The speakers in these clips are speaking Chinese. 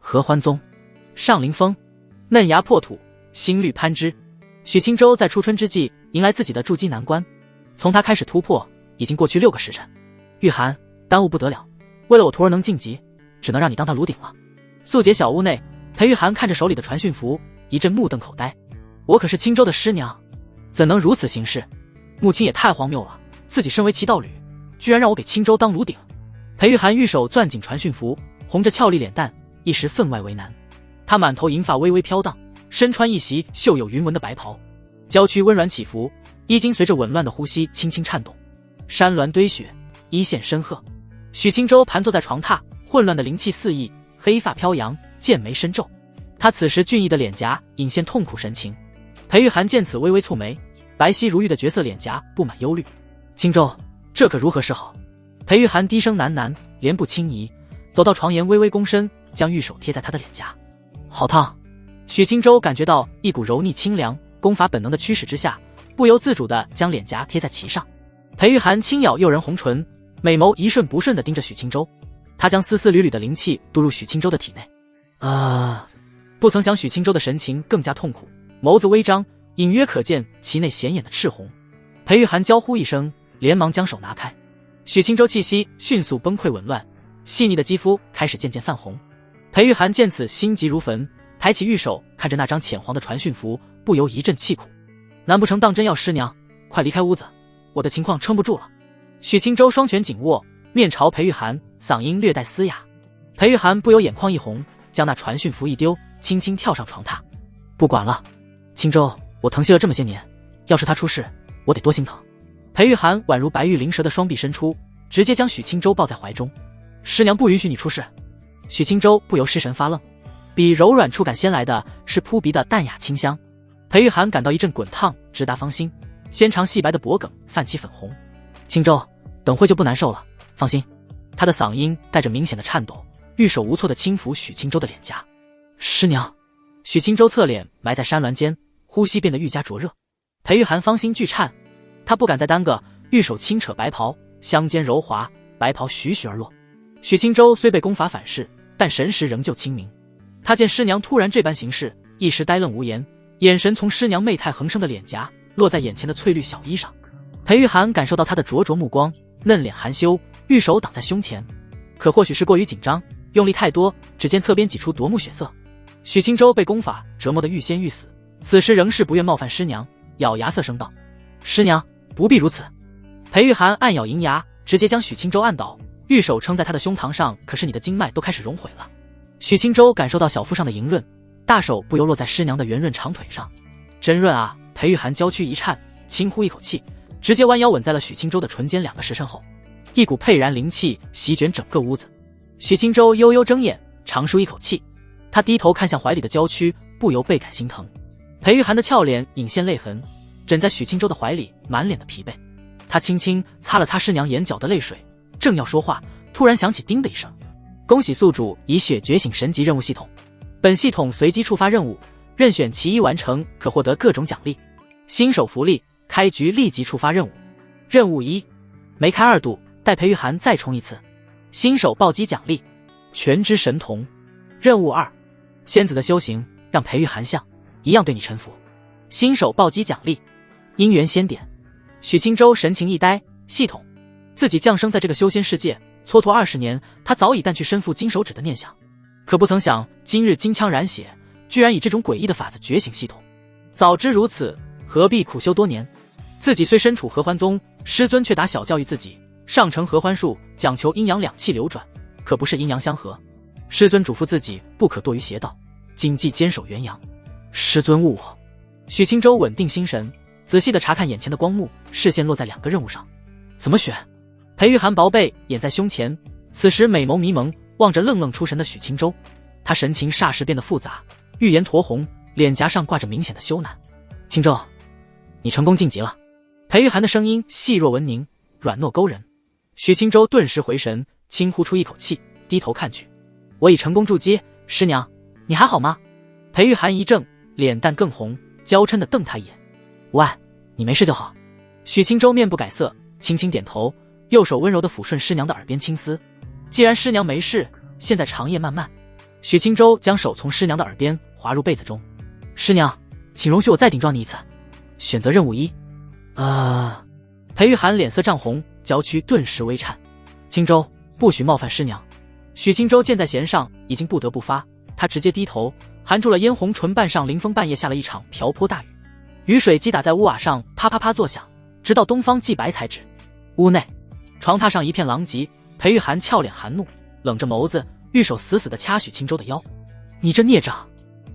合欢宗，上临风，嫩芽破土，新绿攀枝。许青州在初春之际迎来自己的筑基难关，从他开始突破，已经过去6个时辰。玉涵，耽误不得了，为了我徒儿能晋级，只能让你当他炉鼎了。素洁小屋内，裴玉涵看着手里的传讯符，一阵目瞪口呆。我可是青州的师娘，怎能如此行事？母亲也太荒谬了，自己身为齐道侣，居然让我给青州当炉鼎。裴玉涵玉手攥紧传讯符，红着俏丽脸蛋，一时分外为难。他满头银发微微飘荡，身穿一袭绣有云纹的白袍，娇躯温软起伏，衣襟随着紊乱的呼吸轻轻颤动。山峦堆雪，一线深壑。许青州盘坐在床榻，混乱的灵气四溢，黑发飘扬，剑眉深皱。他此时俊逸的脸颊隐现痛苦神情。裴玉涵见此微微蹙眉，白皙如玉的绝色脸颊布满忧虑。青州，这可如何是好？裴玉涵低声喃喃，莲步轻移，走到床沿微微躬身，将玉手贴在他的脸颊。好烫！许青州感觉到一股柔腻清凉，功法本能的驱使之下，不由自主地将脸颊贴在其上。裴玉涵轻咬诱人红唇，美眸一瞬不瞬地盯着许青州。他将丝丝缕缕的灵气渡入许青州的体内。不曾想许青州的神情更加痛苦，眸子微张，隐约可见其内显眼的赤红。裴玉涵娇呼一声，连忙将手拿开。许青州气息迅速崩溃紊乱，细腻的肌肤开始渐渐泛红。裴玉涵见此心急如焚，抬起玉手看着那张浅黄的传讯符，不由一阵气苦。难不成当真要师娘？快离开屋子，我的情况撑不住了。许青州双拳紧握，面朝裴玉涵，嗓音略带嘶哑。裴玉涵不由眼眶一红，将那传讯符一丢，轻轻跳上床榻。不管了，青州，我疼惜了这么些年，要是他出事，我得多心疼。裴玉涵宛如白玉灵蛇的双臂伸出，直接将许青州抱在怀中。师娘不允许你出事。许青州不由失神发愣，比柔软触感先来的是扑鼻的淡雅清香。裴玉涵感到一阵滚烫直达芳心，纤长细白的脖颈泛起粉红。青州，等会就不难受了，放心。他的嗓音带着明显的颤抖，玉手无措地轻抚许青州的脸颊。师娘。许青州侧脸埋在山峦间，呼吸变得愈加灼热。裴玉涵芳心剧颤，他不敢再耽搁，玉手轻扯白袍，香肩柔滑，白袍徐徐而落。许青州虽被功法反噬，但神识仍旧清明。他见师娘突然这般行事，一时呆愣无言，眼神从师娘媚态横生的脸颊落在眼前的翠绿小衣上。裴玉涵感受到她的灼灼目光，嫩脸含羞，玉手挡在胸前。可或许是过于紧张，用力太多，只见侧边挤出夺目血色。许青州被功法折磨得欲仙欲死，此时仍是不愿冒犯师娘，咬牙涩声道：师娘，不必如此。裴玉涵暗咬银牙，直接将许青州按倒，玉手撑在他的胸膛上，可是你的经脉都开始融毁了。许青州感受到小腹上的莹润，大手不由落在师娘的圆润长腿上。真润啊！裴玉涵娇躯一颤，轻呼一口气，直接弯腰吻在了许青州的唇间2个时辰后，一股沛然灵气席卷整个屋子。许青州悠悠睁眼，长舒一口气，他低头看向怀里的娇躯，不由倍感心疼。裴玉涵的俏脸隐现泪痕，枕在许青州的怀里，满脸的疲惫。他轻轻擦了擦师娘眼角的泪水，正要说话，突然响起叮的一声。恭喜宿主已血觉醒神级任务系统，本系统随机触发任务，任选其一完成可获得各种奖励。新手福利，开局立即触发任务。任务1，梅开2度，待裴玉涵再冲一次。新手暴击奖励，全知神童。任务2，仙子的修行让裴玉涵像一样对你臣服。新手暴击奖励，姻缘仙典。许青州神情一呆，系统，自己降生在这个修仙世界，蹉跎20年，他早已淡去身负金手指的念想，可不曾想今日金枪染血，居然以这种诡异的法子觉醒系统。早知如此，何必苦修多年？自己虽身处合欢宗，师尊却打小教育自己，上承合欢术，讲求阴阳两气流转，可不是阴阳相合。师尊嘱咐自己不可堕于邪道，谨记坚守元阳。师尊误我。许青州稳定心神，仔细地查看眼前的光幕，视线落在2个任务上。怎么选？裴玉涵薄背掩在胸前，此时美眸迷蒙，望着愣愣出神的许青州。他神情霎时变得复杂，玉颜酡红，脸颊上挂着明显的羞赧。青州，你成功晋级了。裴玉涵的声音细若蚊凝，软糯勾人。许青州顿时回神，轻呼出一口气，低头看去。我已成功筑基，师娘，你还好吗？裴玉涵一怔，脸蛋更红，娇嗔地瞪他一眼。无碍，你没事就好。许青州面不改色，轻轻点头，右手温柔地抚顺师娘的耳边青丝。既然师娘没事，现在长夜漫漫。许清舟将手从师娘的耳边滑入被子中。师娘，请容许我再顶撞你一次。选择任务1。裴玉涵脸色涨红，娇躯顿时微颤。清舟，不许冒犯师娘。许清舟箭在弦上，已经不得不发，他直接低头，含住了嫣红唇瓣上。临风半夜下了一场瓢泼大雨，雨水击打在屋瓦上，啪啪啪作响，直到东方既白才止。屋内床榻上一片狼藉，裴玉涵俏脸含怒，冷着眸子，玉手死死地掐许清舟的腰。你这孽障！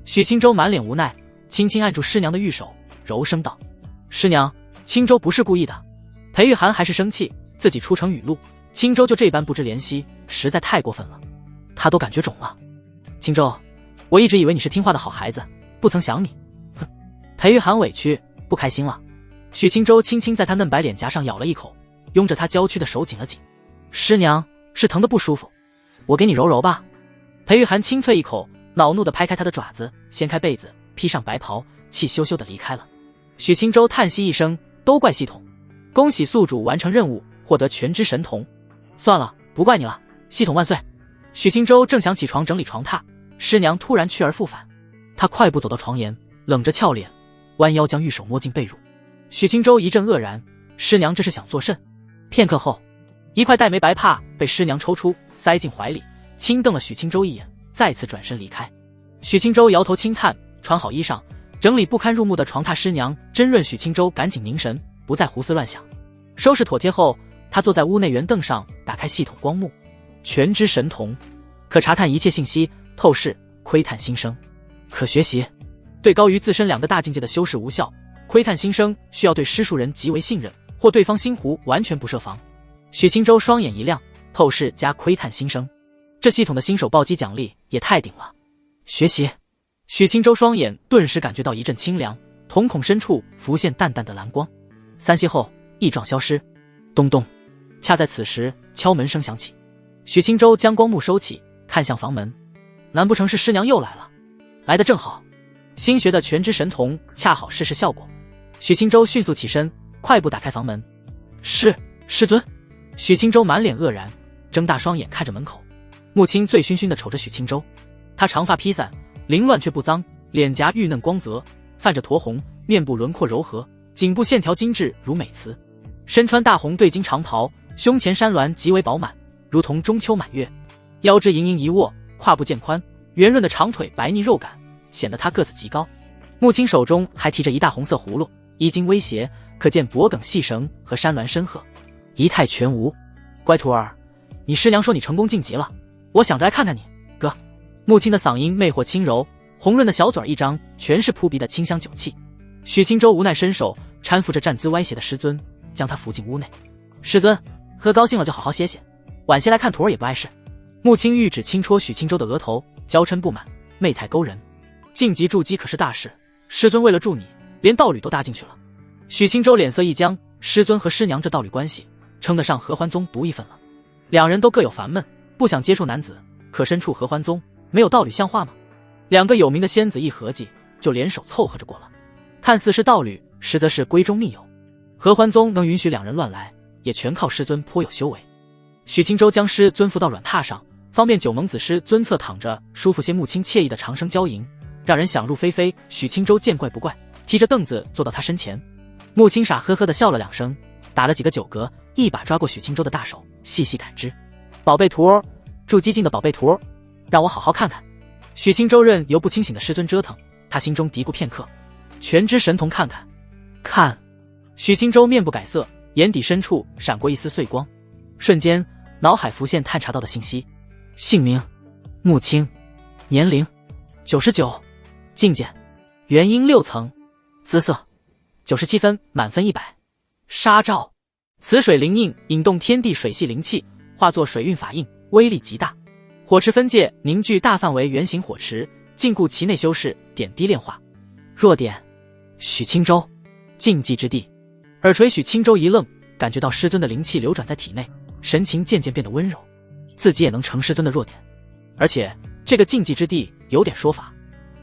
许清舟满脸无奈，轻轻按住师娘的玉手，柔声道：师娘，清舟不是故意的。裴玉涵还是生气，自己出城语录，清舟就这般不知怜惜，实在太过分了，他都感觉肿了。清舟，我一直以为你是听话的好孩子，不曾想你。哼！裴玉涵委屈不开心了。许清舟轻轻在他嫩白脸颊上咬了一口，拥着他娇躯的手紧了紧。师娘，是疼得不舒服，我给你揉揉吧。裴玉涵轻啐一口，恼怒地拍开他的爪子，掀开被子，披上白袍，气咻咻地离开了。许清舟叹息一声，都怪系统，恭喜宿主完成任务，获得全知神童。算了，不怪你了，系统万岁。许清舟正想起床整理床榻，师娘突然去而复返，他快步走到床沿，冷着俏脸，弯腰将玉手摸进被褥。许清舟一阵愕然，师娘这是想作甚？片刻后，一块黛眉白帕被师娘抽出，塞进怀里，轻瞪了许清舟一眼，再次转身离开。许清舟摇头轻叹，穿好衣裳，整理不堪入目的床榻。师娘斟润许清舟赶紧凝神，不再胡思乱想。收拾妥帖后，他坐在屋内圆凳上，打开系统光幕，全知神童，可查探一切信息，透视，窥探心声，可学习。对高于自身2个大境界的修士无效，窥探心声需要对施术人极为信任，或对方心湖完全不设防。许清舟双眼一亮，透视加窥探心声，这系统的新手暴击奖励也太顶了。学习。许清舟双眼顿时感觉到一阵清凉，瞳孔深处浮现淡淡的蓝光，3息后异状消失。咚咚，恰在此时，敲门声响起。许清舟将光幕收起，看向房门，难不成是师娘又来了？来得正好，新学的全知神童恰好试试效果。许清舟迅速起身，快步打开房门。是，师尊。许清舟满脸愕然，睁大双眼看着门口。穆青醉醺醺地瞅着许清舟，他长发披散，凌乱却不脏，脸颊玉嫩光泽，泛着酡红，面部轮廓柔和，颈部线条精致如美瓷。身穿大红对襟长袍，胸前山峦极为饱满，如同中秋满月。腰肢盈盈一握，胯部渐宽，圆润的长腿白腻肉感，显得他个子极高。穆青手中还提着一大红色葫芦，衣襟微斜，可见脖梗细绳和山峦深壑，仪态全无。乖徒儿，你师娘说你成功晋级了，我想着来看看你。哥。穆青的嗓音魅惑轻柔，红润的小嘴一张，全是扑鼻的清香酒气。许清舟无奈伸手搀扶着站姿歪斜的师尊，将他扶进屋内。师尊，喝高兴了就好好歇歇，晚些来看徒儿也不碍事。穆青玉指轻戳许清舟的额头，娇嗔不满，媚态勾人。晋级筑基可是大事，师尊为了助你，连道侣都搭进去了。许清舟脸色一僵，师尊和师娘这道侣关系，称得上合欢宗独一份了。两人都各有烦闷，不想接触男子，可身处合欢宗，没有道侣像话吗？2个有名的仙子一合计，就联手凑合着过了。看似是道侣，实则是闺中密友。合欢宗能允许2人乱来，也全靠师尊颇有修为。许清舟将师尊扶到软榻上，方便九蒙子师尊侧躺着，舒服些。穆青惬意的长声娇吟，让人想入非非。许清舟见怪不怪，提着凳子坐到他身前。穆青傻呵呵地笑了2声，打了几个酒嗝，一把抓过许清舟的大手，细细感知。宝贝徒儿，筑基境的宝贝徒儿，让我好好看看。许清舟任由不清醒的师尊折腾，他心中嘀咕片刻，全知神童看看。看。许清舟面不改色，眼底深处闪过一丝碎光，瞬间脑海浮现探查到的信息：姓名穆青，年龄99，境界元婴6层，姿色97分，满分100。杀招：此水灵印引动天地水系灵气，化作水运法印，威力极大。火池分界凝聚大范围圆形火池，禁锢其内修士，点滴炼化。弱点：许清舟，禁忌之地。耳垂许清舟一愣，感觉到师尊的灵气流转在体内，神情渐渐变得温柔，自己也能成师尊的弱点。而且这个禁忌之地有点说法。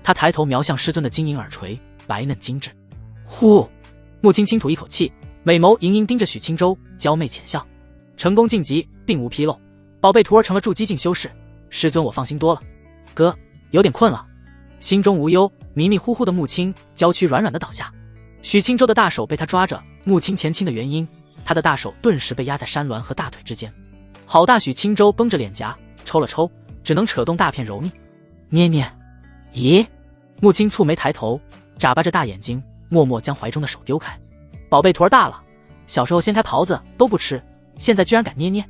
他抬头瞄向师尊的晶莹耳垂，白嫩精致。呼！穆青轻吐一口气，美眸盈盈盯着许清舟，娇媚浅笑。成功晋级，并无纰漏，宝贝徒儿成了筑基境修士，师尊我放心多了。哥，有点困了。心中无忧，迷迷糊糊的木青娇躯软软的倒下。许青州的大手被他抓着，木青前倾的原因，他的大手顿时被压在山峦和大腿之间。好大许青州绷着脸颊，抽了抽，只能扯动大片揉捏。捏捏，咦？木青蹙眉抬头，眨巴着大眼睛，默默将怀中的手丢开。宝贝徒儿大了，小时候掀开袍子都不吃，现在居然敢捏捏。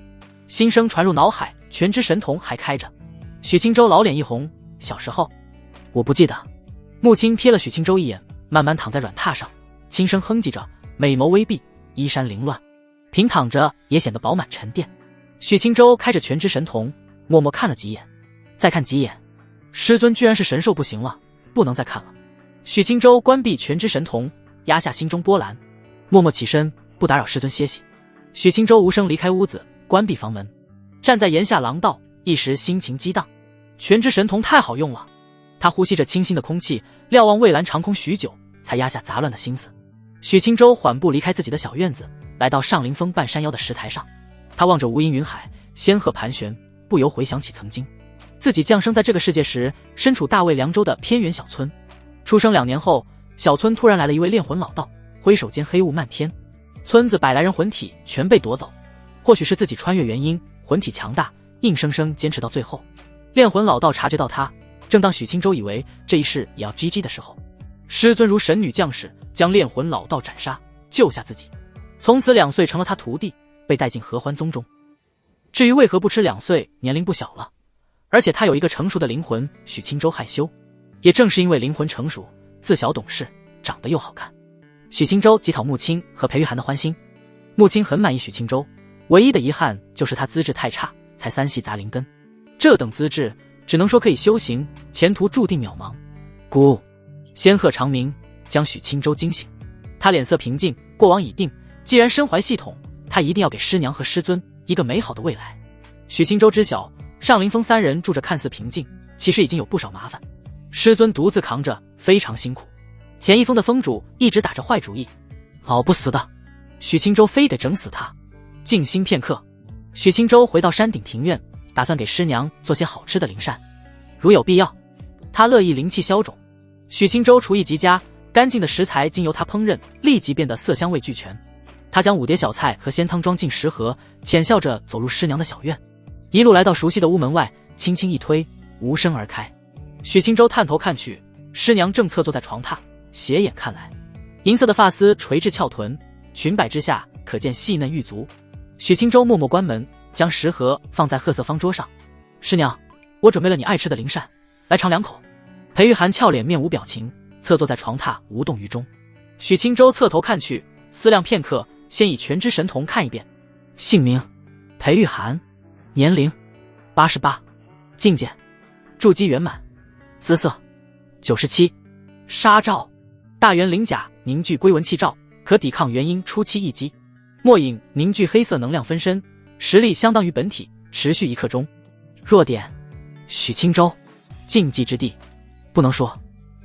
心声传入脑海，全知神童还开着。许青州老脸一红，小时候我不记得。木青瞥了许青州一眼，慢慢躺在软榻上，轻声哼唧着，美眸微闭，衣衫凌乱，平躺着也显得饱满沉淀。许青州开着全知神童，默默看了几眼，再看几眼，师尊居然是神兽不行了，不能再看了。许青州关闭全知神童，压下心中波澜，默默起身，不打扰师尊歇息。许青州无声离开屋子，关闭房门，站在檐下廊道，一时心情激荡。全知神童太好用了，他呼吸着清新的空气，瞭望蔚蓝长空许久，才压下杂乱的心思。许青州缓步离开自己的小院子，来到上林峰半山腰的石台上。他望着无垠云海，仙鹤盘旋，不由回想起曾经自己降生在这个世界时，身处大魏凉州的偏远小村。出生2年后，小村突然来了一位炼魂老道，挥手间黑雾漫天，村子100来人魂体全被夺走。或许是自己穿越原因，魂体强大，硬生生坚持到最后。炼魂老道察觉到他，正当许青州以为这一世也要 GG 的时候，师尊如神女降世，将炼魂老道斩杀，救下自己。从此2岁成了他徒弟，被带进合欢宗中。至于为何不吃2岁，年龄不小了，而且他有一个成熟的灵魂，许青州害羞。也正是因为灵魂成熟，自小懂事，长得又好看，许青州即讨木青和裴玉涵的欢心。木青很满意许青州，唯一的遗憾就是他资质太差，才3系杂灵根，这等资质只能说可以修行，前途注定渺茫。咕，仙鹤长鸣，将许青州惊醒。他脸色平静，过往已定，既然身怀系统，他一定要给师娘和师尊一个美好的未来。许青州知晓，上林峰3人住着看似平静，其实已经有不少麻烦。师尊独自扛着，非常辛苦。前一峰的峰主一直打着坏主意，老不死的，许青州非得整死他。静心片刻，许青州回到山顶庭院，打算给师娘做些好吃的灵膳，如有必要，他乐意灵气消肿。许青州厨艺极佳，干净的食材经由他烹饪，立即变得色香味俱全。他将5碟小菜和鲜汤装进食盒，浅笑着走入师娘的小院，一路来到熟悉的屋门外，轻轻一推，无声而开。许青州探头看去，师娘正侧坐在床榻，斜眼看来，银色的发丝垂至翘臀，裙摆之下可见细嫩玉足。许青州默默关门，将食盒放在褐色方桌上。师娘，我准备了你爱吃的灵膳，来尝2口。裴玉涵俏脸面无表情，侧坐在床榻无动于衷。许青州侧头看去，思量片刻，先以全知神童看一遍。姓名：裴玉涵，年龄88，境界筑基圆满，姿色97，杀兆大圆灵甲凝聚龟纹气罩，可抵抗元婴初期一击。末影凝聚黑色能量分身，实力相当于本体，持续1刻钟。弱点：许青州，禁忌之地，不能说。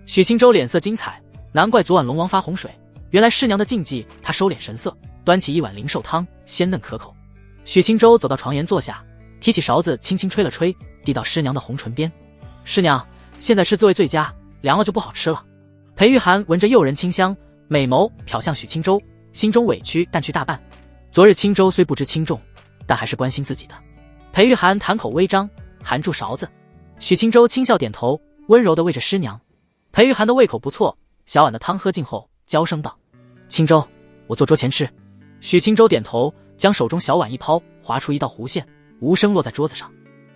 许青州脸色精彩，难怪昨晚龙王发洪水，原来师娘的禁忌。他收敛神色，端起一碗灵兽汤，鲜嫩可口。许青州走到床沿坐下，提起勺子轻轻吹了吹，递到师娘的红唇边。师娘，现在吃滋味最佳，凉了就不好吃了。裴玉涵闻着诱人清香，美眸瞟向许青州，心中委屈淡去大半。昨日青州虽不知轻重，但还是关心自己的。裴玉涵谈口微张，含住勺子。许青州轻笑点头，温柔地喂着师娘。裴玉涵的胃口不错，小碗的汤喝尽后，娇声道：青州，我坐桌前吃。许青州点头，将手中小碗一抛，划出一道弧线，无声落在桌子上。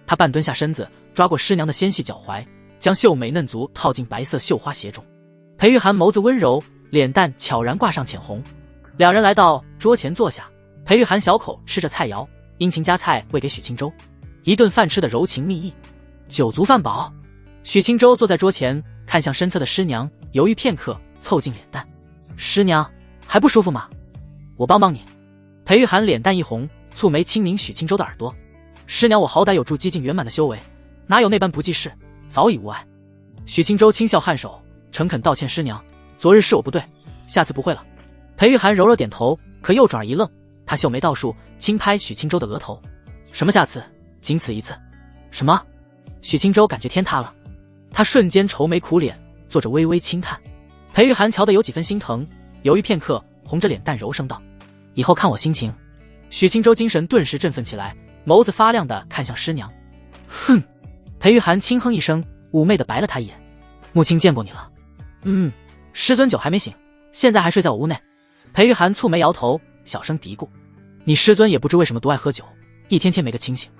他半蹲下身子，抓过师娘的纤细脚踝，将秀美嫩足套进白色绣花鞋中。裴玉涵眸子温柔，脸蛋悄然挂上浅红。2人来到桌前坐下，裴玉涵小口吃着菜肴，殷勤夹菜喂给许青州，一顿饭吃得柔情蜜意。酒足饭饱，许青州坐在桌前，看向身侧的师娘，犹豫片刻，凑近脸蛋。师娘，还不舒服吗？我帮帮你。裴玉涵脸蛋一红，蹙眉轻抿许青州的耳朵。师娘，我好歹有筑基境圆满的修为，哪有那般不济事，早已无碍。许青州轻笑颔首，诚恳道歉师娘，昨日是我不对，下次不会了。裴玉涵柔柔点头，可又转而一愣，他秀眉倒竖，轻拍许青州的额头。什么下次？仅此一次。什么？许青州感觉天塌了，他瞬间愁眉苦脸，做着微微轻叹。裴玉涵瞧得有几分心疼，犹豫片刻，红着脸淡柔声道：“以后看我心情。”许青州精神顿时振奋起来，眸子发亮地看向师娘。哼！裴玉涵轻哼一声，妩媚地白了他一眼。木青见过你了。师尊酒还没醒，现在还睡在我屋内。裴玉涵蹙眉摇头，小声嘀咕：“你师尊也不知为什么独爱喝酒，一天天没个清醒。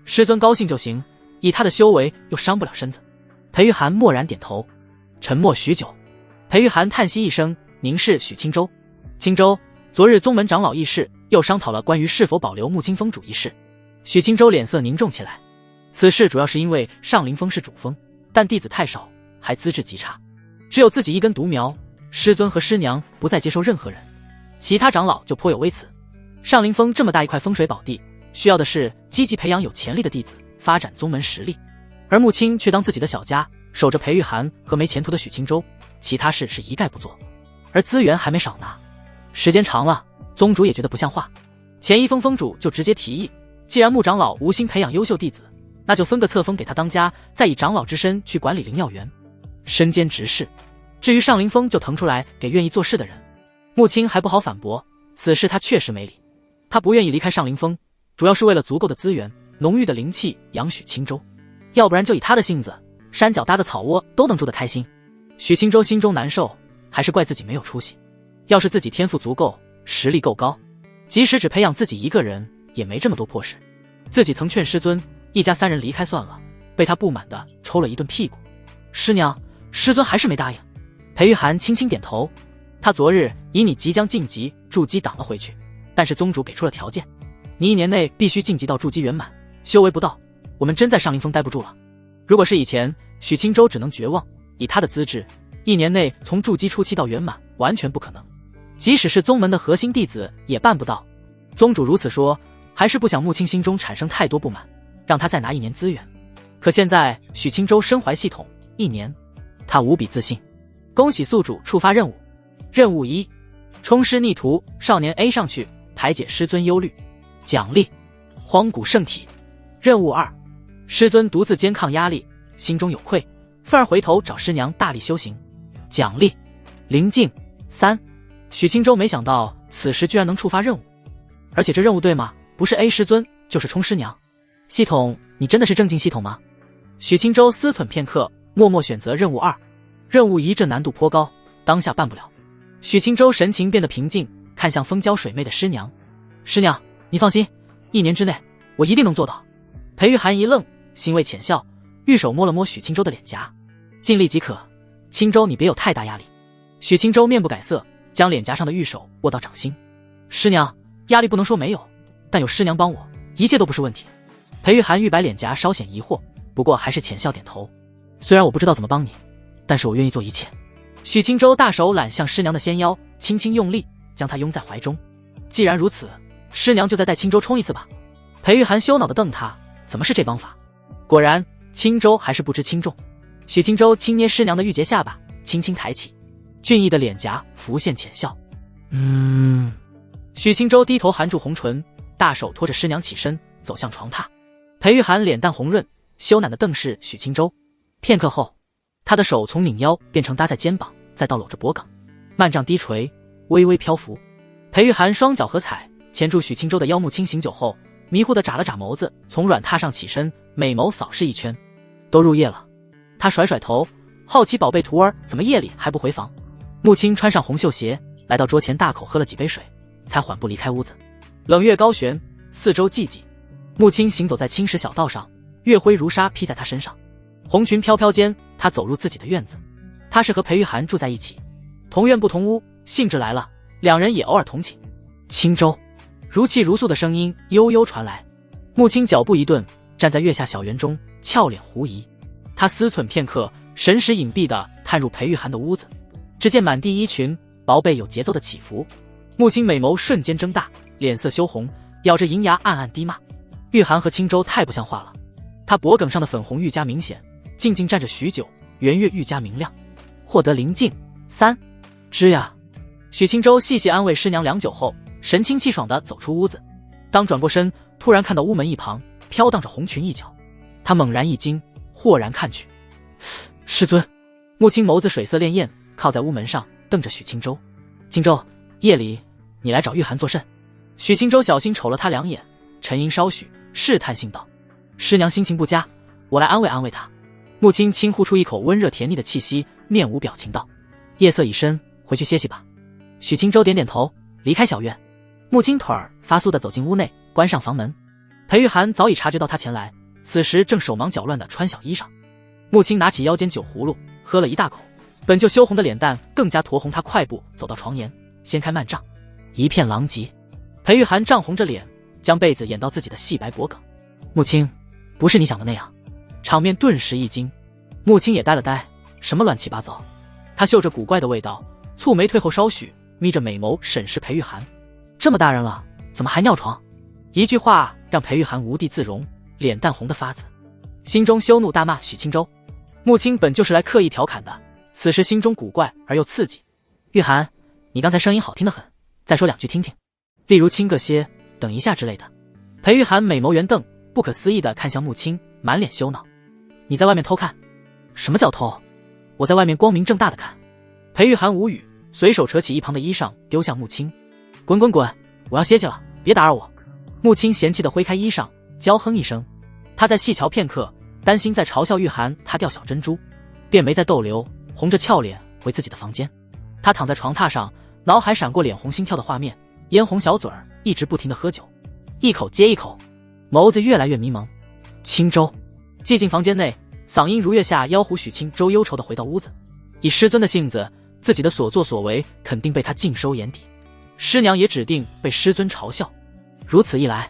师尊高兴就行，以他的修为又伤不了身子。”裴玉涵默然点头，沉默许久。裴玉涵叹息一声，凝视许青州。青州，昨日宗门长老议事，又商讨了关于是否保留木青峰主一事。许青州脸色凝重起来。此事主要是因为上林峰是主峰，但弟子太少，还资质极差，只有自己一根独苗，师尊和师娘不再接受任何人，其他长老就颇有微词。上林峰这么大一块风水宝地，需要的是积极培养有潜力的弟子，发展宗门实力。而木青却当自己的小家，守着裴玉涵和没前途的许青州，其他事是一概不做，而资源还没少拿。时间长了，宗主也觉得不像话。前一峰峰主就直接提议，既然木长老无心培养优秀弟子，那就分个册封给他当家，再以长老之身去管理灵药园，身兼执事。至于上林峰，就腾出来给愿意做事的人。木青还不好反驳，此事他确实没理。他不愿意离开上林峰，主要是为了足够的资源、浓郁的灵气养许青州，要不然就以他的性子，山脚搭个草窝都能住得开心。许青州心中难受，还是怪自己没有出息。要是自己天赋足够，实力够高，即使只培养自己一个人，也没这么多破事。自己曾劝师尊一家3人离开算了，被他不满地抽了一顿屁股。师娘，师尊还是没答应。裴玉涵轻轻点头，他昨日以你即将晋级筑基挡了回去，但是宗主给出了条件，你1年内必须晋级到筑基圆满，修为不到，我们真在上林峰待不住了。如果是以前，许青州只能绝望，以他的资质，1年内从筑基初期到圆满完全不可能，即使是宗门的核心弟子也办不到。宗主如此说，还是不想木青心中产生太多不满，让他再拿1年资源。可现在许青州身怀系统，1年，他无比自信。恭喜宿主触发任务。任务1，冲师逆途，少年 A 上去排解师尊忧虑。奖励：荒古圣体。任务2，师尊独自肩抗压力，心中有愧，愤而回头找师娘大力修行。奖励：灵境3。许青州没想到此时居然能触发任务，而且这任务对吗？不是 A 师尊就是冲师娘。系统，你真的是正经系统吗？许青州思忖片刻，默默选择任务2。任务1这难度颇高，当下办不了。许青州神情变得平静，看向风娇水媚的师娘。师娘，你放心，1年之内我一定能做到。裴玉涵一愣，欣慰浅笑，玉手摸了摸许青州的脸颊。尽力即可，青州你别有太大压力。许青州面不改色，将脸颊上的玉手握到掌心。师娘，压力不能说没有，但有师娘帮我，一切都不是问题。裴玉涵玉白脸颊稍显疑惑，不过还是浅笑点头。虽然我不知道怎么帮你，但是我愿意做一切。许青州大手揽向师娘的纤腰，轻轻用力将她拥在怀中。既然如此，师娘就再带青州冲一次吧。裴玉涵羞恼地瞪他，怎么是这帮法？果然青州还是不知轻重。许青州轻捏师娘的玉洁下巴，轻轻抬起，俊逸的脸颊浮现浅笑。许青州低头含住红唇，大手拖着师娘起身走向床榻。裴玉涵脸蛋红润，羞赧地瞪视许青州。片刻后，他的手从拧腰变成搭在肩膀，再到搂着脖颈，慢杖低垂，微微漂浮。裴玉涵双脚合踩，钳住许青州的腰目，轻醒酒后，迷糊地眨了眨眸子，从软榻上起身，美眸扫视一圈。都入夜了。他甩甩头，好奇宝贝徒儿怎么夜里还不回房。木青穿上红绣鞋，来到桌前，大口喝了几杯水，才缓步离开屋子。冷月高悬，四周寂寂。木青行走在青石小道上，月辉如纱披在他身上，红裙飘飘间，他走入自己的院子。他是和裴玉涵住在一起，同院不同屋，兴致来了，两人也偶尔同寝。青州，如泣如诉的声音悠悠传来。木青脚步一顿，站在月下小园中，俏脸狐疑。他思忖片刻，神识隐蔽地探入裴玉涵的屋子，只见满地衣裙，薄被有节奏的起伏。木青美眸瞬间睁大，脸色羞红，咬着银牙暗暗低骂：玉涵和青州太不像话了。他脖颈上的粉红愈加明显，静静站着许久，圆月愈加明亮。获得灵境3。吱呀！许青州细细安慰师娘良久后，神清气爽地走出屋子。当转过身，突然看到屋门一旁飘荡着红裙一角，他猛然一惊，豁然看去，师尊。木青眸子水色潋滟，靠在屋门上瞪着许青州。青州，夜里你来找玉涵作甚？许青州小心瞅了他两眼，沉吟稍许，试探性道：师娘心情不佳，我来安慰安慰她。木青轻呼出一口温热甜腻的气息，面无表情道：夜色已深，回去歇息吧。许青州点点头，离开小院。木青腿儿发酥地走进屋内，关上房门。裴玉涵早已察觉到他前来，此时正手忙脚乱地穿小衣裳。木青拿起腰间酒葫芦，喝了一大口，本就羞红的脸蛋更加酡红。他快步走到床沿，掀开幔帐，一片狼藉。裴玉涵涨红着脸，将被子掩到自己的细白脖颈。木青，不是你想的那样。场面顿时一惊，木青也呆了呆，什么乱七八糟？他嗅着古怪的味道，蹙眉退后稍许，眯着美眸审视裴玉涵。这么大人了，怎么还尿床？一句话让裴玉涵无地自容，脸蛋红得发紫，心中羞怒大骂许青州。木青本就是来刻意调侃的，此时心中古怪而又刺激。玉涵，你刚才声音好听得很，再说两句听听，例如亲个些，等一下之类的。裴玉涵美眸圆瞪，不可思议地看向木青，满脸羞恼。你在外面偷看？什么叫偷？我在外面光明正大的看。裴玉涵无语，随手扯起一旁的衣裳丢向木青。滚滚滚，我要歇息了，别打扰我。木青嫌弃地挥开衣裳，娇哼一声。他在细瞧片刻，担心在嘲笑玉涵他掉小珍珠，便没再逗留，红着俏脸回自己的房间。他躺在床榻上，脑海闪过脸红心跳的画面，嫣红小嘴儿一直不停地喝酒，一口接一口，眸子越来越迷蒙。青州。寂静房间内，嗓音如月下妖狐许青州忧愁地回到屋子。以师尊的性子，自己的所作所为肯定被他尽收眼底，师娘也指定被师尊嘲笑。如此一来，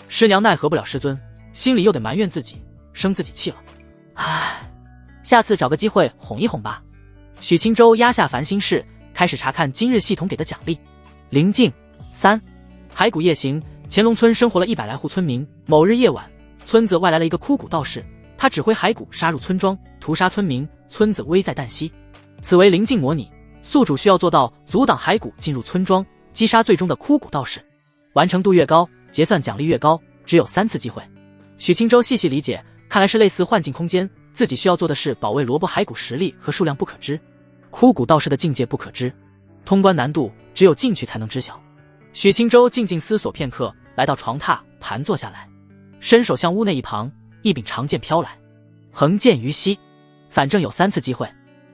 师娘奈何不了师尊，心里又得埋怨自己，生自己气了。唉，下次找个机会哄一哄吧。许青州压下烦心事，开始查看今日系统给的奖励。临近3，骸骨夜行。乾隆村生活了100来户村民。某日夜晚，村子外来了一个枯骨道士，他指挥骸骨杀入村庄，屠杀村民，村子危在旦夕。此为临近模拟，宿主需要做到阻挡骸骨进入村庄，击杀最终的枯骨道士。完成度越高，结算奖励越高，只有3次机会。许青州细细理解，看来是类似幻境空间，自己需要做的是保卫萝卜骸骨实力和数量不可知，枯骨道士的境界不可知，通关难度只有进去才能知晓。许青州静静思索片刻，来到床榻盘坐下来，伸手向屋内一旁，一柄长剑飘来，横剑于膝。反正有3次机会，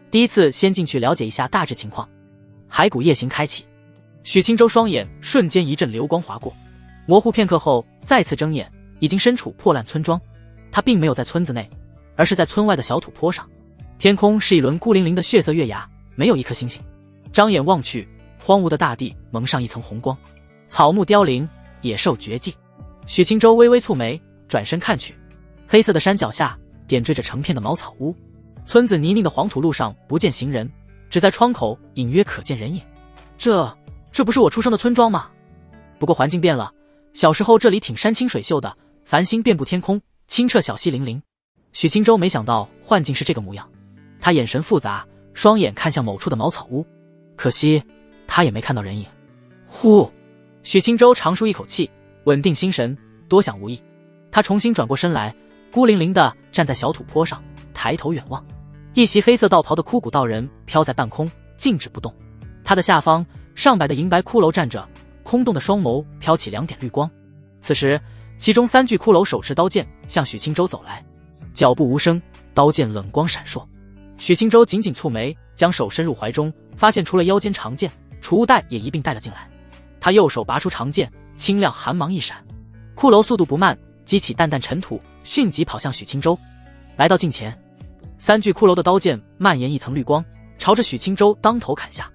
第一次先进去了解一下大致情况。骸骨夜行开启，许青州双眼瞬间一阵流光划过，模糊片刻后再次睁眼，已经身处破烂村庄。他并没有在村子内，而是在村外的小土坡上。天空是一轮孤零零的血色月牙，没有一颗星星。张眼望去，荒芜的大地蒙上一层红光，草木凋零，野兽绝迹。许青州微微蹙眉，转身看去，黑色的山脚下点缀着成片的茅草屋，村子泥泞的黄土路上不见行人，只在窗口隐约可见人影。这不是我出生的村庄吗？不过环境变了，小时候这里挺山清水秀的，繁星遍布天空，清澈小溪粼粼。许青州没想到幻境是这个模样，他眼神复杂，双眼看向某处的茅草屋，可惜他也没看到人影。呼，许青州长舒一口气，稳定心神，多想无益。他重新转过身来，孤零零地站在小土坡上，抬头远望，一袭黑色道袍的枯骨道人飘在半空，静止不动。他的下方上百的银白骷髅站着，空洞的双眸飘起2点绿光。此时其中3具骷髅手持刀剑向许青州走来，脚步无声，刀剑冷光闪烁。许青州紧紧蹙眉，将手伸入怀中，发现除了腰间长剑，储物袋也一并带了进来。他右手拔出长剑，清亮寒芒一闪，骷髅速度不慢，激起淡淡尘土，迅即跑向许青州。来到近前，3具骷髅的刀剑蔓延一层绿光，朝着许青州当头砍下。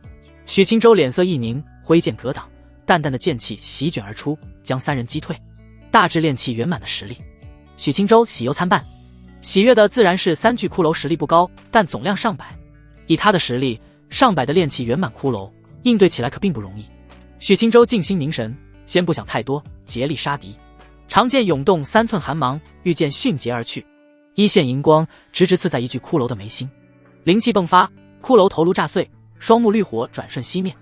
许青州脸色一凝，挥剑格挡，淡淡的剑气席卷而出，将3人击退。大致炼气圆满的实力，许青州喜忧参半。喜悦的自然是3具骷髅实力不高，但总量上百。以他的实力，上百的炼气圆满骷髅应对起来可并不容易。许青州静心凝神，先不想太多，竭力杀敌。长剑涌动3寸寒芒，御剑迅捷而去，一线银光直直刺在一具骷髅的眉心，灵气迸发，骷髅头颅炸碎，双目绿火转瞬熄灭，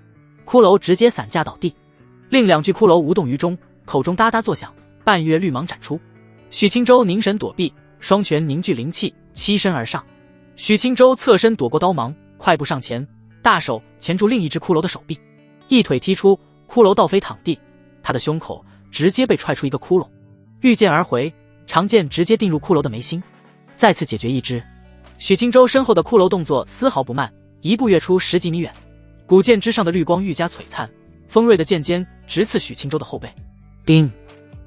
骷髅直接散架倒地。另2具骷髅无动于衷，口中哒哒作响，半月绿芒展出。许青州凝神躲避，双拳凝聚灵气，欺身而上，许青州侧身躲过刀芒，快步上前，大手钳住另一只骷髅的手臂，一腿踢出，骷髅倒飞躺地，他的胸口直接被踹出一个窟窿。御剑而回，长剑直接钉入骷髅的眉心，再次解决一只。许青州身后的骷髅动作丝毫不慢，一步跃出10几米远，古剑之上的绿光愈加璀璨，锋锐的剑尖直刺许青州的后背。叮！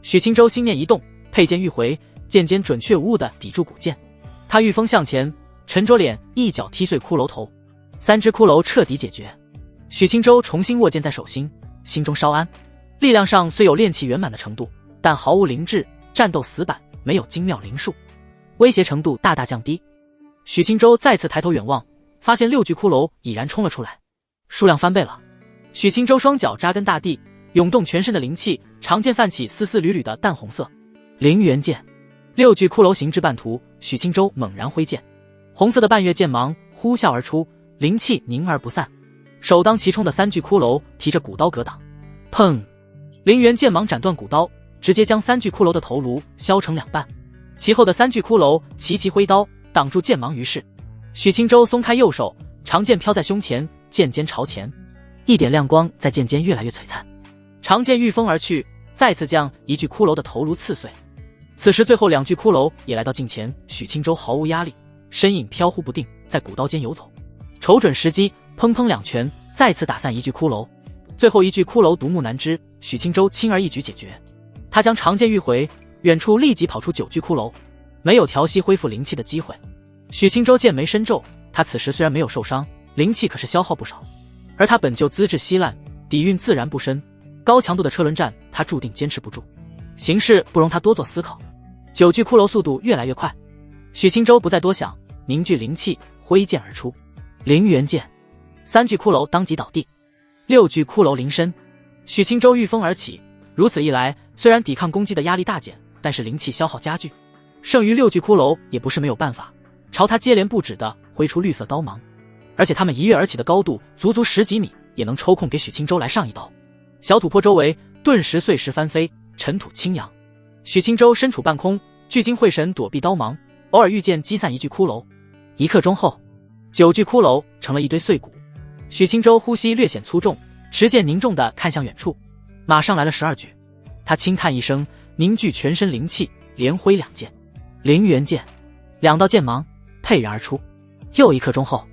许青州心念一动，佩剑欲回，剑尖准确无误地抵住古剑。他御风向前，沉着脸一脚踢碎骷髅头，3只骷髅彻底解决。许青州重新握剑在手心，心中稍安。力量上虽有炼气圆满的程度，但毫无灵智，战斗死板，没有精妙灵术，威胁程度大大降低。许青州再次抬头远望，发现6具骷髅已然冲了出来，数量翻倍了。许青州双脚扎根大地，涌动全身的灵气，长剑泛起丝丝缕缕的淡红色。灵元剑，6具骷髅行至半途，许青州猛然挥剑，红色的半月剑芒呼啸而出，灵气凝而不散。首当其冲的3具骷髅提着古刀格挡，砰！灵元剑芒斩断古刀，直接将3具骷髅的头颅削成2半。其后的3具骷髅齐齐挥刀挡住剑芒于是，许青州松开右手，长剑飘在胸前，剑尖朝前，一点亮光在剑尖越来越璀璨。长剑御风而去，再次将1具骷髅的头颅刺碎。此时最后2具骷髅也来到近前，许青州毫无压力，身影飘忽不定，在古刀间游走，瞅准时机，砰砰2拳再次打散1具骷髅。最后1具骷髅独木难支，许青州轻而易举解决。他将长剑欲回，远处立即跑出9具骷髅，没有调息恢复灵气的机会。许青州剑眉深皱，他此时虽然没有受伤，灵气可是消耗不少，而他本就资质稀烂，底蕴自然不深，高强度的车轮战他注定坚持不住。形势不容他多做思考，9具骷髅速度越来越快，许青州不再多想，凝聚灵气，挥剑而出。灵元剑，3具骷髅当即倒地，6具骷髅临身。许青州御风而起，如此一来，虽然抵抗攻击的压力大减，但是灵气消耗加剧，剩余6具骷髅也不是没有办法，朝他接连不止地挥出绿色刀芒，而且他们一跃而起的高度足足10几米，也能抽空给许青州来上一刀。小土坡周围顿时碎石翻飞，尘土轻扬。许青州身处半空，聚精会神躲避刀芒，偶尔遇见击散1具骷髅。1刻钟后，9具骷髅成了一堆碎骨。许青州呼吸略显粗重，持剑凝重地看向远处，马上来了12具。他轻叹一声，凝聚全身灵气，连挥2剑。灵元剑，2道剑芒沛然而出。又1刻钟后，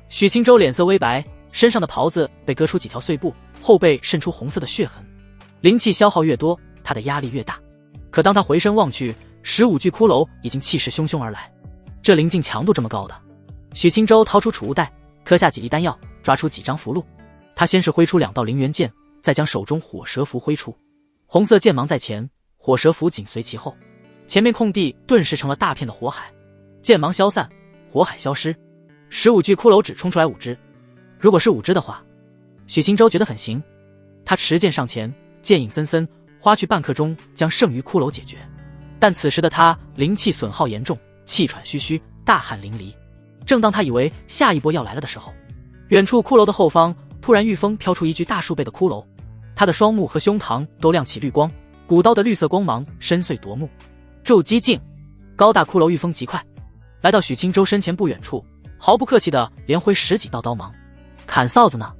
许青州脸色微白，身上的袍子被割出几条碎布，后背渗出红色的血痕。灵气消耗越多，他的压力越大。可当他回身望去，15具骷髅已经气势汹汹而来。这灵境强度这么高的，许青州掏出储物袋，磕下几粒丹药，抓出几张符箓。他先是挥出2道灵元剑，再将手中火蛇符挥出。红色剑芒在前，火蛇符紧随其后，前面空地顿时成了大片的火海。剑芒消散，火海消失，15具骷髅只冲出来5只。如果是5只的话，许青州觉得很行。他持剑上前，剑影森森，花去半刻钟将剩余骷髅解决。但此时的他灵气损耗严重，气喘吁吁，大汗淋漓。正当他以为下一波要来了的时候，远处骷髅的后方突然御风飘出1具大数倍的骷髅，他的双目和胸膛都亮起绿光，古刀的绿色光芒深邃夺目。筑基境，高大骷髅御风极快，来到许青州身前不远处，毫不客气地连挥10几道刀芒。砍臊子呢？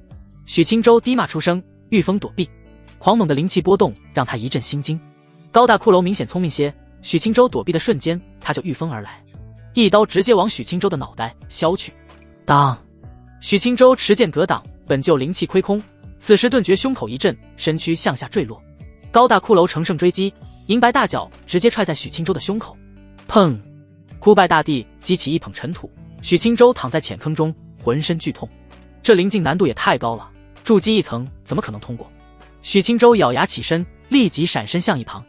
许青州低骂出声，御风躲避，狂猛的灵气波动让他一阵心惊。高大骷髅明显聪明些，许青州躲避的瞬间，他就御风而来，一刀直接往许青州的脑袋削去。当！许青州持剑格挡，本就灵气亏空，此时顿觉胸口一震，身躯向下坠落。高大骷髅乘胜追击，银白大脚直接踹在许青州的胸口，砰！枯败大地激起一捧尘土，许青州躺在浅坑中，浑身剧痛。这灵境难度也太高了，筑基1层怎么可能通过？许青州咬牙起身，立即闪身向一旁。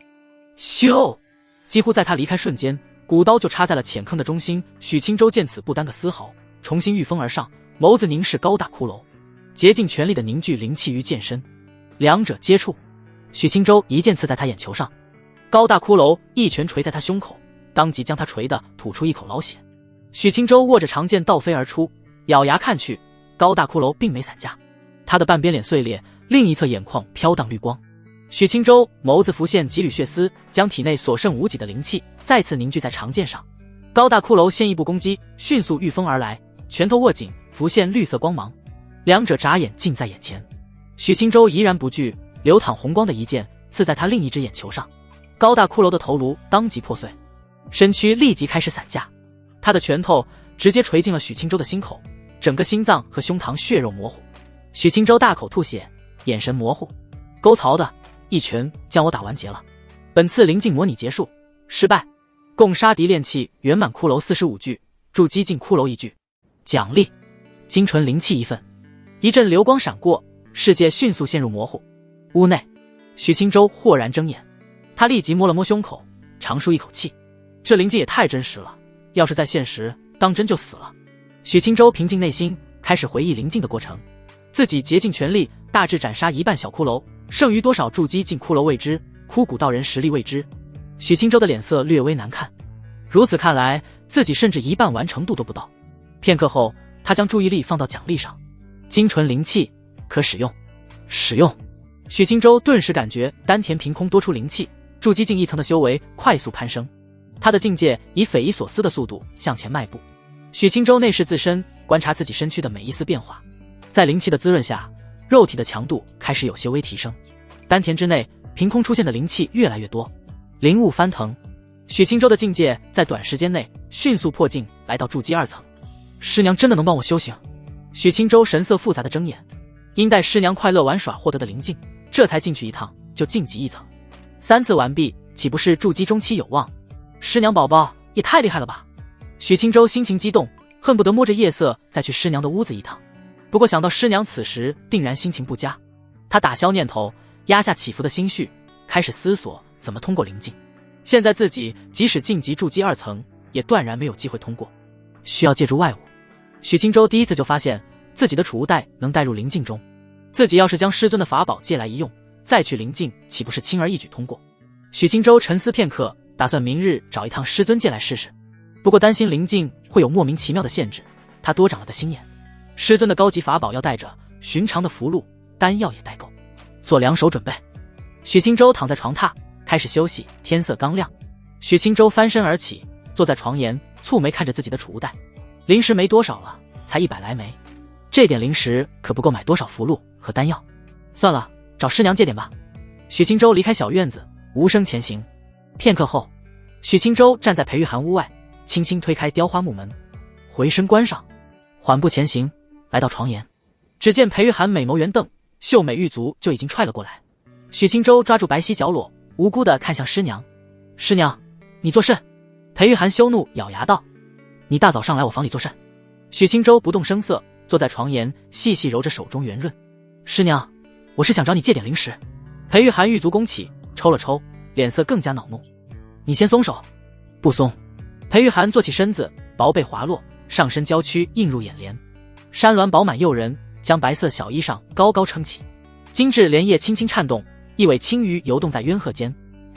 咻！几乎在他离开瞬间，古刀就插在了浅坑的中心。许青州见此不耽搁丝毫，重新御风而上，眸子凝视高大骷髅，竭尽全力的凝聚灵气于剑身。两者接触，许青州一剑刺在他眼球上，高大骷髅一拳捶在他胸口，当即将他捶得吐出一口老血。许青州握着长剑倒飞而出，咬牙看去，高大骷髅并没散架，他的半边脸碎裂，另一侧眼眶飘荡绿光。许青州眸子浮现几缕血丝，将体内所剩无几的灵气再次凝聚在长剑上。高大骷髅先一步攻击，迅速御风而来，拳头握紧，浮现绿色光芒，两者眨眼近在眼前。许青州怡然不惧，流淌红光的一剑刺在他另一只眼球上，高大骷髅的头颅当即破碎，身躯立即开始散架，他的拳头直接锤进了许青州的心口，整个心脏和胸膛血肉模糊。许青州大口吐血，眼神模糊，沟槽的一拳将我打完结了。本次灵境模拟结束，失败，共杀敌炼器圆满骷髅45具，筑基境骷髅1具，奖励精纯灵气1份。一阵流光闪过，世界迅速陷入模糊。屋内，许青州豁然睁眼，他立即摸了摸胸口，长舒一口气，这灵境也太真实了，要是在现实，当真就死了。许青州平静内心，开始回忆灵境的过程，自己竭尽全力，大致斩杀一半小骷髅，剩余多少筑基境骷髅未知，枯骨道人实力未知。许青州的脸色略微难看，如此看来，自己甚至一半完成度都不到。片刻后，他将注意力放到奖励上，精纯灵气可使用。使用。许青州顿时感觉丹田凭空多出灵气，筑基境1层的修为快速攀升，他的境界以匪夷所思的速度向前迈步。许青州内视自身，观察自己身躯的每一丝变化，在灵气的滋润下，肉体的强度开始有些微提升，丹田之内凭空出现的灵气越来越多，灵雾翻腾。许青州的境界在短时间内迅速破境，来到筑基2层。师娘真的能帮我修行？许青州神色复杂的睁眼，因待师娘快乐玩耍获得的灵境，这才进去一趟就晋级1层，3次完毕，岂不是筑基中期有望？师娘宝宝也太厉害了吧！许青州心情激动，恨不得摸着夜色再去师娘的屋子一趟。不过想到师娘此时定然心情不佳，他打消念头，压下起伏的心绪，开始思索怎么通过灵境。现在自己即使晋级筑基2层，也断然没有机会通过，需要借助外物。许青州第一次就发现自己的储物袋能带入灵境中，自己要是将师尊的法宝借来一用，再去灵境，岂不是轻而易举通过？许青州沉思片刻，打算明日找一趟师尊借来试试。不过担心灵境会有莫名其妙的限制，他多长了个心眼。师尊的高级法宝要带着，寻常的符箓、丹药也带够，做2手准备。许青州躺在床榻开始休息，天色刚亮，许青州翻身而起，坐在床沿，蹙眉看着自己的储物袋，灵石没多少了，才100来枚，这点灵石可不够买多少符箓和丹药，算了，找师娘借点吧。许青州离开小院子，无声前行。片刻后，许青州站在裴玉涵屋外，轻轻推开雕花木门，回身关上，缓步前行，来到床沿，只见裴玉涵美眸圆瞪，秀美玉足就已经踹了过来。许青州抓住白皙角裸，无辜地看向师娘。师娘，你作甚？裴玉涵羞怒，咬牙道：你大早上来我房里作甚？许青州不动声色，坐在床沿，细细揉着手中圆润。师娘，我是想找你借点灵石。裴玉涵玉足弓起，抽了抽，脸色更加恼怒。你先松手。不松。裴玉涵坐起身子，薄被滑落，上身娇躯映入眼帘，山峦饱满诱人，将白色小衣裳高高撑起，精致莲叶轻轻颤动，一尾青鱼游动在渊壑间。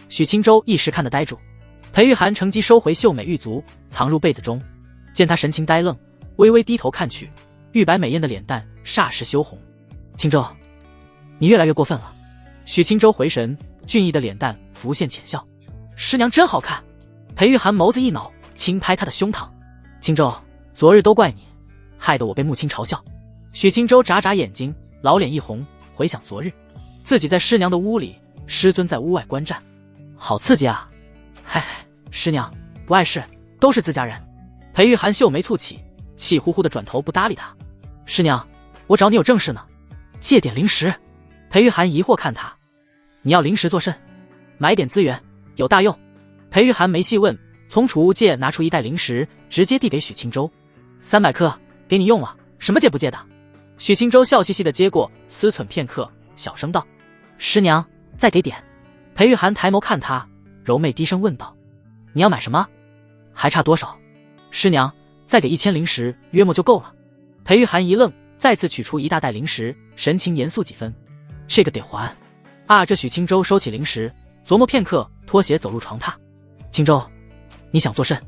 许青州一时看得呆住。裴玉涵乘机收回秀美玉足，藏入被子中，见他神情呆愣，微微低头看去，玉白美艳的脸蛋霎时羞红。青州，你越来越过分了。许青州回神，俊逸的脸蛋浮现浅笑。师娘真好看。裴玉涵眸子一恼，轻拍他的胸膛。青州，昨日都怪你，害得我被穆青嘲笑。许青州眨眨眼睛，老脸一红，回想昨日自己在师娘的屋里，师尊在屋外观战，好刺激啊。嗨，师娘不碍事，都是自家人。裴玉涵秀眉蹙起，气呼呼的转头不搭理他。师娘，我找你有正事呢，借点灵石。裴玉涵疑惑看他，你要灵石作甚？买点资源，有大用。裴玉涵没细问，从储物戒拿出一袋灵石，直接递给许青州。300颗，给你用了，什么借不借的？许青州笑嘻嘻的接过，思忖片刻，小声道：师娘，再给点。裴玉涵抬眸看他，柔媚低声问道：你要买什么？还差多少？师娘，再给1000灵石，约莫就够了。裴玉涵一愣，再次取出一大袋灵石，神情严肃几分。这个得还啊！这许青州收起灵石，琢磨片刻，脱鞋走入床榻。青州，你想作甚？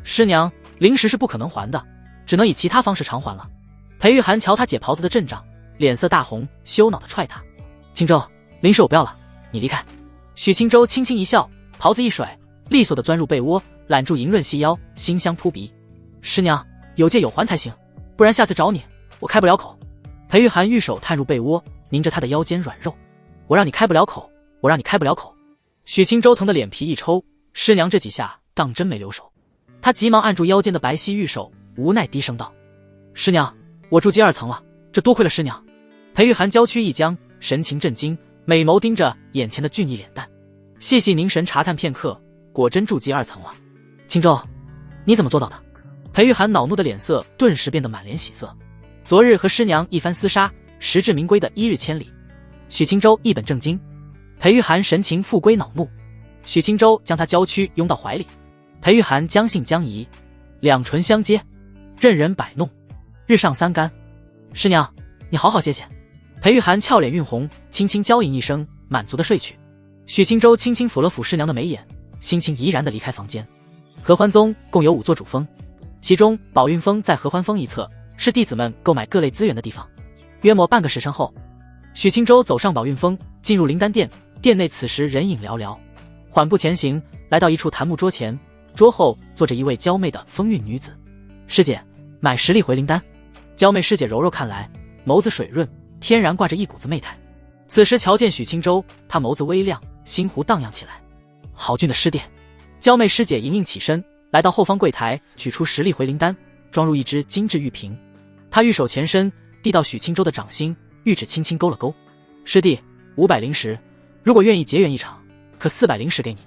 师娘，灵石是不可能还的，只能以其他方式偿还了。裴玉涵瞧他解袍子的阵仗，脸色大红，羞恼地踹他。青州，灵石我不要了，你离开。许青州轻轻一笑，袍子一甩，利索地钻入被窝，揽住莹润细腰，馨香扑鼻。师娘，有借有还才行，不然下次找你，我开不了口。裴玉涵玉手探入被窝，拧着她的腰间软肉。我让你开不了口，我让你开不了口。许清舟疼得脸皮一抽，师娘这几下当真没留手。他急忙按住腰间的白皙玉手，无奈低声道：师娘，我住第2层了，这多亏了师娘。裴玉涵娇躯一僵，神情震惊，美眸盯着眼前的俊逸脸蛋，细细凝神查探片刻，果真住第2层了。清舟，你怎么做到的？裴玉涵恼怒的脸色顿时变得满脸喜色。昨日和师娘一番厮杀，实至名归的1日千里。许清舟一本正经。裴玉涵神情复归恼怒。许清舟将他娇躯拥到怀里，裴玉涵将信将疑，两唇相接，任人摆弄，日上3竿。师娘，你好好歇歇。裴玉涵俏脸晕红，轻轻娇吟一声，满足的睡去。许清舟轻轻抚了抚师娘的眉眼，心情怡然地离开房间。合欢宗共有5座主峰，其中宝运峰在合欢峰一侧，是弟子们购买各类资源的地方。约莫半个时辰后，许清舟走上宝运峰，进入灵丹殿。殿内此时人影寥寥，缓步前行，来到一处檀木桌前，桌后坐着一位娇媚的风韵女子。师姐，买10粒回灵丹。娇媚师姐柔柔看来，眸子水润，天然挂着一股子媚态。此时瞧见许清舟，她眸子微亮，心湖荡漾起来。好俊的师弟。娇媚师姐盈盈起身，来到后方柜台，取出10粒回灵丹，装入一只精致玉瓶。她玉手前伸，递到许清舟的掌心，玉指轻轻勾了勾。师弟，500灵石，如果愿意结缘一场，可400灵石给你。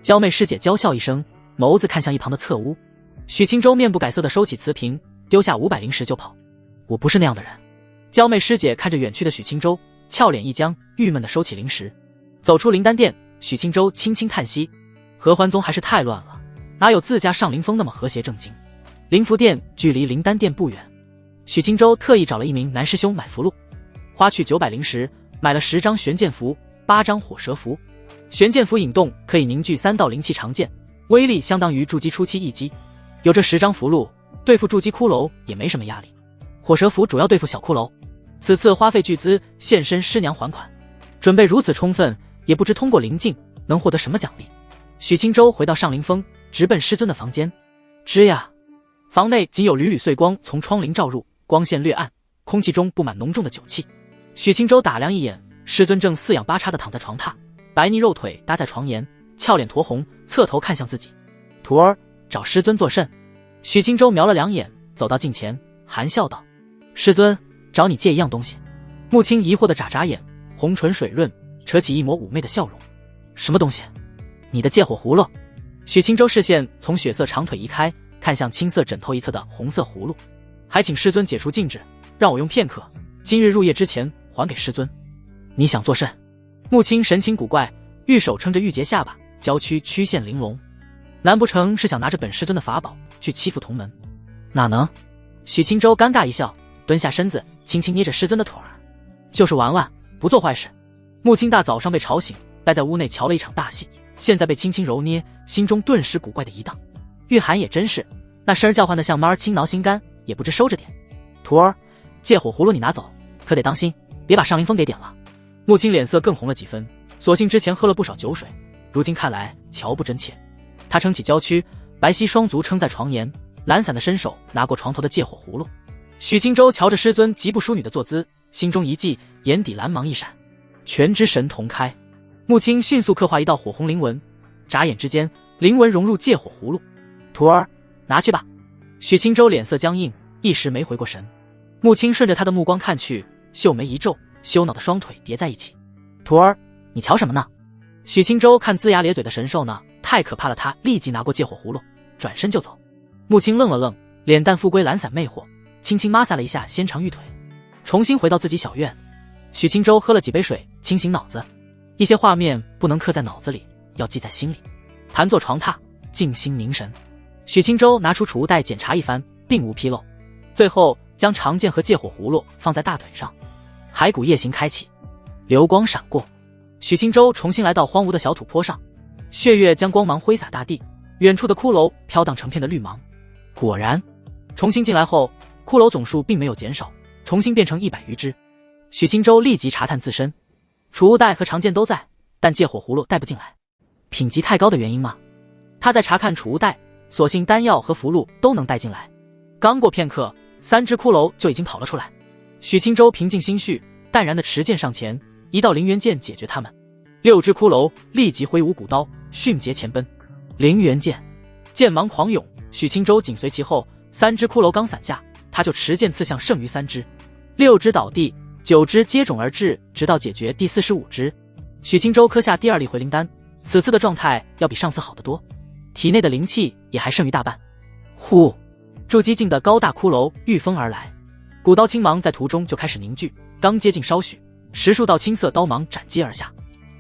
娇媚师姐娇笑一声，眸子看向一旁的侧屋。许清舟面不改色地收起瓷瓶，丢下500灵石就跑。我不是那样的人。娇媚师姐看着远去的许清舟，俏脸一僵，郁闷地收起灵石。走出灵丹殿，许清舟轻轻叹息，合欢宗还是太乱了，哪有自家上灵峰那么和谐正经。灵符殿距离灵丹殿不远，许清舟特意找了一名男师兄买符箓，花去900灵石，买了10张玄剑符，8张火蛇符。玄剑符引动可以凝聚3道灵气长剑，威力相当于筑基初期一击。有这10张符箓，对付筑基骷髅也没什么压力。火蛇符主要对付小骷髅，此次花费巨资现身师娘还款，准备如此充分，也不知通过灵境能获得什么奖励。许清舟回到上灵峰，直奔师尊的房间。吱呀，房内仅有缕缕碎光从窗棂照入，光线略暗，空气中布满浓重的酒气。许清舟打量一眼，师尊正4仰8叉地躺在床榻，白泥肉腿搭在床沿，俏脸酡红，侧头看向自己。徒儿找师尊作甚？许清舟瞄了2眼，走到近前，含笑道：师尊找你借一样东西。穆青疑惑地眨眨眼，红唇水润，扯起一抹妩媚的笑容。什么东西？你的借火葫芦。许清舟视线从血色长腿移开，看向青色枕头一侧的红色葫芦。还请师尊解除禁制，让我用片刻，今日入夜之前还给师尊。你想作甚？穆青神情古怪，玉手撑着玉洁下巴，娇躯曲线玲珑。难不成是想拿着本师尊的法宝去欺负同门？哪能？许清舟尴尬一笑，蹲下身子，轻轻捏着师尊的腿儿。就是玩玩，不做坏事。穆青大早上被吵醒，待在屋内瞧了一场大戏，现在被轻轻揉捏，心中顿时古怪的一荡。玉涵也真是，那声叫唤的像猫儿轻挠心肝，也不知收着点。徒儿，借火葫芦你拿走，可得当心，别把上灵峰给点了。穆青脸色更红了几分，所幸之前喝了不少酒水，如今看来瞧不真切。他撑起娇躯，白皙双足撑在床沿，懒散的伸手拿过床头的借火葫芦。许清舟瞧着师尊极不淑女的坐姿，心中一悸，眼底蓝芒一闪，全之神同开。穆青迅速刻画一道火红灵纹，眨眼之间，灵纹融入借火葫芦。徒儿，拿去吧。许清舟脸色僵硬，一时没回过神。穆青顺着他的目光看去，秀眉一皱，羞恼的双腿叠在一起。徒儿，你瞧什么呢？许清舟看龇牙咧嘴的神兽呢，太可怕了，他立即拿过借火葫芦，转身就走。穆青愣了愣，脸蛋复归懒散魅惑，轻轻抹撒了一下纤长玉腿，重新回到自己小院。许清舟喝了几杯水，清醒脑子。一些画面不能刻在脑子里，要记在心里。盘坐床榻，静心凝神。许清舟拿出储物袋检查一番，并无纰漏。最后将长剑和借火葫芦放在大腿上，骸骨夜行开启，流光闪过。许清舟重新来到荒芜的小土坡上，血月将光芒挥洒大地，远处的骷髅飘荡成片的绿芒。果然，重新进来后，骷髅总数并没有减少，重新变成100余只。许清舟立即查探自身，储物袋和长剑都在，但借火葫芦带不进来。品级太高的原因吗？他在查看储物袋，所幸丹药和符箓都能带进来。刚过片刻，3只骷髅就已经跑了出来。许青州平静心绪，淡然的持剑上前，一道凌元剑解决他们。6只骷髅立即挥舞古刀，迅捷前奔。凌元剑，剑芒狂涌，许青州紧随其后。3只骷髅刚散下，他就持剑刺向剩余3只，6只倒地，9只接踵而至，直到解决第45只。许青州磕下第2粒回灵丹，此次的状态要比上次好得多，体内的灵气也还剩余大半。呼！筑基境的高大骷髅御风而来，古刀青芒在途中就开始凝聚，刚接近稍许，10数道青色刀芒斩击而下。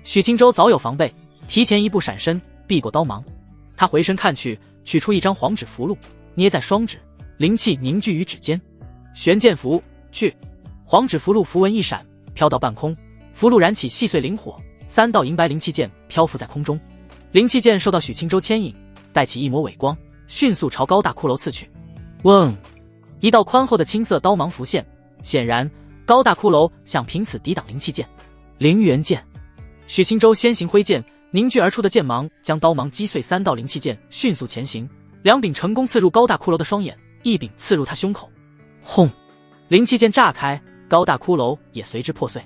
许青州早有防备，提前一步闪身，避过刀芒。他回身看去，取出一张黄纸符箓，捏在双指，灵气凝聚于指尖。玄剑符去！黄纸符箓符文一闪，飘到半空，符箓燃起细碎灵火，3道银白灵气剑漂浮在空中。灵气剑受到许青州牵引，带起一抹尾光，迅速朝高大骷髅刺去。嗡！一道宽厚的青色刀芒浮现，显然高大骷髅想凭此抵挡灵气剑。凌元剑，许青州先行挥剑，凝聚而出的剑芒将刀芒击碎，3道灵气剑迅速前行，2柄成功刺入高大骷髅的双眼，1柄刺入他胸口。轰！灵气剑炸开，高大骷髅也随之破碎。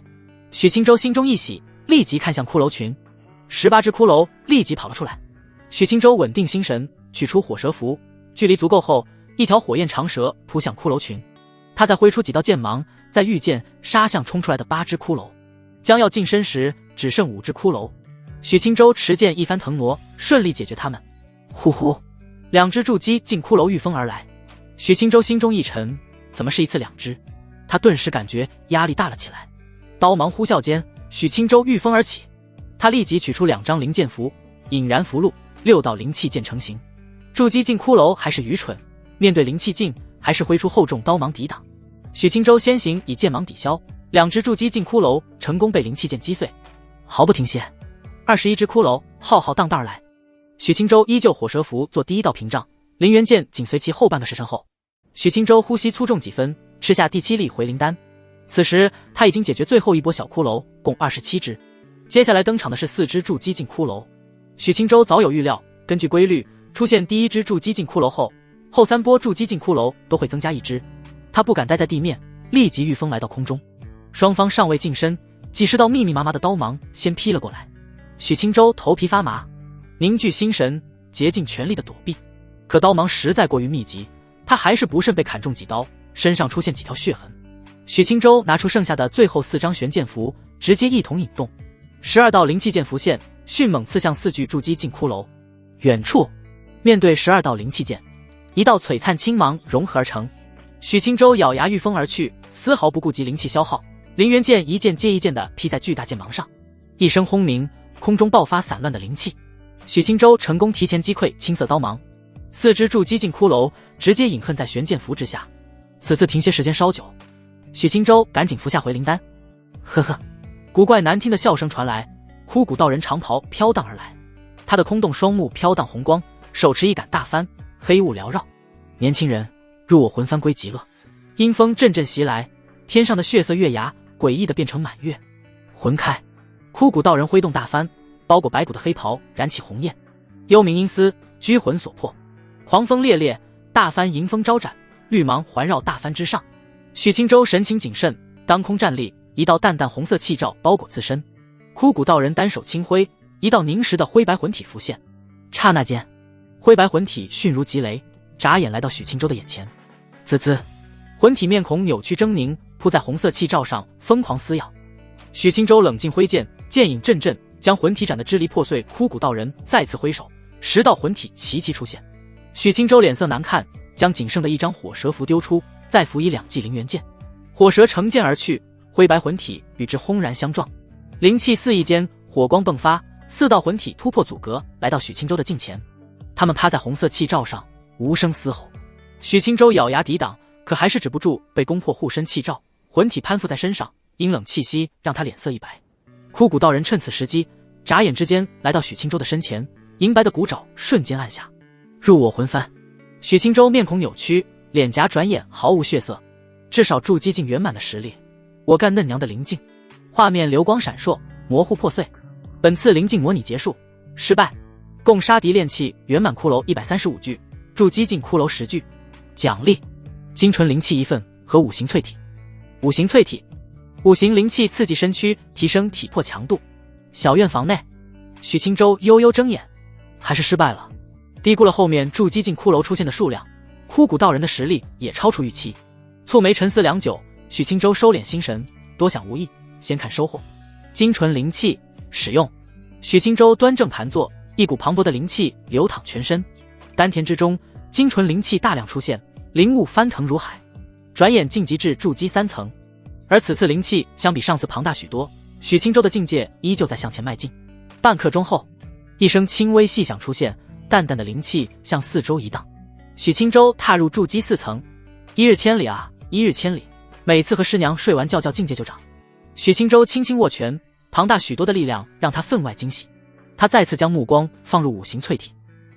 许青州心中一喜，立即看向骷髅群，18只骷髅立即跑了出来。许青州稳定心神，取出火蛇符，距离足够后，一条火焰长蛇扑向骷髅群。他再挥出几道剑芒，再御剑杀向冲出来的8只骷髅。将要近身时，只剩5只骷髅。许青州持剑一番腾挪，顺利解决他们。呼呼，2只筑基境骷髅御风而来。许青州心中一沉，怎么是一次2只？他顿时感觉压力大了起来。刀芒呼啸间，许青州御风而起，他立即取出2张灵剑符，引燃符箓，6道灵气剑成型。筑基境骷髅还是愚蠢，面对灵气境，还是挥出厚重刀芒抵挡。许青州先行以剑芒抵消，2只筑基境骷髅成功被灵气剑击碎，毫不停歇。21只骷髅浩浩荡荡而来。许青州依旧火蛇符做第1道屏障，凌元剑紧随其后半个时辰后。许青州呼吸粗重几分，吃下第7粒回灵丹。此时他已经解决最后一波小骷髅，共27只。接下来登场的是4只筑基境骷髅。许青州早有预料，根据规律，出现第1只筑基境骷髅后，后3波筑基境骷髅都会增加1只。他不敢待在地面，立即御风来到空中。双方尚未近身，几十道密密麻麻的刀芒先劈了过来。许青州头皮发麻，凝聚心神，竭尽全力的躲避。可刀芒实在过于密集，他还是不慎被砍中几刀，身上出现几条血痕。许青州拿出剩下的最后4张玄剑符，直接一同引动，12道灵气剑浮现，迅猛刺向4具筑基境骷髅。远处，面对12道灵气剑，一道璀璨青芒融合而成。许青州咬牙御风而去，丝毫不顾及灵气消耗，凌元剑一剑接一剑地劈在巨大剑芒上。一声轰鸣，空中爆发散乱的灵气。许青州成功提前击溃青色刀芒，4只筑基境骷髅直接隐恨在玄剑符之下。此次停歇时间稍久，许青州赶紧服下回灵丹。呵呵，古怪难听的笑声传来，枯骨道人长袍飘荡而来，他的空洞双目飘荡红光，手持一杆大幡，黑雾缭绕。年轻人，入我魂幡归极乐。阴风阵阵袭来，天上的血色月牙诡异的变成满月。魂开！枯骨道人挥动大幡，包裹白骨的黑袍燃起红焰。幽冥阴司，拘魂所破。狂风烈烈，大幡迎风招展，绿芒环绕大幡之上。许青州神情谨慎，当空站立，一道淡淡红色气罩包裹自身。枯骨道人单手轻挥，一道凝实的灰白魂体浮现。刹那间，灰白魂体迅如疾雷，眨眼来到许青州的眼前。滋滋，魂体面孔扭曲狰狞，扑在红色气罩上疯狂撕咬。许青州冷静挥剑，剑影阵阵，将魂体斩得支离破碎。枯骨道人再次挥手，10道魂体齐齐出现。许青州脸色难看，将仅剩的1张火蛇符丢出，再辅以2记凌元剑。火蛇乘剑而去，灰白魂体与之轰然相撞，灵气四溢间，火光迸发，4道魂体突破阻隔，来到许青州的近前。他们趴在红色气罩上，无声嘶吼。许青州咬牙抵挡，可还是止不住被攻破护身气罩，魂体攀附在身上，阴冷气息让他脸色一白。枯骨道人趁此时机，眨眼之间来到许青州的身前，银白的骨爪瞬间按下。入我魂幡！许青州面孔扭曲，脸颊转眼毫无血色，至少筑基境圆满的实力。我干嫩娘的灵境！画面流光闪烁，模糊破碎。本次灵境模拟结束，失败。共杀敌炼器圆满骷髅135具，筑基境骷髅10具。奖励：精纯灵气1份和5行淬体。5行淬体，5行灵气刺激身躯，提升体魄强度。小院房内，许清舟悠悠睁眼，还是失败了，低估了后面筑基境骷髅出现的数量，枯骨道人的实力也超出预期。蹙眉沉思良久，许清舟收敛心神，多想无益，先看收获。精纯灵气使用。许清舟端正盘坐，一股磅礴的灵气流淌全身，丹田之中精纯灵气大量出现，灵雾翻腾如海，转眼晋级至筑基3层。而此次灵气相比上次庞大许多，许清舟的境界依旧在向前迈进。半刻钟后，一声轻微细响出现，淡淡的灵气向四周移荡。许清舟踏入筑基4层。一日千里啊，一日千里，每次和师娘睡完觉境界就涨。许清舟轻轻握拳，庞大许多的力量让他分外惊喜。他再次将目光放入5行淬体，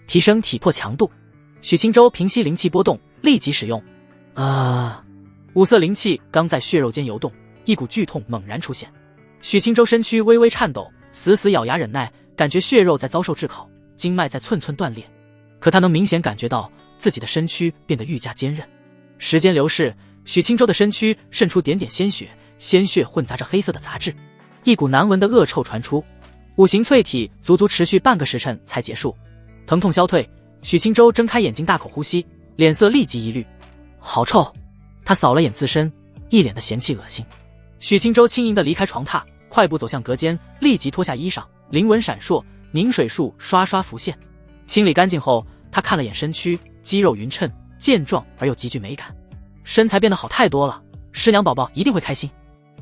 提升体魄强度。许清舟平息灵气波动，立即使用。五色灵气刚在血肉间游动，一股剧痛猛然出现。许清舟身躯微微颤抖，死死咬牙忍耐，感觉血肉在遭受炙烤，经脉在寸寸断裂。可他能明显感觉到自己的身躯变得愈加坚韧。时间流逝，许清舟的身躯渗出点点鲜血，鲜血混杂着黑色的杂质，一股难闻的恶臭传出。5行淬体足足持续半个时辰才结束。疼痛消退，许清舟睁开眼睛，大口呼吸，脸色立即一绿。好臭！他扫了眼自身，一脸的嫌弃恶心。许清舟轻盈地离开床榻，快步走向隔间，立即脱下衣裳，灵纹闪烁，凝水术刷刷浮现。清理干净后，他看了眼身躯，肌肉匀称，健壮而又极具美感，身材变得好太多了，师娘宝宝一定会开心。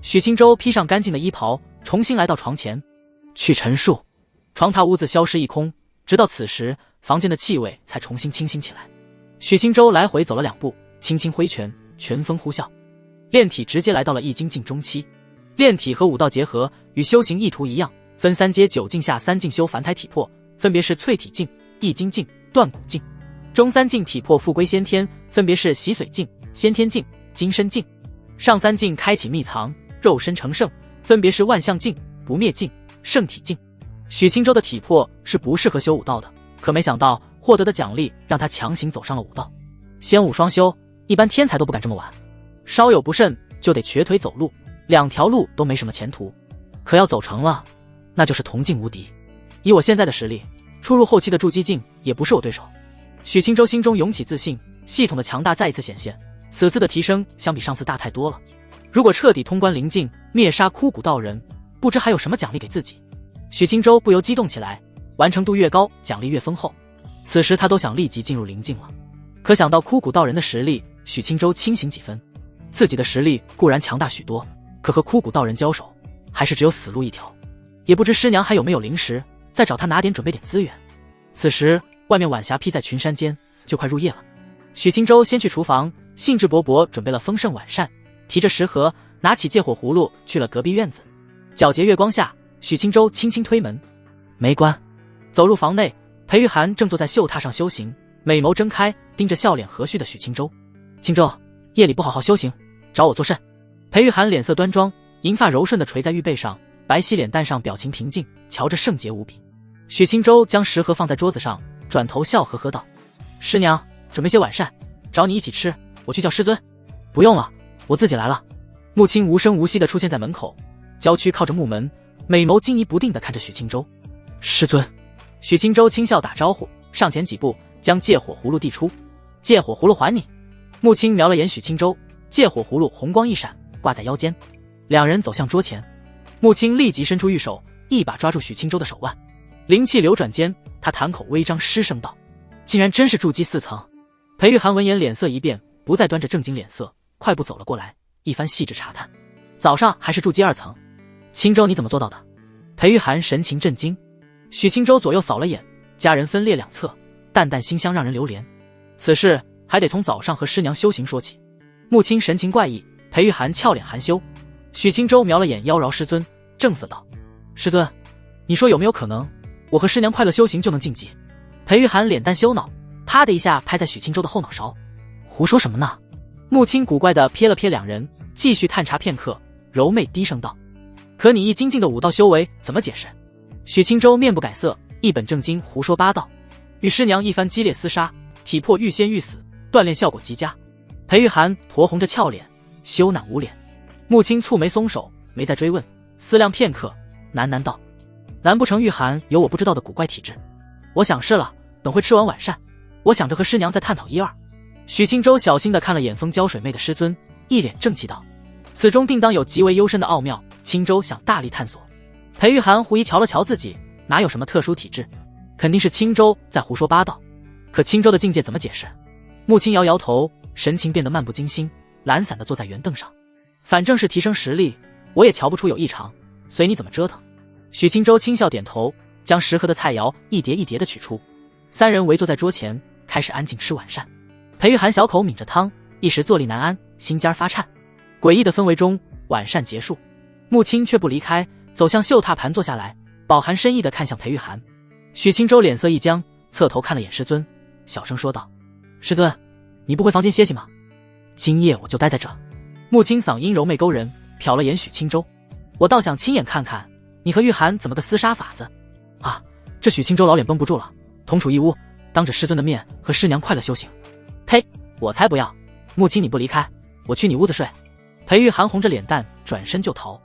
许清舟披上干净的衣袍，重新来到床前，去陈述。床榻屋子消失一空，直到此时，房间的气味才重新清新起来。许清舟来回走了2步，轻轻挥拳，拳风呼啸，炼体直接来到了易筋境中期。炼体和武道结合，与修行意图一样，分3阶9境下3境修凡胎体魄，分别是淬体境、易筋境、断骨境。中3境体魄复归先天，分别是洗髓境、先天境、金身境。上3境开启秘藏，肉身成圣，分别是万象境、不灭境、圣体境。许清舟的体魄是不适合修武道的，可没想到获得的奖励让他强行走上了武道。仙武双修，一般天才都不敢这么玩，稍有不慎就得瘸腿走路，2条路都没什么前途。可要走成了，那就是同境无敌。以我现在的实力，初入后期的筑基境也不是我对手。许清舟心中涌起自信，系统的强大再一次显现，此次的提升相比上次大太多了。如果彻底通关灵境，灭杀枯骨道人，不知还有什么奖励给自己。许清舟不由激动起来，完成度越高，奖励越丰厚。此时他都想立即进入灵境了，可想到枯骨道人的实力，许清舟清醒几分。自己的实力固然强大许多，可和枯骨道人交手，还是只有死路一条。也不知师娘还有没有灵石，再找他拿点，准备点资源。此时外面晚霞披在群山间，就快入夜了。许清舟先去厨房，兴致勃勃准备了丰盛晚膳，提着食盒，拿起借火葫芦去了隔壁院子。皎洁月光下，许清舟轻轻推门，没关。走入房内，裴玉涵正坐在绣榻上修行，美眸睁开，盯着笑脸和煦的许清舟。清舟，夜里不好好修行，找我作甚？裴玉涵脸色端庄，银发柔顺地垂在玉背上，白皙脸蛋上表情平静，瞧着圣洁无比。许清舟将食盒放在桌子上，转头笑呵呵道：师娘，准备些晚膳，找你一起吃，我去叫师尊。不用了，我自己来了。穆青无声无息地出现在门口，娇躯靠着木门，美眸惊疑不定地看着许清舟。师尊。许清舟轻笑打招呼，上前几步，将借火葫芦递出。借火葫芦还你。穆青瞄了眼许清舟，借火葫芦红光一闪，挂在腰间。2人走向桌前，穆青立即伸出玉手，一把抓住许清舟的手腕。灵气流转间，他谈口微张，失声道：竟然真是筑基4层。裴玉涵闻言脸色一变，不再端着正经脸色，快步走了过来，一番细致查探。早上还是筑基2层，清舟你怎么做到的？裴玉涵神情震惊。许清舟左右扫了眼，家人分列2侧，淡淡馨香让人流连。此事还得从早上和师娘修行说起。穆青神情怪异，裴玉涵俏脸含羞。许清舟瞄了眼妖娆师尊，正色道：师尊，你说有没有可能我和师娘快乐修行就能晋级？裴玉涵脸蛋羞恼，啪的一下拍在许清舟的后脑勺。胡说什么呢？穆青古怪地瞥了瞥2人，继续探查片刻，柔媚低声道：可你易筋境的武道修为怎么解释？许清舟面不改色，一本正经胡说八道，与师娘一番激烈厮杀，体魄欲仙欲死，锻炼效果极佳。裴玉涵酡红着俏脸，羞赧无脸。穆青蹙眉松手，没再追问，思量片刻，喃喃道：“难不成玉涵有我不知道的古怪体质？我想是了，等会吃完晚膳，我想着和师娘再探讨一二。”许青州小心地看了眼风娇水媚的师尊，一脸正气道：“此中定当有极为幽深的奥妙，青州想大力探索。”裴玉涵狐疑瞧了瞧自己，哪有什么特殊体质，肯定是青州在胡说八道。可青州的境界怎么解释？穆青摇摇头，神情变得漫不经心，懒散地坐在圆凳上。反正是提升实力，我也瞧不出有异常，随你怎么折腾。许青州轻笑点头，将食盒的菜肴一碟一碟地取出，三人围坐在桌前，开始安静吃晚膳。裴玉涵小口抿着汤，一时坐立难安，心尖发颤。诡异的氛围中，晚膳结束，穆青却不离开，走向绣榻盘坐下来，饱含深意地看向裴玉涵。许青州脸色一僵，侧头看了眼师尊，小声说道：“师尊，你不回房间歇息吗？今夜我就待在这。”穆青嗓音柔媚勾人，瞟了眼许青州：“我倒想亲眼看看你和玉涵怎么个厮杀法子啊！”这许青州老脸绷不住了，同处一屋，当着师尊的面和师娘快乐修行。呸！我才不要！穆青你不离开，我去你屋子睡。裴玉涵红着脸蛋转身就逃。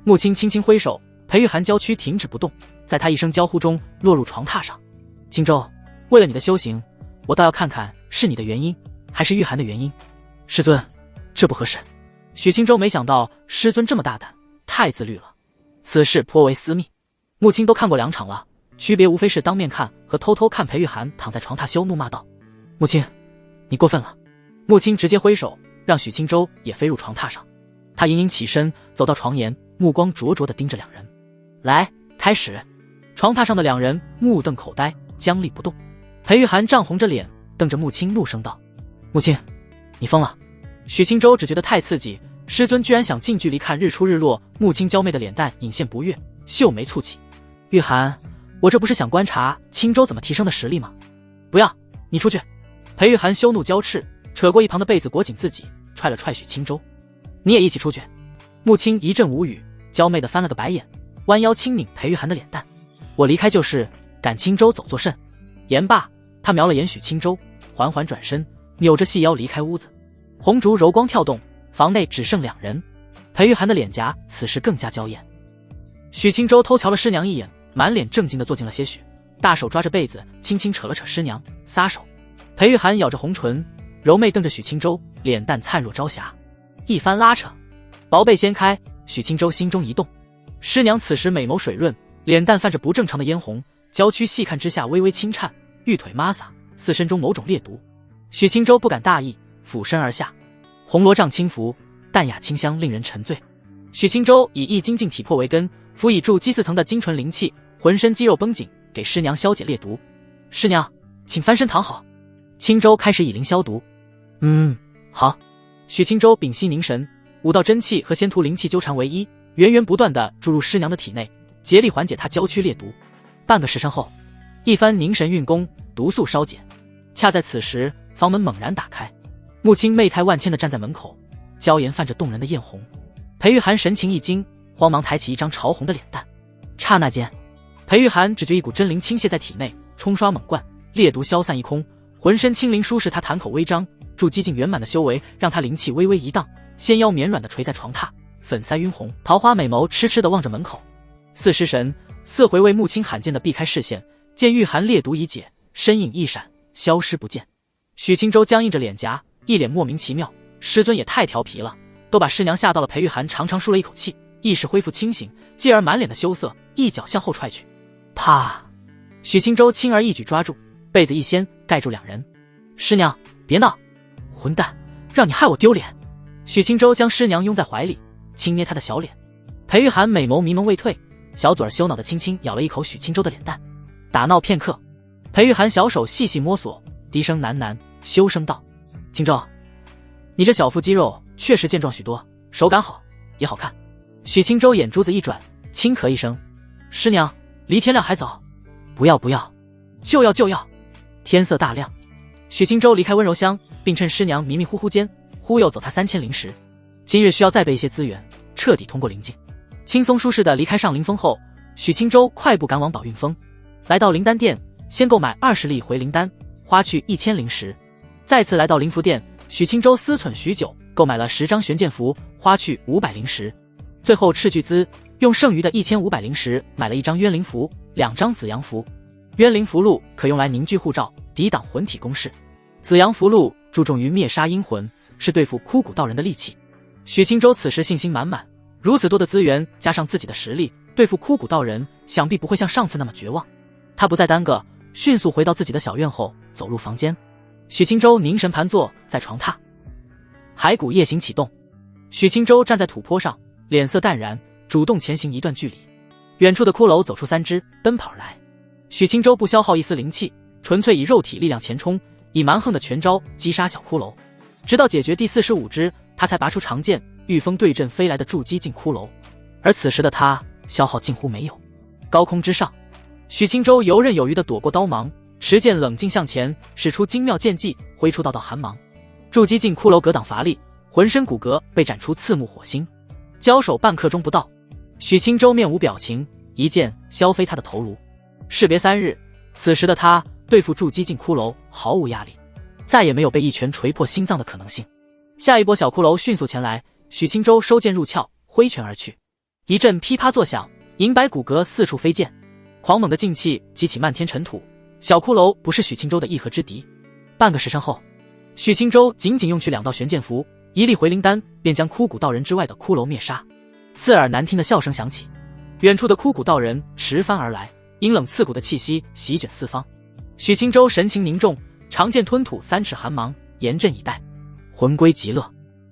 穆青轻轻挥手，裴玉涵娇躯停止不动，在他一声娇呼中落入床榻上。青州，为了你的修行，我倒要看看是你的原因还是玉涵的原因。师尊，这不合适。许青州没想到师尊这么大胆，太自律了。此事颇为私密，穆青都看过2场了，区别无非是当面看和偷偷看。裴玉涵躺在床榻羞怒骂道：“穆青，你过分了！”穆青直接挥手，让许青州也飞入床榻上。他隐隐起身，走到床沿，目光灼灼地盯着2人。来，开始！床榻上的2人目瞪口呆，僵立不动。裴玉涵涨红着脸，瞪着穆青，怒声道：“穆青，你疯了！”许青州只觉得太刺激，师尊居然想近距离看日出日落。穆青娇媚的脸蛋隐现不悦，秀眉蹙起：“玉涵，我这不是想观察青州怎么提升的实力吗？不要，你出去！”裴玉涵羞怒交斥，扯过一旁的被子裹紧自己，踹了踹许青州：“你也一起出去！”穆青一阵无语，娇媚的翻了个白眼，弯腰轻拧裴玉涵的脸蛋：“我离开就是，赶青州走作甚？”言罢，他瞄了眼许青州，缓缓转身，扭着细腰离开屋子。红烛柔光跳动，房内只剩2人。裴玉涵的脸颊此时更加娇艳。许青州偷瞧了师娘一眼，满脸正经地坐进了些许，大手抓着被子，轻轻扯了扯师娘，撒手。裴玉涵咬着红唇，柔媚瞪着许青州，脸蛋灿若朝霞。一番拉扯，薄被掀开，许青州心中一动。师娘此时美眸水润，脸蛋泛着不正常的嫣红，娇躯细看之下微微轻颤，玉腿玛撒，似身中某种烈毒。许青州不敢大意，俯身而下，红罗帐轻拂，淡雅清香令人沉醉。许青州以一精进体魄为根，辅以助肌4层的精纯灵气，浑身肌肉绷紧，给师娘消解烈毒。师娘，请翻身躺好。青州开始以灵消毒。好。许青州屏息凝神，5道真气和仙徒灵气纠缠为一，源源不断地注入师娘的体内，竭力缓解她娇躯烈毒。半个时辰后，一番凝神运功，毒素稍减。恰在此时，房门猛然打开，穆青媚态万千地站在门口，娇颜泛着动人的艳红。裴玉涵神情一惊，慌忙抬起一张潮红的脸蛋。刹那间，裴玉涵只觉一股真灵倾泻在体内，冲刷猛灌，烈毒消散一空，浑身清灵舒适。他潭口微张，助几近圆满的修为让他灵气微微一荡，纤腰绵软地垂在床榻，粉腮晕红，桃花美眸痴痴地望着门口，似失神似回味。穆青罕见地避开视线，见玉涵烈毒已解，身影一闪，消失不见。许青州僵硬着脸颊，一脸莫名其妙。师尊也太调皮了，都把师娘吓到了。裴玉涵长长舒了一口气，意识恢复清醒，继而满脸的羞涩，一脚向后踹去。啪！许青州轻而易举抓住，被子一掀，盖住2人。师娘，别闹！混蛋，让你害我丢脸！许青州将师娘拥在怀里，轻捏她的小脸。裴玉涵美眸迷蒙未退，小嘴羞恼地轻轻咬了一口许青州的脸蛋。打闹片刻，裴玉涵小手细细摸索，低声喃喃，羞声道：“青州，你这小腹肌肉确实健壮许多，手感好，也好看。”许青州眼珠子一转，轻咳一声：“师娘，离天亮还早。”“不要，就要。”天色大亮，许青州离开温柔乡，并趁师娘迷迷糊糊间忽悠走他3000灵石。今日需要再备一些资源，彻底通过灵境。轻松舒适的离开上灵峰后，许青州快步赶往宝运峰。来到灵丹殿，先购买20粒回灵丹，花去1000灵石。再次来到灵符殿，许清舟思忖许久，购买了10张玄剑符，花去500灵石。最后斥巨资，用剩余的1500灵石买了1张渊灵符、2张紫阳符。渊灵符箓可用来凝聚护罩，抵挡魂体攻势；紫阳符箓注重于灭杀阴魂，是对付枯骨道人的利器。许清舟此时信心满满，如此多的资源加上自己的实力，对付枯骨道人想必不会像上次那么绝望。他不再耽搁，迅速回到自己的小院后，走入房间。许清舟凝神盘坐在床榻，骸骨夜行启动。许清舟站在土坡上，脸色淡然，主动前行一段距离。远处的骷髅走出3只，奔跑而来。许清舟不消耗一丝灵气，纯粹以肉体力量前冲，以蛮横的拳招击杀小骷髅，直到解决第45只，他才拔出长剑，御风对阵飞来的筑基境骷髅。而此时的他消耗近乎没有。高空之上，许清舟游刃有余地躲过刀芒，持剑冷静向前，使出精妙剑技，挥出道道寒芒。筑基境骷髅格挡乏力，浑身骨骼被斩出刺目火星。交手半刻钟不到，许清舟面无表情，一剑削飞他的头颅。士别3日，此时的他对付筑基境骷髅毫无压力，再也没有被一拳锤破心脏的可能性。下一波小骷髅迅速前来，许清舟收剑入鞘，挥拳而去。一阵噼啪作响，银白骨骼四处飞溅，狂猛的劲气激起漫天尘土。小骷髅不是许清舟的一合之敌。半个时辰后，许清舟仅仅用去2道玄剑符，1粒回灵丹，便将枯骨道人之外的骷髅灭杀。刺耳难听的笑声响起，远处的枯骨道人驰帆而来，阴冷刺骨的气息席卷四方。许清舟神情凝重，长剑吞吐3尺寒芒，严阵以待。魂归极乐，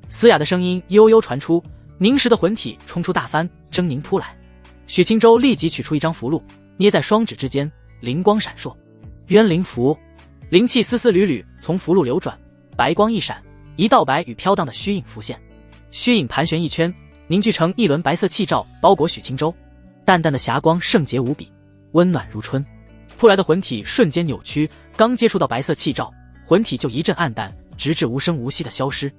嘶哑的声音悠悠传出，凝实的魂体冲出大帆，狰狞扑来。许清舟立即取出1张符箓，捏在双指之间，灵光闪烁。渊灵符，灵气丝丝缕缕从符箓流转，白光一闪，一道白羽飘荡的虚影浮现。虚影盘旋一圈，凝聚成一轮白色气罩，包裹许清舟。淡淡的霞光圣洁无比，温暖如春。扑来的魂体瞬间扭曲，刚接触到白色气罩，魂体就一阵暗淡，直至无声无息的消失。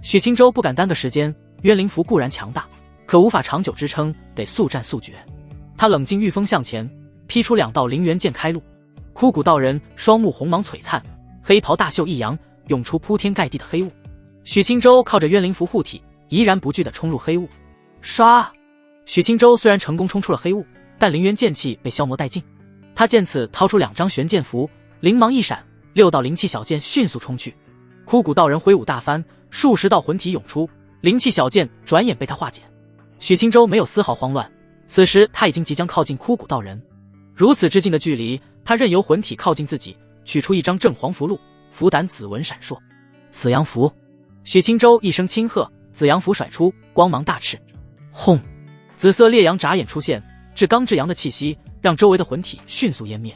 许清舟不敢耽搁时间，渊灵符固然强大，可无法长久支撑，得速战速决。他冷静御风向前，劈出2道灵元剑开路。枯骨道人双目红芒璀璨，黑袍大袖一扬，涌出铺天盖地的黑雾。许清舟靠着渊灵符护体，怡然不惧地冲入黑雾。唰！许清舟虽然成功冲出了黑雾，但灵元剑气被消磨殆尽。他见此，掏出2张玄剑符，灵芒一闪，6道灵气小剑迅速冲去。枯骨道人挥舞大帆，数十道魂体涌出，灵气小剑转眼被他化解。许清舟没有丝毫慌乱，此时他已经即将靠近枯骨道人。如此之近的距离，他任由魂体靠近自己，取出1张正黄符箓，符胆紫纹闪烁。紫阳符，许清舟一声轻喝，紫阳符甩出，光芒大炽。轰！紫色烈阳眨眼出现，至刚至阳的气息让周围的魂体迅速湮灭。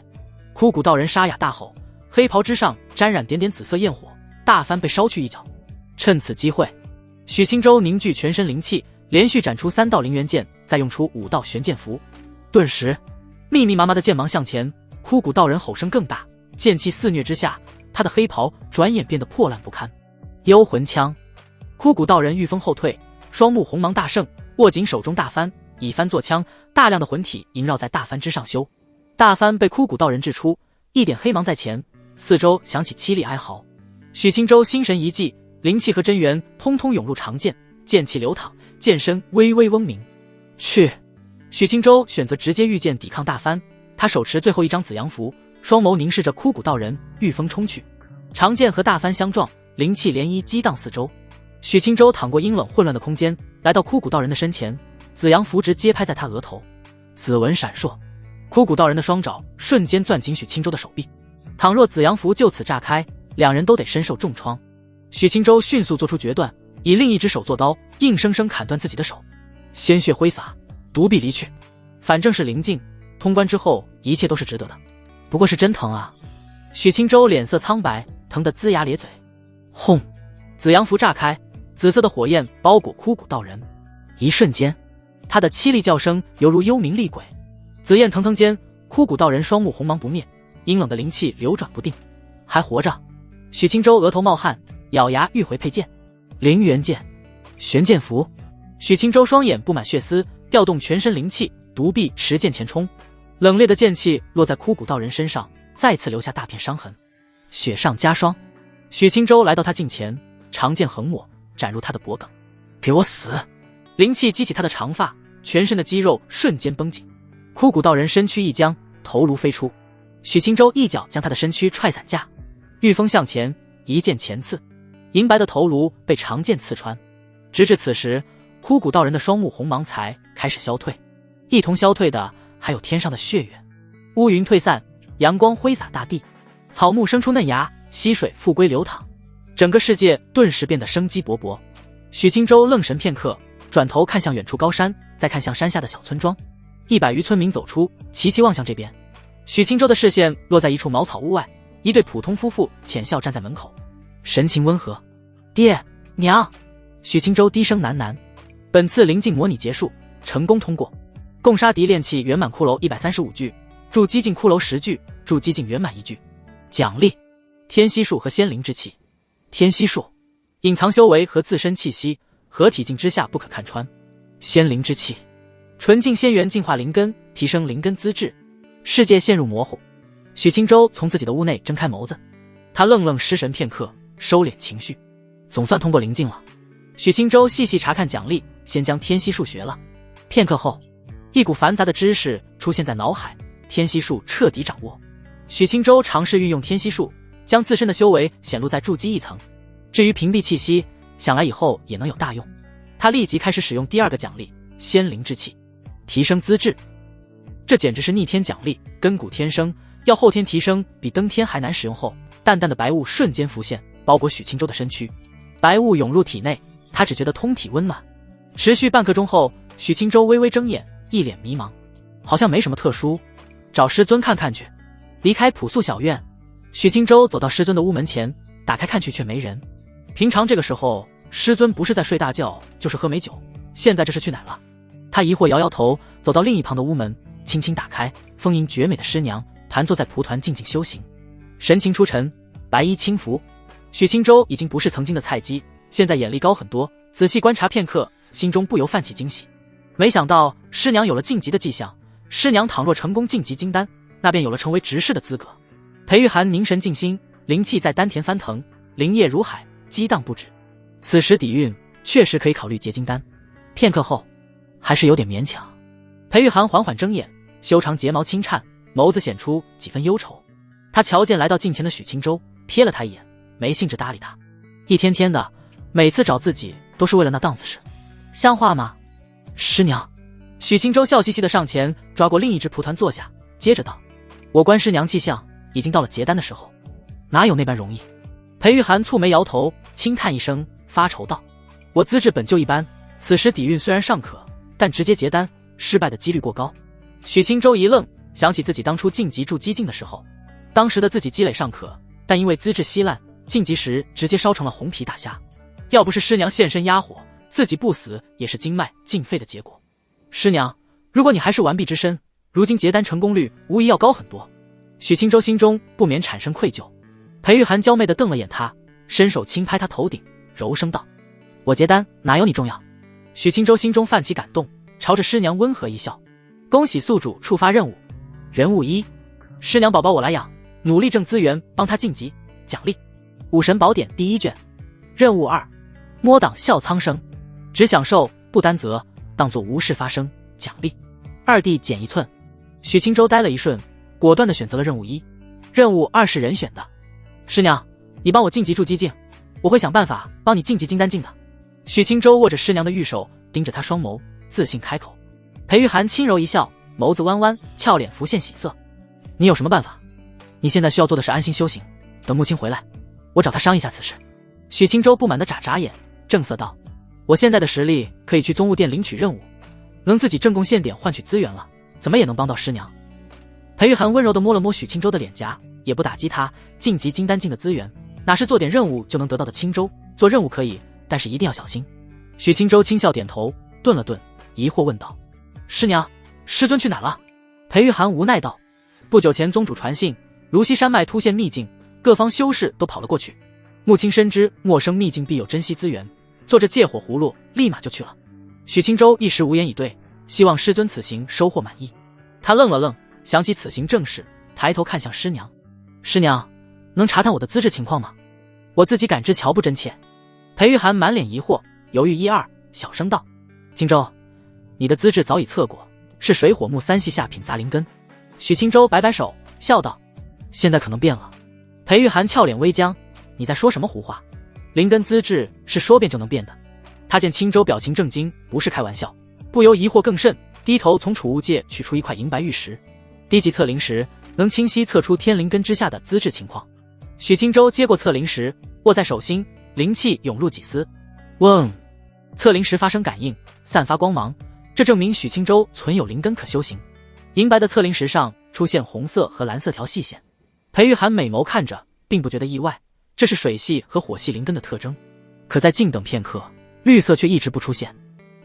枯骨道人沙哑大吼，黑袍之上沾染点点紫色焰火，大帆被烧去一角。趁此机会，许清舟凝聚全身灵气，连续斩出3道灵元剑，再用出5道玄剑符。顿时密密麻麻的剑芒向前，枯骨道人吼声更大，剑气肆虐之下，他的黑袍转眼变得破烂不堪。幽魂枪，枯骨道人御风后退，双目红芒大盛，握紧手中大帆，以帆作枪，大量的魂体萦绕在大帆之上修。大帆被枯骨道人掷出，一点黑芒在前，四周响起凄厉哀嚎。许清舟心神一悸，灵气和真元通通涌入长剑，剑气流淌，剑身微微嗡鸣。去！许清舟选择直接御剑抵抗大帆，他手持最后1张紫阳符，双眸凝视着枯骨道人，御风冲去。长剑和大帆相撞，灵气涟漪激荡四周。许清舟淌过阴冷混乱的空间，来到枯骨道人的身前，紫阳符直接拍在他额头，紫纹闪烁。枯骨道人的双爪瞬间攥紧许清舟的手臂，倘若紫阳符就此炸开，2人都得身受重创。许清舟迅速做出决断，以另一只手做刀，硬生生砍断自己的手，鲜血挥洒，独臂离去。反正是灵境，通关之后一切都是值得的。不过是真疼啊！许清舟脸色苍白，疼得龇牙咧嘴。轰！紫阳符炸开，紫色的火焰包裹枯骨道人。一瞬间，他的凄厉叫声犹如幽冥厉鬼。紫焰腾腾间，枯骨道人双目红芒不灭，阴冷的灵气流转不定。还活着！许清舟额头冒汗，咬牙欲回佩剑。灵元剑，玄剑符。许清舟双眼布满血丝，调动全身灵气，独臂持剑前冲。冷冽的剑气落在枯骨道人身上，再次留下大片伤痕，雪上加霜。许青州来到他近前，长剑横抹，斩入他的脖颈。给我死！灵气激起他的长发，全身的肌肉瞬间绷紧。枯骨道人身躯一僵，头颅飞出。许青州一脚将他的身躯踹散架，御风向前，一剑前刺，银白的头颅被长剑刺穿。直至此时，枯骨道人的双目红芒才开始消退，一同消退的还有天上的血月。乌云退散，阳光挥洒大地，草木生出嫩芽，溪水复归流淌，整个世界顿时变得生机勃勃。许青州愣神片刻，转头看向远处高山，再看向山下的小村庄，100余村民走出，齐齐望向这边。许青州的视线落在一处茅草屋外，一对普通夫妇浅笑站在门口，神情温和。爹娘，许青州低声喃喃。本次灵境模拟结束，成功通过，共杀敌炼气圆满骷髅135具，筑基境骷髅10具，筑基境圆满1具。奖励：天息术和仙灵之气。天息术，隐藏修为和自身气息，合体境之下不可看穿。仙灵之气，纯净仙元净化灵根，提升灵根资质。世界陷入模糊，许青州从自己的屋内睁开眸子，他愣失神片刻，收敛情绪，总算通过灵境了。许青州细细查看奖励，先将天息术学了。片刻后，一股繁杂的知识出现在脑海，天息术彻底掌握。许青州尝试运用天息术，将自身的修为显露在筑基一层。至于屏蔽气息，想来以后也能有大用。他立即开始使用第2个奖励仙灵之气，提升资质。这简直是逆天奖励，根骨天生，要后天提升比登天还难使用后，淡淡的白雾瞬间浮现，包裹许青州的身躯。白雾涌入体内，他只觉得通体温暖。持续半刻钟后，许青州微微睁眼，一脸迷茫，好像没什么特殊，找师尊看看去。离开朴素小院，许青州走到师尊的屋门前，打开看去却没人。平常这个时候，师尊不是在睡大觉，就是喝美酒，现在这是去哪了？他疑惑摇摇头，走到另一旁的屋门，轻轻打开，丰盈绝美的师娘盘坐在蒲团静静修行，神情出尘，白衣轻拂。许青州已经不是曾经的菜鸡，现在眼力高很多，仔细观察片刻，心中不由泛起惊喜。没想到师娘有了晋级的迹象，师娘倘若成功晋级金丹，那便有了成为执事的资格。裴玉涵凝神静心，灵气在丹田翻腾，灵液如海，激荡不止。此时底蕴确实可以考虑结金丹。片刻后，还是有点勉强。裴玉涵缓缓睁眼，修长睫毛轻颤，眸子显出几分忧愁。他瞧见来到近前的许青州，瞥了他一眼，没兴致搭理他。一天天的，每次找自己都是为了那档子事，像话吗？师娘。许青州笑嘻嘻的上前抓过另一只蒲团坐下，接着道：我观师娘气象，已经到了结丹的时候，哪有那般容易？裴玉涵蹙眉摇头，轻叹一声，发愁道：我资质本就一般，此时底蕴虽然尚可，但直接结丹失败的几率过高。许青州一愣，想起自己当初晋级筑基境的时候，当时的自己积累尚可，但因为资质稀烂，晋级时直接烧成了红皮大虾。要不是师娘现身压火，自己不死也是经脉尽废的结果。师娘，如果你还是完璧之身，如今结丹成功率无疑要高很多。许青州心中不免产生愧疚。裴玉涵娇媚地瞪了眼他，伸手轻拍他头顶，柔声道：我结丹哪有你重要？许青州心中泛起感动，朝着师娘温和一笑：恭喜宿主触发任务。任务1，师娘宝宝我来养，努力挣资源帮他晋级。奖励：武神宝典第1卷。任务2，摸档笑苍生，只享受不担责，当作无事发生。奖励：2弟减1寸。许青州呆了一瞬，果断地选择了任务1。任务2是人选的。师娘，你帮我晋级筑基境，我会想办法帮你晋级金丹境的。许青州握着师娘的玉手，盯着她双眸，自信开口。裴玉涵轻柔一笑，眸子弯弯，俏脸浮现喜色。你有什么办法？你现在需要做的是安心修行，等穆青回来，我找他商议下此事。许青州不满地眨眨眼，正色道：我现在的实力可以去宗务殿领取任务，能自己挣贡献点换取资源了，怎么也能帮到师娘。裴玉涵温柔地摸了摸许青州的脸颊，也不打击他，晋级金丹境的资源哪是做点任务就能得到的青州，做任务可以，但是一定要小心。许青州轻笑点头，顿了顿，疑惑问道：师娘，师尊去哪了？裴玉涵无奈道：不久前宗主传信，芦溪山脉突现秘境，各方修士都跑了过去。穆青深知陌生秘境必有珍稀资源，坐着借火葫芦立马就去了。许青州一时无言以对，希望师尊此行收获满意。他愣了愣，想起此行正事，抬头看向师娘。师娘，能查探我的资质情况吗？我自己感知乔不真切。裴玉涵满脸疑惑，犹豫一二，小声道：青州，你的资质早已测过，是水火木三系下品杂灵根。许青州摆摆手，笑道：现在可能变了。裴玉涵俏脸微僵，你在说什么胡话？灵根资质是说变就能变的。他见青州表情震惊，不是开玩笑，不由疑惑更甚，低头从储物戒取出一块银白玉石。低级测灵石能清晰测出天灵根之下的资质情况。许青州接过测灵石，握在手心，灵气涌入几丝。嗡，测灵石发生感应，散发光芒，这证明许青州存有灵根可修行。银白的测灵石上出现红色和蓝色条细线。裴玉涵美眸看着，并不觉得意外，这是水系和火系灵根的特征。可在静等片刻，绿色却一直不出现。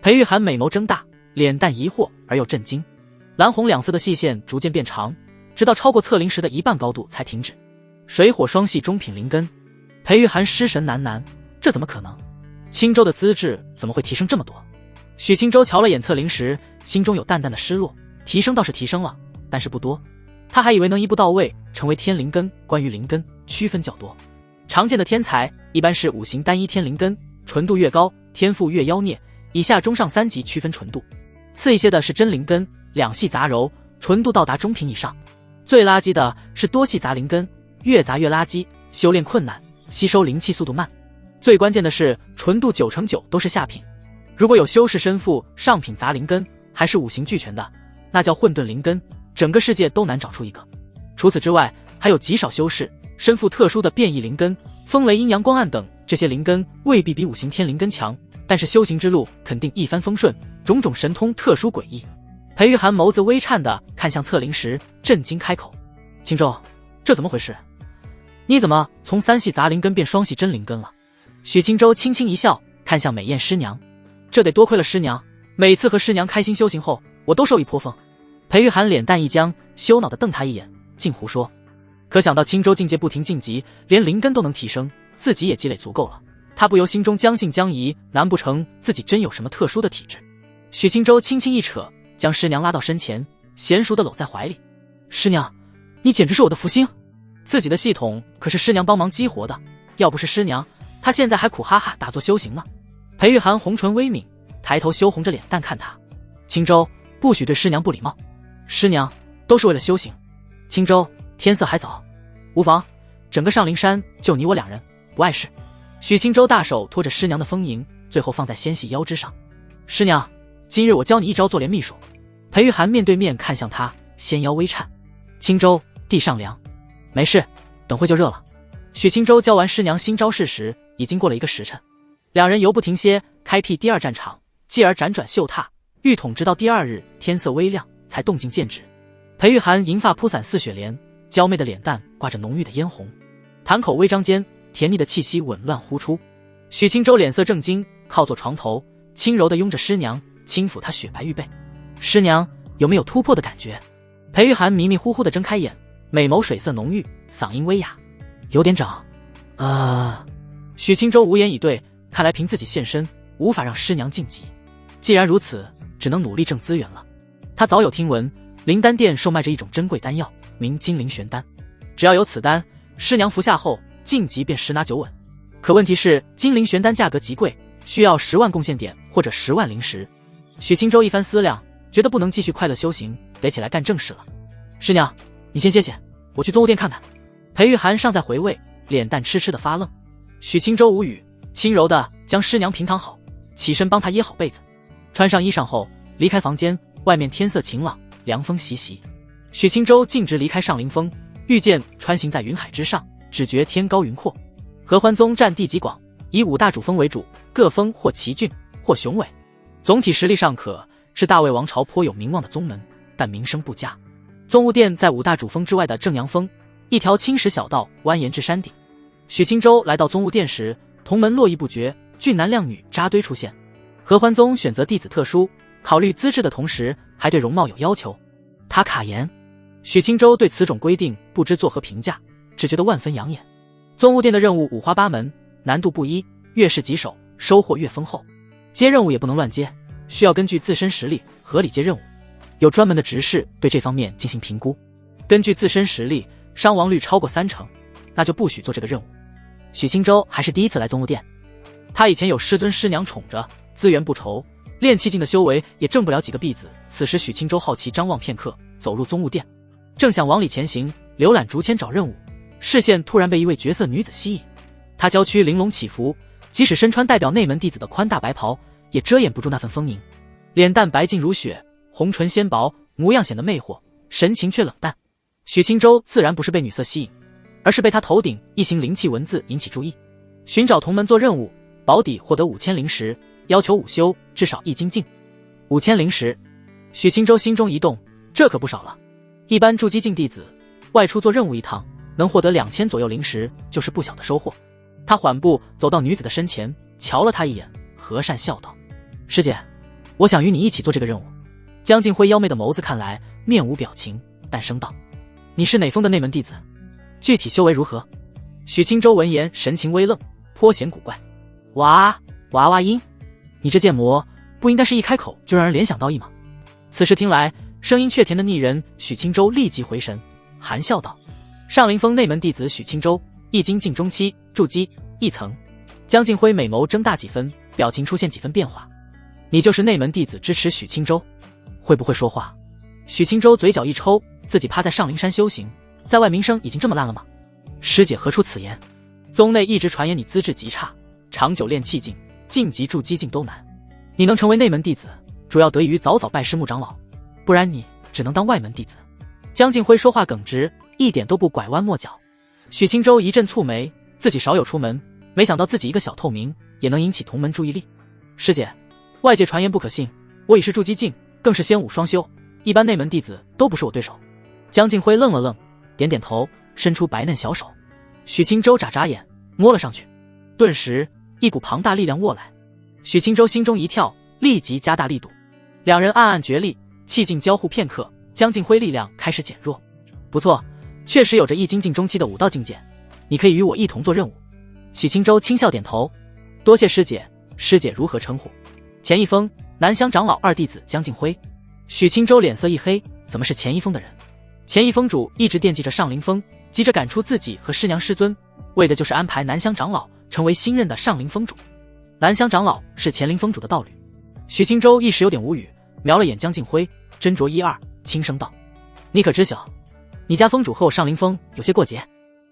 裴玉涵美眸睁大，脸淡疑惑而又震惊。蓝红两色的细线逐渐变长，直到超过测灵石的一半高度才停止。水火双系中品灵根，裴玉涵失神喃喃，这怎么可能？青州的资质怎么会提升这么多？许青州瞧了眼测灵石，心中有淡淡的失落。提升倒是提升了，但是不多。他还以为能一步到位成为天灵根，关于灵根区分较多。常见的天才一般是五行单一天灵根，纯度越高，天赋越妖孽，以下中上三级区分纯度。次一些的是真灵根，两系杂糅，纯度到达中品以上。最垃圾的是多系杂灵根，越杂越垃圾，修炼困难，吸收灵气速度慢。最关键的是纯度9%都是下品。如果有修士身负上品杂灵根，还是五行俱全的，那叫混沌灵根，整个世界都难找出一个。除此之外，还有极少修士身负特殊的变异灵根，风雷阴阳光暗等，这些灵根未必比五行天灵根强，但是修行之路肯定一帆风顺，种种神通特殊诡异。裴玉涵眸子微颤地看向测灵石，震惊开口：青州，这怎么回事？你怎么从三系杂灵根变双系真灵根了？许青州轻轻一笑，看向美艳师娘：这得多亏了师娘，每次和师娘开心修行后，我都受益颇丰。裴玉涵脸淡一僵，羞恼地瞪他一眼，竟胡说。可想到青州境界不停晋级，连灵根都能提升，自己也积累足够了，他不由心中将信将疑，难不成自己真有什么特殊的体质？许青州轻轻一扯，将师娘拉到身前，娴熟地搂在怀里。师娘，你简直是我的福星，自己的系统可是师娘帮忙激活的，要不是师娘，他现在还苦哈哈打坐修行呢。裴玉涵红唇微抿，抬头羞红着脸蛋看他：青州，不许对师娘不礼貌，师娘都是为了修行。青州，天色还早，无妨，整个上灵山就你我两人，不碍事。许青州大手托着师娘的丰盈，最后放在纤细腰肢上。师娘，今日我教你一招做帘秘术。裴玉涵面对面看向他，纤腰微颤。青州，地上凉，没事，等会就热了。许青州教完师娘新招式时，已经过了1个时辰，两人犹不停歇，开辟第二战场，继而辗转秀榻浴桶，直到第2日天色微亮，才动静渐止。裴玉涵银发铺散似雪莲，娇媚的脸蛋挂着浓郁的嫣红，潭口微张间，甜腻的气息紊乱呼出。许青州脸色正惊，靠坐床头，轻柔地拥着师娘，轻抚她雪白玉背。师娘有没有突破的感觉？裴玉涵迷迷糊糊地睁开眼，美眸水色浓郁，嗓音微哑：有点长。许青州无言以对，看来凭自己现身无法让师娘晋级，既然如此，只能努力挣资源了。他早有听闻灵丹殿售卖着一种珍贵丹药，名金灵玄丹，只要有此丹，师娘服下后晋级便十拿九稳。可问题是金灵玄丹价格极贵，需要10万贡献点或者10万灵石。许青州一番思量，觉得不能继续快乐修行，得起来干正事了。师娘，你先歇歇，我去宗物殿看看。裴玉涵尚在回味，脸蛋痴痴的发愣。许青州无语，轻柔地将师娘平躺好，起身帮她掖好被子，穿上衣裳后离开房间。外面天色晴朗，凉风习习。许青州径直离开上灵峰，御剑穿行在云海之上，只觉天高云阔。合欢宗占地极广，以5大主峰为主，各峰或奇峻或雄伟，总体实力尚可，是大魏王朝颇有名望的宗门，但名声不佳。宗物殿在5大主峰之外的正阳峰，一条青石小道蜿蜒至山顶。许青州来到宗物殿时，同门络绎不绝，俊男靓女扎堆出现。合欢宗选择弟子特殊，考虑资质的同时，还对容貌有要求。他卡颜。许青州对此种规定不知作何评价，只觉得万分养眼。宗物殿的任务五花八门，难度不一，越是棘手，收获越丰厚。接任务也不能乱接，需要根据自身实力合理接任务。有专门的执事对这方面进行评估。根据自身实力，伤亡率超过30%，那就不许做这个任务。许清舟还是第一次来宗物殿，他以前有师尊师娘宠着，资源不愁，炼气境的修为也挣不了几个币子。此时许清舟好奇张望片刻，走入宗物殿，正想往里前行，浏览竹签找任务，视线突然被一位绝色女子吸引。她娇躯玲珑起伏，即使身穿代表内门弟子的宽大白袍，也遮掩不住那份丰盈。脸蛋白净如雪，红唇纤薄，模样显得魅惑，神情却冷淡。许清舟自然不是被女色吸引，而是被她头顶一行灵气文字引起注意。寻找同门做任务，保底获得5000灵石，要求午休至少1精进。5000灵石，许清舟心中一动，这可不少了。一般筑基境弟子外出做任务一趟，能获得2000左右灵石，就是不小的收获。他缓步走到女子的身前，瞧了她一眼，和善笑道：“师姐，我想与你一起做这个任务。”江静辉妖媚的眸子看来面无表情，淡声道：“你是哪峰的内门弟子？具体修为如何？”许清舟闻言神情微愣，颇显古怪：“娃娃音，你这贱魔不应该是一开口就让人联想到意吗？”此时听来声音却甜的腻人，许清舟立即回神，含笑道：“上林峰内门弟子许清舟，易经境中期，筑基1层。”江静辉美眸睁大几分，表情出现几分变化：“你就是内门弟子支持许清舟？会不会说话？”许清舟嘴角一抽，自己趴在上灵山修行，在外名声已经这么烂了吗？师姐何出此言？宗内一直传言你资质极差，长久练气境、晋级筑基境都难，你能成为内门弟子，主要得益于早早拜师穆长老，不然你只能当外门弟子。江静辉说话耿直，一点都不拐弯抹角。许清舟一阵蹙眉，自己少有出门，没想到自己一个小透明也能引起同门注意力。师姐，外界传言不可信，我已是筑基境，更是仙武双修，一般内门弟子都不是我对手。江静辉愣了愣，点点头，伸出白嫩小手。许清舟眨眨眼，摸了上去，顿时一股庞大力量握来。许清舟心中一跳，立即加大力度。两人暗暗角力，气劲交互片刻，江静辉力量开始减弱。不错，确实有着易经境中期的武道境界，你可以与我一同做任务。许清舟轻笑点头，多谢师姐，师姐如何称呼？钱一峰，南乡长老二弟子江静辉。许清舟脸色一黑，怎么是钱一峰的人？钱一峰主一直惦记着上林峰，急着赶出自己和师娘师尊，为的就是安排南乡长老成为新任的上林峰主。南乡长老是钱林峰主的道侣。许清舟一时有点无语，瞄了眼江静辉，斟酌一二，轻声道：“你可知晓，你家峰主和我上林峰有些过节？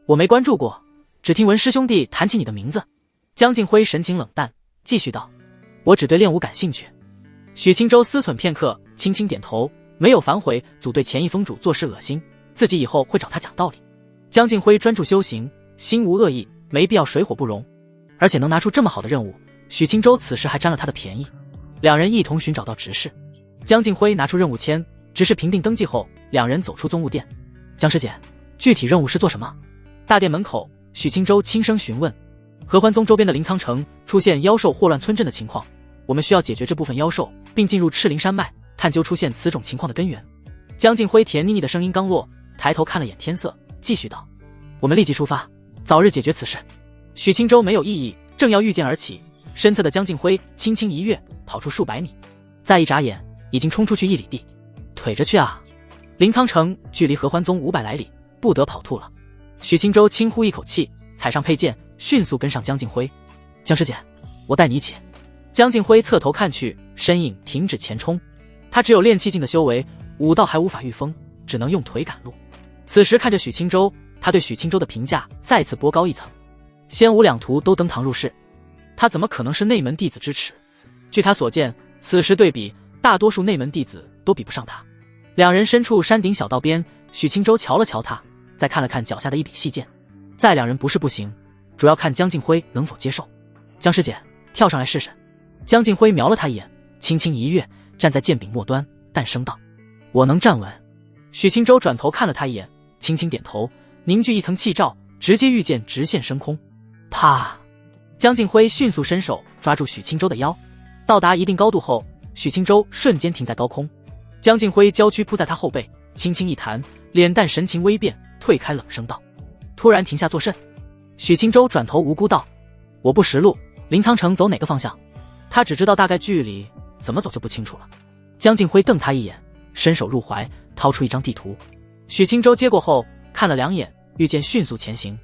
我没关注过，只听文师兄弟谈起你的名字。”江静辉神情冷淡，继续道：“我只对练武感兴趣。”许清舟思忖片刻，轻轻点头，没有反悔组对钱一峰主做事恶心，自己以后会找他讲道理。江静辉专注修行，心无恶意，没必要水火不容，而且能拿出这么好的任务，许清舟此时还占了他的便宜。两人一同寻找到执事，江静辉拿出任务签，执事评定登记后，两人走出宗物殿。江师姐，具体任务是做什么？大殿门口，许清舟轻声询问。合欢宗周边的临沧城出现妖兽祸乱村镇的情况，我们需要解决这部分妖兽，并进入赤灵山脉，探究出现此种情况的根源。江静辉甜腻腻的声音刚落，抬头看了眼天色，继续道：“我们立即出发，早日解决此事。”许清舟没有异议，正要御剑而起，身侧的江静辉轻轻一跃，跑出数百米，再一眨眼，已经冲出去1里地。腿着去啊！临沧城距离合欢宗500来里，不得跑吐了。许清舟轻呼一口气，踩上佩剑，迅速跟上江静辉。江师姐，我带你一起。江静辉侧头看去，身影停止前冲。他只有炼气境的修为，武道还无法御风，只能用腿赶路。此时看着许清舟，他对许清舟的评价再次拨高一层。仙武两途都登堂入室，他怎么可能是内门弟子之耻？据他所见，此时对比，大多数内门弟子都比不上他。两人身处山顶小道边，许清舟瞧了瞧他，再看了看脚下的一柄细剑。再两人不是不行，主要看江静辉能否接受。江师姐，跳上来试试。江静辉瞄了他一眼，轻轻一跃，站在剑柄末端，淡声道：“我能站稳。”许清舟转头看了他一眼，轻轻点头，凝聚一层气罩，直接御剑直线升空。啪！江静辉迅速伸手抓住许清舟的腰，到达一定高度后，许清舟瞬间停在高空。江静辉娇躯扑在他后背，轻轻一弹，脸蛋神情微变，退开，冷声道：“突然停下作甚？”许清舟转头无辜道：“我不识路，临沧城走哪个方向？”他只知道大概距离，怎么走就不清楚了。江静辉瞪他一眼，伸手入怀，掏出一张地图。许清舟接过后看了2眼，御剑迅速前行，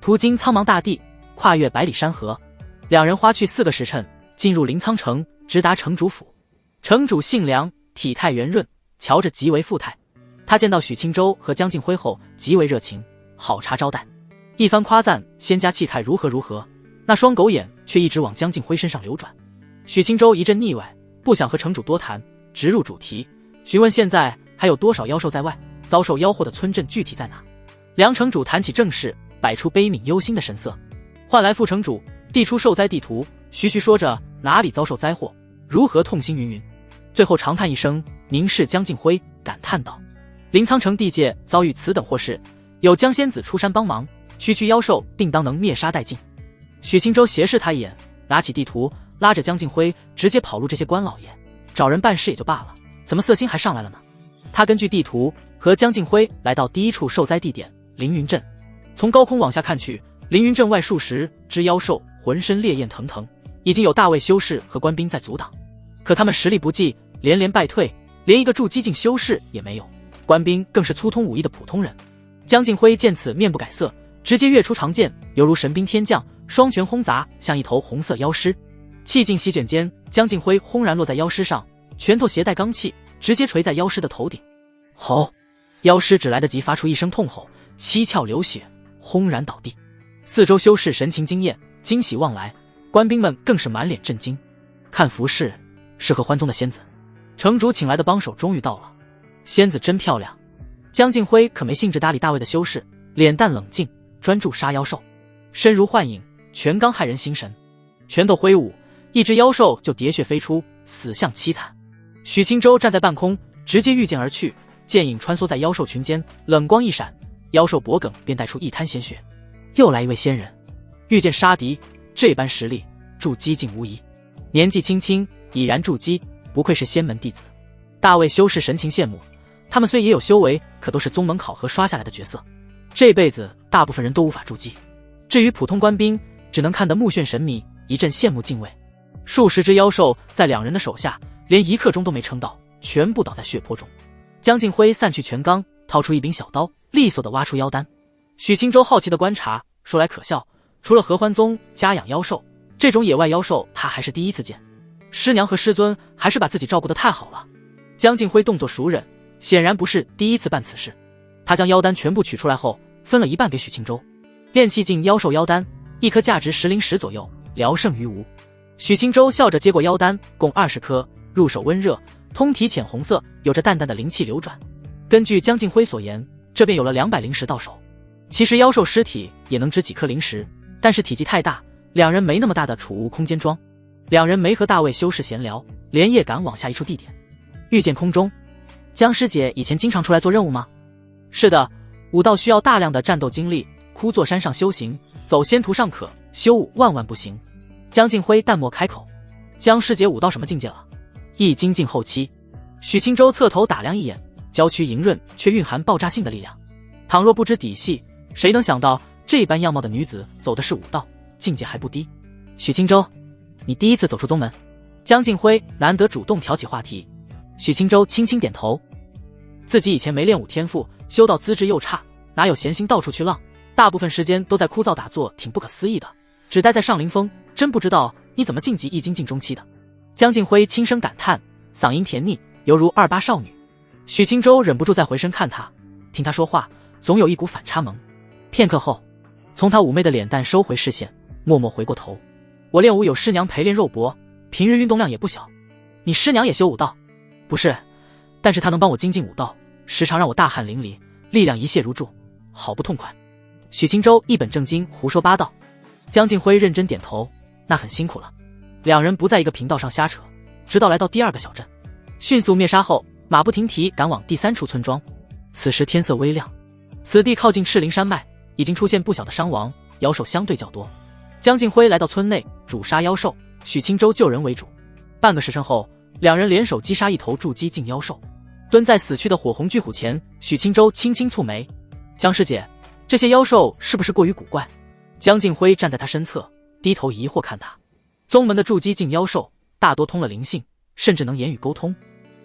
途经苍茫大地，跨越百里山河。两人花去4个时辰，进入临沧城，直达城主府。城主姓梁，体态圆润，瞧着极为富态。他见到许清舟和江静辉后极为热情，好茶招待，一番夸赞仙家气态如何如何，那双狗眼却一直往江静辉身上流转。许清舟一阵腻歪，不想和城主多谈，直入主题，询问现在还有多少妖兽在外，遭受妖祸的村镇具体在哪。梁城主谈起正事，摆出悲悯忧心的神色，唤来副城主，递出受灾地图，徐徐说着哪里遭受灾祸，如何痛心云云。最后长叹一声，凝视江静辉，感叹道：临沧城地界遭遇此等祸事，有江仙子出山帮忙，区区妖兽定当能灭杀殆尽。许清舟斜视他一眼，拿起地图，拉着江静辉直接跑路。这些官老爷找人办事也就罢了，怎么色心还上来了呢？他根据地图和江静辉来到第一处受灾地点凌云镇。从高空往下看去，凌云镇外数十只妖兽浑身烈焰腾腾，已经有大卫修士和官兵在阻挡，可他们实力不济，连连败退，连一个筑基境修士也没有，官兵更是粗通武艺的普通人。江静辉见此面不改色，直接跃出长剑，犹如神兵天降，双拳轰砸向一头红色妖狮。气劲席卷间，江静辉轰然落在妖狮上，拳头携带罡气，直接锤在妖狮的头顶。吼！妖狮只来得及发出一声痛吼，七窍流血，轰然倒地。四周修士神情惊艳，惊喜望来，官兵们更是满脸震惊。看服饰，是合欢宗的仙子。城主请来的帮手终于到了，仙子真漂亮。江静辉可没兴致搭理大卫的修士，脸蛋冷静，专注杀妖兽，身如幻影，拳罡骇人心神。拳头挥舞，一只妖兽就喋血飞出，死相凄惨。许清舟站在半空，直接御剑而去，剑影穿梭在妖兽群间，冷光一闪，妖兽脖颈便带出一滩鲜血。又来一位仙人，御剑杀敌，这般实力，筑基境无疑。年纪轻轻已然筑基，不愧是仙门弟子。大卫修士神情羡慕，他们虽也有修为，可都是宗门考核刷下来的角色，这辈子大部分人都无法筑基。至于普通官兵，只能看得目眩神迷，一阵羡慕敬畏。数十只妖兽在两人的手下，连1刻钟都没撑到，全部倒在血泊中。江静辉散去拳罡，掏出一柄小刀，利索地挖出妖丹。许清舟好奇地观察，说来可笑，除了合欢宗家养妖兽，这种野外妖兽他还是第一次见。师娘和师尊还是把自己照顾得太好了。江静辉动作熟稔，显然不是第一次办此事。他将妖丹全部取出来后，分了一半给许清舟。炼气境妖兽妖丹，一颗价值10灵石左右，聊胜于无。许清舟笑着接过妖丹，共20颗，入手温热，通体浅红色，有着淡淡的灵气流转。根据江静辉所言，这便有了200灵石到手。其实妖兽尸体也能值几颗灵石，但是体积太大，两人没那么大的储物空间装。两人没和大卫修士闲聊，连夜赶往下一处地点。遇见空中，江师姐以前经常出来做任务吗？是的，武道需要大量的战斗精力，枯坐山上修行，走仙途尚可，修武万万不行。江静辉淡漠开口。江师姐武到什么境界了？易精进后期。许清舟侧头打量一眼，娇躯莹润，却蕴含爆炸性的力量。倘若不知底细，谁能想到这般样貌的女子走的是武道，境界还不低。许清舟，你第一次走出宗门？江静辉难得主动挑起话题。许清舟轻轻点头，自己以前没练武天赋，修道资质又差，哪有闲心到处去浪，大部分时间都在枯燥打坐，挺不可思议的，只待在上林峰，真不知道你怎么晋级易精进中期的。江静辉轻声感叹，嗓音甜腻，犹如28少女。许清舟忍不住再回身看他，听他说话总有一股反差萌。片刻后，从他妩媚的脸蛋收回视线，默默回过头。我练武有师娘陪练肉搏，平日运动量也不小。你师娘也修武道？不是，但是她能帮我精进武道，时常让我大汗淋漓，力量一泻如注，好不痛快。许清舟一本正经胡说八道。江静辉认真点头，那很辛苦了。两人不在一个频道上瞎扯，直到来到第2个小镇，迅速灭杀后，马不停蹄赶往第3处村庄。此时天色微亮，此地靠近赤灵山脉，已经出现不小的伤亡，妖兽相对较多。江静辉来到村内，主杀妖兽，许清舟救人为主。半个时辰后，两人联手击杀一头筑基境妖兽。蹲在死去的火红巨虎前，许清舟轻轻蹙眉：江师姐，这些妖兽是不是过于古怪？江静辉站在他身侧，低头疑惑看他。宗门的筑基境妖兽大多通了灵性，甚至能言语沟通，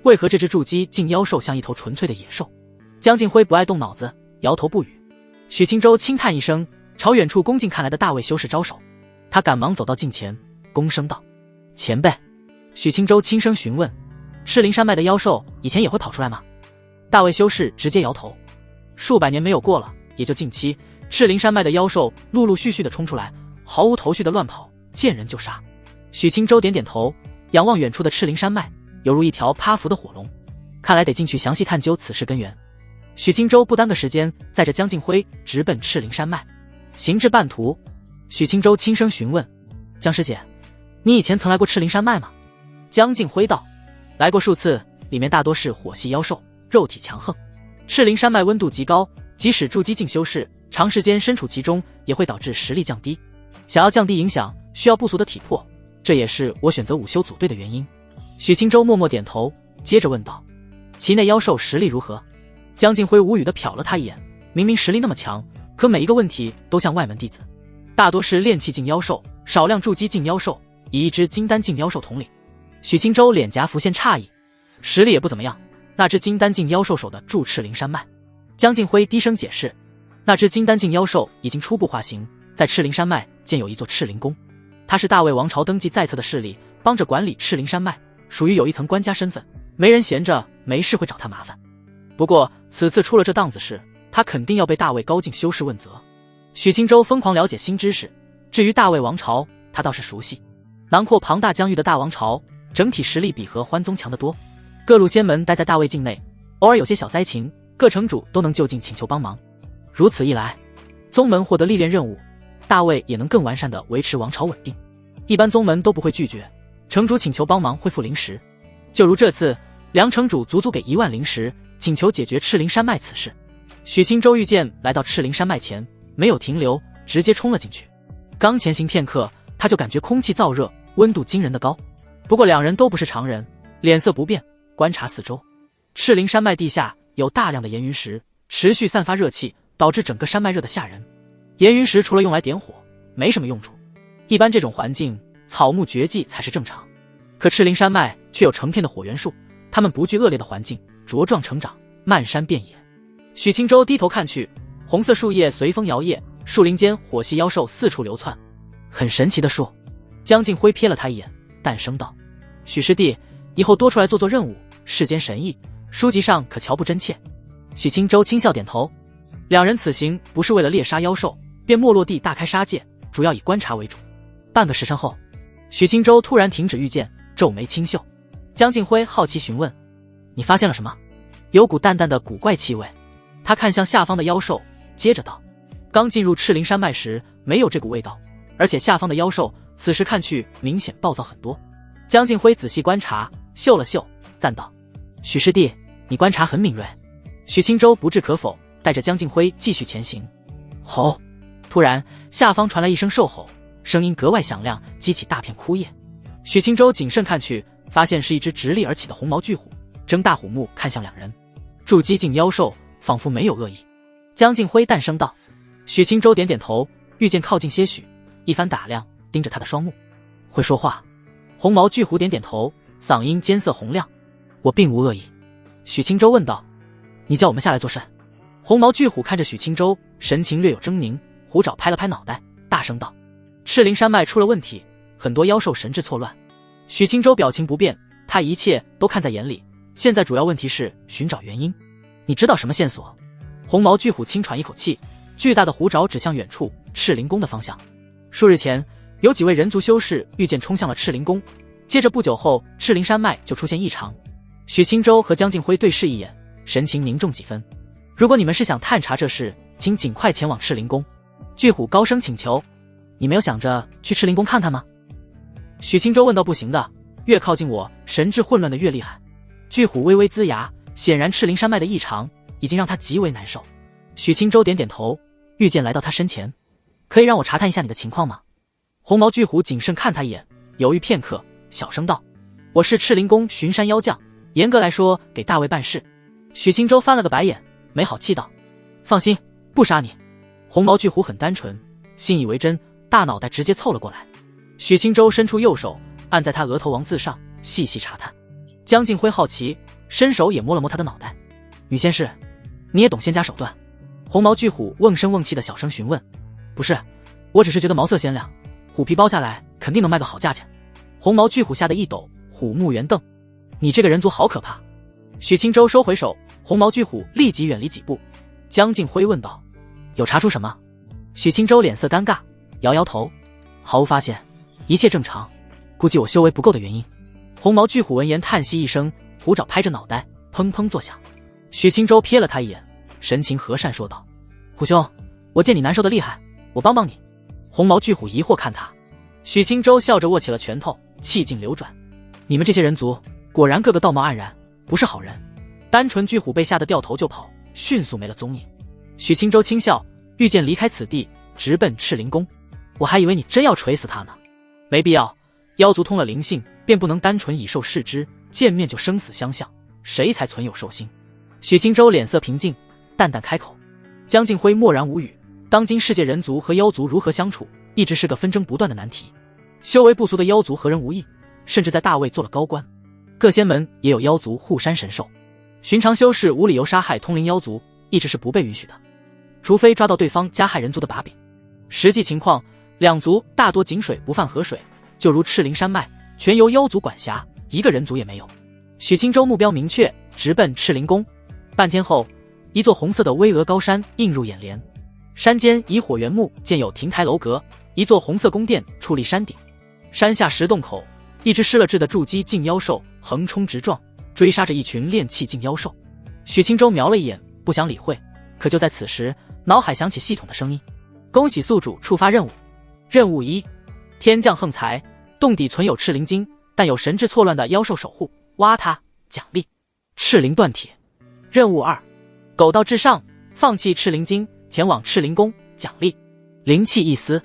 为何这只筑基境妖兽像一头纯粹的野兽？江敬辉不爱动脑子，摇头不语。许清舟轻叹一声，朝远处恭敬看来的大卫修士招手。他赶忙走到近前，躬声道：“前辈。”许清舟轻声询问：“赤灵山脉的妖兽以前也会跑出来吗？”大卫修士直接摇头：“数百年没有过了，也就近期，赤灵山脉的妖兽陆陆续续的冲出来，毫无头绪的乱跑，见人就杀。”许清舟点点头，仰望远处的赤灵山脉，犹如一条趴伏的火龙。看来得进去详细探究此事根源。许清舟不耽搁时间，载着江敬辉直奔赤灵山脉。行至半途，许清舟轻声询问：“江师姐，你以前曾来过赤灵山脉吗？”江敬辉道：“来过数次，里面大多是火系妖兽，肉体强横。赤灵山脉温度极高，即使筑基境修士长时间身处其中，也会导致实力降低。想要降低影响，需要不俗的体魄，这也是我选择午休组队的原因。”许清舟默默点头，接着问道：“其内妖兽实力如何？”江敬辉无语地瞟了他一眼，明明实力那么强，可每一个问题都像外门弟子，大多是炼气境妖兽，少量筑基境妖兽，以一只金丹境妖兽统领。许清舟脸颊浮现诧异，实力也不怎么样。那只金丹境妖兽守的住赤灵山脉。江敬辉低声解释，那只金丹境妖兽已经初步化形，在赤灵山脉建有一座赤灵宫，它是大魏王朝登记在册的势力，帮着管理赤灵山脉，属于有一层官家身份，没人闲着没事会找他麻烦。不过此次出了这档子事，他肯定要被大魏高境修士问责。许清舟疯狂了解新知识，至于大魏王朝，他倒是熟悉。囊括庞大疆域的大王朝，整体实力比合欢宗强得多。各路仙门待在大魏境内，偶尔有些小灾情，各城主都能就近请求帮忙。如此一来，宗门获得历练任务，大魏也能更完善地维持王朝稳定。一般宗门都不会拒绝，城主请求帮忙恢复灵石。就如这次，梁城主足足给1万灵石，请求解决赤灵山脉此事。许清舟御剑来到赤灵山脉前，没有停留，直接冲了进去。刚前行片刻，他就感觉空气燥热，温度惊人的高。不过两人都不是常人，脸色不变，观察四周。赤灵山脉地下有大量的岩云石，持续散发热气，导致整个山脉热得吓人。岩云石除了用来点火，没什么用处。一般这种环境，草木绝迹才是正常。可赤灵山脉却有成片的火元树，它们不惧恶劣的环境，茁壮成长，漫山遍野。许清舟低头看去，红色树叶随风摇曳，树林间火系妖兽四处流窜，很神奇的树。江敬辉瞥了他一眼，淡声道：“许师弟，以后多出来做做任务，世间神异，书籍上可瞧不真切。”许清舟轻笑点头。两人此行不是为了猎杀妖兽，便没落地大开杀戒，主要以观察为主。半个时辰后，许清舟突然停止御剑，皱眉轻嗅。江敬辉好奇询问：“你发现了什么？”有股淡淡的古怪气味。他看向下方的妖兽，接着道：“刚进入赤灵山脉时没有这股味道，而且下方的妖兽此时看去明显暴躁很多。”江敬辉仔细观察，嗅了嗅，赞道：“许师弟，你观察很敏锐。”许清舟不置可否，带着江敬辉继续前行。吼！突然，下方传来一声兽吼，声音格外响亮，激起大片枯叶。许清舟谨慎看去，发现是一只直立而起的红毛巨虎，睁大虎目看向两人。筑基境妖兽仿佛没有恶意。江敬辉淡声道。许清舟点点头，御剑靠近些许，一番打量，盯着他的双目。会说话。红毛巨虎点点头，嗓音尖涩洪亮：“我并无恶意。”许清舟问道：“你叫我们下来做甚？”红毛巨虎看着许清舟，神情略有狰狞，虎爪拍了拍脑袋，大声道：“赤灵山脉出了问题，很多妖兽神志错乱。”许清舟表情不变，他一切都看在眼里，现在主要问题是寻找原因。你知道什么线索？红毛巨虎轻喘一口气，巨大的虎爪指向远处赤灵宫的方向。数日前，有几位人族修士御剑冲向了赤灵宫，接着不久后，赤灵山脉就出现异常。许清舟和江敬辉对视一眼，神情凝重几分。如果你们是想探查这事，请尽快前往赤灵宫。巨虎高声请求。你没有想着去赤灵宫看看吗？许清舟问道。不行的，越靠近我，神志混乱的越厉害。巨虎微微龇牙，显然赤灵山脉的异常已经让他极为难受。许清舟点点头，御剑来到他身前。可以让我查探一下你的情况吗？红毛巨虎谨慎看他一眼，犹豫片刻，小声道：“我是赤灵宫巡山妖将，严格来说给大卫办事。”许清舟翻了个白眼，没好气道：“放心，不杀你。”红毛巨虎很单纯，信以为真，大脑袋直接凑了过来。许清舟伸出右手按在他额头王字上，细细查探。江敬辉好奇，伸手也摸了摸他的脑袋。女仙士，你也懂仙家手段？红毛巨虎瓮声瓮气的小声询问。不是，我只是觉得毛色鲜亮，虎皮剥下来肯定能卖个好价钱。红毛巨虎吓得一抖，虎目圆瞪。你这个人族好可怕。许清舟收回手，红毛巨虎立即远离几步。江敬辉问道，有查出什么？许清舟脸色尴尬，摇摇头，毫无发现，一切正常，估计我修为不够的原因。红毛巨虎闻言叹息一声，虎爪拍着脑袋，砰砰作响。许清舟瞥了他一眼，神情和善说道，虎兄，我见你难受的厉害，我帮帮你。红毛巨虎疑惑看他，许清舟笑着握起了拳头，气劲流转。你们这些人族果然个个道貌岸然，不是好人。单纯巨虎被吓得掉头就跑，迅速没了踪影。许清舟轻笑，欲见离开此地，直奔赤灵宫。我还以为你真要锤死他呢。没必要，妖族通了灵性，便不能单纯以兽视之，见面就生死相向，谁才存有兽心？许清舟脸色平静，淡淡开口。江敬辉默然无语，当今世界人族和妖族如何相处，一直是个纷争不断的难题。修为不俗的妖族和人无异，甚至在大魏做了高官，各仙门也有妖族护山神兽。寻常修士无理由杀害通灵妖族，一直是不被允许的，除非抓到对方加害人族的把柄。实际情况，两族大多井水不犯河水，就如赤灵山脉，全由妖族管辖，一个人族也没有。许清舟目标明确，直奔赤灵宫。半天后，一座红色的巍峨高山映入眼帘，山间以火原木建有亭台楼阁，一座红色宫殿矗立山顶。山下石洞口，一只失了智的筑基境妖兽横冲直撞，追杀着一群炼气境妖兽。许清舟瞄了一眼，不想理会，可就在此时，脑海响起系统的声音：恭喜宿主触发任务。任务1，天降横财，洞底存有赤灵晶，但有神智错乱的妖兽守护，挖它，奖励赤灵锻铁。任务2，狗道至上，放弃赤灵晶，前往赤灵宫，奖励灵气一丝。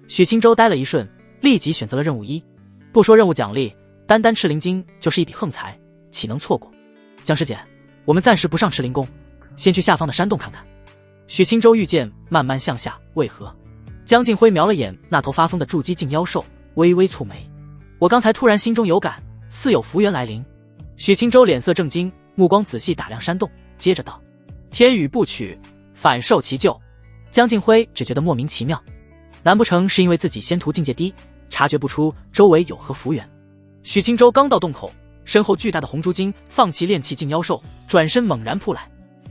许清舟呆了一瞬，立即选择了任务1。不说任务奖励，单单赤灵晶就是一笔横财，岂能错过？江师姐，我们暂时不上赤灵宫，先去下方的山洞看看。许清舟御剑慢慢向下，为何？江敬辉瞄了眼那头发疯的筑基境妖兽，微微蹙眉。我刚才突然心中有感，似有福缘来临。许清舟脸色正惊，目光仔细打量山洞，接着道：天与不取，反受其咎。江敬辉只觉得莫名其妙，难不成是因为自己仙途境界低，察觉不出周围有何福缘？许清舟刚到洞口，身后巨大的红珠晶放弃炼气境妖兽，转身猛然扑来。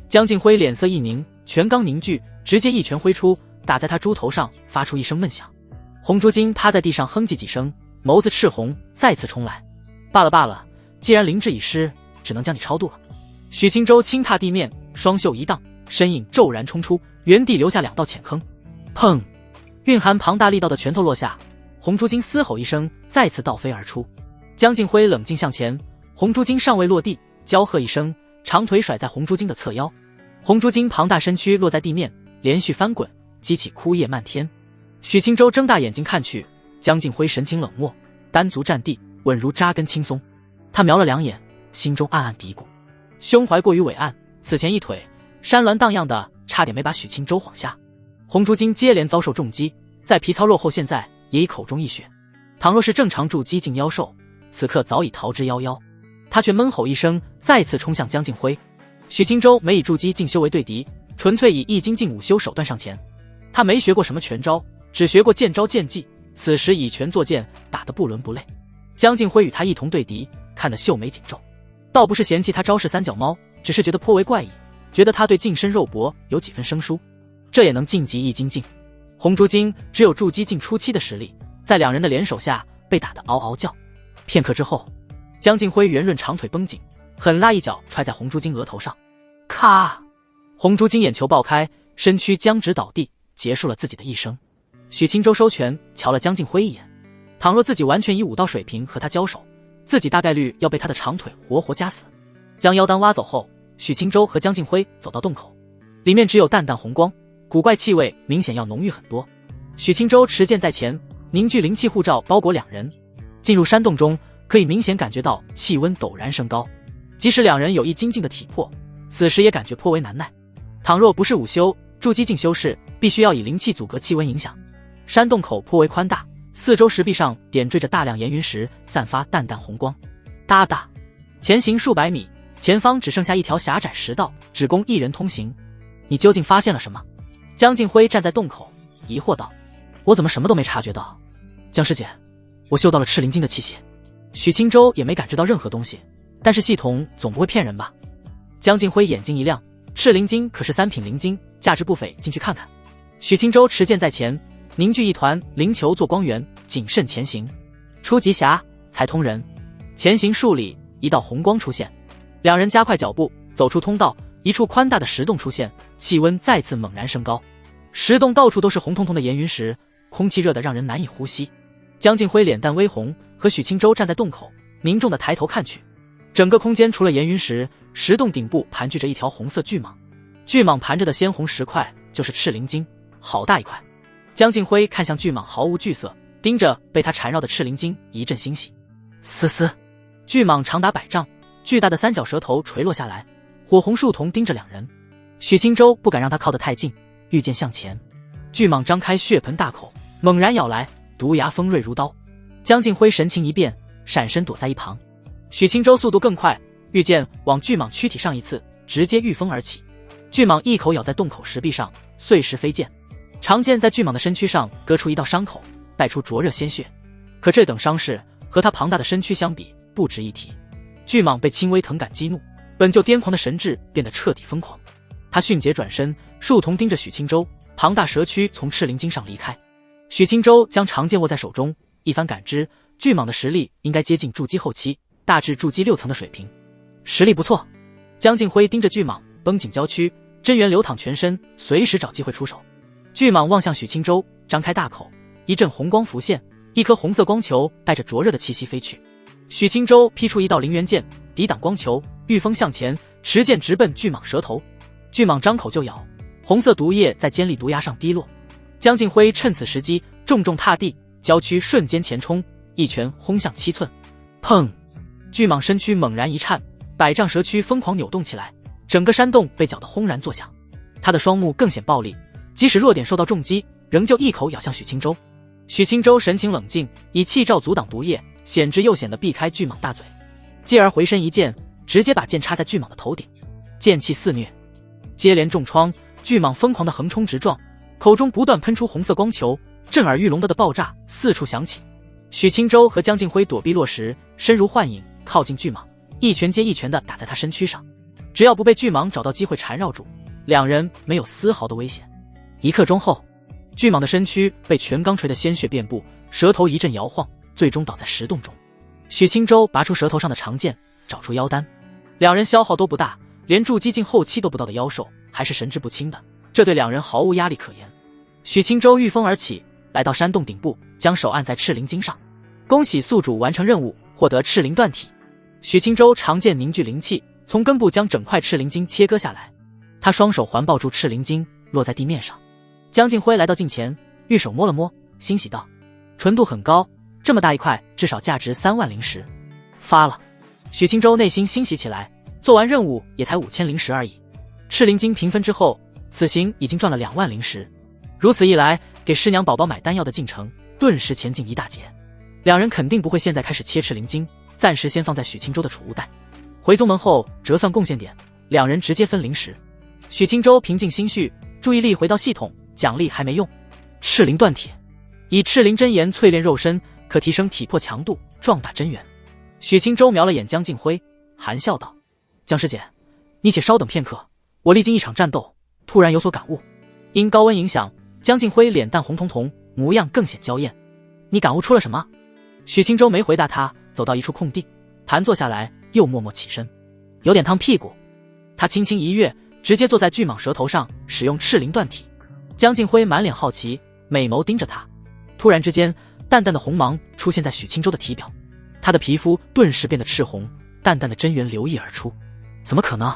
江敬辉脸色一凝，拳刚凝聚，直接一拳挥出，打在他猪头上，发出一声闷响。红珠晶趴在地上哼唧几声，眸子赤红，再次冲来。罢了罢了，既然灵智已失，只能将你超度了。许清舟轻踏地面，双袖一荡，身影骤然冲出，原地留下2道浅坑。砰！蕴含庞大力道的拳头落下，红珠晶嘶吼一声，再次倒飞而出。江敬辉冷静向前，红珠晶尚未落地，娇喝一声，长腿甩在红珠晶的侧腰。红珠晶庞大身躯落在地面，连续翻滚，激起枯叶漫天。许清舟睁大眼睛看去，江敬辉神情冷漠，单足站地，稳如扎根青松。他瞄了2眼，心中暗暗嘀咕，胸怀过于伟岸，此前一腿山峦荡漾的，差点没把许清舟晃下。红珠晶接连遭受重击，在皮糙肉厚，现在也已口中溢血。倘若是正常筑基境妖兽，此刻早已逃之夭夭。他却闷吼一声，再次冲向江敬辉。许清舟没以筑基境修为对敌，纯粹以易筋境武修手段上前。他没学过什么拳招，只学过剑招剑技，此时以拳作剑，打得不伦不类。江敬辉与他一同对敌，看得秀眉紧皱，倒不是嫌弃他招式三脚猫，只是觉得颇为怪异，觉得他对近身肉搏有几分生疏。这也能晋级易筋境？红珠晶只有筑基境初期的实力，在2人的联手下被打得嗷嗷叫。片刻之后，江敬辉圆润长腿绷紧，狠拉一脚踹在红珠晶额头上，咔！红珠晶眼球爆开，身躯僵直倒地，结束了自己的一生。许清舟收拳，瞧了江敬辉一眼，倘若自己完全以武道水平和他交手，自己大概率要被他的长腿活活夹死。将妖丹挖走后，许清舟和江敬辉走到洞口，里面只有淡淡红光，古怪气味明显要浓郁很多。许清舟持剑在前，凝聚灵气护罩包裹2人。进入山洞中，可以明显感觉到气温陡然升高，即使2人有一精进的体魄，此时也感觉颇为难耐。倘若不是午休，筑基境修士必须要以灵气阻隔气温影响。山洞口颇为宽大，四周石壁上点缀着大量岩云石，散发淡淡红光。哒哒，前行数百米，前方只剩下一条狭窄石道，只供一人通行。你究竟发现了什么？江静辉站在洞口，疑惑道。我怎么什么都没察觉到？江师姐，我嗅到了赤灵晶的气息。许清舟也没感知到任何东西，但是系统总不会骗人吧？江静辉眼睛一亮，赤灵晶可是3品灵晶，价值不菲，进去看看。许清舟持剑在前，凝聚一团灵球做光源，谨慎前行。出极狭，才通人。前行数里，一道红光出现，两人加快脚步，走出通道，一处宽大的石洞出现，气温再次猛然升高。石洞到处都是红彤彤的岩云石，空气热得让人难以呼吸。江静辉脸蛋微红，和许清舟站在洞口，凝重地抬头看去。整个空间除了岩云石，石洞顶部盘踞着一条红色巨蟒，巨蟒盘着的鲜红石块就是赤灵晶，好大一块。江静辉看向巨蟒毫无惧色，盯着被它缠绕的赤灵晶一阵欣喜。嘶嘶，巨蟒长达100丈，巨大的3角舌头垂落下来，火红树瞳盯着两人。许清舟不敢让他靠得太近，御剑向前。巨蟒张开血盆大口，猛然咬来，毒牙锋锐如刀。江静辉神情一变，闪身躲在一旁。许清舟速度更快，御剑往巨蟒躯体上一刺，直接御风而起。巨蟒一口咬在洞口石壁上，碎石飞溅。长剑在巨蟒的身躯上割出一道伤口，带出灼热鲜血。可这等伤势和他庞大的身躯相比，不值一提。巨蟒被轻微疼感激怒，本就癫狂的神智变得彻底疯狂。他迅捷转身，树瞳盯着许清舟，庞大蛇躯从赤灵晶上离开。许清舟将长剑握在手中，一番感知，巨蟒的实力应该接近筑基后期，大致筑基6层的水平，实力不错。江静辉盯着巨蟒，绷紧娇躯，真元流淌全身，随时找机会出手。巨蟒望向许清舟，张开大口，一阵红光浮现，一颗红色光球带着灼热的气息飞去。许清舟劈出一道灵元剑，抵挡光球，御风向前，持剑直奔巨蟒舌头。巨蟒张口就咬，红色毒液在尖利毒牙上滴落。江静辉趁此时机重重踏地，娇躯瞬间前冲，一拳轰向7寸。砰！巨蟒身躯猛然一颤，100丈蛇躯疯狂扭动起来，整个山洞被搅得轰然作响。他的双目更显暴力，即使弱点受到重击，仍旧一口咬向许清舟。许清舟神情冷静，以气罩阻挡毒液，险之又险地避开巨蟒大嘴，继而回身一剑，直接把剑插在巨蟒的头顶，剑气肆虐，接连重创。巨蟒疯狂地横冲直撞，口中不断喷出红色光球，震耳欲聋的爆炸四处响起。许清舟和江静辉躲避落石，身如幻影靠近巨蟒，一拳接一拳地打在他身躯上。只要不被巨蟒找到机会缠绕住，两人没有丝毫的危险。1刻钟后，巨蟒的身躯被拳刚锤得鲜血遍布，舌头一阵摇晃，最终倒在石洞中。许清舟拔出舌头上的长剑，找出妖丹。两人消耗都不大，连筑基境后期都不到的妖兽还是神志不清的，这对两人毫无压力可言。许清舟御风而起，来到山洞顶部，将手按在赤灵晶上。恭喜宿主完成任务，获得赤灵断体。许清舟长剑凝聚灵气，从根部将整块赤灵晶切割下来。他双手环抱住赤灵晶，落在地面上。江静辉来到近前，玉手摸了摸，欣喜道：纯度很高，这么大一块至少价值3万灵石。发了。许清舟内心欣喜起来，做完任务也才5000灵石而已。赤灵晶平分之后，此行已经赚了2万灵石。如此一来，给师娘宝宝买丹药的进程顿时前进一大截。两人肯定不会现在开始切赤灵晶，暂时先放在许清舟的储物袋。回宗门后折算贡献点，两人直接分灵石。许清舟平静心绪，注意力回到系统，奖励还没用。赤灵断铁，以赤灵真炎淬炼肉身，可提升体魄强度，壮大真元。许清舟瞄了眼江静辉，含笑道：江师姐，你且稍等片刻，我历经一场战斗，突然有所感悟。因高温影响，江静辉脸蛋红彤彤，模样更显娇艳。你感悟出了什么？许清舟没回答他，走到一处空地，盘坐下来，又默默起身。有点烫屁股。他轻轻一跃，直接坐在巨蟒舌头上，使用赤灵断体。江静辉满脸好奇，美眸盯着他。突然之间，淡淡的红芒出现在许清舟的体表，他的皮肤顿时变得赤红，淡淡的真元流溢而出。怎么可能？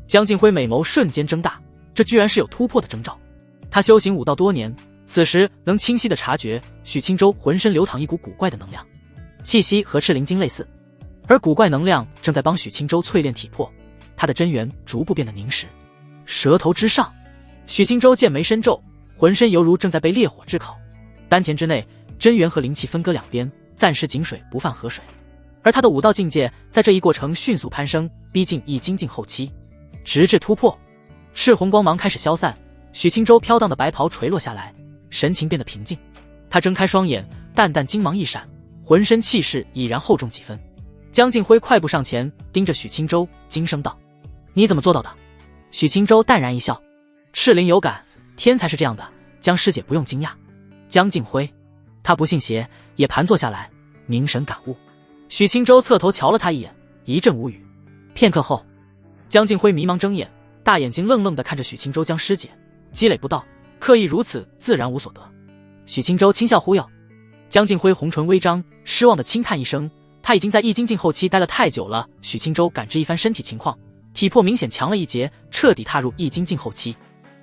江静辉美眸瞬间睁大，这居然是有突破的征兆。他修行武道多年，此时能清晰地察觉许清舟浑身流淌一股古怪的能量，气息和赤灵晶类似，而古怪能量正在帮许清舟淬炼体魄，他的真元逐步变得凝实。舌头之上，许清舟剑眉深皱，浑身犹如正在被烈火炙烤。丹田之内，真元和灵气分割两边，暂时井水不犯河水。而他的武道境界在这一过程迅速攀升，逼近易精进后期，直至突破。赤红光芒开始消散，许青州飘荡的白袍垂落下来，神情变得平静。他睁开双眼，淡淡金芒一闪，浑身气势已然厚重几分。江敬辉快步上前，盯着许青州，惊声道：“你怎么做到的？”许青州淡然一笑：“赤灵有感，天才是这样的，江师姐不用惊讶。”江敬辉，他不信邪，也盘坐下来，凝神感悟。许青州侧头瞧了他一眼，一阵无语。片刻后，江敬辉迷茫睁眼，大眼睛愣愣地看着许青州。江师姐，积累不到，刻意如此，自然无所得。许青州轻笑忽悠。江敬辉红唇微张，失望地轻叹一声。他已经在易精进后期待了太久了。许青州感知一番身体情况，体魄明显强了一截，彻底踏入易精进后期。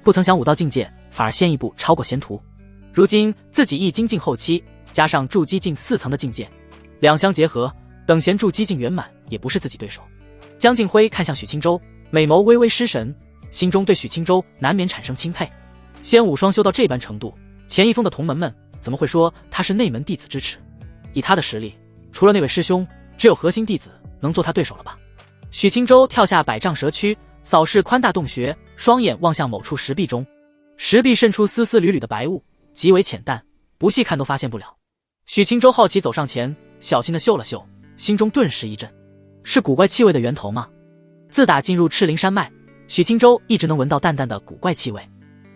不曾想武道境界，反而先一步超过仙徒。如今自己易精进后期，加上筑基境4层的境界，两相结合，等闲筑基境圆满，也不是自己对手。江敬辉看向许青州，美眸微微失神，心中对许青州难免产生钦佩。仙武双修到这般程度，钱一峰的同门们怎么会说他是内门弟子之耻？以他的实力，除了那位师兄，只有核心弟子能做他对手了吧？许青州跳下百丈蛇躯，扫视宽大洞穴，双眼望向某处石壁中，石壁渗出丝丝缕缕的白雾，极为浅淡，不细看都发现不了。许青州好奇走上前，小心地嗅了嗅，心中顿时一震，是古怪气味的源头吗？自打进入赤灵山脉，许青州一直能闻到淡淡的古怪气味。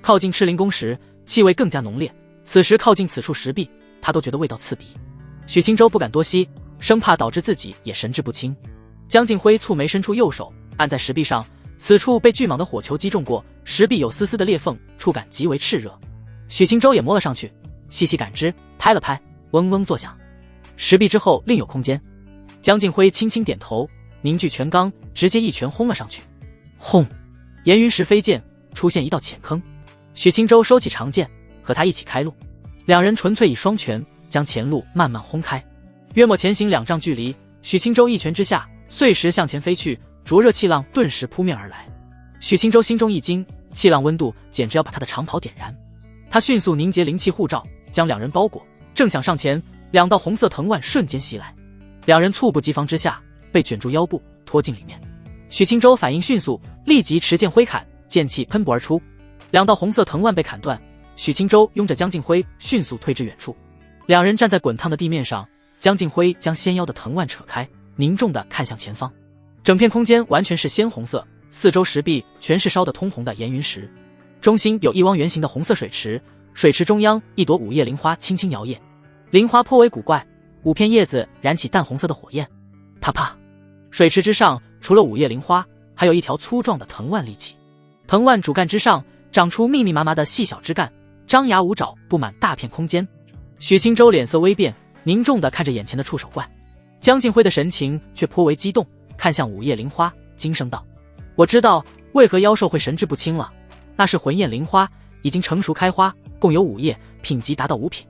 靠近赤灵宫时，气味更加浓烈，此时靠近此处石壁，他都觉得味道刺鼻。许青州不敢多吸，生怕导致自己也神志不清。江敬辉蹙眉伸出右手，按在石壁上，此处被巨蟒的火球击中过，石壁有丝丝的裂缝，触感极为炽热。许青州也摸了上去，细细感知，拍了拍，嗡嗡作响。石壁之后另有空间。江敬辉轻轻点头，凝聚拳罡，直接一拳轰了上去。轰！炎云石飞溅，出现一道浅坑。许青州收起长剑，和他一起开路。两人纯粹以双拳将前路慢慢轰开。约莫前行2丈距离，许青州一拳之下，碎石向前飞去，灼热气浪顿时扑面而来。许青州心中一惊，气浪温度简直要把他的长袍点燃。他迅速凝结灵气护罩，将两人包裹，正想上前，2道红色藤蔓瞬间袭来，两人猝不及防之下被卷住腰部，拖进里面。许青州反应迅速，立即持剑挥砍，剑气喷薄而出，2道红色藤蔓被砍断。许青州拥着江敬辉迅速退至远处，两人站在滚烫的地面上。江敬辉将纤腰的藤蔓扯开，凝重地看向前方，整片空间完全是鲜红色，四周石壁全是烧得通红的岩云石，中心有一汪圆形的红色水池，水池中央一朵5叶灵花轻轻摇曳，灵花颇为古怪，5片叶子燃起淡红色的火焰。啪啪，水池之上除了5叶灵花，还有一条粗壮的藤蔓立起，藤蔓主干之上长出密密麻麻的细小枝干，张牙舞爪，布满大片空间。许青州脸色微变，凝重地看着眼前的触手怪。江敬辉的神情却颇为激动，看向5叶灵花，惊声道：“我知道为何妖兽会神志不清了，那是魂焰灵花，已经成熟开花，共有5叶，品级达到5品。”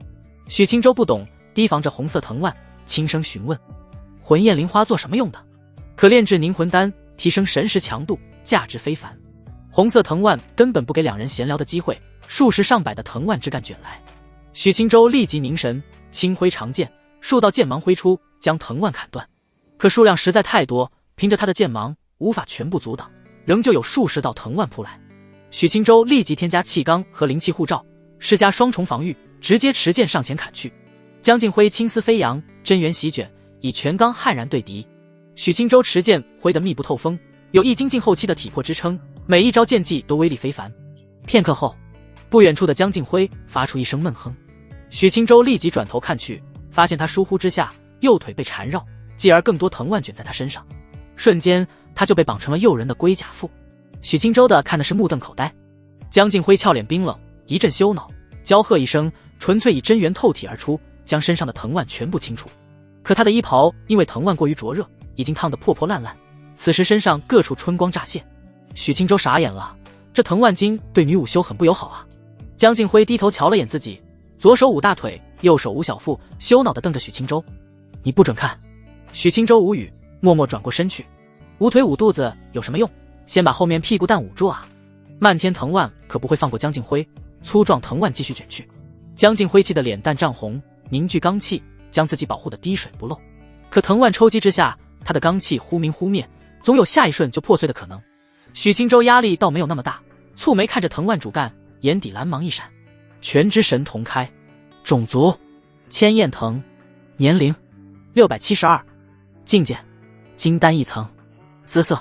许青州不懂，提防着红色藤蔓，轻声询问：“魂焰灵花做什么用的？”“可炼制凝魂丹，提升神识强度，价值非凡。”红色藤蔓根本不给两人闲聊的机会，数十上百的藤蔓枝干卷来。许青州立即凝神，轻挥长剑，数道剑芒挥出，将藤蔓砍断。可数量实在太多，凭着他的剑芒无法全部阻挡，仍旧有数十道藤蔓扑来。许青州立即添加气罡和灵气护罩，施加双重防御，直接持剑上前砍去。江敬辉青丝飞扬，真元席卷，以拳罡悍然对敌。许青州持剑挥得密不透风，有易精进后期的体魄支撑，每一招剑技都威力非凡。片刻后，不远处的江敬辉发出一声闷哼，许青州立即转头看去，发现他疏忽之下右腿被缠绕，继而更多藤蔓卷在他身上，瞬间他就被绑成了诱人的龟甲妇。许青州的看的是目瞪口呆。江敬辉俏脸冰冷，一阵羞恼，娇喝一声，纯粹以真元透体而出，将身上的藤蔓全部清除。可他的衣袍因为藤蔓过于灼热，已经烫得破破烂烂，此时身上各处春光乍现。许青州傻眼了，这藤蔓精对女武修很不友好啊。江敬辉低头瞧了眼自己，左手捂大腿，右手捂小腹，羞恼地瞪着许青州：“你不准看！”许青州无语，默默转过身去。捂腿捂肚子有什么用？先把后面屁股蛋捂住啊！漫天藤蔓可不会放过江敬辉，粗壮藤蔓继续卷去。江敬辉气得脸蛋涨红，凝聚罡气，将自己保护得滴水不漏。可藤蔓抽击之下，他的罡气忽明忽灭，总有下一瞬就破碎的可能。许清舟压力倒没有那么大，蹙眉看着藤蔓主干，眼底蓝芒一闪。全知神瞳开，种族千焰藤，年龄672，境界金丹一层，姿色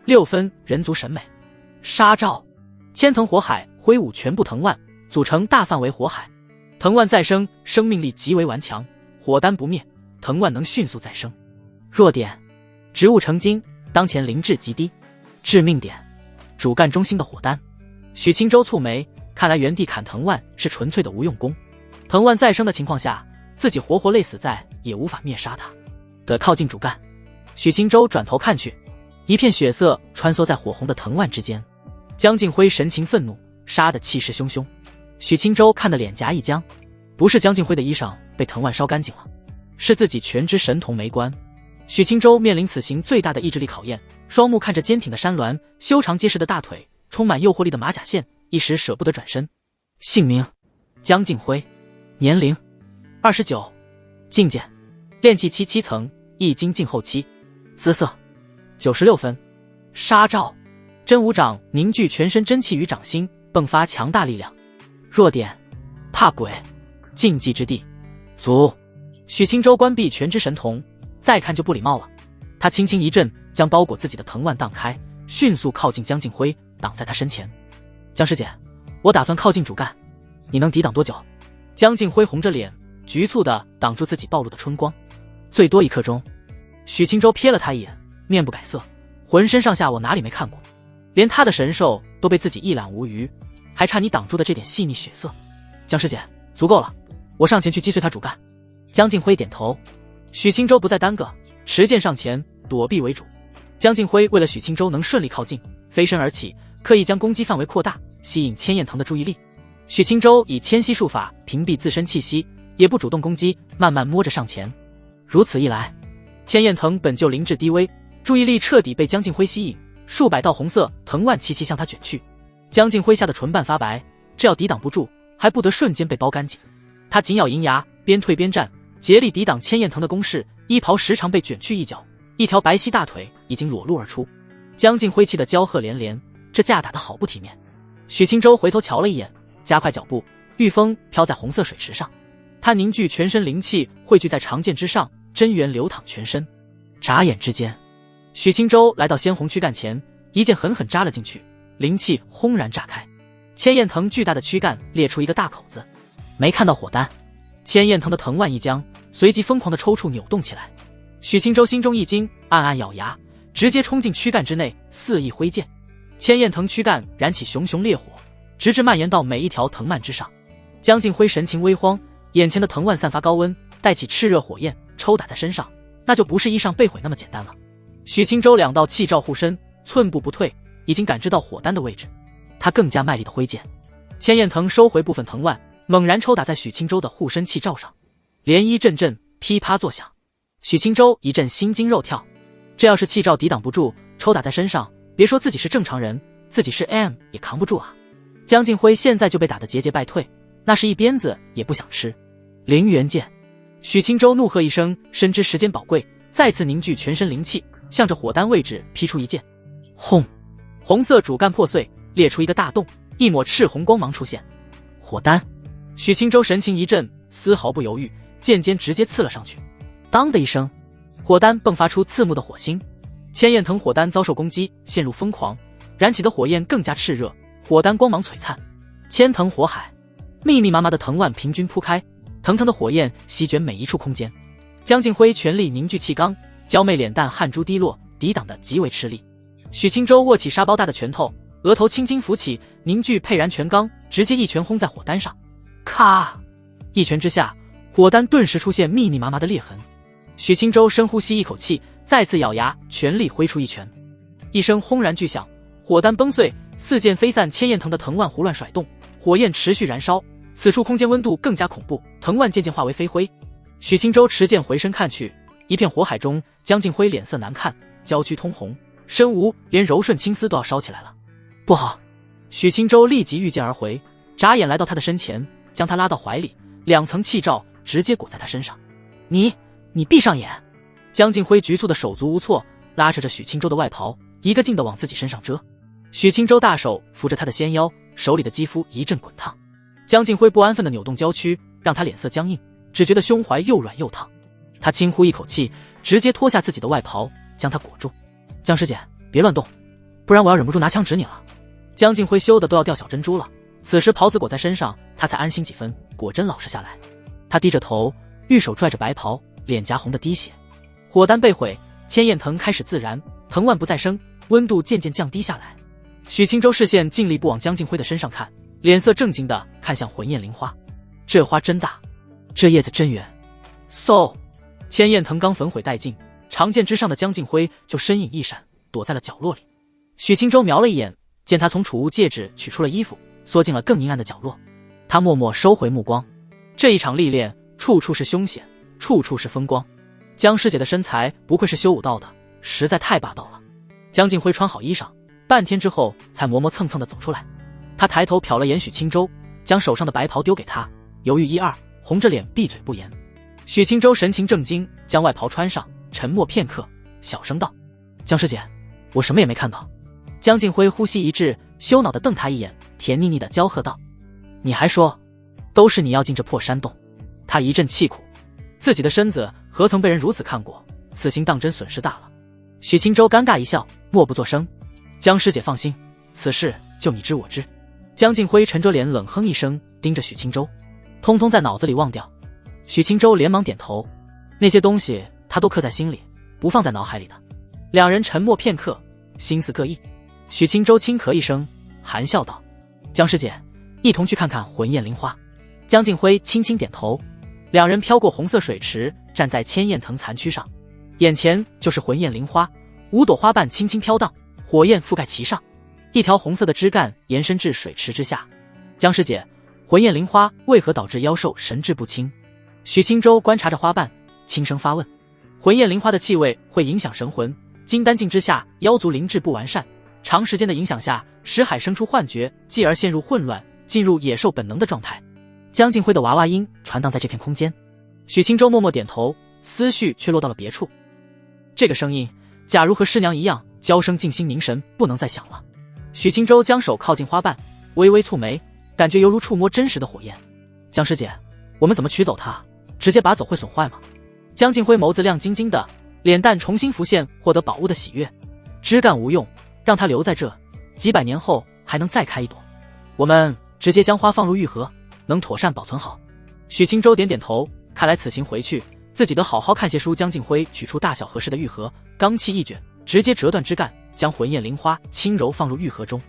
6分人族审美。杀招千藤火海，挥舞全部藤蔓，组成大范围火海。藤蔓再生，生命力极为顽强，火丹不灭，藤蔓能迅速再生。弱点植物成精，当前灵智极低。致命点主干中心的火丹。许清舟蹙眉，看来原地砍藤蔓是纯粹的无用功。藤蔓再生的情况下，自己活活累死在也无法灭杀他。得靠近主干。许清舟转头看去，一片血色穿梭在火红的藤蔓之间。江敬辉神情愤怒，杀得气势汹汹。许清舟看得脸颊一僵，不是江敬辉的衣裳被藤蔓烧干净了，是自己全知神瞳没关。许清舟面临此行最大的意志力考验，双目看着坚挺的山峦，修长结实的大腿，充满诱惑力的马甲线，一时舍不得转身。姓名江敬辉，年龄29，境界炼气7层，易经境后期，姿色96分。杀招真武掌，凝聚全身真气于掌心，迸发强大力量。弱点怕鬼，禁忌之地。足许清舟关闭全知神瞳，再看就不礼貌了。他轻轻一震，将包裹自己的藤蔓荡开，迅速靠近江敬辉，挡在他身前。江师姐，我打算靠近主干，你能抵挡多久？江敬辉红着脸，局促地挡住自己暴露的春光。最多1刻钟。许清舟瞥了他一眼，面不改色，浑身上下我哪里没看过，连他的神兽都被自己一览无余，还差你挡住的这点细腻血色。江师姐，足够了，我上前去击碎他主干。江敬辉点头。许清舟不再耽搁，持剑上前，躲避为主。江敬辉为了许清舟能顺利靠近，飞身而起，刻意将攻击范围扩大，吸引千焰藤的注意力。许清舟以千息术法屏蔽自身气息，也不主动攻击，慢慢摸着上前。如此一来，千焰藤本就灵智低微，注意力彻底被江敬辉吸引，数百道红色藤蔓齐齐向他卷去。江敬辉吓得唇瓣发白，这要抵挡不住，还不得瞬间被剥干净。他紧咬银牙，边退边战，竭力抵挡千焰藤的攻势，衣袍时常被卷去一角，一条白皙大腿已经裸露而出。江敬辉气得娇喝连连，这架打得好不体面。许清舟回头瞧了一眼，加快脚步，御风飘在红色水池上，他凝聚全身灵气汇聚在长剑之上，真元流淌全身。眨眼之间，许清舟来到鲜红躯干前，一剑狠狠扎了进去，灵气轰然炸开，千焰藤巨大的躯干裂出一个大口子。没看到火丹。千焰藤的藤蔓一僵，随即疯狂的抽搐扭动起来。许清舟心中一惊，暗暗咬牙，直接冲进躯干之内，肆意挥剑。千焰藤躯干燃起熊熊烈火，直至蔓延到每一条藤蔓之上。江敬辉神情微慌，眼前的藤蔓散发高温，带起炽热火焰，抽打在身上，那就不是衣裳被毁那么简单了。许清舟2道气罩护身，寸步不退，已经感知到火丹的位置。他更加卖力的挥剑，千焰藤收回部分藤蔓，猛然抽打在许清舟的护身气罩上，涟漪阵阵，噼啪作响。许清舟一阵心惊肉跳，这要是气罩抵挡不住，抽打在身上，别说自己是正常人，自己是 M 也扛不住啊。江敬辉现在就被打得节节败退，那是一鞭子也不想吃。凌元剑。许清舟怒喝一声，深知时间宝贵，再次凝聚全身灵气，向着火丹位置劈出一剑。轰！红色主干破碎，裂出一个大洞，一抹赤红光芒出现。火丹。许清舟神情一震，丝毫不犹豫，剑尖直接刺了上去。当的一声，火丹迸发出刺目的火星。千焰藤火丹遭受攻击，陷入疯狂，燃起的火焰更加炽热，火丹光芒璀璨。千藤火海，密密麻麻的藤蔓平均铺开，腾腾的火焰席卷每一处空间。江敬辉全力凝聚气罡，娇媚脸蛋汗珠滴落，抵挡得极为吃力。许清舟握起沙包大的拳头，额头轻轻浮起，凝聚沛然拳罡，直接一拳轰在火丹上。咔！一拳之下，火丹顿时出现密密麻麻的裂痕。许清舟深呼吸一口气，再次咬牙，全力挥出一拳。一声轰然巨响，火丹崩碎，4剑飞散，千焰藤的藤蔓胡乱甩动，火焰持续燃烧。此处空间温度更加恐怖，藤蔓渐渐化为飞灰。许清舟持剑回身看去，一片火海中，江敬辉脸色难看，娇躯通红，身无连柔顺青丝都要烧起来了。不好！许清舟立即御剑而回，眨眼来到他的身前，将他拉到怀里，2层气罩直接裹在他身上。你闭上眼！江静辉局促的手足无措，拉扯着许清舟的外袍，一个劲地往自己身上遮。许清舟大手扶着他的纤腰，手里的肌肤一阵滚烫。江静辉不安分地扭动娇躯，让他脸色僵硬，只觉得胸怀又软又烫。他轻呼一口气，直接脱下自己的外袍，将他裹住。江师姐，别乱动，不然我要忍不住拿枪指你了。江静辉羞得都要掉小珍珠了。此时袍子裹在身上，他才安心几分，果真老实下来。他低着头，玉手拽着白袍，脸颊红得滴血。火丹被毁，千焰藤开始自燃，藤蔓不再生，温度渐渐降低下来。许清舟视线尽力不往江静辉的身上看，脸色正经地看向魂焰灵花。这花真大，这叶子真圆。嗖！千焰藤刚焚毁殆尽，长剑之上的江静辉就身影一闪，躲在了角落里。许清舟瞄了一眼，见他从储物戒指取出了衣服，缩进了更阴暗的角落。他默默收回目光。这一场历练，处处是凶险，处处是风光。江师姐的身材不愧是修武道的，实在太霸道了。江静辉穿好衣裳，半天之后才磨磨蹭蹭地走出来。他抬头瞟了眼许清舟，将手上的白袍丢给他，犹豫一二，红着脸闭嘴不言。许清舟神情正经，将外袍穿上，沉默片刻，小声道：江师姐，我什么也没看到。江静辉呼吸一滞，羞恼地瞪他一眼，甜腻腻地娇喝道：你还说，都是你要进这破山洞。他一阵气苦，自己的身子何曾被人如此看过，此行当真损失大了。许清舟尴尬一笑，默不作声。江师姐放心，此事就你知我知。江静辉沉着脸冷哼一声，盯着许清舟，通通在脑子里忘掉。许清舟连忙点头，那些东西他都刻在心里，不放在脑海里的。两人沉默片刻，心思各异。许清舟轻咳一声，含笑道：江师姐，一同去看看魂焰灵花。江静辉轻轻点头。两人飘过红色水池，站在千焰藤残躯上，眼前就是魂焰灵花，5朵花瓣轻轻飘荡，火焰覆盖其上，一条红色的枝干延伸至水池之下。江师姐，魂焰灵花为何导致妖兽神志不清？许清舟观察着花瓣，轻声发问。魂焰灵花的气味会影响神魂，金丹境之下妖族灵智不完善，长时间的影响下，识海生出幻觉，继而陷入混乱，进入野兽本能的状态。江静辉的娃娃音传荡在这片空间。许清舟默默点头，思绪却落到了别处。这个声音，假如和师娘一样，娇声静心凝神，不能再响了。许清舟将手靠近花瓣，微微蹙眉，感觉犹如触摸真实的火焰。江师姐，我们怎么取走它？直接拔走会损坏吗？江静辉眸子亮晶晶的，脸蛋重新浮现获得宝物的喜悦。枝干无用，让它留在这，几百年后还能再开一朵。我们直接将花放入玉盒，能妥善保存好。许清舟点点头，看来此行回去，自己得好好看些书。江静辉取出大小合适的玉盒，钢气一卷，直接折断枝干，将魂焰灵花轻柔放入玉盒中。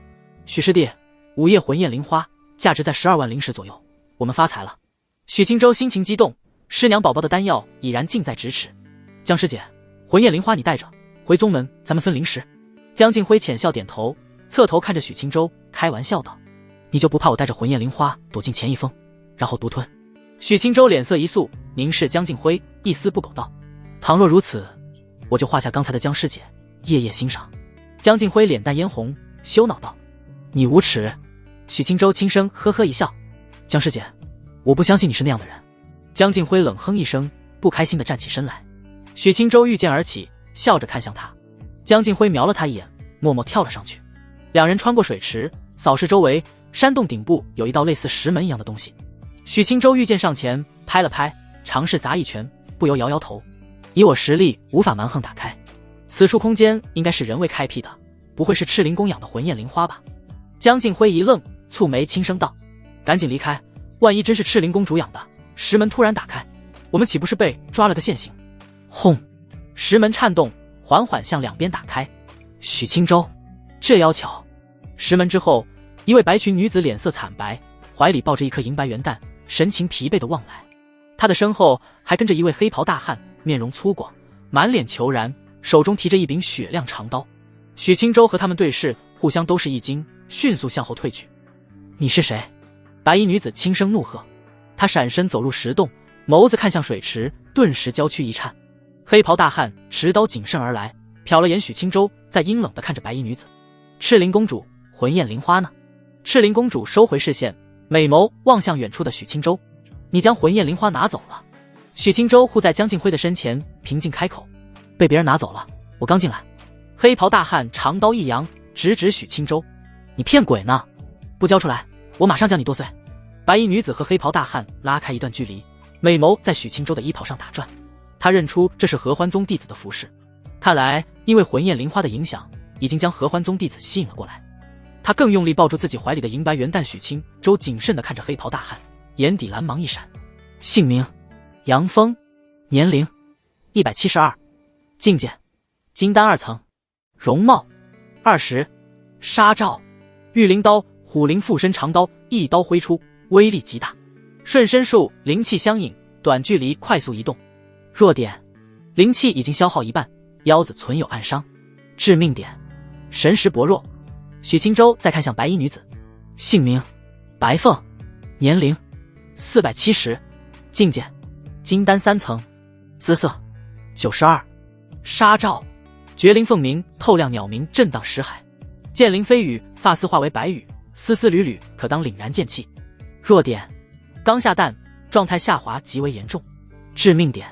许师弟，5叶魂焰灵花，价值在12万灵石左右，我们发财了。许清舟心情激动，师娘宝宝的丹药已然近在咫尺。江师姐，魂焰灵花你带着，回宗门咱们分灵石。江静辉浅笑点头，侧头看着许清舟，开玩笑道：你就不怕我带着魂焰灵花躲进钱一峰，然后独吞？许清舟脸色一肃，凝视江静辉，一丝不苟道：倘若如此，我就画下刚才的江师姐，夜夜欣赏。江静辉脸蛋嫣红，羞恼道：你无耻！许清舟轻声呵呵一笑：江师姐，我不相信你是那样的人。江静辉冷哼一声，不开心地站起身来。许清舟御剑而起，笑着看向他。江静辉瞄了他一眼，默默跳了上去。两人穿过水池，扫视周围，山洞顶部有一道类似石门一样的东西。许清舟御剑上前拍了拍，尝试砸一拳，不由摇摇头：以我实力无法蛮横打开，此处空间应该是人为开辟的，不会是赤灵宫养的魂焰灵花吧？江静辉一愣，蹙眉轻声道：赶紧离开，万一真是赤灵公主养的，石门突然打开，我们岂不是被抓了个现行？轰！石门颤动，缓缓向两边打开。许清舟，这妖巧！石门之后，一位白裙女子脸色惨白，怀里抱着一颗银白元蛋，神情疲惫地望来。她的身后还跟着一位黑袍大汉，面容粗犷，满脸虬髯，手中提着一柄雪亮长刀。许清舟和他们对视，互相都是一惊，迅速向后退去。你是谁？白衣女子轻声怒喝。她闪身走入石洞，眸子看向水池，顿时娇躯一颤。黑袍大汉持刀谨慎而来，瞟了眼许清舟，再阴冷地看着白衣女子。赤灵公主，魂焰灵花呢？赤灵公主收回视线，美眸望向远处的许清舟：你将魂焰灵花拿走了。许清舟护在江静辉的身前，平静开口：被别人拿走了，我刚进来。黑袍大汉长刀一扬，直指许青州。你骗鬼呢！不交出来，我马上将你剁碎。白衣女子和黑袍大汉拉开一段距离，美眸在许青州的衣袍上打转。她认出这是合欢宗弟子的服饰，看来因为魂焰灵花的影响，已经将合欢宗弟子吸引了过来。她更用力抱住自己怀里的银白元旦。许青州谨慎地看着黑袍大汉，眼底蓝芒一闪。姓名：杨峰，年龄172，境界金丹2层，容貌20，杀招玉灵刀，虎灵附身长刀，一刀挥出，威力极大，瞬身术灵气相应，短距离快速移动。弱点：灵气已经消耗一半，腰子存有暗伤。致命点：神识薄弱。许青州再看向白衣女子，姓名：白凤，年龄470，境界金丹3层，姿色92，杀招绝灵凤鸣，透亮鸟鸣，震荡识海，剑灵飞羽，发丝化为白羽，丝丝缕缕，可当凛然剑气。弱点：刚下蛋，状态下滑极为严重。致命点：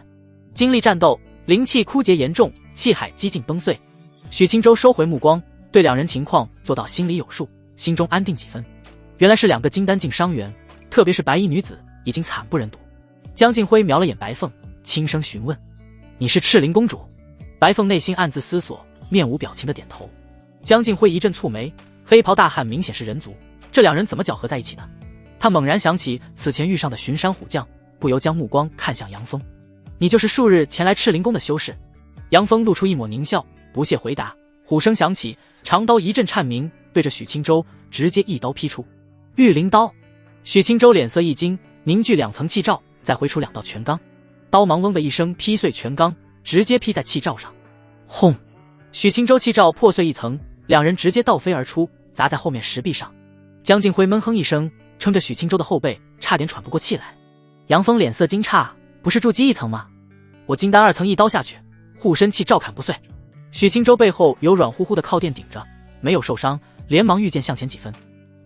经历战斗，灵气枯竭严重，气海几近崩碎。许青州收回目光，对两人情况做到心里有数，心中安定几分。原来是2个金丹境伤员，特别是白衣女子已经惨不忍睹。江敬辉瞄了眼白凤，轻声询问：你是赤灵公主？白凤内心暗自思索，面无表情的点头。江敬辉一阵蹙眉，黑袍大汉明显是人族，这两人怎么搅合在一起的？他猛然想起此前遇上的巡山虎将，不由将目光看向杨峰。你就是数日前来赤灵宫的修士？杨峰露出一抹狞笑，不屑回答。虎声响起，长刀一阵颤鸣，对着许青州直接一刀劈出。玉灵刀！许青州脸色一惊，凝聚2层气罩，再挥出2道拳罡，刀芒嗡的一声劈碎拳罡，直接劈在气罩上。轰！许青州气罩破碎一层，两人直接倒飞而出，砸在后面石壁上。江敬辉闷哼一声，撑着许青州的后背，差点喘不过气来。杨峰脸色惊诧，不是筑基1层吗？我金丹2层一刀下去，护身气照砍不碎。许青州背后有软乎乎的靠垫顶着，没有受伤，连忙御剑向前几分。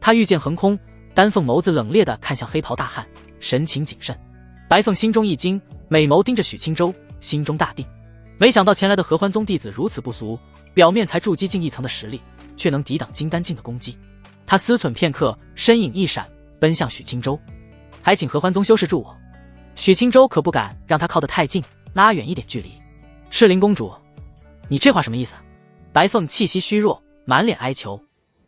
他御剑横空，丹凤眸子冷冽地看向黑袍大汉，神情谨慎。白凤心中一惊，美眸盯着许青州，心中大定。没想到前来的合欢宗弟子如此不俗，表面才筑基境1层的实力，却能抵挡金丹境的攻击。他思忖片刻，身影一闪，奔向许青州。还请合欢宗修士助我。许青州可不敢让他靠得太近，拉远一点距离。赤灵公主，你这话什么意思？白凤气息虚弱，满脸哀求。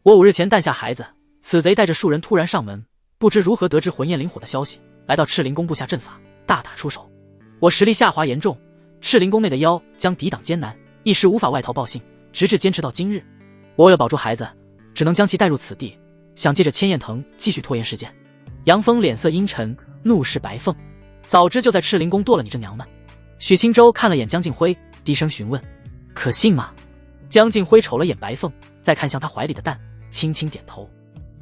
我5日前诞下孩子，此贼带着数人突然上门，不知如何得知魂焰灵火的消息，来到赤灵宫布下阵法，大打出手。我实力下滑严重，赤灵宫内的妖将抵挡艰难，一时无法外逃报信，直至坚持到今日。我为了保住孩子，只能将其带入此地，想借着千焰藤继续拖延时间。杨峰脸色阴沉，怒视白凤，早知就在赤灵宫剁了你这娘们。许青州看了眼江敬辉，低声询问：可信吗？江敬辉瞅了眼白凤，再看向他怀里的蛋，轻轻点头。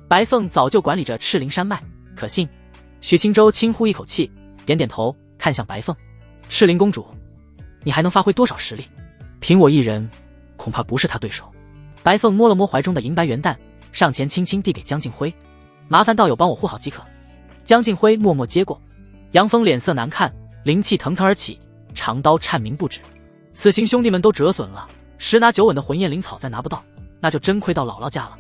白凤早就管理着赤灵山脉，可信。许青州轻呼一口气，点点头，看向白凤：赤灵公主，你还能发挥多少实力？凭我一人，恐怕不是他对手。白凤摸了摸怀中的银白元旦，上前轻轻递给江敬辉：麻烦道友帮我护好即可。江敬辉默默接过。杨峰脸色难看，灵气腾腾而起，长刀颤鸣不止。此行兄弟们都折损了，10拿9稳的魂焰灵草再拿不到，那就真亏到姥姥家了。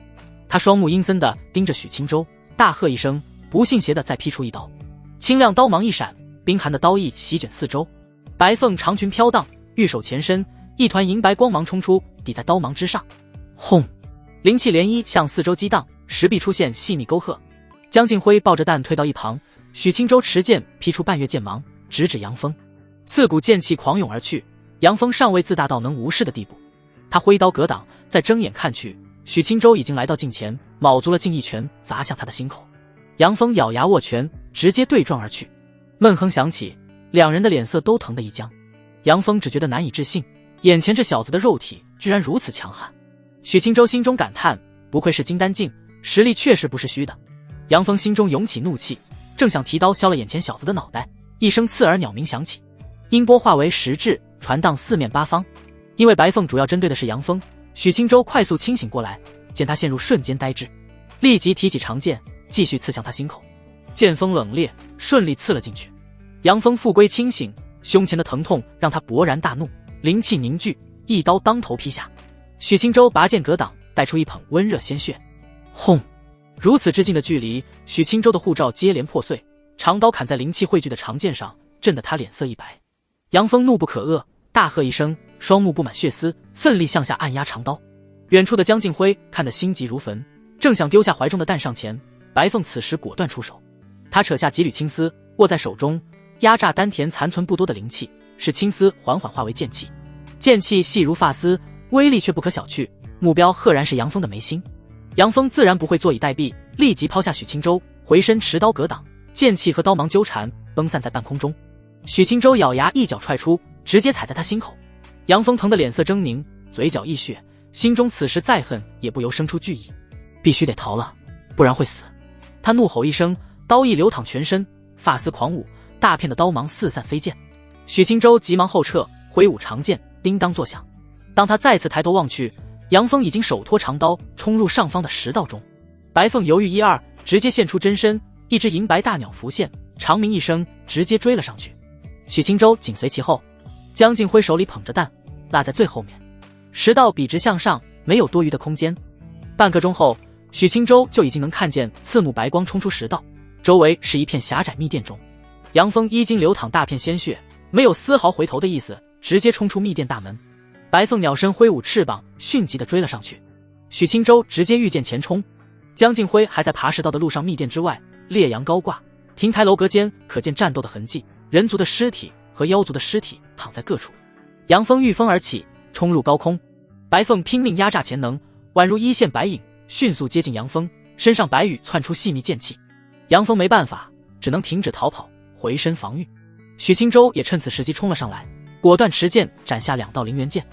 他双目阴森地盯着许青州，大喝一声，不信邪地再劈出一刀。清亮刀芒一闪，冰寒的刀意席卷四周。白凤长裙飘荡，玉手前伸，一团银白光芒冲出，抵在刀芒之上。轰！灵气涟漪向四周激荡，石壁出现细密沟壑。江敬辉抱着蛋退到一旁，许青州持剑劈出半月剑芒，直指杨峰。刺骨剑气狂涌而去，杨峰尚未自大到能无视的地步。他挥刀格挡，再睁眼看去，许青州已经来到近前，卯足了劲一拳砸向他的心口。杨峰咬牙握拳，直接对撞而去。闷哼响起，两人的脸色都疼得一僵。杨峰只觉得难以置信，眼前这小子的肉体居然如此强悍。许青州心中感叹，不愧是金丹境，实力确实不是虚的。杨峰心中涌起怒气，正想提刀削了眼前小子的脑袋，一声刺耳鸟鸣响起，音波化为实质，传荡四面八方。因为白凤主要针对的是杨峰，许青州快速清醒过来，见他陷入瞬间呆滞，立即提起长剑，继续刺向他心口。剑锋冷冽，顺利刺了进去。杨峰复归清醒，胸前的疼痛让他勃然大怒，灵气凝聚，一刀当头劈下。许清舟拔剑格挡，带出一捧温热鲜血。轰！如此之近的距离，许清舟的护罩接连破碎，长刀砍在灵气汇聚的长剑上，震得他脸色一白。杨峰怒不可遏，大喝一声，双目布满血丝，奋力向下按压长刀。远处的江敬辉看得心急如焚，正想丢下怀中的蛋上前，白凤此时果断出手。他扯下几缕青丝，握在手中，压榨丹田残存不多的灵气，使青丝缓缓化为剑气。剑气细如发丝，威力却不可小觑，目标赫然是杨峰的眉心。杨峰自然不会坐以待毙，立即抛下许清舟，回身持刀格挡，剑气和刀芒纠缠，崩散在半空中。许清舟咬牙一脚踹出，直接踩在他心口。杨峰疼得脸色狰狞，嘴角溢血，心中此时再恨也不由生出惧意，必须得逃了，不然会死。他怒吼一声，刀意流淌全身，发丝狂舞，大片的刀芒四散飞溅。许清舟急忙后撤，挥舞长剑，叮当作响。当他再次抬头望去，杨峰已经手托长刀冲入上方的食道中。白凤犹豫一二，直接现出真身，一只银白大鸟浮现，长鸣一声，直接追了上去。许清舟紧随其后，江敬辉手里捧着蛋，落在最后面。食道笔直向上，没有多余的空间。半个钟后，许清舟就已经能看见刺目白光冲出食道，周围是一片狭窄密殿中。杨峰衣襟流淌大片鲜血，没有丝毫回头的意思，直接冲出密殿大门。白凤鸟身挥舞翅膀，迅疾地追了上去。许清舟直接御剑前冲，江敬辉还在爬食道的路上。密殿之外，烈阳高挂，亭台楼阁间可见战斗的痕迹，人族的尸体和妖族的尸体躺在各处。杨峰御风而起，冲入高空。白凤拼命压榨潜能，宛如一线白影，迅速接近杨峰，身上白羽窜出细密剑气。杨峰没办法，只能停止逃跑，回身防御。许清舟也趁此时机冲了上来，果断持剑斩下2道灵元剑。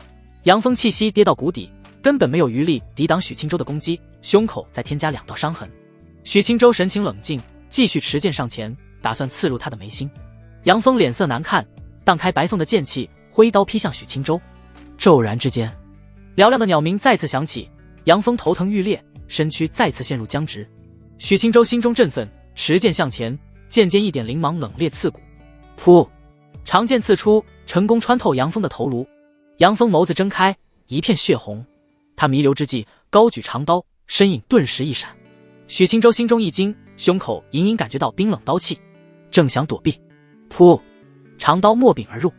杨峰气息跌到谷底，根本没有余力抵挡许清舟的攻击，胸口再添加2道伤痕。许清舟神情冷静，继续持剑上前，打算刺入他的眉心。杨峰脸色难看，荡开白凤的剑气，挥刀劈向许清舟。骤然之间，嘹亮的鸟鸣再次响起，杨峰头疼欲裂，身躯再次陷入僵直。许清舟心中振奋，持剑向前，剑尖一点灵芒冷冽刺骨。噗！长剑刺出，成功穿透杨峰的头颅。杨峰眸子睁开，一片血红。他弥留之际，高举长刀，身影顿时一闪。许清舟心中一惊，胸口隐隐感觉到冰冷刀气，正想躲避，噗！长刀没柄而入。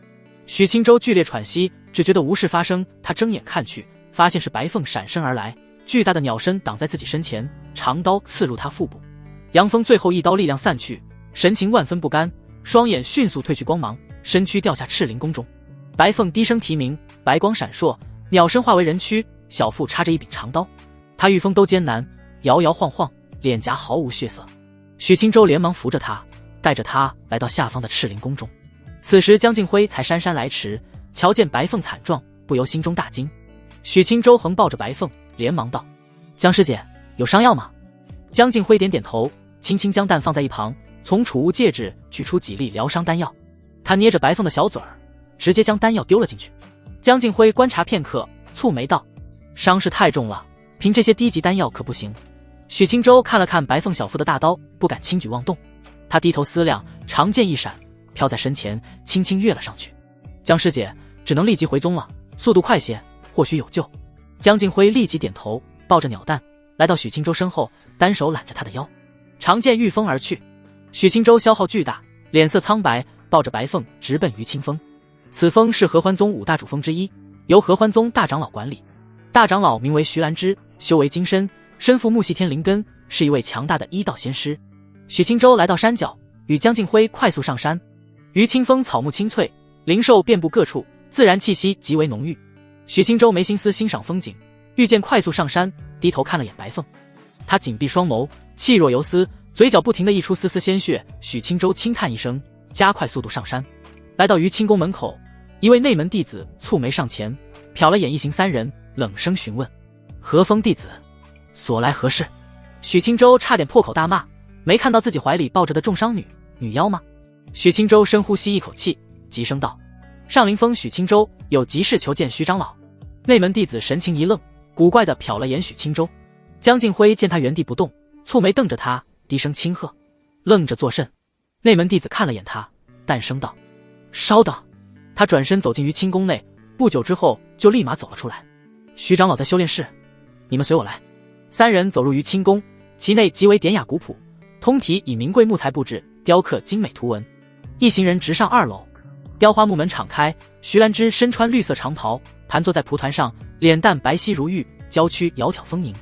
许清舟剧烈喘息，只觉得无事发生。他睁眼看去，发现是白凤闪身而来，巨大的鸟身挡在自己身前，长刀刺入他腹部。杨峰最后一刀力量散去，神情万分不甘，双眼迅速褪去光芒，身躯掉下赤灵宫中。白凤低声啼鸣，白光闪烁，鸟身化为人躯，小腹插着一柄长刀。他御风都艰难，摇摇晃晃，脸颊毫无血色。许清舟连忙扶着他，带着他来到下方的赤灵宫中。此时江敬辉才姗姗来迟，瞧见白凤惨状，不由心中大惊。许清舟横抱着白凤，连忙道：“江师姐，有伤药吗？”江敬辉点点头，轻轻将蛋放在一旁，从储物戒指取出几粒疗伤丹药。他捏着白凤的小嘴儿，直接将丹药丢了进去。江敬辉观察片刻，蹙眉道：“伤势太重了，凭这些低级丹药可不行。”许清舟看了看白凤小腹的大刀，不敢轻举妄动。他低头思量，长剑一闪，飘在身前，轻轻跃了上去。江师姐，只能立即回宗了，速度快些，或许有救。江敬辉立即点头，抱着鸟蛋来到许清舟身后，单手揽着他的腰，长剑御风而去。许清舟消耗巨大，脸色苍白，抱着白凤直奔于清风。此峰是合欢宗5大主峰之一，由合欢宗大长老管理。大长老名为徐兰芝，修为精深，身负木系天灵根，是一位强大的医道仙师。许清舟来到山脚，与江敬辉快速上山。于清风草木青翠，灵兽遍布各处，自然气息极为浓郁。许清舟没心思欣赏风景，遇见快速上山，低头看了眼白凤。他紧闭双眸，气若游丝，嘴角不停地溢出丝丝鲜血。许清舟轻叹一声，加快速度上山。来到于清宫门口，一位内门弟子蹙眉上前，瞟了眼一行3人，冷声询问：“何风弟子，所来何事？”许清舟差点破口大骂，没看到自己怀里抱着的重伤女妖吗？许清舟深呼吸一口气，急声道：“上灵峰许清舟有急事求见徐长老。”内门弟子神情一愣，古怪地瞟了眼许清舟。江敬辉见他原地不动，蹙眉瞪着他，低声轻喝：“愣着作甚？”内门弟子看了眼他，淡声道：“稍等。”他转身走进于清宫内，不久之后就立马走了出来。徐长老在修炼室，你们随我来。三人走入于清宫，其内极为典雅古朴，通体以名贵木材布置，雕刻精美图文。一行人直上2楼，雕花木门敞开，徐兰芝身穿绿色长袍，盘坐在蒲团上，脸蛋白皙如玉，娇躯窈窕丰盈。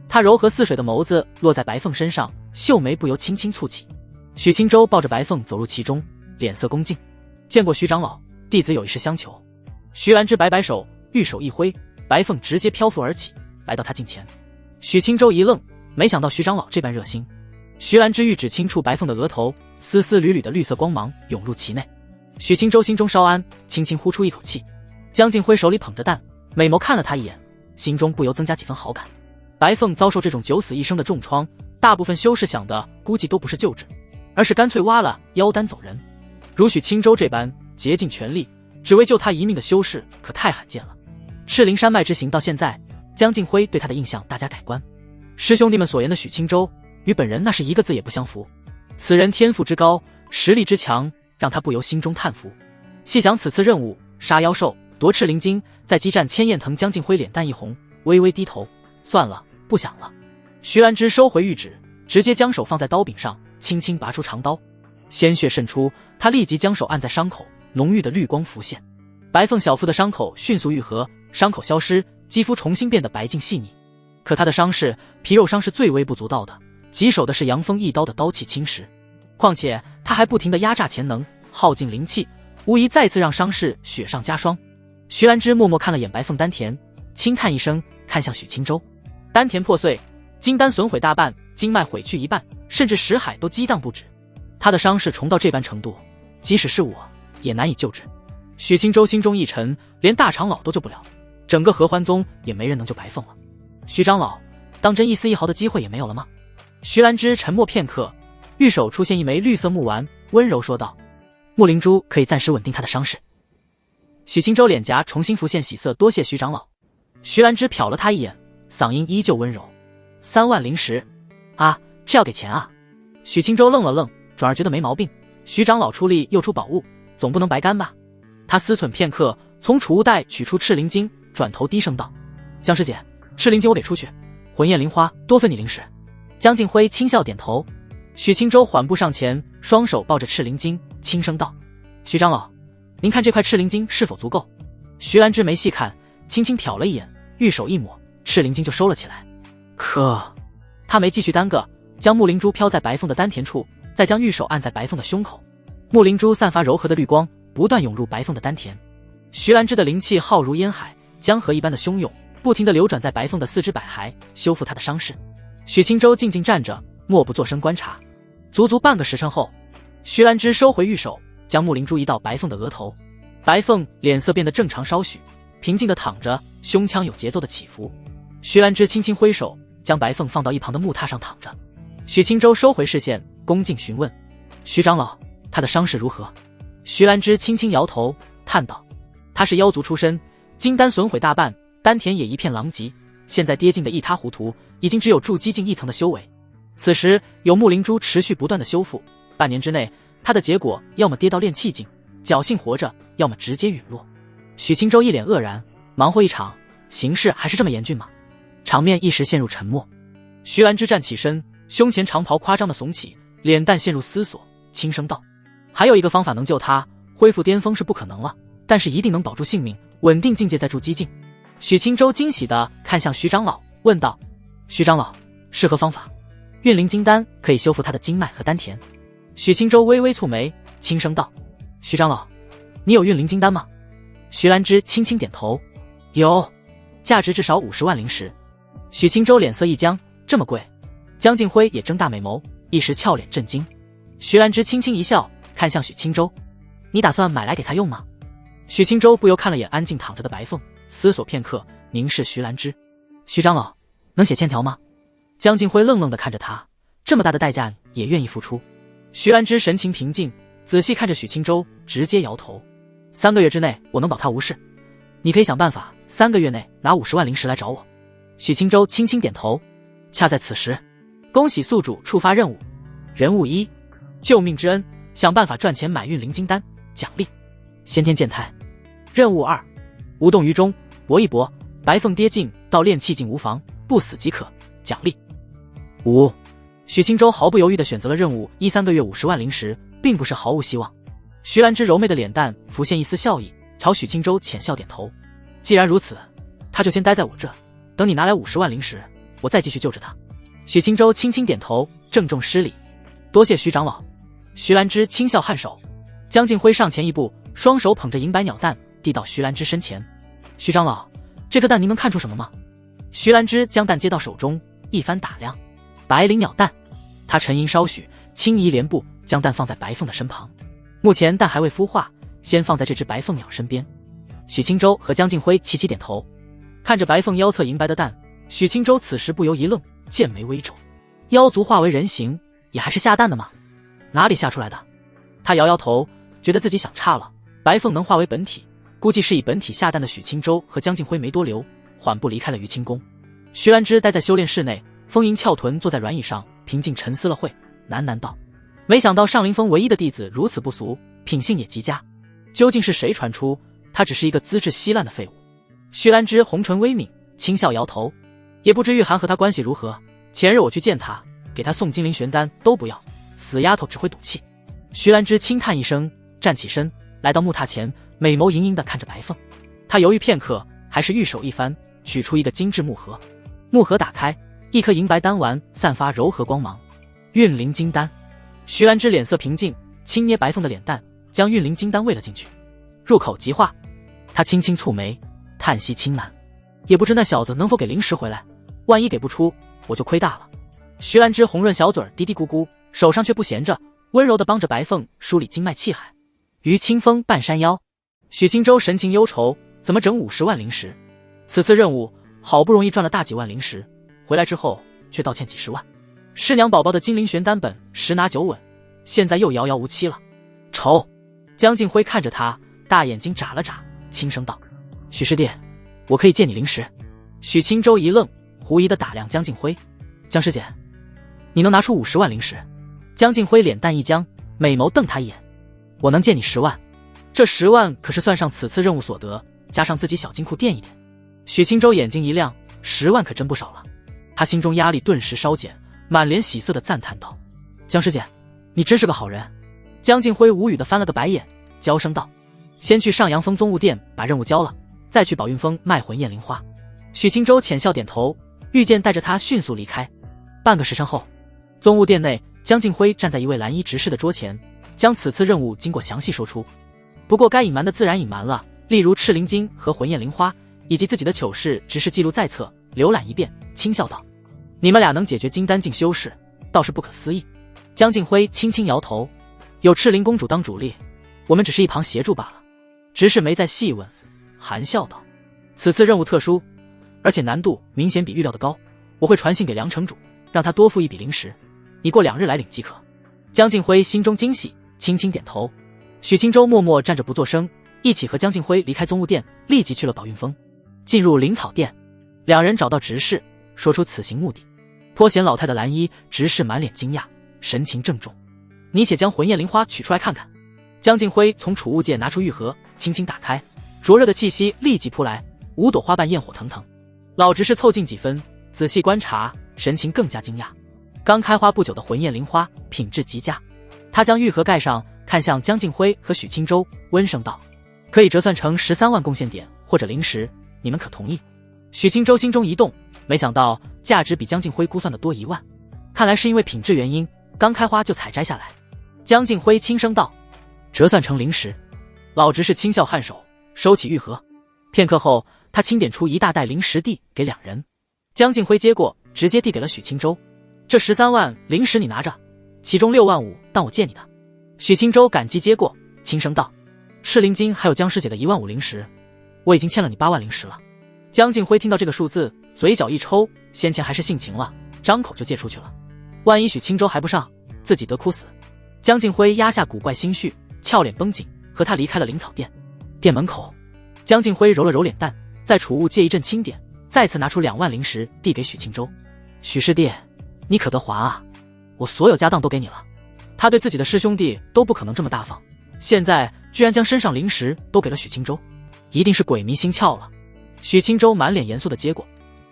她柔和似水的眸子落在白凤身上，秀眉不由轻轻蹙起。许清舟抱着白凤走入其中，脸色恭敬，见过徐长老，弟子有一事相求。徐兰芝摆摆手，玉手一挥，白凤直接漂浮而起，来到他近前。许清舟一愣，没想到徐长老这般热心。徐兰芝玉指轻触白凤的额头，丝丝缕缕的绿色光芒涌入其内。许清舟心中稍安，轻轻呼出一口气。江静辉手里捧着蛋，美眸看了他一眼，心中不由增加几分好感。白凤遭受这种九死一生的重创，大部分修士想的估计都不是救治，而是干脆挖了腰单走人。如许清舟这般竭尽全力只为救他一命的修士可太罕见了。赤灵山脉之行到现在，江静辉对他的印象大加改观。师兄弟们所言的许清舟与本人那是一个字也不相符，此人天赋之高，实力之强，让他不由心中叹服。细想此次任务，杀妖兽夺赤灵晶，再激战千焰藤，江静辉脸蛋一红，微微低头，算了，不想了。徐兰芝收回玉指，直接将手放在刀柄上，轻轻拔出长刀，鲜血渗出，他立即将手按在伤口，浓郁的绿光浮现。白凤小腹的伤口迅速愈合，伤口消失，肌肤重新变得白净细腻。可他的伤势，皮肉伤是最微不足道的，棘手的是杨锋一刀的刀气侵蚀。况且他还不停地压榨潜能，耗尽灵气，无疑再次让伤势雪上加霜。徐兰芝默默看了眼白凤丹田，轻叹一声，看向许清舟。丹田破碎，金丹损毁大半，经脉毁去一半，甚至识海都激荡不止。他的伤势重到这般程度，即使是我也难以救治。许清舟心中一沉，连大长老都救不了，整个合欢宗也没人能救白凤了。徐长老，当真一丝一毫的机会也没有了吗？徐兰芝沉默片刻，玉手出现一枚绿色木丸，温柔说道：木灵珠可以暂时稳定他的伤势。许清舟脸颊重新浮现喜色，多谢徐长老。徐兰芝瞟了他一眼，嗓音依旧温柔：3万灵石啊，这要给钱啊？许清舟愣了愣，转而觉得没毛病，徐长老出力又出宝物，总不能白干吧。他思忖片刻，从储物袋取出赤灵晶，转头低声道：江师姐，赤灵晶我给出去，魂焰灵花多分你灵石。江静辉轻笑点头。许清舟缓步上前，双手抱着赤灵晶，轻声道：徐长老，您看这块赤灵晶是否足够？徐兰芝没细看，轻轻瞟了一眼，玉手一抹，赤灵晶就收了起来。可他没继续耽搁，将木灵珠飘在白凤的丹田处，再将玉手按在白凤的胸口。木灵珠散发柔和的绿光，不断涌入白凤的丹田。徐兰芝的灵气浩如烟海，江河一般的汹涌，不停地流转在白凤的四肢百骸，修复她的伤势。许清舟静静站着，默不作声观察。足足半个时辰后，徐兰芝收回玉手，将木灵珠移到白凤的额头。白凤脸色变得正常稍许，平静地躺着，胸腔有节奏的起伏。徐兰芝轻轻挥手，将白凤放到一旁的木榻上躺着。许清舟收回视线，恭敬询问：徐长老，他的伤势如何？徐兰芝轻轻摇头，叹道：他是妖族出身，金丹损毁大半，丹田也一片狼藉，现在跌进的一塌糊涂，已经只有筑基境1层的修为。此时有木灵珠持续不断的修复，半年之内，他的结果要么跌到炼气境，侥幸活着，要么直接陨落。许清舟一脸愕然，忙活一场，形势还是这么严峻吗？场面一时陷入沉默。徐兰芝站起身，胸前长袍夸张的耸起，脸蛋陷入思索，轻声道：还有一个方法能救他，恢复巅峰是不可能了，但是一定能保住性命，稳定境界再筑基境。许清舟惊喜地看向徐长老，问道：徐长老，是何方法？运灵金丹可以修复他的经脉和丹田。许清舟微微蹙眉，轻声道：徐长老，你有运灵金丹吗？徐兰芝轻轻点头：有，价值至少50万灵石。许清舟脸色一僵，这么贵？江静辉也睁大美眸，一时俏脸震惊。徐兰芝轻轻一笑，看向许清舟：你打算买来给他用吗？许清舟不由看了眼安静躺着的白凤，思索片刻，凝视徐兰芝：徐长老，能写欠条吗？江静辉愣愣地看着他，这么大的代价也愿意付出。徐兰芝神情平静，仔细看着许清舟，直接摇头：3个月之内我能保他无事，你可以想办法3个月内拿50万灵石来找我。许清舟轻轻点头。恰在此时，恭喜宿主触发任务。任务1：救命之恩，想办法赚钱买运灵金丹，奖励先天健态。任务2：无动于衷，搏一搏，白凤跌进到炼气境无妨，不死即可，奖励5。许青州毫不犹豫地选择了任务，3个月50万灵石，并不是毫无希望。徐兰芝柔媚的脸蛋浮现一丝笑意，朝许青州浅笑点头。既然如此，他就先待在我这，等你拿来50万灵石，我再继续救治他。许青州轻轻点头，郑重施礼，多谢徐长老。徐兰芝轻笑颔首。江静辉上前一步，双手捧着银白鸟蛋递到徐兰芝身前。徐长老，这颗蛋您能看出什么吗？徐兰芝将蛋接到手中，一番打量，白灵鸟蛋。他沉吟稍许，轻移莲步，将蛋放在白凤的身旁。目前蛋还未孵化，先放在这只白凤鸟身边。许青州和江静辉齐齐点头，看着白凤腰侧银白的蛋，许青州此时不由一愣，剑眉微皱，妖族化为人形，也还是下蛋的吗？哪里下出来的？他摇摇头，觉得自己想差了。白凤能化为本体，估计是以本体下蛋的许青州和江静辉没多留，缓步离开了于清宫。徐兰芝待在修炼室内，丰盈翘臀坐在软椅上，平静沉思了会，喃喃道：没想到上林峰唯一的弟子如此不俗，品性也极佳。究竟是谁传出他只是一个资质稀烂的废物？徐兰芝红唇微抿，轻笑摇头。也不知玉涵和他关系如何，前日我去见他，给他送金灵玄丹都不要，死丫头只会赌气。徐兰芝轻叹一声，站起身，来到木榻前，美眸盈盈地看着白凤。他犹豫片刻，还是玉手一翻，取出一个精致木盒。木盒打开，一颗银白丹丸散发柔和光芒，运灵金丹。徐兰芝脸色平静，轻捏白凤的脸蛋，将运灵金丹喂了进去。入口即化，他轻轻蹙眉，叹息轻喃，也不知那小子能否给灵石回来，万一给不出，我就亏大了。徐兰芝红润小嘴嘀嘀咕咕，手上却不闲着，温柔地帮着白凤梳理经脉气海。于清风半山腰，许青州神情忧愁，怎么整50万灵石？此次任务好不容易赚了大几万灵石，回来之后却倒欠几十万。师娘宝宝的金灵玄丹本十拿九稳，现在又遥遥无期了。愁。江静辉看着他，大眼睛眨了眨，轻声道：许师弟，我可以借你灵石。许青州一愣，狐疑地打量江静辉。江师姐，你能拿出50万灵石？江静辉脸蛋一僵，美眸瞪他一眼。我能借你10万，这10万可是算上此次任务所得，加上自己小金库垫一点。许青州眼睛一亮，10万可真不少了。他心中压力顿时稍减，满脸喜色地赞叹道：江师姐，你真是个好人。江静辉无语地翻了个白眼，娇声道：先去上阳峰宗物殿把任务交了，再去宝运峰卖魂焰灵花。许青州浅笑点头，御剑带着他迅速离开。半个时辰后，宗物殿内，江静辉站在一位蓝衣执事的桌前，将此次任务经过详细说出。不过该隐瞒的自然隐瞒了，例如赤灵晶和魂焰灵花，以及自己的糗事，只是记录在册，浏览一遍，轻笑道：你们俩能解决金丹境修士，倒是不可思议。江静辉轻轻摇头，有赤灵公主当主力，我们只是一旁协助罢了。执事没再细问，含笑道：此次任务特殊，而且难度明显比预料的高，我会传信给梁城主，让他多付一笔灵石，你过2日来领即可。江静辉心中惊喜，轻轻点头。许青州默默站着不作声，一起和江静辉离开宗物殿，立即去了宝运峰。进入灵草殿，两人找到执事，说出此行目的。颇显老态的蓝衣执事满脸惊讶，神情郑重。你且将魂焰灵花取出来看看。江静辉从储物界拿出玉盒，轻轻打开，灼热的气息立即扑来，5朵花瓣焰火腾腾。老执事凑近几分，仔细观察，神情更加惊讶。刚开花不久的魂焰灵花，品质极佳。他将玉盒盖上，看向江静辉和许青州，温声道：可以折算成13万贡献点或者灵石，你们可同意？许青州心中一动，没想到价值比江静辉估算的多1万，看来是因为品质原因，刚开花就采摘下来。江静辉轻声道：折算成灵石。老执事轻笑颔首，收起玉盒。片刻后，他清点出一大袋灵石递给两人。江静辉接过，直接递给了许青州。这13万灵石你拿着，其中6万5当我借你的。许青州感激接过，轻声道：赤灵晶还有江师姐的1万5灵石，我已经欠了你8万灵石了。江静辉听到这个数字，嘴角一抽，先前还是性情了，张口就借出去了。万一许青州还不上，自己得哭死。江静辉压下古怪心绪，俏脸绷紧，和他离开了灵草殿。殿门口，江静辉揉了揉脸蛋，在储物界一阵清点，再次拿出2万灵石递给许青州。许师弟，你可得还啊，我所有家当都给你了。他对自己的师兄弟都不可能这么大方，现在居然将身上灵石都给了许青州，一定是鬼迷心窍了。许青州满脸严肃的接过，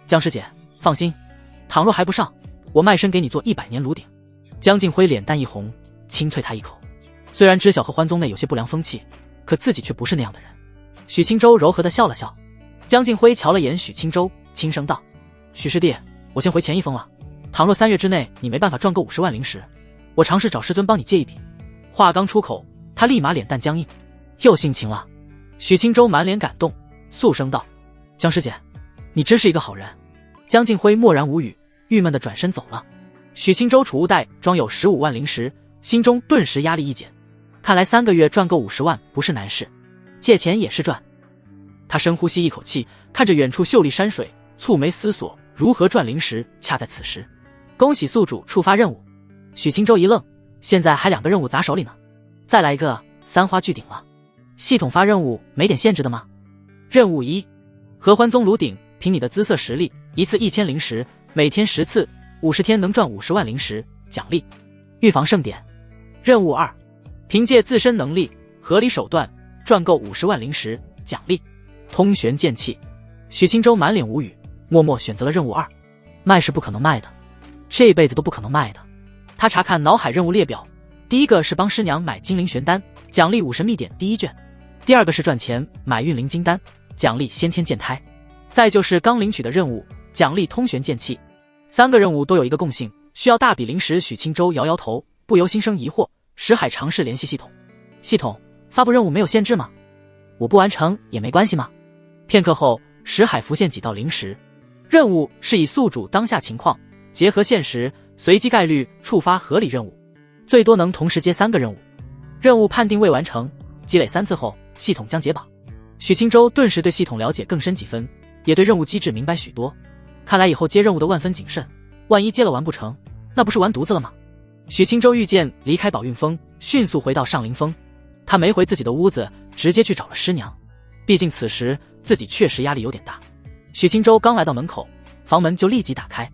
江师姐，放心，倘若还不上，我卖身给你做100年炉鼎。江静辉脸蛋一红，轻啐他一口。虽然知晓合欢宗内有些不良风气，可自己却不是那样的人。许青州柔和地笑了笑。江静辉瞧了眼许青州，轻声道：许师弟，我先回前一封了。倘若3月之内你没办法赚够50万灵石，我尝试找师尊帮你借一笔。话刚出口，他立马脸蛋僵硬，又性情了。许青州满脸感动，肃声道：江师姐，你真是一个好人。江静辉默然无语，郁闷地转身走了。许青州储物袋装有15万灵石，心中顿时压力一减。看来3个月赚够50万不是难事，借钱也是赚。他深呼吸一口气，看着远处秀丽山水，蹙眉思索如何赚灵石。恰在此时，恭喜宿主触发任务。许青州一愣，现在还2个任务砸手里呢，再来一个3花聚顶了。系统发任务没点限制的吗？任务1，合欢宗炉鼎，凭你的姿色实力，一次1000灵石，每天10次，50天能赚50万灵石，奖励预防盛典。任务2，凭借自身能力合理手段赚够50万灵石，奖励通玄剑气。许青州满脸无语，默默选择了任务2。卖是不可能卖的，这辈子都不可能卖的。他查看脑海任务列表，第一个是帮师娘买精灵玄丹，奖励武神秘典第1卷；第2个是赚钱买运灵金丹，奖励先天剑胎；再就是刚领取的任务，奖励通玄剑气。3个任务都有一个共性，需要大笔灵石。许青州摇摇头，不由心生疑惑。石海尝试联系系统，系统发布任务没有限制吗？我不完成也没关系吗？片刻后，石海浮现几道灵石。任务是以宿主当下情况结合现实，随机概率触发合理任务，最多能同时接3个任务。任务判定未完成，积累3次后，系统将解绑。许青州顿时对系统了解更深几分，也对任务机制明白许多。看来以后接任务的万分谨慎，万一接了完不成，那不是完犊子了吗？许青州御剑离开宝运峰，迅速回到上林峰。他没回自己的屋子，直接去找了师娘。毕竟此时自己确实压力有点大。许青州刚来到门口，房门就立即打开。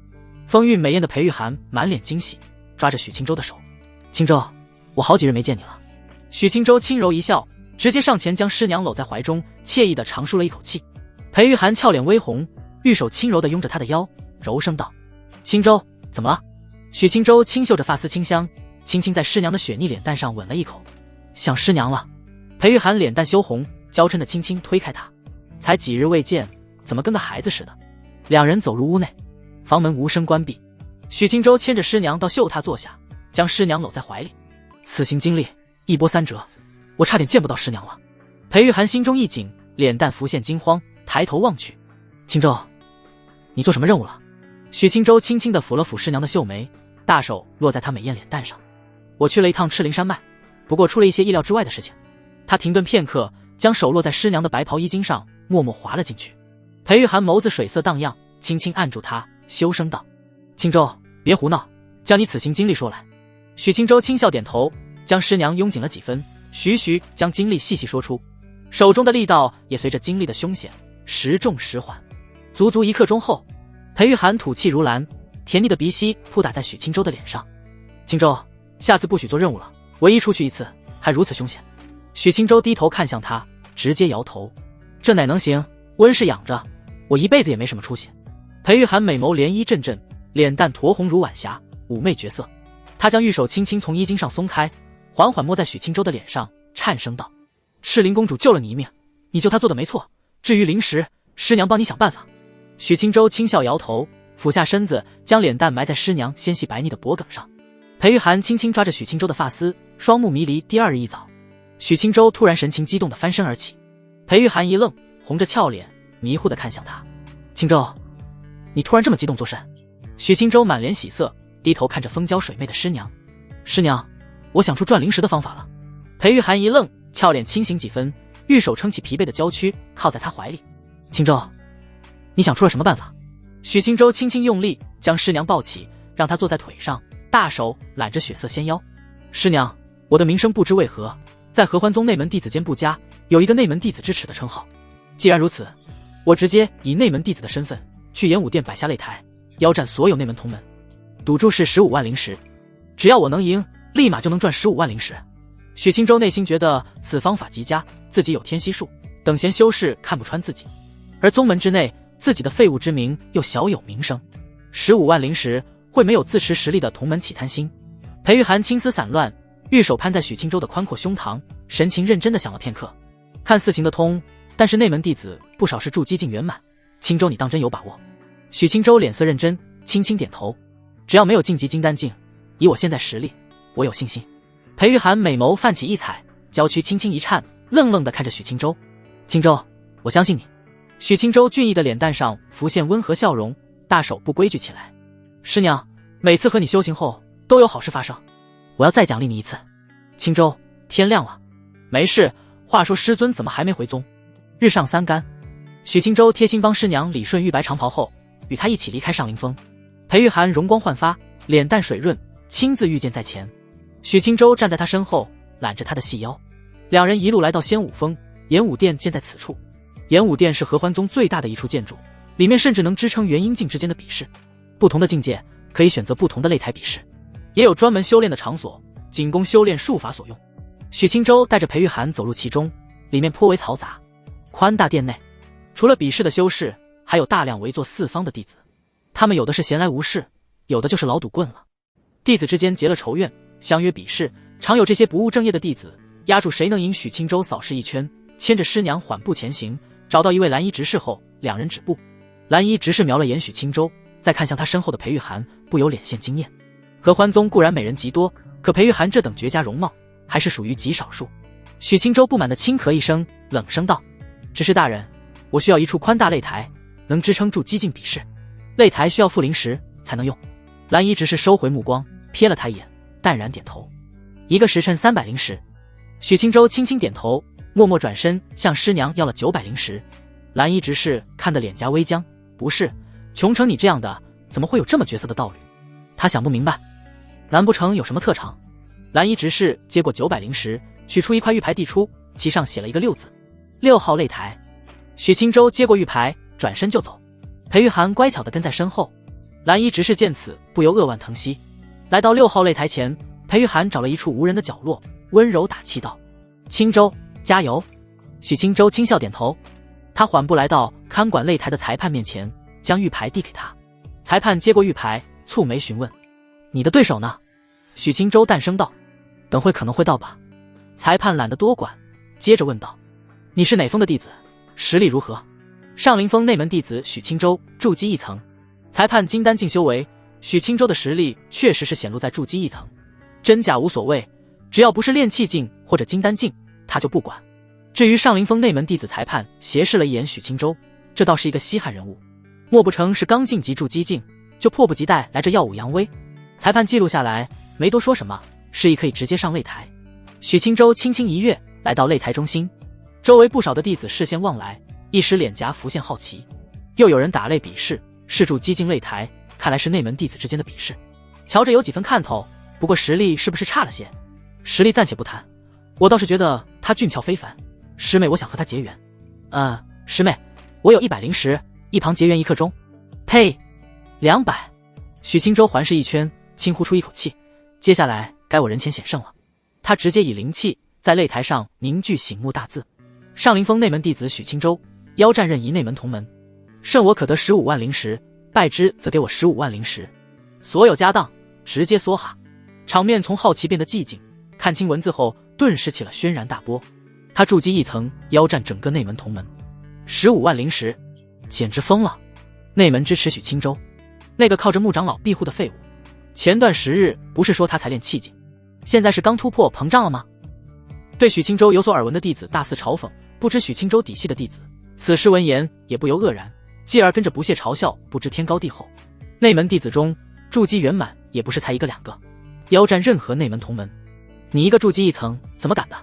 风韵美艳的裴玉涵满脸惊喜，抓着许青州的手：青州，我好几日没见你了。许青州轻柔一笑，直接上前将师娘搂在怀中，惬意地长舒了一口气。裴玉涵俏脸微红，玉手轻柔地拥着她的腰，柔声道：青州，怎么了？许青州轻嗅着发丝清香，轻轻在师娘的雪腻脸蛋上吻了一口。想师娘了。裴玉涵脸蛋羞红，娇嗔地轻轻推开他。才几日未见，怎么跟个孩子似的？2人走入屋内，房门无声关闭。许青州牵着师娘到绣榻坐下，将师娘搂在怀里。此行经历一波3折，我差点见不到师娘了。裴玉涵心中一紧，脸蛋浮现惊慌，抬头望去。青州，你做什么任务了？许青州轻轻地抚了抚师娘的秀眉，大手落在她美艳脸蛋上。我去了一趟赤灵山脉，不过出了一些意料之外的事情。他停顿片刻，将手落在师娘的白袍衣襟上，默默滑了进去。裴玉涵眸子水色荡漾，轻轻按住他，羞声道：青州，别胡闹，将你此行经历说来。许青州轻笑点头，将师娘拥紧了几分，徐徐将经历细细说出，手中的力道也随着经历的凶险时重时缓。足足1刻钟后，裴玉涵吐气如兰，甜腻的鼻息扑打在许青州的脸上。青州，下次不许做任务了，唯一出去一次，还如此凶险。许青州低头看向他，直接摇头：这哪能行，温氏养着，我一辈子也没什么出息。裴玉涵美眸涟漪阵阵，脸蛋酡红如晚霞，妩媚绝色。他将玉手轻轻从衣襟上松开，缓缓摸在许青州的脸上，颤声道：赤灵公主救了你一命，你救她做的没错，至于灵石，师娘帮你想办法。许青州轻笑摇头，俯下身子，将脸蛋埋在师娘纤细白腻的脖颈上。裴玉涵轻轻抓着许青州的发丝，双目迷离。第2日一早，许青州突然神情激动地翻身而起。裴玉涵一愣，红着俏脸，迷糊地看向他：青州，你突然这么激动做甚？许青州满脸喜色，低头看着风娇水媚的师娘：师娘，我想出赚灵石的方法了。裴玉涵一愣，俏脸清醒几分，玉手撑起疲惫的娇躯，靠在他怀里：青州，你想出了什么办法？许青州轻轻用力将师娘抱起，让她坐在腿上，大手揽着血色纤腰：师娘，我的名声不知为何，在合欢宗内门弟子间不佳，有一个内门弟子之耻的称号。既然如此，我直接以内门弟子的身份去演武殿摆下擂台，邀战所有内门同门，赌注是15万灵石，只要我能赢，立马就能赚15万灵石。许青州内心觉得此方法极佳，自己有天息术，等等闲修士看不穿自己，而宗门之内自己的废物之名又小有名声，15万灵石会没有自持实力的同门起贪心？裴玉涵青丝散乱，玉手攀在许青州的宽阔胸膛，神情认真地想了片刻，看似行得通，但是内门弟子不少是筑基境圆满，青州你当真有把握？许青州脸色认真，轻轻点头，只要没有晋级金丹境，以我现在实力，我有信心。裴玉涵美眸泛起异彩，娇躯轻轻一颤，愣愣地看着许青州。青州，我相信你。许青州俊逸的脸蛋上浮现温和笑容，大手不规矩起来。师娘，每次和你修行后都有好事发生，我要再奖励你一次。青州，天亮了。没事，话说师尊怎么还没回宗？日上三竿。许青州贴心帮师娘理顺玉白长袍后，与他一起离开上林峰。裴玉涵容光焕发，脸蛋水润，亲自御剑在前。许青州站在他身后，揽着他的细腰，两人一路来到仙武峰。演武殿建在此处，演武殿是合欢宗最大的一处建筑，里面甚至能支撑元阴境之间的比试。不同的境界可以选择不同的擂台比试，也有专门修炼的场所，仅供修炼术法所用。许青州带着裴玉涵走入其中，里面颇为嘈杂。宽大殿内，除了比试的修士，还有大量围坐四方的弟子，他们有的是闲来无事，有的就是老赌棍了。弟子之间结了仇怨，相约比试，常有这些不务正业的弟子压住谁能赢许青州扫视一圈，牵着师娘缓步前行，找到一位蓝衣执事后，两人止步。蓝衣执事瞄了眼许青州，再看向他身后的裴玉涵，不由脸现惊艳。合欢宗固然美人极多，可裴玉涵这等绝佳容貌还是属于极少数。许青州不满地轻咳一声，冷声道：执事大人，我需要一处宽大擂台，能支撑住激进比试。擂台需要附灵石才能用。蓝衣执事收回目光，瞥了他一眼，淡然点头。一个时辰300灵石。许青州轻轻点头，默默转身向师娘要了900灵石。蓝衣执事看得脸颊微僵，不是，穷成你这样的，怎么会有这么绝色的道侣？他想不明白。难不成有什么特长？蓝衣执事接过900灵石，取出一块玉牌递出，其上写了一个6字，6号擂台。许青州接过玉牌，转身就走。裴玉涵乖巧地跟在身后。蓝衣执事见此，不由扼腕疼惜。来到6号擂台前，裴玉涵找了一处无人的角落，温柔打气道：青州，加油！许青州轻笑点头。他缓步来到看管擂台的裁判面前，将玉牌递给他。裁判接过玉牌，蹙眉询问：你的对手呢？许青州淡声道：等会可能会到吧。裁判懒得多管，接着问道：你是哪峰的弟子？实力如何？上林峰内门弟子许青州，筑基1层。裁判金丹境修为，许青州的实力确实是显露在筑基1层，真假无所谓，只要不是炼气境或者金丹境，他就不管。至于上林峰内门弟子，裁判斜视了一眼许青州，这倒是一个稀罕人物，莫不成是刚晋级筑基境，就迫不及待来这耀武扬威？裁判记录下来，没多说什么，示意可以直接上擂台。许青州轻轻一跃，来到擂台中心，周围不少的弟子视线望来，一时脸颊浮现好奇。又有人打擂比试，是筑基境擂台，看来是内门弟子之间的比试，瞧着有几分看头，不过实力是不是差了些？实力暂且不谈，我倒是觉得他俊俏非凡，师妹我想和他结缘。师妹，我有100灵石，一旁结缘1刻钟。呸，200。许青州环视一圈，轻呼出一口气，接下来该我人前显圣了。他直接以灵气在擂台上凝聚醒目大字：上林峰内门弟子许青州，邀战任宜内门同门，胜我可得15万灵石，败之则给我15万灵石。所有家当直接梭哈。场面从好奇变得寂静，看清文字后顿时起了轩然大波。他筑基1层，邀战整个内门同门，15万灵石，简直疯了。内门支持许青州，那个靠着穆长老庇护的废物，前段时日不是说他才练气境，现在是刚突破膨胀了吗？对许青州有所耳闻的弟子大肆嘲讽，不知许青州底细的弟子此时闻言也不由愕然，继而跟着不屑嘲笑不知天高地厚。内门弟子中筑基圆满也不是才1个2个，邀战任何内门同门，你一个筑基1层怎么敢的？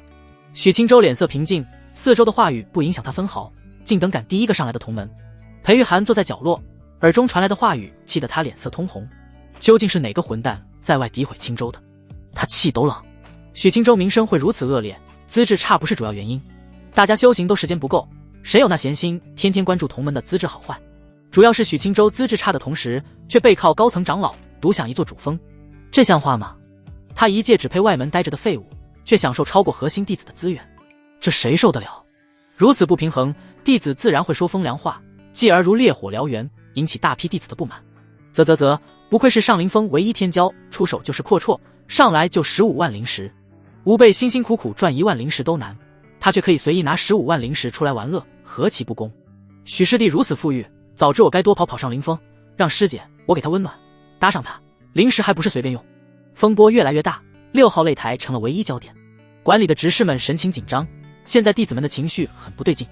许青州脸色平静，四周的话语不影响他分毫，静等赶第1个上来的同门。裴玉涵坐在角落，耳中传来的话语气得他脸色通红。究竟是哪个混蛋在外诋毁青州的？他气都冷。许青州名声会如此恶劣，资质差不是主要原因，大家修行都时间不够，谁有那闲心天天关注同门的资质好坏？主要是许青州资质差的同时，却背靠高层长老，独享一座主峰，这像话吗？他一介只配外门待着的废物，却享受超过核心弟子的资源，这谁受得了？如此不平衡，弟子自然会说风凉话，继而如烈火燎原，引起大批弟子的不满。啧，不愧是上林峰唯一天骄，出手就是阔绰，上来就15万灵石。吾辈辛辛苦苦赚1万灵石都难，他却可以随意拿15万灵石出来玩乐，何其不公！许师弟如此富裕，早知我该多跑上林峰，让师姐我给他温暖，搭上他，灵石还不是随便用。风波越来越大，6号擂台成了唯一焦点。管理的执事们神情紧张，现在弟子们的情绪很不对劲，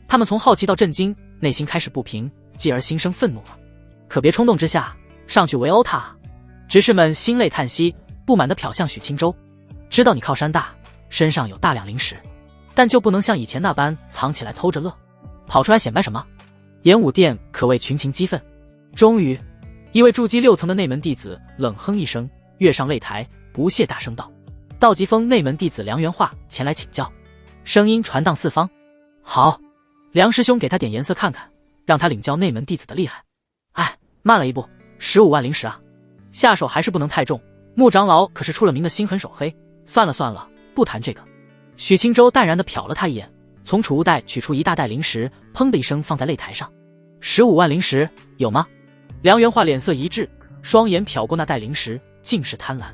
他们从好奇到震惊，内心开始不平，继而心生愤怒了。可别冲动之下上去围殴他啊！执事们心泪叹息，不满地瞟向许青州，知道你靠山大，身上有大量灵石，但就不能像以前那般藏起来偷着乐，跑出来显摆什么？演武殿可谓群情激愤。终于，一位筑基6层的内门弟子冷哼一声，跃上擂台，不屑大声道：“道吉峰内门弟子梁元化前来请教。”声音传荡四方。好，梁师兄给他点颜色看看，让他领教内门弟子的厉害。哎，慢了一步，15万灵石啊，下手还是不能太重。穆长老可是出了名的心狠手黑。算了，不谈这个。许青州淡然地瞟了他一眼，从储物袋取出一大袋灵石，砰的一声放在擂台上。15万灵石有吗？梁元化脸色一滞，双眼瞟过那袋灵石，尽是贪婪。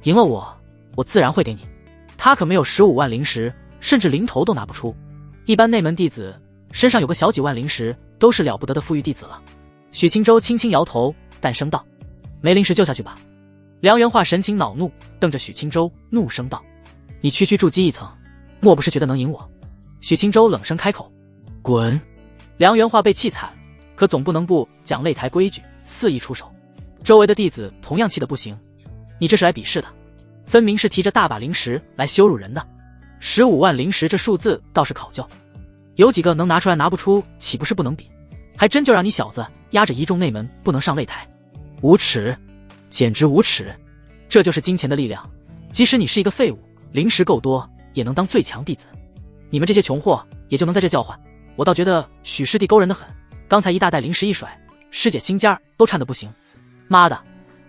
赢了我自然会给你。他可没有15万灵石，甚至零头都拿不出。一般内门弟子身上有个小几万灵石，都是了不得的富裕弟子了。许青州轻轻摇头，淡声道：“没灵石就下去吧。”梁元化神情恼怒，瞪着许青州，怒声道：“你区筑基1层，莫不是觉得能赢我？”许青州冷声开口：“滚！”梁元化被气惨，可总不能不讲擂台规矩，肆意出手。周围的弟子同样气得不行：“你这是来比试的，分明是提着大把灵石来羞辱人的。15万灵石这数字倒是考究，有几个能拿出来拿不出，岂不是不能比？还真就让你小子压着一众内门不能上擂台，无耻！简直无耻！这就是金钱的力量，即使你是一个废物，灵石够多也能当最强弟子。你们这些穷货也就能在这叫唤，我倒觉得许师弟勾人的很。刚才一大袋灵石一甩，师姐心尖儿都颤得不行。妈的，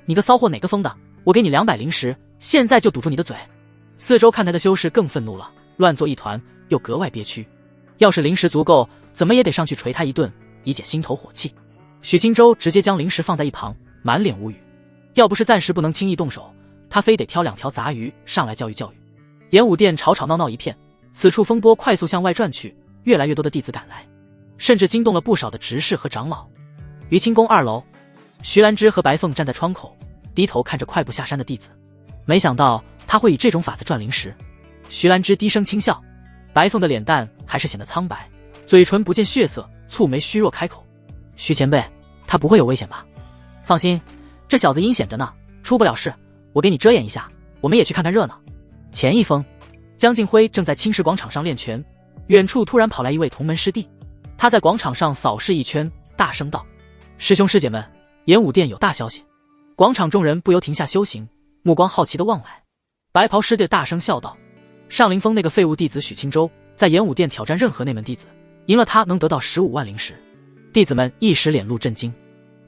你个骚货哪个疯的？我给你200灵石，现在就堵住你的嘴！四周看台的修士更愤怒了，乱作一团，又格外憋屈。要是灵石足够，怎么也得上去捶他一顿，以解心头火气。许青州直接将灵石放在一旁，满脸无语。要不是暂时不能轻易动手，他非得挑2条杂鱼上来教育教育。演武殿吵吵闹闹一片，此处风波快速向外转去，越来越多的弟子赶来，甚至惊动了不少的执事和长老。于清宫2楼，徐兰芝和白凤站在窗口，低头看着快步下山的弟子。没想到他会以这种法子赚灵石。徐兰芝低声轻笑，白凤的脸蛋还是显得苍白，嘴唇不见血色，蹙眉虚弱开口：“徐前辈，他不会有危险吧？”“放心，这小子阴险着呢，出不了事，我给你遮掩一下，我们也去看看热闹。”前一峰，江敬辉正在青石广场上练拳，远处突然跑来一位同门师弟，他在广场上扫视一圈，大声道：“师兄师姐们，演武殿有大消息！”广场众人不由停下修行，目光好奇地望来。白袍师弟大声笑道：“上林峰那个废物弟子许青州，在演武殿挑战任何内门弟子，赢了他能得到15万灵石。”弟子们一时脸露震惊。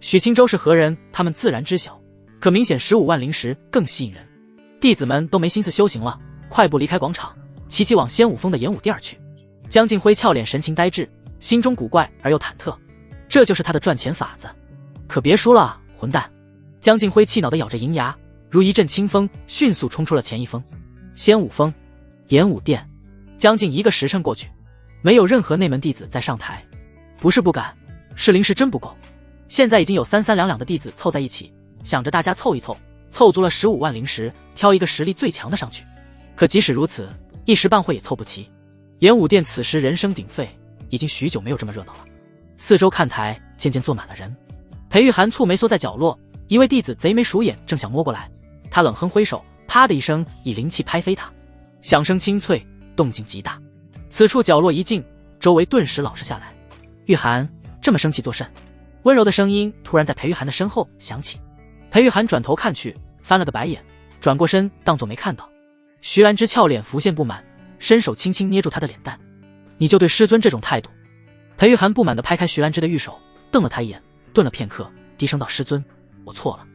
许青州是何人，他们自然知晓，可明显15万灵石更吸引人。弟子们都没心思修行了，快步离开广场，齐齐往仙武峰的演武殿而去。江敬辉俏脸神情呆滞，心中古怪而又忐忑，这就是他的赚钱法子。可别输了，混蛋！江敬辉气恼地咬着银牙，如一阵清风，迅速冲出了前一峰。仙武峰，演武殿，将近1个时辰过去，没有任何内门弟子再上台。不是不敢，是灵石真不够。现在已经有3、3、2、2的弟子凑在一起，想着大家凑一凑，凑足了15万灵石，挑一个实力最强的上去。可即使如此，一时半会也凑不齐。演武殿此时人声鼎沸，已经许久没有这么热闹了。四周看台渐渐坐满了人。裴玉涵蹙眉缩在角落，一位弟子贼眉鼠眼，正想摸过来，他冷哼挥手，啪的一声以灵气拍飞他，响声清脆，动静极大。此处角落一静，周围顿时老实下来。玉涵这么生气作甚？温柔的声音突然在裴玉涵的身后响起。裴玉涵转头看去，翻了个白眼，转过身当作没看到。徐兰芝俏脸浮现不满，伸手轻轻捏住他的脸蛋：“你就对师尊这种态度？”裴玉涵不满地拍开徐兰芝的玉手，瞪了他一眼，顿了片刻，低声道：“师尊，我错了。”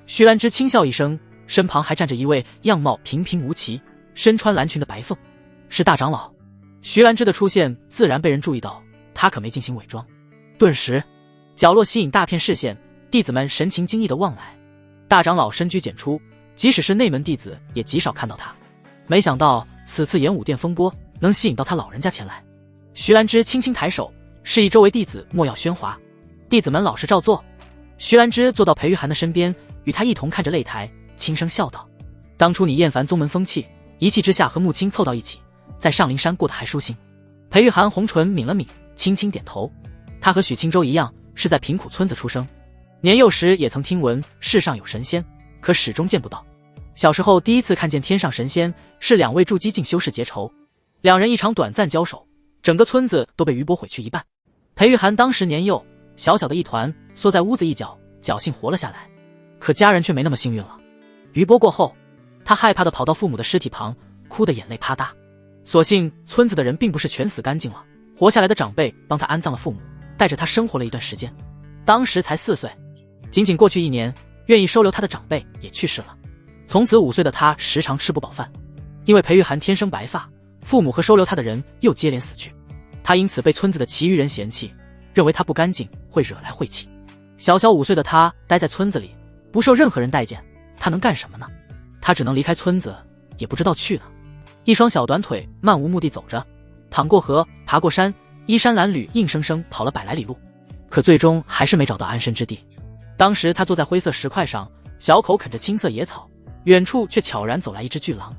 徐兰芝轻笑一声，身旁还站着一位样貌平平无奇、身穿蓝裙的白凤，是大长老。徐兰芝的出现自然被人注意到，她可没进行伪装。顿时，角落吸引大片视线，弟子们神情惊异地望来。大长老深居简出，即使是内门弟子也极少看到他。没想到此次演武殿风波能吸引到他老人家前来。徐兰芝轻轻抬手，示意周围弟子莫要喧哗，弟子们老实照做。徐兰芝坐到裴玉涵的身边，与他一同看着擂台，轻声笑道：当初你厌烦宗门风气，一气之下和穆青凑到一起，在上灵山过得还舒心。裴玉涵红唇抿了抿，轻轻点头。他和许青州一样，是在贫苦村子出生，年幼时也曾听闻世上有神仙，可始终见不到。小时候第一次看见天上神仙，是两位筑基境修士结仇，两人一场短暂交手，整个村子都被余波毁去一半。裴玉涵当时年幼，小小的一团，缩在屋子一角，侥幸活了下来。可家人却没那么幸运了。余波过后，他害怕地跑到父母的尸体旁，哭得眼泪啪嗒。所幸村子的人并不是全死干净了，活下来的长辈帮他安葬了父母，带着他生活了一段时间。当时才4岁，仅仅过去1年，愿意收留他的长辈也去世了。从此5岁的他时常吃不饱饭，因为裴玉涵天生白发，父母和收留他的人又接连死去，他因此被村子的其余人嫌弃，认为他不干净，会惹来晦气。小小5岁的他待在村子里，不受任何人待见，他能干什么呢？他只能离开村子，也不知道去哪。一双小短腿漫无目的走着，淌过河，爬过山，衣衫褴褛，硬生生跑了100来里路，可最终还是没找到安身之地。当时他坐在灰色石块上，小口啃着青色野草，远处却悄然走来一只巨狼。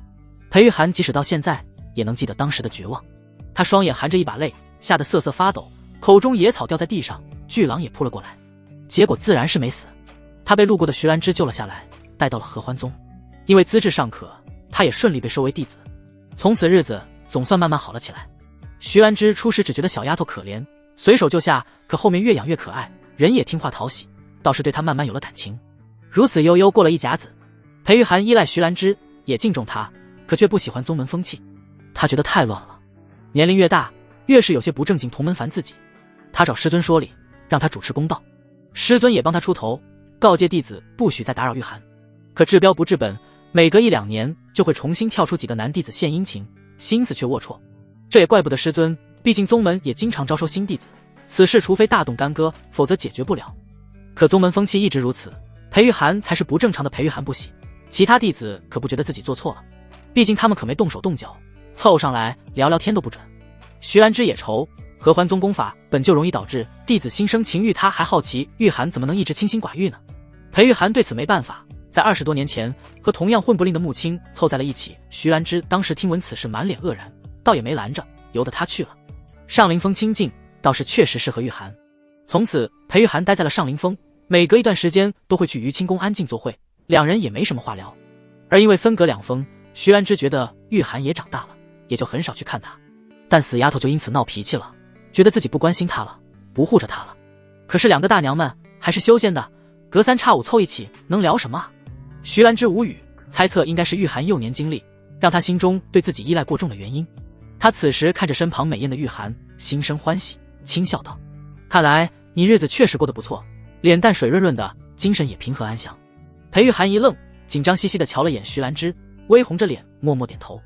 裴玉涵即使到现在也能记得当时的绝望，他双眼含着一把泪，吓得瑟瑟发抖，口中野草掉在地上，巨狼也扑了过来，结果自然是没死。他被路过的徐兰芝救了下来，带到了合欢宗，因为资质尚可，他也顺利被收为弟子。从此日子总算慢慢好了起来。徐兰芝初时只觉得小丫头可怜，随手就下，可后面越养越可爱，人也听话讨喜，倒是对她慢慢有了感情。如此悠悠过了一甲子，裴玉涵依赖徐兰芝，也敬重她，可却不喜欢宗门风气，他觉得太乱了。年龄越大，越是有些不正经同门烦自己。他找师尊说理，让他主持公道，师尊也帮他出头，告诫弟子不许再打扰玉涵。可治标不治本，每隔1-2年就会重新跳出几个男弟子献殷勤，心思却龌龊。这也怪不得师尊，毕竟宗门也经常招收新弟子，此事除非大动干戈，否则解决不了。可宗门风气一直如此，裴玉涵才是不正常的裴玉涵不喜，其他弟子可不觉得自己做错了，毕竟他们可没动手动脚，凑上来聊聊天都不准。徐兰芝也愁，合欢宗功法本就容易导致弟子心生情欲，他还好奇玉涵怎么能一直清心寡欲呢？裴玉涵对此没办法，在20多年前和同样混不吝的穆青凑在了一起。徐兰芝当时听闻此事，满脸愕然，倒也没拦着，由得他去了。上林峰清静，倒是确实适合玉涵。从此裴玉涵待在了上林峰，每隔一段时间都会去于清宫安静坐会，两人也没什么话聊。而因为分隔两峰，徐兰芝觉得玉涵也长大了，也就很少去看她。但死丫头就因此闹脾气了，觉得自己不关心她了，不护着她了。可是两个大娘们还是修仙的，隔三差五凑一起，能聊什么啊？徐兰芝无语，猜测应该是玉涵幼年经历，让她心中对自己依赖过重的原因。她此时看着身旁美艳的玉涵，心生欢喜，轻笑道：看来你日子确实过得不错，脸蛋水润润的，精神也平和安详。裴玉涵一愣，紧张兮兮地瞧了眼徐兰芝，微红着脸默默点头。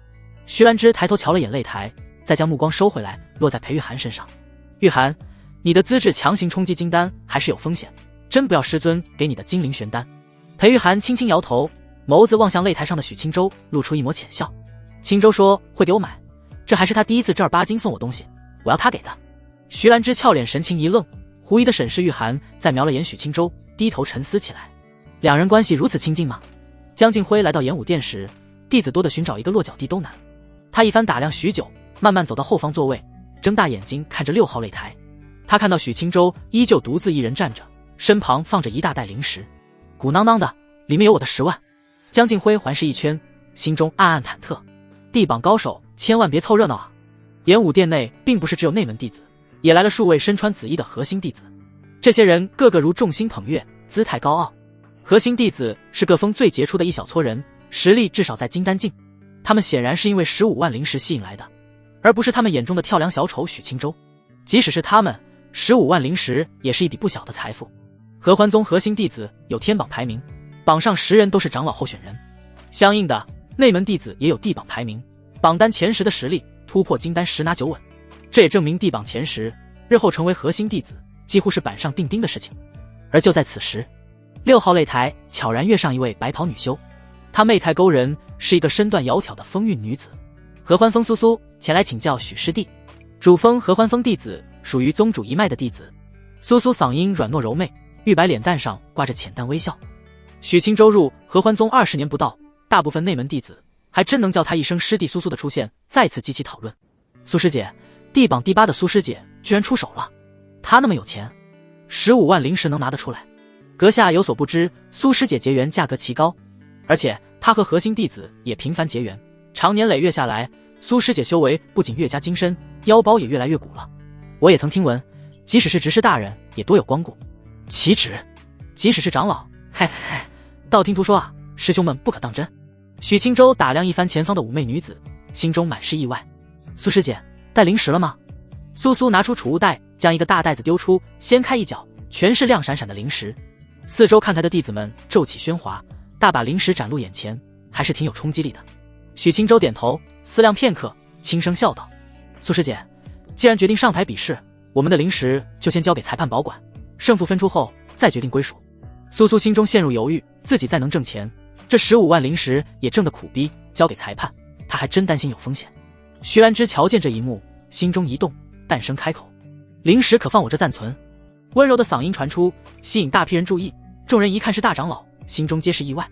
徐兰芝抬头瞧了眼擂台，再将目光收回来，落在裴玉涵身上。玉涵，你的资质强行冲击金丹还是有风险，真不要师尊给你的金灵玄丹。裴玉涵轻轻摇头，眸子望向擂台上的许青州，露出一抹浅笑。青州说会给我买，这还是他第一次正儿八经送我东西，我要他给的。徐兰芝俏脸神情一愣，狐疑的审视玉涵，再瞄了眼许青州，低头沉思起来。两人关系如此亲近吗？江敬辉来到演武殿时，弟子多的寻找一个落脚地都难。他一番打量许久，慢慢走到后方座位，睁大眼睛看着6号擂台。他看到许青州依旧独自一人站着，身旁放着一大袋零食，鼓囊囊的，里面有我的10万。江敬辉环视一圈，心中暗暗忐忑。地榜高手千万别凑热闹啊！演武殿内并不是只有内门弟子，也来了数位身穿紫衣的核心弟子。这些人个个如众星捧月，姿态高傲。核心弟子是各峰最杰出的一小撮人，实力至少在金丹境。他们显然是因为15万灵石吸引来的，而不是他们眼中的跳梁小丑许青州。即使是他们，15万灵石也是一笔不小的财富。合欢宗核心弟子有天榜排名，榜上10人都是长老候选人。相应的，内门弟子也有地榜排名，榜单前10的实力，突破金丹10拿9稳，这也证明地榜前10，日后成为核心弟子几乎是板上钉钉的事情。而就在此时，6号擂台悄然跃上一位白袍女修，她媚态勾人，是一个身段窈窕的风韵女子。合欢峰苏苏前来请教许师弟，主峰合欢峰弟子属于宗主一脉的弟子。苏苏嗓音软糯柔媚，玉白脸蛋上挂着浅淡微笑。许清舟入合欢宗20年不到，大部分内门弟子还真能叫他一声师弟。苏苏的出现再次激起讨论。苏师姐，地榜第8的苏师姐居然出手了，她那么有钱，15万灵石能拿得出来。阁下有所不知，苏师姐结缘价格奇高，而且她和核心弟子也频繁结缘，长年累月下来，苏师姐修为不仅越加精深，腰包也越来越鼓了。我也曾听闻，即使是执事大人也多有光顾。岂止，即使是长老，嘿嘿嘿，道听途说啊，师兄们不可当真。许清舟打量一番前方的妩媚女子，心中满是意外。苏师姐带灵石了吗？苏苏拿出储物袋，将一个大袋子丢出，掀开一角，全是亮闪闪的灵石。四周看台的弟子们骤起喧哗，大把灵石展露眼前，还是挺有冲击力的。许清舟点头思量片刻，轻声笑道：苏师姐，既然决定上台比试，我们的灵石就先交给裁判保管，胜负分出后再决定归属。苏苏心中陷入犹豫，自己再能挣钱，这15万灵石也挣得苦逼，交给裁判他还真担心有风险。徐兰芝瞧见这一幕，心中一动，淡声开口：灵石可放我这暂存。温柔的嗓音传出，吸引大批人注意，众人一看是大长老，心中皆是意外。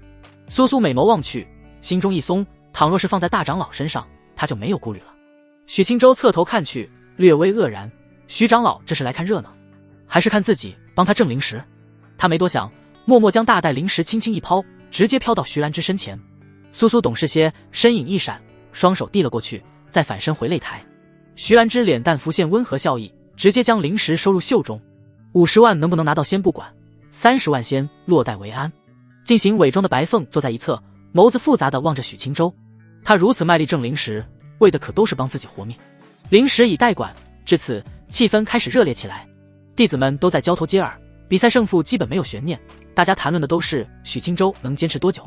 苏苏美眸望去，心中一松，倘若是放在大长老身上，他就没有顾虑了。许清舟侧头看去，略微愕然，徐长老这是来看热闹，还是看自己帮他挣灵石？他没多想，默默将大袋灵石轻轻一抛，直接飘到徐兰芝身前。苏苏懂事些，身影一闪，双手递了过去，再反身回擂台。徐兰芝脸蛋浮现温和笑意，直接将灵石收入袖中。50万能不能拿到先不管，30万先落袋为安。进行伪装的白凤坐在一侧，眸子复杂地望着许清舟。他如此卖力挣灵石，为的可都是帮自己活命。灵石已代管，至此气氛开始热烈起来，弟子们都在交头接耳，比赛胜负基本没有悬念，大家谈论的都是许清舟能坚持多久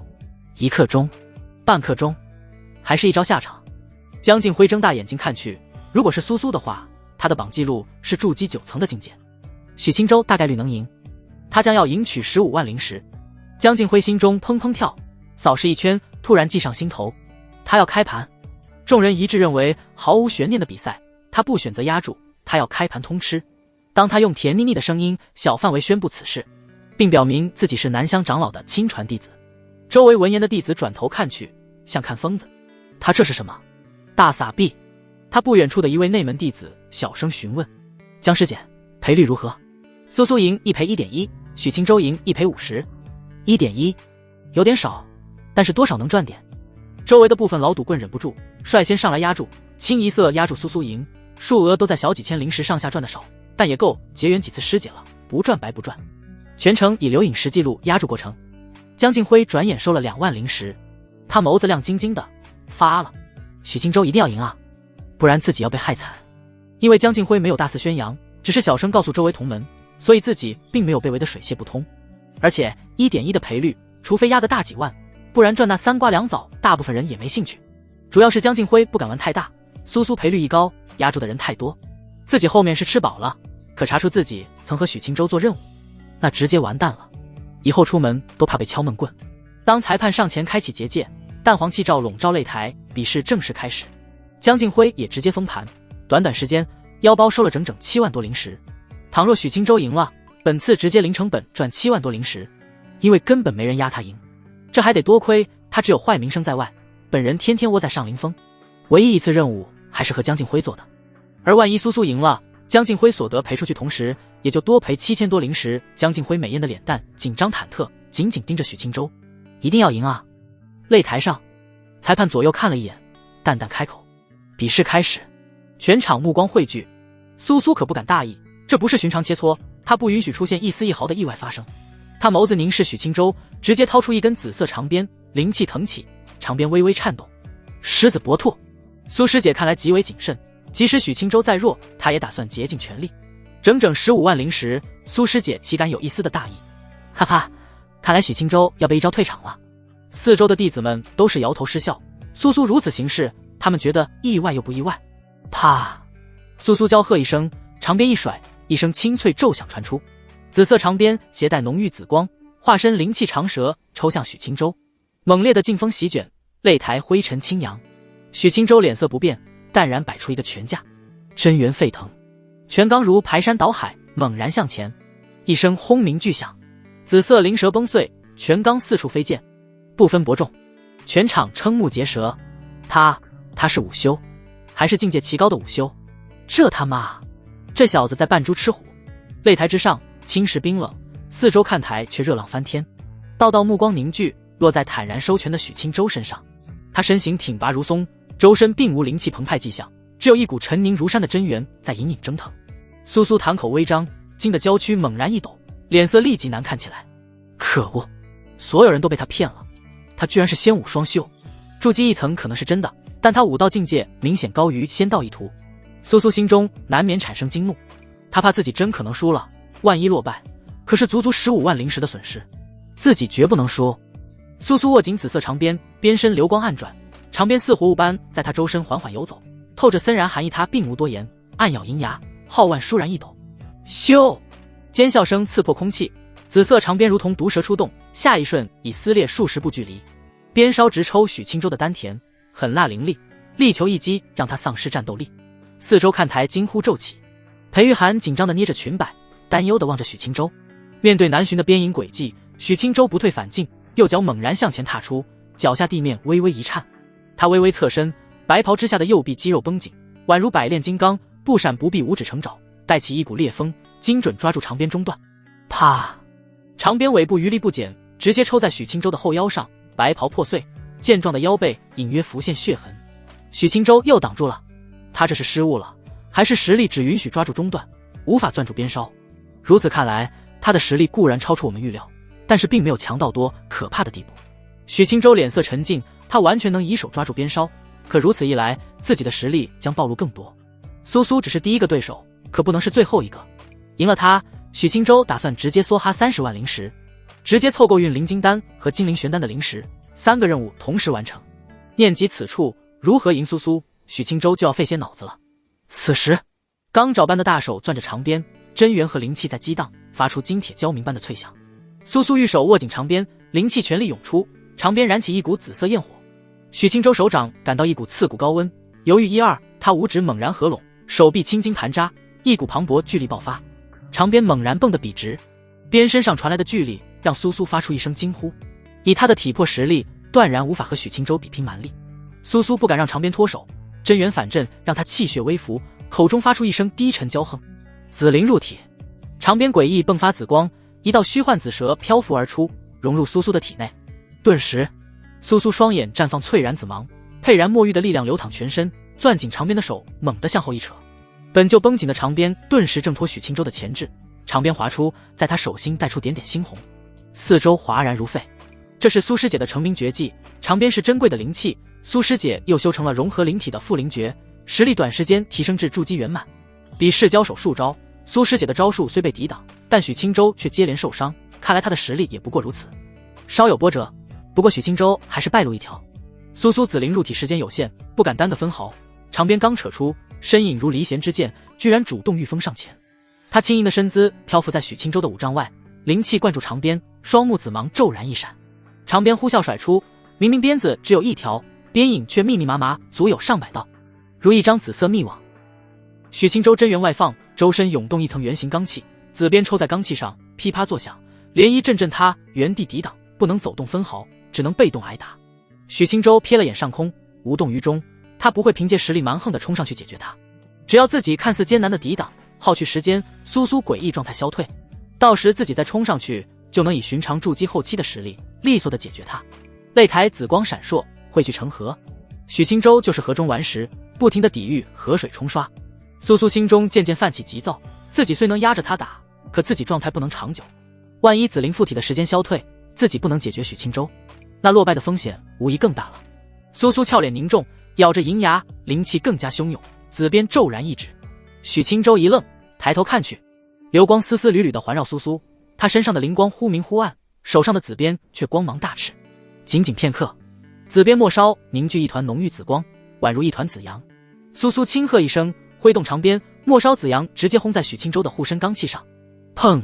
，1刻钟、半刻钟，还是一招下场。江静辉睁大眼睛看去，如果是苏苏的话，他的榜记录是筑基9层的境界，许清舟大概率能赢，他将要赢取15万灵石。江静辉心中砰砰跳，扫视一圈，突然计上心头，他要开盘。众人一致认为毫无悬念的比赛，他不选择压住，他要开盘通吃。当他用甜腻腻的声音小范围宣布此事，并表明自己是南乡长老的亲传弟子，周围闻言的弟子转头看去，像看疯子。他这是什么？大撒币！他不远处的一位内门弟子小声询问：江师姐，赔率如何？苏苏赢1赔 1.1， 许清舟赢1赔50。1.1 有点少，但是多少能赚点。周围的部分老赌棍忍不住率先上来压住，清一色压住苏苏赢，数额都在小几千灵石上下，赚的少，但也够结缘几次师姐了，不赚白不赚。全程以留影石记录压住过程。江静辉转眼收了2万灵石，他眸子亮晶晶的，发了。许清舟一定要赢啊，不然自己要被害惨。因为江静辉没有大肆宣扬，只是小声告诉周围同门，所以自己并没有被围得水泄不通。而且 1.1 的赔率，除非压个大几万，不然赚那3瓜2枣，大部分人也没兴趣。主要是江静辉不敢玩太大，苏苏赔率一高，压住的人太多，自己后面是吃饱了，可查出自己曾和许清舟做任务，那直接完蛋了，以后出门都怕被敲闷棍。当裁判上前开启结界，淡黄气罩笼罩擂台，比试正式开始。江静辉也直接封盘，短短时间腰包收了整整7万多灵石。倘若许清舟赢了，本次直接零成本赚7万多灵石，因为根本没人压他赢。这还得多亏他只有坏名声在外，本人天天窝在上林峰，唯一一次任务还是和江静辉做的。而万一苏苏赢了，江静辉所得赔出去，同时也就多赔7000多灵石。江静辉美艳的脸蛋紧张忐忑，紧紧盯着许清舟，一定要赢啊！擂台上，裁判左右看了一眼，淡淡开口：比试开始。全场目光汇聚，苏苏可不敢大意，这不是寻常切磋，他不允许出现一丝一毫的意外发生。他眸子凝视许清舟，直接掏出一根紫色长鞭，灵气腾起，长鞭微微颤动。狮子搏兔，苏师姐看来极为谨慎，即使许清舟再弱，她也打算竭尽全力。整整15万灵石，苏师姐岂敢有一丝的大意？哈哈，看来许清舟要被一招退场了。四周的弟子们都是摇头失笑，苏苏如此行事，他们觉得意外又不意外。啪！苏苏娇喝一声，长鞭一甩，一声清脆骤响传出，紫色长鞭携带浓郁紫光，化身灵气长蛇抽向许青州。猛烈的劲风席卷，擂台灰尘轻扬。许青州脸色不变，淡然摆出一个拳架，真元沸腾，拳罡如排山倒海，猛然向前。一声轰鸣巨响，紫色灵蛇崩碎，拳罡四处飞溅，不分伯仲，全场瞠目结舌。他是武修，还是境界奇高的武修？这他妈，这小子在扮猪吃虎。擂台之上青石冰冷，四周看台却热浪翻天，道道目光凝聚，落在坦然收拳的许青州身上。他身形挺拔如松，周身并无灵气澎湃迹象，只有一股沉凝如山的真元在隐隐蒸腾。苏苏堂口微张，惊得娇躯猛然一抖，脸色立即难看起来。可恶，所有人都被他骗了，他居然是仙武双修。筑基一层可能是真的，但他武道境界明显高于仙道一途。苏苏心中难免产生惊怒，他怕自己真可能输了，万一落败，可是足足15万灵石的损失，自己绝不能输。苏苏握紧紫色长鞭，鞭身流光暗转，长鞭似活物般在他周身缓缓游走，透着森然寒意。他并无多言，暗咬银牙，皓腕倏然一抖，咻！尖笑声刺破空气，紫色长鞭如同毒蛇出动，下一瞬已撕裂数十步距离，鞭梢直抽许青州的丹田，狠辣凌厉，力求一击让他丧失战斗力。四周看台惊呼骤起，裴玉涵紧张地捏着裙摆，担忧地望着许青州。面对难寻的鞭影轨迹，许青州不退反进，右脚猛然向前踏出，脚下地面微微一颤，他微微侧身，白袍之下的右臂肌肉绷紧，宛如百炼金刚，不闪不避，五指成爪，带起一股烈风，精准抓住长鞭中段。啪！长鞭尾部余力不减，直接抽在许青州的后腰上，白袍破碎，健壮的腰背隐约浮现血痕。许青州又挡住了，他这是失误了，还是实力只允许抓住中段，无法攥住鞭梢？如此看来，他的实力固然超出我们预料，但是并没有强到多可怕的地步。许青州脸色沉静，他完全能以手抓住鞭梢，可如此一来，自己的实力将暴露更多。苏苏只是第一个对手，可不能是最后一个。赢了他，许青州打算直接梭哈30万灵石，直接凑够运灵金丹和精灵玄丹的灵石，3个任务同时完成。念及此处，如何赢苏苏，许青州就要费些脑子了。此时，钢爪般的大手攥着长鞭，真元和灵气在激荡，发出金铁交鸣般的脆响。苏苏玉手握紧长鞭，灵气全力涌出，长鞭燃起一股紫色焰火。许青州手掌感到一股刺骨高温，犹豫一二，他五指猛然合拢，手臂青筋盘扎，一股磅礴巨力爆发，长鞭猛然蹦得笔直。鞭身上传来的巨力让苏苏发出一声惊呼，以他的体魄实力，断然无法和许青州比拼蛮力。苏苏不敢让长鞭脱手，真元反震让他气血微浮，口中发出一声低沉娇哼。紫灵入体，长鞭诡异迸发紫光，一道虚幻紫蛇漂浮而出，融入苏苏的体内。顿时，苏苏双眼绽放翠然紫芒，沛然墨玉的力量流淌全身，攥紧长鞭的手猛地向后一扯，本就绷紧的长鞭顿时挣脱许青州的钳制，长鞭划出，在他手心带出点点猩红，四周哗然如沸。这是苏师姐的成名绝技，长鞭是珍贵的灵气，苏师姐又修成了融合灵体的复灵诀，实力短时间提升至筑基圆满。比试交手数招，苏师姐的招数虽被抵挡，但许青州却接连受伤，看来他的实力也不过如此，稍有波折。不过许青州还是败路一条。苏苏紫灵入体时间有限，不敢耽搁分毫，长鞭刚扯出，身影如离弦之箭，居然主动御风上前。他轻盈的身姿漂浮在许青州的5丈外，灵气灌注长鞭，双目紫芒骤然一闪，长鞭呼啸甩出，明明鞭子只有一条，鞭影却密密麻麻，足有上百道，如一张紫色密网。许青州真元外放，周身涌动一层圆形罡气，紫鞭抽在罡气上，噼啪作响，涟漪阵阵，他原地抵挡，不能走动分毫，只能被动挨打。许青州瞥了眼上空，无动于衷，他不会凭借实力蛮横地冲上去解决他，只要自己看似艰难的抵挡，耗去时间，苏苏诡异状态消退，到时自己再冲上去，就能以寻常筑基后期的实力利索地解决他。擂台紫光闪烁，汇聚成河，许青州就是河中顽石，不停地抵御河水冲刷。苏苏心中渐渐泛起急躁，自己虽能压着他打，可自己状态不能长久，万一紫灵附体的时间消退，自己不能解决许青州，那落败的风险无疑更大了。苏苏俏脸凝重，咬着银牙，灵气更加汹涌，紫鞭骤然一指。许青州一愣，抬头看去，流光丝丝缕缕地环绕苏苏，他身上的灵光忽明忽暗，手上的紫鞭却光芒大炽。仅仅片刻，紫鞭末梢凝聚一团浓郁紫光，宛如一团紫阳。苏苏轻喝一声，挥动长鞭，末梢紫阳直接轰在许清舟的护身罡气上。砰！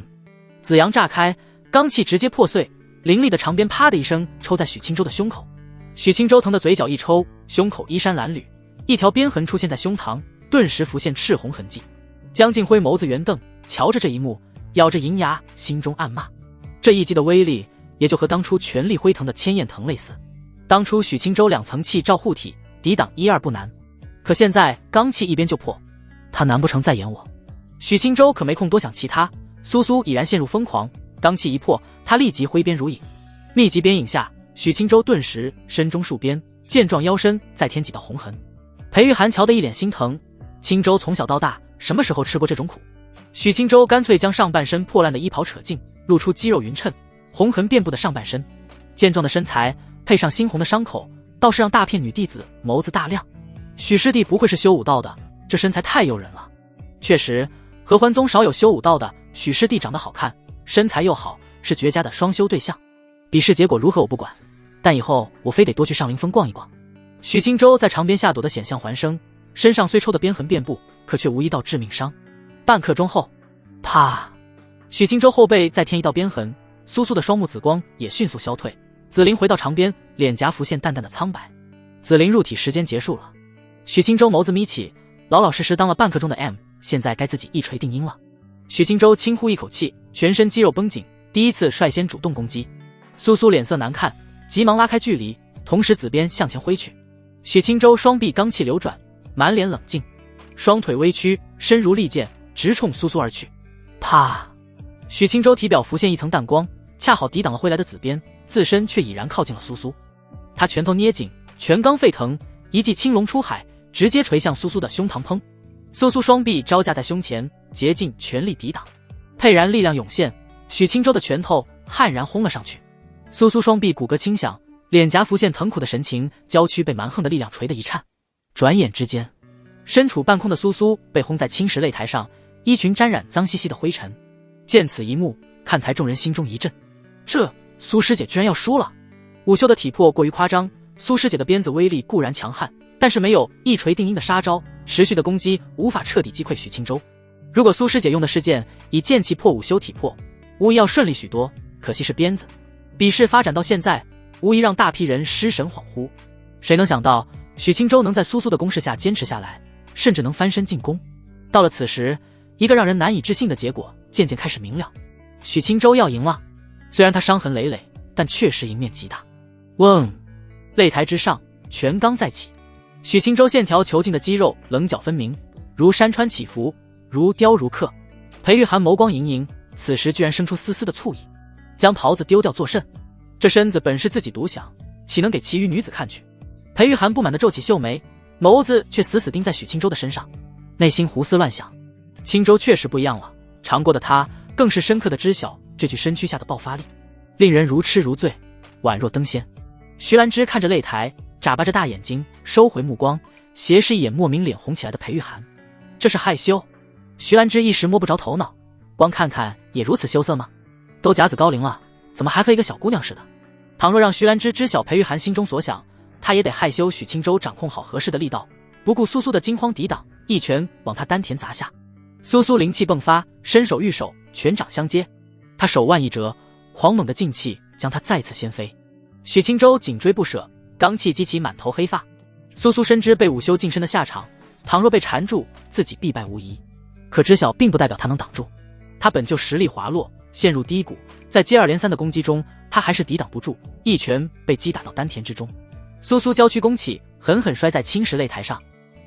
紫阳炸开，罡气直接破碎，凌厉的长鞭啪的一声抽在许清舟的胸口。许清舟疼得嘴角一抽，胸口衣衫褴褛，一条鞭痕出现在胸膛，顿时浮现赤红痕迹。江静辉眸子圆瞪，瞧着这一幕，咬着银牙，心中暗骂：这一击的威力也就和当初全力挥腾的千焰藤类似。当初许清舟2层气罩护体，抵挡1、2不难，可现在罡气一鞭就破，他难不成在演我？许清舟可没空多想其他，苏苏已然陷入疯狂，罡气一破，他立即挥鞭如影。密集鞭影下，许清舟顿时身中数鞭，健壮腰身再添几道红痕。裴玉涵瞧得一脸心疼，清舟从小到大什么时候吃过这种苦？许清舟干脆将上半身破烂的衣袍扯尽，露出肌肉匀称、红痕遍布的上半身。健壮的身材配上猩红的伤口，倒是让大片女弟子眸子大亮。许师弟不愧是修武道的，这身材太诱人了。确实，合欢宗少有修武道的，许师弟长得好看，身材又好，是绝佳的双修对象。比试结果如何我不管，但以后我非得多去上林峰逛一逛。许清舟在长鞭下躲得险象环生，身上虽抽的鞭痕遍布，可却无一道致命伤。半刻钟后，啪！许清舟后背再添一道鞭痕，苏苏的双目紫光也迅速消退。紫菱回到长鞭，脸颊浮现淡淡的苍白。紫菱入体时间结束了。许清舟眸子眯起，老老实实当了半刻钟的 M， 现在该自己一锤定音了。许清舟轻呼一口气，全身肌肉绷紧，第一次率先主动攻击。苏苏脸色难看，急忙拉开距离，同时紫鞭向前挥去。许清舟双臂罡气流转，满脸冷静，双腿微屈，身如利剑，直冲苏苏而去。啪！许清舟体表浮现一层淡光，恰好抵挡了挥来的紫鞭，自身却已然靠近了苏苏。他拳头捏紧，拳罡沸腾，一记青龙出海，直接垂向苏苏的胸膛。砰！苏苏双臂招架在胸前，竭尽全力抵挡。沛然力量涌现，许清舟的拳头悍然轰了上去。苏苏双臂骨骼轻响，脸颊浮现疼苦的神情，娇躯被蛮横的力量捶得一颤。转眼之间，身处半空的苏苏被轰在青石擂台上，衣裙沾染脏兮兮的灰尘。见此一幕，看台众人心中一震，这苏师姐居然要输了。武秀的体魄过于夸张，苏师姐的鞭子威力固然强悍，但是没有一锤定音的杀招，持续的攻击无法彻底击溃许清舟。如果苏师姐用的是剑，以剑气破武修体魄，无疑要顺利许多，可惜是鞭子。比试发展到现在，无疑让大批人失神恍惚。谁能想到许清舟能在苏苏的攻势下坚持下来，甚至能翻身进攻。到了此时，一个让人难以置信的结果渐渐开始明了，许清舟要赢了。虽然他伤痕累累，但确实赢面极大。嗡！擂台之上，拳罡再起，许清舟线条遒劲的肌肉棱角分明，如山川起伏，如雕如刻。裴玉涵眸光盈盈，此时居然生出丝丝的醋意，将袍子丢掉作甚？这身子本是自己独享，岂能给其余女子看去？裴玉涵不满地皱起秀眉，眸子却死死盯在许清舟的身上，内心胡思乱想。清舟确实不一样了，尝过的他更是深刻地知晓这具身躯下的爆发力，令人如痴如醉，宛若登仙。徐兰芝看着擂台，眨巴着大眼睛，收回目光，斜视一眼莫名脸红起来的裴玉涵。这是害羞？徐兰芝一时摸不着头脑，光看看也如此羞涩吗？都甲子高龄了，怎么还和一个小姑娘似的？倘若让徐兰芝知晓裴玉涵心中所想，她也得害羞。许清舟掌控好合适的力道，不顾苏苏的惊慌抵挡，一拳往他丹田砸下。苏苏灵气迸发，伸手御手，拳掌相接，他手腕一折，狂猛的劲气将他再次掀飞。许清舟紧追不舍，罡气激起满头黑发。苏苏深知被武修近身的下场，倘若被缠住，自己必败无疑。可知晓并不代表他能挡住，他本就实力滑落，陷入低谷，在接二连三的攻击中，他还是抵挡不住，一拳被击打到丹田之中。苏苏娇躯弓起，狠狠摔在青石擂台上，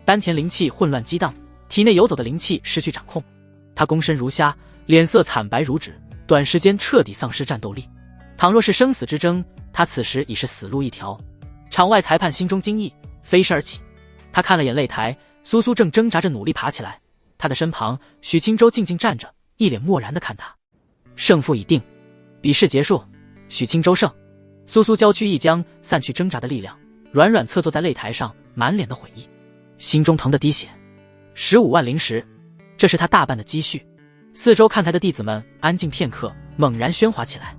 丹田灵气混乱激荡，体内游走的灵气失去掌控，他躬身如虾，脸色惨白如纸，短时间彻底丧失战斗力。倘若是生死之争，他此时已是死路一条。场外裁判心中惊异，飞身而起，他看了眼擂台，苏苏正挣扎着努力爬起来，他的身旁许清舟静静站着，一脸漠然地看他。胜负已定，比试结束，许清舟胜。苏苏娇躯一僵，散去挣扎的力量，软软侧坐在擂台上，满脸的悔意，心中疼得滴血。15万灵石，这是他大半的积蓄。四周看台的弟子们安静片刻，猛然喧哗起来。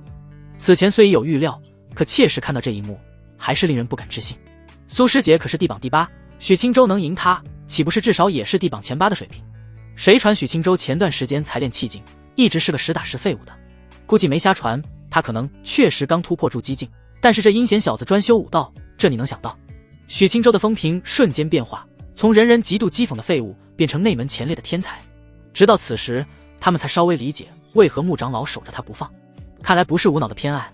此前虽已有预料，可切实看到这一幕，还是令人不敢置信。苏师姐可是地榜第8，许清舟能赢她，岂不是至少也是地榜前8的水平？谁传许钦州前段时间才练气劲，一直是个实打实废物的？估计没瞎传，他可能确实刚突破筑基境，但是这阴险小子专修武道，这你能想到？许钦州的风评瞬间变化，从人人极度讥讽的废物变成内门前列的天才。直到此时，他们才稍微理解为何穆长老守着他不放。看来不是无脑的偏爱，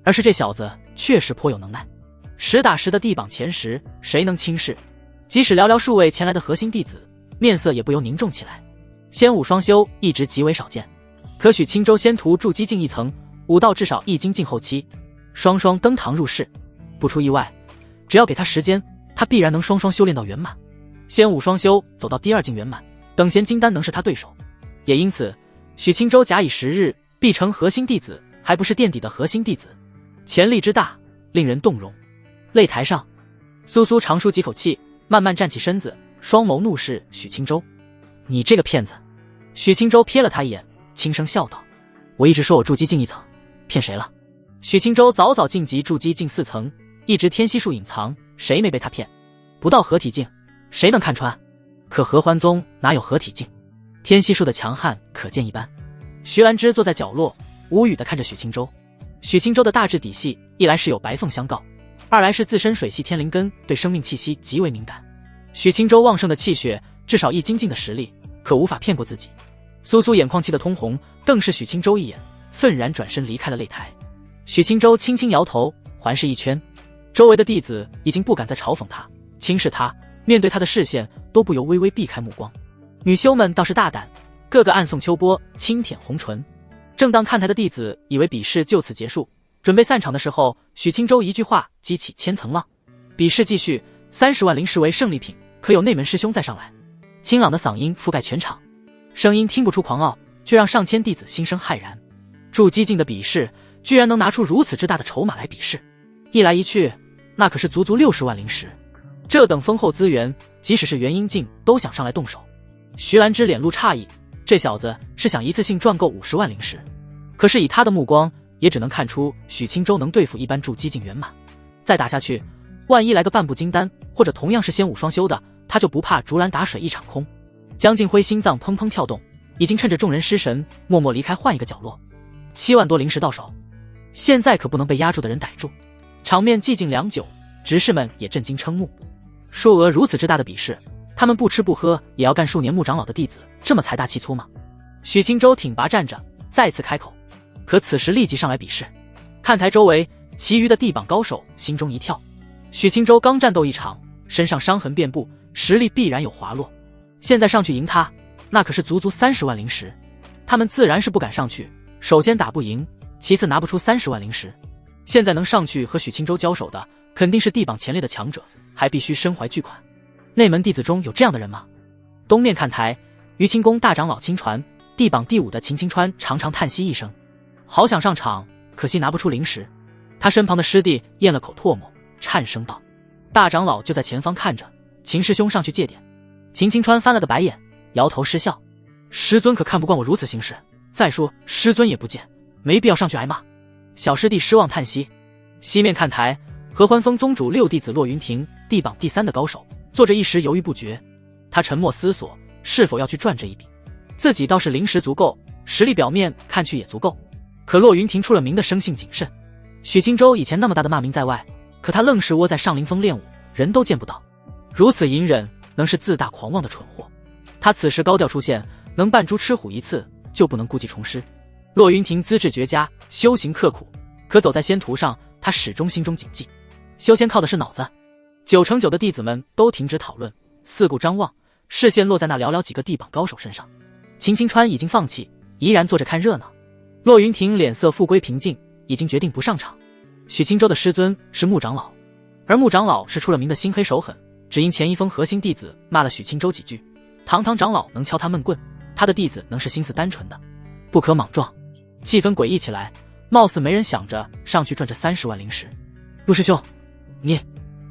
而是这小子确实颇有能耐。实打实的地榜前10，谁能轻视？即使寥寥数位前来的核心弟子，面色也不由凝重起来。仙武双修一直极为少见，可许钦州仙徒筑基境一层，武道至少易经境后期，双双登堂入室。不出意外，只要给他时间，他必然能双双修炼到圆满。仙武双修走到第2境圆满，等闲金丹能是他对手。也因此，许钦州假以时日必成核心弟子，还不是垫底的核心弟子，潜力之大令人动容。擂台上，苏苏长舒几口气，慢慢站起身子，双眸怒视许钦州：“你这个骗子！”许钦州瞥了他一眼，轻声笑道：“我一直说我筑基境1层，骗谁了？”许钦州早早晋级筑基境4层，一直天悉术隐藏，谁没被他骗？不到合体境，谁能看穿？可合欢宗哪有合体境？天悉术的强悍可见一斑。徐兰芝坐在角落，无语地看着许钦州。许钦州的大致底细，一来是有白凤相告，二来是自身水系天灵根对生命气息极为敏感。许钦州旺盛的气血，至少易精进的实力，可无法骗过自己。苏苏眼眶气得通红，瞪视许钦州一眼，愤然转身离开了擂台。许钦州轻轻摇头，环视一圈，周围的弟子已经不敢再嘲讽他、轻视他，面对他的视线都不由微微避开目光。女修们倒是大胆，个个暗送秋波，轻舔红唇。正当看台的弟子以为比试就此结束，准备散场的时候，许钦州一句话激起千层浪：比试继续，30万灵石为胜利品，可有内门师兄再上来？清朗的嗓音覆盖全场，声音听不出狂傲，却让上千弟子心生骇然。筑基境的比试居然能拿出如此之大的筹码来比试，一来一去，那可是足足60万灵石。这等丰厚资源，即使是元婴境都想上来动手。徐兰芝脸露诧异，这小子是想一次性赚够50万灵石，可是以他的目光，也只能看出许钦州能对付一般筑基境圆满。再打下去，万一来个半步金丹，或者同样是仙武双修的，他就不怕竹篮打水一场空。江静辉心脏砰砰跳动，已经趁着众人失神，默默离开换一个角落。7万多灵石到手，现在可不能被压住的人逮住。场面寂静良久，执事们也震惊瞠目。数额如此之大的比试，他们不吃不喝也要干数年穆长老的弟子，这么财大气粗吗？许钦州挺拔站着，再次开口，可此时立即上来比试。看台周围其余的地榜高手心中一跳，许钦州刚战斗一场，身上伤痕遍布，实力必然有滑落，现在上去赢他，那可是足足30万灵石。他们自然是不敢上去，首先打不赢，其次拿不出30万灵石。现在能上去和许钦州交手的，肯定是地榜前列的强者，还必须身怀巨款。内门弟子中有这样的人吗？东面看台，于清宫大长老亲传，地榜第5的秦清川长长叹息一声，好想上场，可惜拿不出灵石。他身旁的师弟咽了口唾沫，颤声道：“大长老就在前方看着，秦师兄上去借点。”秦清川翻了个白眼，摇头失笑：“师尊可看不惯我如此行事，再说师尊也不见，没必要上去挨骂。”小师弟失望叹息。西面看台，合欢峰宗主6弟子骆云亭，地榜第3的高手，坐着一时犹豫不决。他沉默思索，是否要去赚这一笔。自己倒是灵石足够，实力表面看去也足够，可骆云亭出了名的生性谨慎。许钦州以前那么大的骂名在外，可他愣是窝在上林峰练武，人都见不到，如此隐忍，能是自大狂妄的蠢货。他此时高调出现，能扮猪吃虎一次，就不能故技重施。骆云亭资质绝佳，修行刻苦，可走在仙途上，他始终心中谨记，修仙靠的是脑子。9成9的弟子们都停止讨论，四顾张望，视线落在那寥寥几个地榜高手身上。秦清川已经放弃，依然坐着看热闹。骆云亭脸色复归平静，已经决定不上场。许钦州的师尊是穆长老，而穆长老是出了名的心黑手狠，只因前一封核心弟子骂了许钦州几句，堂堂长老能敲他闷棍，他的弟子能是心思单纯的，不可莽撞。气氛诡异起来，貌似没人想着上去赚这30万灵石。陆师兄，你……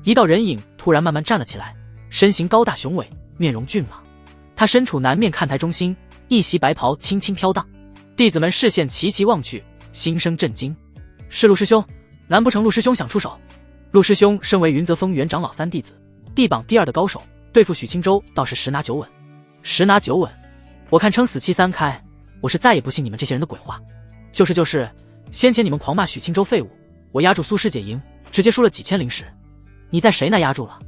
一道人影突然慢慢站了起来，身形高大雄伟，面容俊朗。他身处南面看台中心，一袭白袍轻轻飘荡，弟子们视线齐齐望去，心生震惊。是陆师兄，难不成陆师兄想出手？陆师兄身为云泽峰元长老3弟子，地榜第2的高手，对付许清舟倒是十拿九稳。十拿九稳，我看撑死七三开，我是再也不信你们这些人的鬼话。就是，先前你们狂骂许清舟废物，我压住苏师姐赢，直接输了几千灵石。你在谁那压住了？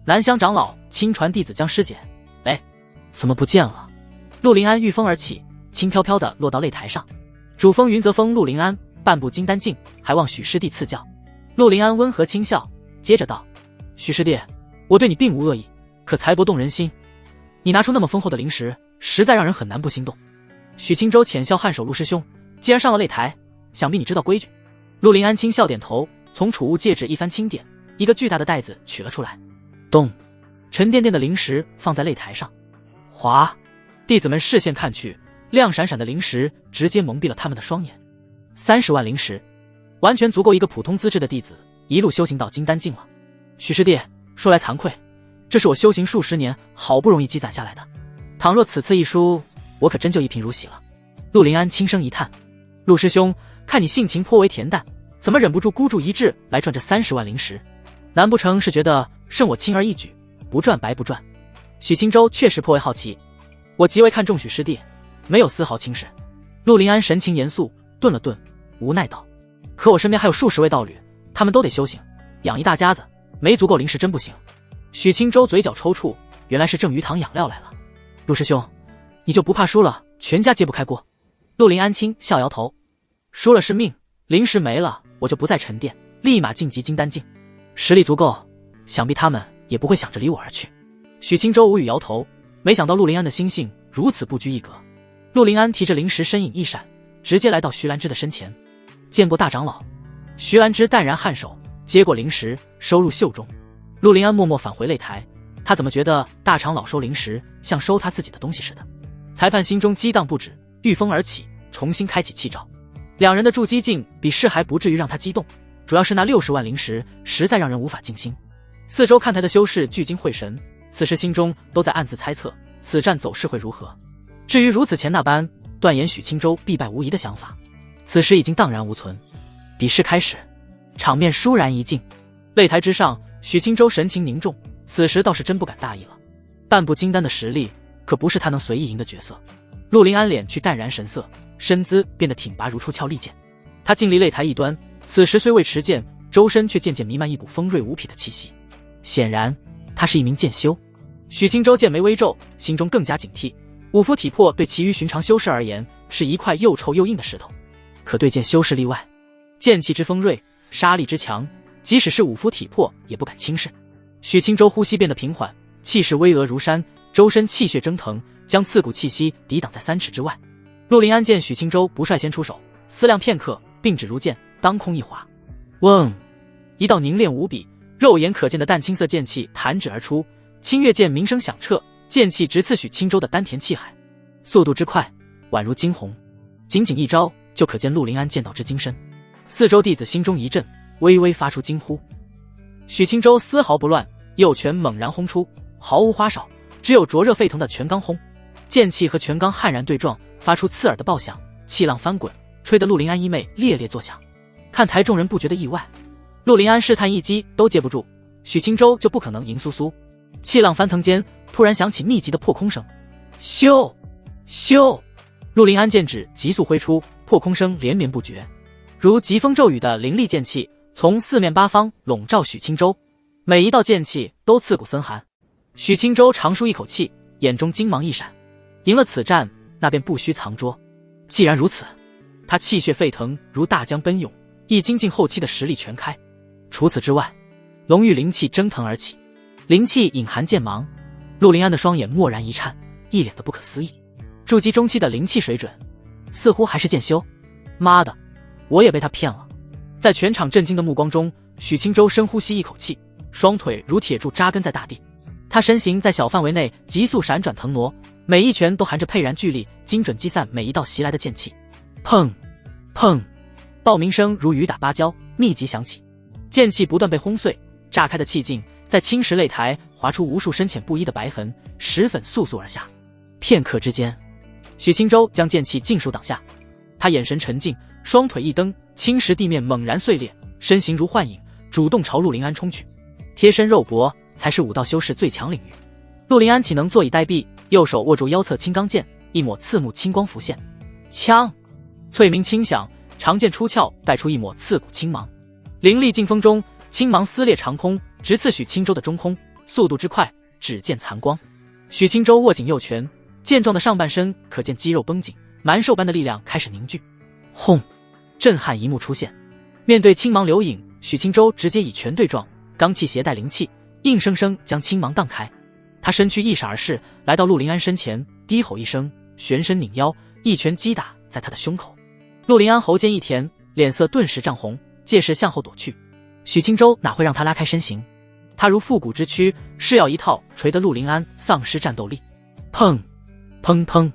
兰香长老亲传弟子江师姐，哎，怎么不见了？陆林安御风而起，轻飘飘地落到擂台上。主峰云泽峰陆林安半步金丹境，还望许师弟赐教。陆林安温和轻笑，接着道：许师弟，我对你并无恶意，可财帛动人心，你拿出那么丰厚的灵石，实在让人很难不心动。许清舟浅笑颔首：陆师兄，既然上了擂台，想必你知道规矩。陆林安轻笑点头，从储物戒指一番轻点，一个巨大的袋子取了出来。咚，沉甸甸的灵石放在擂台上。哗，弟子们视线看去，亮闪闪的灵石直接蒙蔽了他们的双眼。30万灵石，完全足够一个普通资质的弟子一路修行到金丹境了。许师弟，说来惭愧，这是我修行数十年好不容易积攒下来的，倘若此次一输，我可真就一贫如洗了。陆林安轻声一叹：陆师兄，看你性情颇为恬淡，怎么忍不住孤注一掷来赚这30万灵石？难不成是觉得胜我轻而易举，不赚白不赚？许清舟确实颇为好奇，我极为看重许师弟，没有丝毫轻视。陆林安神情严肃，顿了顿，无奈道：可我身边还有数十位道侣，他们都得修行，养一大家子，没足够灵石真不行。许清舟嘴角抽搐，原来是正鱼堂养料来了。陆师兄，你就不怕输了全家揭不开锅？陆林安轻笑摇头：输了是命，灵石没了我就不再沉淀，立马晋级金丹境。实力足够，想必他们也不会想着离我而去。许清舟无语摇头，没想到陆林安的心性如此不拘一格。陆林安提着灵石身影一闪，直接来到徐兰芝的身前。见过大长老。徐兰芝淡然颔首，接过灵石收入袖中。陆林安默默返回擂台，他怎么觉得大长老收灵石像收他自己的东西似的？裁判心中激荡不止，御风而起，重新开启气招。两人的筑基境比试还不至于让他激动，主要是那60万灵石实在让人无法静心。四周看台的修士聚精会神，此时心中都在暗自猜测此战走势会如何。至于如此前那般断言许清舟必败无疑的想法，此时已经荡然无存。比试开始，场面倏然一静。擂台之上，许清舟神情凝重，此时倒是真不敢大意了。半步金丹的实力可不是他能随意赢的角色。陆林安脸去淡然神色，身姿变得挺拔如出鞘利剑。他静立擂台一端，此时虽未持剑，周身却渐渐弥漫一股锋锐无匹的气息。显然他是一名剑修。许清舟剑眉微皱，心中更加警惕。五符体魄对其余寻常修士而言是一块又臭又硬的石头，可对剑修士例外。剑气之锋锐，杀力之强，即使是五符体魄也不敢轻视。许清舟呼吸变得平缓，气势巍峨如山，周身气血蒸腾，将刺骨气息抵挡在3尺之外。陆林安见许清舟不率先出手，思量片刻，并指如剑，当空一划，嗡，一道凝练无比、肉眼可见的淡青色剑气弹指而出，清月剑鸣声响彻，剑气直刺许清舟的丹田气海，速度之快，宛如惊鸿。仅仅一招，就可见陆林安剑道之精深。四周弟子心中一震，微微发出惊呼。许清舟丝毫不乱，右拳猛然轰出，毫无花哨，只有灼热沸腾的拳罡轰。剑气和拳罡悍然对撞，发出刺耳的爆响，气浪翻滚，吹得陆林安衣袂猎猎作响。看台众人不觉得意外，陆林安试探一击都接不住，许清舟就不可能赢苏苏。气浪翻腾间，突然响起密集的破空声，咻咻！陆林安剑指急速挥出，破空声连绵不绝，如疾风骤雨的凌厉剑气从四面八方笼罩许清舟，每一道剑气都刺骨森寒。许清舟长舒一口气，眼中金芒一闪，赢了此战，那便不需藏拙。既然如此，他气血沸腾，如大江奔涌，一精进后期的实力全开。除此之外，浓郁灵气蒸腾而起，灵气隐含剑芒。陆林安的双眼蓦然一颤，一脸的不可思议。筑基中期的灵气水准，似乎还是剑修。妈的，我也被他骗了。在全场震惊的目光中，许清舟深呼吸一口气，双腿如铁柱扎根在大地。他身形在小范围内急速闪转腾挪，每一拳都含着沛然巨力，精准击散每一道袭来的剑气。砰砰，爆鸣声如雨打芭蕉，密集响起，剑气不断被轰碎，炸开的气劲在青石擂台划出无数深浅不一的白痕，石粉簌簌而下。片刻之间，许清舟将剑气尽数挡下，他眼神沉静，双腿一蹬，青石地面猛然碎裂，身形如幻影，主动朝陆林安冲去。贴身肉搏才是武道修士最强领域，陆林安岂能坐以待毙，右手握住腰侧青钢剑，一抹刺目青光浮现，枪，脆鸣轻响，长剑出鞘，带出一抹刺骨青芒，凌厉劲风中，青芒撕裂长空，直刺许青州的中空，速度之快，只见残光。许青州握紧右拳，健壮的上半身可见肌肉绷紧，蛮兽般的力量开始凝聚。轰！震撼一幕出现，面对青芒流影，许青州直接以拳对撞，罡气携带灵气，硬生生将青芒荡开。他身躯一闪而逝，来到陆林安身前，低吼一声，旋身拧腰，一拳击打在他的胸口。陆林安喉间一甜，脸色顿时涨红，借势向后躲去。许青州哪会让他拉开身形？他如复古之躯，势要一套锤得陆林安丧失战斗力。砰砰砰，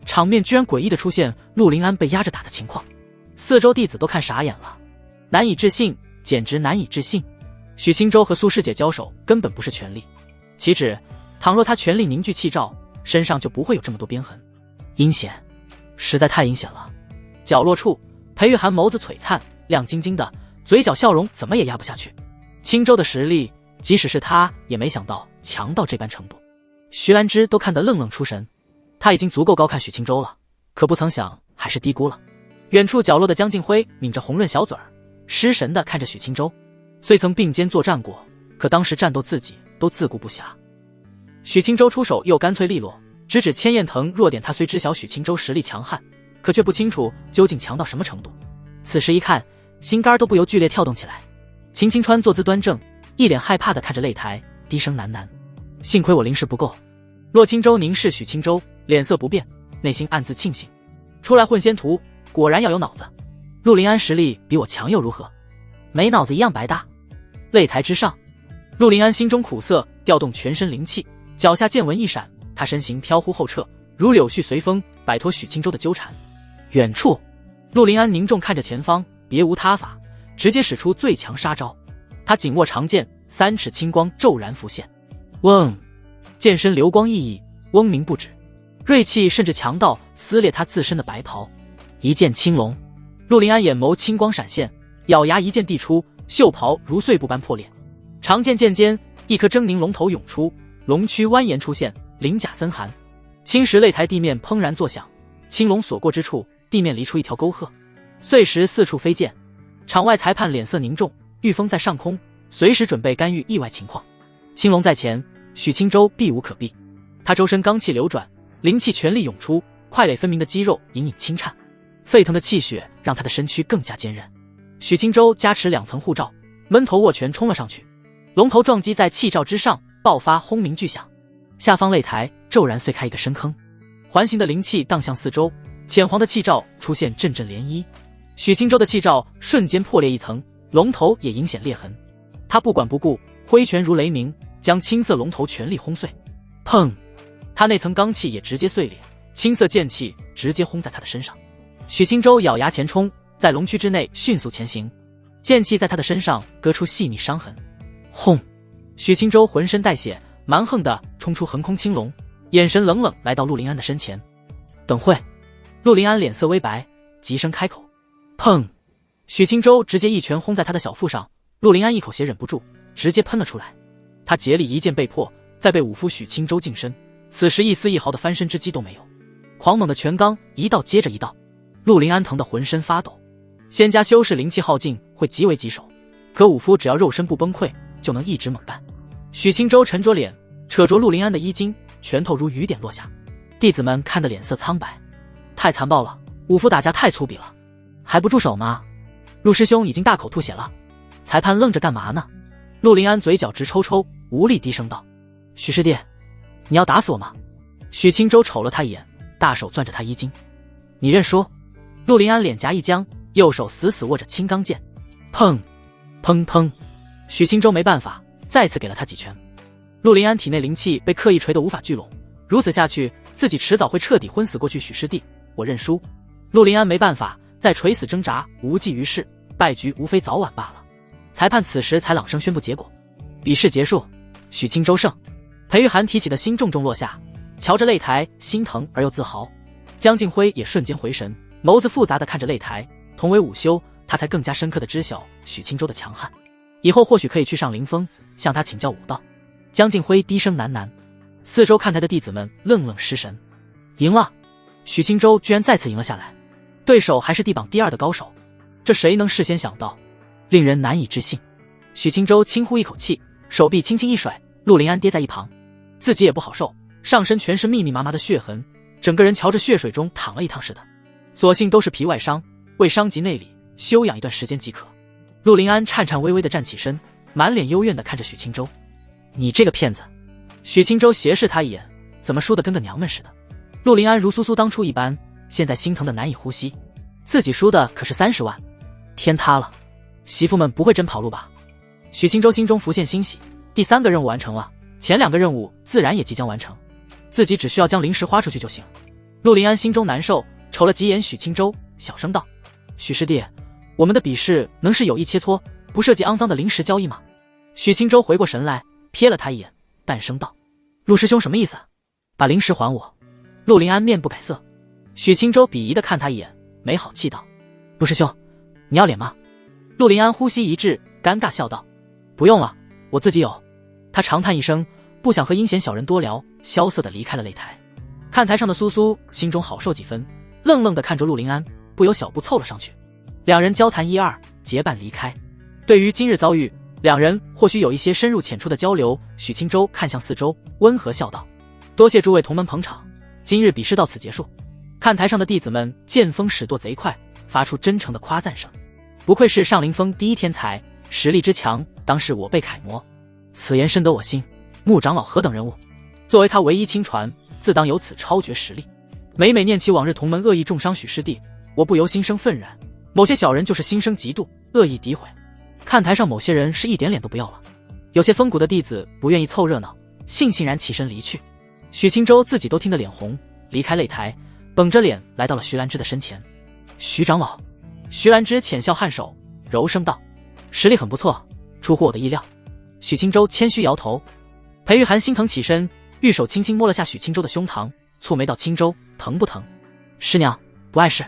场面居然诡异的出现陆林安被压着打的情况，四周弟子都看傻眼了，难以置信，简直难以置信。许青州和苏师姐交手根本不是全力，岂止倘若他全力凝聚气罩，身上就不会有这么多鞭痕，阴险，实在太阴险了。角落处，裴玉涵眸子璀璨，亮晶晶的，嘴角笑容怎么也压不下去。青州的实力，即使是他也没想到强到这般程度。徐兰芝都看得愣愣出神，他已经足够高看许青州了，可不曾想还是低估了。远处角落的江静辉抿着红润小嘴儿，失神地看着许青州。虽曾并肩作战过，可当时战斗自己都自顾不暇。许青州出手又干脆利落，直指千燕藤弱点。他虽知晓许青州实力强悍，可却不清楚究竟强到什么程度。此时一看，心肝都不由剧烈跳动起来。秦青川坐姿端正，一脸害怕地看着擂台，低声喃喃：幸亏我灵识不够。洛青州凝视许青州，脸色不变，内心暗自庆幸，出来混仙途果然要有脑子。陆林安实力比我强又如何？没脑子一样白搭。擂台之上，陆林安心中苦涩，调动全身灵气，脚下剑纹一闪，他身形飘忽后撤，如柳絮随风，摆脱许青州的纠缠。远处，陆林安凝重看着前方，别无他法，直接使出最强杀招。他紧握长剑，3尺青光骤然浮现，嗡，剑身流光熠熠，嗡鸣不止，锐气甚至强到撕裂他自身的白袍。一剑青龙，陆林安眼眸青光闪现，咬牙一剑递出，袖袍如碎布般破裂。长剑剑尖，一颗狰狞龙头涌出，龙躯蜿蜒出现，鳞甲森寒。青石擂台地面砰然作响，青龙所过之处，地面离出一条沟壑，碎石四处飞溅。场外裁判脸色凝重，御风在上空，随时准备干预意外情况。青龙在前，许青州避无可避。他周身罡气流转，灵气全力涌出，块垒分明的肌肉隐隐轻颤，沸腾的气血让他的身躯更加坚韧。许青州加持2层护罩，闷头握拳冲了上去，龙头撞击在气罩之上，爆发轰鸣巨响。下方擂台骤然碎开一个深坑，环形的灵气荡向四周，浅黄的气罩出现阵阵涟漪。许青州的气罩瞬间破裂一层，龙头也隐显裂痕。他不管不顾，挥拳如雷鸣，将青色龙头全力轰碎。砰！他那层罡气也直接碎裂，青色剑气直接轰在他的身上。许青州咬牙前冲，在龙躯之内迅速前行，剑气在他的身上割出细密伤痕。轰！许青州浑身带血，蛮横地冲出横空青龙，眼神冷冷来到陆林安的身前。等会！陆林安脸色微白，急声开口。砰！许青州直接一拳轰在他的小腹上，陆林安一口血忍不住，直接喷了出来。他竭力一剑被破，再被武夫许青州近身，此时一丝一毫的翻身之机都没有。狂猛的拳罡一道接着一道，陆林安疼得浑身发抖。仙家修士灵气耗尽会极为棘手，可武夫只要肉身不崩溃，就能一直猛干。许青州沉着脸，扯着陆林安的衣襟，拳头如雨点落下。弟子们看得脸色苍白，太残暴了，武夫打架太粗鄙了，还不住手吗？陆师兄已经大口吐血了，裁判愣着干嘛呢？陆林安嘴角直抽抽，无力低声道：许师弟，你要打死我吗？许青州瞅了他一眼，大手攥着他衣襟。你认输？陆林安脸颊一僵，右手死死握着青钢剑。砰砰砰！许青州没办法，再次给了他几拳。陆林安体内灵气被刻意锤得无法聚拢，如此下去，自己迟早会彻底昏死过去。许师弟，我认输。陆林安没办法，再垂死挣扎无济于事，败局无非早晚罢了。裁判此时才朗声宣布结果：比试结束，许青州胜。裴玉涵提起的心重重落下，瞧着擂台，心疼而又自豪。江静辉也瞬间回神，眸子复杂地看着擂台。同为午休，他才更加深刻地知晓许青州的强悍，以后或许可以去上凌风，向他请教武道。江静辉低声喃喃：四周看台的弟子们愣愣失神。赢了！许清舟居然再次赢了下来，对手还是地榜第2的高手，这谁能事先想到？令人难以置信。许清舟轻呼一口气，手臂轻轻一甩，陆林安跌在一旁，自己也不好受，上身全是密密麻麻的血痕，整个人瞧着血水中淌了一趟似的。所幸都是皮外伤，未伤及内里，休养一段时间即可。陆林安颤颤巍巍地站起身，满脸幽怨地看着许清舟：“你这个骗子！”许清舟斜视他一眼：“怎么输得跟个娘们似的？”陆林安如苏苏当初一般，现在心疼得难以呼吸。自己输的可是30万，天塌了！媳妇们不会真跑路吧？许清舟心中浮现欣喜，第3个任务完成了，前2个任务自然也即将完成，自己只需要将灵石花出去就行。陆林安心中难受，瞅了几眼许清舟，小声道：“许师弟，我们的比试能是有意切磋，不涉及肮脏的灵石交易吗？”许清舟回过神来，瞥了他一眼，淡声道：“陆师兄什么意思？把灵石还我。”陆林安面不改色。许清舟鄙夷地看他一眼，没好气道：“陆师兄，你要脸吗？”陆林安呼吸一滞，尴尬笑道：“不用了，我自己有。”他长叹一声，不想和阴险小人多聊，萧瑟地离开了擂台。看台上的苏苏心中好受几分，愣愣地看着陆林安，不由小步凑了上去。两人交谈1、2，结伴离开。对于今日遭遇，两人或许有一些深入浅出的交流。许清舟看向四周，温和笑道：“多谢诸位同门捧场，今日比试到此结束。”看台上的弟子们见风使舵贼快，发出真诚的夸赞声。不愧是上林峰第一天才，实力之强，当是我辈楷模。此言深得我心。穆长老何等人物？作为他唯一亲传，自当有此超绝实力。每每念起往日同门恶意重伤许师弟，我不由心生愤然。某些小人就是心生嫉妒，恶意诋毁。看台上某些人是一点脸都不要了，有些风骨的弟子不愿意凑热闹，悻悻然起身离去。许清舟自己都听得脸红，离开擂台，绷着脸来到了徐兰芝的身前。徐长老。徐兰芝浅笑颔首，柔声道：“实力很不错，出乎我的意料。”许清舟谦虚摇头。裴玉涵心疼起身，玉手轻轻摸了下许清舟的胸膛，蹙眉道：“清舟，疼不疼？”“师娘，不碍事。”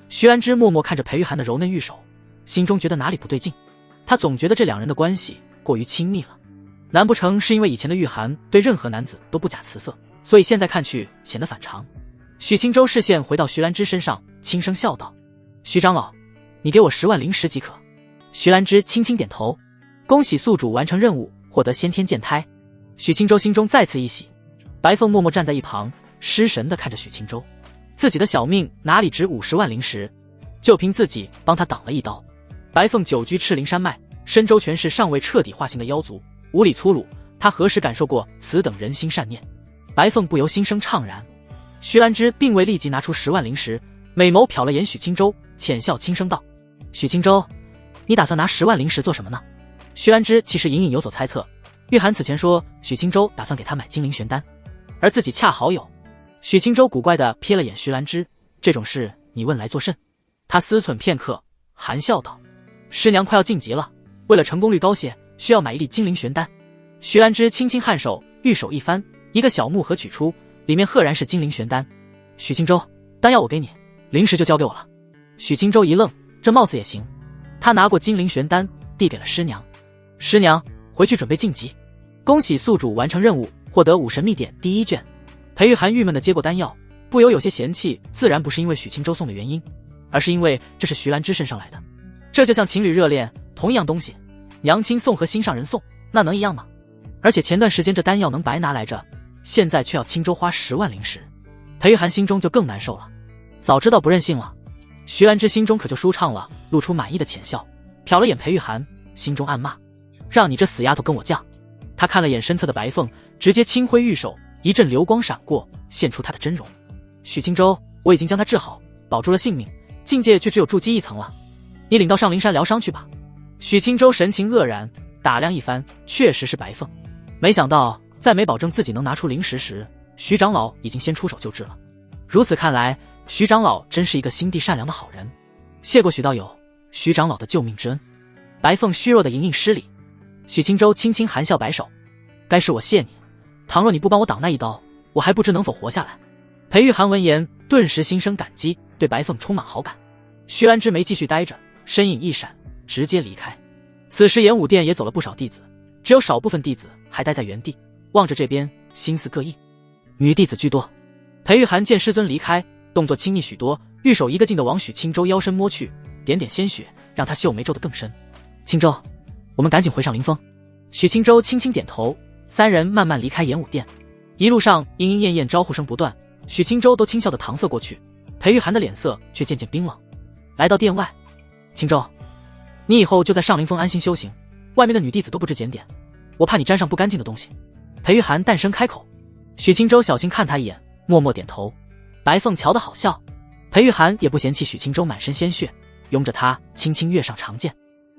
徐兰芝默默看着裴玉涵的柔嫩玉手，心中觉得哪里不对劲。她总觉得这两人的关系过于亲密了，难不成是因为以前的玉涵对任何男子都不假辞色，所以现在看去显得反常？许清舟视线回到徐兰芝身上，轻声笑道：“徐长老，你给我10万灵石即可。”徐兰芝轻轻点头。恭喜宿主完成任务，获得先天剑胎。许清舟心中再次一喜。白凤默默站在一旁，失神地看着许清舟。自己的小命哪里值50万灵石，就凭自己帮他挡了一刀。白凤久居赤灵山脉，深州全是尚未彻底化形的妖族，无理粗鲁，他何时感受过此等人心善念？白凤不由心生怅然。徐兰芝并未立即拿出10万灵石，美眸瞟了眼许清舟，浅笑轻声道：“许清舟，你打算拿10万灵石做什么呢？”徐兰芝其实隐隐有所猜测，玉涵此前说许清舟打算给他买精灵玄丹，而自己恰好有。许清舟古怪地瞥了眼徐兰芝：“这种事你问来作甚？”他思忖片刻，含笑道：“师娘快要晋级了，为了成功率高些，需要买一粒精灵玄丹。”徐兰芝轻轻颔首，玉手一翻，一个小木盒取出，里面赫然是精灵玄丹。许清舟，丹药我给你，灵石就交给我了。许清舟一愣，这貌似也行。他拿过精灵玄丹，递给了师娘。师娘，回去准备晋级。恭喜宿主完成任务，获得武神秘典第1卷。裴玉涵郁闷地接过丹药，不由有些嫌弃，自然不是因为许清舟送的原因，而是因为这是徐兰芝身上来的。这就像情侣热恋，同一样东西，娘亲送和心上人送，那能一样吗？而且前段时间这丹药能白拿来着，现在却要清舟花10万灵石，裴玉涵心中就更难受了。早知道不任性了。徐兰芝心中可就舒畅了，露出满意的浅笑，瞟了眼裴玉涵，心中暗骂：让你这死丫头跟我犟。他看了眼身侧的白凤，直接轻挥玉手，一阵流光闪过，现出她的真容。许清舟，我已经将她治好，保住了性命，境界却只有筑基1层了，你领到上灵山疗伤去吧。许清舟神情愕然，打量一番，确实是白凤。没想到在没保证自己能拿出灵石时，徐长老已经先出手救治了。如此看来，徐长老真是一个心地善良的好人。谢过许道友徐长老的救命之恩。白凤虚弱的隐隐施礼。许清舟轻轻含笑摆手：该是我谢你，倘若你不帮我挡那一刀，我还不知能否活下来。裴玉涵闻言顿时心生感激，对白凤充满好感。徐兰芝没继续待着，身影一闪，直接离开。此时演武殿也走了不少弟子，只有少部分弟子还待在原地，望着这边，心思各异。女弟子居多。裴玉涵见师尊离开，动作轻易许多，玉手一个劲地往许清舟腰身摸去，点点鲜血让他秀眉皱得更深。清舟，我们赶紧回上林峰。许清舟轻轻点头，三人慢慢离开演武殿。一路上莺莺燕燕招呼声不断，许清舟都轻笑地搪塞过去，裴玉涵的脸色却渐渐冰冷。来到殿外，清舟，你以后就在上林峰安心修行，外面的女弟子都不知检点，我怕你沾上不干净的东西。裴玉涵淡声开口。许清舟小心看他一眼，默默点头。白凤瞧得好笑，裴玉涵也不嫌弃许清舟满身鲜血，拥着他轻轻跃上长剑。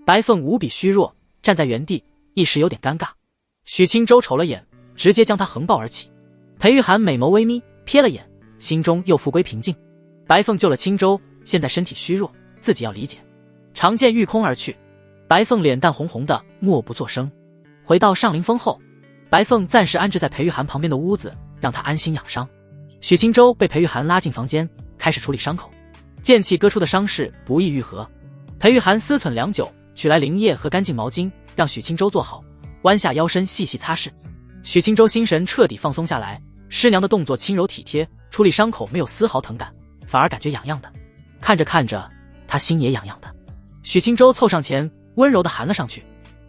白凤无比虚弱，站在原地，一时有点尴尬。许清舟瞅了眼，直接将他横抱而起。裴玉涵美眸微眯，瞥了眼，心中又复归平静。白凤救了清舟，现在身体虚弱，自己要理解。长剑御空而去，白凤脸蛋红红的，默不作声。回到上林峰后，白凤暂时安置在裴玉涵旁边的屋子，让他安心养伤。许清舟被裴玉涵拉进房间，开始处理伤口。剑气割出的伤势不易愈合，裴玉涵思忖良久，取来灵液和干净毛巾，让许清舟坐好，弯下腰身细细擦拭。许清舟心神彻底放松下来，师娘的动作轻柔体贴，处理伤口没有丝毫疼感，反而感觉痒痒的。看着看着，他心也痒痒的。许清舟凑上前，温柔地含了上去。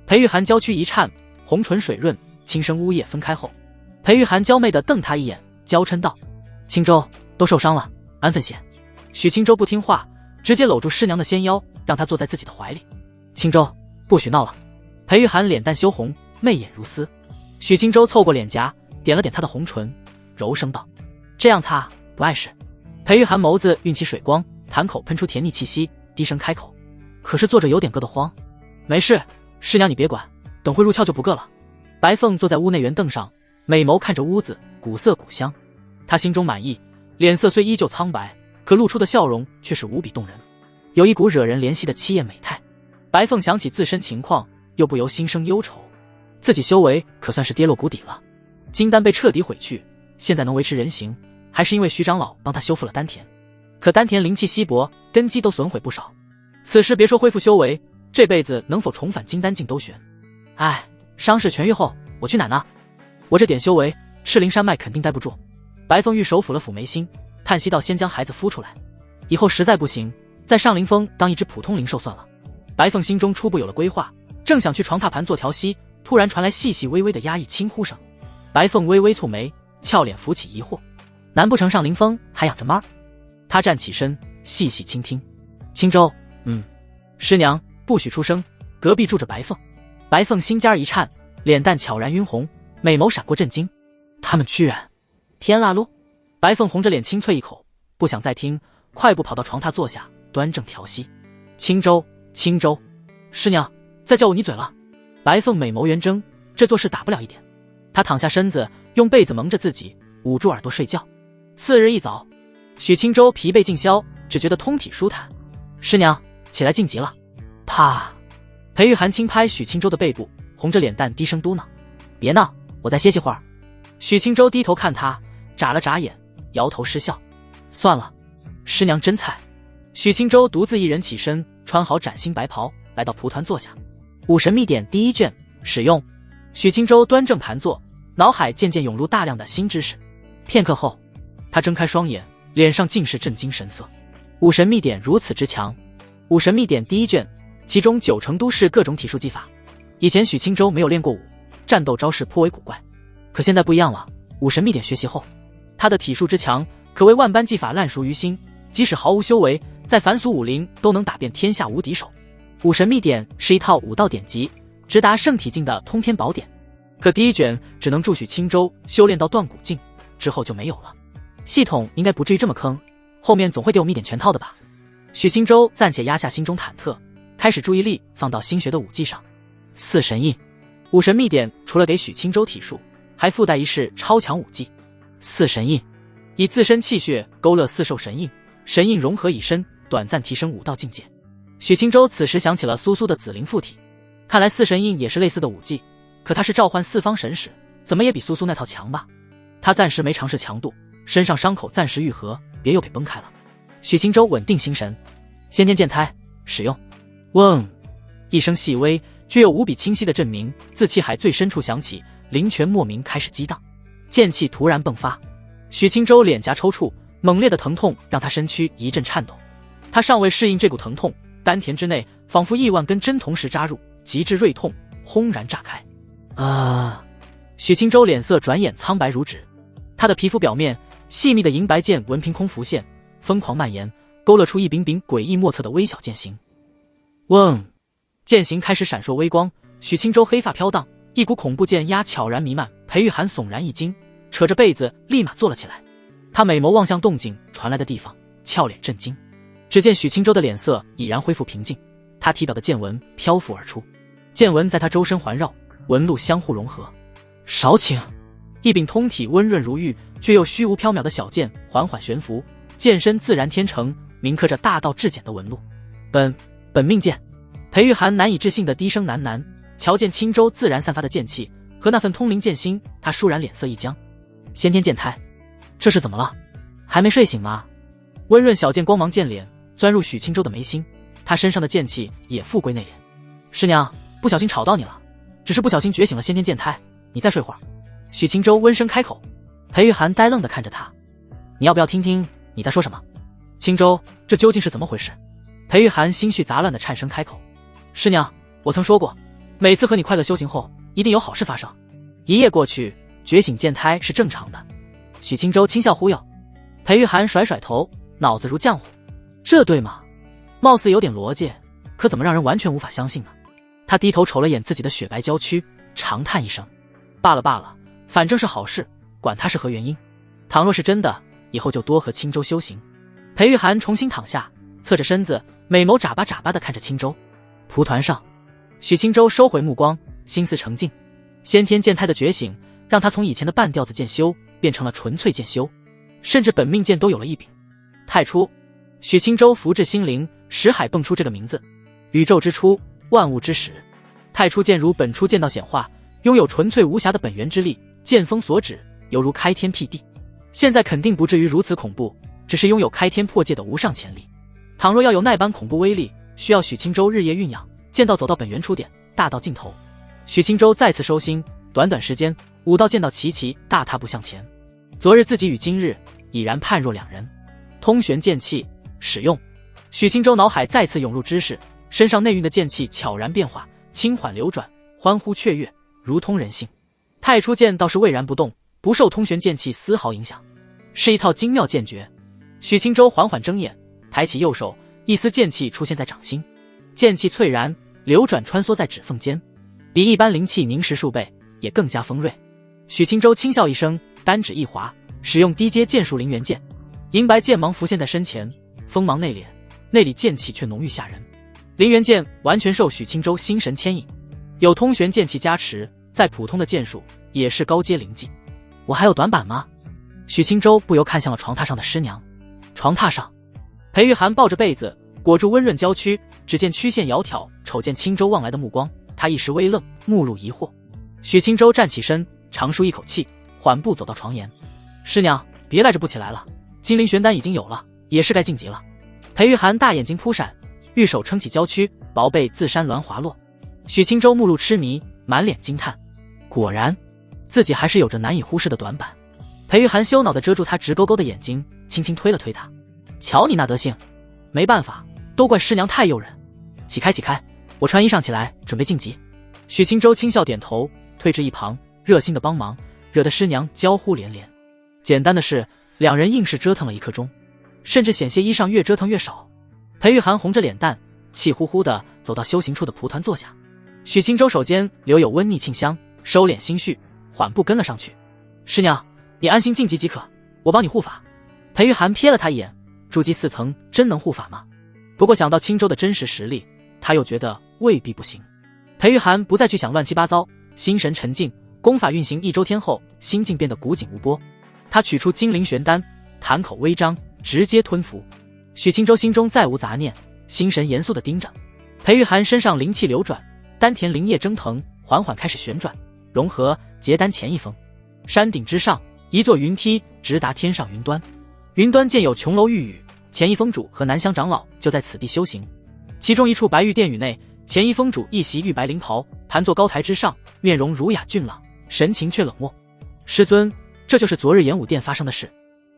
裴玉涵娇躯一颤，红唇水润，轻声呜咽。分开后，裴玉涵娇媚地瞪他一眼，娇嗔道：清舟，都受伤了，安分些。许清舟不听话，直接搂住师娘的纤腰，让她坐在自己的怀里。清舟，不许闹了。裴玉涵脸蛋羞红，媚眼如丝。许清舟凑过脸颊，点了点她的红唇，柔声道：这样擦不碍事。裴玉涵眸子晕起水光，潭口喷出甜腻气息，低声开口：可是坐着有点硌得慌。没事，师娘你别管，等会入窍就不硌了。白凤坐在屋内圆凳上，美眸看着屋子，古色古香。她心中满意，脸色虽依旧苍白，可露出的笑容却是无比动人，有一股惹人怜惜的凄艳美态。白凤想起自身情况，又不由心生忧愁。自己修为可算是跌落谷底了，金丹被彻底毁去，现在能维持人形，还是因为徐长老帮他修复了丹田。可丹田灵气稀薄，根基都损毁不少，此时别说恢复修为，这辈子能否重返金丹境都悬。唉，伤势痊愈后我去哪呢？我这点修为，赤灵山脉肯定待不住。白凤玉手抚了抚眉心，叹息道：先将孩子孵出来，以后实在不行，在上林峰当一只普通灵兽算了。白凤心中初步有了规划，正想去床榻盘做调息，突然传来细细微微的压抑轻呼声。白凤微微蹙眉，俏脸浮起疑惑：难不成上林峰还养着猫？她站起身，细细倾听。清舟，师娘不许出声，隔壁住着白凤。白凤心尖一颤，脸蛋悄然晕红，美眸闪过震惊。他们居然天啦噜！白凤红着脸轻啐一口，不想再听，快步跑到床榻坐下，端正调息。清舟，清舟，师娘再叫我你嘴了。白凤美眸圆睁，这做事打不了一点。她躺下身子，用被子蒙着自己，捂住耳朵睡觉。次日一早，许清舟疲惫尽消，只觉得通体舒坦。师娘起来晋级了。啪！裴玉涵轻拍许清舟的背部，红着脸蛋低声嘟囔：别闹，我再歇息会儿。许清舟低头看他，眨了眨眼，摇头失笑：算了，师娘真菜。许清舟独自一人起身，穿好崭新白袍，来到蒲团坐下。武神秘典第一卷使用。许清舟端正盘坐，脑海渐渐涌入大量的新知识。片刻后，他睁开双眼，脸上尽是震惊神色。武神秘典如此之强。武神秘典第一卷，其中9成都是各种体术技法。以前许清舟没有练过武，战斗招式颇为古怪，可现在不一样了。武神秘典学习后，他的体术之强，可谓万般技法烂熟于心，即使毫无修为，在凡俗武林都能打遍天下无敌手。武神秘典是一套武道典籍，直达圣体境的通天宝典，可第一卷只能助许清舟修炼到断骨境，之后就没有了。系统应该不至于这么坑，后面总会给我们一点全套的吧。许清舟暂且压下心中忐忑，开始注意力放到新学的武技上。四神印。武神秘典除了给许清舟体术，还附带一式超强武技四神印，以自身气血勾勒四兽神印，神印融合以身，短暂提升武道境界。许清舟此时想起了苏苏的紫灵附体，看来四神印也是类似的武技，可他是召唤四方神使，怎么也比苏苏那套强吧。他暂时没尝试强度，身上伤口暂时愈合，别又给崩开了。许清舟稳定心神，先天剑胎使用。嗡，一声细微却又无比清晰的震鸣自气海最深处响起，灵泉莫名开始激荡，剑气突然迸发，许清舟脸颊抽搐，猛烈的疼痛让他身躯一阵颤抖。他尚未适应这股疼痛，丹田之内仿佛亿万根针同时扎入，极致锐痛轰然炸开。许清舟脸色转眼苍白如纸，他的皮肤表面细密的银白剑纹凭空浮现，疯狂蔓延，勾勒出一柄柄诡异莫测的微小剑形。嗡，剑形开始闪烁微光，许清舟黑发飘荡，一股恐怖剑压悄然弥漫。裴玉涵悚然一惊，扯着被子立马坐了起来。他美眸望向动静传来的地方，俏脸震惊。只见许清舟的脸色已然恢复平静，他体表的剑纹漂浮而出，剑纹在他周身环绕，纹路相互融合。少顷，一柄通体温润如玉却又虚无缥缈的小剑缓缓悬浮，剑身自然天成，铭刻着大道至简的纹路。本命剑。裴玉涵难以置信的低声喃喃，瞧见青州自然散发的剑气和那份通灵剑心，他倏然脸色一僵。先天剑胎，这是怎么了？还没睡醒吗？温润小剑光芒溅脸，钻入许青州的眉心，他身上的剑气也复归内敛。师娘，不小心吵到你了，只是不小心觉醒了先天剑胎，你再睡会儿。许青州温声开口。裴玉涵呆愣地看着他，你要不要听听你在说什么？青州，这究竟是怎么回事？裴玉涵心绪杂乱的颤声开口。师娘，我曾说过，每次和你快乐修行后，一定有好事发生。一夜过去，觉醒剑胎是正常的。许青州轻笑忽悠。裴玉涵甩甩头，脑子如浆糊。这对吗？貌似有点逻辑，可怎么让人完全无法相信呢？他低头瞅了眼自己的雪白娇躯，长叹一声。罢了，反正是好事，管他是何原因。倘若是真的，以后就多和青州修行。裴玉涵重新躺下，侧着身子，美眸眨巴眨巴地看着青州。蒲团上，许青州收回目光，心思澄净。先天剑胎的觉醒，让他从以前的半吊子剑修变成了纯粹剑修，甚至本命剑都有了一柄。太初，许青州福至心灵，识海迸出这个名字。宇宙之初，万物之始。太初剑如本初剑道显化，拥有纯粹无瑕的本源之力，剑锋所指，犹如开天辟地。现在肯定不至于如此恐怖，只是拥有开天破界的无上潜力。倘若要有那般恐怖威力，需要许青州日夜酝酿，剑道走到本源出点，大道尽头。许青州再次收心，短短时间，武道剑道齐齐大踏步向前。昨日自己与今日已然判若两人。通玄剑气使用，许青州脑海再次涌入知识，身上内蕴的剑气悄然变化，轻缓流转，欢呼雀跃，如通人性。太初剑倒是巍然不动，不受通玄剑气丝毫影响，是一套精妙剑诀。许青州缓缓睁眼，抬起右手，一丝剑气出现在掌心，剑气翠然流转穿梭在指缝间，比一般灵气凝实数倍，也更加锋锐。许青州轻笑一声，单指一划，使用低阶剑术灵元剑，银白剑芒浮现在身前，锋芒内敛，内里剑气却浓郁吓人。灵元剑完全受许青州心神牵引，有通玄剑气加持，再普通的剑术也是高阶灵技。我还有短板吗？许青州不由看向了床榻上的师娘。床榻上，裴玉涵抱着被子裹住温润娇躯，只见曲线窈窕，瞅见青州望来的目光，他一时微愣，目入疑惑。许青州站起身，长舒一口气，缓步走到床沿。师娘，别赖着不起来了，金灵玄丹已经有了，也是该晋级了。裴玉涵大眼睛扑闪，玉手撑起娇躯，薄被自山峦滑落。许青州目露痴迷，满脸惊叹，果然自己还是有着难以忽视的短板。裴玉涵羞恼地遮住他直勾勾的眼睛，轻轻推了推他，瞧你那德性，没办法，都怪师娘太诱人。起开，我穿衣裳起来，准备晋级。许青州轻笑点头，退至一旁，热心的帮忙，惹得师娘娇呼连连。简单的事，两人硬是折腾了1刻钟，甚至险些衣裳越折腾越少。裴玉涵红着脸蛋，气呼呼地走到修行处的蒲团坐下。许青州手间留有温腻沁香，收敛心绪，缓步跟了上去。师娘，你安心晋级即可，我帮你护法。裴玉涵瞥了他一眼，筑基4层真能护法吗？不过想到青州的真实实力，他又觉得未必不行。裴玉涵不再去想乱七八糟，心神沉静，功法运行1周天后，心境变得古井无波。他取出金灵玄丹，潭口微张，直接吞服。许青州心中再无杂念，心神严肃地盯着。裴玉涵身上灵气流转，丹田灵液蒸腾，缓缓开始旋转融合，结丹前一峰。山顶之上，一座云梯直达天上云端，云端建有琼楼玉宇，前一峰主和南乡长老就在此地修行。其中一处白玉殿宇内，前一峰主一袭玉白灵袍，盘坐高台之上，面容儒雅俊朗，神情却冷漠。师尊，这就是昨日演武殿发生的事。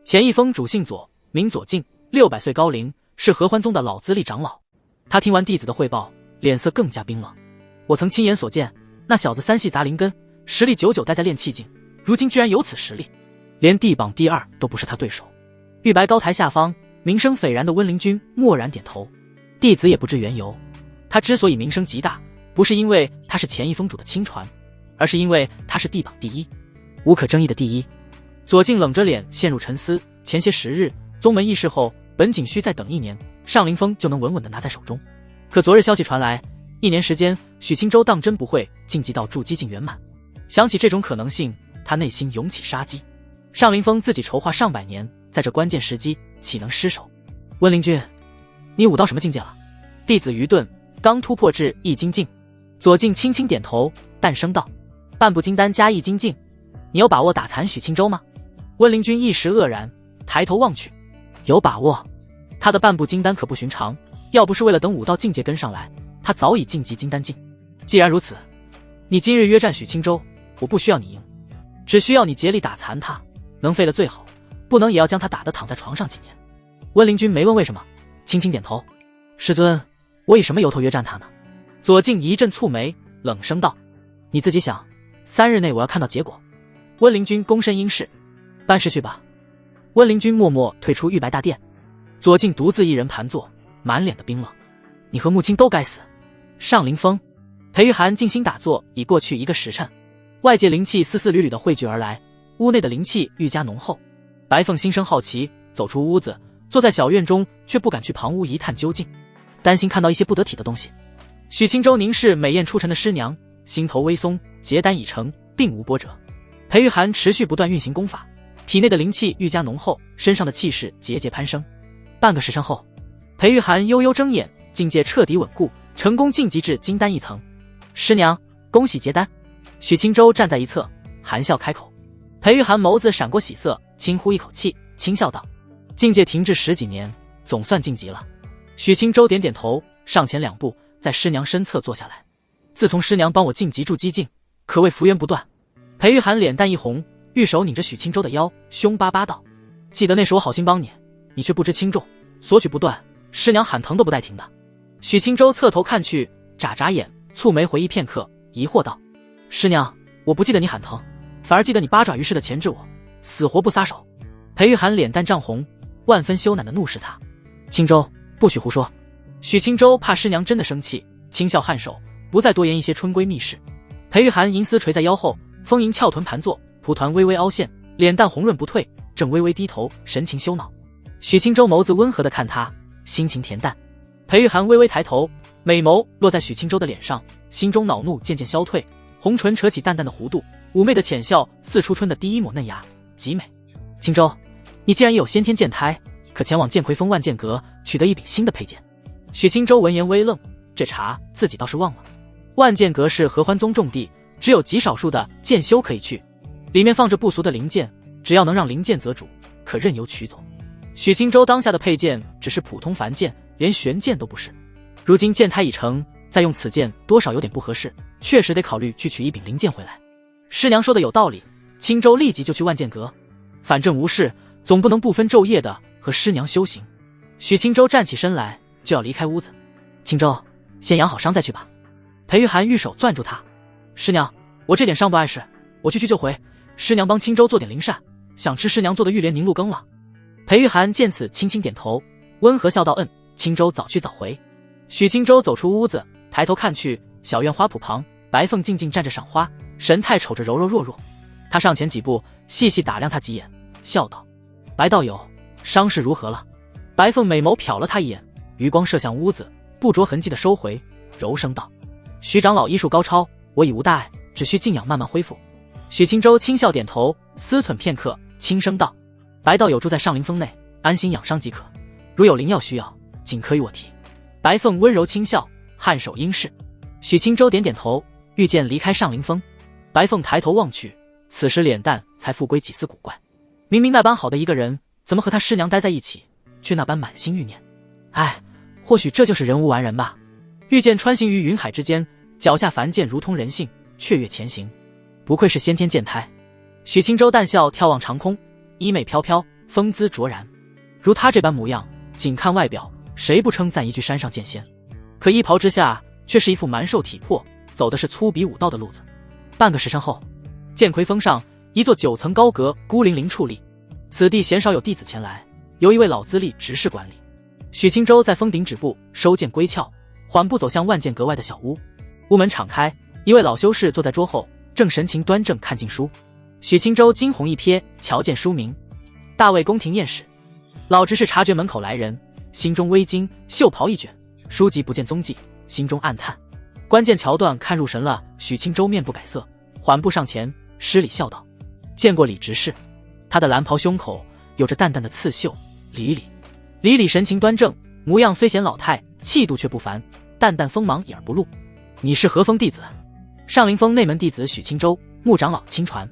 钱一峰主姓左，名左敬，600岁高龄，是合欢宗的老资历长老。他听完弟子的汇报，脸色更加冰冷。我曾亲眼所见，那小子3系杂灵根，实力久久待在炼气境，如今居然有此实力，连地榜第2都不是他对手。玉白高台下方，名声斐然的温灵君默然点头。弟子也不知缘由，他之所以名声极大，不是因为他是钱一峰主的亲传，而是因为他是地榜第1，无可争议的第1。左敬冷着脸陷入沉思。前些10日，宗门议事后，本仅需再等1年，上灵峰就能稳稳地拿在手中。可昨日消息传来，1年时间，许青州当真不会晋级到筑基境圆满。想起这种可能性，他内心涌起杀机。上灵峰自己筹划上百年，在这关键时机，岂能失手？温灵君，你武到什么境界了？弟子愚钝，刚突破至易筋境。左敬轻轻点头，淡声道：半步金丹加易筋境，你有把握打残许青州吗？温灵君一时愕然，抬头望去，有把握。他的半步金丹可不寻常，要不是为了等武道境界跟上来，他早已晋级金丹境。既然如此，你今日约战许青州，我不需要你赢，只需要你竭力打残他，能废了最好，不能也要将他打得躺在床上几年。温灵君没问为什么，轻轻点头。师尊，我以什么由头约战他呢？左敬一阵蹙眉，冷声道：你自己想，3日内我要看到结果。温灵君躬身应是，办事去吧。温灵君默默退出玉白大殿，左敬独自一人盘坐，满脸的冰冷。你和穆青都该死。上灵峰，裴玉涵静心打坐，已过去1个时辰，外界灵气丝丝缕缕的汇聚而来，屋内的灵气愈加浓厚。白凤心生好奇，走出屋子，坐在小院中，却不敢去旁屋一探究竟，担心看到一些不得体的东西。许青州凝视美艳出尘的师娘，心头微松，结丹已成，并无波折。裴玉涵持续不断运行功法，体内的灵气愈加浓厚，身上的气势节节攀升。半个时辰后，裴玉涵悠悠睁眼，境界彻底稳固，成功晋级至金丹1层。师娘，恭喜结丹。许青州站在一侧，含笑开口。裴玉涵眸子闪过喜色，轻呼一口气，轻笑道：境界停滞10几年，总算晋级了。许青州点点头，上前2步，在师娘身侧坐下来。自从师娘帮我晋级筑基境，可谓福源不断。裴玉涵脸蛋一红，玉手拧着许青州的腰，凶巴巴道：记得那时我好心帮你，你却不知轻重，索取不断，师娘喊疼都不带停的。许青州侧头看去，眨眨眼，蹙眉回忆片刻，疑惑道：师娘，我不记得你喊疼，反而记得你八爪鱼似的钳制我，死活不撒手。裴玉涵脸蛋涨红，万分羞赧的怒视他：青州，不许胡说。许青州怕师娘真的生气，轻笑颔首，不再多言一些春闺密事。裴玉涵银丝垂在腰后，丰盈翘臀盘坐，蒲团微微凹陷，脸蛋红润不退，正微微低头，神情羞恼。许青州眸子温和地看他，心情恬淡。裴玉涵微微抬头，美眸落在许青州的脸上，心中恼怒渐渐消退，红唇扯起淡淡的弧度，妩媚的浅笑似初春的第1抹嫩芽，极美。青州，你既然也有先天剑胎，可前往剑魁峰万剑阁取得一柄新的佩剑。许青州闻言微愣，这茬自己倒是忘了。万剑阁是合欢宗重地，只有极少数的剑修可以去，里面放着不俗的灵剑，只要能让灵剑择主，可任由取走。许青州当下的佩剑只是普通凡剑，连玄剑都不是。如今剑胎已成，再用此剑多少有点不合适，确实得考虑去取一柄灵剑回来。师娘说的有道理，青州立即就去万剑阁。反正无事，总不能不分昼夜的和师娘修行。许青州站起身来，就要离开屋子。青州，先养好伤再去吧。裴玉涵玉手攥住他：师娘，我这点伤不碍事，我去就回。师娘帮青州做点灵膳，想吃师娘做的玉莲凝露羹了。裴玉涵见此轻轻点头，温和笑道：青州早去早回。许青州走出屋子，抬头看去，小院花圃旁，白凤静静站着赏花，神态瞅着柔柔弱弱。他上前几步，细细打量他几眼，笑道：白道友，伤势如何了？白凤美眸瞟了他一眼，余光射向屋子，不着痕迹的收回，柔声道：许长老医术高超，我已无大碍，只需静养慢慢恢复。许青州轻笑点头，思忖片刻，轻声道：白道友住在上灵峰内，安心养伤即可，如有灵药需要，尽可与我提。白凤温柔轻笑，颔首应是。许青州点点头，欲见离开上灵峰。白凤抬头望去，此时脸蛋才复归几丝古怪。明明那般好的一个人，怎么和他师娘待在一起，却那般满心欲念？唉，或许这就是人无完人吧。御剑穿行于云海之间，脚下凡剑如通人性，雀跃前行。不愧是先天剑胎。许青州淡笑，眺望长空，衣袂飘飘，风姿卓然。如他这般模样，仅看外表，谁不称赞一句山上见仙？可衣袍之下，却是一副蛮瘦体魄，走的是粗鄙武道的路子。半个时辰后，剑魁峰上一座9层高阁孤零零矗立，此地鲜少有弟子前来，由一位老资历执事管理。许青州在峰顶止步，收剑归鞘，缓步走向万剑阁外的小屋。屋门敞开，一位老修士坐在桌后，正神情端正看经书。许青州惊鸿一瞥，瞧见书名大魏宫廷验史。老执事察觉门口来人，心中微惊，袖袍一卷，书籍不见踪迹，心中暗叹。关键桥段看入神了，许青州面不改色，缓步上前，施礼笑道：“见过李执事。”他的蓝袍胸口有着淡淡的刺绣，李李。李李神情端正，模样虽显老态，气度却不凡，淡淡锋芒隐而不露。你是何峰弟子？上林峰内门弟子许青州，穆长老亲传。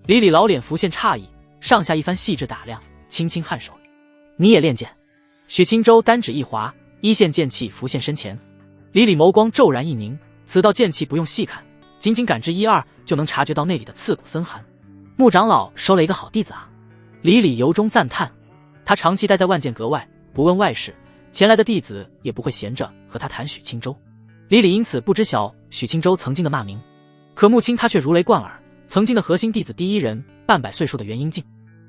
李李老脸浮现诧异，上下一番细致打量，轻轻颔首：“你也练剑？”许青州单指一划，一线剑气浮现身前。李李眸光骤然一凝，此道剑气不用细看，仅仅感知一二，就能察觉到内里的刺骨森寒。穆长老收了一个好弟子啊！李李由衷赞叹。他长期待在万剑阁外，不问外事，前来的弟子也不会闲着和他谈许青州。李李因此不知晓许青州曾经的骂名，可穆青他却如雷贯耳。曾经的核心弟子第一人，半百岁数的袁英静，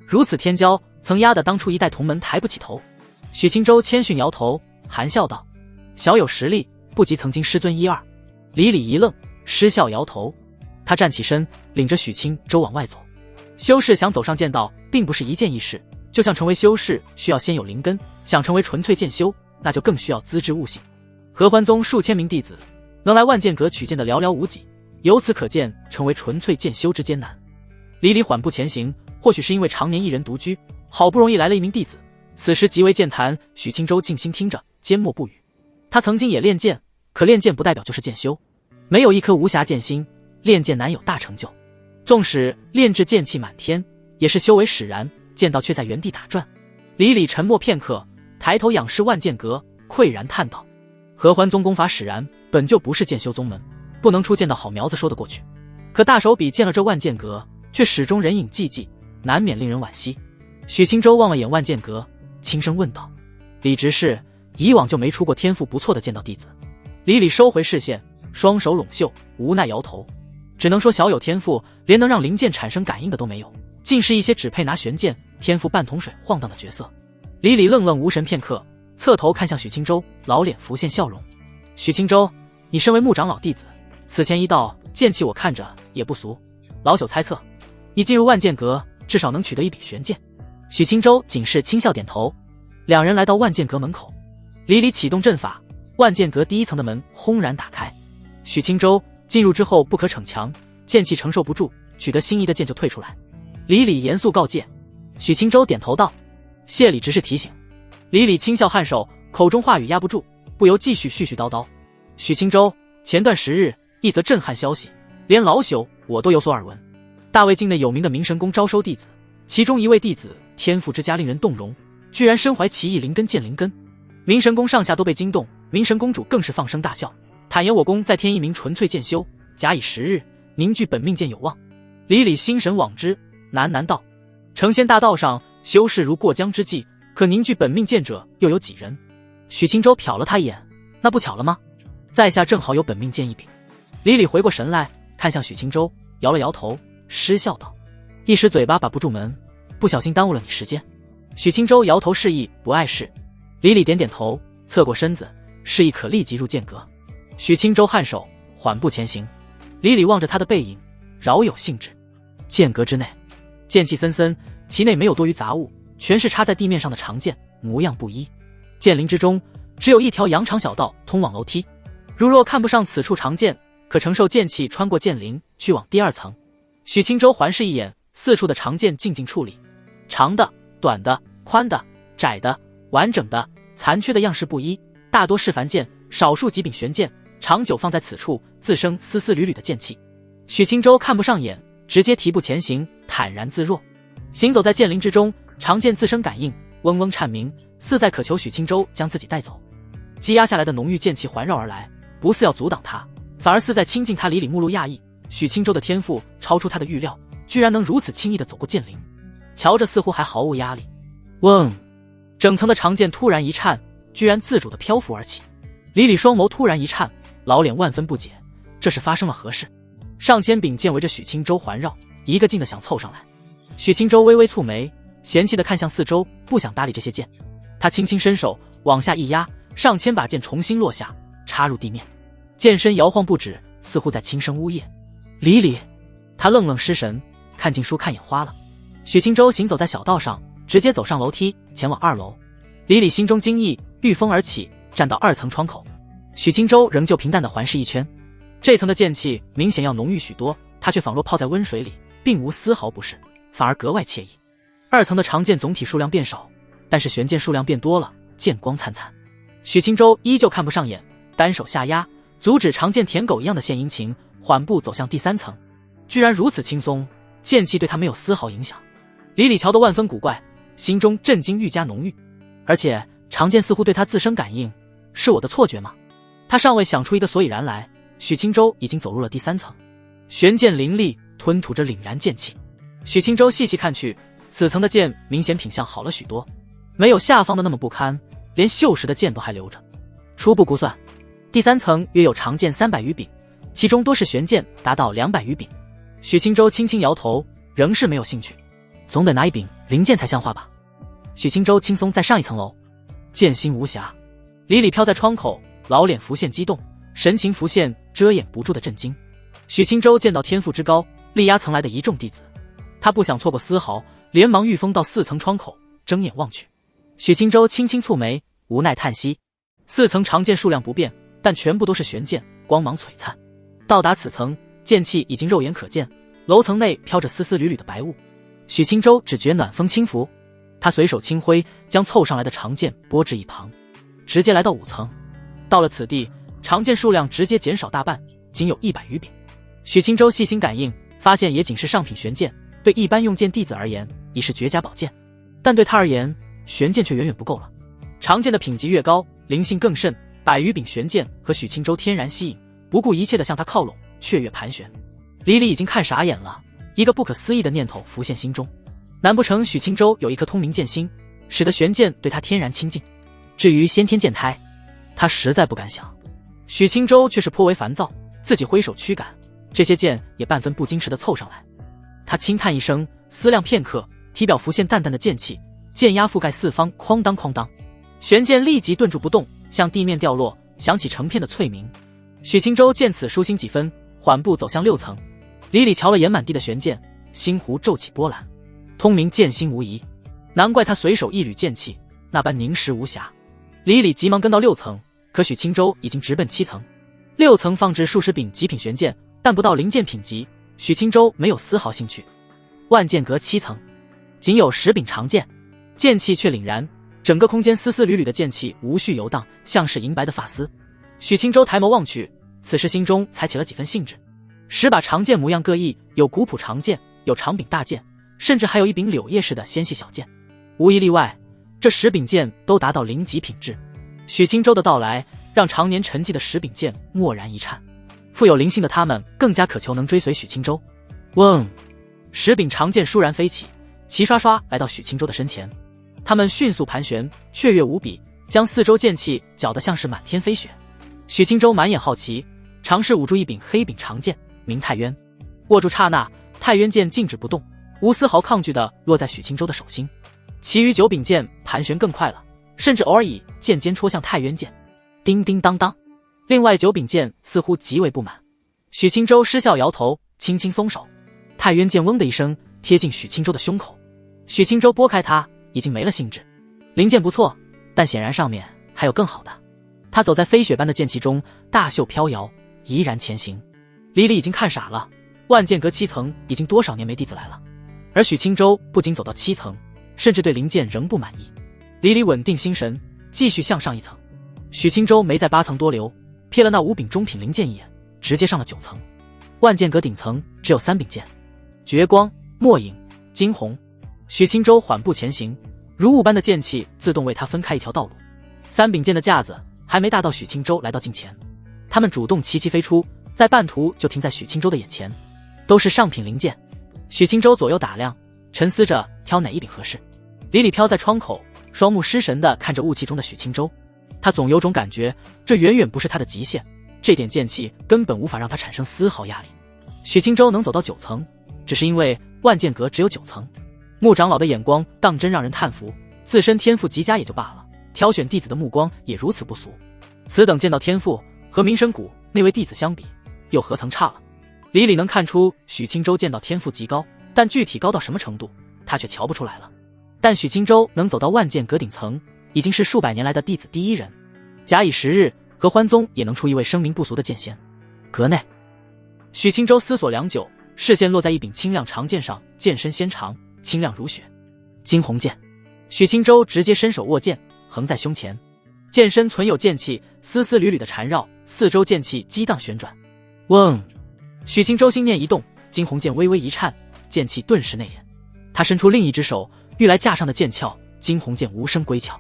如此天骄，曾压得当初一代同门抬不起头。许青州谦逊摇头，含笑道：“小有实力，不及曾经师尊一二。”李李一愣，失笑摇头。他站起身，领着许青州往外走。修士想走上剑道，并不是一件易事，就像成为修士需要先有灵根，想成为纯粹剑修，那就更需要资质悟性。合欢宗数千名弟子，能来万剑阁取剑的寥寥无几，由此可见成为纯粹剑修之艰难。李李缓步前行，或许是因为常年一人独居，好不容易来了一名弟子，此时极为健谈。许青州静心听着，缄默不语。他曾经也练剑，可练剑不代表就是剑修，没有一颗无暇剑心，练剑难有大成就。纵使炼至剑气满天，也是修为使然，剑道却在原地打转。李李沉默片刻，抬头仰视万剑阁，喟然叹道：“合欢宗功法使然，本就不是剑修宗门，不能出剑道好苗子说得过去。可大手笔见了这万剑阁，却始终人影寂寂，难免令人惋惜。”许青州望了眼万剑阁，轻声问道：“李执事，以往就没出过天赋不错的剑道弟子？”李李收回视线，双手拢袖，无奈摇头，只能说小有天赋，连能让灵剑产生感应的都没有，尽是一些只配拿玄剑，天赋半桶水晃荡的角色。李李愣愣无神片刻，侧头看向许青州，老脸浮现笑容：“许青州，你身为穆长老弟子，此前一道剑气我看着也不俗，老朽猜测，你进入万剑阁，至少能取得一柄玄剑。”许青州仅是轻笑点头。两人来到万剑阁门口，李李启动阵法，万剑阁第一层的门轰然打开。许青州进入之后不可逞强，剑气承受不住，取得心仪的剑就退出来。李李严肃告诫。许青州点头道：“谢李执事提醒。”李李轻笑颔首，口中话语压不住，不由继续絮絮叨叨：“许青州，前段时日一则震撼消息，连老朽我都有所耳闻。大魏境内有名的明神宫招收弟子，其中一位弟子天赋之佳令人动容，居然身怀奇异灵根剑灵根。明神宫上下都被惊动，明神公主更是放声大笑，坦言我宫再添一名纯粹剑修，假以时日，凝聚本命剑有望。”李李心神往之，喃喃道：“成仙大道上，修士如过江之鲫，可凝聚本命剑者又有几人？”许青州瞟了他一眼：“那不巧了吗？在下正好有本命剑一柄。”李李回过神来，看向许青州，摇了摇头，失笑道：“一时嘴巴把不住门，不小心耽误了你时间。”许青州摇头示意不碍事。李李点点头，侧过身子，示意可立即入剑阁。许青州颔首，缓步前行。李李望着他的背影，饶有兴致。剑阁之内，剑气森森，其内没有多余杂物，全是插在地面上的长剑，模样不一。剑林之中，只有一条羊肠小道通往楼梯。如若看不上此处长剑，可承受剑气穿过剑林，去往第二层。许青州环视一眼，四处的长剑静静矗立，长的、短的、宽的、窄的、完整的、残缺的样式不一，大多是凡剑，少数几柄玄剑，长久放在此处，自生丝丝缕缕的剑气。许青州看不上眼，直接提步前行，坦然自若。行走在剑林之中，长剑自生感应，嗡嗡颤鸣，似在渴求许青州将自己带走。积压下来的浓郁剑气环绕而来，不似要阻挡他，反而似在亲近他。李李目露讶异，许青州的天赋超出他的预料，居然能如此轻易地走过剑林，瞧着似乎还毫无压力。嗡！整层的长剑突然一颤，居然自主地漂浮而起。李李双眸突然一颤，老脸万分不解，这是发生了何事？上千柄剑围着许青州环绕，一个劲地想凑上来。许青州微微蹙眉，嫌弃地看向四周，不想搭理这些剑。他轻轻伸手往下一压，上千把剑重新落下，插入地面，剑身摇晃不止，似乎在轻声呜咽。李李，他愣愣失神，看静书看眼花了。许青州行走在小道上，直接走上楼梯，前往2楼。李李心中惊异，御风而起，站到2层窗口。许青州仍旧平淡地环视一圈，这层的剑气明显要浓郁许多，他却仿若泡在温水里，并无丝毫不适，反而格外惬意。2层的长剑总体数量变少，但是玄剑数量变多了，剑光灿灿。许青州依旧看不上眼，单手下压，阻止长剑舔狗一样的献殷勤，缓步走向第3层。居然如此轻松，剑气对他没有丝毫影响。李李瞧得万分古怪，心中震惊愈加浓郁。而且长剑似乎对他自身感应，是我的错觉吗？他尚未想出一个所以然来，许青州已经走入了第3层。玄剑凌厉，吞吐着凛然剑气。许青州细细看去，此层的剑明显品相好了许多，没有下方的那么不堪，连锈蚀的剑都还留着。初步估算，第3层约有长剑300余柄，其中多是玄剑，达到200余柄。许青州轻轻摇头，仍是没有兴趣。总得拿一柄灵剑才像话吧。许青州轻松再上1层楼，剑心无瑕。李李飘在窗口，老脸浮现激动，神情浮现遮掩不住的震惊。许青州见到天赋之高，力压层来的一众弟子，他不想错过丝毫，连忙御风到4层窗口，睁眼望去。许青州轻轻蹙眉，无奈叹息。4层长剑数量不变，但全部都是玄剑，光芒璀璨。到达此层，剑气已经肉眼可见，楼层内飘着丝丝缕缕的白雾。许青州只觉暖风轻拂，他随手轻挥，将凑上来的长剑拨至一旁，直接来到5层。到了此地，长剑数量直接减少大半，仅有100余柄。许青州细心感应，发现也仅是上品玄剑，对一般用剑弟子而言已是绝佳宝剑，但对他而言，玄剑却远远不够了。长剑的品级越高，灵性更甚，100余柄玄剑和许青州天然吸引，不顾一切地向他靠拢，雀跃盘旋。李李已经看傻眼了，一个不可思议的念头浮现心中，难不成许青州有一颗通明剑心，使得玄剑对他天然亲近？至于先天剑胎，他实在不敢想。许青州却是颇为烦躁，自己挥手驱赶，这些剑也半分不矜持地凑上来。他轻叹一声，思量片刻，体表浮现淡淡的剑气，剑压覆盖四方，哐当哐当，玄剑立即顿住不动，向地面掉落，响起成片的脆鸣。许青州见此舒心几分，缓步走向6层。李李瞧了眼满地的玄剑，心湖骤起波澜，通明剑心无疑，难怪他随手一缕剑气，那般凝实无瑕。李李急忙跟到6层，可许青州已经直奔7层。6层放置数十柄极品玄剑，但不到灵剑品级，许青州没有丝毫兴趣。万剑阁7层，仅有10柄长剑，剑气却凛然，整个空间丝丝缕缕的剑气无序游荡，像是银白的发丝。许青州抬眸望去，此时心中才起了几分兴致。10把长剑模样各异，有古朴长剑，有长柄大剑，甚至还有一柄柳叶式的纤细小剑。无一例外，这10柄剑都达到灵级品质。许青州的到来让常年沉寂的10柄剑蓦然一颤，富有灵性的他们更加渴求能追随许青州。嗡！10柄长剑倏然飞起，齐刷刷来到许青州的身前。他们迅速盘旋，雀跃无比，将四周剑气搅得像是满天飞雪。许青州满眼好奇，尝试捂住一柄黑柄长剑，名太渊。握住刹那，太渊剑静止不动，无丝毫抗拒地落在许青州的手心。其余9柄剑盘旋更快了，甚至偶尔以剑尖戳向太渊剑。叮叮当当，另外9柄剑似乎极为不满。许青州失笑摇头，轻轻松手，太渊剑嗡的一声贴近许青州的胸口。许青州拨开它，已经没了兴致。灵剑不错，但显然上面还有更好的。他走在飞雪般的剑气中，大袖飘摇，怡然前行。李李已经看傻了，万剑阁7层已经多少年没弟子来了，而许青州不仅走到7层，甚至对灵剑仍不满意。李李稳定心神，继续向上1层。许青州没在8层多留，瞥了那5柄中品灵剑一眼，直接上了9层。万剑阁顶层只有3柄剑，绝光、墨影、惊鸿。许青州缓步前行，如雾般的剑气自动为他分开一条道路。3柄剑的架子还没大到许青州来到近前，他们主动齐齐飞出，在半途就停在许青州的眼前，都是上品灵剑。许青州左右打量，沉思着挑哪一柄合适。李李飘在窗口，双目失神地看着雾气中的许清舟。他总有种感觉，这远远不是他的极限，这点剑气根本无法让他产生丝毫压力。许清舟能走到9层，只是因为万剑阁只有9层。穆长老的眼光当真让人叹服，自身天赋极佳也就罢了，挑选弟子的目光也如此不俗。此等剑道天赋和明神谷那位弟子相比，又何曾差了？李李能看出许清舟剑道天赋极高，但具体高到什么程度，他却瞧不出来了。但许清舟能走到万剑阁顶层，已经是数百年来的弟子第一人。假以时日，合欢宗也能出一位声名不俗的剑仙。阁内，许清舟思索良久，视线落在一柄清亮长剑上，剑身纤长，清亮如雪。惊鸿剑。许清舟直接伸手握剑，横在胸前，剑身存有剑气，丝丝缕缕的缠绕，四周剑气激荡旋转。嗡！许清舟心念一动，惊鸿剑微微一颤，剑气顿时内敛。他伸出另一只手，欲来架上的剑鞘，惊鸿剑无声归鞘。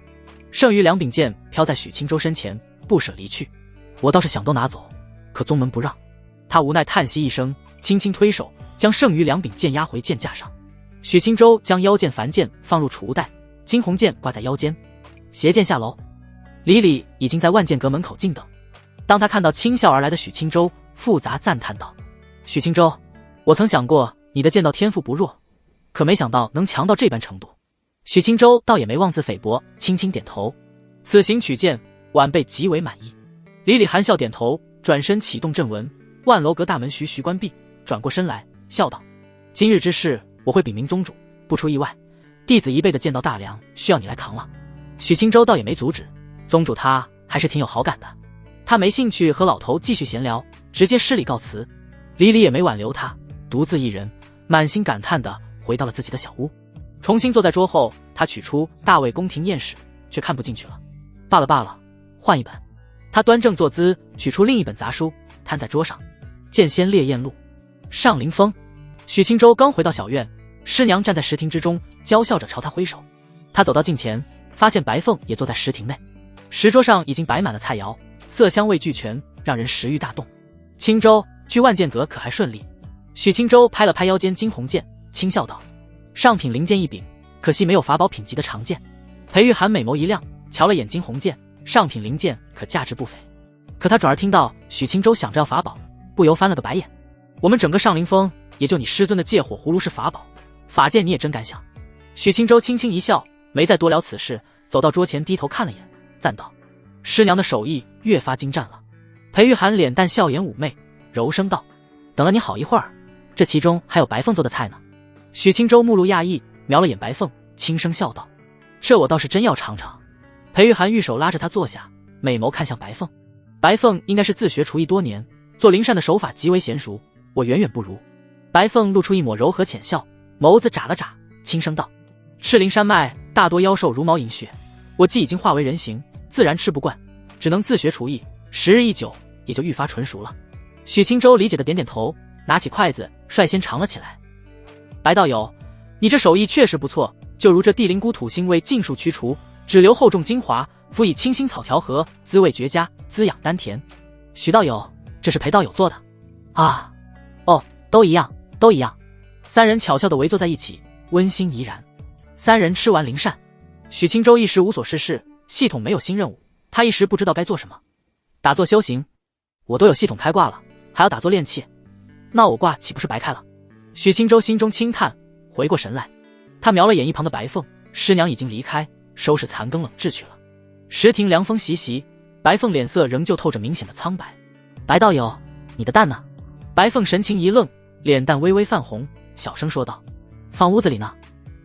剩余2柄剑飘在许清舟身前，不舍离去。我倒是想都拿走，可宗门不让。他无奈叹息一声，轻轻推手，将剩余2柄剑压回剑架上。许清舟将腰剑凡剑放入储物袋，惊鸿剑挂在腰间，携剑下楼。李李已经在万剑阁门口静等。当他看到轻笑而来的许清舟，复杂赞叹道：许清舟，我曾想过你的剑道天赋不弱，可没想到能强到这般程度。许清舟倒也没妄自菲薄，轻轻点头。此行取剑，晚辈极为满意。李李含笑点头，转身启动阵纹，万楼阁大门徐关闭，转过身来笑道：今日之事我会禀明宗主，不出意外，弟子一辈的剑道大梁需要你来扛了。许清舟倒也没阻止，宗主他还是挺有好感的。他没兴趣和老头继续闲聊，直接施礼告辞。李李也没挽留他，独自一人满心感叹地回到了自己的小屋。重新坐在桌后，他取出大魏宫廷验史，却看不进去了。罢了罢了，换一本。他端正坐姿，取出另一本杂书，摊在桌上。剑仙烈焰录，上林峰。许清舟刚回到小院，师娘站在石亭之中，娇笑着朝他挥手。他走到近前，发现白凤也坐在石亭内。石桌上已经摆满了菜肴，色香味俱全，让人食欲大动。清舟，去万剑阁可还顺利？许清舟拍了拍腰间惊鸿剑，轻笑道：上品灵剑一柄，可惜没有法宝品级的长剑。裴玉涵美眸一亮，瞧了眼惊鸿剑，上品灵剑可价值不菲。可他转而听到许清舟想着要法宝，不由翻了个白眼。我们整个上林峰也就你师尊的借火葫芦是法宝，法剑你也真敢想。许清舟轻轻一笑，没再多聊此事，走到桌前低头看了眼，赞道：师娘的手艺越发精湛了。裴玉涵脸蛋笑颜妩媚，柔声道：等了你好一会儿，这其中还有白凤做的菜呢。许清舟目露讶异，瞄了眼白凤，轻声笑道：这我倒是真要尝尝。裴玉涵玉手拉着他坐下，美眸看向白凤。白凤应该是自学厨艺多年，做灵膳的手法极为娴熟，我远远不如。白凤露出一抹柔和浅笑，眸子眨了眨，轻声道：赤灵山脉大多妖兽如毛饮血，我既已经化为人形，自然吃不惯，只能自学厨艺，时日一久，也就愈发纯熟了。许清舟理解的点点头，拿起筷子率先尝了起来。白道友，你这手艺确实不错，就如这地灵菇土腥味尽数驱除，只留厚重精华，辅以清新草调和，滋味绝佳，滋养丹田。许道友，这是裴道友做的啊？哦，都一样，都一样。三人巧笑地围坐在一起，温馨怡然。三人吃完灵膳，许清舟一时无所事事，系统没有新任务，他一时不知道该做什么。打坐修行，我都有系统开挂了，还要打坐练气，那我挂岂不是白开了？许清舟心中轻叹，回过神来，他瞄了眼一旁的白凤，师娘已经离开，收拾残羹冷炙去了。石亭凉风习习，白凤脸色仍旧透着明显的苍白。白道友，你的蛋呢？白凤神情一愣，脸蛋微微泛红，小声说道：放屋子里呢。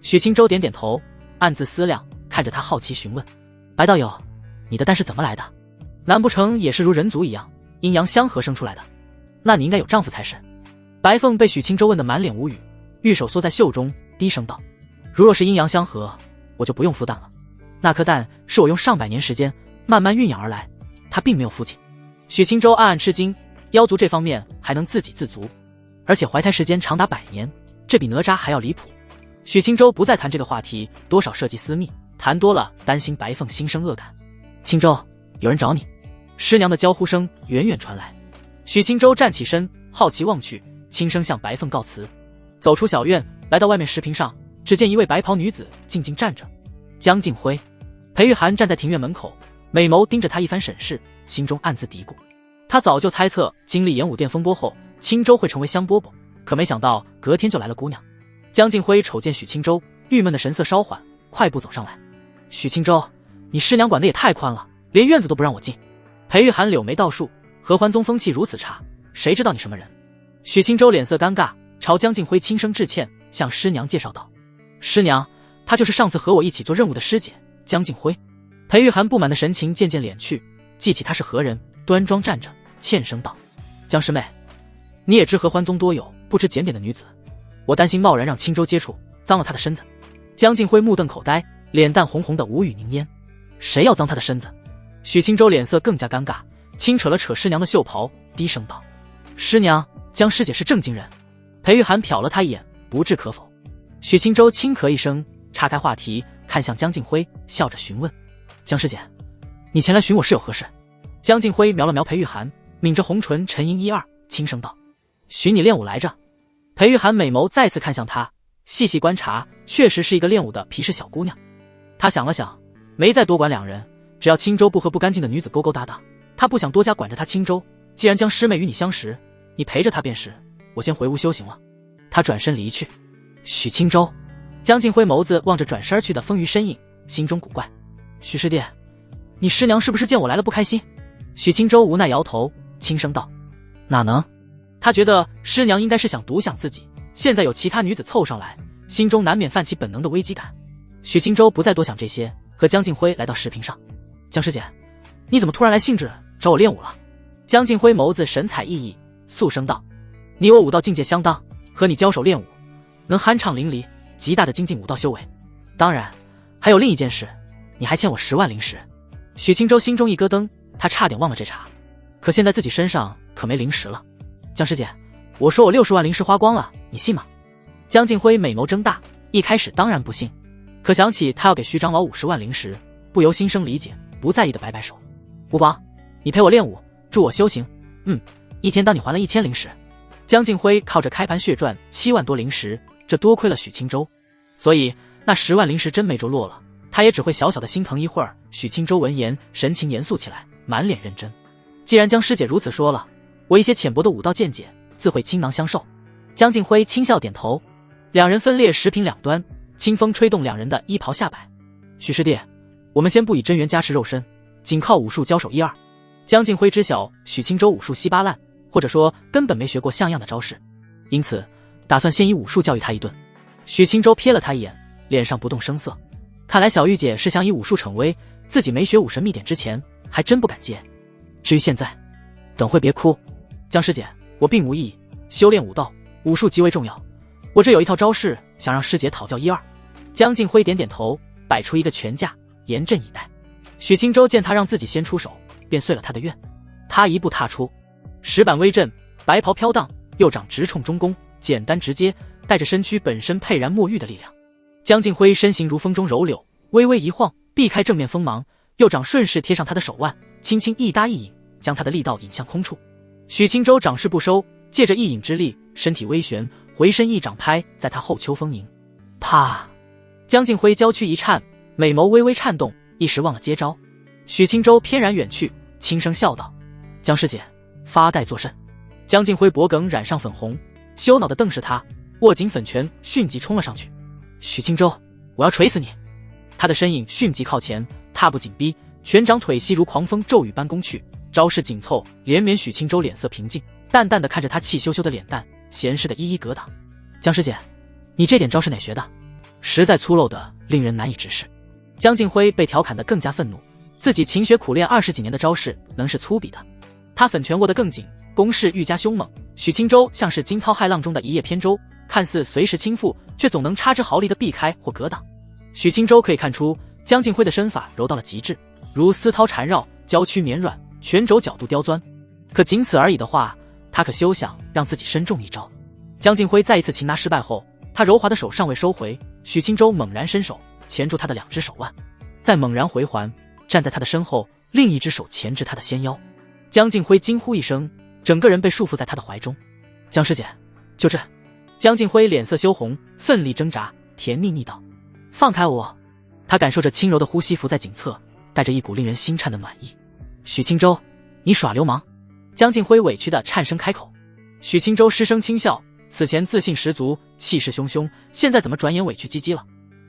许清舟点点头，暗自思量，看着他好奇询问：白道友，你的蛋是怎么来的？难不成也是如人族一样阴阳相合生出来的？那你应该有丈夫才是。白凤被许清舟问得满脸无语，玉手缩在袖中，低声道：如若是阴阳相合，我就不用孵蛋了。那颗蛋是我用上百年时间慢慢酝养而来，它并没有父亲。许清舟暗暗吃惊，妖族这方面还能自给自足，而且怀胎时间长达100年，这比哪吒还要离谱。许清舟不再谈这个话题，多少涉及私密，谈多了担心白凤心生恶感。清舟，有人找你。师娘的娇呼声远远传来。许清舟站起身，好奇望去，轻声向白凤告辞。走出小院，来到外面石坪上，只见一位白袍女子静静站着，江静辉。裴玉涵站在庭院门口，美眸盯着他一番审视，心中暗自嘀咕。他早就猜测经历演武殿风波后，青州会成为香饽饽，可没想到隔天就来了姑娘。江静辉瞅见许青州，郁闷的神色稍缓，快步走上来。许青州，你师娘管得也太宽了，连院子都不让我进。裴玉涵柳眉倒竖，合欢宗风气如此差，谁知道你什么人？许青州脸色尴尬，朝江静辉轻声致歉，向师娘介绍道：师娘，她就是上次和我一起做任务的师姐江静辉。裴玉涵不满的神情渐渐敛去，记起她是何人，端庄站着，欠声道：江师妹，你也知合欢宗多有不知检点的女子，我担心贸然让青州接触，脏了她的身子。江静辉目瞪口呆，脸蛋红红的无语凝噎。谁要脏她的身子？许青州脸色更加尴尬，轻扯了扯师娘的袖袍，低声道：师娘，江师姐是正经人。裴玉涵瞟了他一眼，不置可否。许青州轻咳一声，岔开话题，看向江静辉，笑着询问：江师姐，你前来寻我是有何事？江静辉瞄了瞄裴玉涵，抿着红唇沉吟一二，轻声道：寻你练武来着。裴玉涵美眸再次看向他，细细观察，确实是一个练武的皮实小姑娘。他想了想，没再多管两人，只要青州不和不干净的女子勾勾搭搭，他不想多加管着他。青州，既然江师妹与你相识，你陪着她便是，我先回屋修行了。他转身离去。许青州，江静辉眸子望着转身而去的风余身影，心中古怪。许师弟，你师娘是不是见我来了不开心？许青州无奈摇头，轻声道：哪能？他觉得师娘应该是想独享自己，现在有其他女子凑上来，心中难免泛起本能的危机感。许青州不再多想这些，和江静辉来到石屏上。江师姐，你怎么突然来兴致找我练武了？江静辉眸子神采奕奕，肃声道：你我武道境界相当，和你交手练武，能酣畅淋漓，极大的精进武道修为。当然还有另一件事，你还欠我10万灵石。许青州心中一咯噔，他差点忘了这茬，可现在自己身上可没灵石了。江师姐，我说我60万灵石花光了，你信吗？江静辉美眸睁大，一开始当然不信，可想起他要给徐长老50万灵石，不由心生理解，不在意的摆摆手：无妨，你陪我练武，助我修行，一天当你还了1000灵石。江静辉靠着开盘血赚7万多灵石，这多亏了许青州，所以那10万灵石真没着落了，他也只会小小的心疼一会儿。许青州闻言，神情严肃起来，满脸认真。既然江师姐如此说了，我一些浅薄的武道见解，自会倾囊相授。江静辉轻笑点头，两人分列石屏两端，清风吹动两人的衣袍下摆。许师弟，我们先不以真元加持肉身，仅靠武术交手1、2。江静辉知晓许青州武术稀巴烂，或者说根本没学过像样的招式，因此打算先以武术教育他一顿。许青州瞥了他一眼，脸上不动声色。看来小玉姐是想以武术逞威，自己没学武神秘典之前，还真不敢接。至于现在，等会别哭。江师姐，我并无异议，修炼武道，武术极为重要。我这有一套招式，想让师姐讨教1、2。江静辉点点头，摆出一个拳架，严阵以待。许青州见他让自己先出手，便遂了他的愿。他一步踏出，石板微震，白袍飘荡，右掌直冲中宫，简单直接，带着身躯本身沛然墨玉的力量。江静辉身形如风中柔柳，微微一晃，避开正面锋芒，右掌顺势贴上他的手腕，轻轻一搭一引，将他的力道引向空处。许青州掌势不收，借着一引之力，身体微旋，回身一掌拍在他后丘丰盈。啪！江静辉娇躯一颤，美眸微微颤动，一时忘了接招。许青州翩然远去，轻声笑道：江师姐，发带作甚？江静辉脖梗染上粉红，羞恼地瞪视他，握紧粉拳，迅即冲了上去。许青州，我要锤死你！他的身影迅即靠前，踏步紧逼，拳掌腿膝如狂风骤雨般攻去，招式紧凑，连绵。许青州脸色平静，淡淡地看着他气羞羞的脸蛋，闲适的一一格挡。江师姐，你这点招是哪学的？实在粗陋的令人难以直视。江静辉被调侃得更加愤怒，自己勤学苦练20几年的招式能是粗鄙的？他粉拳握得更紧，攻势愈加凶猛。许青州像是惊涛骇浪中的一叶扁舟，看似随时倾覆，却总能差之毫厘地避开或格挡。许青州可以看出江静辉的身法柔到了极致，如丝绦缠绕，娇躯绵软，拳肘角度刁钻。可仅此而已的话，他可休想让自己身中一招。江静辉再一次擒拿失败后，他柔滑的手尚未收回，许青州猛然伸手钳住他的2只手腕，再猛然回环，站在他的身后，另一只手钳制他的纤腰。江静辉惊呼一声，整个人被束缚在他的怀中。江师姐，就这！江静辉脸色羞红，奋力挣扎，甜腻腻道：放开我！他感受着轻柔的呼吸浮在颈侧，带着一股令人心颤的暖意。许青州，你耍流氓！江静辉委屈的颤声开口。许青州失声轻笑，此前自信十足，气势汹汹，现在怎么转眼委屈唧唧了？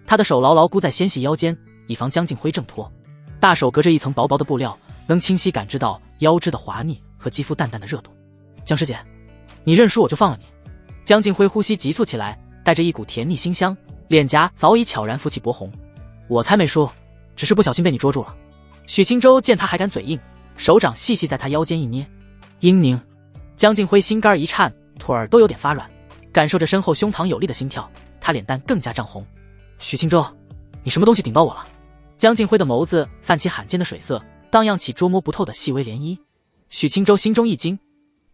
他的手牢牢箍在纤细腰间，以防江静辉挣脱。大手隔着一层薄薄的布料，能清晰感知到腰肢的滑腻和肌肤淡淡的热度。江师姐，你认输我就放了你。江静辉呼吸急促起来，带着一股甜腻馨香，脸颊早已悄然浮起薄红。我才没输，只是不小心被你捉住了。许青州见他还敢嘴硬，手掌细细在他腰间一捏。英宁，江静辉心肝一颤，腿儿都有点发软，感受着身后胸膛有力的心跳，他脸蛋更加涨红。许青州，你什么东西顶到我了？江静辉的眸子泛起罕见的水色，荡漾起捉摸不透的细微涟漪。许青州心中一惊，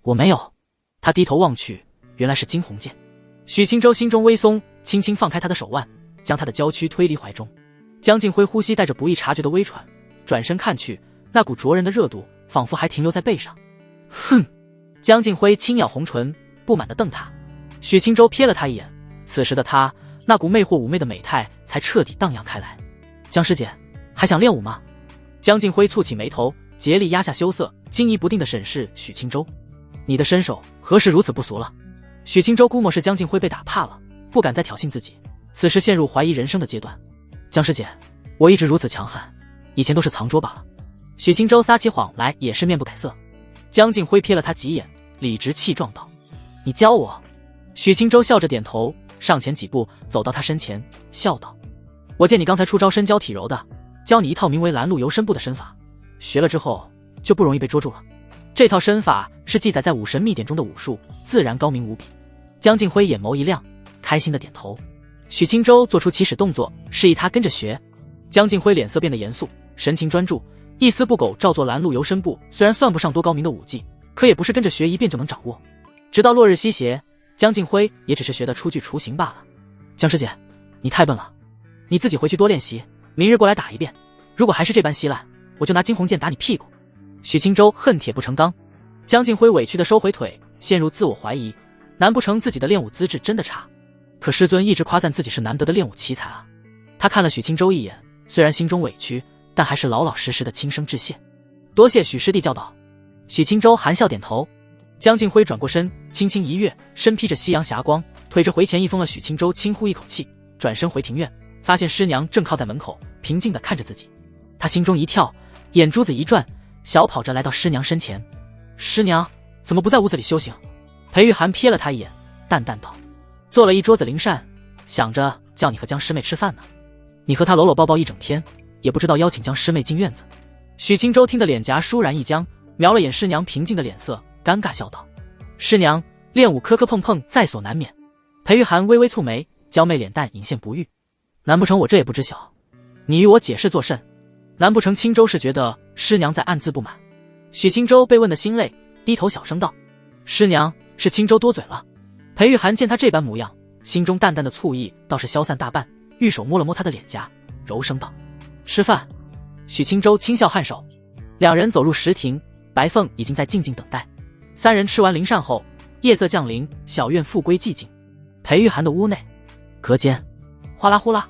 我没有。他低头望去，原来是惊鸿剑。许青州心中微松，轻轻放开他的手腕，将他的娇躯推离怀中。江静辉呼吸带着不易察觉的微喘，转身看去，那股灼人的热度仿佛还停留在背上。哼！江静辉轻咬红唇，不满地瞪他。许青州瞥了他一眼，此时的他那股魅惑妩媚的美态才彻底荡漾开来。江师姐，还想练武吗？江静辉蹙起眉头，竭力压下羞涩，惊疑不定地审视许青州。你的身手何时如此不俗了？许青州估摸是江静辉被打怕了，不敢再挑衅自己，此时陷入怀疑人生的阶段。江师姐，我一直如此强悍，以前都是藏拙罢了。许青州撒起谎来也是面不改色。江静辉瞥了他几眼，理直气壮道：你教我？许青州笑着点头，上前几步走到他身前，笑道：我见你刚才出招身娇体柔的，教你一套名为拦路游身步的身法，学了之后就不容易被捉住了。这套身法是记载在武神秘典中的武术，自然高明无比。江静辉眼眸一亮，开心的点头。许青州做出起始动作，示意他跟着学。江静辉脸色变得严肃，神情专注，一丝不苟照做拦路游身步。虽然算不上多高明的武技，可也不是跟着学一遍就能掌握。直到落日西斜，江静辉也只是学得出句雏形罢了。江师姐，你太笨了，你自己回去多练习，明日过来打一遍。如果还是这般稀烂，我就拿惊鸿剑打你屁股。许青州恨铁不成钢。江静辉委屈地收回腿，陷入自我怀疑，难不成自己的练武资质真的差？可师尊一直夸赞自己是难得的练武奇才啊。他看了许青州一眼，虽然心中委屈，但还是老老实实的轻声致谢。多谢许师弟教导。许青州含笑点头。江静辉转过身，轻轻一跃，身披着夕阳霞光，腿着回前一封了许青州轻呼一口气，转身回庭院，发现师娘正靠在门口，平静地看着自己。他心中一跳，眼珠子一转，小跑着来到师娘身前。师娘，怎么不在屋子里修行？裴玉涵瞥了他一眼，淡淡道：做了一桌子灵膳，想着叫你和江师妹吃饭呢。你和她搂搂抱抱一整天，也不知道邀请江师妹进院子。许青州听得脸颊倏然一僵，瞄了眼师娘平静的脸色，尴尬笑道：师娘，练武磕磕碰碰在所难免。裴玉涵微微蹙眉，娇媚脸蛋隐现不悦。难不成我这也不知晓？你与我解释作甚？难不成青州是觉得师娘在暗自不满？许青州被问得心累，低头小声道：师娘，是青州多嘴了。裴玉涵见他这般模样，心中淡淡的醋意倒是消散大半，玉手摸了摸他的脸颊，柔声道：吃饭。许青州轻笑颔首。两人走入石亭，白凤已经在静静等待。三人吃完灵膳后，夜色降临，小院复归寂静。裴玉涵的屋内，隔间哗啦呼啦，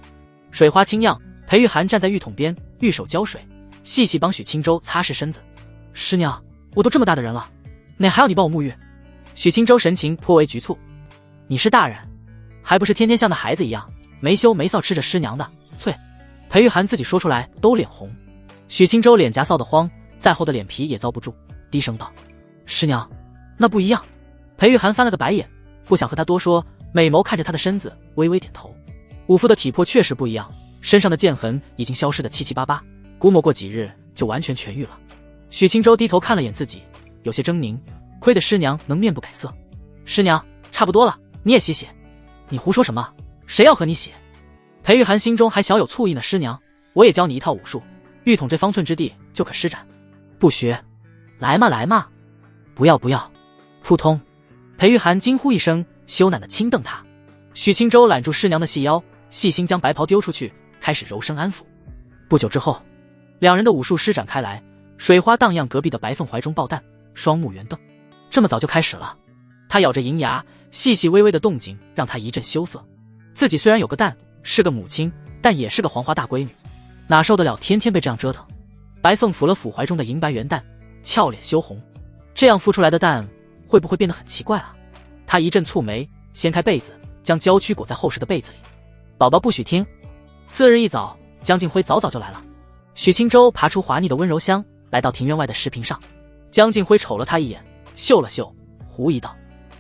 水花轻漾。裴玉涵站在浴桶边，玉手浇水，细细帮许青州擦拭身子。师娘，我都这么大的人了，哪还要你帮我沐浴？许青州神情颇为局促。你是大人，还不是天天像那孩子一样没羞没臊吃着师娘的啐。裴玉涵自己说出来都脸红。许青州脸颊臊得慌，再厚的脸皮也遭不住，低声道：师娘，那不一样。裴玉涵翻了个白眼，不想和他多说，美眸看着他的身子，微微点头。武夫的体魄确实不一样，身上的剑痕已经消失得七七八八，估摸过几日就完全痊愈了。许青州低头看了眼自己，有些狰狞，亏得师娘能面不改色。师娘，差不多了，你也洗洗。你胡说什么？谁要和你洗？裴玉涵心中还小有醋意呢。师娘，我也教你一套武术，玉桶这方寸之地就可施展。不学？来嘛来嘛。不要不要。扑通。裴玉涵惊呼一声，羞赧的轻瞪他。许青州揽住师娘的细腰，细心将白袍丢出去，开始柔声安抚。不久之后，两人的武术施展开来，水花荡漾，隔壁的白凤怀中爆弹，双目圆瞪。这么早就开始了？他咬着银牙，细细微微的动静让他一阵羞涩。自己虽然有个蛋，是个母亲，但也是个黄花大闺女，哪受得了天天被这样折腾？白凤抚了抚怀中的银白圆蛋，俏脸羞红。这样孵出来的蛋会不会变得很奇怪啊？她一阵蹙眉，掀开被子，将娇躯裹在厚实的被子里。宝宝不许听。次日一早，江静辉早就来了。许清舟爬出滑腻的温柔乡，来到庭院外的石坪上。江静辉瞅了他一眼，嗅了嗅，狐疑道：“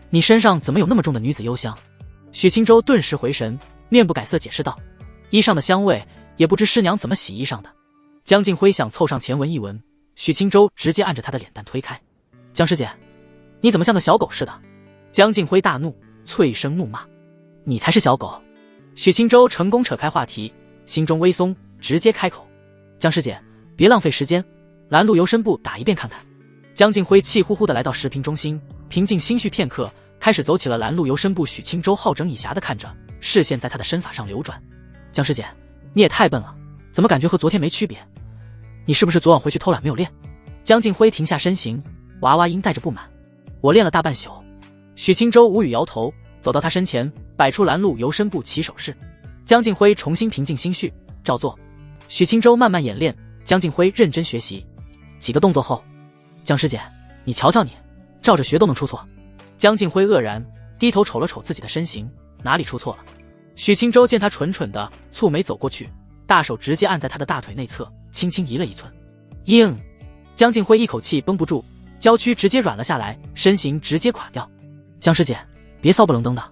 你身上怎么有那么重的女子幽香？”许清舟顿时回神，面不改色解释道：“衣上的香味，也不知师娘怎么洗衣上的。”江静辉想凑上前闻一闻，许清舟直接按着他的脸蛋推开：“江师姐，你怎么像个小狗似的？”江静辉大怒，脆声怒骂：“你才是小狗！”许清舟成功扯开话题，心中微松，直接开口：“江师姐，别浪费时间，拦路游身步打一遍看看。”江静辉气呼呼地来到石坪中心，平静心绪片刻，开始走起了拦路游身步。许清舟好整以暇地看着，视线在他的身法上流转。“江师姐，你也太笨了，怎么感觉和昨天没区别？你是不是昨晚回去偷懒没有练？”江静辉停下身形，娃娃音带着不满：“我练了大半宿。”许清舟无语摇头，走到他身前，摆出拦路游身步起手势。江静辉重新平静心绪，照做。许清舟慢慢演练，江静辉认真学习。几个动作后：“江师姐，你瞧瞧你，照着学都能出错。”江静辉愕然，低头瞅了瞅自己的身形，哪里出错了？许清舟见他蠢蠢的，蹙眉走过去，大手直接按在他的大腿内侧，轻轻移了1寸。硬！江静辉一口气绷不住，娇躯直接软了下来，身形直接垮掉。“江师姐，别骚不愣登的，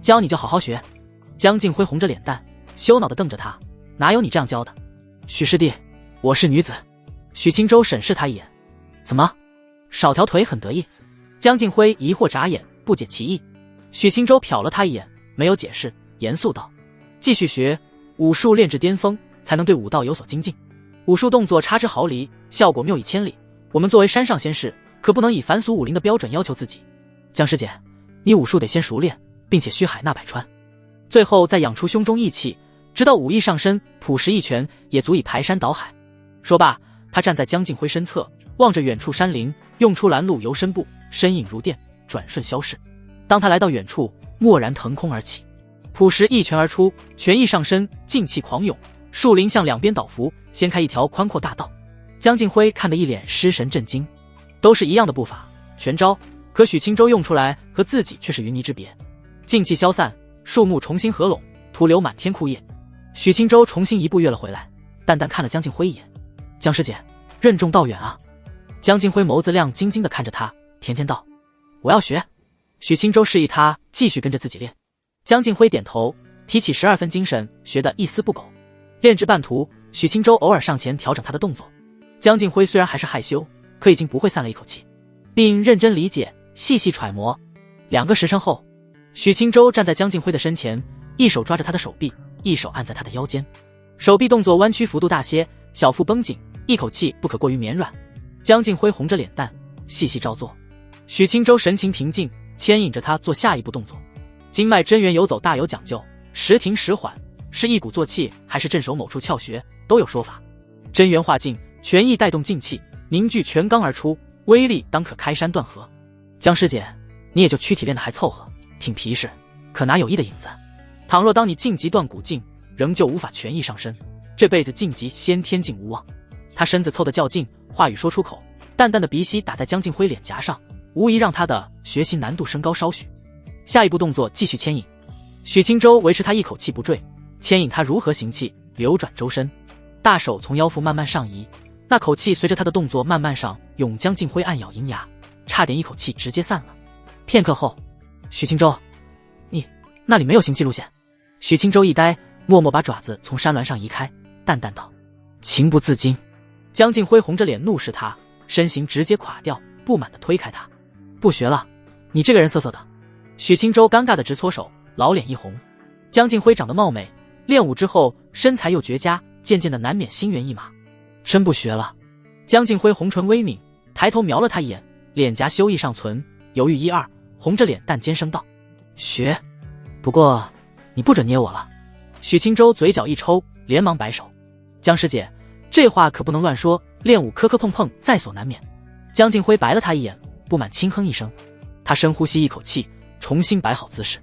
教你就好好学。”江静辉红着脸蛋，羞恼地瞪着他：“哪有你这样教的？”“许师弟，我是女子。”许清舟审视他一眼：“怎么，少条腿很得意？”江静辉疑惑眨眼，不解其意。许清舟瞟了他一眼，没有解释，严肃道：“继续学，武术练至巅峰，才能对武道有所精进。武术动作差之毫厘，效果谬以千里。我们作为山上仙士，可不能以凡俗武林的标准要求自己。江师姐，你武术得先熟练，并且须海纳百川，最后再养出胸中义气，直到武艺上身，朴实一拳也足以排山倒海。”说罢，他站在江静辉身侧，望着远处山林，用出拦路游身步，身影如电，转瞬消逝。当他来到远处，蓦然腾空而起，朴实一拳而出，拳意上身，劲气狂涌，树林向两边倒伏，掀开一条宽阔大道。江静辉看得一脸失神震惊，都是一样的步伐拳招，可许清舟用出来和自己却是云泥之别。劲气消散，树木重新合拢，徒留满天枯叶。许清舟重新一步跃了回来，淡淡看了江静辉一眼：“江师姐，任重道远啊。”江静辉眸子亮晶晶地看着他，甜甜道：“我要学。”许清舟示意他继续跟着自己练。江静辉点头，提起12分精神，学得一丝不苟。练至半途，许清舟偶尔上前调整他的动作。江静辉虽然还是害羞，可已经不会散了一口气，并认真理解，细细揣摩。2个时辰后，许清舟站在江静辉的身前，一手抓着他的手臂，一手按在他的腰间，手臂动作弯曲幅度大些，小腹绷紧，一口气不可过于绵软。江静辉红着脸蛋，细细照做。许清舟神情平静，牵引着他做下一步动作。经脉真元游走大有讲究，时停时缓，是一鼓作气还是镇守某处窍穴，都有说法。真元化劲，拳意带动劲气，凝聚全刚而出，威力当可开山断河。江师姐，你也就躯体练得还凑合，挺皮实，可哪有意的影子？倘若当你晋级断骨境，仍旧无法全意上身，这辈子晋级先天境无望。他身子凑得较近，话语说出口，淡淡的鼻息打在江静辉脸颊上，无疑让他的学习难度升高稍许。下一步动作继续牵引，许清舟维持他一口气不坠，牵引他如何行气，流转周身，大手从腰腹慢慢上移，那口气随着他的动作慢慢上涌。江静辉暗咬银牙，差点一口气直接散了。片刻后，许清舟，你那里没有行气路线？许清舟一呆，默默把爪子从山峦上移开，淡淡道：“情不自禁。”江静辉红着脸怒视他，身形直接垮掉，不满地推开他：“不学了，你这个人涩涩的。”许清舟尴尬地直搓手，老脸一红。江静辉长得貌美，练武之后身材又绝佳，渐渐的难免心猿意马。真不学了？江静辉红唇微抿，抬头瞄了他一眼，脸颊羞意尚存，犹豫1、2，红着脸淡尖声道：“学，不过你不准捏我了。”许清舟嘴角一抽，连忙摆手：“江师姐，这话可不能乱说，练武磕磕碰碰在所难免。”江静辉白了他一眼，不满轻哼一声。他深呼吸一口气，重新摆好姿势。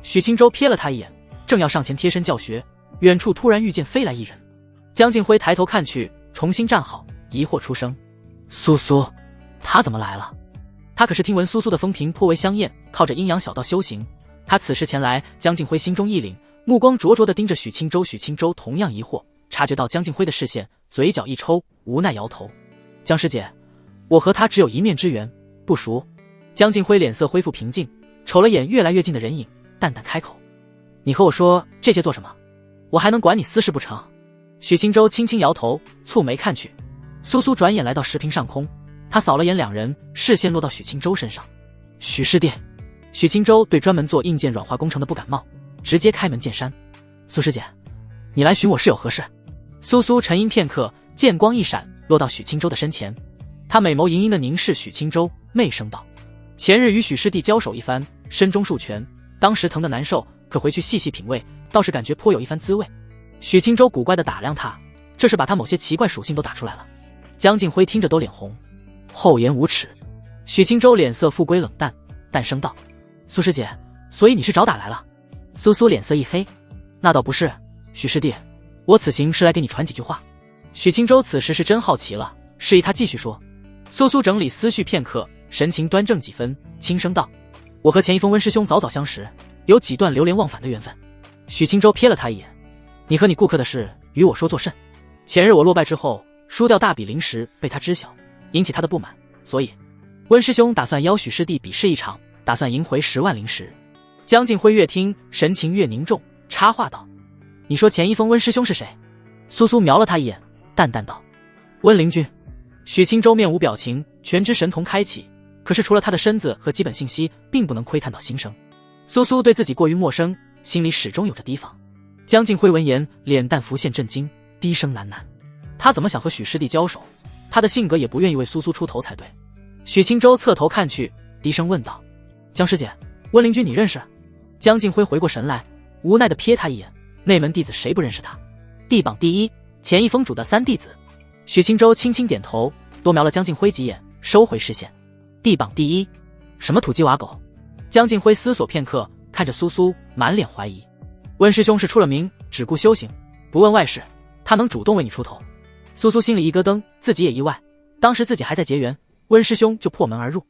许清舟瞥了他一眼，正要上前贴身教学，远处突然遇见飞来一人。江静辉抬头看去，重新站好，疑惑出声：“苏苏，他怎么来了？”他可是听闻苏苏的风评颇为香艳，靠着阴阳小道修行。他此时前来，江静辉心中一凛，目光灼灼地盯着许青州。许青州同样疑惑，察觉到江静辉的视线，嘴角一抽，无奈摇头：“江师姐，我和他只有一面之缘，不熟。”江静辉脸色恢复平静，瞅了眼越来越近的人影，淡淡开口：“你和我说这些做什么？我还能管你私事不成？”许青州轻轻摇头，蹙眉看去。苏苏转眼来到石屏上空，他扫了眼两人，视线落到许青州身上。许师弟。许青州对专门做硬件软化工程的不感冒，直接开门见山：“苏师姐，你来寻我是有何事？”苏苏沉吟片刻，剑光一闪，落到许青州的身前。他美眸盈盈地凝视许青州，媚声道：“前日与许师弟交手一番，身中数拳，当时疼得难受，可回去细细品味，倒是感觉颇有一番滋味。”许青州古怪地打量他，这是把他某些奇怪属性都打出来了。江静辉听着都脸红，厚颜无耻。许青州脸色复归冷淡，淡声道：“苏师姐，所以你是找打来了？”苏苏脸色一黑：“那倒不是，许师弟，我此行是来给你传几句话。”许青州此时是真好奇了，示意他继续说。苏苏整理思绪片刻，神情端正几分，轻声道：“我和钱一峰温师兄早早相识，有几段流连忘返的缘分。”许青州瞥了他一眼：“你和你顾客的事与我说作甚？前日我落败之后，输掉大笔灵石被他知晓，引起他的不满，所以温师兄打算邀许师弟比试一场，打算赢回10万灵石。”江静辉越听神情越凝重，插话道：“你说钱一峰温师兄是谁？”苏苏瞄了他一眼，淡淡道：“温灵君。”许青州面无表情，全知神瞳开启，可是除了他的身子和基本信息，并不能窥探到心声。苏苏对自己过于陌生，心里始终有着提防。江静辉闻言，脸蛋浮现震惊，低声喃喃：“他怎么想和许师弟交手？他的性格也不愿意为苏苏出头才对。”许青州侧头看去，低声问道：“江师姐，温灵君你认识？”江静辉回过神来，无奈地瞥他一眼：“内门弟子谁不认识他？地榜第一，钱一峰主的3弟子。”许青州轻轻点头，多瞄了江静辉几眼，收回视线。地榜第一？什么土鸡瓦狗？江静辉思索片刻，看着苏苏，满脸怀疑。温师兄是出了名，只顾修行，不问外事，他能主动为你出头。苏苏心里一咯噔，自己也意外，当时自己还在结缘，温师兄就破门而入。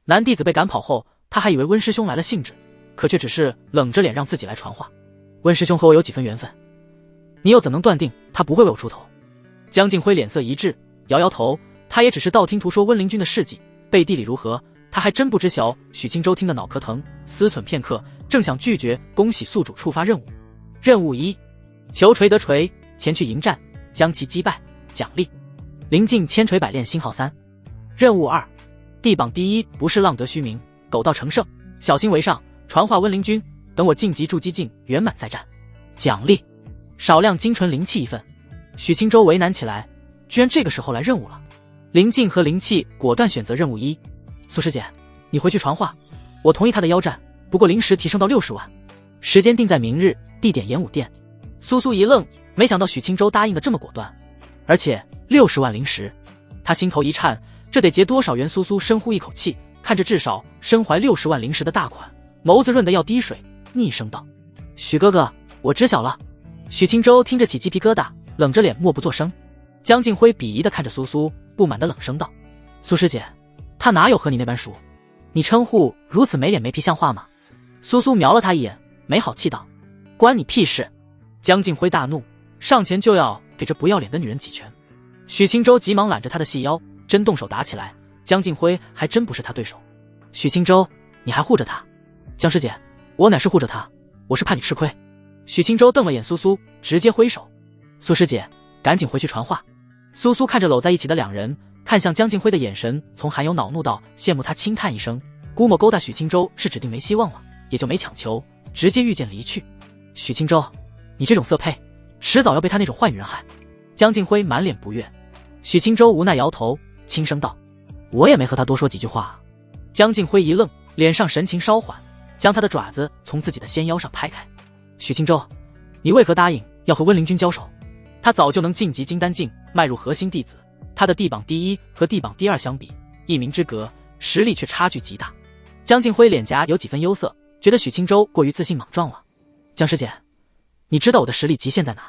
男弟子被赶跑后，他还以为温师兄来了兴致，可却只是冷着脸让自己来传话。温师兄和我有几分缘分，你又怎能断定他不会为我出头？江静辉脸色一滞，摇摇头，他也只是道听途说温灵君的事迹，背地里如何，他还真不知晓。许青州听得脑壳疼，思忖片刻，正想拒绝，恭喜宿主触发任务。任务1：求锤得锤，前去迎战，将其击败，奖励灵境千锤百炼星号3。任务2：地榜第一不是浪得虚名，苟道成圣，小心为上，传话温灵君，等我晋级筑基境圆满再战，奖励少量精纯灵气1份。许青州为难起来，居然这个时候来任务了。灵境和灵气果断选择任务1。苏师姐，你回去传话，我同意他的邀战，不过灵石提升到60万，时间定在明日，地点演武殿。苏苏一愣，没想到许青州答应的这么果断，而且60万灵石，他心头一颤，这得结多少元？苏苏深呼一口气，看着至少身怀60万灵石的大款，眸子润得要滴水，逆声道：“许哥哥，我知晓了。”许青州听着起鸡皮疙瘩，冷着脸默不作声。江静辉鄙夷地看着苏苏，不满地冷声道：“苏师姐，他哪有和你那般熟？你称呼如此没脸没皮像话吗？”苏苏瞄了他一眼，没好气道：“关你屁事！”江静辉大怒，上前就要给这不要脸的女人几拳。许青州急忙揽着他的细腰，真动手打起来。江静辉还真不是他对手。许青州，你还护着他？江师姐，我乃是护着他，我是怕你吃亏。许青州瞪了眼苏苏，直接挥手：“苏师姐，赶紧回去传话。”苏苏看着搂在一起的两人，看向江静辉的眼神从含有恼怒到羡慕，他轻叹一声，估摸勾搭许青州是指定没希望了，也就没强求，直接御剑离去。许青州，你这种色胚，迟早要被他那种坏女人害。江静辉满脸不悦。许青州无奈摇头，轻声道：“我也没和他多说几句话。”江静辉一愣，脸上神情稍缓，将他的爪子从自己的纤腰上拍开：“许青州，你为何答应要和温灵君交手？他早就能晋级金丹境，迈入核心弟子，他的地榜第一和地榜第2相比，一名之隔，实力却差距极大。”江静辉脸颊有几分忧色，觉得许青州过于自信莽撞了。“江师姐，你知道我的实力极限在哪？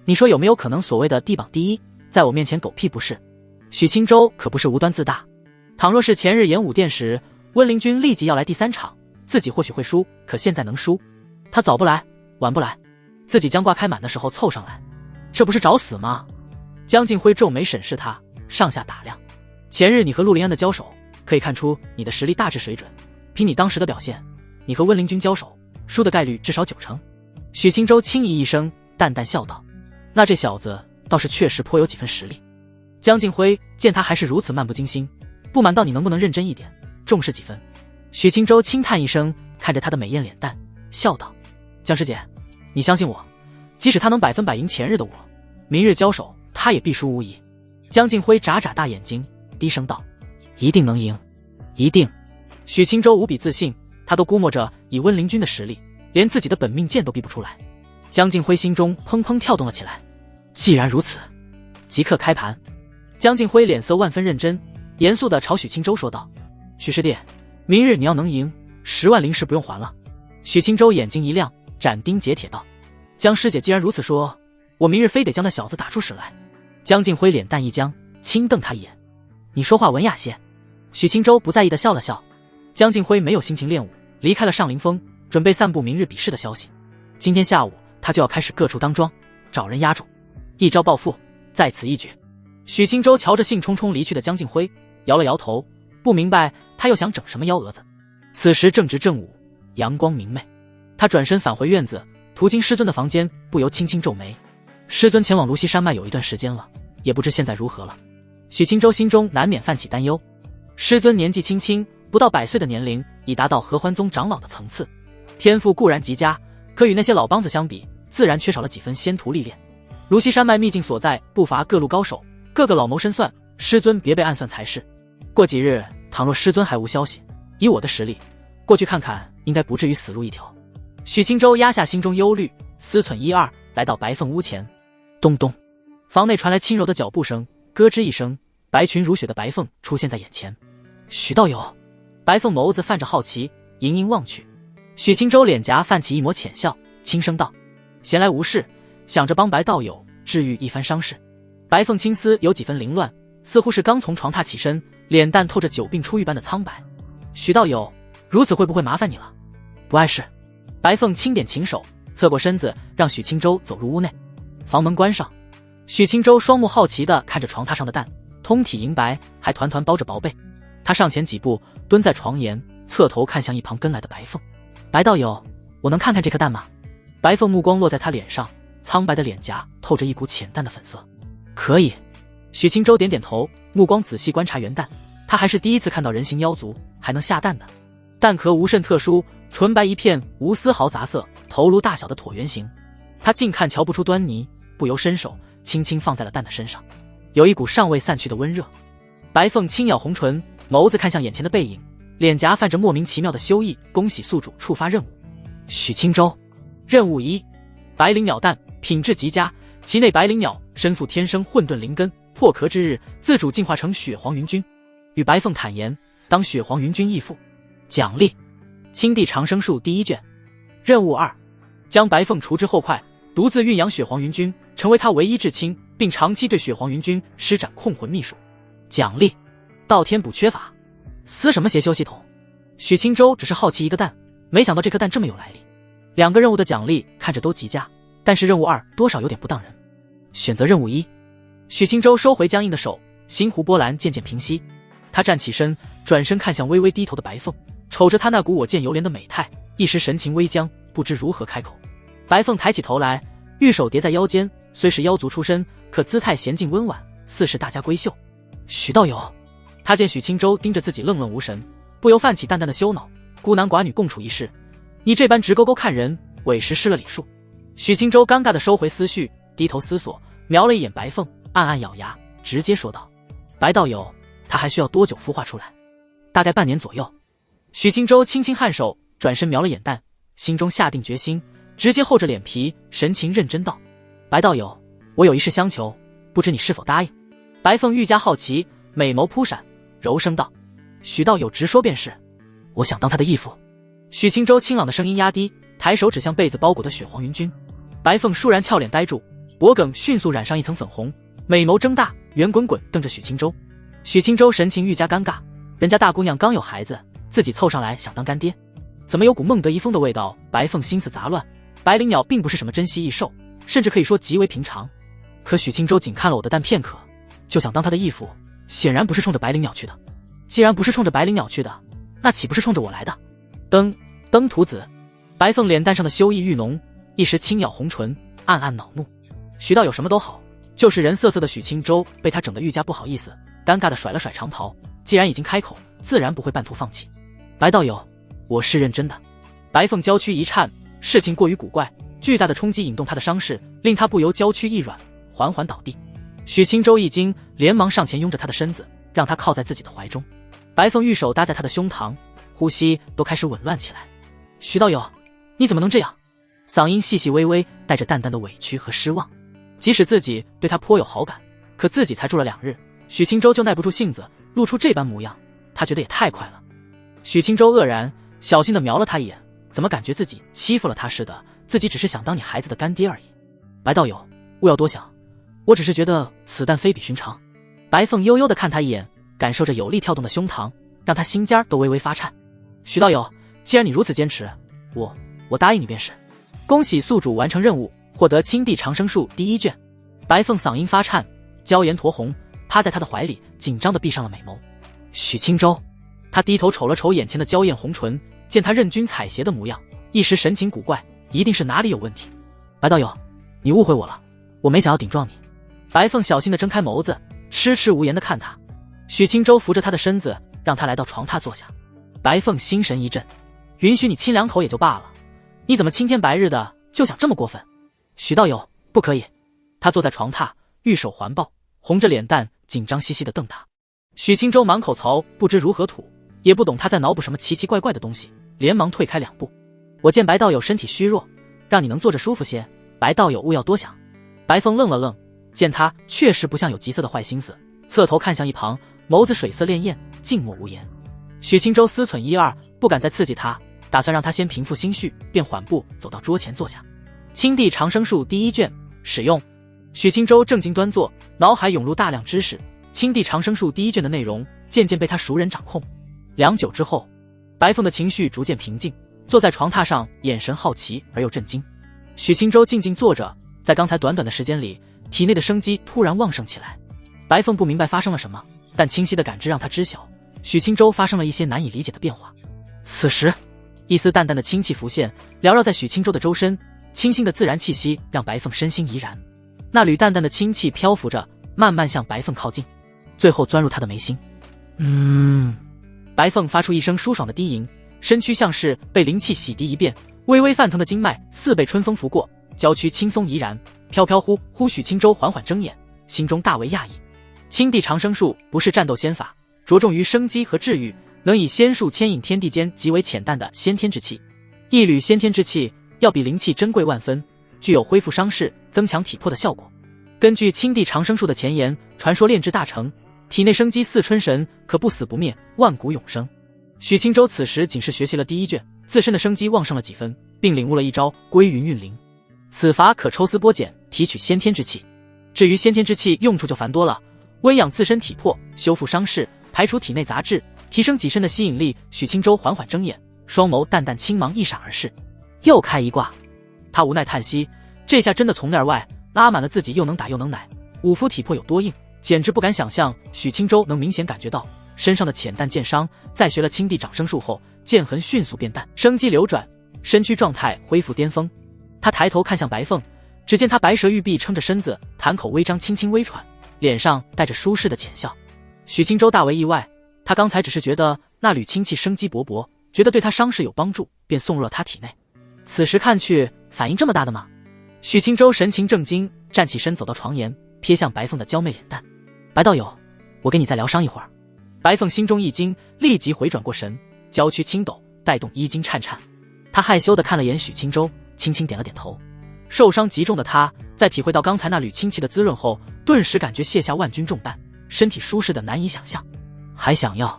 你说有没有可能所谓的地榜第一，在我面前狗屁不是？许清舟可不是无端自大，倘若是前日演武殿时，温陵君立即要来第3场，自己或许会输，可现在能输？他早不来，晚不来，自己将挂开满的时候凑上来，这不是找死吗？江敬辉皱眉审视他，上下打量。前日你和陆林安的交手，可以看出你的实力大致水准。凭你当时的表现，你和温陵君交手，输的概率至少90%。许清舟轻咦一声，淡淡笑道：“那这小子倒是确实颇有几分实力。”江敬辉见他还是如此漫不经心，不瞒道：“你能不能认真一点，重视几分？”许清舟轻叹一声，看着他的美艳脸蛋，笑道：“江师姐，你相信我，即使他能100%赢前日的我，明日交手他也必输无疑。”江敬辉眨眨大眼睛，低声道：“一定能赢，一定。”许清舟无比自信，他都估摸着以温陵君的实力，连自己的本命剑都逼不出来。江敬辉心中砰砰跳动了起来。既然如此，即刻开盘。江敬辉脸色万分认真，严肃地朝许清舟说道：“许师弟，明日你要能赢，10万灵石不用还了。”许清舟眼睛一亮，斩钉截铁道：“江师姐既然如此说，我明日非得将那小子打出屎来。”江敬辉脸蛋一僵，轻瞪他一眼：“你说话文雅些。”许清舟不在意地笑了笑。江敬辉没有心情练武，离开了上林峰，准备散布明日比试的消息。今天下午他就要开始各处当庄，找人压住，一朝暴富，在此一举。许清舟瞧着兴冲冲离去的江敬辉，摇了摇头，不明白他又想整什么幺蛾子。此时正值正午，阳光明媚，他转身返回院子，途经师尊的房间，不由轻轻皱眉。师尊前往芦溪山脉有一段时间了，也不知现在如何了。许清舟心中难免泛起担忧。师尊年纪轻轻，不到100岁的年龄，已达到合欢宗长老的层次，天赋固然极佳，可与那些老帮子相比，自然缺少了几分先途历练。芦溪山脉秘境所在，不乏各路高手，个个老谋深算，师尊别被暗算才是。过几日，倘若师尊还无消息，以我的实力，过去看看，应该不至于死路一条。许清舟压下心中忧虑，思忖一二，来到白凤屋前。咚咚，房内传来轻柔的脚步声，咯吱一声，白裙如雪的白凤出现在眼前。许道友。白凤眸子泛着好奇，盈盈望去。许清舟脸颊泛起一抹浅笑，轻声道：“闲来无事，想着帮白道友治愈一番伤势。”白凤青丝有几分凌乱，似乎是刚从床榻起身，脸蛋透着久病初愈般的苍白。许道友，如此会不会麻烦你了？不碍事。白凤轻点琴手，侧过身子，让许清舟走入屋内。房门关上，许清舟双目好奇地看着床榻上的蛋，通体银白，还团团包着薄被。他上前几步，蹲在床沿，侧头看向一旁跟来的白凤。白道友，我能看看这颗蛋吗？白凤目光落在他脸上，苍白的脸颊透着一股浅淡的粉色。可以。许清舟点点头，目光仔细观察圆蛋。他还是第一次看到人形妖族还能下蛋的。蛋壳无甚特殊，纯白一片，无丝毫杂色，头颅大小的椭圆形。他近看瞧不出端倪，不由伸手轻轻放在了蛋的身上，有一股尚未散去的温热。白凤轻咬红唇，眸子看向眼前的背影，脸颊泛着莫名其妙的羞意。恭喜宿主触发任务。许清舟，任务1：白灵鸟蛋，品质极佳，其内白灵鸟身负天生混沌灵根，破壳之日自主进化成血黄云君，与白凤坦言当血黄云君义父。奖励：青地长生术第1卷。任务2：将白凤除之后快，独自蕴养血黄云君，成为他唯一至亲，并长期对血黄云君施展控魂秘术。奖励：道天补缺法。撕什么邪修系统？许清舟只是好奇一个蛋，没想到这颗蛋这么有来历。2个任务的奖励看着都极佳，但是任务2多少有点不当人。选择任务1。许清舟收回僵硬的手，心湖波澜渐渐平息。他站起身，转身看向微微低头的白凤，瞅着他那股我见犹怜的美态，一时神情微僵，不知如何开口。白凤抬起头来，玉手叠在腰间，虽是妖族出身，可姿态娴静温婉，似是大家闺秀。许道友。他见许清舟盯着自己愣愣无神，不由泛起淡淡的羞恼。孤男寡女共处一室，你这般直勾勾看人，委实失了礼数。许清舟尴尬地收回思绪，低头思索，瞄了一眼白凤，暗暗咬牙，直接说道：“白道友，他还需要多久孵化出来？”大概半年左右。许清舟轻轻颔首，转身瞄了眼蛋，心中下定决心，直接厚着脸皮，神情认真道：“白道友，我有一事相求，不知你是否答应？”白凤愈加好奇，美眸扑闪，柔声道：“许道友直说便是，我想当他的义父。”许清舟清朗的声音压低，抬手指向被子包裹的血黄云君。白凤倏然俏脸呆住，脖梗迅速染上一层粉红，美眸睁大，圆滚滚瞪着许清舟。许清舟神情愈加尴尬，人家大姑娘刚有孩子，自己凑上来想当干爹，怎么有股孟德一风的味道？白凤心思杂乱，白灵鸟并不是什么珍稀异兽，甚至可以说极为平常。可许清舟仅看了我的蛋片刻，就想当他的义父，显然不是冲着白灵鸟去的。既然不是冲着白灵鸟去的，那岂不是冲着我来的？登徒子。白凤脸蛋上的羞意愈浓，一时轻咬红唇，暗暗恼怒。徐道友什么都好，就是人瑟瑟的许清舟被他整得愈加不好意思，尴尬的甩了甩长袍。既然已经开口，自然不会半途放弃。白道友，我是认真的。白凤娇躯一颤，事情过于古怪，巨大的冲击引动他的伤势，令他不由娇躯一软，缓缓倒地。许清舟一惊，连忙上前拥着他的身子，让他靠在自己的怀中。白凤玉手搭在他的胸膛，呼吸都开始紊乱起来。徐道友，你怎么能这样？嗓音细细微微，带着淡淡的委屈和失望。即使自己对他颇有好感，可自己才住了2日，许清舟就耐不住性子，露出这般模样，他觉得也太快了。许清舟愕然，小心地瞄了他一眼，怎么感觉自己欺负了他似的？自己只是想当你孩子的干爹而已。白道友，勿要多想，我只是觉得此蛋非比寻常。白凤悠悠地看他一眼，感受着有力跳动的胸膛，让他心尖都微微发颤。许道友，既然你如此坚持，我答应你便是。恭喜宿主完成任务，获得青帝长生术第1卷。白凤嗓音发颤，娇颜酡红，趴在他的怀里，紧张地闭上了美眸。许清舟，他低头瞅了瞅眼前的娇艳红唇，见他任君采撷的模样，一时神情古怪，一定是哪里有问题。白道友，你误会我了，我没想要顶撞你。白凤小心地睁开眸子，痴痴无言地看他。许清舟扶着他的身子，让他来到床榻坐下。白凤心神一震，允许你亲2口也就罢了，你怎么青天白日的就想这么过分？许道友，不可以。他坐在床榻，玉手环抱，红着脸蛋，紧张兮兮地瞪他。许清舟满口槽，不知如何吐，也不懂他在脑补什么奇奇怪怪的东西，连忙退开2步。我见白道友身体虚弱，让你能坐着舒服些，白道友勿要多想。白凤愣了愣，见他确实不像有急色的坏心思，侧头看向一旁，眸子水色潋滟，静默无言。许清舟思忖1、2，不敢再刺激他，打算让他先平复心绪，便缓步走到桌前坐下。青帝长生术第1卷使用。许清舟正襟端坐，脑海涌入大量知识，青帝长生术第1卷的内容渐渐被他熟人掌控。良久之后，白凤的情绪逐渐平静，坐在床榻上，眼神好奇而又震惊。许清舟静静坐着，在刚才短短的时间里，体内的生机突然旺盛起来。白凤不明白发生了什么，但清晰的感知让他知晓许清舟发生了一些难以理解的变化。此时，一丝淡淡的清气浮现，缭绕在许清舟的周身，清新的自然气息让白凤身心怡然。那缕淡淡的清气漂浮着，慢慢向白凤靠近，最后钻入他的眉心。白凤发出一声舒爽的低吟，身躯像是被灵气洗涤一遍，微微泛腾的经脉似被春风拂过，娇躯轻松怡然，飘飘忽忽。许清舟缓缓睁眼，心中大为讶异。青帝长生术不是战斗仙法，着重于生机和治愈，能以仙术牵引天地间极为浅淡的先天之气。一缕先天之气要比灵气珍贵万分，具有恢复伤势、增强体魄的效果。根据青帝长生术的前言，传说炼制大成，体内生机似春神，可不死不灭，万古永生。许清舟此时仅是学习了第1卷，自身的生机旺盛了几分，并领悟了一招归云运灵。此法可抽丝剥茧，提取先天之气。至于先天之气用处就繁多了，温养自身体魄，修复伤势，排除体内杂质，提升己身的吸引力。许清舟缓缓睁眼，双眸淡淡青芒一闪而逝。又开一卦。他无奈叹息，这下真的从内而外拉满了自己，又能打又能奶，五夫体魄有多硬，简直不敢想象。许清舟能明显感觉到身上的浅淡剑伤，在学了青帝长生术后，剑痕迅速变淡，生机流转，身躯状态恢复巅峰。他抬头看向白凤，只见他白蛇玉臂撑着身子，潭口微张，轻轻微喘，脸上带着舒适的浅笑。许清舟大为意外，他刚才只是觉得那缕清气生机勃勃，觉得对他伤势有帮助，便送入了他体内。此时看去反应这么大的吗？许清舟神情正惊，站起身走到床沿，瞥向白凤的娇媚脸蛋。白道友，我给你再疗伤一会儿。白凤心中一惊，立即回转过神，娇躯轻抖，带动衣襟颤颤。她害羞地看了眼许清舟，轻轻点了点头。受伤极重的她，在体会到刚才那缕清气的滋润后，顿时感觉卸下万钧重担，身体舒适的难以想象。还想要？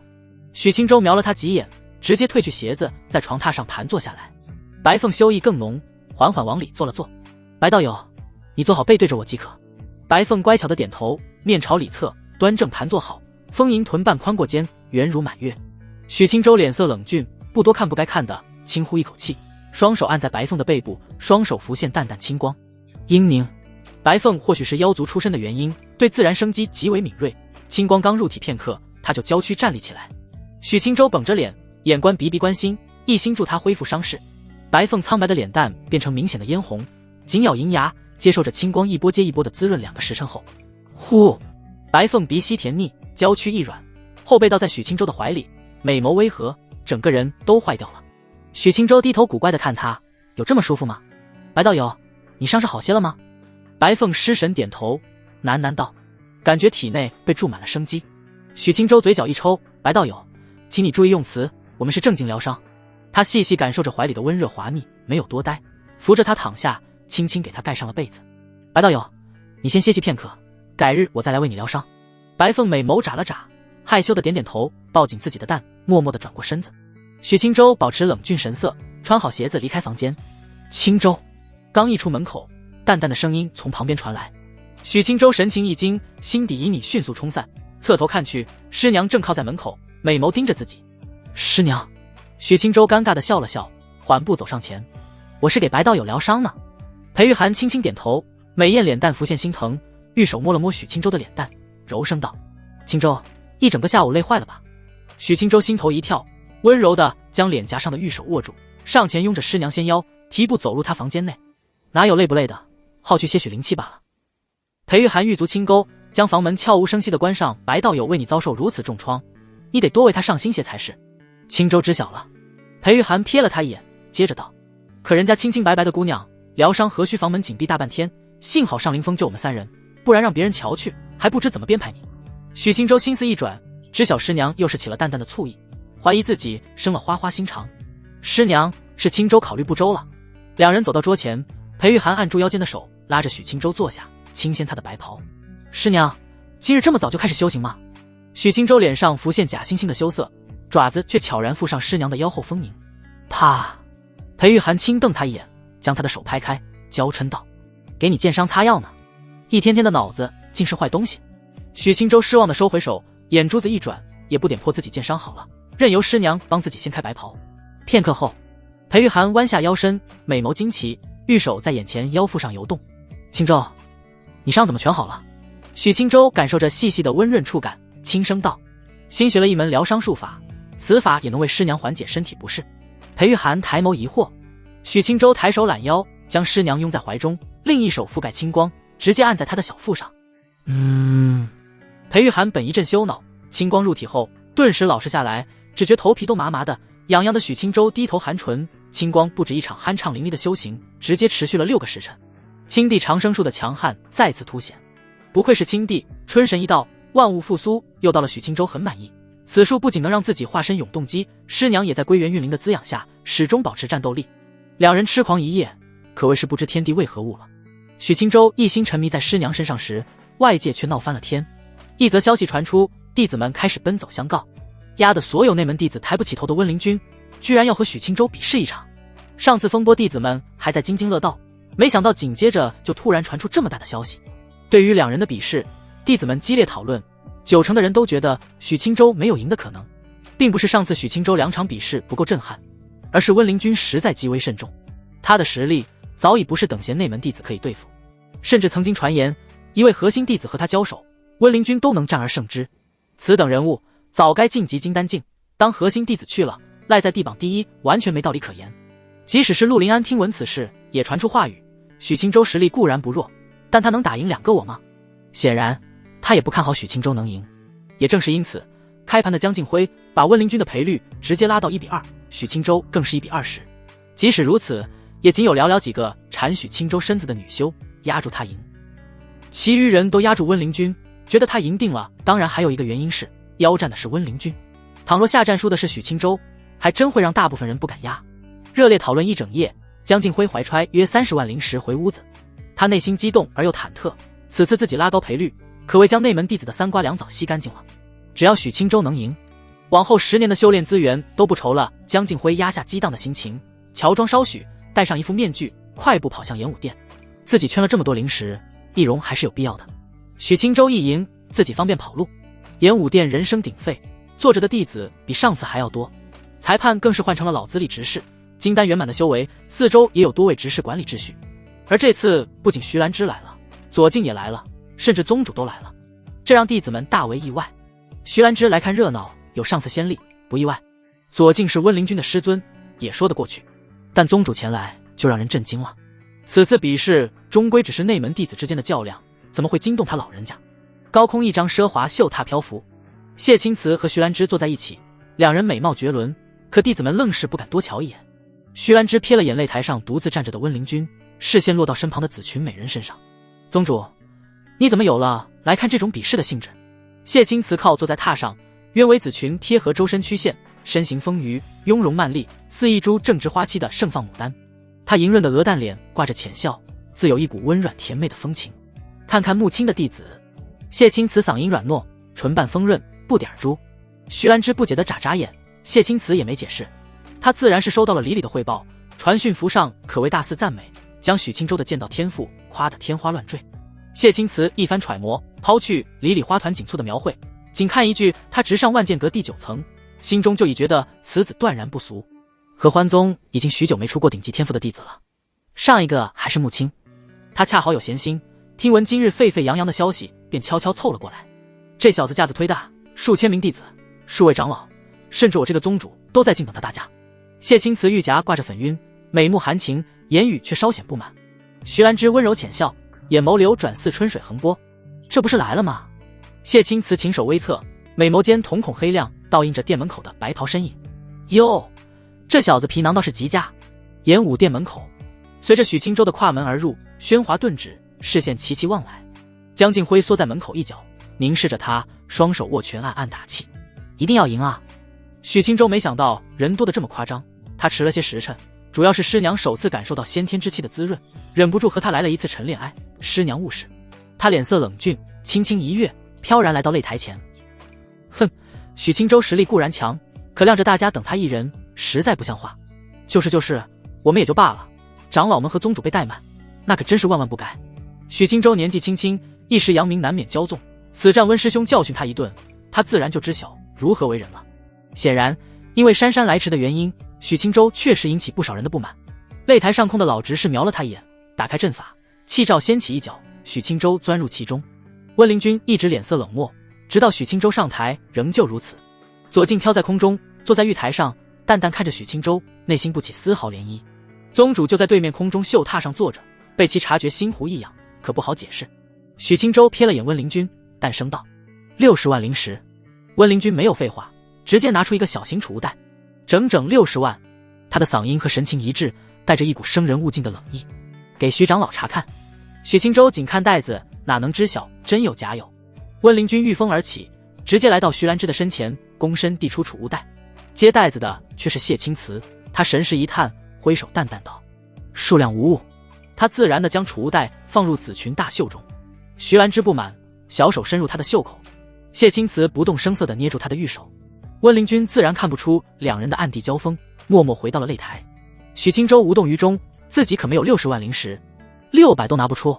许清舟瞄了他几眼，直接褪去鞋子，在床榻上盘坐下来。白凤羞意更浓，缓缓往里坐了坐。白道友，你坐好背对着我即可。白凤乖巧的点头，面朝里侧，端正盘坐好，丰盈臀瓣宽过肩，圆如满月。许清舟脸色冷峻，不多看不该看的，轻呼一口气，双手按在白凤的背部，双手浮现淡淡青光。英宁，白凤或许是妖族出身的原因，对自然生机极为敏锐，青光刚入体片刻，他就娇躯站立起来。许清舟绷着脸，眼观鼻鼻关心，一心助他恢复伤势。白凤苍白的脸蛋变成明显的嫣红，紧咬银牙，接受着青光一波接一波的滋润。2个时辰后，呼，白凤鼻息甜腻，娇躯一软，后背倒在许清舟的怀里，美眸微合，整个人都坏掉了。许清舟低头古怪地看他，有这么舒服吗？白道友，你伤势好些了吗？白凤失神点头，喃喃道，感觉体内被注满了生机。许清舟嘴角一抽，白道友，请你注意用词，我们是正经疗伤。他细细感受着怀里的温热滑腻，没有多待，扶着他躺下，轻轻给他盖上了被子。白道友，你先歇息片刻，改日我再来为你疗伤。白凤美眸眨了眨，害羞的点点头，抱紧自己的蛋，默默地转过身子。许清舟保持冷峻神色，穿好鞋子离开房间。清舟，刚一出门口，淡淡的声音从旁边传来。许清舟神情一惊，心底旖旎迅速冲散，侧头看去，师娘正靠在门口，美眸盯着自己。师娘，许清舟尴尬地笑了笑，缓步走上前，我是给白道友疗伤呢。裴玉涵轻轻点头，美艳脸蛋浮现心疼，玉手摸了摸许清舟的脸蛋，柔声道，清舟，一整个下午累坏了吧？许清舟心头一跳，温柔地将脸颊上的玉手握住，上前拥着师娘纤腰，提步走入她房间内。哪有累不累的，好去些许灵气罢了。裴玉涵玉足轻勾，将房门悄无声息地关上。白道友为你遭受如此重创，你得多为他上心些才是。青州知晓了。裴玉涵瞥了他一眼，接着道，可人家清清白白的姑娘，疗伤何须房门紧闭大半天，幸好上凌风救我们3人，不然让别人瞧去，还不知怎么编排你。许青州心思一转，知晓师娘又是起了淡淡的醋意，怀疑自己生了花花心肠。师娘，是青州考虑不周了。2人走到桌前，裴玉涵按住腰间的手，拉着许青州坐下，轻掀她的白袍。师娘，今日这么早就开始修行吗？许青州脸上浮现假惺惺的羞涩，爪子却悄然附上师娘的腰后丰盈。啪！裴玉涵轻瞪他一眼，将他的手拍开，娇嗔道，给你剑伤擦药呢，一天天的脑子竟是坏东西。许青州失望地收回手，眼珠子一转，也不点破自己剑伤好了，任由师娘帮自己掀开白袍。片刻后，裴玉涵弯下腰身，美眸惊奇，玉手在眼前腰腹上游动。青州，你伤怎么全好了？许青州感受着细细的温润触感，轻声道，新学了一门疗伤术法，此法也能为师娘缓解身体不适。裴玉涵抬眸疑惑。许青州抬手揽腰，将师娘拥在怀中，另一手覆盖青光，直接按在她的小腹上。裴玉涵本一阵羞恼，青光入体后顿时老实下来，只觉头皮都麻麻的，痒痒的。许青州低头含唇，青光不止一场酣畅淋漓的修行，直接持续了6个时辰。青帝长生术的强悍再次凸显，不愧是青帝，春神一到，万物复苏。又到了许青州很满意，此术不仅能让自己化身永动机，师娘也在归元运灵的滋养下始终保持战斗力。2人痴狂一夜，可谓是不知天地为何物了。许青州一心沉迷在师娘身上时，外界却闹翻了天。一则消息传出，弟子们开始奔走相告，压得所有内门弟子抬不起头的温灵君居然要和许青州比试一场。上次风波弟子们还在津津乐道，没想到紧接着就突然传出这么大的消息。对于2人的比试，弟子们激烈讨论，90%的人都觉得许青州没有赢的可能，并不是上次许青州2场比试不够震撼，而是温灵君实在极为慎重，他的实力早已不是等闲内门弟子可以对付，甚至曾经传言一位核心弟子和他交手，温灵君都能战而胜之。此等人物早该晋级金丹境，当核心弟子去了，赖在地榜第1完全没道理可言。即使是陆林安听闻此事，也传出话语，许青州实力固然不弱，但他能打赢2个我吗？显然他也不看好许青州能赢。也正是因此，开盘的江敬辉把温灵君的赔率直接拉到1比2，许青州更是1比20。即使如此，也仅有寥寥几个缠许青州身子的女修压住他赢，其余人都压住温灵君，觉得他赢定了。当然还有一个原因是腰战的是温灵君，倘若下战输的是许青州，还真会让大部分人不敢压。热烈讨论一整夜，江敬辉怀揣约30万灵石回屋子，他内心激动而又忐忑，此次自己拉高赔率，可谓将内门弟子的3瓜2枣吸干净了。只要许青州能赢，往后10年的修炼资源都不愁了。江敬辉压下激荡的心情，乔装稍许，戴上一副面具，快步跑向演武殿。自己圈了这么多灵石，易容还是有必要的。许清舟一赢，自己方便跑路。演武殿人声鼎沸，坐着的弟子比上次还要多，裁判更是换成了老资历执事，金丹圆满的修为，四周也有多位执事管理秩序。而这次不仅徐兰芝来了，左近也来了，甚至宗主都来了，这让弟子们大为意外。徐兰芝来看热闹，有上次先例，不意外。左近是温灵君的师尊，也说得过去。但宗主前来就让人震惊了。此次比试终归只是内门弟子之间的较量，怎么会惊动他老人家？高空一张奢华绣榻漂浮，谢青瓷和徐兰芝坐在一起，两人美貌绝伦，可弟子们愣是不敢多瞧一眼。徐兰芝瞥了眼擂台上独自站着的温灵君，视线落到身旁的紫裙美人身上。宗主，你怎么有了来看这种比试的兴致？谢青瓷靠坐在榻上，鸢尾紫裙贴合周身曲线，身形丰腴，雍容曼丽，似一株正值花期的盛放牡丹。她莹润的鹅蛋脸挂着浅笑，自有一股温软甜美的风情。看看穆青的弟子，谢青瓷嗓音软糯，唇瓣丰润，不点珠。徐兰芝不解地眨眨眼，谢青瓷也没解释，他自然是收到了李李的汇报，传讯符上可谓大肆赞美，将许清舟的剑道天赋夸得天花乱坠。谢青瓷一番揣摩，抛去李李花团锦簇的描绘，仅看一句他直上万剑阁第9层，心中就已觉得此子断然不俗。合欢宗已经许久没出过顶级天赋的弟子了，上一个还是穆青，他恰好有闲心，听闻今日沸沸扬扬的消息，便悄悄凑了过来。这小子架子忒大，数千名弟子，数位长老，甚至我这个宗主都在静等他大驾。谢青瓷玉颊挂着粉晕，美目含情，言语却稍显不满。徐兰芝温柔浅笑，眼眸流转似春水横波，这不是来了吗？谢青瓷琴手微侧，美眸间瞳孔黑亮，倒映着店门口的白袍身影。哟，这小子皮囊倒是极佳。演武殿门口，随着许清舟的跨门而入，喧哗顿止，视线齐齐望来。江静辉缩在门口一角，凝视着他，双手握拳，暗暗打气，一定要赢啊！许清舟没想到人多得这么夸张，他迟了些时辰，主要是师娘首次感受到先天之气的滋润，忍不住和他来了一次晨练。师娘勿视。他脸色冷峻，轻轻一跃，飘然来到擂台前。哼，许清舟实力固然强，可晾着大家等他一人，实在不像话。就是，我们也就罢了，长老们和宗主被怠慢，那可真是万万不该。许清舟年纪轻轻，一时扬名难免骄纵，此战温师兄教训他一顿，他自然就知晓如何为人了。显然因为姗姗来迟的原因，许清舟确实引起不少人的不满。擂台上空的老执事瞄了他一眼，打开阵法，气罩掀起一角，许清舟钻入其中。温灵君一直脸色冷漠，直到许清舟上台仍旧如此。左近飘在空中，坐在玉台上，淡淡看着许清舟，内心不起丝毫涟漪。宗主就在对面空中绣榻上坐着，被其察觉心湖一痒，可不好解释。许清舟瞥了眼温灵君，淡声道：“60万灵石。”温灵君没有废话，直接拿出一个小型储物袋，整整60万。他的嗓音和神情一致，带着一股生人勿近的冷意。给徐长老查看。许清舟仅看袋子，哪能知晓真有假有。温灵君御风而起，直接来到徐兰芝的身前，躬身递出储物袋。接袋子的却是谢青瓷，他神识一探，挥手淡淡道：“数量无误。”他自然地将储物袋放入紫裙大袖中。徐兰芝不满，小手伸入他的袖口。谢青瓷不动声色地捏住他的玉手。温灵君自然看不出两人的暗地交锋，默默回到了擂台。许清舟无动于衷，自己可没有60万灵石，600都拿不出。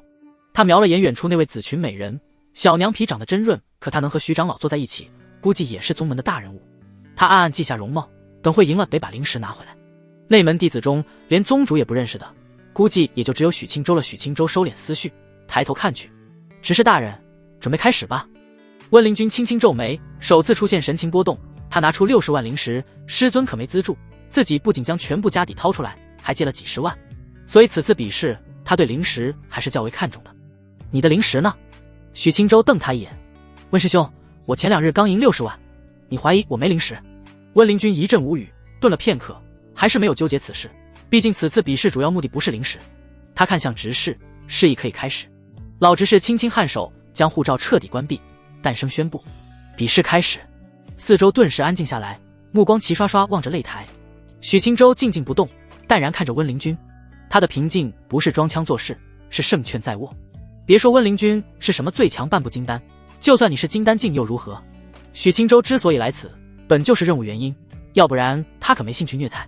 他瞄了眼远处那位紫裙美人，小娘皮长得真润，可她能和徐长老坐在一起，估计也是宗门的大人物。他暗暗记下容貌，等会赢了得把灵石拿回来。内门弟子中连宗主也不认识的，估计也就只有许清舟了。许清舟收敛思绪，抬头看去，执事大人，准备开始吧。温灵君轻轻皱眉，首次出现神情波动。他拿出60万灵石，师尊可没资助，自己不仅将全部家底掏出来，还借了几十万，所以此次比试他对灵石还是较为看重的。你的灵石呢？许清舟瞪他一眼。温师兄，我前2日刚赢60万，你怀疑我没灵石？温灵君一阵无语，顿了片刻，还是没有纠结此事，毕竟此次比试主要目的不是灵石。他看向执事，示意可以开始。老执事轻轻颔首，将护照彻底关闭，淡声宣布：比试开始。四周顿时安静下来，目光齐刷刷望着擂台。许清舟静静不动，淡然看着温灵君。他的平静不是装腔作势，是胜券在握。别说温灵君是什么最强半步金丹，就算你是金丹境又如何？许清舟之所以来此，本就是任务原因，要不然他可没兴趣虐菜。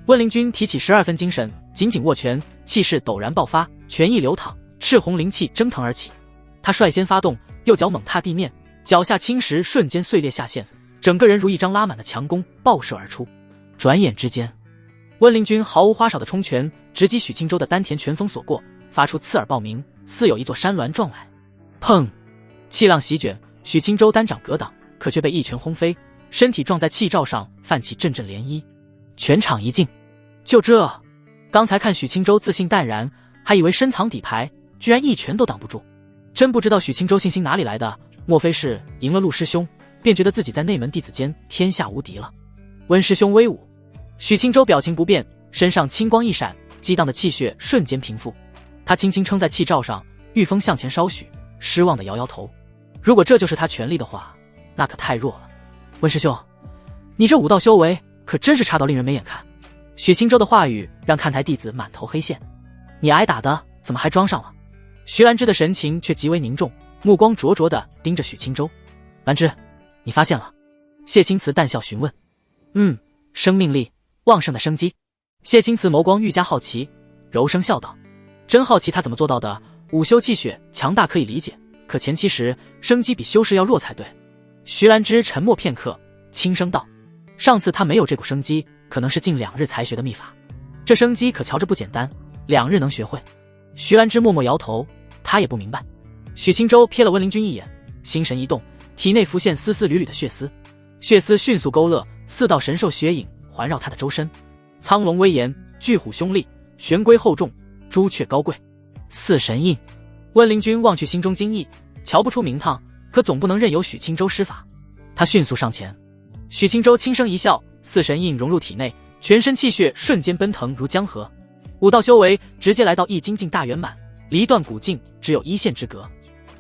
温灵君提起12分精神，紧紧握拳，气势陡然爆发，拳意流淌，赤红灵气蒸腾而起。他率先发动，右脚猛踏地面，脚下青石瞬间碎裂下陷，整个人如一张拉满的强弓爆射而出。转眼之间，温灵君毫无花哨的冲拳直击许清舟的丹田拳锋所过，发出刺耳爆鸣，似有一座山峦撞来。砰！气浪席卷，许清舟单掌格挡，可却被一拳轰飞，身体撞在气罩上，泛起阵阵涟漪。全场一静。就这，刚才看许清舟自信淡然，还以为深藏底牌，居然一拳都挡不住。真不知道许清舟信心哪里来的，莫非是赢了陆师兄，便觉得自己在内门弟子间天下无敌了。温师兄威武！许清舟表情不变，身上青光一闪，激荡的气血瞬间平复。他轻轻撑在气罩上，御风向前稍许，失望地摇摇头。如果这就是他全力的话，那可太弱了。温师兄，你这武道修为可真是差到令人没眼看。许清舟的话语让看台弟子满头黑线。你挨打的怎么还装上了？徐兰芝的神情却极为凝重，目光灼灼地盯着许清舟。兰芝，你发现了？谢青瓷淡笑询问。生命力旺盛的生机。谢青瓷眸光愈加好奇，柔声笑道：真好奇他怎么做到的。午休气血强大可以理解，可前期时生机比修士要弱才对。徐兰芝沉默片刻，轻声道：上次他没有这股生机，可能是近2日才学的秘法。这生机可瞧着不简单，2日能学会。徐兰芝默默摇头，他也不明白。许清舟瞥了温灵君一眼，心神一动，体内浮现丝丝缕缕的血丝，血丝迅速勾勒4道神兽血影环绕他的周身。苍龙威严，巨虎凶厉，玄龟厚重，朱雀高贵，4神印。温灵君望去心中惊异，瞧不出名堂，可总不能任由许清舟施法。他迅速上前。许清舟轻声一笑，4神印融入体内，全身气血瞬间奔腾如江河。武道修为直接来到1精进大圆满，离断古境只有1线之隔。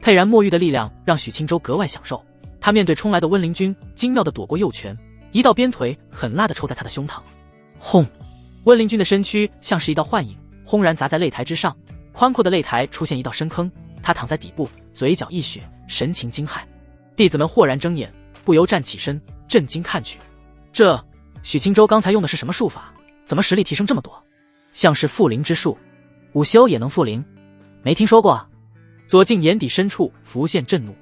沛然墨玉的力量让许清舟格外享受。他面对冲来的温灵君，精妙地躲过右拳，一道鞭腿狠辣地抽在他的胸膛。轰！温灵君的身躯像是一道幻影，轰然砸在擂台之上。宽阔的擂台出现一道深坑，他躺在底部，嘴角溢血，神情惊骇。弟子们豁然睁眼，不由站起身，震惊看去。这许清舟刚才用的是什么术法？怎么实力提升这么多？像是复灵之术，午休也能复灵？没听说过。左近眼底深处浮现震怒，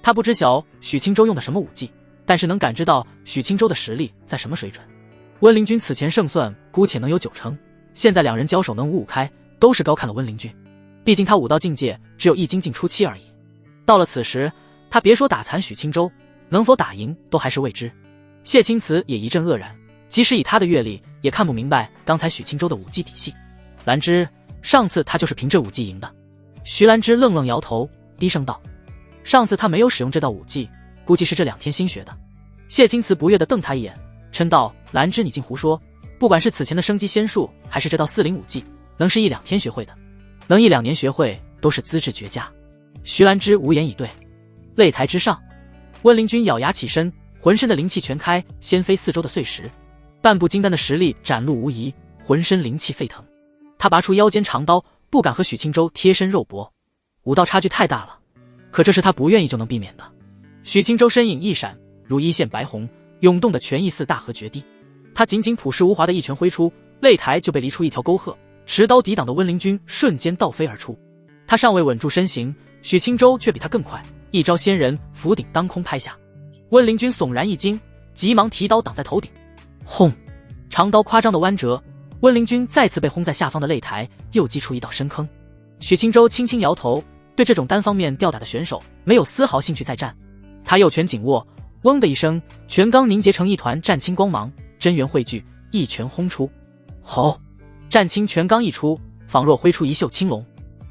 他不知晓许清舟用的什么武技，但是能感知到许清舟的实力在什么水准。温灵君此前胜算姑且能有90%，现在2人交手能5-5开，都是高看了温灵君。毕竟他武道境界只有1精进初期而已。到了此时，他别说打残许清舟，能否打赢都还是未知。谢青瓷也一阵愕然，即使以他的阅历，也看不明白刚才许清舟的武技体系。兰芝，上次他就是凭这武技赢的。徐兰芝愣愣摇头，低声道：上次他没有使用这道武技，估计是这2天新学的。谢青瓷不悦地瞪他一眼，嗔道：兰芝，你净胡说，不管是此前的升级仙术，还是这道40武技，能是1-2天学会的，能1-2年学会都是资质绝佳。徐兰芝无言以对。擂台之上，温灵君咬牙起身，浑身的灵气全开，掀飞4周的碎石，半步金丹的实力展露无遗，浑身灵气沸腾。他拔出腰间长刀，不敢和许清舟贴身肉搏，武道差距太大了，可这是他不愿意就能避免的。许清舟身影一闪，如一线白虹，涌动的权意似大河决堤。他仅朴实无华的一拳挥出，擂台就被离出一条沟壑，持刀抵挡的温灵君瞬间倒飞而出。他尚未稳住身形，许清舟却比他更快，一招仙人俯顶当空拍下。温灵君悚然一惊，急忙提刀挡在头顶。轰！长刀夸张的弯折，温灵君再次被轰在下方的擂台，又击出一道深坑。许清舟轻轻摇头，对这种单方面吊打的选手没有丝毫兴趣再战。他右拳紧握，嗡的一声，拳罡凝结成一团湛青光芒，真元汇聚，一拳轰出。吼！湛青拳罡一出，仿若挥出一袖青龙。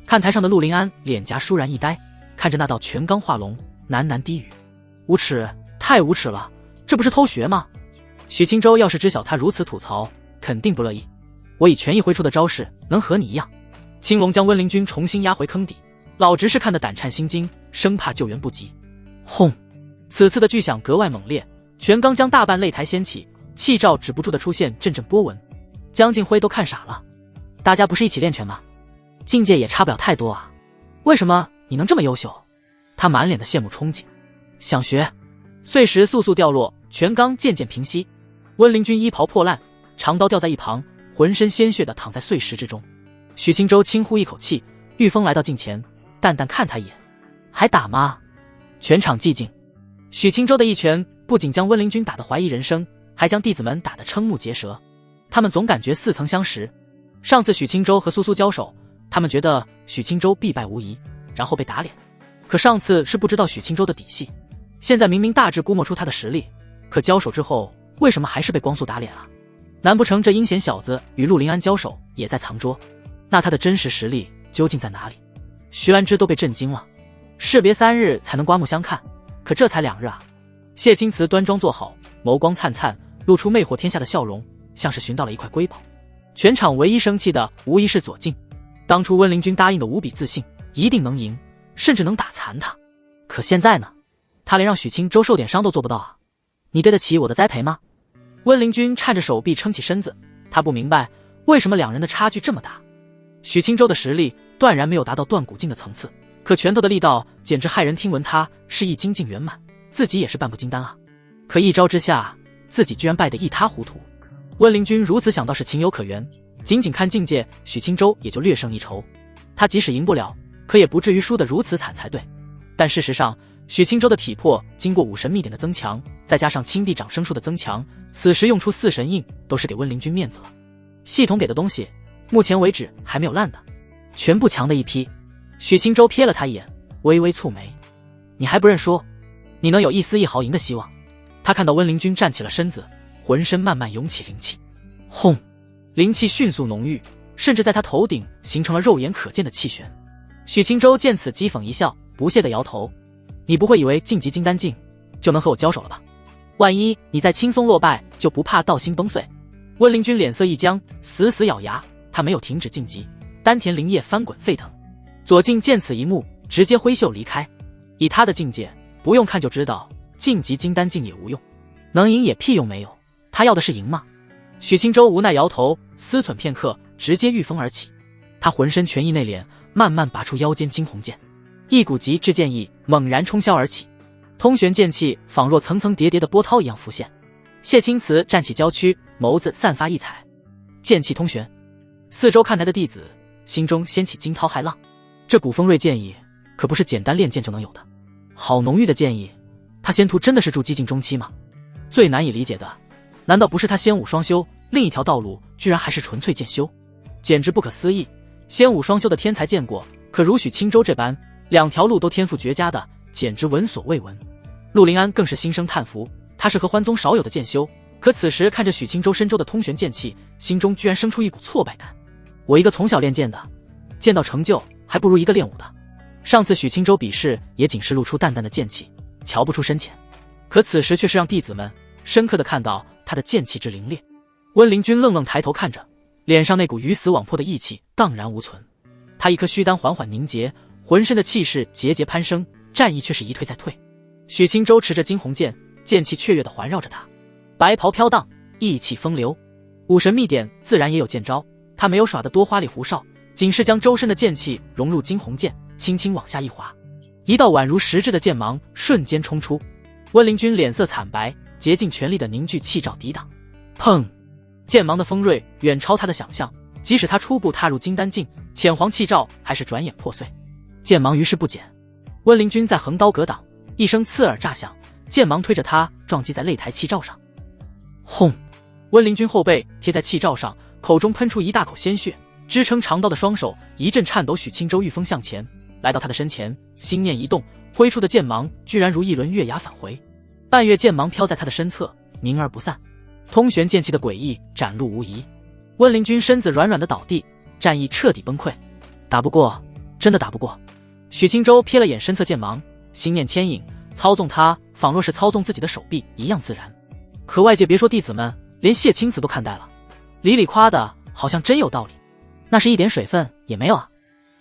看台上的陆林安脸颊倏然一呆，看着那道拳罡化龙，喃喃低语：无耻，太无耻了，这不是偷学吗？许清舟要是知晓他如此吐槽，肯定不乐意。我以拳意挥出的招式能和你一样？青龙将温灵君重新压回坑底，老执事看得胆颤心惊，生怕救援不及。轰！此次的巨响格外猛烈，拳罡将大半擂台掀起，气罩止不住的出现阵阵波纹。江静辉都看傻了，大家不是一起练拳吗？境界也差不了太多啊，为什么你能这么优秀？他满脸的羡慕憧憬，想学。碎石簌簌掉落，拳罡渐渐平息。温灵君衣袍破烂，长刀掉在一旁，浑身鲜血的躺在碎石之中。许清舟轻呼一口气，玉峰来到近前，淡淡看他一眼：“还打吗？”全场寂静。许清舟的一拳不仅将温灵君打得怀疑人生，还将弟子们打得瞠目结舌。他们总感觉似曾相识。上次许清舟和苏苏交手，他们觉得许清舟必败无疑，然后被打脸。可上次是不知道许清舟的底细，现在明明大致估摸出他的实力，可交手之后为什么还是被光速打脸啊？难不成这阴险小子与陆林安交手也在藏拙？那他的真实实力究竟在哪里？徐兰芝都被震惊了。士别3日才能刮目相看，可这才2日啊！谢青瓷端庄坐好，眸光灿灿，露出魅惑天下的笑容，像是寻到了一块瑰宝。全场唯一生气的无疑是左近。当初温灵君答应的无比自信，一定能赢，甚至能打残他。可现在呢？他连让许清舟受点伤都做不到啊！你对得起我的栽培吗？温灵君颤着手臂撑起身子，他不明白为什么两人的差距这么大。许清舟的实力断然没有达到断骨境的层次，可拳头的力道简直骇人听闻。他是一精进圆满，自己也是半步金丹啊！可一招之下，自己居然败得一塌糊涂。温灵君如此想到是情有可原，仅仅看境界，许清舟也就略胜一筹。他即使赢不了，可也不至于输得如此惨才对。但事实上，许清舟的体魄经过武神秘典的增强，再加上青地长生术的增强，此时用出4神印都是给温灵君面子了。系统给的东西，目前为止还没有烂的，全部强的一批。许清舟瞥了他一眼，微微蹙眉：“你还不认输？你能有一丝一毫赢的希望？”他看到温灵君站起了身子，浑身慢慢涌起灵气，轰！灵气迅速浓郁，甚至在他头顶形成了肉眼可见的气旋。许清舟见此讥讽一笑，不屑地摇头：“你不会以为晋级金丹境就能和我交手了吧？万一你再轻松落败，就不怕道心崩碎？”温灵君脸色一僵，死死咬牙，他没有停止晋级，丹田灵液翻滚沸腾。左近见此一幕，直接挥袖离开。以他的境界，不用看就知道晋级金丹境也无用，能赢也屁用没有。他要的是赢吗？许清舟无奈摇头，思忖片刻，直接御风而起。他浑身拳意内敛，慢慢拔出腰间惊鸿剑，一股极致剑意猛然冲霄而起，通玄剑气仿若层层叠叠的波涛一样浮现。谢青瓷站起娇躯，眸子散发异彩，剑气通玄。四周看台的弟子心中掀起惊涛骇浪，这股锋锐剑意可不是简单练剑就能有的，好浓郁的剑意，他仙途真的是筑基境中期吗？最难以理解的，难道不是他仙武双修，另一条道路居然还是纯粹剑修？简直不可思议！仙武双修的天才见过，可如许清舟这般2条路都天赋绝佳的，简直闻所未闻。陆林安更是心生叹服，他是合欢宗少有的剑修，可此时看着许清舟身周的通玄剑气，心中居然生出一股挫败感。我一个从小练剑的，剑道成就还不如一个练武的。上次许清舟比试也仅是露出淡淡的剑气，瞧不出深浅，可此时却是让弟子们深刻的看到他的剑气之凌冽。温灵君愣愣抬头看着，脸上那股鱼死网破的意气荡然无存。他一颗虚丹缓缓凝结，浑身的气势节节攀升，战意却是一退再退。许清舟持着惊鸿剑，剑气雀跃地环绕着他，白袍飘荡，意气风流。武神秘典自然也有剑招，他没有耍得多花里胡哨，仅是将周身的剑气融入惊鸿剑，轻轻往下一划，一道宛如实质的剑芒瞬间冲出。温灵君脸色惨白，竭尽全力的凝聚气罩抵挡。砰！剑芒的锋锐远超他的想象，即使他初步踏入金丹境，浅黄气罩还是转眼破碎。剑芒于是不减，温灵君在横刀格挡，一声刺耳炸响，剑芒推着他撞击在擂台气罩上。轰！温灵君后背贴在气罩上，口中喷出一大口鲜血，支撑长刀的双手一阵颤抖。许清舟御风向前来到他的身前，心念一动，挥出的剑芒居然如一轮月牙返回，半月剑芒飘在他的身侧，凝而不散。通玄剑气的诡异展露无遗。温灵君身子软软的倒地，战意彻底崩溃。打不过，真的打不过。许清舟瞥了眼身侧剑芒，心念牵引，操纵他仿若是操纵自己的手臂一样自然。可外界别说弟子们，连谢青子都看呆了，里里夸的好像真有道理，那是一点水分也没有啊！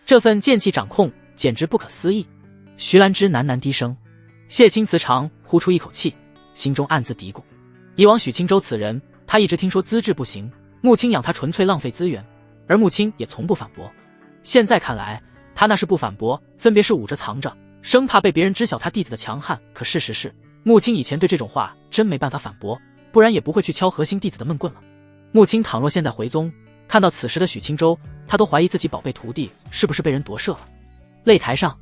这份剑气掌控简直不可思议。徐兰芝喃喃低声，谢青慈长呼出一口气，心中暗自嘀咕：以往许清舟此人，他一直听说资质不行，穆青养他纯粹浪费资源，而穆青也从不反驳。现在看来，他那是不反驳，分别是捂着藏着，生怕被别人知晓他弟子的强悍。可事实是，穆青以前对这种话真没办法反驳，不然也不会去敲核心弟子的闷棍了。穆青倘若现在回宗，看到此时的许清舟，他都怀疑自己宝贝徒弟是不是被人夺舍了。擂台上，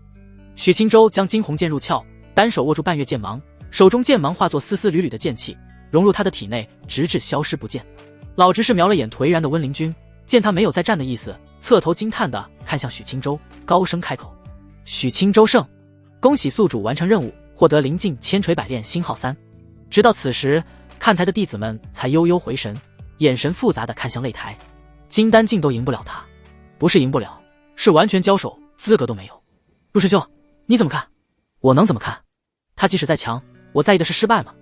许清舟将惊鸿剑入鞘，单手握住半月剑芒，手中剑芒化作丝丝缕缕的剑气，融入他的体内，直至消失不见。老执事瞄了眼颓然的温灵君，见他没有再战的意思，侧头惊叹地看向许清舟，高声开口：“许清舟胜！恭喜宿主完成任务，获得临近千锤百炼星号3。”直到此时，看台的弟子们才悠悠回神，眼神复杂地看向擂台。金丹境都赢不了他，不是赢不了，是完全交手资格都没有。陆师兄，你怎么看？我能怎么看？他即使再强，我在意的是失败吗？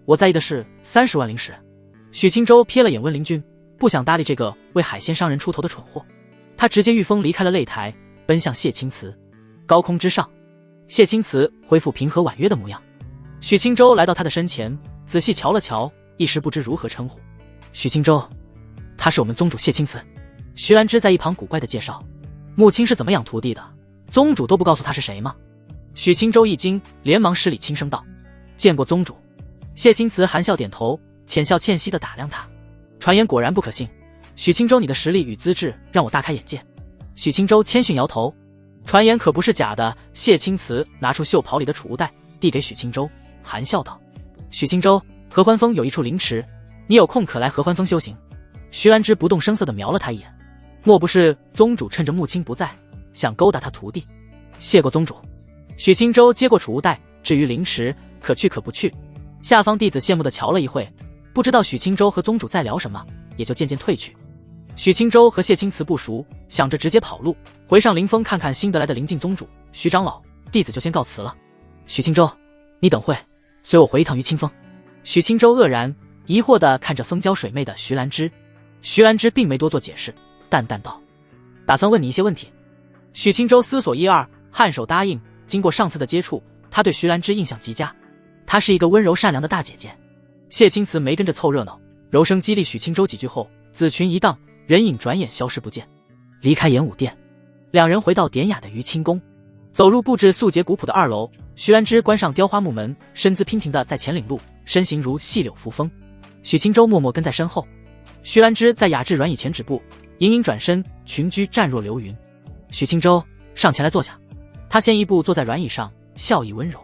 我在意的是30万灵石。许清舟瞥了眼温灵君，不想搭理这个为海鲜商人出头的蠢货，他直接御风离开了擂台，奔向谢青瓷。高空之上，谢青瓷恢复平和婉约的模样。许清舟来到他的身前，仔细瞧了瞧，一时不知如何称呼。许清舟，他是我们宗主谢青瓷。徐兰芝在一旁古怪的介绍，穆青是怎么养徒弟的，宗主都不告诉他是谁吗？许清舟一惊，连忙施礼轻声道：“见过宗主。”谢青瓷含笑点头，浅笑倩兮地打量他。传言果然不可信，许清舟你的实力与资质让我大开眼界。许清舟谦逊摇头，传言可不是假的。谢青瓷拿出袖袍里的储物袋，递给许清舟，含笑道：“许清舟，合欢峰有一处灵池，你有空可来合欢峰修行。”徐兰芝不动声色地瞄了他一眼，莫不是宗主趁着穆青不在，想勾搭他徒弟？谢过宗主。许清舟接过储物袋，至于灵池，可去可不去。下方弟子羡慕地瞧了一会，不知道许清舟和宗主在聊什么，也就渐渐退去。许清舟和谢青瓷不熟，想着直接跑路，回上灵峰看看新得来的灵境宗主。徐长老，弟子就先告辞了。许清舟，你等会随我回一趟于清风。许清舟愕然疑惑地看着风娇水媚的徐兰芝。徐兰芝并没多做解释，淡淡道：“打算问你一些问题。”许清舟思索一二，颔首答应。经过上次的接触，他对徐兰芝印象极佳，她是一个温柔善良的大姐姐。谢青瓷没跟着凑热闹，柔声激励许清舟几句后，紫裙一荡，人影转眼消失不见。离开演武殿，两人回到典雅的于清宫，走入布置素洁古朴的2楼。徐兰芝关上雕花木门，身姿娉婷地在前领路，身形如细柳扶风。许清舟默默跟在身后。徐兰芝在雅致软椅前止步，盈盈转身，裙裾绽若流云。许清舟，上前来坐下。他先一步坐在软椅上，笑意温柔。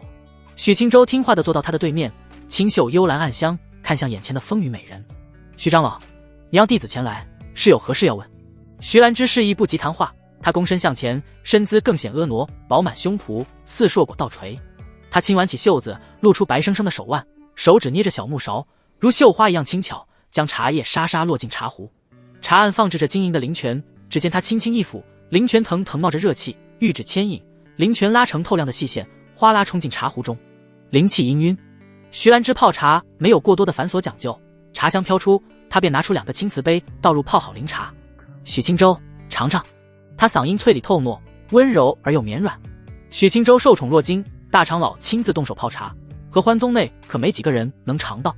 许清舟听话地坐到他的对面，清秀幽兰暗香，看向眼前的风雨美人。徐长老，你让弟子前来，是有何事要问？徐兰芝示意不及谈话，她躬身向前，身姿更显婀娜，饱满胸脯似硕果倒垂。她轻挽起袖子，露出白生生的手腕，手指捏着小木勺，如绣花一样轻巧，将茶叶沙沙落进茶壶。茶案放置着晶莹的灵泉，只见她轻轻一抚，灵泉腾腾冒着热气，玉指牵引，灵泉拉成透亮的细线，哗啦冲进茶壶中，灵气氤氲。徐兰芝泡茶没有过多的繁琐讲究，茶香飘出，她便拿出2个青瓷杯，倒入泡好灵茶。许清舟，尝尝。她嗓音脆里透糯，温柔而又绵软。许清舟受宠若惊，大长老亲自动手泡茶，合欢宗内可没几个人能尝到。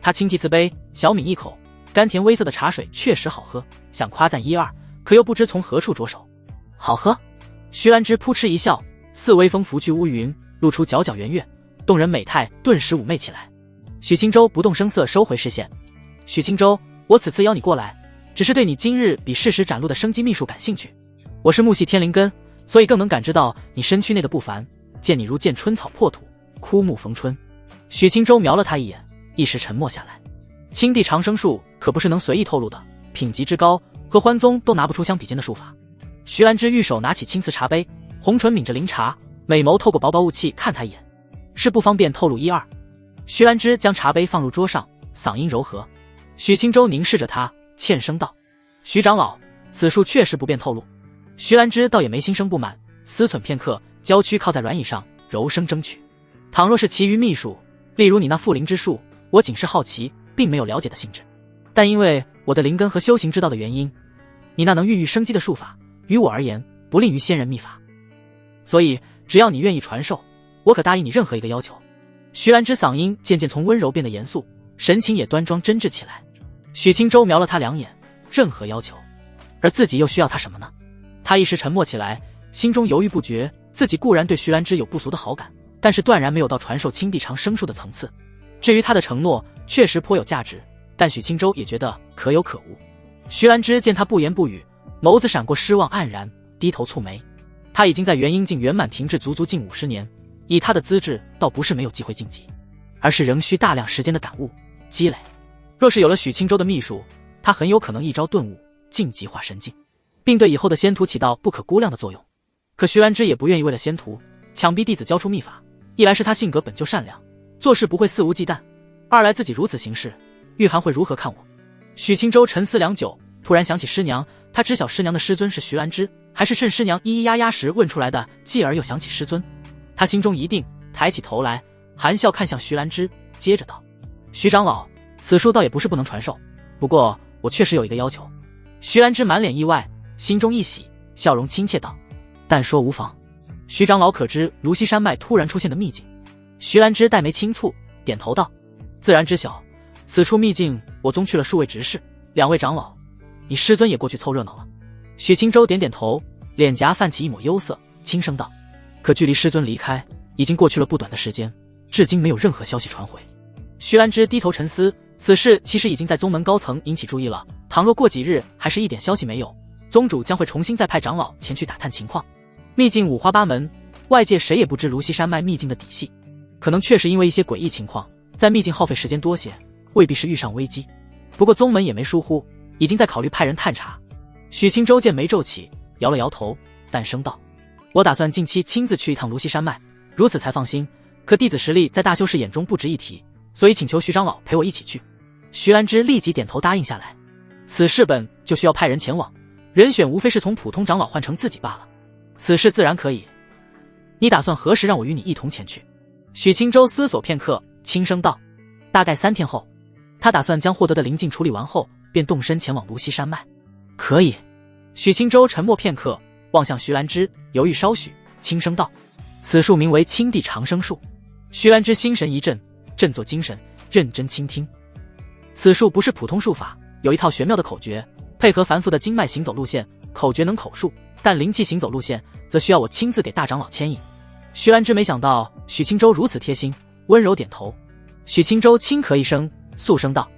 他轻提瓷杯，小抿一口，甘甜微涩的茶水确实好喝，想夸赞1、2，可又不知从何处着手。好喝。徐兰芝扑哧一笑，似微风拂去乌云，露出皎皎圆月，动人美态顿时妩媚起来。许清舟不动声色收回视线。许清舟，我此次邀你过来，只是对你今日比适时展露的生机秘术感兴趣。我是木系天灵根，所以更能感知到你身躯内的不凡，见你如见春草破土，枯木逢春。许清舟瞄了他一眼，一时沉默下来。青地长生术可不是能随意透露的，品级之高，合欢宗都拿不出相比肩的术法。徐兰芝玉手拿起青瓷茶杯，红唇抿着灵茶，美眸透过薄薄雾气看他一眼，是不方便透露1、2。徐兰芝将茶杯放入桌上，嗓音柔和。许清舟凝视着他，欠声道：“徐长老，此术确实不便透露。”徐兰芝倒也没心生不满，思忖片刻，娇躯靠在软椅上，柔声争取：“倘若是其余秘术，例如你那复灵之术，我仅是好奇，并没有了解的性质。但因为我的灵根和修行之道的原因，你那能孕育生机的术法，于我而言不吝于仙人秘法，所以只要你愿意传授，我可答应你任何一个要求。”徐兰芝嗓音渐渐从温柔变得严肃，神情也端庄真挚起来。许清舟瞄了他2眼，任何要求，而自己又需要他什么呢？他一时沉默起来，心中犹豫不决。自己固然对徐兰芝有不俗的好感，但是断然没有到传授青地长生术的层次。至于他的承诺，确实颇有价值，但许清舟也觉得可有可无。徐兰芝见他不言不语，眸子闪过失望黯然，低头蹙眉。他已经在元婴境圆满停滞足足近50年，以他的资质，倒不是没有机会晋级，而是仍需大量时间的感悟积累。若是有了许青州的秘术，他很有可能一招顿悟，晋级化神境，并对以后的仙徒起到不可估量的作用。可徐兰芝也不愿意为了仙徒强逼弟子交出秘法，一来是他性格本就善良，做事不会肆无忌惮，二来自己如此行事，玉涵会如何看我？许青州沉思良久，突然想起师娘，他知晓师娘的师尊是徐兰芝，还是趁师娘咿咿呀呀时问出来的，继而又想起师尊。他心中一定，抬起头来，含笑看向徐兰芝，接着道：徐长老，此术倒也不是不能传授，不过我确实有一个要求。徐兰芝满脸意外，心中一喜，笑容亲切道：但说无妨。徐长老可知芦溪山脉突然出现的秘境？徐兰芝黛眉轻蹙，点头道：自然知晓，此处秘境我宗去了数位执事，2位长老，你师尊也过去凑热闹了。许青州点点头，脸颊泛起一抹忧色，轻声道：可距离师尊离开已经过去了不短的时间，至今没有任何消息传回。徐兰芝低头沉思，此事其实已经在宗门高层引起注意了，倘若过几日还是一点消息没有，宗主将会重新再派长老前去打探情况。秘境五花八门，外界谁也不知芦溪山脉秘境的底细，可能确实因为一些诡异情况，在秘境耗费时间多些，未必是遇上危机。不过宗门也没疏忽，已经在考虑派人探查。许青州见眉皱起，摇了摇头，淡声道：我打算近期亲自去一趟芦溪山脉，如此才放心。可弟子实力在大修士眼中不值一提，所以请求徐长老陪我一起去。徐兰芝立即点头答应下来。此事本就需要派人前往，人选无非是从普通长老换成自己罢了。此事自然可以。你打算何时让我与你一同前去？许青州思索片刻，轻声道：大概3天后。他打算将获得的灵境处理完后，便动身前往芦溪山脉。可以。许青州沉默片刻，望向徐兰芝，犹豫稍许，轻声道：此术名为青地长生术。徐兰芝心神一震，振作精神，认真倾听。此术不是普通术法，有一套玄妙的口诀，配合繁复的经脉行走路线，口诀能口述，但灵气行走路线则需要我亲自给大长老牵引。徐兰芝没想到许青州如此贴心，温柔点头。许青州轻咳一声，肃声道：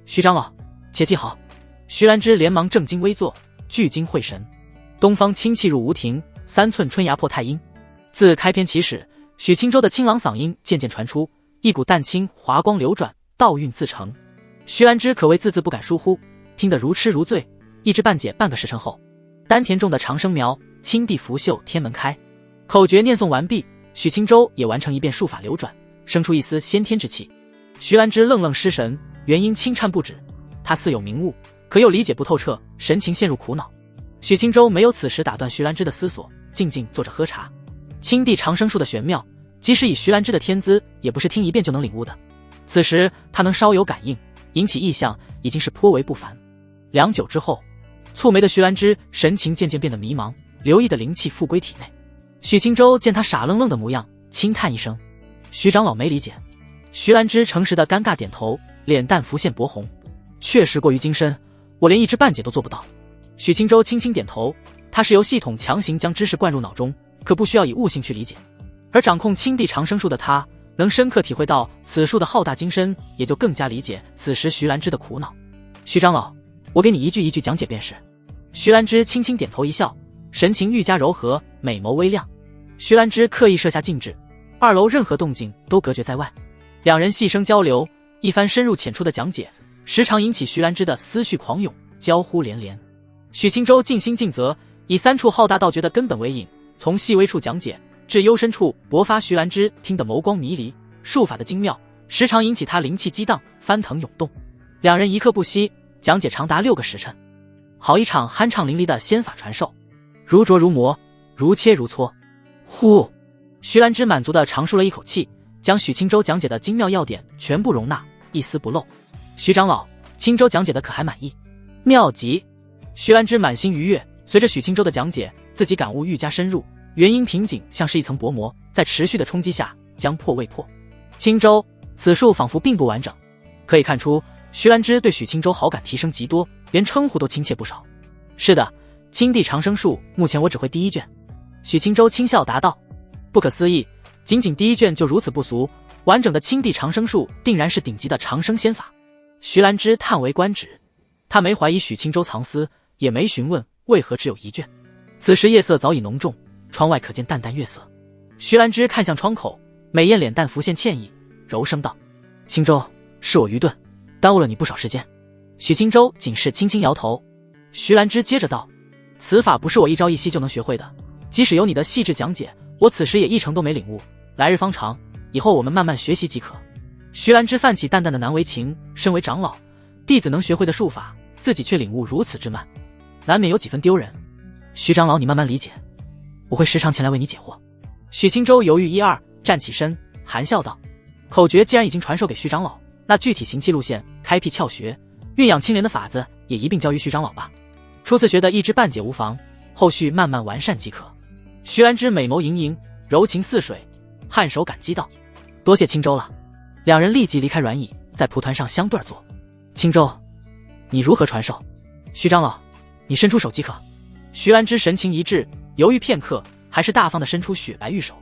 徐长老，且记好。徐兰芝连忙正襟危坐，聚精会神。东方清气入无庭，3寸春芽破太阴。自开篇起始，许青州的清朗嗓音渐渐传出，一股淡清华光流转，道韵自成。徐兰芝可谓字字不敢疏忽，听得如痴如醉，一知半解。半个时辰后，丹田中的长生苗，青地拂袖天门开。口诀念诵完毕，许青州也完成一遍术法流转，生出一丝先天之气。徐兰芝愣愣失神，元婴轻颤不止。他似有明悟，可又理解不透彻，神情陷入苦恼。许青州没有此时打断徐兰芝的思索，静静坐着喝茶。青地长生术的玄妙，即使以徐兰芝的天资，也不是听一遍就能领悟的。此时他能稍有感应，引起意象，已经是颇为不凡。良久之后，蹙眉的徐兰芝神情渐渐变得迷茫，留意的灵气复归体内。许青州见他傻愣愣的模样，轻叹一声：徐长老没理解。徐兰芝诚实的尴尬点头，脸蛋浮现薄红。确实过于精深，我连一知半解都做不到。许青州轻轻点头，他是由系统强行将知识灌入脑中，可不需要以悟性去理解。而掌控青地长生术的他，能深刻体会到此术的浩大精深，也就更加理解此时徐兰芝的苦恼。徐长老，我给你一句一句讲解便是。徐兰芝轻轻点头一笑，神情愈加柔和，美眸微亮。徐兰芝刻意设下禁制，2楼任何动静都隔绝在外。两人细声交流，一番深入浅出的讲解，时常引起徐兰芝的思绪狂涌，交呼连连。许青州尽心尽责，以3处浩大道诀的根本为引，从细微处讲解至幽深处勃发。徐兰芝听得眸光迷离，术法的精妙时常引起他灵气激荡，翻腾涌动。两人一刻不息，讲解长达6个时辰，好一场酣畅淋漓的仙法传授，如琢如磨，如切如磋。呼！徐兰芝满足地长舒了一口气，将许青州讲解的精妙要点全部容纳，一丝不漏。徐长老，青州讲解的可还满意？妙极！徐兰芝满心愉悦，随着许青州的讲解，自己感悟愈加深入。元婴瓶颈像是一层薄膜，在持续的冲击下将破未破。青州，此术仿佛并不完整。可以看出，徐兰芝对许青州好感提升极多，连称呼都亲切不少。是的，青地长生术目前我只会第1卷。许青州轻笑答道。不可思议，仅仅第1卷就如此不俗，完整的青地长生术定然是顶级的长生仙法。徐兰芝叹为观止。他没怀疑许清舟藏私，也没询问为何只有一卷。此时夜色早已浓重，窗外可见淡淡月色。徐兰芝看向窗口，美艳脸蛋浮现歉意，柔声道：“清舟，是我愚钝，耽误了你不少时间。”许清舟仅是轻轻摇头。徐兰芝接着道：“此法不是我一朝一夕就能学会的，即使有你的细致讲解，我此时也一成都没领悟。来日方长，以后我们慢慢学习即可。”徐兰芝泛起淡淡的难为情，身为长老，弟子能学会的术法，自己却领悟如此之慢，难免有几分丢人。徐长老，你慢慢理解，我会时常前来为你解惑。许清舟犹豫一二，站起身，含笑道：“口诀既然已经传授给徐长老，那具体行气路线、开辟窍穴、运养青莲的法子也一并交于徐长老吧。初次学的一知半解无妨，后续慢慢完善即可。”徐兰芝美眸盈盈，柔情似水，颔首感激道：“多谢清舟了。”两人立即离开软椅，在蒲团上相对而坐。清舟，你如何传授？徐长老，你伸出手即可。徐兰芝神情一致，犹豫片刻，还是大方地伸出雪白玉手。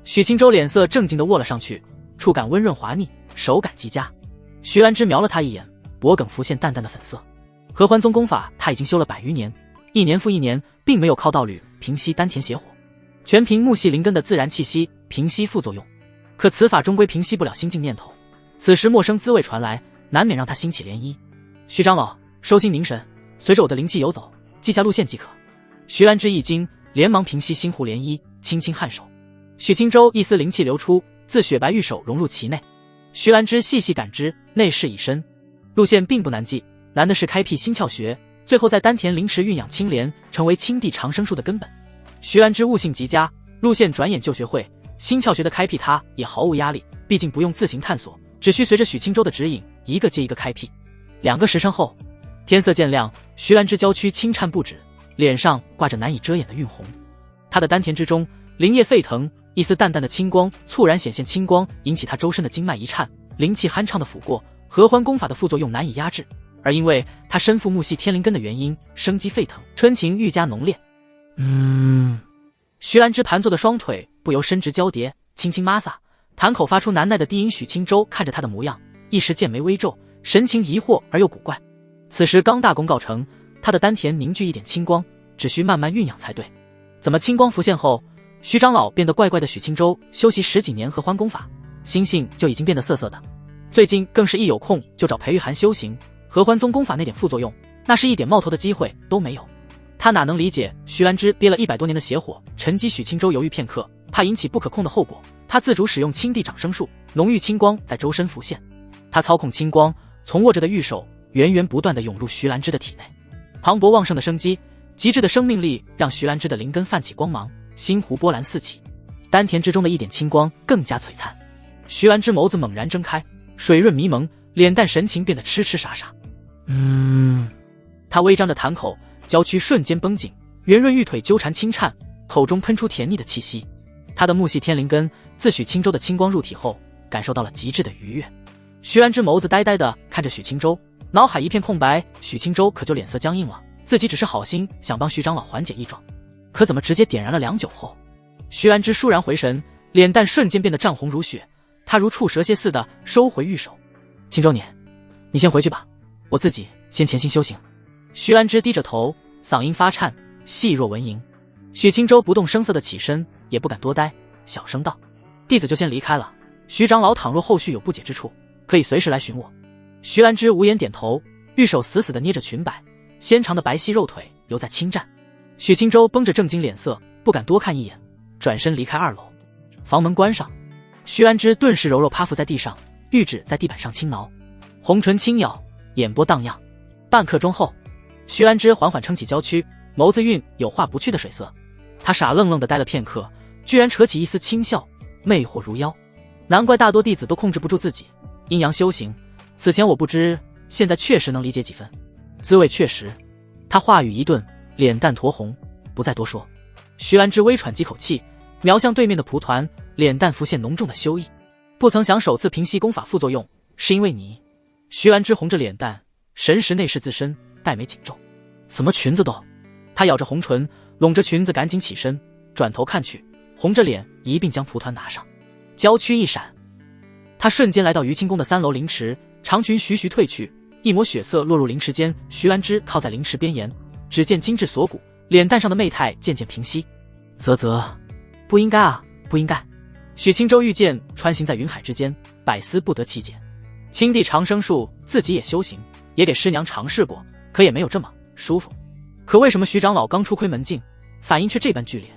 许清舟脸色正经地握了上去，触感温润滑腻，手感极佳。徐兰芝瞄了他一眼，脖颈浮现淡淡的粉色。合欢宗功法他已经修了100余年，一年复一年，并没有靠道侣平息丹田邪火，全凭木系灵根的自然气息平息副作用。可此法终归平息不了心境念头，此时陌生滋味传来，难免让他兴起涟漪。徐长老，收心凝神，随着我的灵气游走，记下路线即可。徐兰芝一惊，连忙平息心湖涟漪，轻轻颔首。许清舟一丝灵气流出，自雪白玉手融入其内。徐兰芝细细感知，内视已深。路线并不难记，难的是开辟心窍穴，最后在丹田灵池蕴养青莲，成为青地长生术的根本。徐兰芝悟性极佳，路线转眼就学会。心窍穴的开辟他也毫无压力，毕竟不用自行探索，只需随着许清舟的指引，一个接一个开辟。2个时辰后，天色渐亮，徐兰芝娇躯轻颤不止，脸上挂着难以遮掩的晕红。他的丹田之中灵液沸腾，一丝淡淡的青光猝然显现，青光引起他周身的经脉一颤，灵气酣畅的抚过。合欢功法的副作用难以压制，而因为他身负木系天灵根的原因，生机沸腾，春情愈加浓烈。徐兰芝盘坐的双腿不由伸直交叠，轻轻摩挲，潭口发出难耐的低音。许清舟看着他的模样，一时剑眉微皱，神情疑惑而又古怪。此时刚大功告成，他的丹田凝聚一点青光，只需慢慢酝养才对。怎么青光浮现后，徐长老变得怪怪的？许清舟修习10几年合欢功法，心性就已经变得涩涩的，最近更是一有空就找裴玉涵修行。合欢宗功法那点副作用，那是一点冒头的机会都没有。他哪能理解徐兰芝憋了100多年的邪火沉积？许清舟犹豫片刻，怕引起不可控的后果，他自主使用青地长生术，浓郁青光在周身浮现。他操控青光，从握着的玉手源源不断地涌入徐兰芝的体内。磅礴旺盛的生机，极致的生命力让徐兰芝的灵根泛起光芒，心湖波澜四起，丹田之中的一点青光更加璀璨。徐兰芝眸子猛然睁开，水润迷蒙，脸蛋神情变得痴痴傻傻。他微张着潭口，娇躯瞬间绷紧，圆润玉腿纠缠轻颤，口中喷出甜腻的气息。他的木系天灵根自许清舟的青光入体后，感受到了极致的愉悦。徐兰芝眸子呆呆地看着许清舟，脑海一片空白。许清舟可就脸色僵硬了，自己只是好心想帮徐长老缓解异状，可怎么直接点燃了良久后？徐兰芝倏然回神，脸蛋瞬间变得涨红如血，她如触蛇蝎似的收回玉手。清舟你先回去吧，我自己先潜心修行。徐兰芝低着头，嗓音发颤，细若蚊蝇。许清舟不动声色地起身，也不敢多待，小声道：“弟子就先离开了。徐长老倘若后续有不解之处，可以随时来寻我。”徐兰芝无言点头，玉手死死地捏着裙摆，纤长的白皙肉腿犹在轻颤。许清舟绷着正经脸色，不敢多看一眼，转身离开2楼。房门关上，徐兰芝顿时柔柔趴伏在地上，玉指在地板上轻挠，红唇轻咬，眼波荡漾。半刻钟后，徐兰芝缓缓撑起娇躯，眸子蕴有化不去的水色。她傻愣愣地待了片刻，居然扯起一丝轻笑，魅惑如妖。难怪大多弟子都控制不住自己，阴阳修行，此前我不知，现在确实能理解几分，滋味确实。他话语一顿，脸蛋酡红，不再多说。徐兰芝微喘几口气，瞄向对面的蒲团，脸蛋浮现浓重的羞意。不曾想首次平息功法副作用，是因为你。徐兰芝红着脸蛋，神识内视自身，黛眉紧皱。怎么裙子都……她咬着红唇，拢着裙子赶紧起身，转头看去，红着脸一并将蒲团拿上。娇躯一闪，她瞬间来到于清宫的3楼灵池，长裙徐徐褪去，一抹血色落入凌迟间，徐兰芝靠在凌迟边沿，只见精致锁骨，脸蛋上的媚态渐渐平息。不应该啊，不应该。许青州遇见穿行在云海之间，百思不得其解。青帝长生术自己也修行，也给师娘尝试过，可也没有这么舒服。可为什么徐长老刚出窥门径，反应却这般剧烈？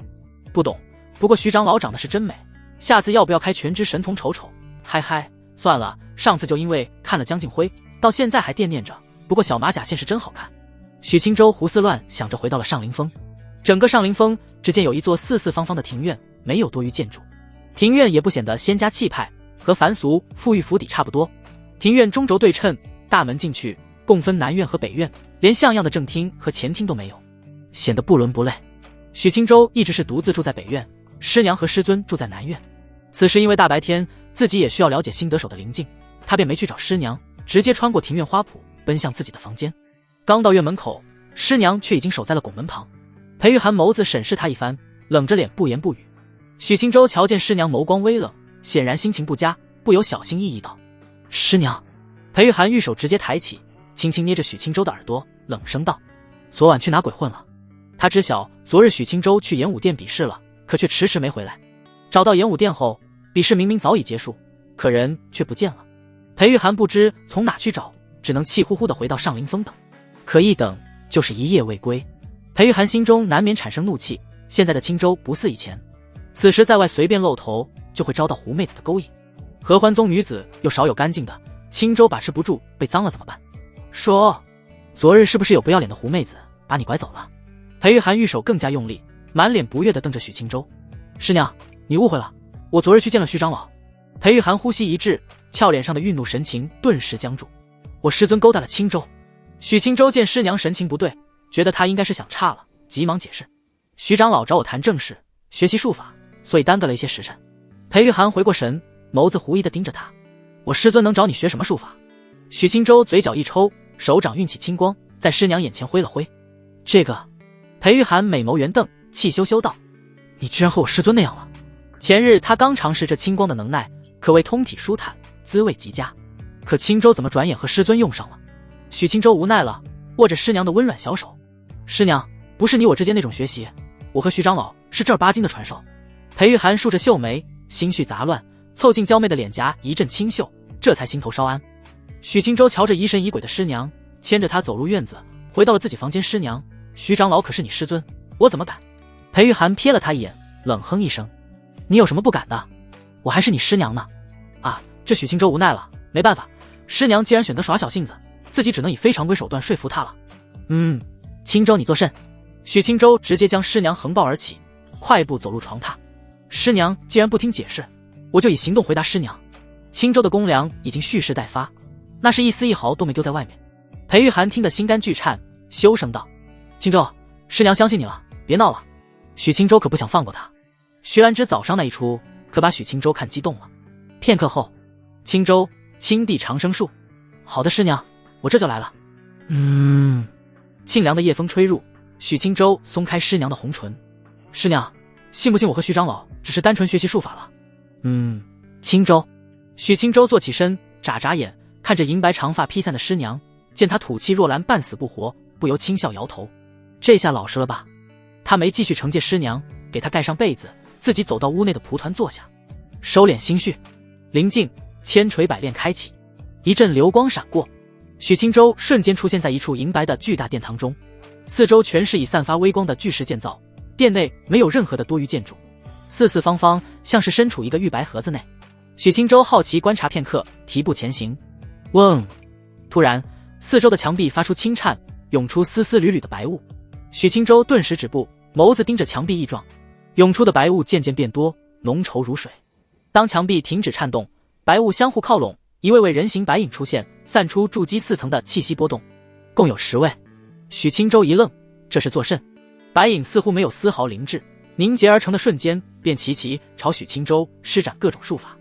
不懂。不过徐长老长得是真美，下次要不要开全知神童瞅瞅？嗨嗨，算了，上次就因为看了江静辉，到现在还惦念着。不过小马甲线是真好看。许青州胡思乱想着回到了上林峰。整个上林峰只见有一座四四方方的庭院，没有多余建筑。庭院也不显得仙家气派，和凡俗富裕府邸差不多。庭院中轴对称，大门进去共分南院和北院，连像样的正厅和前厅都没有，显得不伦不类。许青州一直是独自住在北院，师娘和师尊住在南院。此时因为大白天，自己也需要了解心得手的灵境，他便没去找师娘，直接穿过庭院花圃，奔向自己的房间。刚到院门口，师娘却已经守在了拱门旁。裴玉涵眸子审视他一番，冷着脸不言不语。许青州瞧见师娘眸光微冷，显然心情不佳，不由小心翼翼道：“师娘。”裴玉涵玉手直接抬起，轻轻捏着许青州的耳朵，冷声道：“昨晚去哪鬼混了？”他知晓昨日许青州去演武殿比试了，可却迟迟没回来。找到演武殿后，比试明明早已结束，可人却不见了。裴玉涵不知从哪去找，只能气呼呼地回到上林峰等。可一等就是一夜未归。裴玉涵心中难免产生怒气，现在的青州不似以前，此时在外随便露头就会遭到狐妹子的勾引。合欢宗女子又少有干净的，青州把持不住，被脏了怎么办？说，昨日是不是有不要脸的狐妹子把你拐走了？裴玉涵玉手更加用力，满脸不悦地瞪着许青州。师娘，你误会了，我昨日去见了徐长老。裴玉涵呼吸一滞，俏脸上的愠怒神情顿时僵住。我师尊勾搭了青州。许青州见师娘神情不对，觉得她应该是想岔了，急忙解释：徐长老找我谈正事，学习术法，所以耽搁了一些时辰。裴玉涵回过神，眸子狐疑地盯着他：我师尊能找你学什么术法？许青州嘴角一抽，手掌运起青光，在师娘眼前挥了挥。这个。裴玉涵美眸圆瞪，气羞羞道：你居然和我师尊那样了。前日他刚尝试这青光的能耐，可谓通体舒坦，滋味极佳。可青州怎么转眼和师尊用上了？许青州无奈了，握着师娘的温软小手：师娘，不是你我之间那种学习，我和徐长老是正儿八经的传授。裴玉涵竖着秀眉，心绪杂乱，凑近娇媚的脸颊一阵轻嗅，这才心头稍安。许青州瞧着疑神疑鬼的师娘，牵着她走入院子，回到了自己房间。师娘，徐长老可是你师尊，我怎么敢？裴玉涵瞥了他一眼，冷哼一声：你有什么不敢的？我还是你师娘呢。啊，这许青州无奈了，没办法，师娘既然选择耍小性子，自己只能以非常规手段说服她了。青州你作甚？许青州直接将师娘横抱而起，快步走入床榻。师娘既然不听解释，我就以行动回答师娘。青州的公粮已经蓄势待发，那是一丝一毫都没丢在外面。裴玉涵听得心肝俱颤，羞声道：青州，师娘相信你了，别闹了。许青州可不想放过他。徐兰芝早上那一出可把许青州看激动了。片刻后，青州，青帝长生术。好的，师娘，我这就来了。沁凉的夜风吹入，许青州松开师娘的红唇。师娘，信不信我和徐长老只是单纯学习术法了？青州。许青州坐起身，眨眨眼，看着银白长发披散的师娘，见她吐气若兰，半死不活，不由轻笑摇头。这下老实了吧？他没继续惩戒师娘，给她盖上被子，自己走到屋内的蒲团坐下，收敛心绪。灵境千锤百炼开启，一阵流光闪过，许青州瞬间出现在一处银白的巨大殿堂中，四周全是以散发微光的巨石建造，殿内没有任何的多余建筑，四四方方，像是身处一个玉白盒子内。许青州好奇观察片刻，提步前行。嗡！突然，四周的墙壁发出轻颤，涌出丝丝缕缕的白雾。许青州顿时止步，眸子盯着墙壁一撞，涌出的白雾渐渐变多，浓稠如水。当墙壁停止颤动，白雾相互靠拢，一位位人形白影出现，散出筑基4层的气息波动，共有10位。许青州一愣，这是作甚？白影似乎没有丝毫灵智，凝结而成的瞬间，便齐齐朝许青州施展各种术法。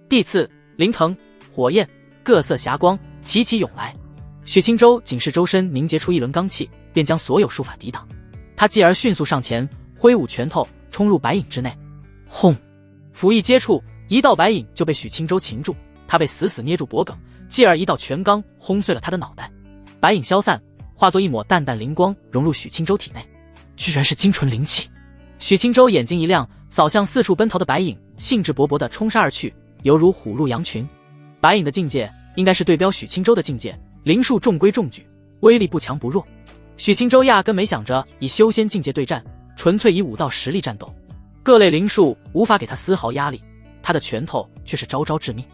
地刺、灵藤、火焰，各色霞光齐齐涌来。许青州仅是周身凝结出一轮罡气，便将所有术法抵挡。他继而迅速上前，挥舞拳头冲入白影之内。轰！斧一接触，一道白影就被许青州擒住，他被死死捏住脖颈，继而一道拳罡轰碎了他的脑袋。白影消散，化作一抹淡淡灵光融入许清舟体内。居然是精纯灵气！许清舟眼睛一亮，扫向四处奔逃的白影，兴致勃勃地冲杀而去，犹如虎入羊群。白影的境界应该是对标许清舟的境界，灵术中规中矩，威力不强不弱。许清舟压根没想着以修仙境界对战，纯粹以武道实力战斗，各类灵术无法给他丝毫压力，他的拳头却是招招致命。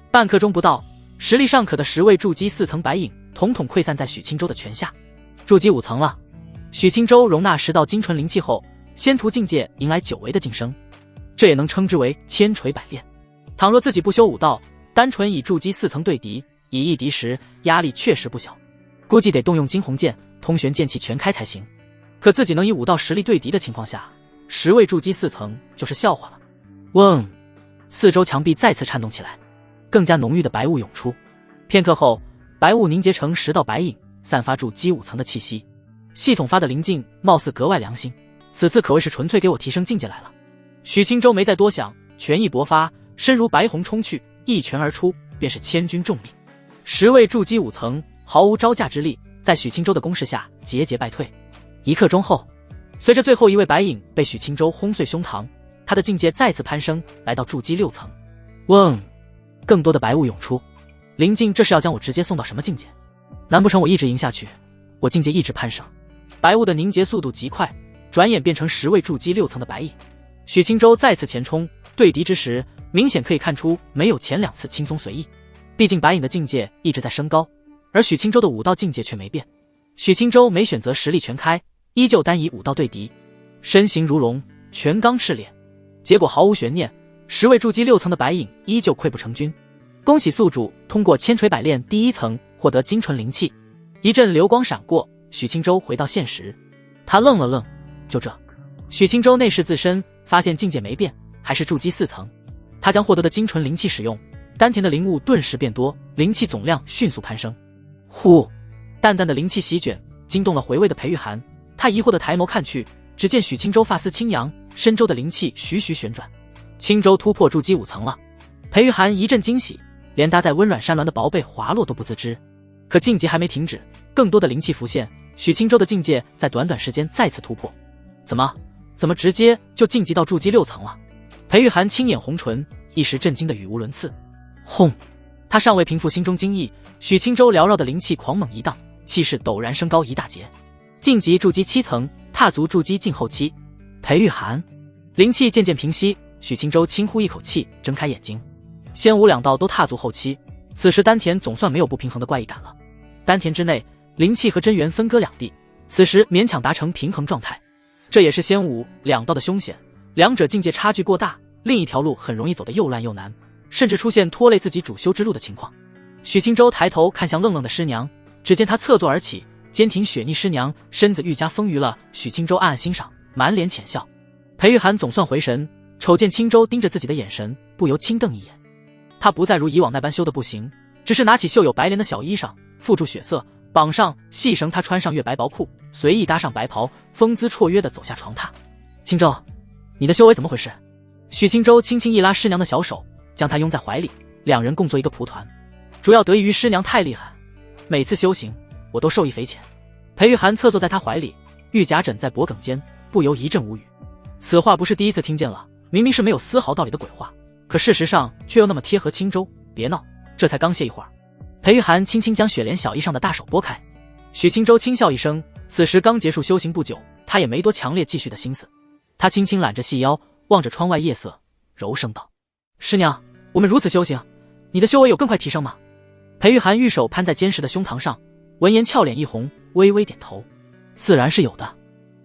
半刻钟不到，实力尚可的10位筑基4层白影统统溃散在许清舟的拳下。筑基5层了。许清舟容纳10道精纯灵气后，仙途境界迎来久违的晋升，这也能称之为千锤百炼。倘若自己不修武道，单纯以筑基4层对敌，以一敌10，压力确实不小，估计得动用惊鸿剑、通玄剑气全开才行。可自己能以武道实力对敌的情况下，10位筑基4层就是笑话了。嗡！四周墙壁再次颤动起来，更加浓郁的白雾涌出。片刻后，白雾凝结成10道白影，散发筑基5层的气息。系统发的灵境貌似格外良心，此次可谓是纯粹给我提升境界来了。许清舟没再多想，拳意勃发，身如白虹冲去，一拳而出，便是千钧重力。10位筑基5层毫无招架之力，在许清舟的攻势下节节败退。1刻钟后，随着最后一位白影被许清舟轰碎胸膛，他的境界再次攀升，来到筑基6层。嗡！更多的白雾涌出，灵境这是要将我直接送到什么境界？难不成我一直赢下去，我境界一直攀升？白雾的凝结速度极快，转眼变成10位筑基6层的白影。许清舟再次前冲，对敌之时，明显可以看出没有前2次轻松随意。毕竟白影的境界一直在升高，而许清舟的武道境界却没变。许清舟没选择实力全开，依旧单以武道对敌，身形如龙，拳刚赤脸。结果毫无悬念，10位筑基6层的白影依旧溃不成军。恭喜宿主通过千锤百炼第1层获得精纯灵气。一阵流光闪过，许清舟回到现实。他愣了愣，就这？许清舟内视自身，发现境界没变，还是筑基4层。他将获得的精纯灵气使用，丹田的灵雾顿时变多，灵气总量迅速攀升。呼！淡淡的灵气席卷，惊动了回味的裴玉涵。他疑惑的抬眸看去，只见许清舟发丝轻扬，身周的灵气徐徐旋转。青州突破筑基5层了。裴玉涵一阵惊喜，连搭在温软山峦的薄被滑落都不自知。可晋级还没停止，更多的灵气浮现，许青舟的境界在短短时间再次突破。怎么直接就晋级到筑基6层了？裴玉涵轻眼红唇，一时震惊的语无伦次。轰！他尚未平复心中惊异，许青舟缭绕的灵气狂猛一荡，气势陡然升高一大截，晋级筑基7层，踏足筑基境后期。裴玉涵，灵气渐渐平息，许青舟轻呼一口气，睁开眼睛。仙武2道都踏足后期，此时丹田总算没有不平衡的怪异感了。丹田之内，灵气和真元分割两地，此时勉强达成平衡状态。这也是仙武2道的凶险，两者境界差距过大，另一条路很容易走得又烂又难，甚至出现拖累自己主修之路的情况。许青舟抬头看向愣愣的师娘，只见她侧坐而起，坚挺雪腻师娘身子愈加丰腴了。许青舟暗暗欣赏，满脸浅笑。裴玉涵总算回神，瞅见青舟盯着自己的眼神，不由轻瞪一眼。他不再如以往那般羞得不行，只是拿起绣有白莲的小衣裳，附住血色，绑上细绳，他穿上月白薄裤，随意搭上白袍，风姿绰约地走下床榻。青舟，你的修为怎么回事？许青舟轻轻一拉师娘的小手，将她拥在怀里，两人共做一个蒲团。主要得益于师娘太厉害，每次修行我都受益匪浅。裴玉涵侧坐在她怀里，玉甲枕在脖颈间，不由一阵无语。此话不是第一次听见了，明明是没有丝毫道理的鬼话，可事实上却又那么贴合青舟。别闹，这才刚歇一会儿。裴玉涵轻轻将雪莲小衣上的大手拨开。许青舟轻笑一声，此时刚结束修行不久，他也没多强烈继续的心思。他轻轻揽着细腰，望着窗外夜色，柔声道：师娘，我们如此修行，你的修为有更快提升吗？裴玉涵玉手攀在坚实的胸膛上，闻言俏脸一红，微微点头：自然是有的。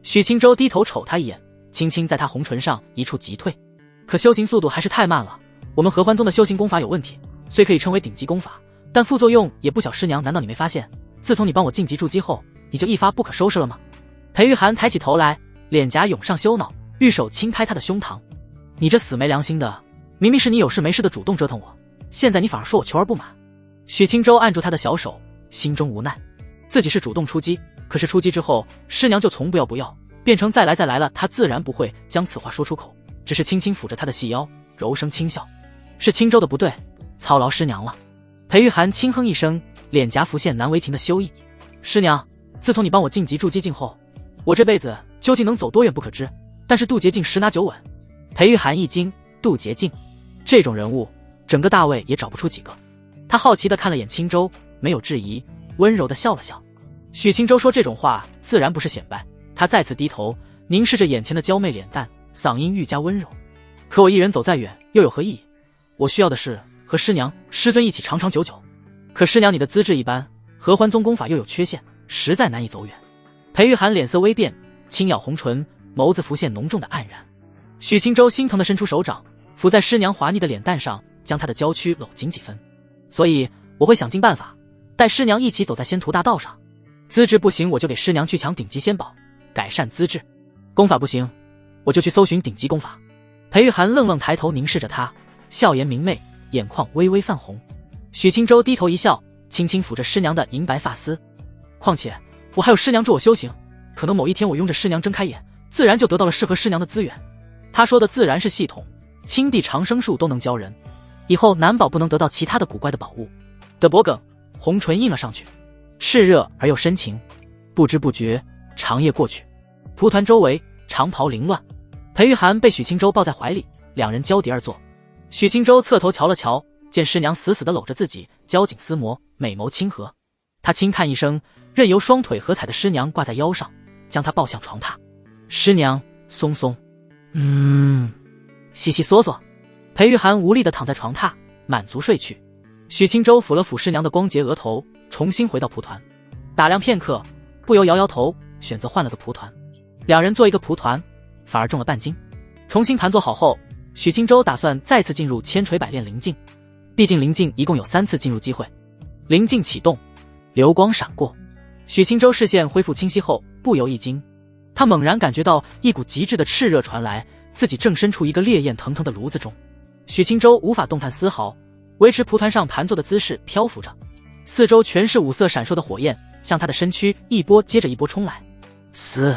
许青舟低头瞅他一眼，轻轻在他红唇上一处击退。可修行速度还是太慢了，我们合欢宗的修行功法有问题，虽可以称为顶级功法，但副作用也不小。师娘，难道你没发现，自从你帮我晋级筑基后，你就一发不可收拾了吗？裴玉涵抬起头来，脸颊涌上羞恼，玉手轻拍他的胸膛：你这死没良心的，明明是你有事没事的主动折腾我，现在你反而说我求而不满。许青舟按住他的小手，心中无奈，自己是主动出击，可是出击之后，师娘就从不要，变成再来了，他自然不会将此话说出口，只是轻轻抚着他的细腰，柔声轻笑：是青舟的不对，操劳师娘了。裴玉涵轻哼一声，脸颊浮现难为情的羞意。师娘，自从你帮我晋级筑基境后，我这辈子究竟能走多远不可知，但是渡劫境十拿九稳。裴玉涵一惊，渡劫境这种人物，整个大魏也找不出几个。他好奇地看了眼青州，没有质疑，温柔地笑了笑。许青州说这种话自然不是显摆，他再次低头凝视着眼前的娇媚脸蛋，嗓音愈加温柔。可我一人走再远又有何意义？我需要的是和师娘师尊一起长长久久。可师娘你的资质一般，合欢宗功法又有缺陷，实在难以走远。裴玉涵脸色微变，轻咬红唇，眸子浮现浓重的黯然。许青州心疼地伸出手掌，抚在师娘滑腻的脸蛋上，将她的娇躯搂紧几分。所以我会想尽办法带师娘一起走在仙途大道上。资质不行，我就给师娘去抢顶级仙宝，改善资质；功法不行，我就去搜寻顶级功法。裴玉涵愣愣抬头凝视着他，笑颜明媚，眼眶微微泛红。许青州低头一笑，轻轻抚着师娘的银白发丝。况且我还有师娘助我修行，可能某一天我拥着师娘睁开眼，自然就得到了适合师娘的资源。他说的自然是系统，青地长生树都能教人，以后难保不能得到其他的古怪的宝物。的脖梗，红唇印了上去，炽热而又深情。不知不觉长夜过去，蒲团周围长袍凌乱，裴玉涵被许青州抱在怀里，两人交叠而坐。许青州侧头瞧了瞧，见师娘死死地搂着自己，交颈厮磨，美眸亲和。他轻叹一声，任由双腿合踩的师娘挂在腰上，将她抱向床榻。师娘松松，悉悉嗦嗦。裴玉涵无力地躺在床榻，满足睡去。许青州抚了抚师娘的光洁额头，重新回到蒲团，打量片刻，不由摇摇头，选择换了个蒲团。两人做一个蒲团，反而重了半斤。重新盘坐好后，许青州打算再次进入千锤百炼灵境，毕竟灵境一共有3次进入机会。灵境启动，流光闪过，许青州视线恢复清晰后，不由一惊，他猛然感觉到一股极致的炽热传来，自己正身处一个烈焰腾腾的炉子中。许青州无法动弹丝毫，维持蒲团上盘坐的姿势漂浮着，四周全是五色闪烁的火焰，向他的身躯一波接着一波冲来。死！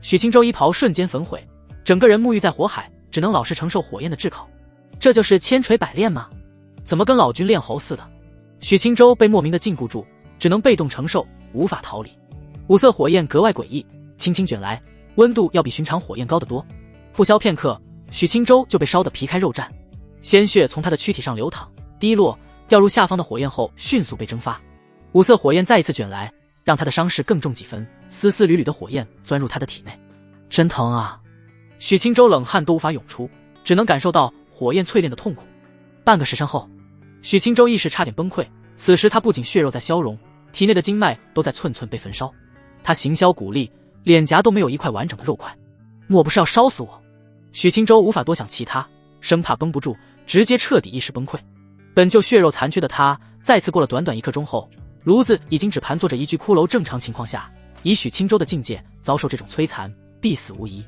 许青州衣袍瞬间焚毁，整个人沐浴在火海，只能老实承受火焰的炙烤。这就是千锤百炼吗？怎么跟老君练猴似的？许青州被莫名的禁锢住，只能被动承受，无法逃离。五色火焰格外诡异，轻轻卷来，温度要比寻常火焰高得多。不消片刻，许青州就被烧得皮开肉绽，鲜血从他的躯体上流淌，滴落，掉入下方的火焰后迅速被蒸发。五色火焰再一次卷来，让他的伤势更重几分，丝丝缕缕的火焰钻入他的体内。真疼啊！许青州冷汗都无法涌出，只能感受到火焰淬炼的痛苦。半个时辰后，许青州意识差点崩溃，此时他不仅血肉在消融，体内的经脉都在寸寸被焚烧。他形销骨立，脸颊都没有一块完整的肉块，莫不是要烧死我？许青州无法多想其他，生怕绷不住，直接彻底意识崩溃。本就血肉残缺的他，再次过了短短1刻钟后，炉子已经只盘坐着一具骷髅。正常情况下，以许青州的境界，遭受这种摧残，必死无疑。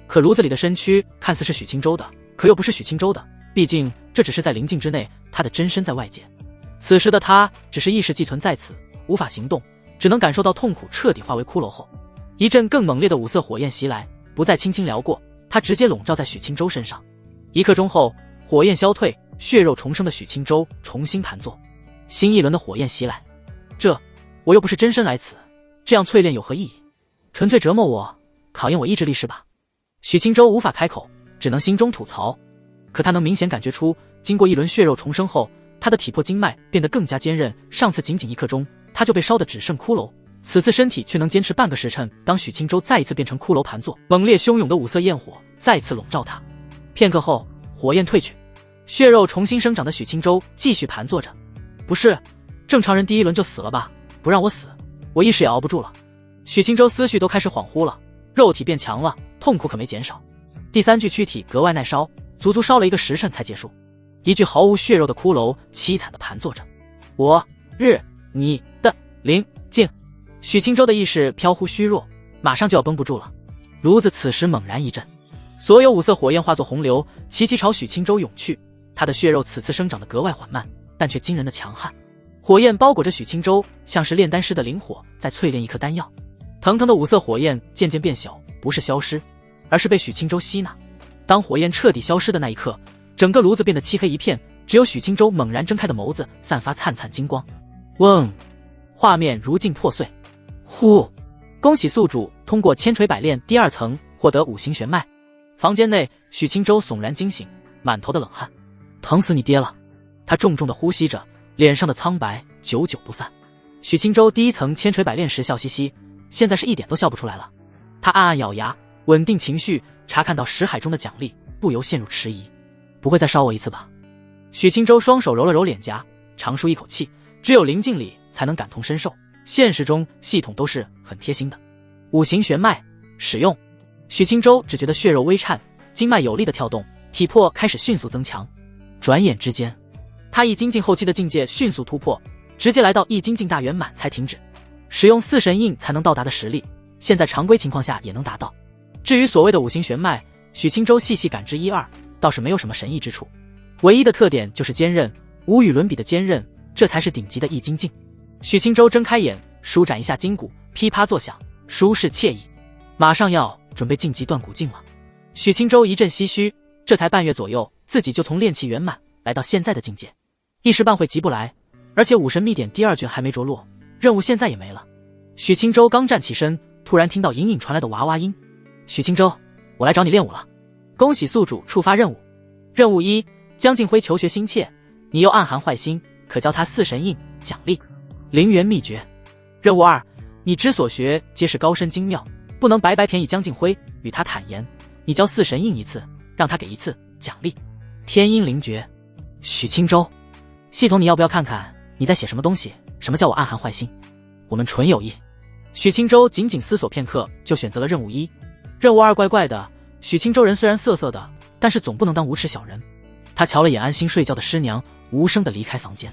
可炉子里的身躯看似是许青州的，可又不是许青州的，毕竟这只是在灵境之内，他的真身在外界。此时的他只是意识寄存在此，无法行动，只能感受到痛苦彻底化为骷髅后，一阵更猛烈的五色火焰袭来，不再轻轻撩过，他直接笼罩在许青州身上。1刻钟后，火焰消退，血肉重生的许青州重新盘坐，新一轮的火焰袭来。我又不是真身来此，这样淬炼有何意义？纯粹折磨我，考验我意志力是吧？许青州无法开口，只能心中吐槽。可他能明显感觉出，经过一轮血肉重生后，他的体魄经脉变得更加坚韧。上次仅仅1刻钟，他就被烧得只剩骷髅，此次身体却能坚持半个时辰。当许青州再一次变成骷髅盘坐，猛烈汹涌的五色焰火再次笼罩他。片刻后，火焰退去，血肉重新生长的许青州继续盘坐着。不是，正常人第1轮就死了吧？不让我死，我一时也熬不住了。许青州思绪都开始恍惚了，肉体变强了，痛苦可没减少。第3具躯体格外耐烧，足足烧了1个时辰才结束。一具毫无血肉的骷髅凄惨地盘坐着。我日你的灵境！许青州的意识飘忽虚弱，马上就要绷不住了。炉子此时猛然一震，所有五色火焰化作洪流，齐齐朝许青州涌去。他的血肉此次生长得格外缓慢，但却惊人的强悍。火焰包裹着许青州，像是炼丹师的灵火在淬炼一颗丹药。腾腾的五色火焰渐渐变小，不是消失，而是被许青州吸纳。当火焰彻底消失的那一刻，整个炉子变得漆黑一片，只有许青州猛然睁开的眸子散发灿灿金光。嗡！画面如镜破碎，呼！恭喜宿主通过千锤百炼第2层获得5行玄脉。房间内，许清舟悚然惊醒，满头的冷汗。疼死你爹了！他重重的呼吸着，脸上的苍白久久不散。许清舟第1层千锤百炼时笑嘻嘻，现在是一点都笑不出来了。他暗暗咬牙，稳定情绪，查看到识海中的奖励，不由陷入迟疑。不会再烧我一次吧？许清舟双手揉了揉脸颊，长舒一口气。只有灵境里才能感同身受，现实中系统都是很贴心的。5行玄脉使用。许清舟只觉得血肉微颤，经脉有力的跳动，体魄开始迅速增强。转眼之间，他易精进后期的境界迅速突破，直接来到易精进大圆满才停止。使用4神印才能到达的实力，现在常规情况下也能达到。至于所谓的5行玄脉，许清舟细细感知1、2，倒是没有什么神异之处，唯一的特点就是坚韧，无与伦比的坚韧，这才是顶级的易精进。许清舟睁开眼，舒展一下筋骨，噼啪作响，舒适惬意。马上要准备晋级断骨境了。许清舟一阵唏嘘，这才半月左右，自己就从炼气圆满来到现在的境界，一时半会急不来，而且武神秘典第2卷还没着落，任务现在也没了。许清舟刚站起身，突然听到隐隐传来的娃娃音。许清舟，我来找你练武了。恭喜宿主触发任务。任务1，江靖辉求学心切，你又暗含坏心，可教他4神印，奖励灵元秘诀。任务2，你之所学皆是高深精妙，不能白白便宜江靖辉，与他坦言，你教4神印1次，让他给1次，奖励天阴灵诀。许清舟，系统你要不要看看你在写什么东西？什么叫我暗含坏心？我们纯友谊。许清舟仅仅思索片刻，就选择了任务1。任务2怪怪的，许清舟人虽然色色的，但是总不能当无耻小人。他瞧了眼安心睡觉的师娘，无声地离开房间。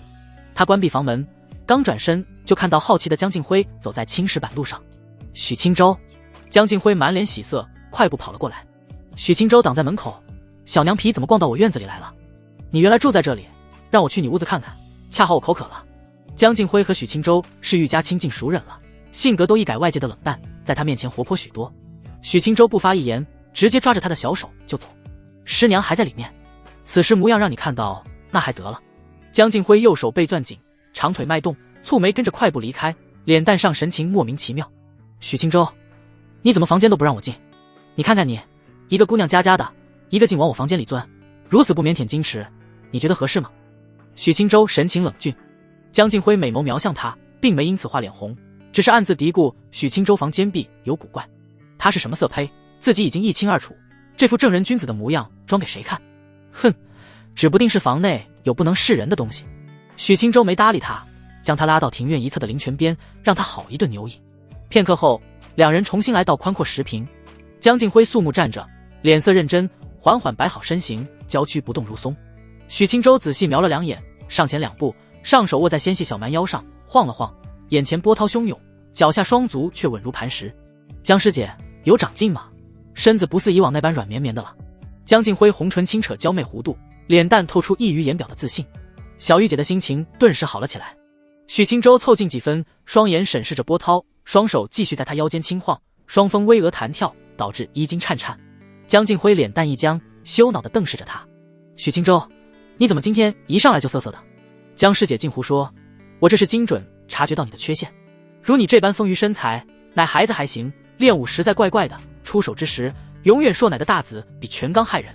他关闭房门，刚转身就看到好奇的江靖辉走在青石板路上。许清舟，江靖辉满脸喜色，快步跑了过来。许清舟挡在门口，小娘皮怎么逛到我院子里来了？你原来住在这里，让我去你屋子看看，恰好我口渴了。江靖辉和许清舟是愈加亲近熟人了，性格都一改外界的冷淡，在他面前活泼许多。许清舟不发一言，直接抓着他的小手就走。师娘还在里面，此时模样让你看到，那还得了。江靖辉右手被攥紧，长腿迈动，蹙眉跟着快步离开，脸蛋上神情莫名其妙。许清舟，你怎么房间都不让我进？你看看你，一个姑娘家家的，一个劲往我房间里钻，如此不腼腆矜持，你觉得合适吗？许清舟神情冷峻，江靖辉美眸瞄向他，并没因此画脸红，只是暗自嘀咕许清舟房间壁有古怪。他是什么色胚，自己已经一清二楚，这副正人君子的模样装给谁看？哼，指不定是房内有不能示人的东西。许清舟没搭理他，将他拉到庭院一侧的灵泉边，让他好一顿牛饮。片刻后，两人重新来到宽阔石坪。江靖辉肃穆站着，脸色认真，缓缓摆好身形，娇躯不动如松。许清舟仔细瞄了2眼，上前2步，上手握在纤细小蛮腰上，晃了晃，眼前波涛汹涌，脚下双足却稳如磐石。江师姐有长进吗？身子不似以往那般软绵绵的了。江靖辉红唇轻扯娇媚弧度，脸蛋透出溢于言表的自信。小玉姐的心情顿时好了起来。许清舟凑近几分，双眼审视着波涛，双手继续在他腰间轻晃，双峰巍峨弹跳，导致衣襟颤颤。江靖辉脸蛋一僵，羞恼地瞪视着他。许清舟，你怎么今天一上来就涩涩的？江师姐近乎说，我这是精准察觉到你的缺陷，如你这般丰腴身材，乃孩子还行，练武实在怪怪的，出手之时永远硕奶的大子比全刚害人。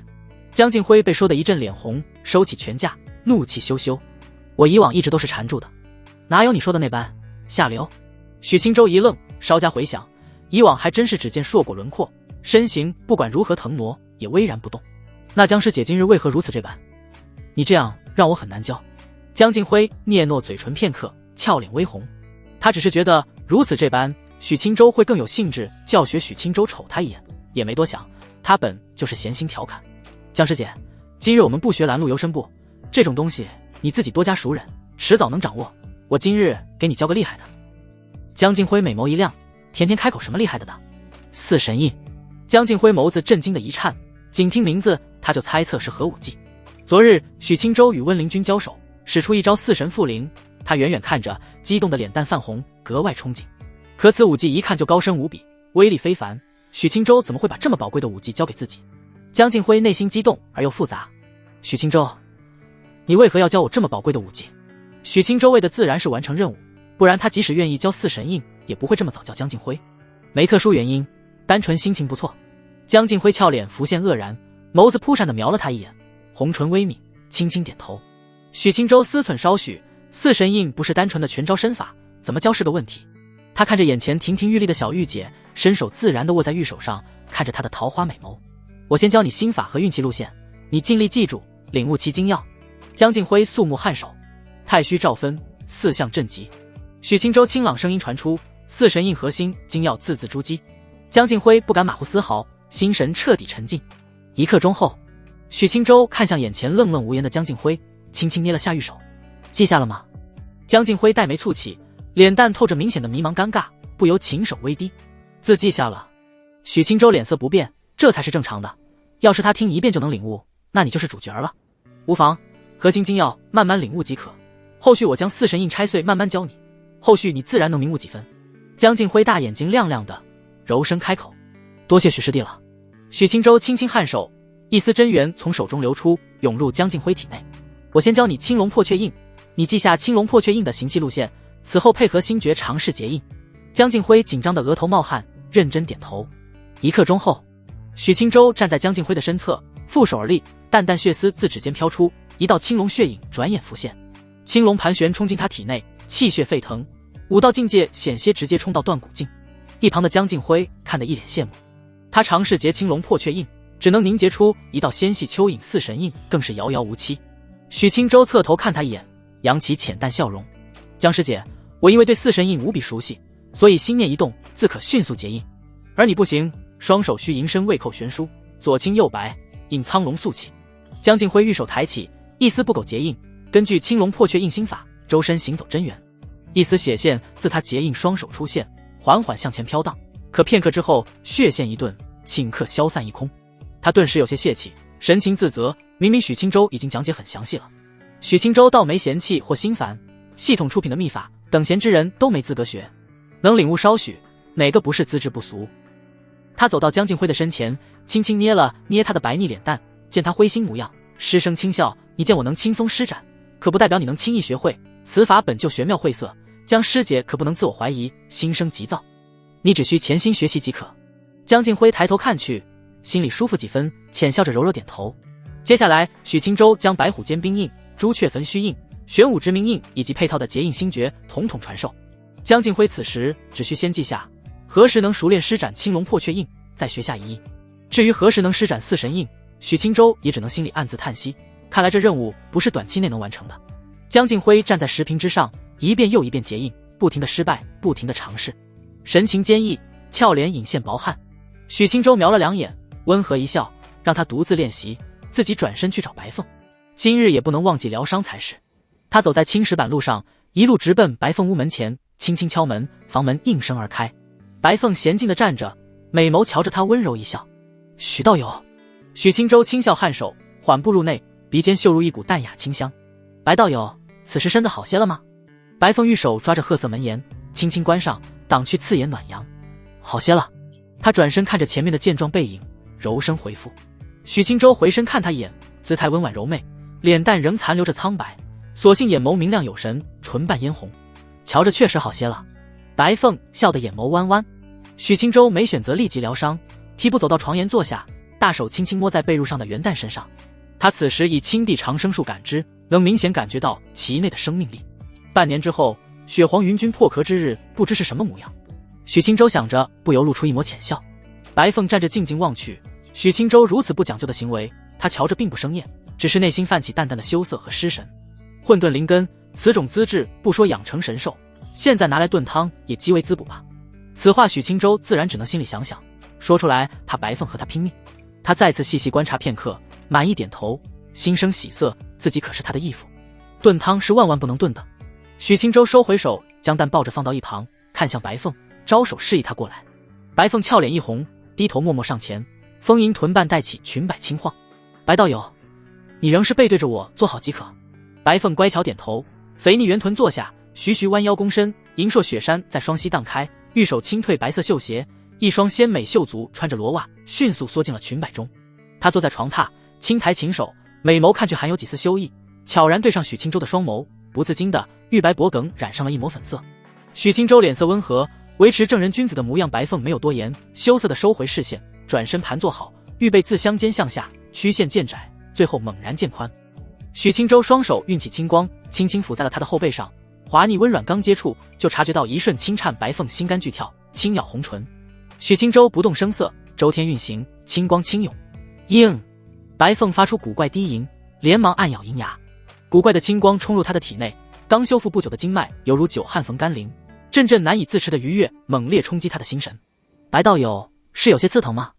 江靖辉被说得一阵脸红，收起拳架，怒气羞羞。我以往一直都是缠住的，哪有你说的那般下流？许清舟一愣，稍加回想，以往还真是只见硕果轮廓，身形不管如何腾挪也巍然不动。那江师姐今日为何如此这般？你这样让我很难教。江靖辉嗫嚅嘴唇片刻，俏脸微红。他只是觉得如此这般，许清舟会更有兴致教学许清舟瞅他一眼，也没多想，他本就是闲心调侃。江师姐，今日我们不学拦路游身步，这种东西你自己多加熟稔，迟早能掌握。我今日给你教个厉害的。江靖辉美眸一亮，甜甜开口什么厉害的呢？4神印。江靖辉眸子震惊的一颤，仅听名字他就猜测是何武技。昨日许清舟与温灵君交手，使出一招4神附灵，他远远看着，激动的脸蛋泛红，格外憧憬。可此武技一看就高深无比，威力非凡，许清舟怎么会把这么宝贵的武技交给自己？江靖辉内心激动而又复杂。许清舟，你为何要教我这么宝贵的武技？许清舟为的自然是完成任务，不然他即使愿意教4神印，也不会这么早叫江静辉。没特殊原因，单纯心情不错。江静辉俏脸浮现愕然，眸子扑闪地瞄了他一眼，红唇微抿，轻轻点头。许清舟思忖稍许，四神印不是单纯的全招身法，怎么教是个问题。他看着眼前亭亭玉立的小玉姐，伸手自然地握在玉手上，看着她的桃花美眸。我先教你心法和运气路线，你尽力记住，领悟其精要。江静辉肃穆颔首，太虚照分，四象震极。许清舟清朗声音传出，四神印核心精要字字珠玑。江静辉不敢马虎丝毫，心神彻底沉静。一刻钟后，许清舟看向眼前愣愣无言的江静辉，轻轻捏了下玉手。记下了吗？江静辉黛眉蹙起，脸蛋透着明显的迷茫尴尬，不由琴手微低。字记下了。许清舟脸色不变，这才是正常的。要是他听一遍就能领悟，那你就是主角了。无妨，核心精要慢慢领悟即可。后续我将四神印拆碎慢慢教你，后续你自然能明悟几分。江静辉大眼睛亮亮的，柔声开口。多谢许师弟了。许清舟轻轻颔首，一丝真元从手中流出，涌入江静辉体内。我先教你青龙破雀印，你记下青龙破雀印的行气路线，此后配合星诀尝试结印。江静辉紧张的额头冒汗，认真点头。一刻钟后，许清舟站在江静辉的身侧，负手而立，淡淡血丝自指尖飘出，一道青龙血影转眼浮现。青龙盘旋冲进他体内，气血沸腾，武道境界险些直接冲到断骨境。一旁的江静辉看得一脸羡慕，他尝试结青龙破雀印，只能凝结出一道纤细蚯蚓四神印，更是遥遥无期。许清舟侧头看他一眼，扬起浅淡笑容。江师姐，我因为对四神印无比熟悉，所以心念一动，自可迅速结印。而你不行，双手需银身胃扣悬殊，左青右白，印苍龙素气。江静辉玉手抬起，一丝不苟结印，根据青龙破雀印心法，周身行走真元。一丝血线自他结印双手出现，缓缓向前飘荡。可片刻之后，血线一顿，顷刻消散一空。他顿时有些泄气，神情自责，明明许清舟已经讲解很详细了。许清舟倒没嫌弃或心烦，系统出品的秘法，等闲之人都没资格学，能领悟稍许，哪个不是资质不俗。他走到江静辉的身前，轻轻捏了捏他的白腻脸蛋，见他灰心模样，失声轻笑。你见我能轻松施展，可不代表你能轻易学会，此法本就玄妙晦涩，江师姐可不能自我怀疑，心生急躁，你只需潜心学习即可。江静辉抬头看去，心里舒服几分，浅笑着柔柔点头。接下来，许清舟将白虎坚冰印、朱雀焚虚印、玄武之明印以及配套的结印星诀统统传授。江静辉此时只需先记下何时能熟练施展青龙破雀印，再学下一印。至于何时能施展四神印，许清舟也只能心里暗自叹息，看来这任务不是短期内能完成的。江静辉站在石屏之上，一遍又一遍结印，不停的失败，不停的尝试，神情坚毅，俏脸隐现薄汗。许清舟瞄了两眼，温和一笑，让他独自练习，自己转身去找白凤。今日也不能忘记疗伤才是。他走在青石板路上，一路直奔白凤屋门前，轻轻敲门，房门应声而开。白凤娴静地站着，美眸瞧着他温柔一笑。许道友。许清舟轻笑颔首，缓步入内，鼻尖嗅入一股淡雅清香。白道友，此时身子好些了吗？白凤玉手抓着褐色门檐，轻轻关上，挡去刺眼暖阳。好些了。他转身看着前面的健壮背影，柔声回复。许清舟回身看他一眼，姿态温婉柔媚，脸蛋仍残留着苍白，所幸眼眸明亮有神，唇瓣嫣红，瞧着确实好些了。白凤笑得眼眸弯弯。许清舟没选择立即疗伤，提步走到床沿坐下，大手轻轻摸在被褥上的元旦身上。他此时以青地长生术感知，能明显感觉到其内的生命力。半年之后，血皇云君破壳之日，不知是什么模样。许清舟想着，不由露出一抹浅笑。白凤站着静静望去，许清舟如此不讲究的行为，他瞧着并不生厌，只是内心泛起淡淡的羞涩和失神。混沌灵根，此种资质不说养成神兽，现在拿来炖汤也极为滋补吧。此话许清舟自然只能心里想想，说出来怕白凤和他拼命。他再次细细观察片刻，满意点头，心生喜色，自己可是他的义父，炖汤是万万不能炖的。许清舟收回手，将蛋抱着放到一旁，看向白凤，招手示意他过来。白凤俏脸一红，低头默默上前，丰盈臀瓣带起裙摆轻晃。白道友，你仍是背对着我坐好即可。白凤乖巧点头，肥腻圆臀坐下，徐徐弯腰躬身，银硕雪山在双膝荡开，玉手轻褪白色绣鞋，一双纤美秀足穿着罗袜，迅速缩进了裙摆中。他坐在床榻，轻抬琴手，美眸看去含有几丝羞意，悄然对上许清舟的双眸，不自禁的玉白脖梗染上了一抹粉色。许清舟脸色温和，维持正人君子的模样。白凤没有多言，羞涩地收回视线，转身盘坐好，预备自香肩向下，曲线渐窄，最后猛然渐宽。许清舟双手运起青光，轻轻抚在了他的后背上，滑腻温软，刚接触就察觉到一瞬轻颤，白凤心肝剧跳，轻咬红唇。许清舟不动声色，周天运行，青光轻涌。应！白凤发出古怪低吟，连忙按咬银牙。古怪的青光冲入他的体内，刚修复不久的经脉犹如久旱逢甘霖，阵阵难以自持的愉悦猛烈冲击他的心神。白道友，是有些刺疼吗？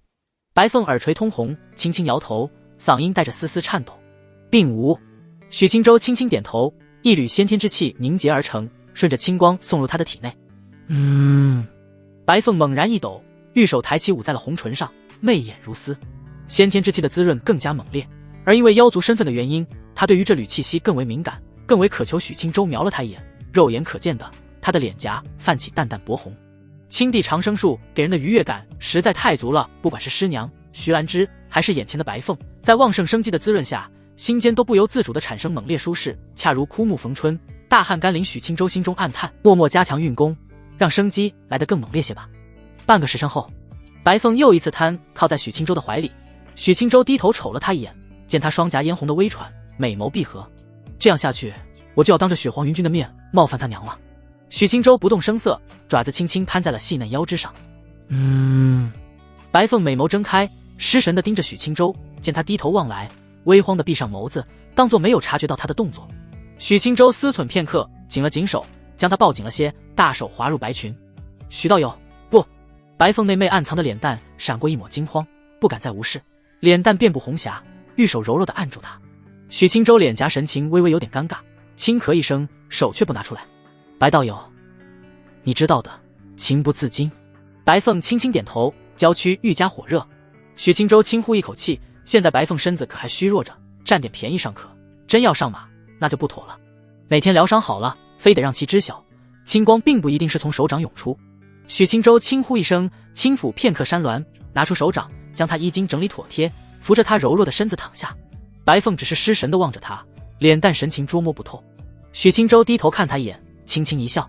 白凤耳垂通红，轻轻摇头，嗓音带着丝丝颤抖。并无。许清舟轻轻点头，一缕先天之气凝结而成，顺着青光送入他的体内。白凤猛然一抖，玉手抬起捂在了红唇上，媚眼如丝。先天之气的滋润更加猛烈，而因为妖族身份的原因，他对于这缕气息更为敏感，更为渴求。许清舟瞄了他一眼，肉眼可见的，他的脸颊泛起淡淡薄红。青地长生树给人的愉悦感实在太足了，不管是师娘徐兰芝还是眼前的白凤，在旺盛生机的滋润下，心间都不由自主地产生猛烈舒适，恰如枯木逢春，大汗甘霖。许清舟心中暗叹，默默加强运功，让生机来得更猛烈些吧。半个时辰后，白凤又一次瘫靠在许清舟的怀里。许清舟低头瞅了他一眼，见他双颊嫣红的微喘，美眸闭合。这样下去，我就要当着雪皇云君的面冒犯他娘了。许清舟不动声色，爪子轻轻攀在了细嫩腰肢上。白凤美眸睁开，失神地盯着许清舟，见他低头望来，微慌地闭上眸子，当作没有察觉到他的动作。许清舟思忖片刻，紧了紧手，将他抱紧了些，大手滑入白裙。许道友，不！白凤那媚暗藏的脸蛋闪过一抹惊慌，不敢再无视，脸蛋遍布红霞，玉手柔柔地按住他。许清舟脸颊神情微微有点尴尬，轻咳一声，手却不拿出来。白道友，你知道的，情不自禁。白凤轻轻点头，娇躯愈加火热。许清舟轻呼一口气，现在白凤身子可还虚弱着，占点便宜尚可，真要上马那就不妥了。哪天疗伤好了，非得让其知晓，青光并不一定是从手掌涌出。许清舟轻呼一声，轻抚片刻山峦，拿出手掌将他衣襟整理妥帖，扶着他柔弱的身子躺下。白凤只是失神地望着他，脸蛋神情捉摸不透。许清舟低头看他一眼，轻轻一笑，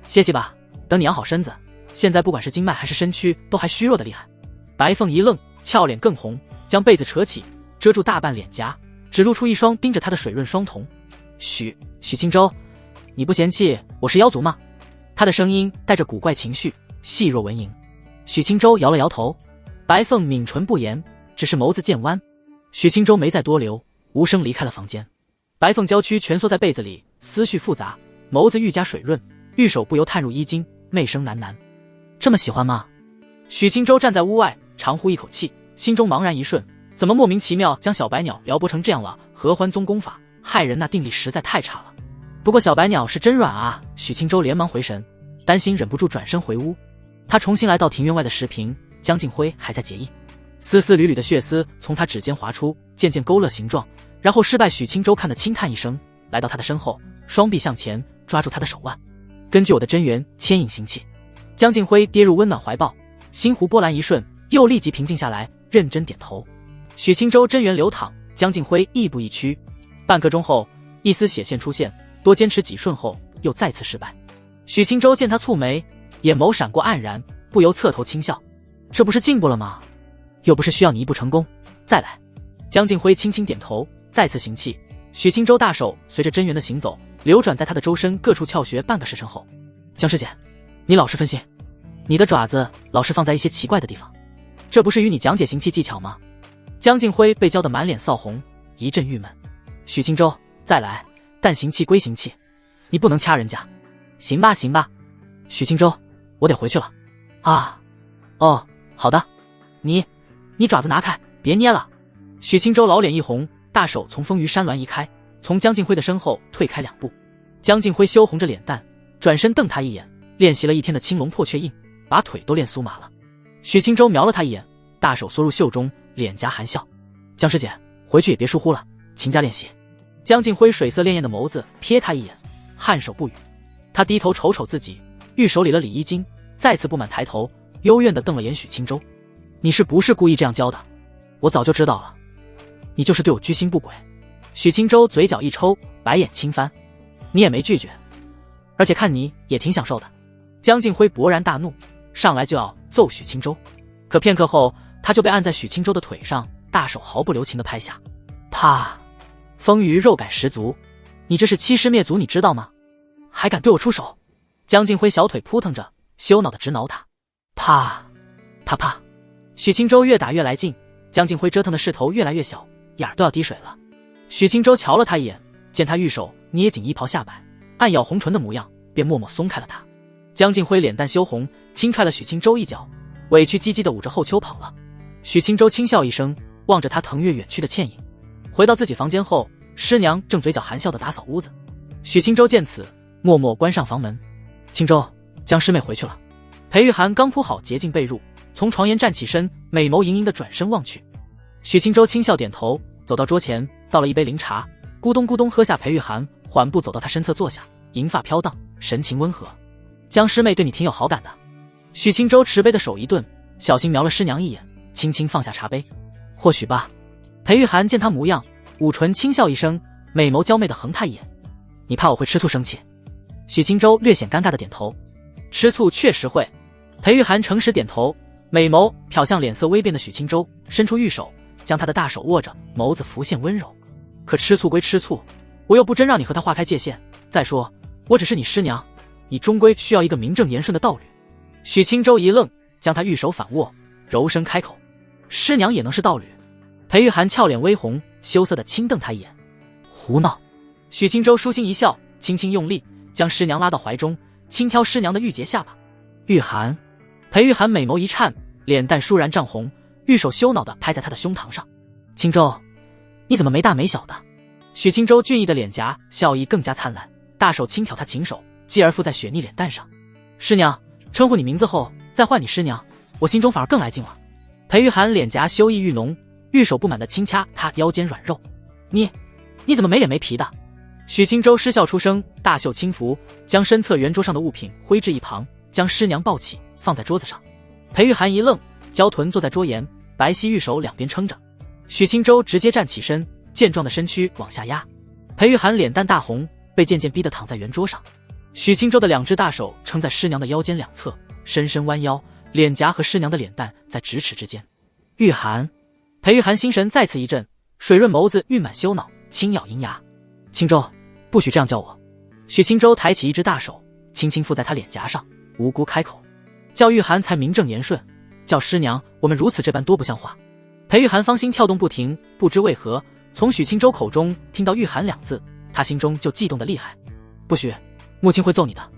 歇息吧，等你养好身子，现在不管是经脉还是身躯都还虚弱的厉害。白凤一愣，俏脸更红，将被子扯起遮住大半脸颊，只露出一双盯着他的水润双瞳。许清舟，你不嫌弃我是妖族吗？他的声音带着古怪情绪，细若蚊蝇。许清舟摇了摇头。白凤抿唇不言，只是眸子渐弯。许清舟没再多留，无声离开了房间。白凤娇躯蜷缩在被子里，思绪复杂，眸子愈加水润，玉手不由探入衣襟，媚声喃喃。这么喜欢吗？许清舟站在屋外，长呼一口气，心中茫然一瞬，怎么莫名其妙将小白鸟撩拨成这样了？合欢宗功法害人那定力实在太差了。不过小白鸟是真软啊！许清舟连忙回神，担心忍不住转身回屋。他重新来到庭院外的石屏，江静辉还在结印，丝丝缕缕的血丝从他指尖滑出，渐渐勾勒形状，然后失败。许清舟看得轻叹一声，来到他的身后，双臂向前抓住他的手腕。根据我的真元牵引行气。江静辉跌入温暖怀抱，心湖波澜一瞬，又立即平静下来，认真点头。许清舟真元流淌，江静辉亦步亦趋。半刻钟后，一丝血线出现，多坚持几瞬后又再次失败。许清舟见他蹙眉，眼眸闪过黯然，不由侧头轻笑，这不是进步了吗？又不是需要你一步成功，再来。江静辉轻轻点头，再次行气。许清舟大手随着真元的行走，流转在他的周身各处窍穴。半个时辰后，江师姐，你老实分析，你的爪子老是放在一些奇怪的地方，这不是与你讲解行气技巧吗？江静辉被浇得满脸臊红，一阵郁闷。许清舟，再来，但行气归行气，你不能掐人家。行吧行吧。许清舟，我得回去了。啊，哦，好的。你爪子拿开，别捏了。许清舟老脸一红，大手从风鱼山峦移开，从江静辉的身后退开2步。江静辉羞红着脸蛋，转身瞪他一眼，练习了一天的青龙破雀印，把腿都练酥麻了。许清舟瞄了他一眼，大手缩入袖中，脸颊含笑。江师姐，回去也别疏忽了，勤加练习。江静辉水色潋滟的眸子瞥他一眼，颔首不语。他低头瞅瞅自己，玉手理了理衣襟，再次不满抬头，幽怨地瞪了眼许清舟。你是不是故意这样教的？我早就知道了，你就是对我居心不轨。许清舟嘴角一抽，白眼轻翻。你也没拒绝，而且看你也挺享受的。江敬辉勃然大怒，上来就要揍许青州。可片刻后，他就被按在许青州的腿上，大手毫不留情地拍下。啪！风鱼肉感十足，你这是欺师灭祖，你知道吗？还敢对我出手！江敬辉小腿扑腾着，羞恼地直挠他。啪！啪啪！许青州越打越来劲，江敬辉折腾的势头越来越小，眼儿都要滴水了。许青州瞧了他一眼，见他玉手捏紧衣袍下摆，暗咬红唇的模样，便默默松开了他。江敬辉脸蛋羞红，轻踹了许青州一脚，委屈唧唧地捂着后丘跑了。许青州轻笑一声，望着他腾跃远去的倩影。回到自己房间后，师娘正嘴角含笑地打扫屋子。许青州见此，默默关上房门。青州，江师妹回去了。裴玉涵刚铺好洁净被褥，从床沿站起身，美眸盈盈地转身望去。许青州轻笑点头，走到桌前，倒了一杯灵茶，咕咚咕咚喝下。裴玉涵缓步走到他身侧坐下，银发飘荡，神情温和。江师妹对你挺有好感的。许青州持杯的手一顿，小心瞄了师娘一眼，轻轻放下茶杯。或许吧。裴玉涵见他模样，捂唇轻笑一声，美眸娇媚地横他一眼。你怕我会吃醋生气？许青州略显尴尬的点头。吃醋确实会。裴玉涵诚实点头，美眸瞟向脸色微变的许青州，伸出玉手将他的大手握着，眸子浮现温柔。可吃醋归吃醋，我又不真让你和他划开界限。再说，我只是你师娘，你终归需要一个名正言顺的道侣。许青州一愣，将他玉手反握，柔声开口：师娘也能是道侣？裴玉涵俏脸微红，羞涩地轻瞪他一眼。胡闹！许青州舒心一笑，轻轻用力将师娘拉到怀中，轻挑师娘的玉洁下巴。玉涵！裴玉涵美眸一颤，脸蛋倏然涨红，玉手羞恼地拍在他的胸膛上。青州，你怎么没大没小的？许青州俊逸的脸颊笑意更加灿烂，大手轻挑他琴手，继而附在雪腻脸蛋上。师娘，称呼你名字后再唤你师娘，我心中反而更来劲了。裴玉涵脸颊羞意愈浓，玉手不满地轻掐他腰间软肉。你怎么没脸没皮的？许青州失笑出声，大袖轻拂，将身侧圆桌上的物品挥至一旁，将师娘抱起放在桌子上。裴玉涵一愣，娇臀坐在桌沿，白皙玉手两边撑着。许青州直接站起身，健壮的身躯往下压。裴玉涵脸蛋大红，被渐渐逼得躺在圆桌上。许青州的两只大手撑在师娘的腰间两侧，深深弯腰，脸颊和师娘的脸蛋在咫尺之间。玉涵！裴玉涵心神再次一震，水润眸子蕴满羞恼，轻咬银牙。青州，不许这样叫我。许青州抬起一只大手，轻轻附在他脸颊上，无辜开口：叫玉涵才名正言顺，叫师娘我们如此这般多不像话。裴玉涵芳心跳动不停，不知为何从许青州口中听到玉涵两字，他心中就悸动得厉害。不许，母亲会揍你的。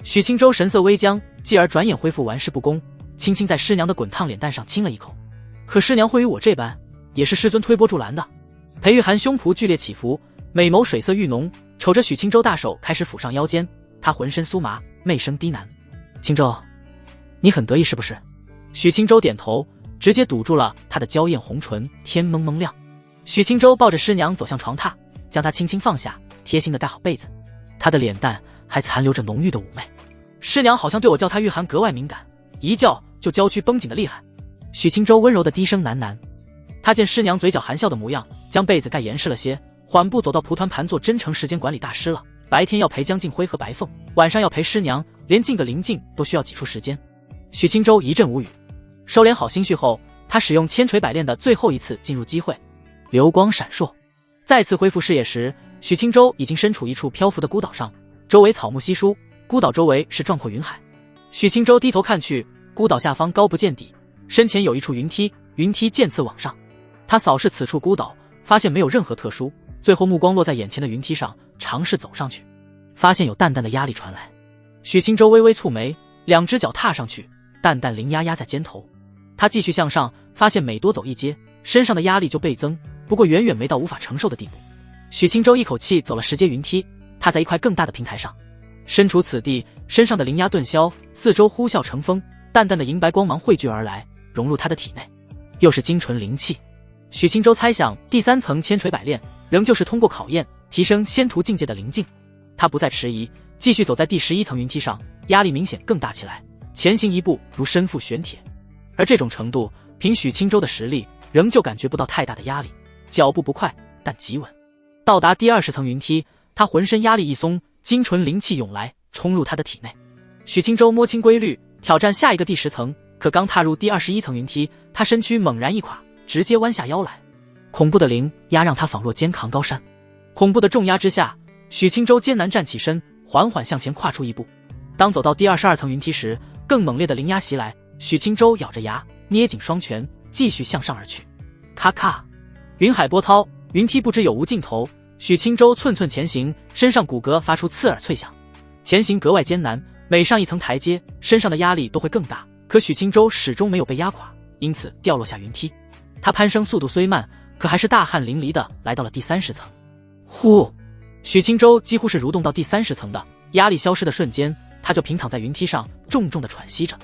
许青州神色微僵，继而转眼恢复玩世不恭，轻轻在师娘的滚烫脸蛋上亲了一口。可师娘会与我这般，也是师尊推波助澜的。裴玉涵胸脯剧烈起伏，美眸水色愈浓，瞅着许青州大手开始抚上腰间，他浑身酥麻，媚声低喃：青州，你很得意是不是？许青州点头，直接堵住了他的娇艳红唇，天蒙蒙亮。许青州抱着师娘走向床榻，将她轻轻放下，贴心地盖好被子。她的脸蛋还残留着浓郁的妩媚。师娘好像对我叫她玉涵格外敏感，一叫就娇躯绷紧的厉害。许青州温柔地低声喃喃。他见师娘嘴角含笑的模样，将被子盖严实了些，缓步走到蒲团盘坐，真成时间管理大师了。白天要陪江静辉和白凤，晚上要陪师娘，连进个灵境都需要挤出时间。许青州一阵无语，收敛好心绪后，他使用千锤百炼的最后一次进入机会，流光闪烁。再次恢复视野时，许青州已经身处一处漂浮的孤岛上，周围草木稀疏，孤岛周围是壮阔云海。许青州低头看去，孤岛下方高不见底，身前有一处云梯，云梯渐次往上。他扫视此处孤岛，发现没有任何特殊，最后目光落在眼前的云梯上，尝试走上去，发现有淡淡的压力传来。许青州微微蹙眉，两只脚踏上去，淡淡凌压压在肩头。他继续向上，发现每多走一阶，身上的压力就倍增，不过远远没到无法承受的地步。许青州一口气走了10阶云梯，踏在一块更大的平台上。身处此地，身上的凌压顿消，四周呼啸成风，淡淡的银白光芒汇聚而来，融入他的体内，又是精纯灵气。许青州猜想，第3层千锤百炼仍旧是通过考验提升仙徒境界的灵境。他不再迟疑，继续走在第11层云梯上，压力明显更大起来，前行一步如身负玄铁。而这种程度，凭许青州的实力，仍旧感觉不到太大的压力，脚步不快，但极稳。到达第20层云梯，他浑身压力一松，精纯灵气涌来，冲入他的体内。许清舟摸清规律，挑战下一个第10层，可刚踏入第21层云梯，他身躯猛然一垮，直接弯下腰来。恐怖的灵压让他仿若肩扛高山。恐怖的重压之下，许清舟艰难站起身，缓缓向前跨出一步。当走到第22层云梯时，更猛烈的灵压袭来，许清舟咬着牙，捏紧双拳，继续向上而去。咔咔，云海波涛，云梯不知有无尽头。许清舟寸寸前行，身上骨骼发出刺耳脆响。前行格外艰难，每上一层台阶，身上的压力都会更大。可许清舟始终没有被压垮，因此掉落下云梯。他攀升速度虽慢，可还是大汗淋漓的来到了第30层。呼，许清舟几乎是蠕动到第30层的，压力消失的瞬间，他就平躺在云梯上，重重的喘息着。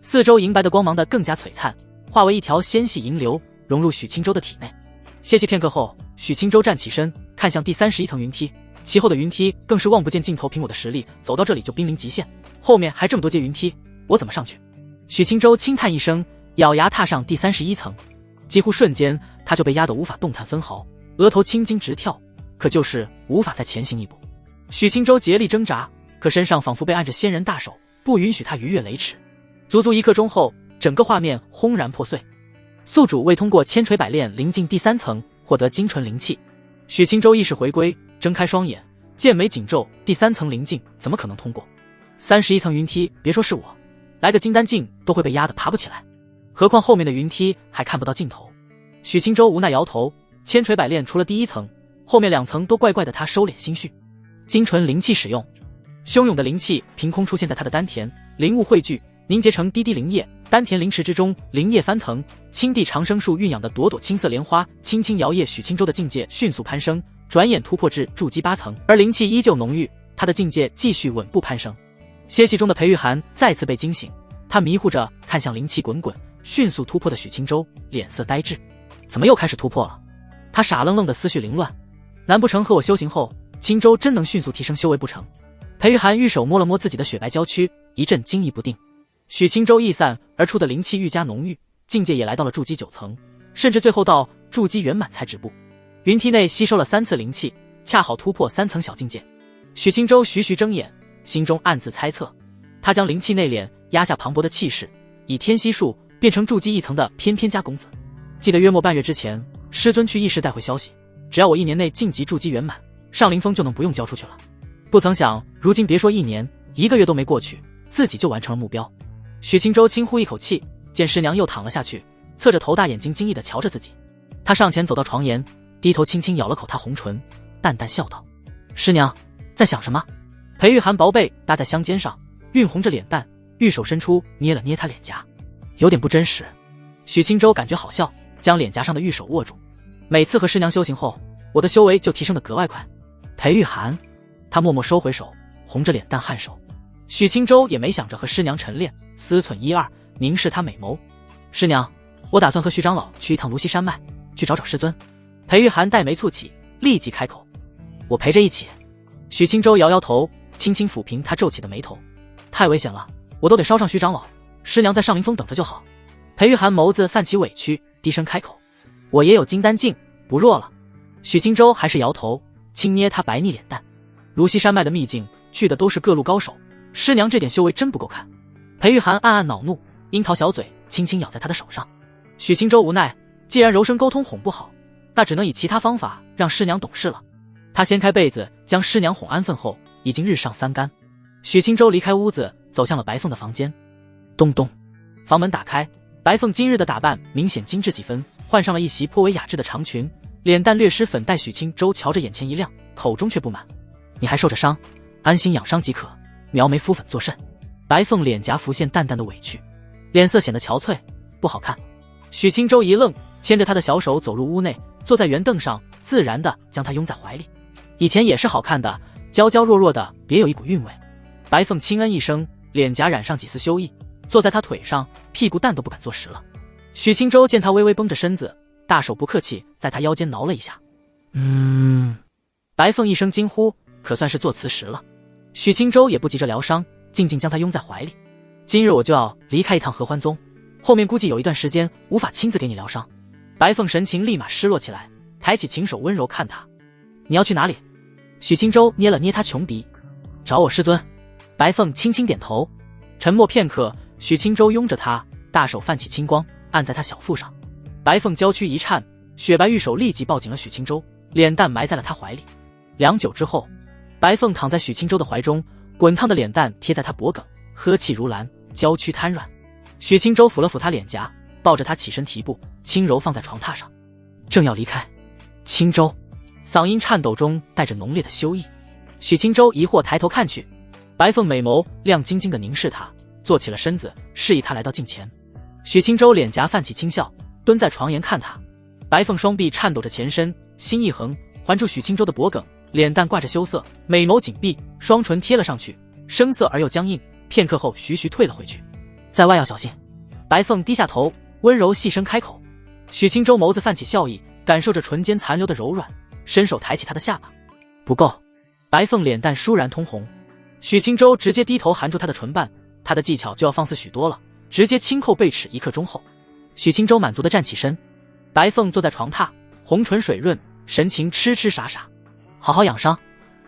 四周银白的光芒的更加璀璨，化为一条纤细银流，融入许清舟的体内。歇息片刻后，许清舟站起身，看向第31层云梯，其后的云梯更是望不见尽头。凭我的实力，走到这里就濒临极限，后面还这么多阶云梯，我怎么上去？许清舟轻叹一声，咬牙踏上第31层。几乎瞬间，他就被压得无法动弹分毫，额头青筋直跳，可就是无法再前行一步。许清舟竭力挣扎，可身上仿佛被按着仙人大手，不允许他逾越雷池。足足1刻钟后，整个画面轰然破碎。宿主未通过千锤百炼临近第3层，获得精纯灵气。许清舟意识回归，睁开双眼，剑眉紧皱，第3层临近，怎么可能通过？31层云梯，别说是我，来个金丹境都会被压得爬不起来，何况后面的云梯还看不到尽头。许清舟无奈摇头，千锤百炼除了第1层，后面2层都怪怪的。他收敛心绪，精纯灵气使用，汹涌的灵气凭空出现在他的丹田，灵雾汇聚，凝结成滴滴灵液。丹田灵池之中，灵液翻腾，青地长生树酝养的朵朵青色莲花轻轻摇曳。许清舟的境界迅速攀升，转眼突破至筑基8层，而灵气依旧浓郁，他的境界继续稳步攀升。歇息中的裴玉涵再次被惊醒，他迷糊着看向灵气滚滚、迅速突破的许清舟，脸色呆滞。怎么又开始突破了？他傻愣愣的思绪凌乱，难不成和我修行后，清舟真能迅速提升修为不成？裴玉涵玉手摸了摸自己的雪白娇躯，一阵惊疑不定。许清舟溢散而出的灵气愈加浓郁，境界也来到了筑基9层，甚至最后到筑基圆满才止步。云梯内吸收了3次灵气，恰好突破3层小境界。许清舟徐徐睁眼，心中暗自猜测，他将灵气内敛，压下磅礴的气势，以天息术变成筑基1层的翩翩家公子。记得约莫半月之前，师尊去议事带回消息，只要我1年内晋级筑基圆满，上凌峰就能不用交出去了。不曾想如今别说1年，1个月都没过去，自己就完成了目标。许清舟轻呼一口气，见师娘又躺了下去，侧着头，大眼睛惊异地瞧着自己。他上前走到床沿，低头轻轻咬了口她红唇，淡淡笑道：“师娘，在想什么？”裴玉涵薄背搭在香肩上，晕红着脸蛋，玉手伸出捏了捏她脸颊，有点不真实。许清舟感觉好笑，将脸颊上的玉手握住。每次和师娘修行后，我的修为就提升得格外快。裴玉涵，他默默收回手，红着脸蛋颔首。许清舟也没想着和师娘晨练，思忖一二，凝视她美眸。师娘，我打算和徐长老去一趟芦溪山脉，去找找师尊。裴玉涵黛眉蹙起，立即开口：“我陪着一起。”许清舟摇摇头，轻轻抚平他皱起的眉头：“太危险了，我都得捎上徐长老，师娘在上凌峰等着就好。”裴玉涵眸子泛起委屈，低声开口：“我也有金丹境，不弱了。”许清舟还是摇头，轻捏他白腻脸蛋：“芦溪山脉的秘境，去的都是各路高手。师娘这点修为真不够看。”裴玉涵暗暗恼怒，樱桃小嘴轻轻咬在他的手上。许清舟无奈，既然柔声沟通哄不好，那只能以其他方法让师娘懂事了。他掀开被子，将师娘哄安分后，已经日上3竿。许清舟离开屋子，走向了白凤的房间。咚咚，房门打开，白凤今日的打扮明显精致几分，换上了一袭颇为雅致的长裙，脸蛋略施粉黛。许清舟瞧着眼前一亮，口中却不满：“你还受着伤，安心养伤即可，描眉敷粉作甚？”白凤脸颊浮现淡淡的委屈，脸色显得憔悴，不好看。许清舟一愣，牵着他的小手走入屋内，坐在圆凳上，自然地将他拥在怀里。以前也是好看的，娇娇弱弱的，别有一股韵味。白凤轻嗯一声，脸颊染上几丝羞意，坐在他腿上，屁股蛋都不敢坐实了。许清舟见他微微绷着身子，大手不客气在他腰间挠了一下。白凤一声惊呼，可算是做瓷实了。许清舟也不急着疗伤，静静将他拥在怀里。今日我就要离开一趟合欢宗，后面估计有一段时间无法亲自给你疗伤。白凤神情立马失落起来，抬起琴手温柔看他：“你要去哪里？”许清舟捏了捏他穷鼻：“找我师尊。”白凤轻轻点头：“沉默片刻，许清舟拥着她，大手泛起青光，按在她小腹上。白凤娇躯一颤，雪白玉手立即抱紧了许清舟，脸蛋埋在了她怀里。良久之后，白凤躺在许清舟的怀中，滚烫的脸蛋贴在她脖颈，呵气如兰，娇躯瘫软。许清舟抚了抚她脸颊，抱着她起身提步，轻柔放在床榻上，正要离开。清舟，嗓音颤抖中带着浓烈的羞意。许清舟疑惑抬头看去，白凤美眸亮晶晶地凝视他，坐起了身子，示意他来到近前。许清舟脸颊泛起轻笑，蹲在床沿看他。白凤双臂颤抖着前身，心一横，环住许清舟的脖颈，脸蛋挂着羞涩，美眸紧闭，双唇贴了上去，生涩而又僵硬。片刻后徐徐退了回去。在外要小心。白凤低下头，温柔细声开口。许清舟眸子泛起笑意，感受着唇间残留的柔软，伸手抬起他的下巴。不够。白凤脸蛋倏然通红，许清舟直接低头含住她的唇瓣，她的技巧就要放肆许多了，直接轻扣背齿1刻钟后。许清舟满足地站起身，白凤坐在床榻，红唇水润，神情痴痴傻傻。好好养伤，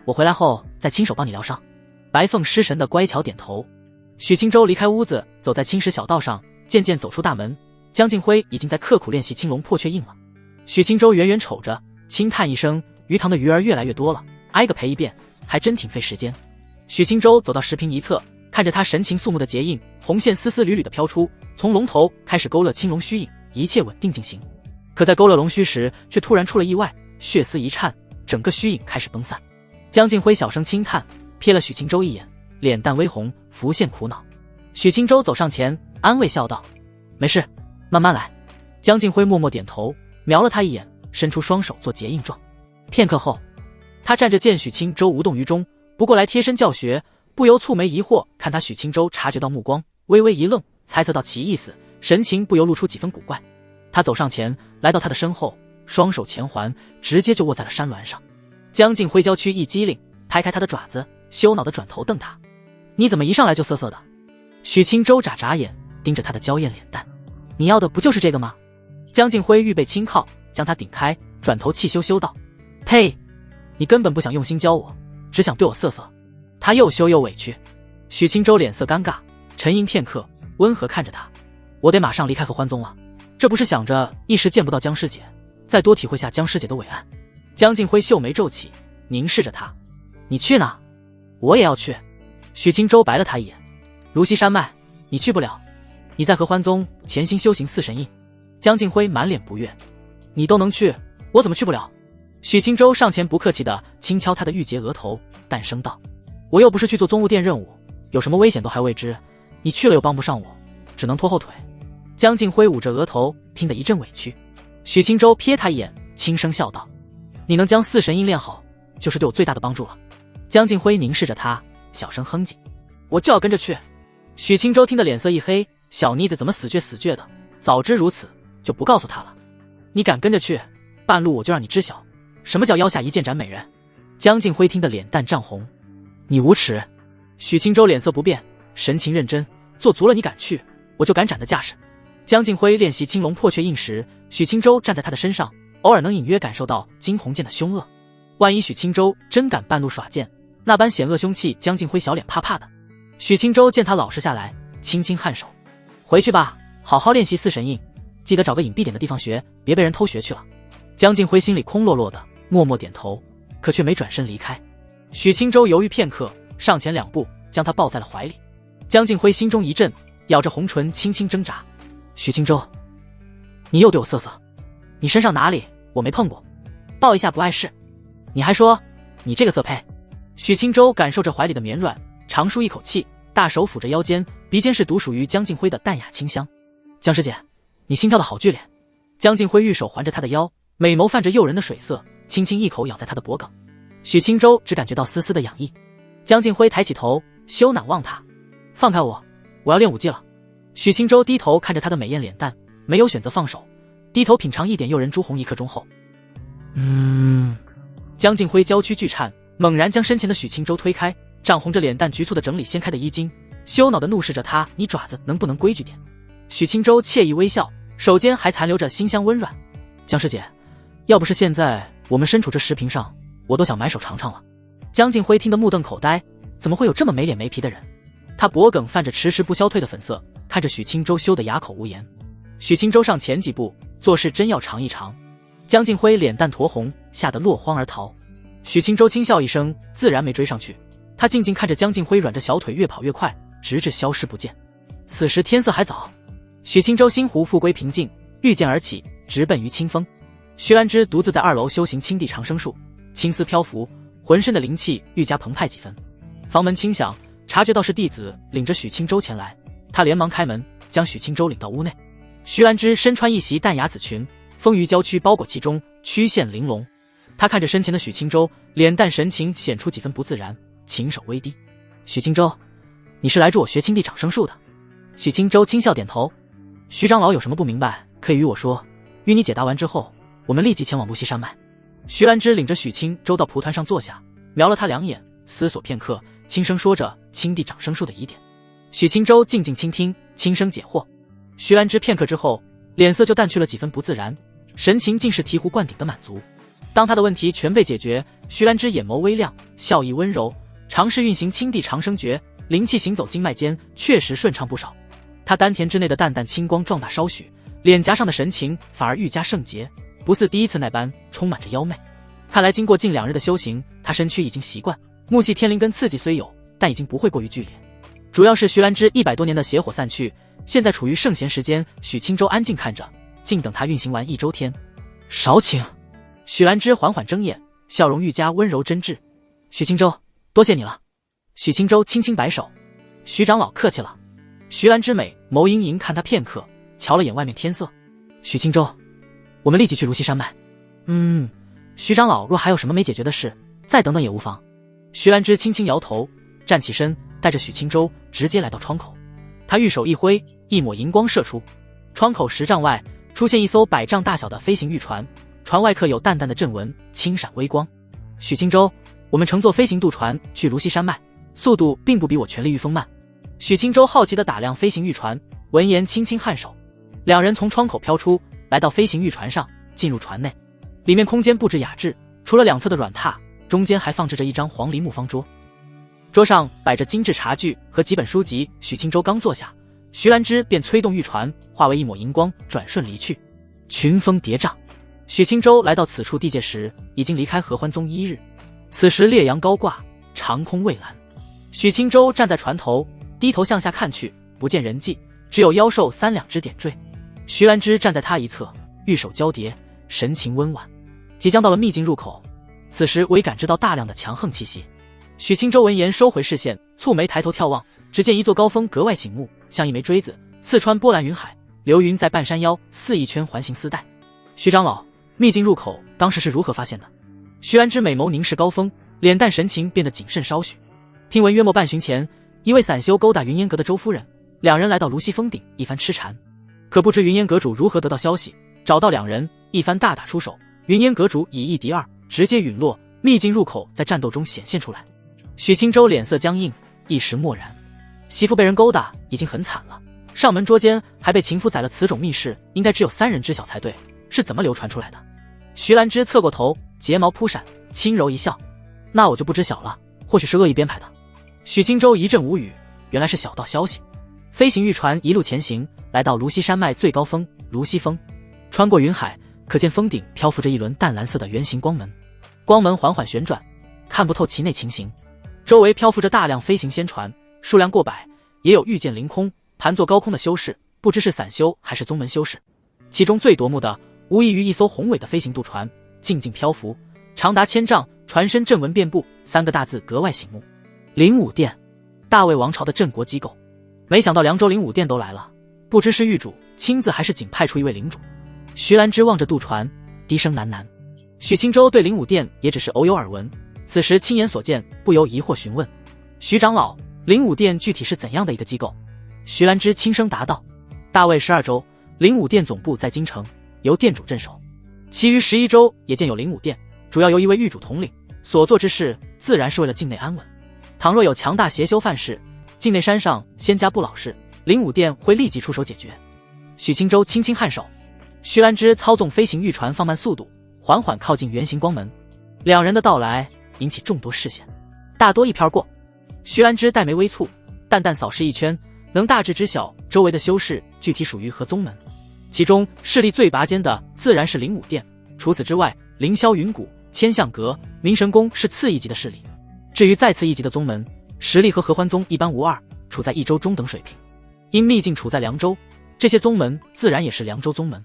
我回来后再亲手帮你疗伤。白凤失神的乖巧点头。许清舟离开屋子，走在青石小道上，渐渐走出大门。江靖辉已经在刻苦练习青龙破雀印了。许清舟远远瞅着，轻叹一声，鱼塘的鱼儿越来越多了，挨个赔一遍还真挺费时间。许清舟走到石屏一侧，看着他神情肃穆的结印，红线丝丝缕缕的飘出，从龙头开始勾勒青龙须印，一切稳定进行。可在勾勒龙须时，却突然出了意外，血丝一颤，整个须印开始崩散。江靖辉小声轻叹，瞥了许清舟一眼，脸蛋微红，浮现苦恼。许清舟走上前，安慰笑道：“没事，慢慢来。”江靖辉默默点头，瞄了他一眼，伸出双手做结印状。片刻后，他站着见许清舟无动于衷，不过来贴身教学，不由蹙眉疑惑看他。许清舟察觉到目光，微微一愣，猜测到其意思，神情不由露出几分古怪。他走上前，来到他的身后，双手前环，直接就握在了山峦上。江靖辉娇躯一激灵，拍开他的爪子，羞恼地转头瞪他：“你怎么一上来就涩涩的？”许清舟眨眨眼，盯着他的娇艳脸蛋：“你要的不就是这个吗？”江靖辉预备轻靠，将他顶开，转头气羞羞道：“呸！你根本不想用心教我，只想对我涩涩。”他又羞又委屈。许清舟脸色尴尬，沉吟片刻，温和看着他：“我得马上离开合欢宗了，这不是想着一时见不到江师姐，再多体会下江师姐的伟岸。”江靖辉秀眉皱起，凝视着他：“你去哪？我也要去。”许清舟白了他一眼：“如溪山脉，你去不了，你在合欢宗潜心修行四神印。”江靖辉满脸不悦：“你都能去，我怎么去不了？”许清舟上前不客气地轻敲他的玉洁额头，淡声道：“我又不是去做宗务殿任务，有什么危险都还未知，你去了又帮不上我，只能拖后腿。”江靖辉捂着额头，听得一阵委屈。许清舟瞥他一眼，轻声笑道：“你能将四神印练好，就是对我最大的帮助了。”江靖辉凝视着他，小声哼唧：“我就要跟着去。”许清舟听得脸色一黑，小妮子怎么死倔的，早知如此就不告诉他了。你敢跟着去，半路我就让你知晓什么叫腰下一剑斩美人。江靖辉听得脸蛋涨红：“你无耻！”许清舟脸色不变，神情认真：“做足了你敢去，我就敢斩的架势。”江靖辉练习青龙破雀印时，许清舟站在他的身上，偶尔能隐约感受到惊鸿剑的凶恶。万一许清舟真敢半路耍剑，那般险恶凶气，江靖辉小脸怕怕的。许清舟见他老实下来，轻轻颔首：“回去吧，好好练习四神印，记得找个隐蔽点的地方学，别被人偷学去了。”江靖辉心里空落落的，默默点头，可却没转身离开。许清舟犹豫片刻，上前2步，将他抱在了怀里。江靖辉心中一震，咬着红唇轻轻挣扎：“许清舟，你又对我涩涩，你身上哪里我没碰过？抱一下不碍事，你还说你这个色胚。”许清舟感受着怀里的绵软，长舒一口气，大手抚着腰间，鼻尖是独属于江靖辉的淡雅清香。“江师姐，你心跳的好剧烈。”江靖辉玉手环着她的腰，美眸泛着诱人的水色，轻轻一口咬在她的脖颈。许清舟只感觉到丝丝的痒意。江靖辉抬起头，羞赧望她：“放开我，我要练武技了。”许清舟低头看着她的美艳脸蛋，没有选择放手，低头品尝一点诱人朱红1刻钟后，江靖辉娇躯巨颤，猛然将身前的许清舟推开，涨红着脸蛋局促地整理掀开的衣襟，羞恼地怒视着他：“你爪子能不能规矩点？”许清舟惬意微笑，手间还残留着馨香温软：“江师姐，要不是现在我们身处这石屏上，我都想埋手尝尝了。”江靖辉听得目瞪口呆，怎么会有这么没脸没皮的人？他脖梗泛着迟迟不消退的粉色，看着许青州羞得哑口无言。许青州上前几步，做事真要尝一尝。江静辉脸蛋酡红，吓得落荒而逃。许青州轻笑一声，自然没追上去。他静静看着江静辉软着小腿越跑越快，直至消失不见。此时天色还早，许青州心湖复归平静，御剑而起，直奔于清风。徐兰芝独自在2楼修行青地长生术，青丝漂浮，浑身的灵气愈加澎湃几分。房门轻响，察觉到是弟子领着许青州前来，他连忙开门，将许青州领到屋内。徐兰芝身穿一袭淡雅紫裙，丰腴娇躯包裹其中，曲线玲珑。他看着身前的许青州，脸蛋神情显出几分不自然，轻手微低。许青州，你是来助我学青地长生术的？许青州轻笑点头。徐长老有什么不明白，可以与我说，与你解答完之后，我们立即前往芦溪山脉。徐兰芝领着许青州到蒲团上坐下，瞄了他2眼，思索片刻，轻声说着青地长生术的疑点。许青州静静倾听，轻声解惑。徐兰芝片刻之后，脸色就淡去了几分不自然，神情竟是醍醐灌顶的满足。当他的问题全被解决，徐兰芝眼眸微亮，笑意温柔，尝试运行青地长生诀，灵气行走经脉间，确实顺畅不少。他丹田之内的淡淡青光壮大稍许，脸颊上的神情反而愈加圣洁，不似第一次那般充满着妖媚。看来经过近2日的修行，他身躯已经习惯，木系天灵根刺激虽有，但已经不会过于剧烈。主要是徐兰芝100多年的邪火散去，现在处于圣贤时间。许青州安静看着，静等他运行完1周天。少请。许兰芝缓缓睁眼，笑容愈加温柔真挚。许青州，多谢你了。许青州轻轻摆手。徐长老客气了。徐兰芝美眸盈盈看他片刻，瞧了眼外面天色。许青州，我们立即去芦溪山脉。徐长老若还有什么没解决的事，再等等也无妨。徐兰芝轻轻摇头，站起身，带着许青州直接来到窗口。他玉手一挥，一抹银光射出，窗口10丈外出现一艘100丈大小的飞行玉船，船外刻有淡淡的阵纹，轻闪微光。许青州，我们乘坐飞行渡船去芦溪山脉，速度并不比我全力御风慢。许青州好奇地打量飞行玉船，闻言轻轻颔首。2人从窗口飘出，来到飞行玉船上，进入船内。里面空间布置雅致，除了2侧的软榻，中间还放置着一张黄梨木方桌，桌上摆着精致茶具和几本书籍。许青州刚坐下，徐兰芝便催动玉船，化为一抹银光，转瞬离去。群峰叠嶂。许青州来到此处地界时，已经离开合欢宗1日。此时烈阳高挂，长空蔚蓝。许青州站在船头，低头向下看去，不见人迹，只有妖兽3两只点缀。徐兰芝站在他一侧，玉手交叠，神情温婉。即将到了秘境入口，此时微感知到大量的强横气息。许青州闻言收回视线，蹙眉抬头眺望，只见一座高峰格外醒目，像一枚锥子，刺穿波澜云海，流云在半山腰似一圈环形丝带。徐长老，秘境入口当时是如何发现的？徐兰芝美眸凝视高峰，脸蛋神情变得谨慎稍许。听闻约莫半旬前，一位散修勾搭云烟阁的周夫人，2人来到芦溪峰顶一番痴缠，可不知云烟阁主如何得到消息，找到2人一番大打出手，云烟阁主以1敌2，直接陨落，秘境入口在战斗中显现出来。许青州脸色僵硬，一时默然。媳妇被人勾搭已经很惨了，上门捉奸还被情妇宰了，此种密事应该只有3人知晓才对，是怎么流传出来的？徐兰芝侧过头，睫毛扑闪，轻柔一笑，那我就不知晓了，或许是恶意编排的。许青州一阵无语，原来是小道消息。飞行玉船一路前行，来到芦溪山脉最高峰芦溪峰，穿过云海，可见峰顶漂浮着一轮淡蓝色的圆形光门，光门缓缓旋转，看不透其内情形。周围漂浮着大量飞行仙船，数量过百，也有御剑凌空盘坐高空的修士，不知是散修还是宗门修士。其中最夺目的无异于一艘宏伟的飞行渡船，静静漂浮，长达1000丈，船身阵纹遍布，3个大字格外醒目：灵武殿，大魏王朝的镇国机构。没想到凉州灵武殿都来了，不知是狱主亲自还是仅派出一位领主。徐兰芝望着渡船，低声喃喃。许青州对灵武殿也只是偶有耳闻，此时亲眼所见，不由疑惑询问：徐长老，灵武殿具体是怎样的一个机构？徐兰芝轻声答道：大魏12州，灵武殿总部在京城，由殿主镇守，其余11州也建有灵武殿，主要由一位狱主统领，所做之事自然是为了境内安稳。倘若有强大邪修犯事，境内山上仙家不老实，灵武殿会立即出手解决。许青州轻轻颔首。徐兰芝操纵飞行玉船放慢速度，缓缓靠近圆形光门。2人的到来引起众多视线，大多一飘过。徐兰芝黛眉微蹙，淡淡扫视一圈，能大致知晓周围的修士具体属于何宗门。其中势力最拔尖的自然是灵武殿，除此之外，凌霄云谷、千象阁、明神宫是次一级的势力。至于再次一级的宗门，实力和合欢宗一般无二，处在一州中等水平。因秘境处在凉州，这些宗门自然也是凉州宗门。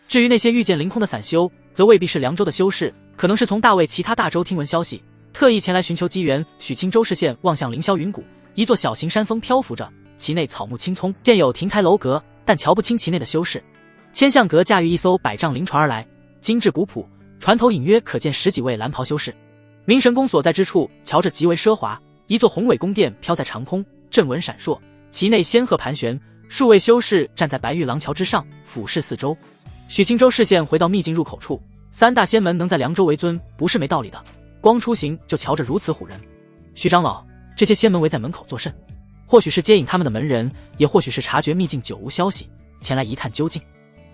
至于那些遇见凌空的散修，则未必是凉州的修士，可能是从大魏其他大州听闻消息，特意前来寻求机缘。许青州视线望向凌霄云谷，一座小型山峰漂浮着，其内草木青葱，建有亭台楼阁，但瞧不清其内的修士。千象阁驾驭一艘百丈灵船而来，精致古朴，船头隐约可见10几位蓝袍修士。明神宫所在之处，瞧着极为奢华，一座宏伟宫殿飘在长空，阵纹闪烁，其内仙鹤盘旋，数位修士站在白玉廊桥之上，俯视四周。许青州视线回到秘境入口处，3大仙门能在凉州为尊，不是没道理的。光出行就瞧着如此唬人。徐长老，这些仙门围在门口作甚？或许是接引他们的门人，也或许是察觉秘境久无消息，前来一探究竟。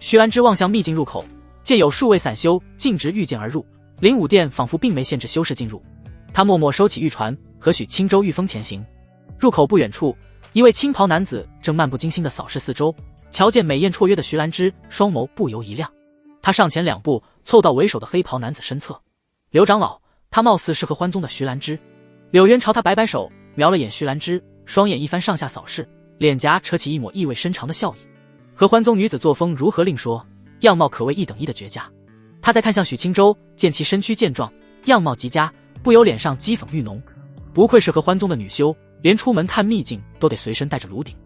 徐兰芝望向秘境入口，见有数位散修径直御剑而入，灵武殿仿佛并没限制修士进入。他默默收起玉船，和许青州御风前行。入口不远处，一位青袍男子正漫不经心地扫视四周，瞧见美艳绰约的徐兰芝，双眸不由一亮。他上前2步，凑到为首的黑袍男子身侧。刘长老，他貌似是合欢宗的徐兰芝。柳渊朝他摆摆手，瞄了眼徐兰芝，双眼一番上下扫视，脸颊扯起一抹意味深长的笑意。合欢宗女子作风如何另说，样貌可谓1等1的绝佳。他再看向许青州，见其身躯健壮，样貌极佳，不由脸上讥讽愈浓。不愧是合欢宗的女修，连出门探秘境都得随身带着炉鼎。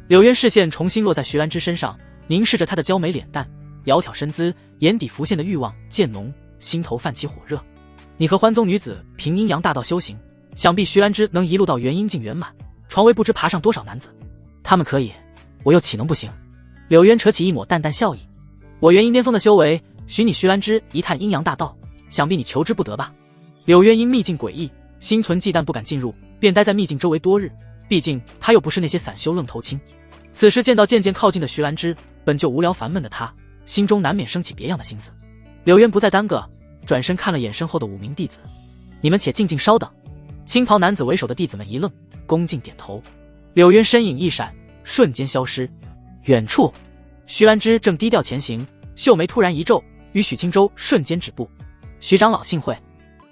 柳渊视线重新落在徐兰芝身上，凝视着她的娇美脸蛋，窈窕身姿，眼底浮现的欲望渐浓，心头泛起火热。你合欢宗女子凭阴阳大道修行，想必徐兰芝能一路到元阴境圆满，床位不知爬上多少男子。他们可以，我又岂能不行？柳渊扯起一抹淡淡笑意。我元阴巅峰的修为，许你徐兰芝一探阴阳大道，想必你求之不得吧？柳渊因秘境诡异，心存忌惮不敢进入，便待在秘境周围多日，毕竟他又不是那些散修愣头青。此时见到渐渐靠近的徐兰芝，本就无聊烦闷的他，心中难免升起别样的心思。柳渊不再耽搁，转身看了眼身后的5名弟子，你们且静静稍等。青袍男子为首的弟子们一愣，恭敬点头。柳渊身影一闪，瞬间消失。远处，徐兰芝正低调前行，秀眉突然一皱，与许青州瞬间止步。徐长老幸会。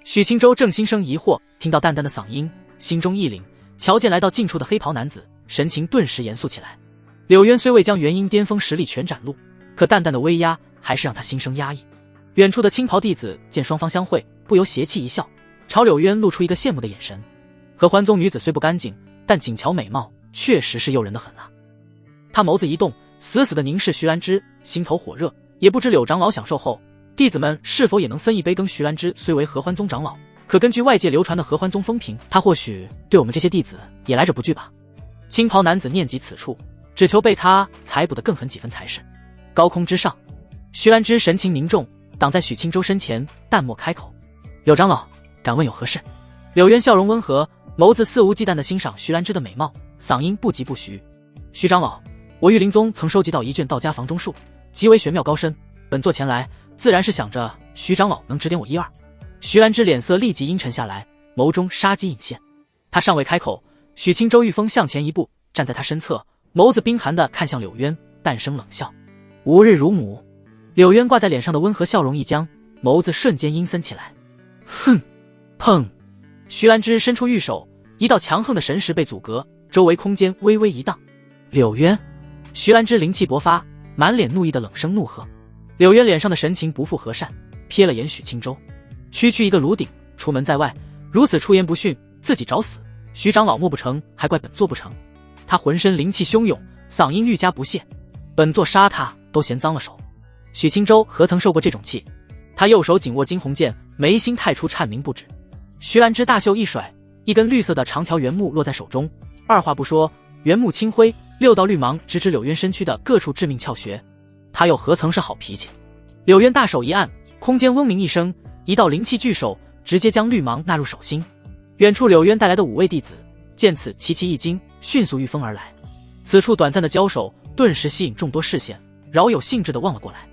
许青州正心生疑惑，听到淡淡的嗓音，心中一凛，瞧见来到近处的黑袍男子，神情顿时严肃起来。柳渊虽未将元阴巅峰实力全展露，可淡淡的威压还是让他心生压抑。远处的青袍弟子见双方相会，不由邪气一笑，朝柳渊露出一个羡慕的眼神。合欢宗女子虽不干净，但紧瞧美貌，确实是诱人的很啊。他眸子一动，死死地凝视徐兰芝，心头火热，也不知柳长老享受后，弟子们是否也能分一杯羹。徐兰芝虽为合欢宗长老，可根据外界流传的合欢宗风评，他或许对我们这些弟子也来者不拒吧。青袍男子念及此处，只求被他裁补得更狠几分才是。高空之上，徐兰芝神情凝重，挡在许青州身前，淡漠开口：柳长老，敢问有何事？柳渊笑容温和，眸子肆无忌惮地欣赏徐兰芝的美貌，嗓音不疾不徐：徐长老，我玉灵宗曾收集到一卷道家房中术，极为玄妙高深，本座前来自然是想着徐长老能指点我一二。徐兰芝脸色立即阴沉下来，眸中杀机隐现。他尚未开口，许青州御风向前一步，站在他身侧，眸子冰寒地看向柳渊，淡声冷笑：吾日如母。柳渊挂在脸上的温和笑容一僵，眸子瞬间阴森起来。哼！砰！徐兰芝伸出玉手，一道强横的神识被阻隔，周围空间微微一荡。柳渊！徐兰芝灵气勃发，满脸怒意的冷声怒喝。柳渊脸上的神情不复和善，瞥了眼许青州，区区一个炉鼎，出门在外如此出言不逊，自己找死。徐长老莫不成，还怪本座不成？他浑身灵气汹涌，嗓音愈加不屑：本座杀他都嫌脏了手。许青州何曾受过这种气？他右手紧握惊鸿剑，眉心太出颤鸣不止。徐兰芝大袖一甩，一根绿色的长条圆木落在手中，二话不说，圆木轻挥，6道绿芒直指柳渊身躯的各处致命窍穴。他又何曾是好脾气？柳渊大手一按，空间嗡鸣一声，一道灵气巨手直接将绿芒纳入手心。远处柳渊带来的5位弟子见此齐齐一惊，迅速御风而来。此处短暂的交手顿时吸引众多视线，饶有兴致地望了过来。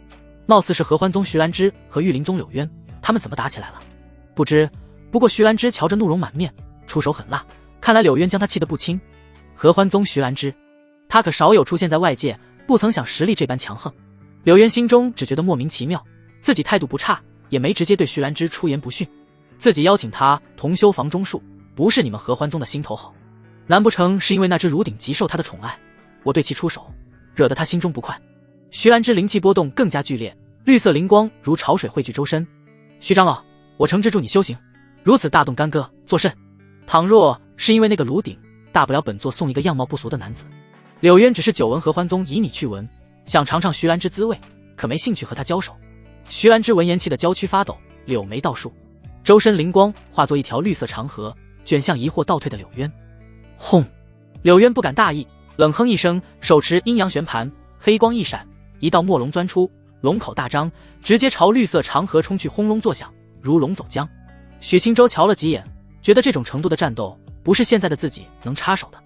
貌似是合欢宗徐兰芝和玉灵宗柳渊，他们怎么打起来了？不过徐兰芝瞧着怒容满面，出手狠辣，看来柳渊将他气得不轻。合欢宗徐兰芝，他可少有出现在外界，不曾想实力这般强横。柳渊心中只觉得莫名其妙，自己态度不差，也没直接对徐兰芝出言不逊。自己邀请他同修房中术，不是你们合欢宗的心头好，难不成是因为那只炉鼎极受他的宠爱，我对其出手，惹得他心中不快？徐兰芝灵气波动更加剧烈，绿色灵光如潮水汇聚周身。徐长老，我诚资助你修行，如此大动干戈，作甚？倘若是因为那个炉鼎，大不了本座送一个样貌不俗的男子。柳渊只是久闻合欢宗以你去闻，想尝尝徐兰芝滋味，可没兴趣和他交手。徐兰芝闻言气得娇躯发抖，柳眉倒竖，周身灵光化作一条绿色长河，卷向疑惑倒退的柳渊。轰！柳渊不敢大意，冷哼一声，手持阴阳旋盘，黑光一闪，一道墨龙钻出，龙口大张，直接朝绿色长河冲去，轰隆作响，如龙走江。许青州瞧了几眼，觉得这种程度的战斗不是现在的自己能插手的。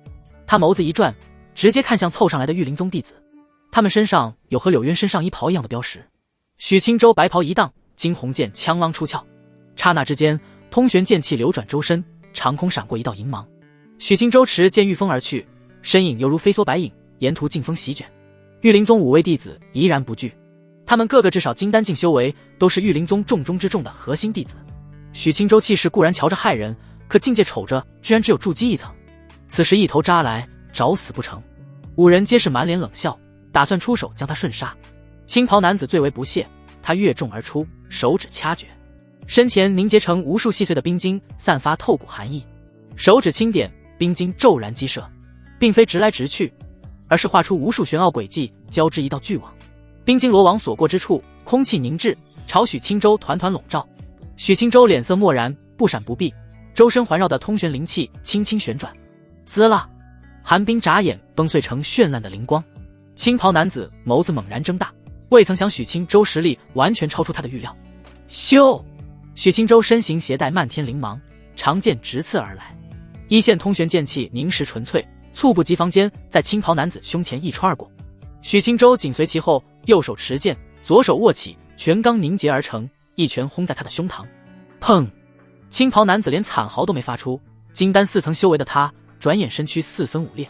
他眸子一转，直接看向凑上来的玉灵宗弟子，他们身上有和柳渊身上衣袍一样的标识。许青州白袍一荡，惊鸿剑枪啷出鞘，刹那之间，通玄剑气流转周身，长空闪过一道银芒。许青州持剑御风而去，身影犹如飞梭白影，沿途劲风席卷。玉灵宗5位弟子怡然不惧，他们个个至少金丹境修为，都是玉灵宗重中之重的核心弟子。许青州气势固然瞧着骇人，可境界瞅着居然只有筑基一层，此时一头扎来，找死不成？5人皆是满脸冷笑，打算出手将他瞬杀。青袍男子最为不屑，他跃重而出，手指掐诀，身前凝结成无数细碎的冰晶，散发透骨寒意。手指轻点，冰晶骤然激射，并非直来直去，而是画出无数玄奥轨迹，交织一道巨网。冰晶罗网所过之处，空气凝滞，朝许青州团团笼罩。许青州脸色漠然，不闪不避，周身环绕的通玄灵气轻轻旋转，滋啦，寒冰眨眼，崩碎成绚烂的灵光。青袍男子眸子猛然睁大，未曾想许青州实力完全超出他的预料。咻！许青州身形携带漫天灵芒，长剑直刺而来，一线通玄剑气凝实纯粹，猝不及防间在青袍男子胸前一穿而过。许青州紧随其后，右手持剑，左手握起，拳刚凝结而成，一拳轰在他的胸膛。砰！青袍男子连惨嚎都没发出，金丹4层修为的他转眼身躯4分5裂。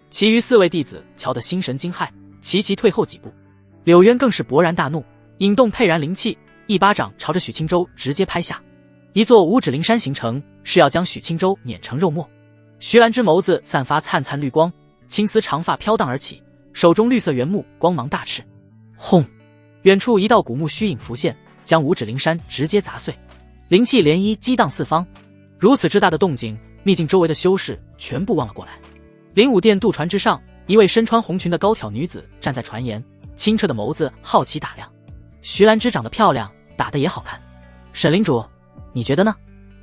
其余4位弟子瞧得心神惊骇，齐齐退后几步。柳渊更是勃然大怒，引动沛然灵气，一巴掌朝着许青州直接拍下。一座五指灵山形成，是要将许青州碾成肉末。徐兰芝眸子散发灿灿绿光，青丝长发飘荡而起，手中绿色圆木光芒大炽。轰！远处一道古木虚影浮现，将五指灵山直接砸碎，灵气涟漪激荡四方。如此之大的动静，秘境周围的修士全部望了过来。灵武殿渡船之上，一位身穿红裙的高挑女子站在船沿，清澈的眸子好奇打量。徐兰芝长得漂亮，打得也好看，沈领主，你觉得呢？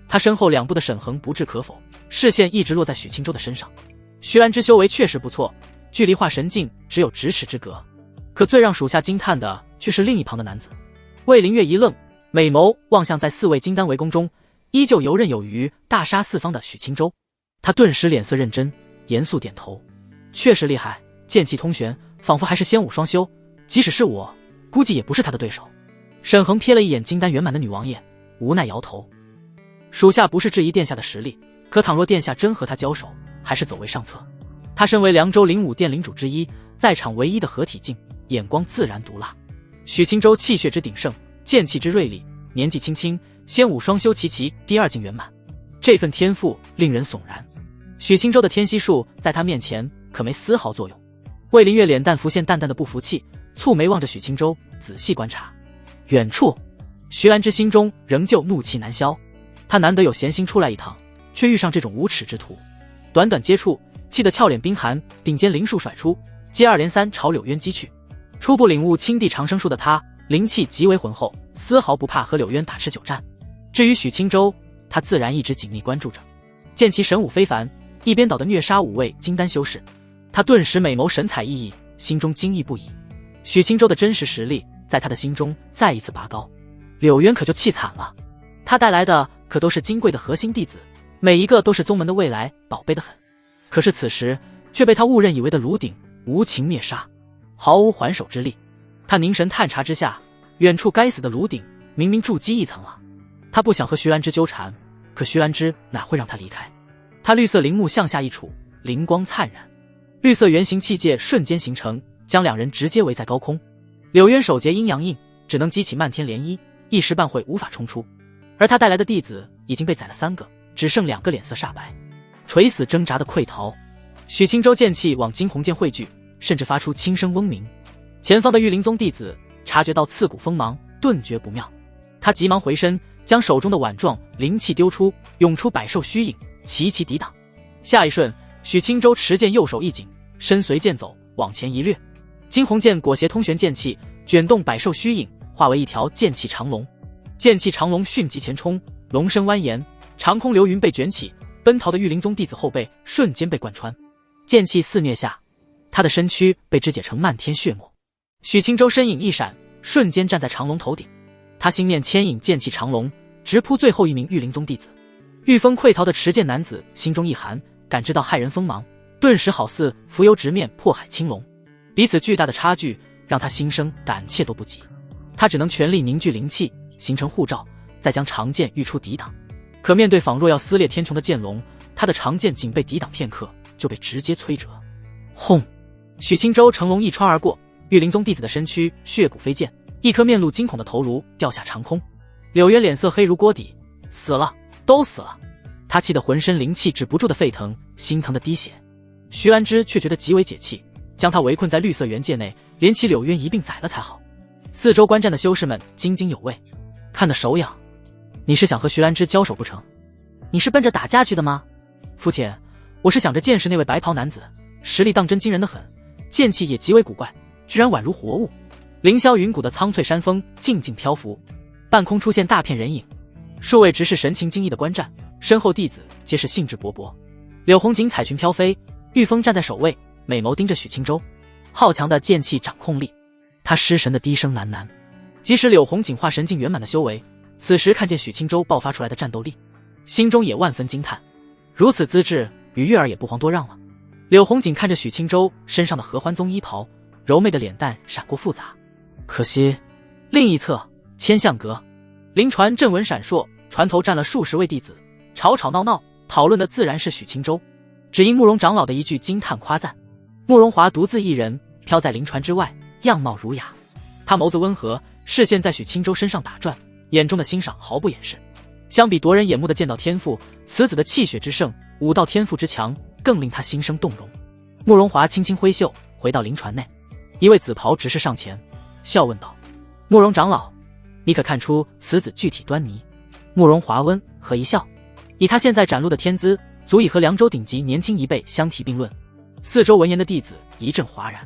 他身后2步的沈恒不置可否，视线一直落在许青州的身上。徐兰芝修为确实不错，距离化神境只有咫尺之隔，可最让属下惊叹的却是另一旁的男子。魏凌月一愣，美眸望向在4位金丹围攻中依旧游刃有余、大杀四方的许青州，他顿时脸色认真，严肃点头，确实厉害，剑气通玄，仿佛还是仙武双修，即使是我，估计也不是他的对手。沈恒瞥了一眼金丹圆满的女王爷，无奈摇头。属下不是质疑殿下的实力，可倘若殿下真和他交手，还是走为上策。他身为凉州灵武殿领主之一，在场唯一的合体境，眼光自然毒辣。许青州气血之鼎盛，剑气之锐利，年纪轻轻，仙武双修齐齐，第2境圆满，这份天赋令人悚然。许青州的天息术在他面前可没丝毫作用。魏凌月脸蛋浮现淡淡的不服气，蹙眉望着许青州，仔细观察。远处，徐兰芝心中仍旧怒气难消，他难得有闲心出来一趟，却遇上这种无耻之徒。短短接触，气得俏脸冰寒，顶尖灵术甩出，接二连三朝柳渊击去。初步领悟青地长生术的他，灵气极为浑厚，丝毫不怕和柳渊打持久战。至于许青州，他自然一直紧密关注着。见其神武非凡，一边倒的虐杀5位金丹修士，他顿时美眸神采奕奕，心中惊异不已。许青州的真实实力在他的心中再一次拔高。柳渊可就气惨了，他带来的可都是金贵的核心弟子，每一个都是宗门的未来，宝贝的很。可是此时却被他误认以为的炉鼎无情灭杀，毫无还手之力。他凝神探查之下，远处该死的炉鼎明明筑基1层了。他不想和徐兰芝纠缠，可徐兰芝哪会让他离开。他绿色灵目向下一杵，灵光灿然，绿色圆形器界瞬间形成，将两人直接围在高空。柳渊手结阴阳印，只能激起漫天涟漪，一时半会无法冲出。而他带来的弟子已经被宰了3个，只剩2个脸色煞白，垂死挣扎的溃逃。许青州剑气往惊鸿剑汇聚，甚至发出轻声嗡鸣。前方的玉灵宗弟子察觉到刺骨锋芒，顿觉不妙，他急忙回身，将手中的碗状灵气丢出，涌出百兽虚影，齐齐抵挡。下一瞬，许青州持剑右手一紧，身随剑走，往前一掠，惊鸿剑裹挟通玄剑气，卷动百兽虚影，化为一条剑气长龙。剑气长龙迅疾前冲，龙身蜿蜒，长空流云被卷起，奔逃的玉灵宗弟子后背瞬间被贯穿。剑气肆虐下，他的身躯被肢解成漫天血沫。许青州身影一闪，瞬间站在长龙头顶，他心念牵引剑气长龙，直扑最后一名玉灵宗弟子。御风溃逃的持剑男子心中一寒，感知到骇人锋芒，顿时好似浮游直面破海青龙，彼此巨大的差距让他心生胆怯都不及。他只能全力凝聚灵气，形成护罩，再将长剑御出抵挡。可面对仿若要撕裂天穹的剑龙，他的长剑仅被抵挡片刻，就被直接摧折。轰！许青州乘龙一穿而过，玉灵宗弟子的身躯血骨飞溅，一颗面露惊恐的头颅掉下长空。柳渊脸色黑如锅底，死了，都死了。他气得浑身灵气止不住的沸腾，心疼的滴血。徐兰芝却觉得极为解气，将他围困在绿色元界内，连其柳渊一并宰了才好。四周观战的修士们津津有味，看得手痒。你是想和徐兰芝交手不成？你是奔着打架去的吗？父亲，我是想着见识那位白袍男子，实力当真惊人的很，剑气也极为古怪，居然宛如活物。凌霄云谷的苍翠山峰静静漂浮，半空出现大片人影，数位执事神情惊异的观战，身后弟子皆是兴致勃勃。柳红锦彩裙飘飞，玉峰站在首位，美眸盯着许青州，好强的剑气掌控力。他失神的低声喃喃。即使柳红锦化神境圆满的修为，此时看见许青州爆发出来的战斗力，心中也万分惊叹。如此资质，与月儿也不遑多让了。柳红锦看着许青州身上的合欢宗衣袍，柔媚的脸蛋闪过复杂。可惜，另一侧千象阁，灵船阵纹闪烁，船头站了数十位弟子，吵吵闹闹，讨论的自然是许青州。只因慕容长老的一句惊叹夸赞，慕容华独自一人飘在灵船之外，样貌儒雅。他眸子温和，视线在许青州身上打转，眼中的欣赏毫不掩饰。相比夺人眼目的剑道天赋，此子的气血之盛，武道天赋之强，更令他心生动容。慕容华轻轻挥袖，回到灵船内。一位紫袍执事上前笑问道：慕容长老，你可看出此子具体端倪？慕容华温和一笑，以他现在展露的天资，足以和凉州顶级年轻一辈相提并论。四周闻言的弟子一阵哗然。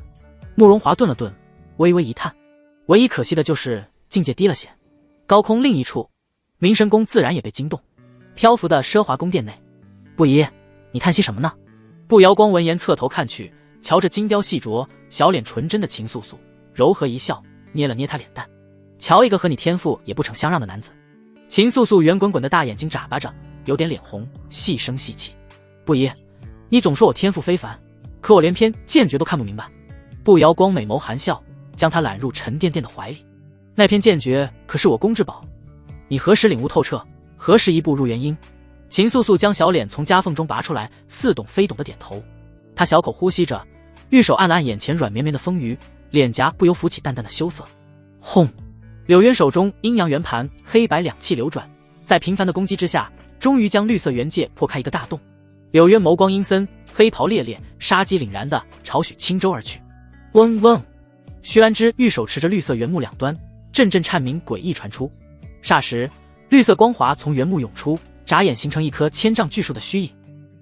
慕容华顿了顿，微微一叹，唯一可惜的就是境界低了些。高空另一处，明神宫自然也被惊动，漂浮的奢华宫殿内，不疑，你叹息什么呢？步瑶光闻言侧头看去，瞧着精雕细琢、小脸纯真的秦素素，柔和一笑，捏了捏她脸蛋。瞧一个和你天赋也不成相让的男子。秦素素圆滚滚的大眼睛眨巴着，有点脸红，细声细气。不疑，你总说我天赋非凡，可我连篇剑诀都看不明白。步瑶光美眸含笑，将他揽入沉甸甸的怀里。那篇剑诀可是我宫至宝，你何时领悟透彻？何时一步入元婴？秦素素将小脸从夹缝中拔出来，似懂非懂的点头。她小口呼吸着，玉手按了按眼前软绵绵的丰腴，脸颊不由浮起淡淡的羞涩。轰！柳渊手中阴阳圆盘黑白两气流转，在频繁的攻击之下，终于将绿色元界破开一个大洞。柳渊眸光阴森，黑袍猎猎，杀机凛然的朝许青州而去。嗡嗡！徐兰芝玉手持着绿色原木两端，阵阵颤鸣诡异传出。霎时，绿色光华从原木涌出，眨眼形成一棵千丈巨树的虚影。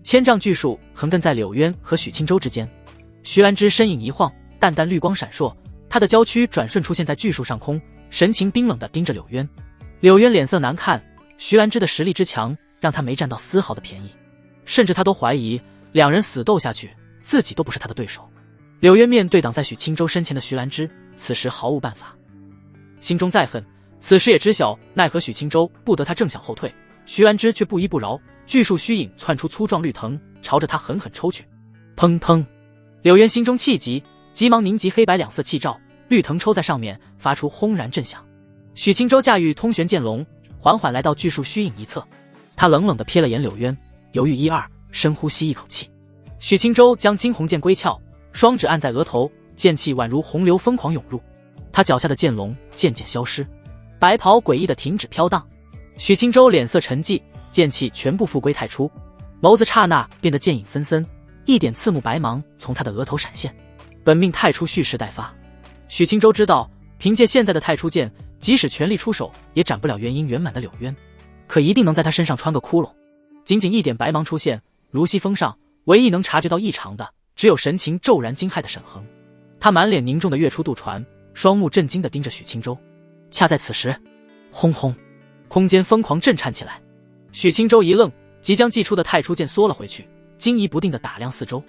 千丈巨树横亘在柳渊和许青州之间。徐兰芝身影一晃，淡淡绿光闪烁，她的娇躯转瞬出现在巨树上空，神情冰冷地盯着柳渊。柳渊脸色难看，徐兰芝的实力之强让他没占到丝毫的便宜，甚至他都怀疑两人死斗下去，自己都不是他的对手。柳渊面对挡在许青州身前的徐兰芝，此时毫无办法，心中再恨，此时也知晓奈何许青州不得他正想后退，徐兰芝却不依不饶，巨树虚影窜出粗壮绿藤，朝着他狠狠抽去。砰砰！柳渊心中气急，急忙凝集黑白两色气罩，绿藤抽在上面发出轰然震响。许青州驾驭通玄剑龙，缓缓来到巨树虚影一侧，他冷冷地瞥了眼柳渊，犹豫一二，深呼吸一口气。许清舟将惊鸿剑归鞘，双指按在额头，剑气宛如洪流疯狂涌入，他脚下的剑龙渐渐消失，白袍诡异的停止飘荡。许清舟脸色沉寂，剑气全部复归太初，眸子刹那变得剑影森森，一点刺目白芒从他的额头闪现。本命太初蓄势待发。许清舟知道，凭借现在的太初剑，即使全力出手也斩不了元婴圆满的柳渊，可一定能在他身上穿个窟窿。仅仅一点白芒出现，如西峰上唯一能察觉到异常的，只有神情骤然惊骇的沈恒。他满脸凝重的跃出渡船，双目震惊地盯着许清舟。恰在此时，轰轰，空间疯狂震颤起来。许清舟一愣，即将祭出的太初剑缩了回去，惊疑不定地打量四周，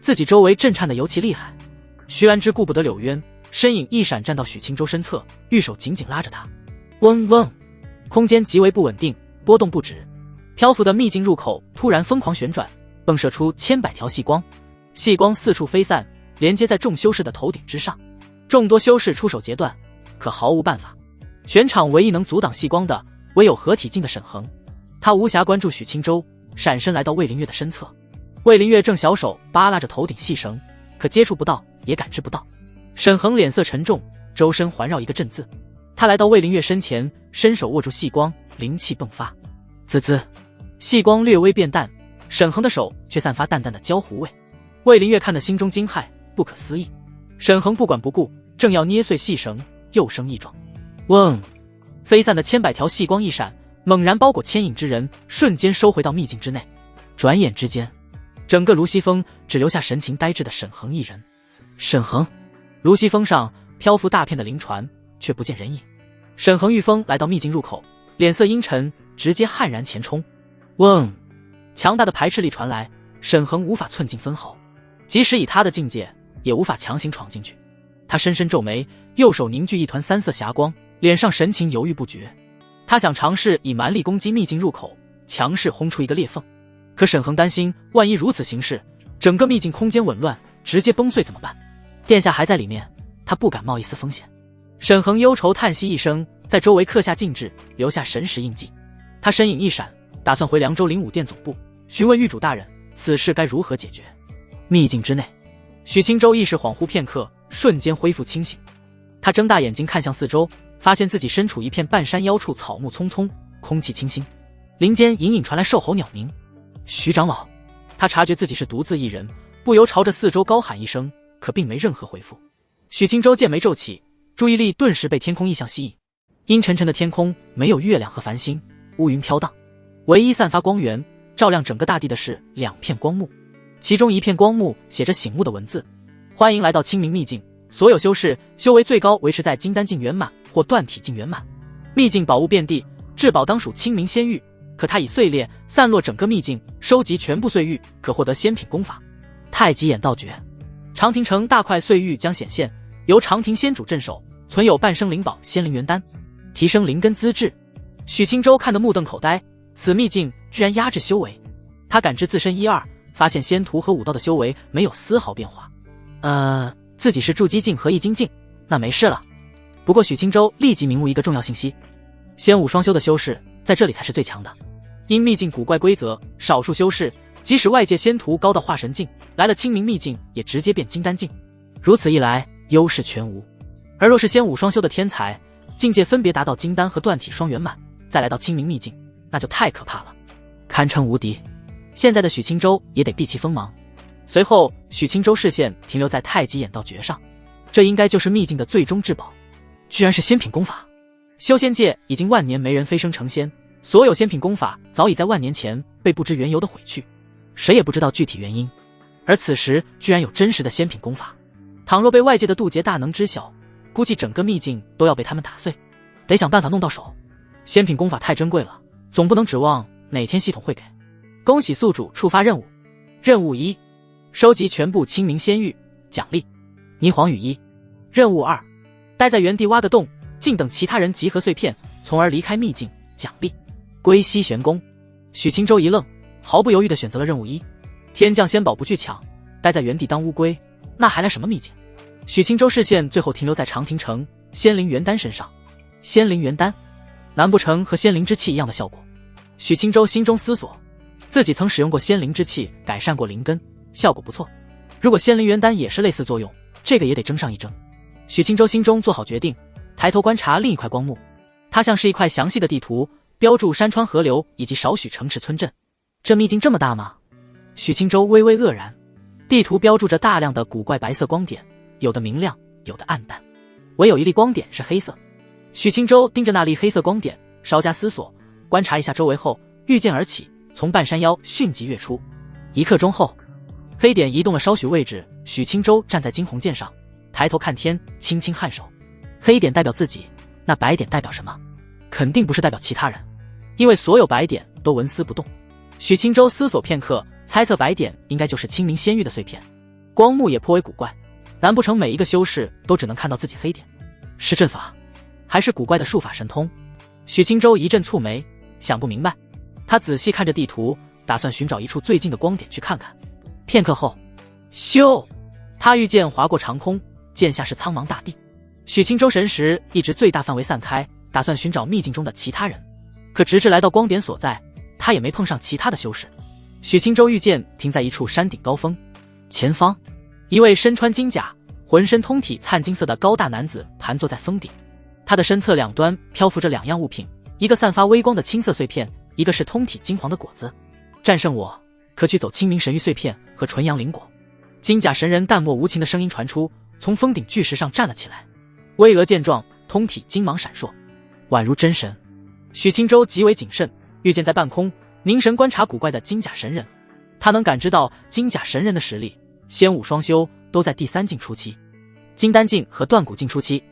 自己周围震颤的尤其厉害。徐安之顾不得柳渊，身影一闪站到许清舟身侧，玉手紧紧拉着他。嗡嗡，空间极为不稳定，波动不止。漂浮的秘境入口突然疯狂旋转，迸射出千百条细光，细光四处飞散，连接在众修士的头顶之上。众多修士出手截断，可毫无办法。全场唯一能阻挡细光的，唯有合体境的沈恒。他无暇关注许清舟，闪身来到魏灵月的身侧。魏灵月正小手扒拉着头顶细绳，可接触不到，也感知不到。沈恒脸色沉重，周身环绕一个震字。他来到魏灵月身前，伸手握住细光，灵气迸发。滋滋，细光略微变淡，沈恒的手却散发淡淡的焦糊味。魏灵月看得心中惊骇，不可思议。沈恒不管不顾，正要捏碎细绳，又生异状。嗡，飞散的千百条细光一闪，猛然包裹牵引之人，瞬间收回到秘境之内。转眼之间，整个卢西峰只留下神情呆滞的沈恒一人。沈恒，卢西峰上漂浮大片的灵船，却不见人影。沈恒御风来到秘境入口，脸色阴沉，直接悍然前冲。嗡，强大的排斥力传来，沈恒无法寸进分毫，即使以他的境界，也无法强行闯进去。他深深皱眉，右手凝聚一团三色霞光，脸上神情犹豫不决。他想尝试以蛮力攻击秘境入口，强势轰出一个裂缝。可沈恒担心，万一如此行事，整个秘境空间紊乱，直接崩碎怎么办？殿下还在里面，他不敢冒一丝风险。沈恒忧愁叹息一声，在周围刻下禁制，留下神识印记。他身影一闪，打算回凉州灵武殿总部询问狱主大人，此事该如何解决。秘境之内，许清舟意识恍惚片刻，瞬间恢复清醒。他睁大眼睛看向四周，发现自己身处一片半山腰处，草木葱葱，空气清新。林间隐隐传来兽吼鸟鸣。徐长老，他察觉自己是独自一人，不由朝着四周高喊一声，可并没任何回复。许清舟剑眉皱起，注意力顿时被天空异象吸引。阴沉沉的天空没有月亮和繁星，乌云飘荡，唯一散发光源照亮整个大地的是两片光幕，其中一片光幕写着醒目的文字：欢迎来到清明秘境，所有修士修为最高维持在金丹境圆满或断体境圆满。秘境宝物遍地，至宝当属清明仙玉，可它已碎裂散落整个秘境，收集全部碎玉可获得仙品功法太极眼道诀。长亭城大块碎玉将显现，由长亭仙主镇守，存有半生灵宝仙灵元丹，提升灵根资质。许清舟看得目瞪口呆，此秘境居然压制修为。他感知自身一二，发现仙徒和武道的修为没有丝毫变化。自己是筑基境和易筋境，那没事了。不过许清舟立即明悟一个重要信息：仙武双修的修士在这里才是最强的。因秘境古怪规则，少数修士即使外界仙徒高到化神境，来了清明秘境也直接变金丹境，如此一来优势全无。而若是仙武双修的天才，境界分别达到金丹和断体双圆满，再来到清明秘境，那就太可怕了，堪称无敌。现在的许清舟也得避其锋芒。随后许清舟视线停留在太极眼道诀上，这应该就是秘境的最终至宝，居然是仙品功法。修仙界已经万年没人飞升成仙，所有仙品功法早已在万年前被不知缘由的毁去，谁也不知道具体原因。而此时居然有真实的仙品功法，倘若被外界的渡劫大能知晓，估计整个秘境都要被他们打碎，得想办法弄到手。仙品功法太珍贵了，总不能指望哪天系统会给。恭喜宿主触发任务。任务1，收集全部清明仙玉，奖励霓凰羽衣。任务2，待在原地挖个洞，静等其他人集合碎片，从而离开秘境，奖励归西玄宫。许清舟一愣，毫不犹豫地选择了任务1。天降仙宝不去抢，待在原地当乌龟，那还来什么秘境？许清舟视线最后停留在长亭城仙灵元丹身上。仙灵元丹，难不成和仙灵之气一样的效果？许清舟心中思索，自己曾使用过仙灵之气改善过灵根，效果不错。如果仙灵元丹也是类似作用，这个也得争上一争。许清舟心中做好决定，抬头观察另一块光幕，它像是一块详细的地图，标注山川河流以及少许城池村镇。这秘境这么大吗？许清舟微微愕然。地图标注着大量的古怪白色光点，有的明亮，有的暗淡，唯有一粒光点是黑色。许清舟盯着那粒黑色光点，稍加思索，观察一下周围后，御剑而起，从半山腰迅即跃出。1刻钟后，黑点移动了稍许位置，许清舟站在惊鸿剑上，抬头看天，轻轻颔首。黑点代表自己，那白点代表什么？肯定不是代表其他人，因为所有白点都纹丝不动。许清舟思索片刻，猜测白点应该就是清明仙玉的碎片。光幕也颇为古怪，难不成每一个修士都只能看到自己黑点？是阵法，还是古怪的术法神通？许清舟一阵蹙眉，想不明白。他仔细看着地图，打算寻找一处最近的光点去看看。片刻后，咻！他御剑划过长空，剑下是苍茫大地。许清舟神识一直最大范围散开，打算寻找秘境中的其他人。可直至来到光点所在，他也没碰上其他的修士。许清舟御剑停在一处山顶高峰，前方，一位身穿金甲、浑身通体灿金色的高大男子盘坐在峰顶。他的身侧两端漂浮着2样物品，一个散发微光的青色碎片，一个是通体金黄的果子。战胜我，可取走清明神玉碎片和纯阳灵果。金甲神人淡漠无情的声音传出，从峰顶巨石上站了起来。巍峨健壮，通体金芒闪烁，宛如真神。许清舟极为谨慎，御剑在半空凝神观察古怪的金甲神人。他能感知到金甲神人的实力，仙武双修都在第3境初期，金丹境和断骨境初期。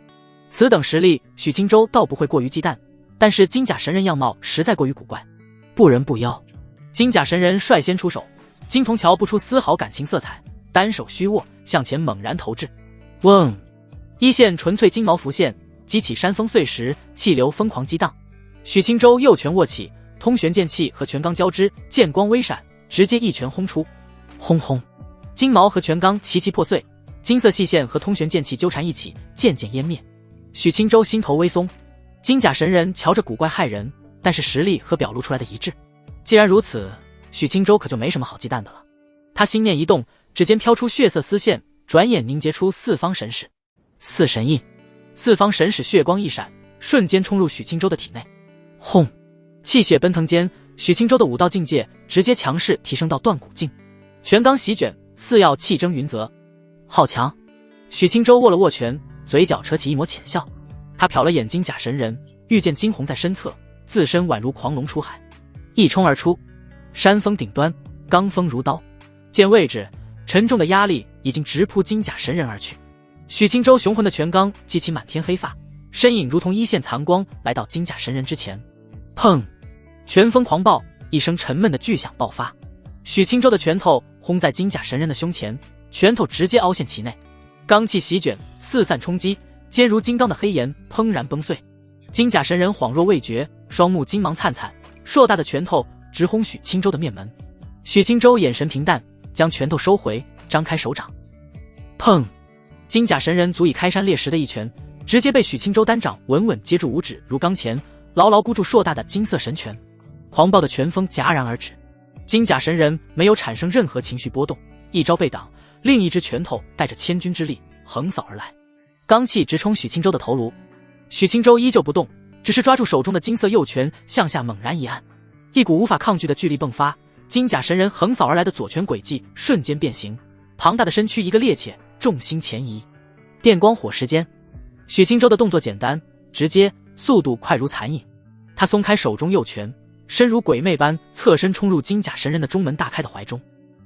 此等实力，许清舟倒不会过于忌惮，但是金甲神人样貌实在过于古怪，不人不妖。金甲神人率先出手，金铜桥不出丝毫感情色彩，单手虚握，向前猛然投掷。嗡！一线纯粹金毛浮现，激起山峰碎石，气流疯狂激荡。许清舟右拳握起，通玄剑气和拳罡交织，剑光微闪，直接一拳轰出。轰轰！金毛和拳罡齐齐破碎，金色细线和通玄剑气纠缠一起，渐渐湮灭。许清舟心头微松，金甲神人瞧着古怪骇人，但是实力和表露出来的一致。既然如此，许清舟可就没什么好忌惮的了。他心念一动，指尖飘出血色丝线，转眼凝结出4方神使。4神印，4方神使血光一闪，瞬间冲入许清舟的体内。轰！气血奔腾间，许清舟的武道境界直接强势提升到断骨境，拳罡席卷，4曜气蒸云泽，好强！许清舟握了握拳，嘴角扯起一抹浅笑。他瞟了眼金甲神人，御剑惊鸿在身侧，自身宛如狂龙出海，一冲而出。山峰顶端，罡风如刀，见位置，沉重的压力已经直扑金甲神人而去。许清舟雄浑的拳罡激起满天黑发，身影如同一线残光，来到金甲神人之前。砰！拳风狂暴，一声沉闷的巨响爆发。许清舟的拳头轰在金甲神人的胸前，拳头直接凹陷其内，罡气席卷，四散冲击，坚如金刚的黑岩砰然崩碎。金甲神人恍若未觉，双目金芒灿灿，硕大的拳头直轰许清舟的面门。许清舟眼神平淡，将拳头收回，张开手掌。砰！金甲神人足以开山裂石的一拳，直接被许清舟单掌稳稳接住五指，如钢钳，牢牢箍住硕大的金色神拳。狂暴的拳风戛然而止，金甲神人没有产生任何情绪波动，一招被挡，另一只拳头带着千钧之力横扫而来，罡气直冲许清舟的头颅。许清舟依旧不动，只是抓住手中的金色右拳向下猛然一按，一股无法抗拒的巨力迸发，金甲神人横扫而来的左拳轨迹瞬间变形，庞大的身躯一个趔趄，重心前移。电光火石间，许清舟的动作简单直接，速度快如残影。他松开手中右拳，身如鬼魅般侧身冲入金甲神人的中门大开的怀中，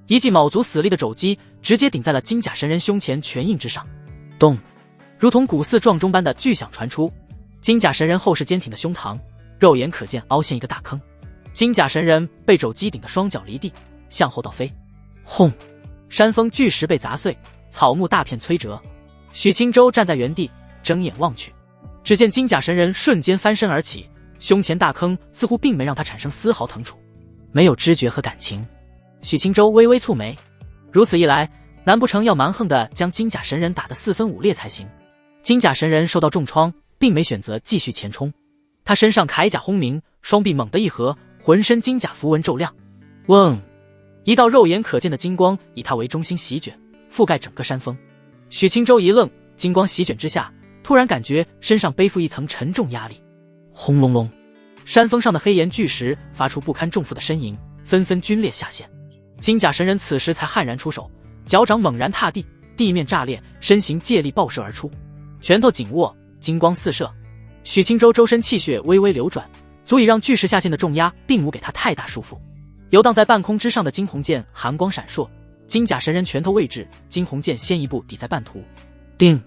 一记卯足死力的肘击直接顶在了金甲神人胸前拳印之上。咚！如同鼓似撞钟般的巨响传出，金甲神人后视坚挺的胸膛肉眼可见凹陷一个大坑。金甲神人被肘击顶的双脚离地，向后倒飞。轰！山峰巨石被砸碎，草木大片摧折。许清舟站在原地，睁眼望去，只见金甲神人瞬间翻身而起，胸前大坑似乎并没让他产生丝毫疼楚，没有知觉和感情。许清舟微微蹙眉，如此一来，难不成要蛮横地将金甲神人打得4分5裂才行？金甲神人受到重创，并没选择继续前冲，他身上铠甲轰鸣，双臂猛地一合，浑身金甲符文骤亮。嗡！一道肉眼可见的金光以他为中心席卷，覆盖整个山峰。许青州一愣，金光席卷之下，突然感觉身上背负一层沉重压力。轰隆隆，山峰上的黑岩巨石发出不堪重负的呻吟，纷纷皲裂下陷。金甲神人此时才悍然出手，脚掌猛然踏地，地面炸裂，身形借力爆射而出，拳头紧握，金光四射。许青州周身气血微微流转，足以让巨石下陷的重压并无给他太大束缚。游荡在半空之上的惊鸿剑寒光闪烁，金甲神人拳头位置，惊鸿剑先一步抵在半途。叮，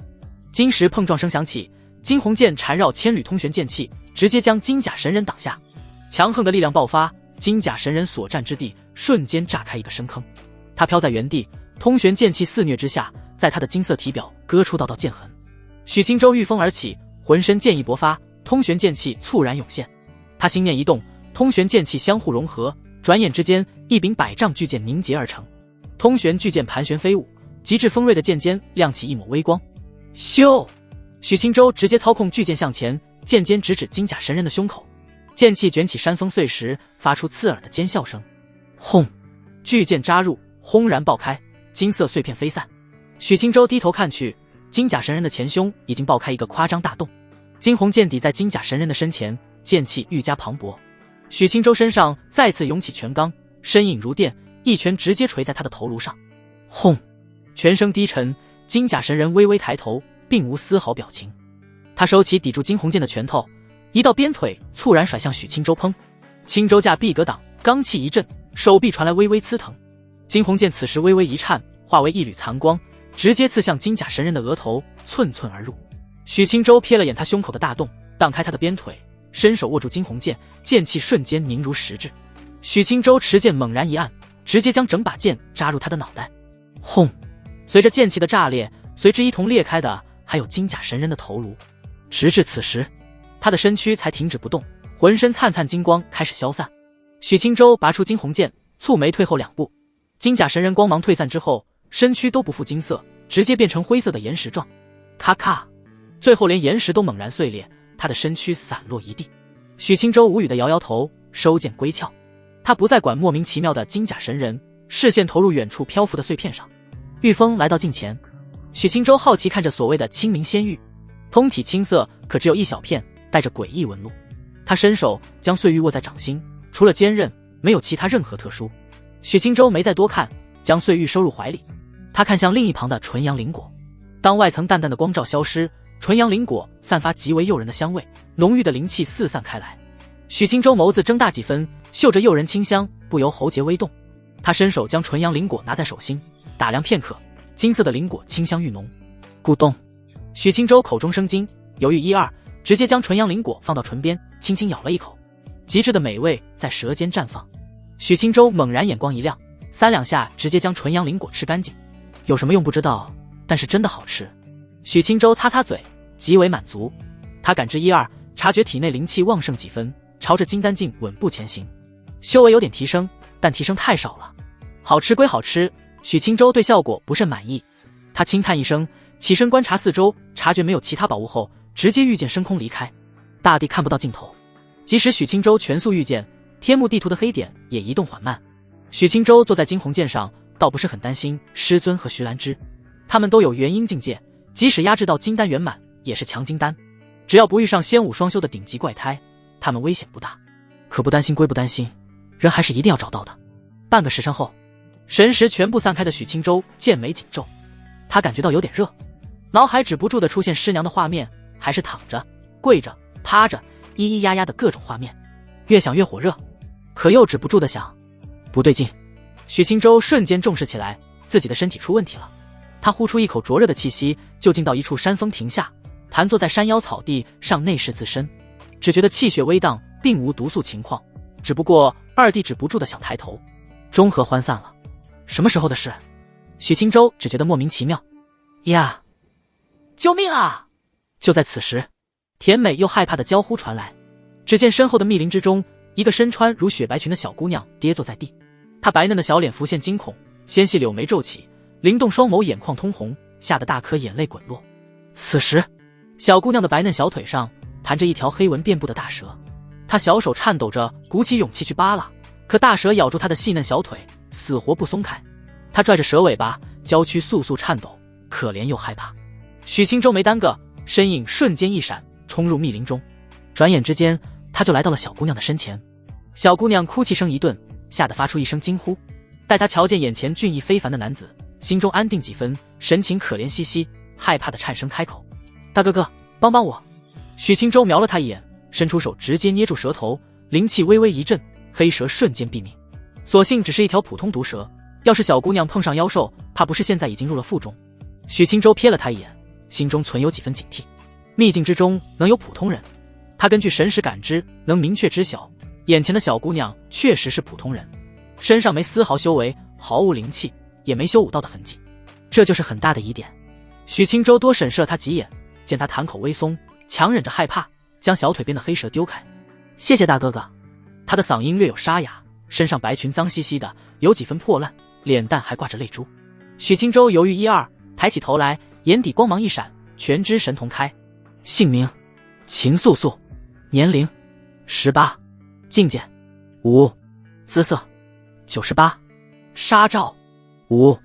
金石碰撞声响起，惊鸿剑缠绕千缕通玄剑气，直接将金甲神人挡下。强横的力量爆发，金甲神人所站之地瞬间炸开一个深坑。他飘在原地，通玄剑气肆虐之下，在他的金色体表割出道道剑痕。许青州御风而起，浑身剑意勃发，通玄剑气猝然涌现。他心念一动，通玄剑气相互融合，转眼之间，一柄100丈巨剑凝结而成。通玄巨剑盘旋飞舞，极致锋锐的剑尖亮起一抹微光。咻！许青州直接操控巨剑向前，剑尖直指金甲神人的胸口，剑气卷起山峰碎石，发出刺耳的尖笑声。轰！巨剑扎入，轰然爆开，金色碎片飞散。许青州低头看去，金甲神人的前胸已经爆开一个夸张大洞，惊鸿剑抵在金甲神人的身前，剑气愈加磅礴。许青州身上再次涌起拳罡，身影如电，一拳直接捶在他的头颅上。轰！拳声低沉，金甲神人微微抬头，并无丝毫表情。他收起抵住惊鸿剑的拳头，一道鞭腿猝然甩向许青州。砰！青州架壁格挡，罡气一震，手臂传来微微刺疼。惊鸿剑此时微微一颤，化为一缕残光，直接刺向金甲神人的额头，寸寸而入。许青州瞥了眼他胸口的大洞，荡开他的鞭腿，伸手握住惊鸿剑，剑气瞬间凝如实质。许青州持剑猛然一按，直接将整把剑扎入他的脑袋。轰！随着剑气的炸裂，随之一同裂开的还有金甲神人的头颅。直至此时，他的身躯才停止不动，浑身灿灿金光开始消散。许青州拔出惊鸿剑，蹙眉退后2步。金甲神人光芒退散之后，身躯都不复金色，直接变成灰色的岩石状。咔咔，最后连岩石都猛然碎裂，他的身躯散落一地。许青州无语地摇摇头，收剑归鞘。他不再管莫名其妙的金甲神人，视线投入远处漂浮的碎片上。玉峰来到近前，许青州好奇看着所谓的清明仙玉，通体青色，可只有一小片，带着诡异纹路。他伸手将碎玉握在掌心，除了坚韧，没有其他任何特殊。许青州没再多看，将碎玉收入怀里。他看向另一旁的纯阳灵果，当外层淡淡的光照消失，纯阳灵果散发极为诱人的香味，浓郁的灵气四散开来。许青州眸子睁大几分，嗅着诱人清香，不由喉结微动。他伸手将纯阳灵果拿在手心，打量片刻，金色的灵果清香愈浓。咕咚！许青州口中生津，犹豫1、2，直接将纯阳灵果放到唇边，轻轻咬了一口，极致的美味在舌尖绽放。许青州猛然眼光一亮，3、2下直接将纯阳灵果吃干净。有什么用不知道，但是真的好吃。许青州擦擦嘴，极为满足。他感知1、2，察觉体内灵气旺盛几分，朝着金丹境稳步前行。修为有点提升，但提升太少了。好吃归好吃，许青州对效果不甚满意。他轻叹一声，起身观察四周，察觉没有其他宝物后，直接御剑升空离开。大地看不到尽头，即使许青州全速御剑，天幕地图的黑点也移动缓慢。许青州坐在惊鸿剑上，倒不是很担心师尊和徐兰芝，他们都有元婴境界，即使压制到金丹圆满，也是强金丹。只要不遇上仙武双修的顶级怪胎，他们危险不大。可不担心归不担心，人还是一定要找到的。半个时辰后，神识全部散开的许青州剑眉紧皱，他感觉到有点热，脑海止不住的出现师娘的画面，还是躺着、跪着、趴着、咿咿呀呀的各种画面，越想越火热，可又止不住的想，不对劲。许青州瞬间重视起来，自己的身体出问题了。他呼出一口灼热的气息，就近到一处山峰停下，盘坐在山腰草地上内视自身，只觉得气血微荡，并无毒素情况，只不过二弟止不住的想抬头。中和欢散了，什么时候的事？许青州只觉得莫名其妙。呀！救命啊！就在此时，甜美又害怕的娇呼传来。只见身后的密林之中，一个身穿如雪白裙的小姑娘跌坐在地，她白嫩的小脸浮现惊恐，纤细柳眉皱起，灵动双眸眼眶通红，吓得大颗眼泪滚落。此时，小姑娘的白嫩小腿上盘着一条黑纹遍布的大蛇，她小手颤抖着鼓起勇气去扒拉，可大蛇咬住她的细嫩小腿，死活不松开。他拽着蛇尾巴，娇躯簌簌颤抖，可怜又害怕。许青州没耽搁，身影瞬间一闪，冲入密林中。转眼之间，他就来到了小姑娘的身前。小姑娘哭泣声一顿，吓得发出一声惊呼。待她瞧见眼前俊逸非凡的男子，心中安定几分，神情可怜兮兮，害怕的颤声开口：“大哥哥，帮帮我！”许青州瞄了他一眼，伸出手直接捏住蛇头，灵气微微一震，黑蛇瞬间毙命。所幸只是一条普通毒蛇，要是小姑娘碰上妖兽，怕不是现在已经入了腹中。许青州瞥了他一眼，心中存有几分警惕。秘境之中能有普通人？他根据神识感知，能明确知晓，眼前的小姑娘确实是普通人，身上没丝毫修为，毫无灵气，也没修武道的痕迹，这就是很大的疑点。许青州多审视了他几眼，见他谈口微松，强忍着害怕，将小腿边的黑蛇丢开。谢谢大哥哥。他的嗓音略有沙哑，身上白裙脏兮兮的，有几分破烂，脸蛋还挂着泪珠。许青州犹豫一二，抬起头来，眼底光芒一闪，全知神童开。姓名：秦素素，年龄18，境界5，姿色98，杀兆5，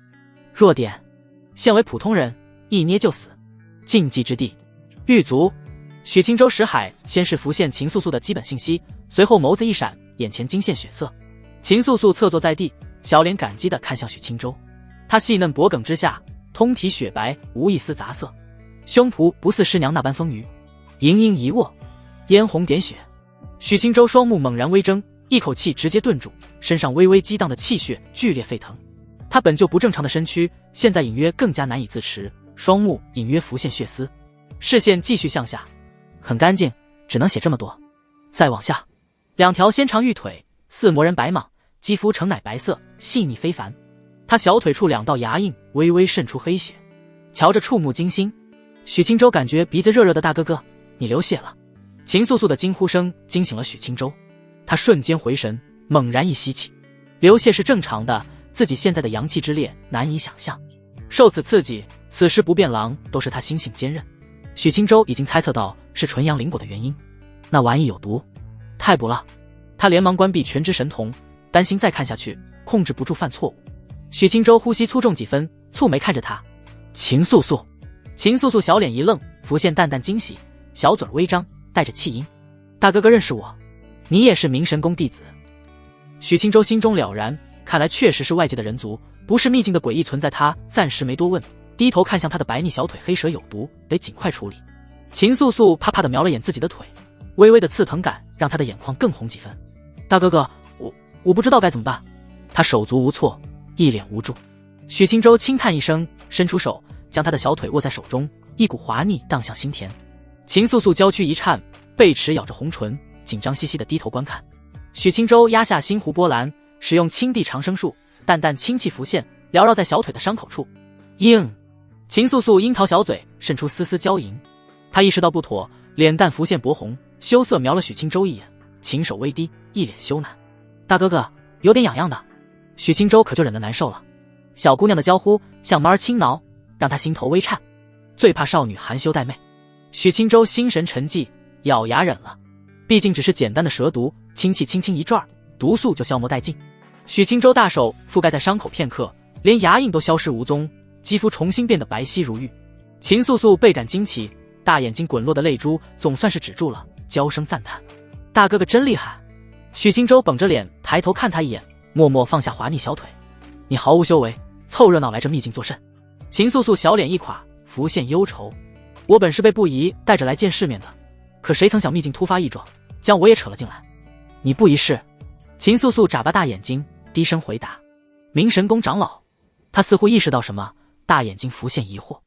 弱点现为普通人，一捏就死。禁忌之地狱卒。许青州识海先是浮现秦素素的基本信息，随后眸子一闪，眼前惊现血色。秦素素侧坐在地，小脸感激地看向许青州。她细嫩脖颈之下，通体雪白，无一丝杂色，胸脯不似师娘那般丰腴，盈盈一握，嫣红点血。许青州双目猛然微睁，一口气直接顿住，身上微微激荡的气血剧烈沸腾。他本就不正常的身躯，现在隐约更加难以自持，双目隐约浮现血丝，视线继续向下。很干净，只能写这么多。再往下，2条纤长玉腿，似魔人白蟒，肌肤呈奶白色，细腻非凡。他小腿处2道牙印微微渗出黑血，瞧着触目惊心。许青州感觉鼻子热热的，大哥哥，你流血了。秦素素的惊呼声惊醒了许青州，他瞬间回神，猛然一吸气。流血是正常的，自己现在的阳气之烈难以想象。受此刺激，此时不变狼都是他心性坚韧。许青州已经猜测到是纯阳灵果的原因，那玩意有毒，太补了。他连忙关闭全知神童，担心再看下去控制不住犯错误。许青州呼吸粗重几分，蹙眉看着他。秦素素。秦素素小脸一愣，浮现淡淡惊喜，小嘴微张，带着气音：大哥哥认识我？你也是明神宫弟子？许青州心中了然，看来确实是外界的人族，不是秘境的诡异存在。他暂时没多问，低头看向他的白腻小腿，黑蛇有毒，得尽快处理。秦素素怕怕地瞄了眼自己的腿，微微的刺疼感让他的眼眶更红几分。大哥哥，我不知道该怎么办。他手足无措，一脸无助。许青州轻叹一声，伸出手将他的小腿握在手中，一股滑腻荡向心田。秦素素娇躯一颤，贝齿咬着红唇，紧张兮兮地低头观看。许青州压下心湖波澜，使用青地长生术，淡淡清气浮现，缭绕在小腿的伤口处。硬。秦素素樱桃小嘴渗出丝丝娇吟，她意识到不妥，脸蛋浮现薄红，羞涩瞄了许青州一眼，琴手微低，一脸羞赧。大哥哥，有点痒痒的。许青州可就忍得难受了。小姑娘的娇呼像猫儿轻挠，让他心头微颤。最怕少女含羞带媚。许青州心神沉寂，咬牙忍了。毕竟只是简单的蛇毒，轻气轻轻一转，毒素就消磨殆尽。许青州大手覆盖在伤口片刻，连牙印都消失无踪，肌肤重新变得白皙如玉。秦素素倍感惊奇，大眼睛滚落的泪珠总算是止住了，娇声赞叹：大哥哥真厉害。许青州绷着脸抬头看他一眼，默默放下滑腻小腿。你毫无修为，凑热闹来这秘境作甚？秦素素小脸一垮，浮现忧愁。我本是被不疑带着来见世面的，可谁曾想秘境突发异状，将我也扯了进来。你不疑是？秦素素眨巴大眼睛，低声回答：明神宫长老。他似乎意识到什么，大眼睛浮现疑惑：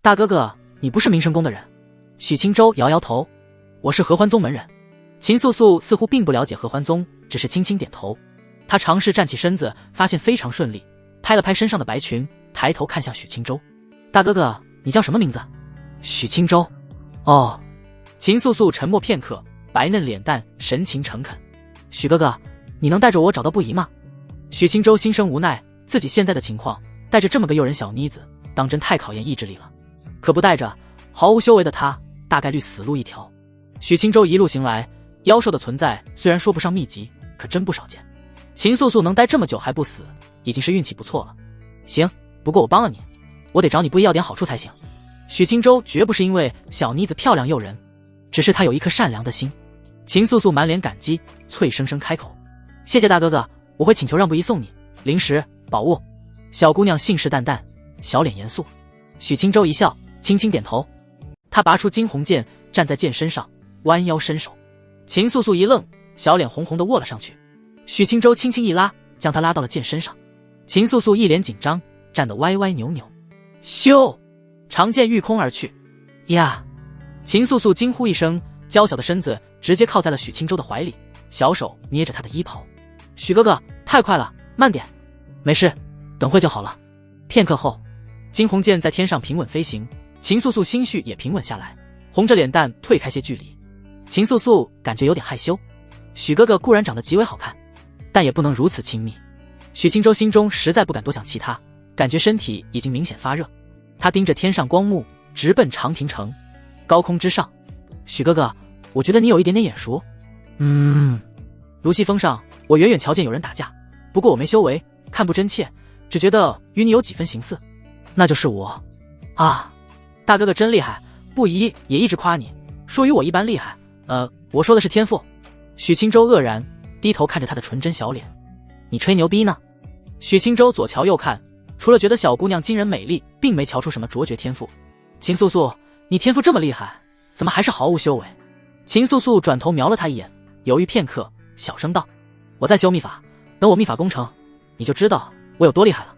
大哥哥，你不是明神宫的人？许青州摇摇头：我是合欢宗门人。秦素素似乎并不了解合欢宗，只是轻轻点头。他尝试站起身子，发现非常顺利，拍了拍身上的白裙，抬头看向许青州：大哥哥，你叫什么名字？许青州。哦。秦素素沉默片刻，白嫩脸蛋，神情诚恳：许哥哥，你能带着我找到不疑吗？许青州心生无奈，自己现在的情况，带着这么个诱人小妮子，当真太考验意志力了。可不带着，毫无修为的他，大概率死路一条。许青州一路行来，妖兽的存在虽然说不上密集，可真不少见。秦素素能待这么久还不死，已经是运气不错了。行，不过我帮了你，我得找你不要点好处才行。许青州绝不是因为小妮子漂亮诱人，只是她有一颗善良的心。秦素素满脸感激，脆生生开口：谢谢大哥哥，我会请求让步一送你零食宝物。小姑娘信誓旦旦，小脸严肃。许青州一笑，轻轻点头。他拔出惊鸿剑，站在剑身上，弯腰伸手。秦素素一愣，小脸红红的握了上去。许青州轻轻一拉，将她拉到了剑身上。秦素素一脸紧张，站得歪歪扭扭。咻！长剑御空而去。呀！秦素素惊呼一声，娇小的身子直接靠在了许青州的怀里，小手捏着他的衣袍。许哥哥，太快了，慢点。没事，等会就好了。片刻后，惊鸿剑在天上平稳飞行，秦素素心绪也平稳下来，红着脸蛋退开些距离。秦素素感觉有点害羞，许哥哥固然长得极为好看，但也不能如此亲密。许青州心中实在不敢多想其他，感觉身体已经明显发热。他盯着天上光幕，直奔长亭城。高空之上，许哥哥，我觉得你有一点点眼熟。如西风上，我远远瞧见有人打架，不过我没修为，看不真切，只觉得与你有几分形似。那就是我啊！大哥哥真厉害，不疑也一直夸你，说与我一般厉害。我说的是天赋。许青州愕然，低头看着他的纯真小脸。你吹牛逼呢？许青州左瞧右看，除了觉得小姑娘惊人美丽，并没瞧出什么卓绝天赋。秦素素，你天赋这么厉害，怎么还是毫无修为？秦素素转头瞄了他一眼，犹豫片刻，小声道：我在修秘法，等我秘法攻成，你就知道我有多厉害了。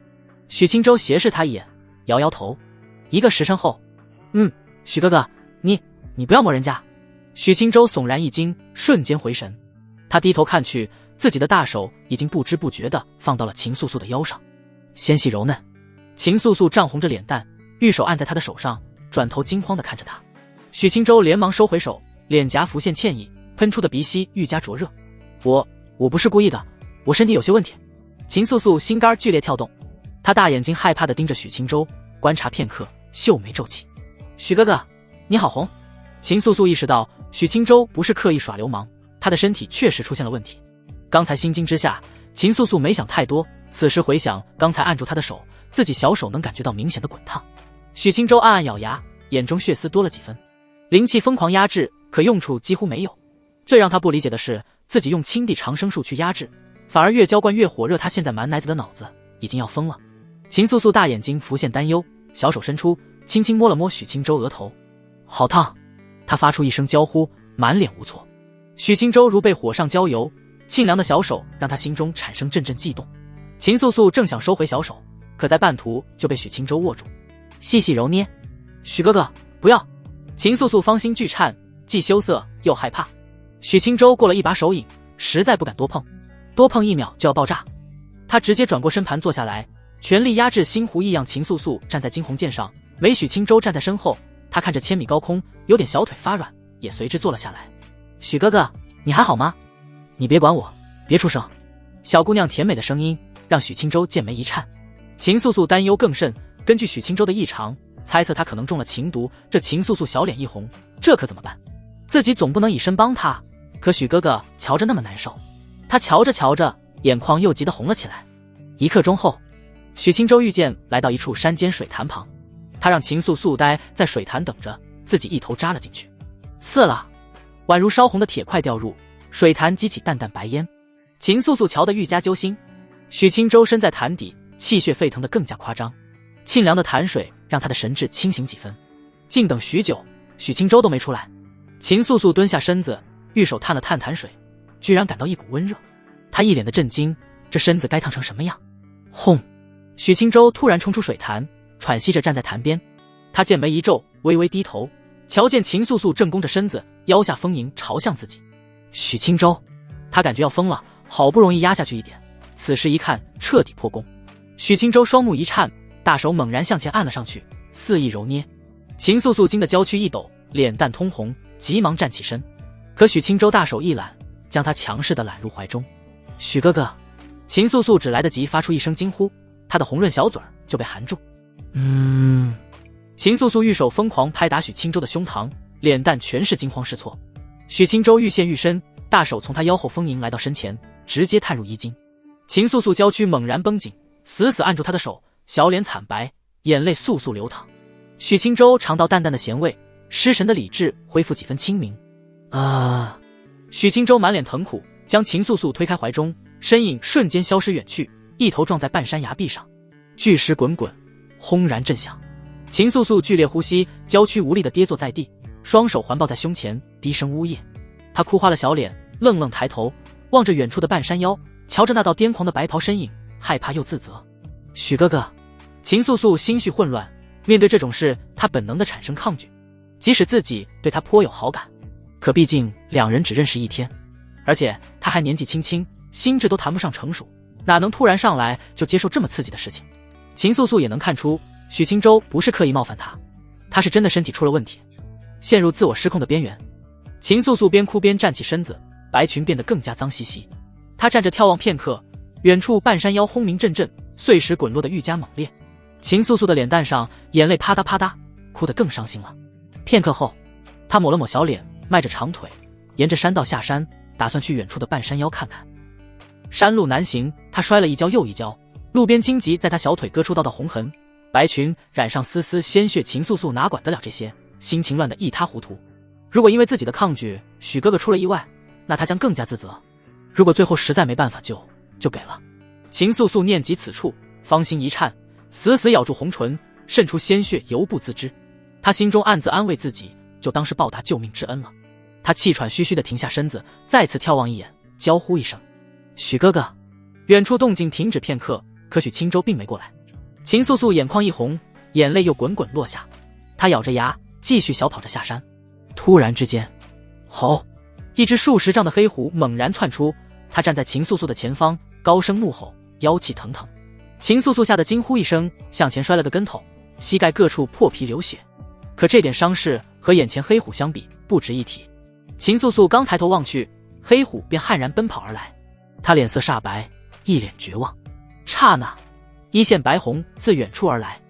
许青州斜视他一眼，摇摇头。一个时辰后，许哥哥，你不要摸人家。许青州悚然一惊，瞬间回神。他低头看去，自己的大手已经不知不觉地放到了秦素素的腰上，纤细柔嫩。秦素素涨红着脸蛋，玉手按在他的手上，转头惊慌地看着他。许青州连忙收回手，脸颊浮现歉意，喷出的鼻息愈加灼热。我不是故意的，我身体有些问题。秦素素心肝剧烈跳动，她大眼睛害怕地盯着许青州，观察片刻，秀眉皱起。许哥哥，你好红。秦素素意识到许青州不是刻意耍流氓，他的身体确实出现了问题。刚才心惊之下，秦素素没想太多，此时回想刚才按住他的手，自己小手能感觉到明显的滚烫。许青州暗暗咬牙，眼中血丝多了几分。灵气疯狂压制，可用处几乎没有。最让他不理解的是，自己用青地长生术去压制，反而越浇灌越火热，他现在满奶子的脑子已经要疯了。秦素素大眼睛浮现担忧，小手伸出，轻轻摸了摸许青州额头。好烫！他发出一声娇呼，满脸无措。许青州如被火上浇油，沁凉的小手让他心中产生阵阵悸动。秦素素正想收回小手，可在半途就被许青州握住，细细揉捏。许哥哥，不要！秦素素芳心俱颤，既羞涩又害怕。许青州过了一把手瘾，实在不敢多碰，多碰1秒就要爆炸。他直接转过身盘坐下来，全力压制心湖异样。秦素素站在惊鸿剑上，唯许青州站在身后。他看着千米高空，有点小腿发软，也随之坐了下来。许哥哥，你还好吗？你别管我，别出声。小姑娘甜美的声音让许青州剑眉一颤。秦素素担忧更甚，根据许青州的异常，猜测他可能中了情毒。这秦素素小脸一红，这可怎么办？自己总不能以身帮他，可许哥哥瞧着那么难受。他瞧着瞧着，眼眶又急得红了起来。1刻钟后，许青州遇见来到一处山间水潭旁。他让秦素素待在水潭等着，自己一头扎了进去。刺了，宛如烧红的铁块掉入水潭，激起淡淡白烟。秦素素瞧得愈加揪心。许青州身在潭底，气血沸腾得更加夸张。沁凉的潭水让他的神志清醒几分。静等许久，许青州都没出来。秦素素蹲下身子，玉手探了探潭水，居然感到一股温热。他一脸的震惊，这身子该烫成什么样？轰！许青州突然冲出水潭，喘息着站在潭边。他剑眉一皱，微微低头，瞧见秦素素正弓着身子，腰下丰盈朝向自己。许青州，他感觉要疯了，好不容易压下去一点，此时一看彻底破功。许青州双目一颤，大手猛然向前按了上去，肆意揉捏。秦素素惊得娇躯一抖，脸蛋通红，急忙站起身。可许青州大手一揽，将他强势地揽入怀中。许哥哥！秦素素只来得及发出一声惊呼，她的红润小嘴就被含住。秦素素玉手疯狂拍打许青州的胸膛，脸蛋全是惊慌失措。许青州愈陷愈深，大手从他腰后丰盈来到身前，直接探入衣襟。秦素素娇躯猛然绷紧，死死按住他的手，小脸惨白，眼泪簌簌流淌。许清舟尝到淡淡的咸味，失神的理智恢复几分清明。许清舟满脸疼苦，将秦素素推开怀中，身影瞬间消失远去，一头撞在半山崖壁上，巨石滚滚，轰然震响。秦素素剧烈呼吸，娇躯无力地跌坐在地，双手环抱在胸前，低声呜咽。她哭花了小脸，愣愣抬头，望着远处的半山腰，瞧着那道癫狂的白袍身影，害怕又自责。许哥哥，秦素素心绪混乱，面对这种事，她本能地产生抗拒。即使自己对他颇有好感，可毕竟两人只认识一天，而且他还年纪轻轻，心智都谈不上成熟，哪能突然上来就接受这么刺激的事情？秦素素也能看出，许清舟不是刻意冒犯他，他是真的身体出了问题，陷入自我失控的边缘。秦素素边哭边站起身子，白裙变得更加脏兮兮。她站着眺望片刻，远处半山腰轰鸣阵阵，碎石滚落得愈加猛烈。秦素素的脸蛋上眼泪啪嗒啪嗒，哭得更伤心了。片刻后，他抹了抹小脸，迈着长腿，沿着山道下山，打算去远处的半山腰看看。山路难行，他摔了一跤又一跤，路边荆棘在他小腿割出道道红痕，白裙染上丝丝鲜血，秦素素哪管得了这些，心情乱得一塌糊涂。如果因为自己的抗拒，许哥哥出了意外，那他将更加自责。如果最后实在没办法就给了。秦素素念及此处，芳心一颤，死死咬住红唇，渗出鲜血，犹不自知。他心中暗自安慰自己，就当是报答救命之恩了。他气喘吁吁地停下身子，再次眺望一眼，娇呼一声：“许哥哥！”远处动静停止片刻，可许清舟并没过来。秦素素眼眶一红，眼泪又滚滚落下。她咬着牙，继续小跑着下山。突然之间，吼！一只数十丈的黑虎猛然窜出，他站在秦素素的前方，高声怒吼，妖气腾腾。秦素素吓得惊呼一声，向前摔了个跟头，膝盖各处破皮流血。可这点伤势和眼前黑虎相比不值一提。秦素素刚抬头望去，黑虎便悍然奔跑而来，他脸色煞白，一脸绝望。刹那，一线白红自远处而来，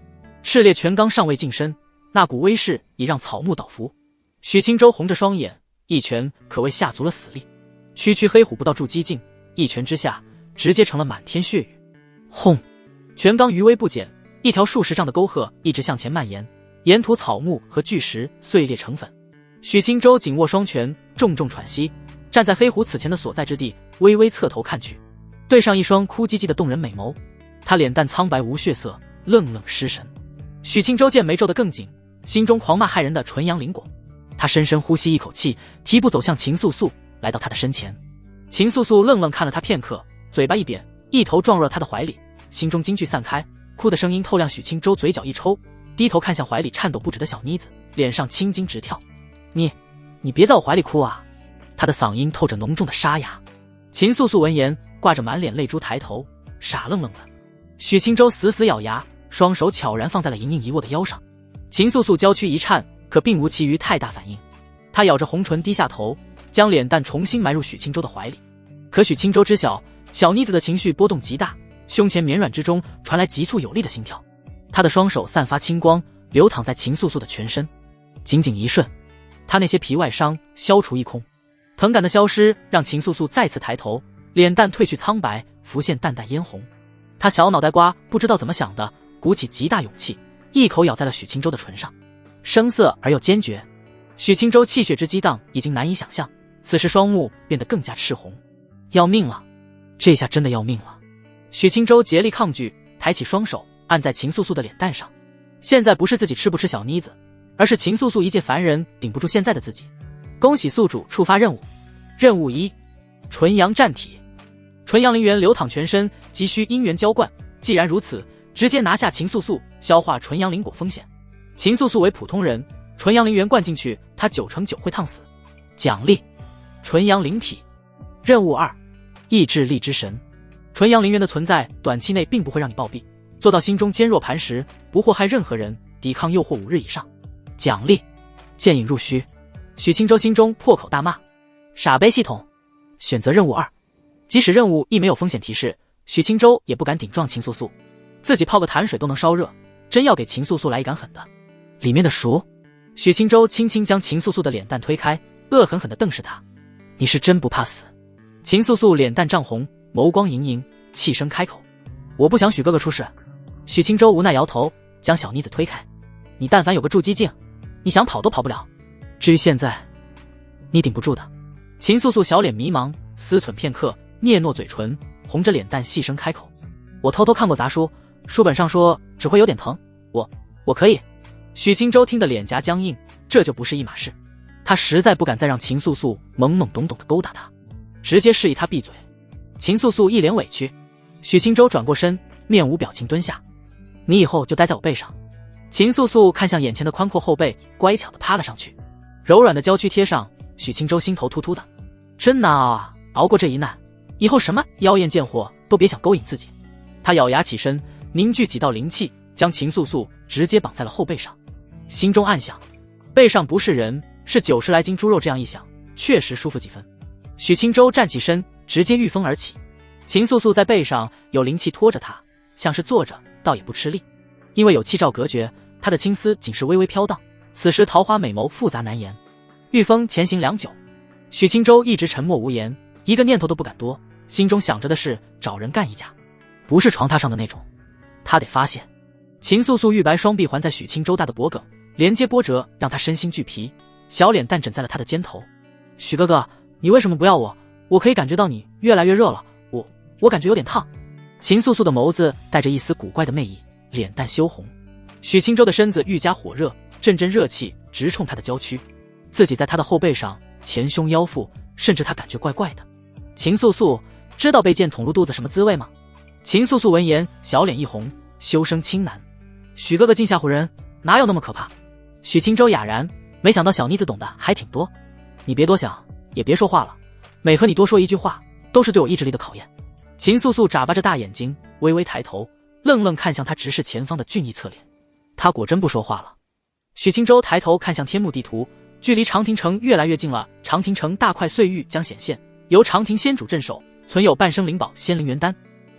赤烈拳刚尚未近身，那股威势已让草木倒伏。许清舟红着双眼，一拳可谓下足了死力。区区黑虎不到筑基境，一拳之下直接成了满天血雨。轰！拳刚余威不减，一条数十丈的沟壑一直向前蔓延，沿途草木和巨石碎裂成粉。许清舟紧握双拳，重重喘息，站在黑虎此前的所在之地，微微侧头看去，对上一双哭唧唧的动人美眸。他脸蛋苍白无血色，愣愣失神。许清舟见眉皱得更紧，心中狂骂骇人的纯阳灵果。他深深呼吸一口气，提步走向秦素素，来到他的身前。秦素素愣愣看了他片刻，嘴巴一扁，一头撞入了他的怀里，心中惊惧散开，哭的声音透亮。许清舟嘴角一抽，低头看向怀里颤抖不止的小妮子，脸上青筋直跳。你别在我怀里哭啊！他的嗓音透着浓重的沙哑。秦素素闻言，挂着满脸泪珠抬头，傻愣愣的。许清舟死死咬牙，双手悄然放在了盈盈一握的腰上。秦素素娇躯一颤，可并无其余太大反应。她咬着红唇低下头，将脸蛋重新埋入许清舟的怀里。可许清舟知晓，小妮子的情绪波动极大，胸前绵软之中传来急促有力的心跳。她的双手散发青光，流淌在秦素素的全身。仅仅一瞬，她那些皮外伤消除一空，疼感的消失让秦素素再次抬头，脸蛋褪去苍白，浮现淡淡嫣红。她小脑袋瓜不知道怎么想的，鼓起极大勇气，一口咬在了许清舟的唇上，生涩而又坚决。许清舟气血之激荡已经难以想象，此时双目变得更加赤红。要命了，这下真的要命了。许清舟竭力抗拒，抬起双手按在秦素素的脸蛋上。现在不是自己吃不吃小妮子，而是秦素素一介凡人顶不住现在的自己。恭喜宿主触发任务。任务1：纯阳战体。纯阳灵元流淌全身，急需阴元浇灌。既然如此，直接拿下秦素素，消化纯阳灵果风险。秦素素为普通人，纯阳灵元灌进去，她9成9会烫死。奖励：纯阳灵体。任务2：意志力之神。纯阳灵元的存在，短期内并不会让你暴毙，做到心中坚若磐石，不祸害任何人，抵抗诱惑5日以上。奖励：剑影入虚。许清舟心中破口大骂：傻杯系统！选择任务2。即使任务1没有风险提示，许清舟也不敢顶撞秦素素，自己泡个潭水都能烧热，真要给秦素素来一杆狠的，里面的熟。许清舟轻轻将秦素素的脸蛋推开，恶狠狠地瞪视她：你是真不怕死？秦素素脸蛋涨红，眸光盈盈，气声开口：我不想许哥哥出事。许清舟无奈摇头，将小妮子推开。你但凡有个筑基境，你想跑都跑不了。至于现在，你顶不住的。秦素素小脸迷茫，思忖片刻，嗫嚅嘴唇，红着脸蛋细声开口：我偷偷看过杂书，书本上说只会有点疼，我可以。许清舟听得脸颊僵硬，这就不是一码事。他实在不敢再让秦素素懵懵懂懂地勾搭他，直接示意他闭嘴。秦素素一脸委屈，许清舟转过身，面无表情蹲下。你以后就待在我背上。秦素素看向眼前的宽阔后背，乖巧地趴了上去，柔软的娇躯贴上，许清舟心头突突的，真难熬啊！熬过这一难，以后什么妖艳贱货都别想勾引自己。他咬牙起身，凝聚几道灵气，将秦素素直接绑在了后背上。心中暗想，背上不是人，是90来斤猪肉，这样一想，确实舒服几分。许清舟站起身，直接御风而起。秦素素在背上有灵气拖着他，像是坐着，倒也不吃力。因为有气罩隔绝，他的青丝仅是微微飘荡。此时桃花美眸复杂难言。御风前行良久，许清舟一直沉默无言，一个念头都不敢多，心中想着的是找人干一架，不是床榻上的那种。他得发现。秦素素玉白双臂环在许清舟大的脖颈，连接波折让他身心俱疲，小脸蛋枕在了他的肩头。许哥哥，你为什么不要我？我可以感觉到你越来越热了，我感觉有点烫。秦素素的眸子带着一丝古怪的魅意，脸蛋羞红。许清舟的身子愈加火热，阵阵热气直冲他的娇躯，自己在他的后背上，前胸腰腹，甚至他感觉怪怪的。秦素素知道被剑捅入肚子什么滋味吗？秦素素闻言，小脸一红，羞声轻喃：许哥哥尽吓唬人，哪有那么可怕？许清舟哑然，没想到小妮子懂得还挺多。你别多想，也别说话了，每和你多说一句话，都是对我意志力的考验。秦素素眨巴着大眼睛，微微抬头，愣愣看向他直视前方的俊逸侧脸。他果真不说话了。许清舟抬头看向天幕地图，距离长亭城越来越近了。长亭城大块碎玉将显现，由长亭仙主镇守，存有半生灵宝仙灵元丹，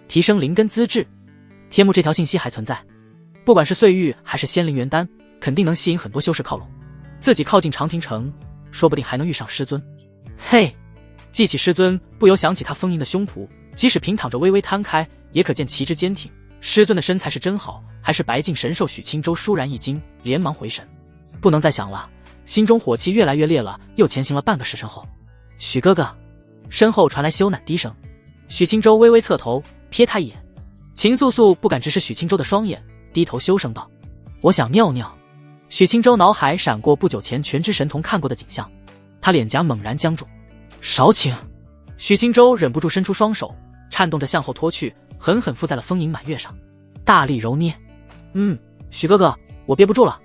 提升灵根资质。天幕这条信息还存在，不管是碎玉还是仙灵元丹，肯定能吸引很多修士靠拢。自己靠近长亭城，说不定还能遇上师尊。嘿，记起师尊，不由想起他丰盈的胸脯，即使平躺着微微摊开，也可见旗帜坚挺。师尊的身材是真好，还是白净神兽？许清舟倏然一惊，连忙回神，不能再想了。心中火气越来越烈了，又前行了半个时辰后，许哥哥，身后传来羞赧低声。许清舟微微侧头瞥他一眼，秦素素不敢直视许清舟的双眼，低头羞声道：我想尿尿。许清舟脑海闪过不久前全知神童看过的景象，他脸颊猛然僵住。少请。许清舟忍不住伸出双手，颤动着向后拖去，狠狠附在了丰盈满月上，大力揉捏。许哥哥，我憋不住了。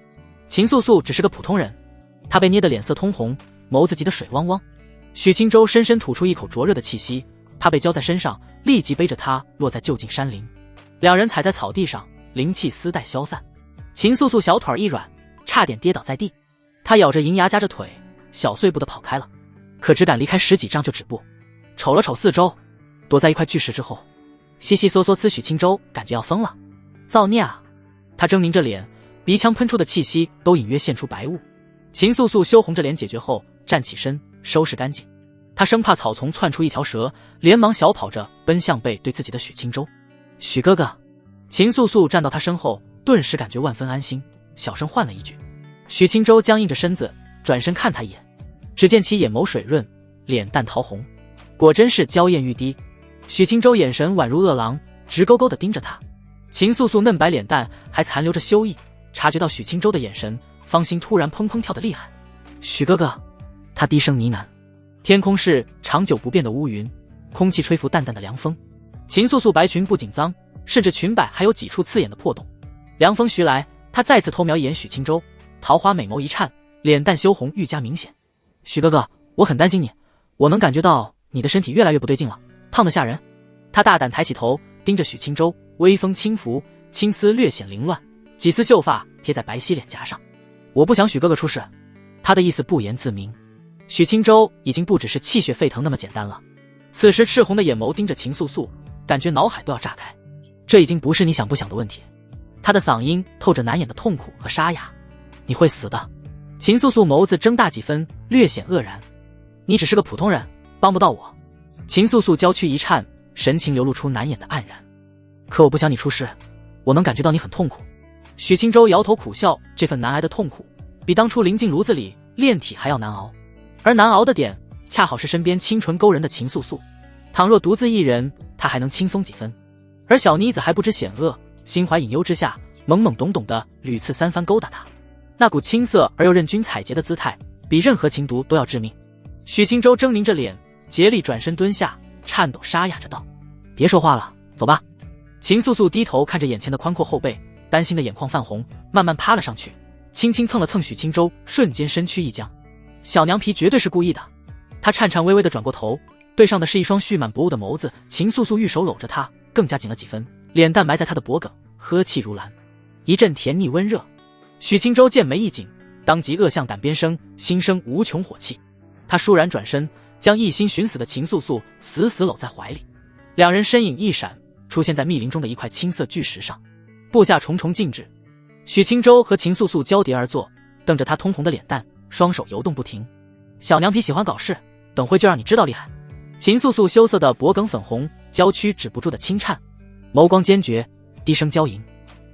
秦素素只是个普通人，她被捏得脸色通红，眸子急得水汪汪。许清舟深深吐出一口灼热的气息，怕被浇在身上，立即背着她落在就近山林。两人踩在草地上，灵气丝带消散。秦素素小腿一软，差点跌倒在地，她咬着银牙夹着腿，小碎步地跑开了。可只敢离开10几丈就止步，瞅了瞅四周，躲在一块巨石之后，悉悉嗦嗦呲。许清舟感觉要疯了，造孽啊！他狰狞着脸，鼻腔喷出的气息都隐约现出白雾。秦素素羞红着脸解决后，站起身收拾干净。他生怕草丛窜出一条蛇，连忙小跑着奔向背对自己的许清舟。许哥哥。秦素素站到他身后，顿时感觉万分安心，小声唤了一句。许清舟僵硬着身子，转身看他一眼，只见其眼眸水润，脸蛋桃红，果真是娇艳欲滴。许清舟眼神宛如饿狼，直勾勾地盯着他。秦素素嫩白脸蛋还残留着羞意，察觉到许清舟的眼神，芳心突然砰砰跳得厉害。许哥哥，他低声呢喃。天空是长久不变的乌云，空气吹拂淡淡的凉风。秦素素白裙不紧张，甚至裙摆还有几处刺眼的破洞。凉风徐来，他再次偷瞄一眼许清舟，桃花美眸一颤，脸蛋羞红愈加明显。许哥哥，我很担心你，我能感觉到你的身体越来越不对劲了，烫得吓人。他大胆抬起头，盯着许清舟，微风轻拂，青丝略显凌乱，几丝秀发贴在白皙脸颊上。我不想许哥哥出事。他的意思不言自明。许清舟已经不只是气血沸腾那么简单了，此时赤红的眼眸盯着秦素素，感觉脑海都要炸开。这已经不是你想不想的问题。他的嗓音透着难掩的痛苦和沙哑。你会死的。秦素素眸子睁大几分，略显愕然。你只是个普通人，帮不到我。秦素素娇躯一颤，神情流露出难掩的黯然。可我不想你出事，我能感觉到你很痛苦。许清舟摇头苦笑，这份难挨的痛苦，比当初临进炉子里炼体还要难熬。而难熬的点，恰好是身边清纯勾人的秦素素。倘若独自一人，他还能轻松几分。而小妮子还不知险恶，心怀隐忧之下，懵懵懂懂的屡次三番勾搭他，那股青涩而又任君采撷的姿态，比任何情毒都要致命。许清舟狰狞着脸，竭力转身蹲下，颤抖沙哑着道：“别说话了，走吧。”秦素素低头看着眼前的宽阔后背，担心的眼眶泛红，慢慢趴了上去，轻轻蹭了蹭许清舟，瞬间身躯一僵。小娘皮绝对是故意的。她颤颤巍巍地转过头，对上的是一双蓄满薄雾的眸子。秦素素玉手搂着她，更加紧了几分，脸蛋埋在她的脖颈，呵气如兰，一阵甜腻温热。许清舟剑眉一紧，当即恶向胆边生，心生无穷火气。他倏然转身，将一心寻死的秦素素死死搂在怀里，两人身影一闪，出现在密林中的一块青色巨石上，布下重重禁制。许清舟和秦素素交叠而坐，瞪着他通红的脸蛋，双手游动不停。小娘皮喜欢搞事，等会就让你知道厉害。秦素素羞涩的脖颈粉红，娇躯止不住的轻颤，眸光坚决，低声娇吟：“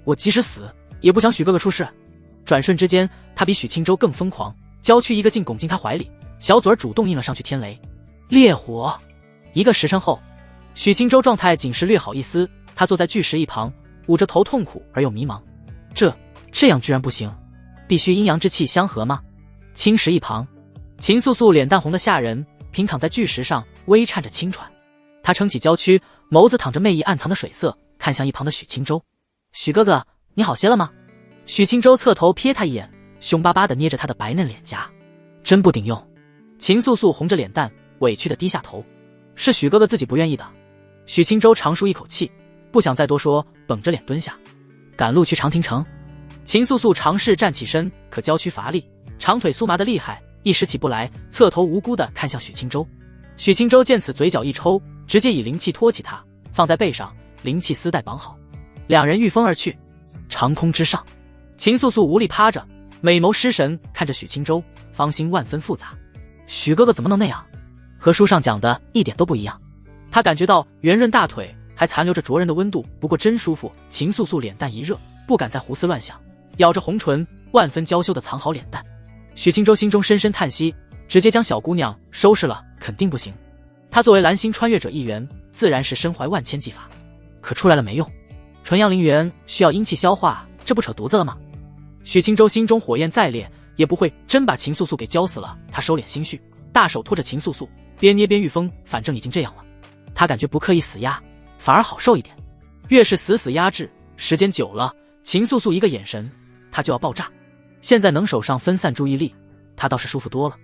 我即使死，也不想许哥哥出事。”转瞬之间，他比许清舟更疯狂，娇躯一个劲拱进他怀里，小嘴儿主动印了上去天雷烈火。一个时辰后，许清舟状态仅是略好一丝，他坐在巨石一旁，捂着头，痛苦而又迷茫。这样居然不行，必须阴阳之气相合吗？青石一旁，秦素素脸蛋红的吓人，平躺在巨石上，微颤着轻喘。她撑起娇躯，眸子淌着媚意暗藏的水色，看向一旁的许清舟：“许哥哥，你好些了吗？”许清舟侧头瞥他一眼，凶巴巴地捏着他的白嫩脸颊：“真不顶用。”秦素素红着脸蛋，委屈地低下头：“是许哥哥自己不愿意的。”许清舟长舒一口气，不想再多说，绷着脸蹲下：“赶路去长亭城。”秦素素尝试站起身，可娇躯乏力，长腿酥麻的厉害，一时起不来，侧头无辜地看向许清舟。许清舟见此，嘴角一抽，直接以灵气托起他，放在背上，灵气丝带绑好，两人御风而去。长空之上，秦素素无力趴着，美眸失神看着许清舟，芳心万分复杂。许哥哥怎么能那样？和书上讲的一点都不一样。他感觉到圆润大腿还残留着灼人的温度，不过真舒服。秦素素脸蛋一热，不敢再胡思乱想，咬着红唇，万分娇羞地藏好脸蛋。许清舟心中深深叹息，直接将小姑娘收拾了肯定不行。他作为蓝星穿越者一员，自然是身怀万千技法，可出来了没用。纯阳灵元需要阴气消化，这不扯犊子了吗？许清舟心中火焰再烈，也不会真把秦素素给浇死了。他收敛心绪，大手托着秦素素，边捏边御风，反正已经这样了，他感觉不刻意死压反而好受一点。越是死压制，时间久了，秦素素一个眼神他就要爆炸。现在能手上分散注意力，他倒是舒服多了。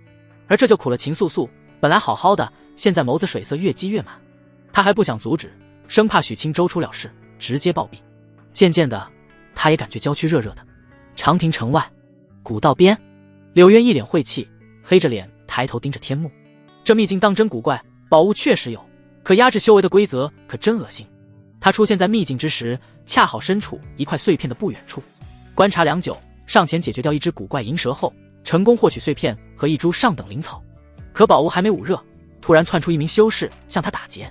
而这就苦了秦素素，本来好好的，现在眸子水色越积越满。他还不想阻止，生怕许清舟出了事直接暴毙。渐渐的，他也感觉娇躯热热的。长亭城外，古道边，柳渊一脸晦气，黑着脸抬头盯着天幕。这秘境当真古怪，宝物确实有，可压制修为的规则可真恶心。他出现在秘境之时，恰好身处一块碎片的不远处，观察良久，上前解决掉一只古怪银蛇后，成功获取碎片和一株上等灵草。可宝物还没捂热，突然窜出一名修士向他打劫，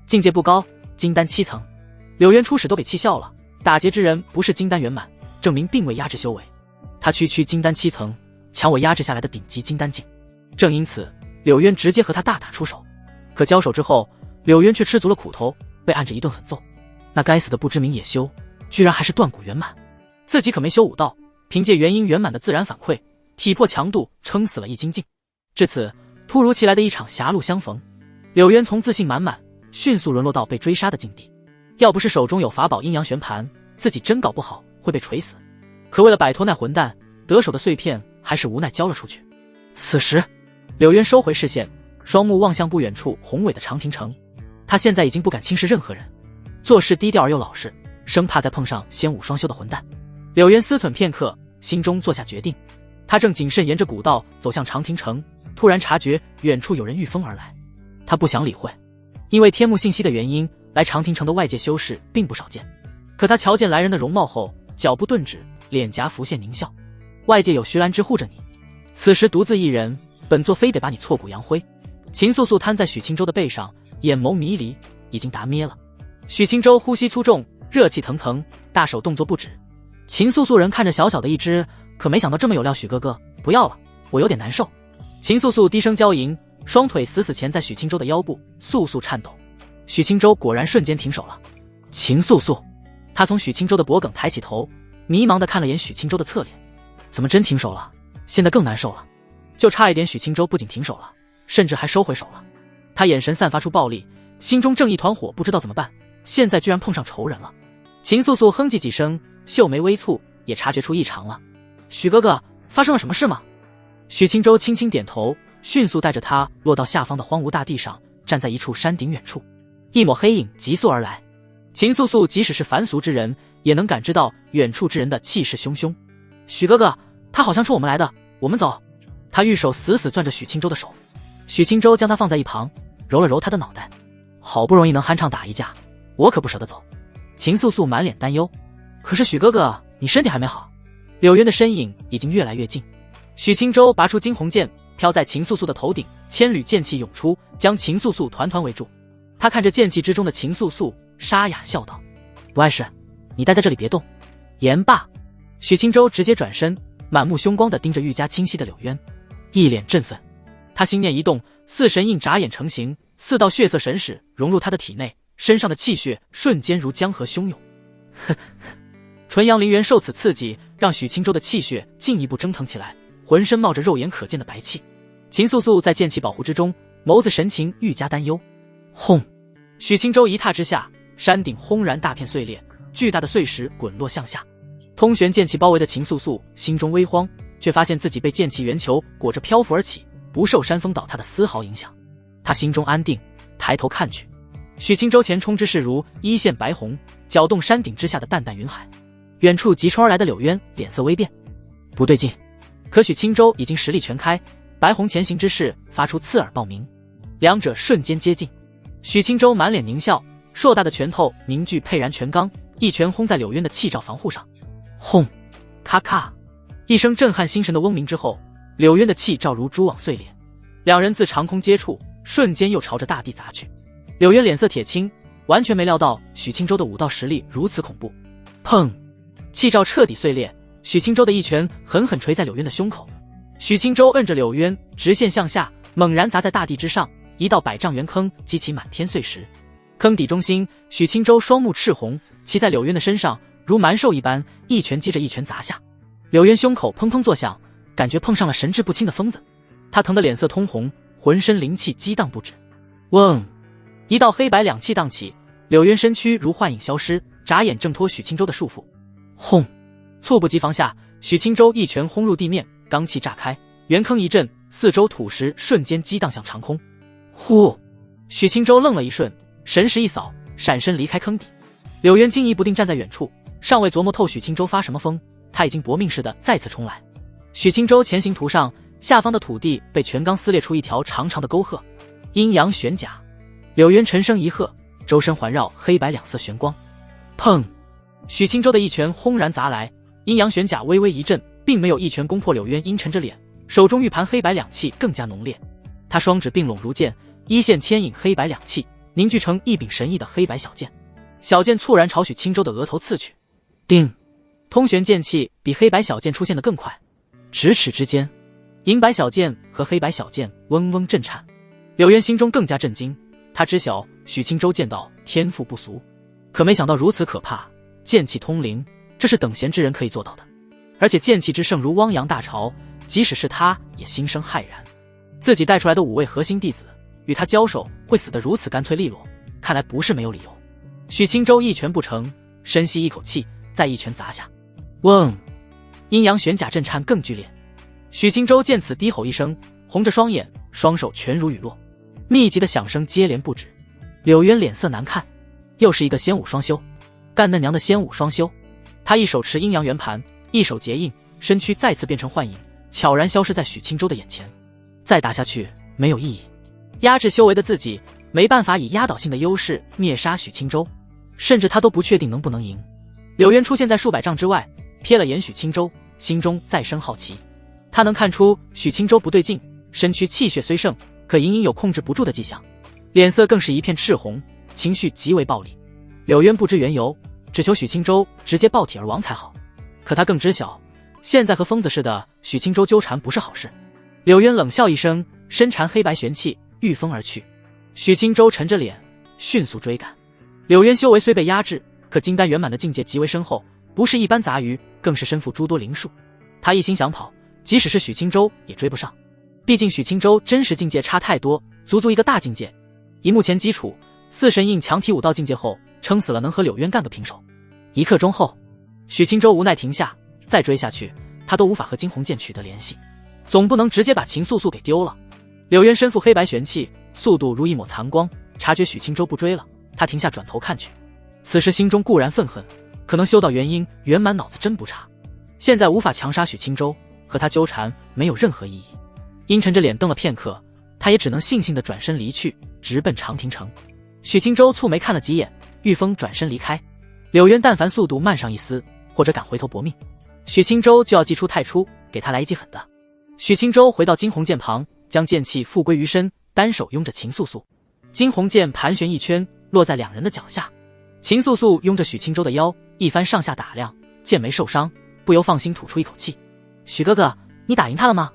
境界不高，金丹7层。柳渊初始都给气笑了，打劫之人不是金丹圆满，证明并未压制修为。他区金丹7层，抢我压制下来的顶级金丹境。正因此，柳渊直接和他大打出手。可交手之后，柳渊却吃足了苦头，被按着一顿狠揍。那该死的不知名野修，居然还是断骨圆满，自己可没修武道，凭借元婴圆满的自然反馈，体魄强度撑死了一金境。至此，突如其来的一场狭路相逢，柳渊从自信满满，迅速沦落到被追杀的境地。要不是手中有法宝阴阳旋盘，自己真搞不好会被锤死。可为了摆脱那混蛋，得手的碎片还是无奈交了出去。此时，柳渊收回视线，双目望向不远处宏伟的长亭城。他现在已经不敢轻视任何人，做事低调而又老实，生怕再碰上仙武双修的混蛋。柳渊思忖片刻，心中做下决定。他正谨慎沿着古道走向长亭城，突然察觉远处有人御风而来。他不想理会，因为天幕信息的原因，来长亭城的外界修士并不少见。可他瞧见来人的容貌后，脚步顿止，脸颊浮现狞笑。外界有徐兰芝护着你，此时独自一人，本座非得把你挫骨扬灰。秦素素瘫在许清舟的背上，眼眸迷离，已经达咩了。许清舟呼吸粗重，热气腾腾，大手动作不止。秦素素人看着小小的一只，可没想到这么有料。许哥哥，不要了，我有点难受。秦素素低声娇吟，双腿死死钳在许清舟的腰部，簌簌颤抖。许清舟果然瞬间停手了。秦素素，他从许清舟的脖颈抬起头，迷茫地看了眼许清舟的侧脸，怎么真停手了？现在更难受了，就差一点许清舟不仅停手了，甚至还收回手了。他眼神散发出暴力，心中正一团火，不知道怎么办，现在居然碰上仇人了。秦素素哼唧几声，秀眉微蹙，也察觉出异常了。许哥哥，发生了什么事吗？许清舟轻轻点头，迅速带着他落到下方的荒芜大地上，站在一处山顶远处。一抹黑影急速而来，秦素素即使是凡俗之人，也能感知到远处之人的气势汹汹。许哥哥，他好像冲我们来的，我们走。他玉手死死攥着许清舟的手，许清舟将他放在一旁，揉了揉他的脑袋。好不容易能酣畅打一架，我可不舍得走。秦素素满脸担忧，可是许哥哥，你身体还没好。柳渊的身影已经越来越近，许清舟拔出惊鸿剑，飘在秦素素的头顶，千缕剑气涌出，将秦素素团团围住。他看着剑气之中的秦素素，沙哑笑道：不碍事，你待在这里别动。言罢，许清舟直接转身，满目凶光地盯着愈加清晰的柳渊，一脸振奋。他心念一动，四神印眨眼成型，4道血色神使融入他的体内，身上的气血瞬间如江河汹涌。纯阳灵元受此刺激，让许清舟的气血进一步蒸腾起来，浑身冒着肉眼可见的白气。秦素素在剑气保护之中，眸子神情愈加担忧。轰！许清舟一踏之下，山顶轰然大片碎裂，巨大的碎石滚落向下。通玄剑气包围的秦素素心中微慌，却发现自己被剑气圆球裹着漂浮而起，不受山峰倒塌的丝毫影响。他心中安定，抬头看去，许清舟前冲之势如一线白虹，搅动山顶之下的淡淡云海。远处急冲而来的柳渊脸色微变，不对劲。可许清舟已经实力全开，白虹前行之势发出刺耳爆鸣，两者瞬间接近。许清舟满脸狞笑，硕大的拳头凝聚沛然拳罡，一拳轰在柳渊的气罩防护上。轰！咔咔！一声震撼心神的嗡鸣之后，柳渊的气罩如蛛网碎裂，两人自长空接触，瞬间又朝着大地砸去。柳渊脸色铁青，完全没料到许清舟的武道实力如此恐怖。砰！气罩彻底碎裂，许清舟的一拳狠狠捶在柳渊的胸口。许清舟摁着柳渊直线向下，猛然砸在大地之上，一道100丈圆坑激起满天碎石。坑底中心，许清舟双目赤红，骑在柳渊的身上，如蛮兽一般，一拳接着一拳砸下。柳渊胸口砰砰作响，感觉碰上了神志不清的疯子，他疼得脸色通红，浑身灵气激荡不止。嗡！一道黑白两气荡起，柳渊身躯如幻影消失，眨眼挣脱许清舟的束缚。轰！猝不及防下，许清舟一拳轰入地面，罡气炸开，圆坑一震，四周土石瞬间激荡向长空。呼！许清舟愣了一瞬，神识一扫，闪身离开坑底。柳渊惊疑不定站在远处，尚未琢磨透许清舟发什么疯，他已经搏命似的再次冲来。许清舟前行途上，下方的土地被拳罡撕裂出一条长长的沟壑。阴阳玄甲！柳渊沉声一喝，周身环绕黑白两色玄光。砰！许清舟的一拳轰然砸来，阴阳玄甲微微一震，并没有一拳攻破柳渊阴沉着脸，手中玉盘黑白两气更加浓烈。他双指并拢如剑，一线牵引黑白两气，凝聚成一柄神异的黑白小剑。小剑猝然朝许清舟的额头刺去。叮！通玄剑气比黑白小剑出现得更快，咫尺之间，银白小剑和黑白小剑嗡嗡震颤。柳渊心中更加震惊，他知晓许清舟剑道天赋不俗，可没想到如此可怕，剑气通灵，这是等闲之人可以做到的。而且剑气之盛如汪洋大潮，即使是他也心生骇然。自己带出来的5位核心弟子，与他交手会死得如此干脆利落，看来不是没有理由。许清舟一拳不成，深吸一口气，再一拳砸下。嗡！阴阳玄甲震颤更剧烈。许清舟见此低吼一声，红着双眼，双手拳如雨落，密集的响声接连不止。柳渊脸色难看，又是一个仙武双修，干嫩娘的仙武双修。他一手持阴阳圆盘，一手结印，身躯再次变成幻影，悄然消失在许清舟的眼前。再打下去没有意义，压制修为的自己没办法以压倒性的优势灭杀许清舟，甚至他都不确定能不能赢。柳渊出现在数百丈之外，瞥了眼许清舟，心中再生好奇。他能看出许清舟不对劲，身躯气血虽盛，可隐隐有控制不住的迹象，脸色更是一片赤红，情绪极为暴戾。柳渊不知缘由，只求许青州直接爆体而亡才好。可他更知晓，现在和疯子似的许青州纠缠不是好事。柳渊冷笑一声，身缠黑白玄器，御风而去。许青州沉着脸，迅速追赶。柳渊修为虽被压制，可金丹圆满的境界极为深厚，不是一般杂鱼，更是身负诸多灵术。他一心想跑，即使是许青州也追不上。毕竟许青州真实境界差太多，足一个大境界。以目前基础，四神印强体武道境界后，撑死了能和柳渊干个平手。一刻钟后，许青州无奈停下，再追下去，他都无法和金鸿剑取得联系，总不能直接把秦素素给丢了。柳渊身负黑白玄器，速度如一抹残光，察觉许青州不追了，他停下转头看去。此时心中固然愤恨，可能修道元婴圆满脑子真不差，现在无法强杀许青州，和他纠缠没有任何意义。阴沉着脸瞪了片刻，他也只能悻悻地转身离去，直奔长亭城。许青州蹙眉看了几眼，御风转身离开。柳渊但凡速度慢上一丝，或者敢回头搏命，许青州就要祭出太初，给他来一记狠的。许青州回到金鸿剑旁，将剑气复归于身，单手拥着秦素素。金鸿剑盘旋一圈，落在两人的脚下。秦素素拥着许青州的腰，一番上下打量，剑没受伤，不由放心吐出一口气。许哥哥，你打赢他了吗？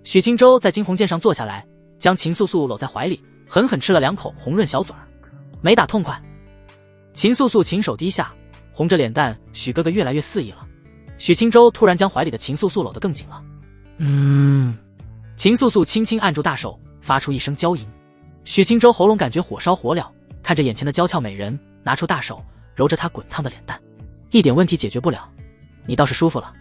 许青州在金鸿剑上坐下来，将秦素素搂在怀里，狠狠吃了2口红润小嘴儿。没打痛快。秦素素琴手低下，红着脸蛋，许哥哥越来越肆意了。许青州突然将怀里的秦素素搂得更紧了。秦素素轻轻按住大手，发出一声娇吟。许青州喉咙感觉火烧火燎，看着眼前的娇俏美人，拿出大手揉着她滚烫的脸蛋。一点问题解决不了，你倒是舒服了。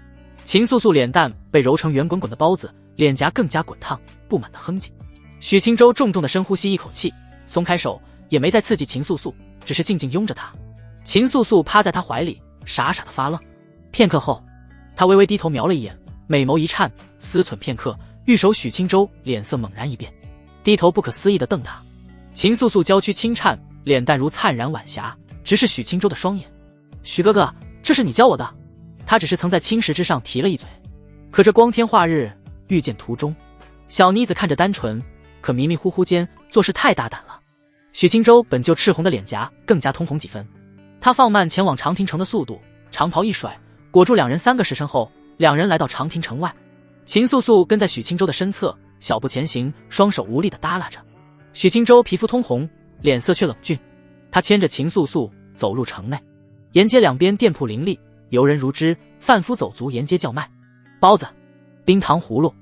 秦素素脸蛋被揉成圆滚滚的包子，脸颊更加滚烫，不满的哼唧。许青州重重的深呼吸一口气，松开手，也没再刺激秦素素，只是静静拥着她。秦素素趴在他怀里，傻傻的发愣。片刻后，他微微低头瞄了一眼，美眸一颤，思忖片刻，玉手许青州脸色猛然一变，低头不可思议的瞪他。秦素素娇躯轻颤，脸蛋如灿然晚霞，直视许青州的双眼。许哥哥，这是你教我的？他只是曾在青石之上提了一嘴，可这光天化日，遇见途中，小妮子看着单纯，可迷迷糊糊间做事太大胆了。许青州本就赤红的脸颊更加通红几分，他放慢前往长亭城的速度，长袍一甩，裹住两人3个时辰后，两人来到长亭城外。秦素素跟在许青州的身侧，小步前行，双手无力地耷拉着。许青州皮肤通红，脸色却冷峻，他牵着秦素素走入城内，沿街两边店铺林立，游人如织，贩夫走卒沿街叫卖包子、冰糖葫芦。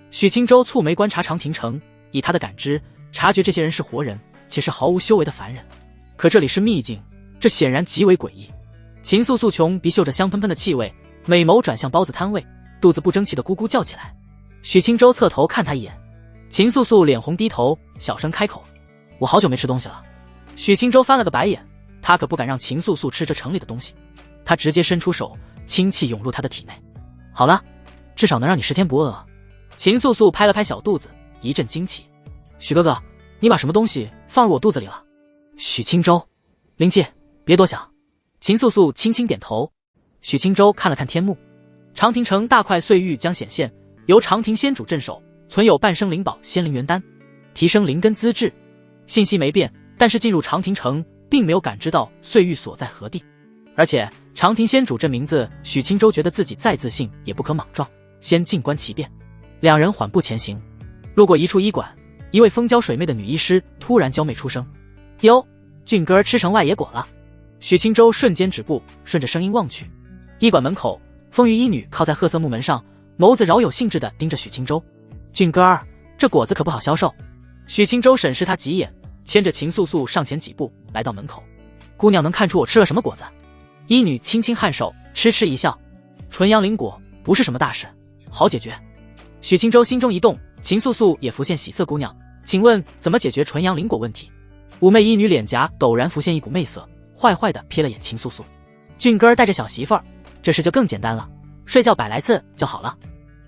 许青州蹙眉观察长亭城，以他的感知，察觉这些人是活人，且是毫无修为的凡人。可这里是秘境，这显然极为诡异。秦素素穷鼻嗅着香喷喷的气味，美眸转向包子摊位，肚子不争气的咕咕叫起来。许青州侧头看他一眼，秦素素脸红低头，小声开口：我好久没吃东西了。许青州翻了个白眼，他可不敢让秦素素吃这城里的东西。他直接伸出手，清气涌入她的体内。好了，至少能让你10天不饿。秦素素拍了拍小肚子，一阵惊奇：许哥哥，你把什么东西放入我肚子里了？许青州，灵气，别多想。秦素素轻轻点头。许青州看了看天幕，长亭城大块碎玉将显现，由长亭仙主镇守，存有半生灵宝仙灵元丹，提升灵根资质。信息没变，但是进入长亭城并没有感知到碎玉所在何地。而且长亭仙主这名字，许青州觉得自己再自信也不可莽撞，先静观其变。两人缓步前行，路过一处医馆，一位风娇水媚的女医师突然娇媚出声：哟，俊哥儿吃成外野果了。许青州瞬间止步，顺着声音望去，医馆门口，风雨医女靠在褐色木门上，眸子饶有兴致地盯着许青州。俊哥儿，这果子可不好销售。许青州审视他几眼，牵着秦素素上前几步，来到门口。姑娘能看出我吃了什么果子？医女轻轻颔首，痴痴一笑：纯阳灵果不是什么大事，好解决。许青州心中一动，秦素素也浮现喜色。姑娘，请问怎么解决纯阳灵果问题？妩媚医女脸颊陡然浮现一股媚色，坏坏地瞥了眼秦素素。俊哥儿带着小媳妇儿，这事就更简单了，睡觉100来次就好了。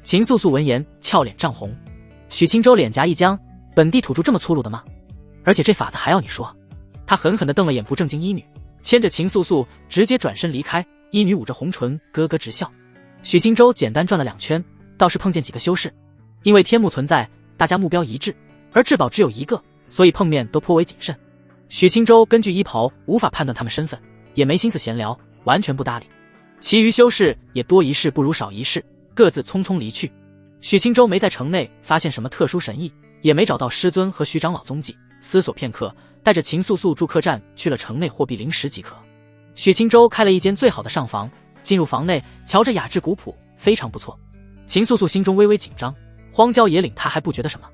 秦素素闻言俏脸涨红。许青州脸颊一僵，本地土著这么粗鲁的吗？而且这法子还要你说？他狠狠地瞪了眼不正经医女，牵着秦素素直接转身离开。医女捂着红唇咯咯直笑。许青州简单转了2圈，倒是碰见几个修士。因为天幕存在，大家目标一致，而至宝只有1个，所以碰面都颇为谨慎。许青州根据衣袍无法判断他们身份，也没心思闲聊，完全不搭理。其余修士也多一事不如少一事，各自匆匆离去。许青州没在城内发现什么特殊神异，也没找到师尊和徐长老踪迹，思索片刻，带着秦素素住客栈去了城内货币零食即可。许青州开了一间最好的上房，进入房内，瞧着雅致古朴，非常不错。秦素素心中微微紧张，荒郊野岭她还不觉得什么，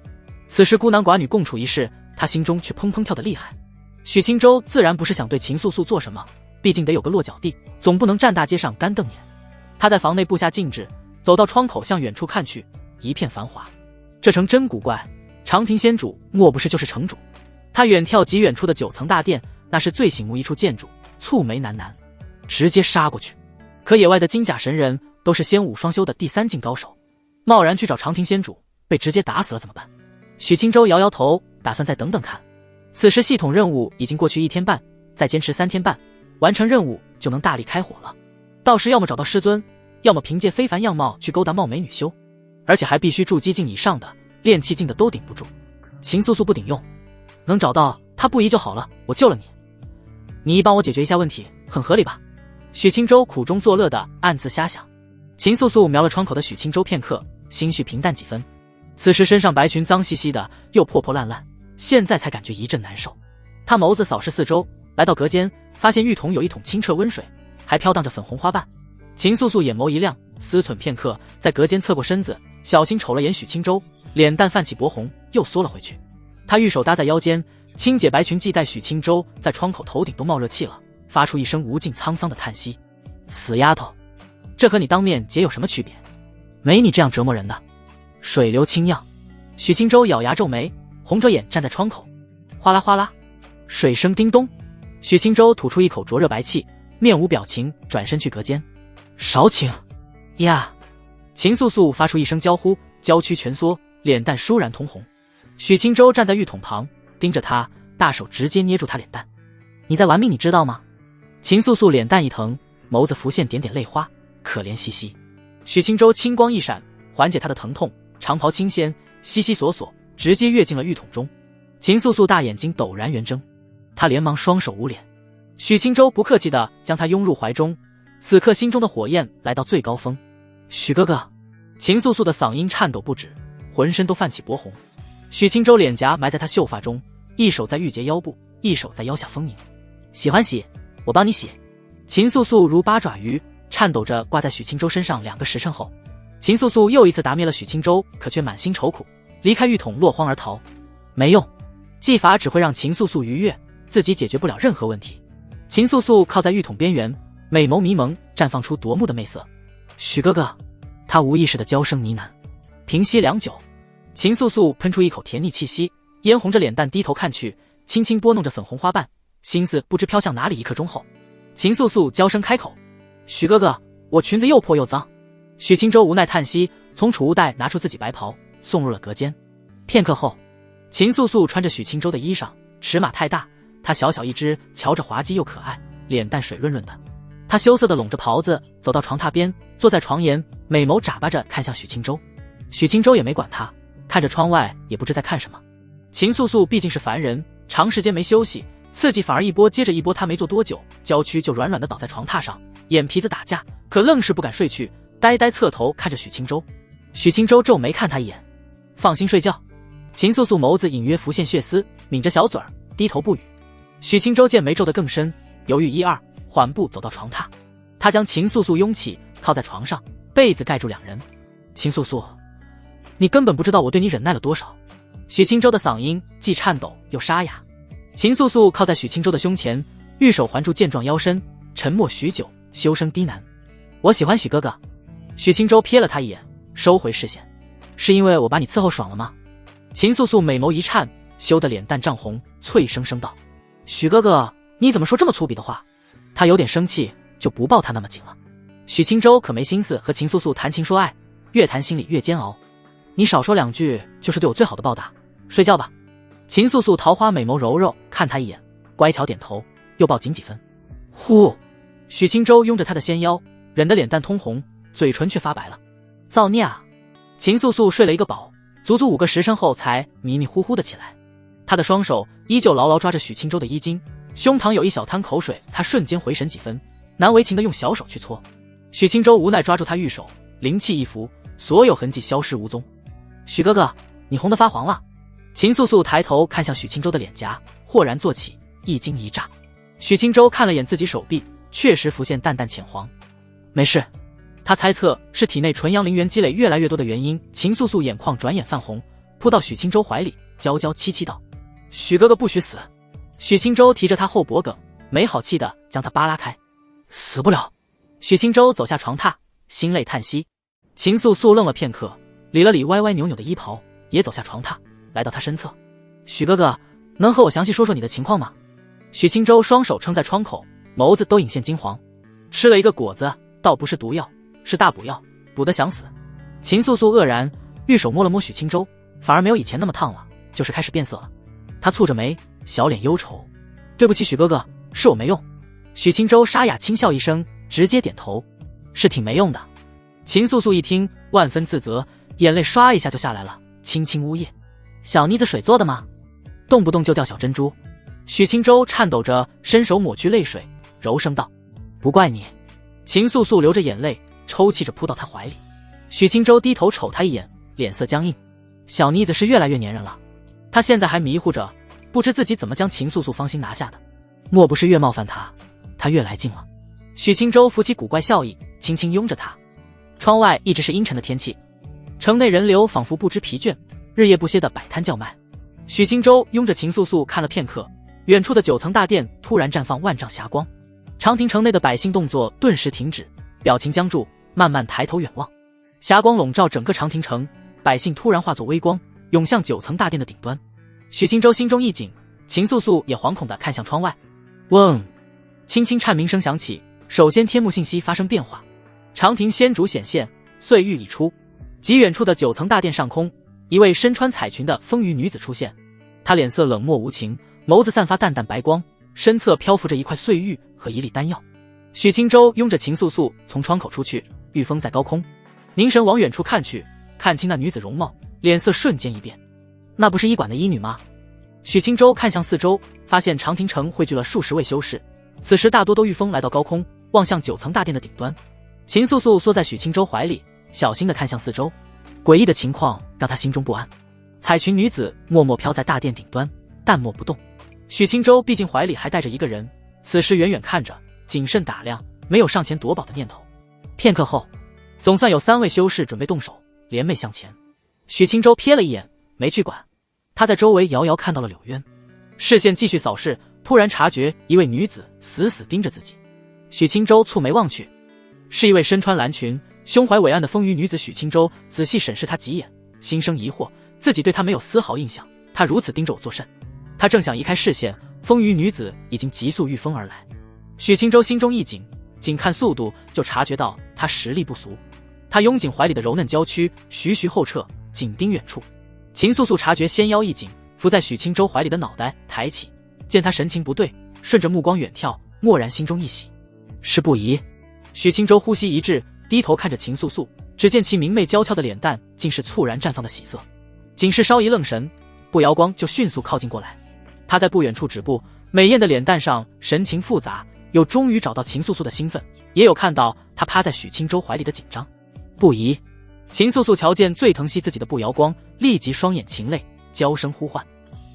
此时孤男寡女共处一室，她心中却砰砰跳得厉害。许青州自然不是想对秦素素做什么，毕竟得有个落脚地，总不能站大街上干瞪眼。他在房内布下静止，走到窗口向远处看去，一片繁华。这城真古怪，长亭仙主莫不是就是城主？他远眺极远处的9层大殿，那是最醒目一处建筑，蹙眉喃喃，直接杀过去。可野外的金甲神人都是仙武双修的第3境高手，贸然去找长亭仙主，被直接打死了怎么办？许青州摇摇头，打算再等等看。此时系统任务已经过去1天半，再坚持3天半，完成任务就能大力开火了。到时要么找到师尊，要么凭借非凡样貌去勾搭貌美女修，而且还必须筑基境以上的，炼气境的都顶不住。秦素素不顶用，能找到他不疑就好了，我救了你，你帮我解决一下问题，很合理吧？许青州苦中作乐的暗自瞎想。秦素素瞄了窗口的许青州片刻，心绪平淡几分。此时身上白裙脏兮兮的，又破破烂烂，现在才感觉一阵难受。他眸子扫视四周，来到隔间，发现浴桶有一桶清澈温水，还飘荡着粉红花瓣。秦素素眼眸一亮，思忖片刻，在隔间侧过身子，小心瞅了眼许青州，脸蛋泛起薄红，又缩了回去。他玉手搭在腰间，轻解白裙系带。许青州在窗口头顶都冒热气了，发出一声无尽沧桑的叹息。死丫头，这和你当面姐有什么区别？没你这样折磨人的。水流清漾。许青州咬牙皱眉，红着眼站在窗口。哗啦哗啦，水声叮咚。许青州吐出一口灼热白气，面无表情，转身去隔间。少请呀！秦素素发出一声娇呼，娇躯蜷缩，脸蛋倏然通红。许青州站在浴桶旁，盯着他，大手直接捏住他脸蛋。你在玩命，你知道吗？秦素素脸蛋一疼，眸子浮现点点泪花，可怜兮兮。许青州青光一闪，缓解他的疼痛，长袍轻掀，悉悉索索，直接跃进了浴桶中。秦素素大眼睛陡然圆睁，他连忙双手捂脸。许青州不客气地将他拥入怀中，此刻心中的火焰来到最高峰。许哥哥！秦素素的嗓音颤抖不止，浑身都泛起薄红。许青州脸颊埋在他秀发中，一手在玉洁腰部，一手在腰下丰盈。喜欢洗，我帮你洗。秦素素如八爪鱼，颤抖着挂在许青州身上2个时辰后，秦素素又一次打灭了许青州，可却满心愁苦，离开浴桶落荒而逃。没用，技法只会让秦素素愉悦，自己解决不了任何问题。秦素素靠在浴桶边缘，美眸迷蒙，绽放出夺目的媚色。许哥哥，他无意识的娇声呢喃。平息良久，秦素素喷出一口甜腻气息，嫣红着脸蛋低头看去，轻轻拨弄着粉红花瓣，心思不知飘向哪里。1刻钟后，秦素素娇声开口：许哥哥，我裙子又破又脏。许青州无奈叹息，从储物袋拿出自己白袍，送入了隔间。片刻后，秦素素穿着许青州的衣裳，尺码太大，她小小一只，瞧着滑稽又可爱，脸蛋水润润的。她羞涩地拢着袍子，走到床榻边，坐在床沿，美眸眨巴着看向许青州。许青州也没管她，看着窗外，也不知在看什么。秦素素毕竟是凡人，长时间没休息，刺激反而一波接着一波，她没坐多久，娇躯就软软地倒在床榻上，眼皮子打架，可愣是不敢睡去，呆呆侧头看着许青州。许青州皱眉看他一眼，放心睡觉。秦素素眸子隐约浮现血丝，抿着小嘴儿，低头不语。许青州见眉皱得更深，犹豫1、2，缓步走到床榻，他将秦素素拥起，靠在床上，被子盖住2人。秦素素，你根本不知道我对你忍耐了多少。许青州的嗓音既颤抖又沙哑。秦素素靠在许青州的胸前，玉手环住健壮腰身，沉默许久，羞声低喃：我喜欢许哥哥。许青州瞥了他一眼，收回视线。是因为我把你伺候爽了吗？秦素素美眸一颤，羞得脸蛋涨红，脆生生道：许哥哥，你怎么说这么粗鄙的话？他有点生气，就不抱他那么紧了。许青州可没心思和秦素素谈情说爱，越谈心里越煎熬。你少说2句，就是对我最好的报答。睡觉吧。秦素素桃花美眸揉揉，看他一眼，乖巧点头，又抱紧几分。呼！许青州拥着他的纤腰，忍得脸蛋通红，嘴唇却发白了。造孽啊！秦素素睡了一个饱，足足5个时辰后才迷迷糊糊的起来。他的双手依旧牢牢抓着许青州的衣襟，胸膛有一小滩口水，他瞬间回神几分，难为情地用小手去搓。许清舟无奈抓住他玉手，灵气一拂，所有痕迹消失无踪。许哥哥，你红得发黄了。秦素素抬头看向许清舟的脸颊，豁然坐起，一惊一乍。许清舟看了眼自己手臂，确实浮现淡淡浅黄。没事，他猜测是体内纯阳灵元积累越来越多的原因。秦素素眼眶转眼泛红，扑到许清舟怀里，娇娇凄凄道：许哥哥不许死。许清舟提着他后脖颈，没好气地将他扒拉开。死不了。许清舟走下床榻，心泪叹息。秦素素愣了片刻，理了理歪歪扭扭的衣袍，也走下床榻，来到他身侧。许哥哥，能和我详细说说你的情况吗？许清舟双手撑在窗口，眸子都隐现金黄。吃了一个果子，倒不是毒药，是大补药，补得想死。秦素素愕然，玉手摸了摸许清舟，反而没有以前那么烫了，就是开始变色了。他蹙着眉，小脸忧愁。对不起许哥哥，是我没用。许清舟沙哑轻笑一声，直接点头，是挺没用的。秦素素一听，万分自责，眼泪刷一下就下来了，轻轻呜咽。小妮子水做的吗？动不动就掉小珍珠。许清舟颤抖着伸手抹去泪水，柔声道：不怪你。秦素素流着眼泪，抽泣着扑到他怀里。许清舟低头瞅他一眼，脸色僵硬。小妮子是越来越粘人了。他现在还迷糊着，不知自己怎么将秦素素芳心拿下的。莫不是越冒犯他越来劲了。许清舟浮起古怪笑意，轻轻拥着他。窗外一直是阴沉的天气，城内人流仿佛不知疲倦，日夜不歇地摆摊叫卖。许清舟拥着秦素素看了片刻，远处的9层大殿突然绽放万丈霞光。长亭城内的百姓动作顿时停止，表情僵住，慢慢抬头远望。霞光笼罩整个长亭城，百姓突然化作微光，涌向9层大殿的顶端。许清舟心中一紧，秦素素也惶恐地看向窗外。嗡，轻轻颤鸣声响起，首先天幕信息发生变化，长亭仙主显现，碎玉已出。极远处的9层大殿上空，一位身穿彩裙的丰腴女子出现，她脸色冷漠无情，眸子散发淡淡白光，身侧漂浮着一块碎玉和一粒丹药。许清舟拥着秦素素从窗口出去，玉峰在高空，凝神往远处看去，看清那女子容貌，脸色瞬间一变。那不是医馆的医女吗？许清舟看向四周，发现长亭城汇聚了数十位修士，此时大多都御风来到高空，望向9层大殿的顶端。秦素素缩在许清舟怀里，小心地看向四周，诡异的情况让他心中不安。彩裙女子默默飘在大殿顶端，淡漠不动。许清舟毕竟怀里还带着一个人，此时远远看着，谨慎打量，没有上前夺宝的念头。片刻后，总算有3位修士准备动手，联袂向前。许清舟瞥了一眼，没去管。他在周围遥遥看到了柳渊，视线继续扫视，突然察觉一位女子死死盯着自己。许清舟蹙眉望去，是一位身穿蓝裙、胸怀伟岸的丰腴女子。许清舟仔细审视她几眼，心生疑惑，自己对她没有丝毫印象，她如此盯着我作甚？他正想移开视线，丰腴女子已经急速御风而来。许清舟心中一紧，仅看速度就察觉到她实力不俗。他拥紧怀里的柔嫩娇躯，徐徐后撤，紧盯远处。秦素素察觉纤腰一紧，伏在许清舟怀里的脑袋抬起，见他神情不对，顺着目光远眺，蓦然心中一喜。是不疑。许清舟呼吸一滞，低头看着秦素素，只见其明媚娇俏的脸蛋竟是猝然绽放的喜色。仅是稍一愣神，步摇光就迅速靠近过来。他在不远处止步，美艳的脸蛋上神情复杂，有终于找到秦素素的兴奋，也有看到他趴在许清舟怀里的紧张。不疑。秦素素瞧见最疼惜自己的步摇光，立即双眼噙泪，娇声呼唤。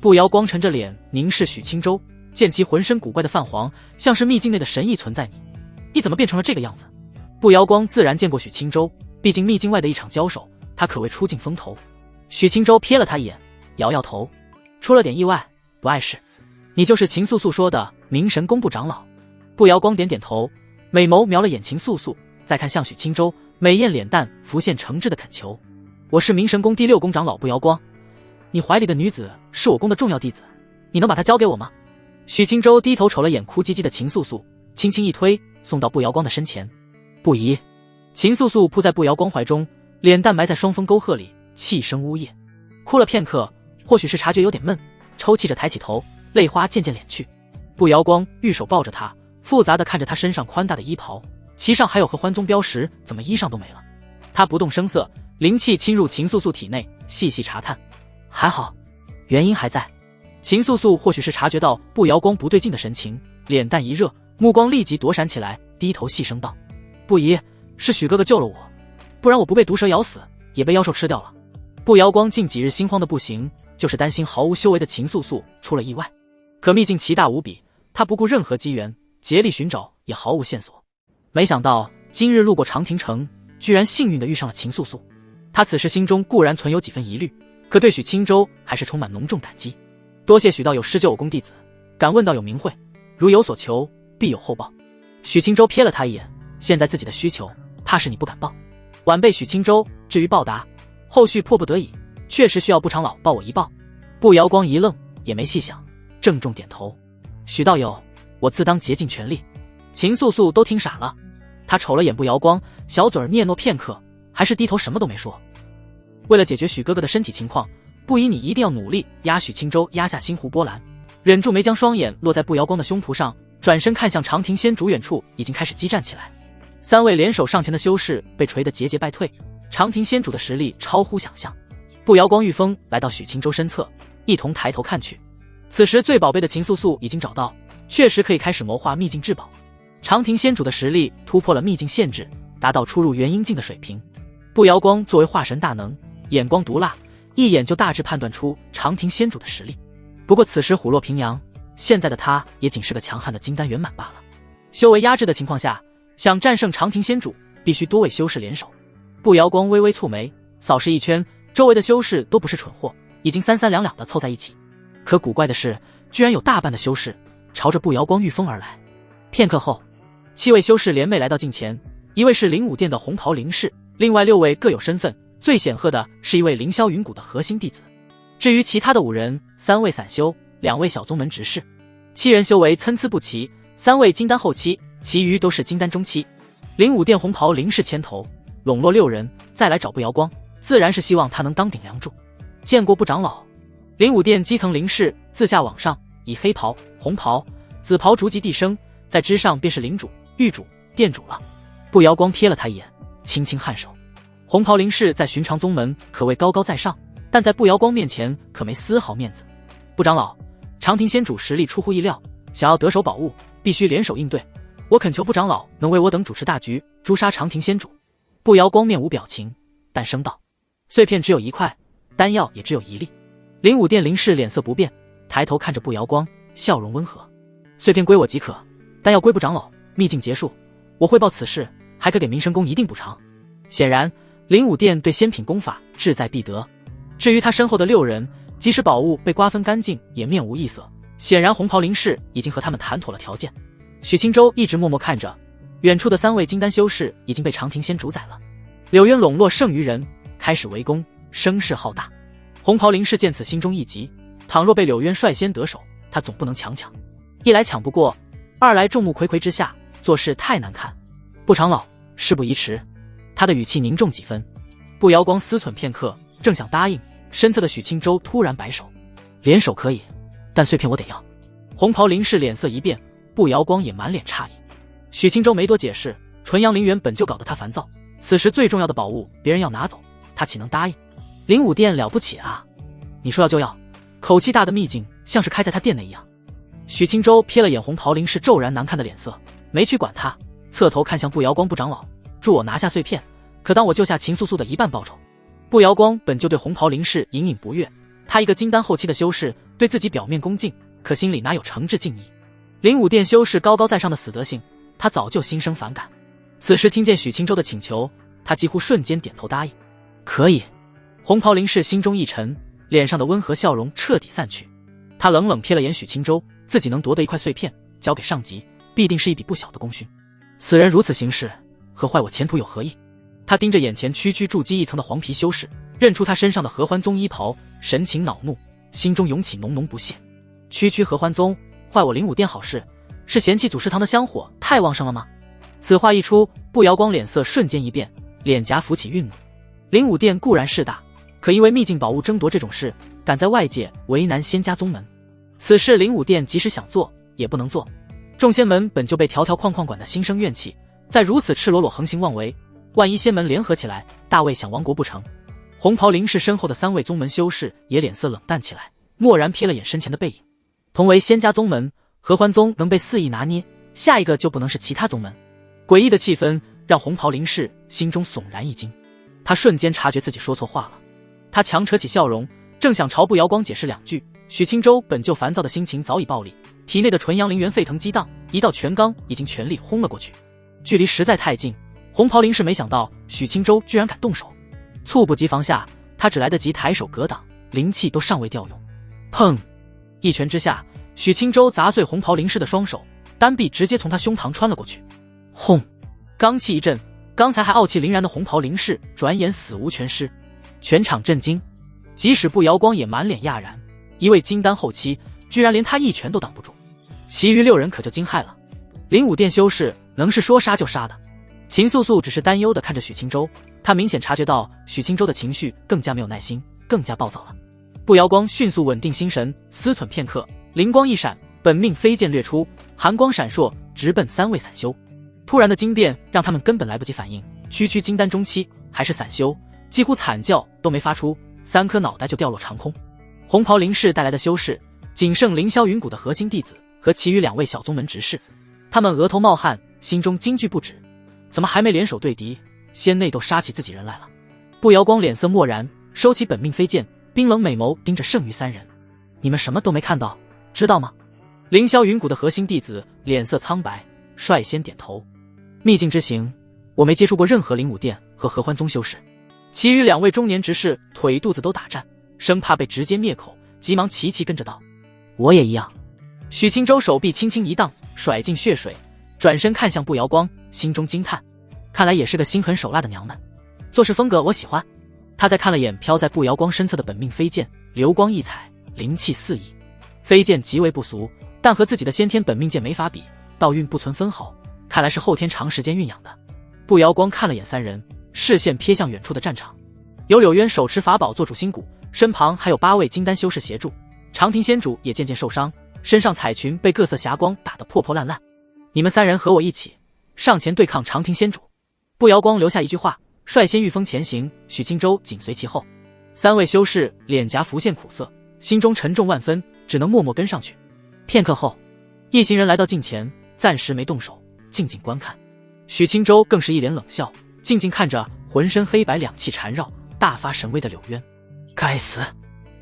步摇光沉着脸凝视许清舟，见其浑身古怪的泛黄，像是秘境内的神异存在。你怎么变成了这个样子？步摇光自然见过许清舟，毕竟秘境外的一场交手，他可谓出尽风头。许清舟瞥了他一眼，摇摇头，出了点意外，不碍事。你就是秦素素说的明神宫部长老？步摇光点点头，美眸瞄了眼秦素素，再看向许清舟，美艳脸蛋浮现诚挚的恳求。我是明神宫第6宫长老步摇光，你怀里的女子是我宫的重要弟子，你能把她交给我吗？许清舟低头瞅了眼哭唧唧的秦素素，轻轻一推，送到步摇光的身前。不疑。秦素素扑在步摇光怀中，脸蛋埋在双峰沟壑里，气声呜咽，哭了片刻，或许是察觉有点闷，抽泣着抬起头，泪花渐渐敛去。步摇光玉手抱着他，复杂地看着他身上宽大的衣袍，其上还有和欢宗标识，怎么衣裳都没了？他不动声色，灵气侵入秦素素体内，细细查探。还好，原因还在。秦素素或许是察觉到步摇光不对劲的神情，脸蛋一热，目光立即躲闪起来，低头细声道：“不疑，是许哥哥救了我，不然我不被毒蛇咬死，也被妖兽吃掉了。”步瑶光近几日心慌的不行，就是担心毫无修为的秦素素出了意外。可秘境奇大无比，他不顾任何机缘，竭力寻找，也毫无线索。没想到今日路过长亭城，居然幸运地遇上了秦素素。他此时心中固然存有几分疑虑，可对许青州还是充满浓重感激。多谢许道友施救我宫弟子，敢问道友名讳？如有所求，必有厚报。许青州瞥了他一眼，现在自己的需求，怕是你不敢报。晚辈许青州，至于报答，后续迫不得已，确实需要步长老报我一报。步瑶光一愣，也没细想，郑重点头。许道友，我自当竭尽全力。秦素素都听傻了，他瞅了眼步瑶光，小嘴嗫嚅片刻，还是低头什么都没说。为了解决许哥哥的身体情况，不宜你一定要努力压许青州压下心湖波澜。忍住没将双眼落在步瑶光的胸脯上，转身看向长亭仙主远处已经开始激战起来。三位联手上前的修士被锤得节节败退，长亭仙主的实力超乎想象。步瑶光御风来到许青州身侧，一同抬头看去。此时最宝贝的秦素素已经找到，确实可以开始谋划秘境至宝。长亭仙主的实力突破了秘境限制，达到出入元婴境的水平。步瑶光作为化神大能，眼光毒辣，一眼就大致判断出长亭仙主的实力。不过此时虎落平阳，现在的他也仅是个强悍的金丹圆满罢了。修为压制的情况下，想战胜长亭仙主，必须多位修士联手。步瑶光微微蹙眉，扫视一圈，周围的修士都不是蠢货，已经三三两两的凑在一起。可古怪的是，居然有大半的修士朝着步瑶光御风而来。片刻后，7位修士联袂来到近前，一位是灵武殿的红袍灵士，另外6位各有身份，最显赫的是一位凌霄云谷的核心弟子。至于其他的5人，3位散修，2位小宗门执事，7人修为参差不齐，3位金丹后期，其余都是金丹中期。灵武殿红袍灵士牵头，笼络6人，再来找步瑶光，自然是希望他能当顶梁柱。见过步长老。灵武殿基层灵士自下往上，以黑袍、红袍、紫袍逐级递升，在之上便是灵主、狱主、殿主了。步瑶光瞥了他一眼，轻轻颔首。红袍灵士在寻常宗门可谓高高在上，但在步瑶光面前可没丝毫面子。步长老，长亭仙主实力出乎意料，想要得手宝物，必须联手应对。我恳求步长老能为我等主持大局，诛杀长亭仙主。步瑶光面无表情，但声道：碎片只有1块，丹药也只有1粒。灵武殿灵士脸色不变，抬头看着步瑶光，笑容温和。碎片归我即可，丹药归步长老。秘境结束，我汇报此事，还可给民生宫一定补偿。显然灵武殿对仙品功法志在必得。至于他身后的6人，即使宝物被瓜分干净，也面无异色。显然红袍灵士已经和他们谈妥了条件。许青州一直默默看着，远处的3位金丹修士已经被长亭仙主宰了。柳渊笼络剩余人，开始围攻，声势浩大。红袍灵士见此心中一急，倘若被柳渊率先得手，他总不能强，一来抢不过，二来众目睽睽之下做事太难看。步长老，事不宜迟。他的语气凝重几分。步瑶光思忖片刻，正想答应，身侧的许青州突然摆手：联手可以，但碎片我得要。红袍灵士脸色一变，步瑶光也满脸诧异。许青州没多解释，纯阳灵元本就搞得他烦躁，此时最重要的宝物别人要拿走，他岂能答应？灵武殿了不起啊，你说要就要，口气大的秘境像是开在他店内一样。许青州瞥了眼红袍灵士骤然难看的脸色，没去管他，侧头看向步瑶光：步长老，助我拿下碎片，可当我救下秦素素的一半报酬。步瑶光本就对红袍灵士隐隐不悦，他一个金丹后期的修士，对自己表面恭敬，可心里哪有诚挚敬意。灵武殿修士高高在上的死德性，他早就心生反感。此时听见许青州的请求，他几乎瞬间点头答应。可以。红袍灵士心中一沉，脸上的温和笑容彻底散去。他冷冷瞥了眼许青州，自己能夺得1块碎片交给上级，必定是一笔不小的功勋。此人如此行事，和坏我前途有何异？他盯着眼前区区筑基1层的黄皮修士，认出他身上的合欢宗衣袍，神情恼怒，心中涌起浓浓不屑。区区合欢宗，坏我灵武殿好事，是嫌弃祖师堂的香火太旺盛了吗？此话一出，步瑶光脸色瞬间一变，脸颊浮起愠怒。灵武殿固然势大，可因为秘境宝物争夺这种事，敢在外界为难仙家宗门。此事灵武殿即使想做，也不能做。众仙门本就被条条框框管得心生怨气，再如此赤裸裸横行妄为，万一仙门联合起来，大为想亡国不成。红袍灵士身后的3位宗门修士也脸色冷淡起来，蓦然瞥了眼身前的背影。同为仙家宗门，合欢宗能被肆意拿捏，下一个就不能是其他宗门。诡异的气氛让红袍林氏心中悚然一惊，他瞬间察觉自己说错话了。他强扯起笑容，正想朝步瑶光解释两句，许青州本就烦躁的心情早已暴戾，体内的纯阳灵元沸腾激荡，一道拳罡已经全力轰了过去。距离实在太近，红袍林氏没想到许青州居然敢动手，猝不及防下，他只来得及抬手格挡，灵气都尚未调用。砰！一拳之下，许青州砸碎红袍林氏的双手，单臂直接从他胸膛穿了过去。轰！罡气一震，刚才还傲气凌然的红袍林氏转眼死无全尸，全场震惊，即使步瑶光也满脸讶然，一位金丹后期居然连他一拳都挡不住，其余6人可就惊骇了。灵武殿修士能是说杀就杀的？秦素素只是担忧地看着许青州，她明显察觉到许青州的情绪更加没有耐心，更加暴躁了。步瑶光迅速稳定心神，思忖片刻，灵光一闪，本命飞剑掠出，寒光闪烁，直奔3位散修。突然的惊变让他们根本来不及反应，区区金丹中期还是散修，几乎惨叫都没发出，3颗脑袋就掉落长空。红袍林氏带来的修士仅剩凌霄云谷的核心弟子和其余2位小宗门执事，他们额头冒汗，心中惊惧不止，怎么还没联手对敌，先内斗杀起自己人来了？步瑶光脸色漠然，收起本命飞剑，冰冷美眸盯着剩余3人。你们什么都没看到，知道吗？凌霄云谷的核心弟子脸色苍白，率先点头。秘境之行，我没接触过任何灵武殿和合欢宗修士。其余2位中年执事腿肚子都打颤，生怕被直接灭口，急忙齐齐跟着道：我也一样。许青州手臂轻轻一荡，甩进血水，转身看向步瑶光，心中惊叹，看来也是个心狠手辣的娘们，做事风格我喜欢。他再看了眼飘在步瑶光身侧的本命飞剑，流光溢彩，灵气四溢。飞剑极为不俗，但和自己的先天本命剑没法比，道运不存分毫，看来是后天长时间酝养的。步瑶光看了眼3人，视线瞥向远处的战场，有柳渊手持法宝做主心骨，身旁还有8位金丹修士协助，长亭仙主也渐渐受伤，身上彩裙被各色霞光打得破破烂烂。你们3人和我一起上前对抗长亭仙主。步瑶光留下一句话，率先御风前行，许青州紧随其后。3位修士脸颊浮现苦涩，心中沉重万分，只能默默跟上去。片刻后，一行人来到近前，暂时没动手，静静观看。许青州更是一脸冷笑，静静看着浑身黑白两气缠绕、大发神威的柳渊。该死！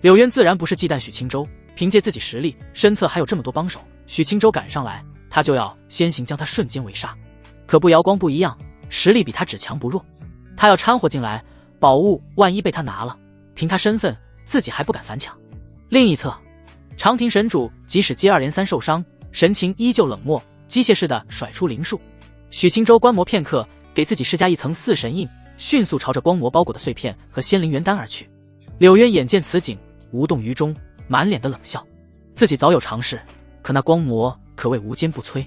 柳渊自然不是忌惮许青州，凭借自己实力，身侧还有这么多帮手，许青州赶上来，他就要先行将他瞬间围杀。可步瑶光不一样，实力比他只强不弱，他要掺和进来，宝物万一被他拿了，凭他身份，自己还不敢反抢。另一侧，长亭神主即使接2连3受伤，神情依旧冷漠，机械式的甩出灵术。许青州观摩片刻，给自己施加一层4神印，迅速朝着光魔包裹的碎片和仙灵元丹而去。柳渊眼见此景，无动于衷，满脸的冷笑。自己早有尝试，可那光魔可谓无坚不摧。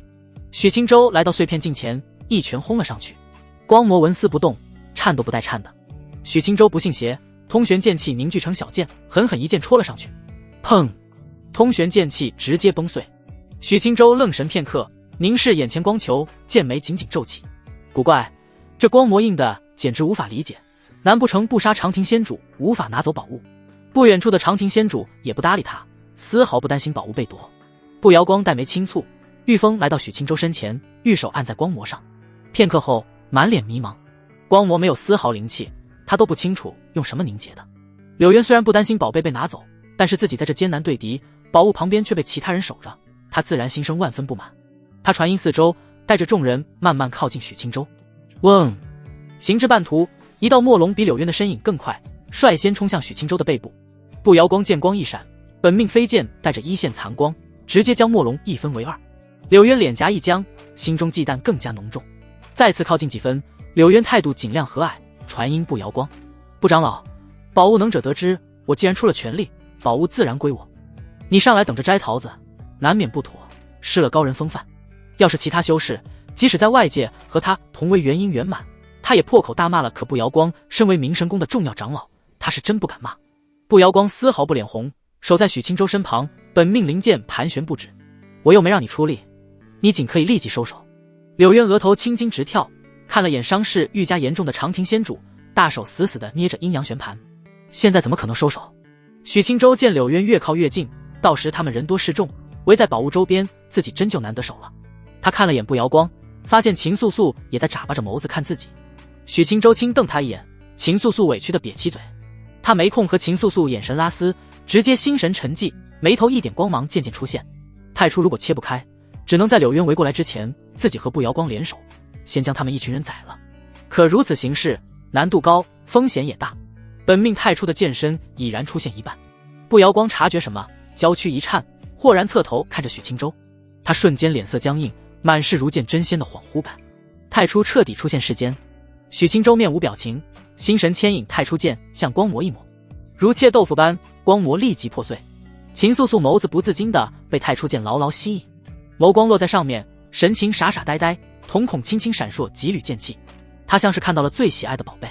许青州来到碎片近前，一拳轰了上去。光魔纹丝不动，颤都不带颤的。许青州不信邪，通玄剑气凝聚成小剑，狠狠一剑戳了上去。砰！通玄剑气直接崩碎。许青州愣神片刻，凝视眼前光球，剑眉紧紧皱起。古怪，这光魔印的简直无法理解，难不成不杀长亭仙主无法拿走宝物？不远处的长亭仙主也不搭理他，丝毫不担心宝物被夺。步瑶光黛眉轻蹙，御风来到许青州身前，玉手按在光魔上。片刻后，满脸迷茫。光魔没有丝毫灵气，他都不清楚用什么凝结的。柳渊虽然不担心宝贝被拿走，但是自己在这艰难对敌，宝物旁边却被其他人守着，他自然心生万分不满。他传音四周，带着众人慢慢靠近许青州。嗡！行至半途，一道墨龙比柳渊的身影更快，率先冲向许青州的背部。步瑶光剑光一闪，本命飞剑带着1线残光，直接将墨龙一分为2。柳渊脸颊一僵，心中忌惮更加浓重。再次靠近几分，柳渊态度尽量和蔼，传音步瑶光：步长老，宝物能者得之，我既然出了全力，宝物自然归我。你上来等着摘桃子，难免不妥，失了高人风范。要是其他修士，即使在外界和他同为元婴圆满，他也破口大骂了。可步瑶光身为明神宫的重要长老，他是真不敢骂。步瑶光丝毫不脸红，守在许青州身旁，本命灵剑盘旋不止。我又没让你出力，你仅可以立即收手。柳渊额头青筋直跳，看了眼伤势愈加严重的长亭仙主，大手死死地捏着阴阳旋盘。现在怎么可能收手？许青州见柳渊越靠越近，到时他们人多势众，围在宝物周边，自己真就难得手了。他看了眼步瑶光，发现秦素素也在眨巴着眸子看自己。许清舟轻瞪他一眼，秦素素委屈的瘪起嘴。他没空和秦素素眼神拉丝，直接心神沉寂，眉头一点光芒渐渐出现。太初如果切不开，只能在柳渊围过来之前，自己和步瑶光联手，先将他们一群人宰了。可如此行事难度高，风险也大。本命太初的剑身已然出现一半。步瑶光察觉什么，娇躯一颤，豁然侧头看着许清舟。他瞬间脸色僵硬，满是如见真仙的恍惚感。太初彻底出现世间。许清舟面无表情，心神牵引太初剑向光魔一抹，如切豆腐般，光魔立即破碎。秦素素眸子不自禁地被太初剑牢牢吸引，眸光落在上面，神情傻傻呆呆，瞳孔轻轻闪烁几缕剑气。她像是看到了最喜爱的宝贝。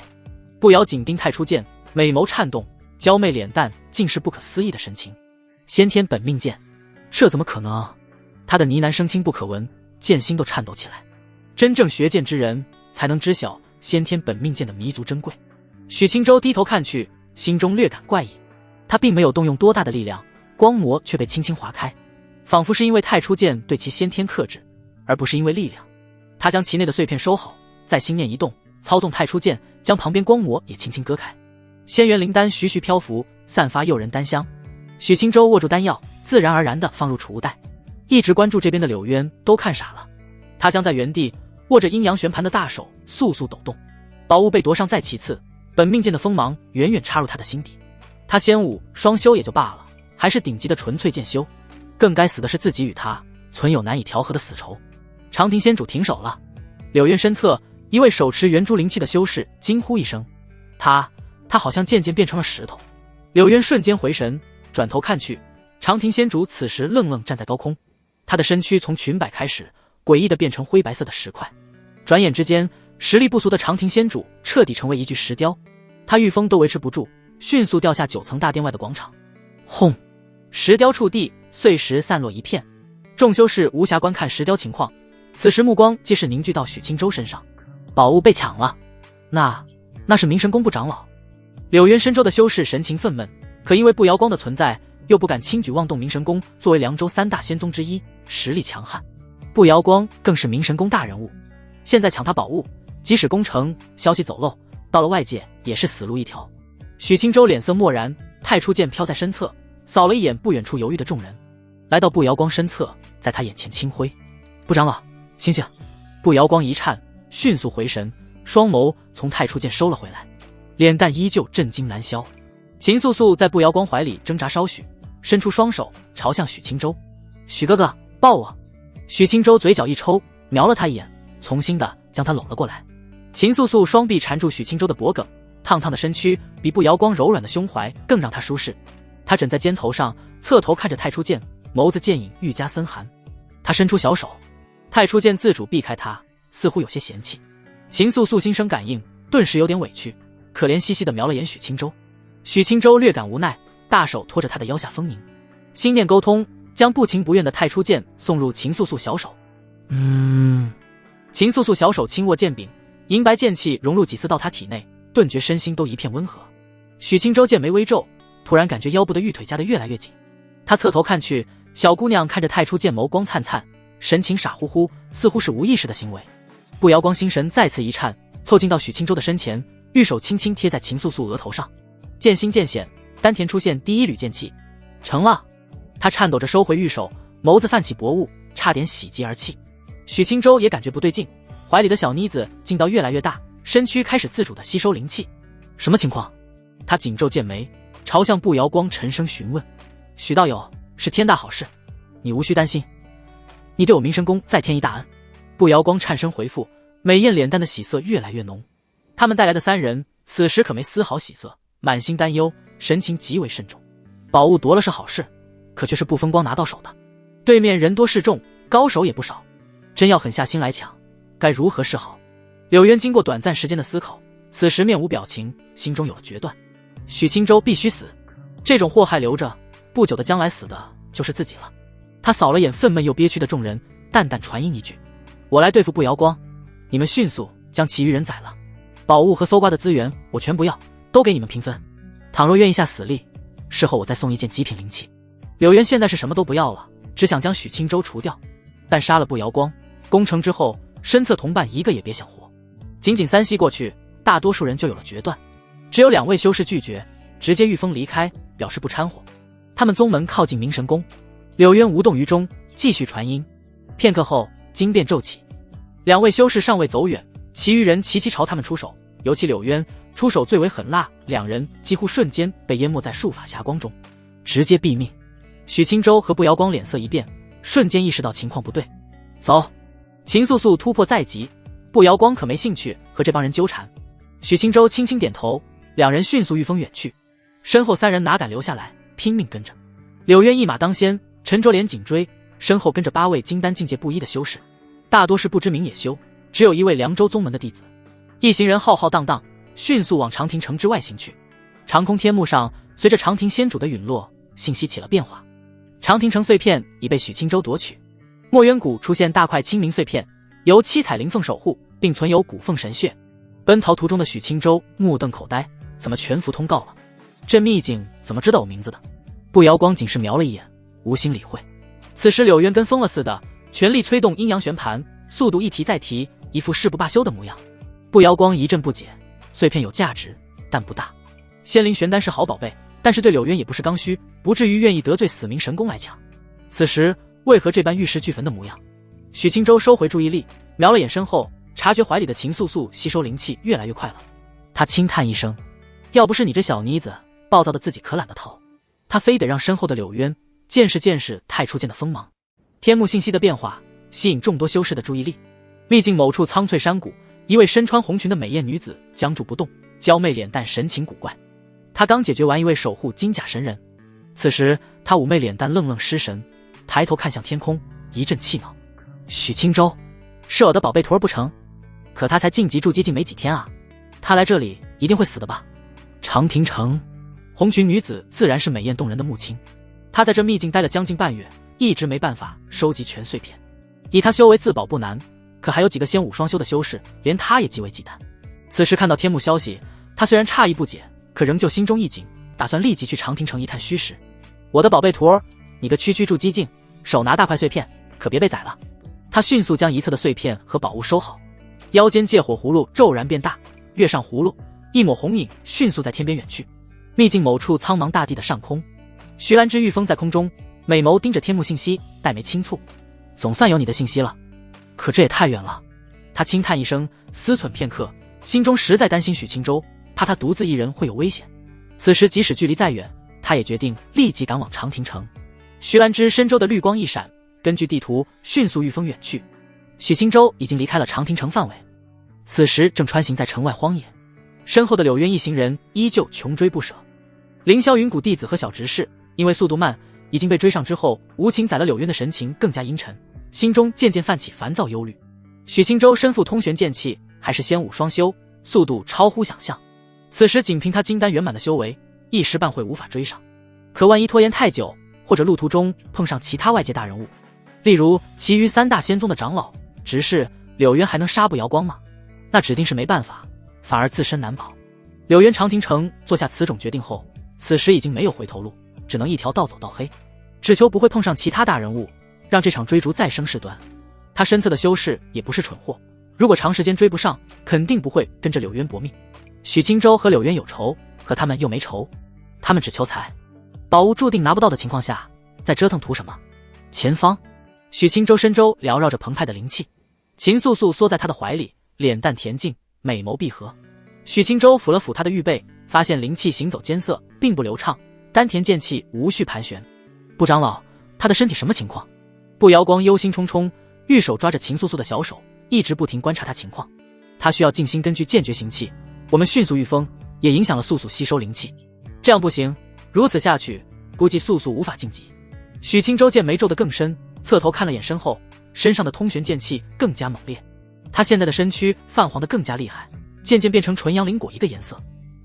步瑶紧盯太初剑，美眸颤动，娇媚脸蛋尽是不可思议的神情。先天本命剑，这怎么可能？他的呢喃声轻不可闻，剑心都颤抖起来。真正学剑之人才能知晓先天本命剑的弥足珍贵。许清舟低头看去，心中略感怪异。他并没有动用多大的力量，光魔却被轻轻划开，仿佛是因为太初剑对其先天克制，而不是因为力量。他将其内的碎片收好，再心念一动，操纵太初剑将旁边光魔也轻轻割开。仙元灵丹徐徐漂浮，散发诱人丹香。许清舟握住丹药，自然而然地放入储物袋。一直关注这边的柳渊都看傻了，他将在原地握着阴阳旋盘的大手速速抖动。宝物被夺上再其次，本命剑的锋芒远远插入他的心底。他仙武双修也就罢了，还是顶级的纯粹剑修，更该死的是自己与他存有难以调和的死仇。长亭仙主停手了。柳渊身侧一位手持圆珠灵气的修士惊呼一声，他好像渐渐变成了石头。柳渊瞬间回神，转头看去，长亭仙主此时愣愣站在高空，他的身躯从裙摆开始诡异地变成灰白色的石块。转眼之间，实力不俗的长亭仙主彻底成为一具石雕，他御风都维持不住，迅速掉下9层大殿外的广场。轰！石雕触地，碎石散落一片。众修士无暇观看石雕情况，此时目光皆是凝聚到许清舟身上。宝物被抢了，那是明神宫部长老。柳渊深州的修士神情愤懑，可因为步瑶光的存在，又不敢轻举妄动明神宫作为凉州3大仙宗之一，实力强悍。步瑶光更是明神宫大人物，现在抢他宝物，即使攻城消息走漏，到了外界也是死路一条。许清舟脸色漠然，太初剑飘在身侧，扫了一眼不远处犹豫的众人，来到步瑶光身侧，在他眼前轻挥：“步长老，醒醒！”步瑶光一颤，迅速回神，双眸从太初剑收了回来，脸蛋依旧震惊难消。秦素素在步瑶光怀里挣扎稍许，伸出双手朝向许清舟：“许哥哥，抱我！”许清舟嘴角一抽，瞄了他一眼，从心的将他搂了过来。秦素素双臂缠住许清舟的脖颈，烫烫的身躯比步瑶光柔软的胸怀更让他舒适。他枕在肩头上，侧头看着太初剑，眸子剑影愈加森寒。他伸出小手，太初剑自主避开他，似乎有些嫌弃。秦素素心生感应，顿时有点委屈，可怜兮兮地瞄了眼许清舟。许清舟略感无奈，大手托着他的腰下丰盈，心念沟通，将不情不愿的太初剑送入秦素素小手。秦素素小手轻握剑柄，银白剑气融入几丝到他体内，顿觉身心都一片温和。许清舟剑眉微皱，突然感觉腰部的玉腿夹得越来越紧。他侧头看去，小姑娘看着太初剑眸光灿灿，神情傻乎乎，似乎是无意识的行为。步瑶光心神再次一颤，凑近到许清舟的身前，玉手轻轻贴在秦素素额头上，剑心渐显，丹田出现第一缕剑气。成了。他颤抖着收回玉手，眸子泛起薄雾，差点喜极而泣。许清舟也感觉不对劲，怀里的小妮子劲道越来越大，身躯开始自主地吸收灵气。什么情况？他紧皱剑眉，朝向步瑶光沉声询问。许道友，是天大好事，你无需担心，你对我明神宫再添一大恩。步瑶光颤声回复，美艳脸蛋的喜色越来越浓。他们带来的3人此时可没丝毫喜色，满心担忧，神情极为慎重。宝物夺了是好事，可却是不风光拿到手的。对面人多势众，高手也不少，真要狠下心来抢，该如何是好？柳渊经过短暂时间的思考，此时面无表情，心中有了决断。许清舟必须死，这种祸害留着，不久的将来死的就是自己了。他扫了眼愤懑又憋屈的众人，淡淡传音一句：“我来对付步瑶光，你们迅速将其余人宰了。宝物和搜刮的资源我全不要，都给你们平分。倘若愿意下死力，事后我再送一件极品灵器。”柳渊现在是什么都不要了，只想将许清舟除掉。但杀了步瑶光，攻城之后身侧同伴一个也别想活。仅仅3息过去，大多数人就有了决断，只有2位修士拒绝，直接御风离开，表示不掺和。他们宗门靠近明神宫，柳渊无动于衷，继续传音。片刻后，惊变骤起，2位修士尚未走远，其余人齐齐朝他们出手，尤其柳渊出手最为狠辣，2人几乎瞬间被淹没在术法霞光中，直接毙命。许清舟和步瑶光脸色一变，瞬间意识到情况不对。走！秦素素突破在即，步瑶光可没兴趣和这帮人纠缠。许清舟轻轻点头，2人迅速御风远去，身后3人哪敢留下来，拼命跟着。柳渊一马当先，陈卓莲紧追，身后跟着8位金丹境界不一的修士，大多是不知名野修，只有1位凉州宗门的弟子。一行人浩浩荡荡，迅速往长亭城之外行去。长空天幕上，随着长亭仙主的陨落，信息起了变化。长亭城碎片已被许清舟夺取，墨渊谷出现大块清明碎片，由7彩灵凤守护，并存有古凤神血。奔逃途中的许清舟目瞪口呆，怎么全服通告了？这秘境怎么知道我名字的？步瑶光仅是瞄了一眼，无心理会。此时柳渊跟疯了似的，全力催动阴阳旋盘，速度一提再提，一副誓不罢休的模样。步瑶光一阵不解，碎片有价值，但不大。仙灵玄丹是好宝贝，但是对柳渊也不是刚需，不至于愿意得罪死明神宫来抢。此时为何这般玉石俱焚的模样？许清舟收回注意力，瞄了眼身后，察觉怀里的秦素素吸收灵气越来越快了。他轻叹一声，要不是你这小妮子暴躁的自己可懒得逃，他非得让身后的柳渊见识太初间的锋芒。天幕信息的变化吸引众多修士的注意力。秘境某处苍翠山谷，一位身穿红裙的美艳女子僵住不动，娇媚脸蛋神情古怪。她刚解决完一位守护金甲神人，此时她妩媚脸蛋愣愣失神，抬头看向天空，一阵气恼。许清舟是我的宝贝徒儿不成？可他才晋级筑基境没几天啊，他来这里一定会死的吧？长亭城，红裙女子自然是美艳动人的木青，她在这秘境待了将近半月，一直没办法收集全碎片。以她修为自保不难，可还有几个仙武双修的修士，连她也极为忌惮。此时看到天幕消息，她虽然诧异不解，可仍旧心中一紧，打算立即去长亭城一探虚实。我的宝贝徒儿，你个区筑基境，手拿大块碎片，可别被宰了。他迅速将一侧的碎片和宝物收好，腰间借火葫芦骤然变大，跃上葫芦，一抹红影迅速在天边远去。秘境某处苍茫大地的上空，徐兰芝御风在空中，美眸盯着天幕信息，黛眉轻蹙。总算有你的信息了，可这也太远了。他轻叹一声，思忖片刻，心中实在担心许清舟，怕他独自一人会有危险。此时即使距离再远，他也决定立即赶往长亭城。徐兰芝身周的绿光一闪，根据地图迅速御风远去。许清舟已经离开了长亭城范围，此时正穿行在城外荒野，身后的柳渊一行人依旧穷追不舍。凌霄云谷弟子和小执事因为速度慢，已经被追上之后，无情宰了柳渊的神情更加阴沉，心中渐渐泛起烦躁忧虑。许清舟身负通玄剑气，还是仙武双修，速度超乎想象。此时仅凭他金丹圆满的修为，一时半会无法追上。可万一拖延太久，或者路途中碰上其他外界大人物，例如其余3大仙宗的长老、执事，柳渊还能杀不瑶光吗？那指定是没办法，反而自身难保。柳渊长亭城做下此种决定后，此时已经没有回头路，只能一条道走到黑，只求不会碰上其他大人物，让这场追逐再生事端。他身侧的修士也不是蠢货，如果长时间追不上，肯定不会跟着柳渊搏命。许清舟和柳渊有仇，可他们又没仇，他们只求财，宝物注定拿不到的情况下，再折腾图什么？前方，许清舟身周缭绕着澎湃的灵气，秦素素缩在他的怀里，脸蛋恬静，美眸闭合。许清舟抚了抚他的玉背，发现灵气行走艰涩，并不流畅，丹田剑气无序盘旋。步长老，他的身体什么情况？步瑶光忧心忡忡，玉手抓着秦素素的小手，一直不停观察他情况。他需要静心根据剑诀行气，我们迅速御风，也影响了素素吸收灵气。这样不行，如此下去，估计素素无法晋级。许清舟见眉皱得更深，侧头看了眼身后，身上的通玄剑气更加猛烈。他现在的身躯泛黄得更加厉害，渐渐变成纯阳灵果一个颜色。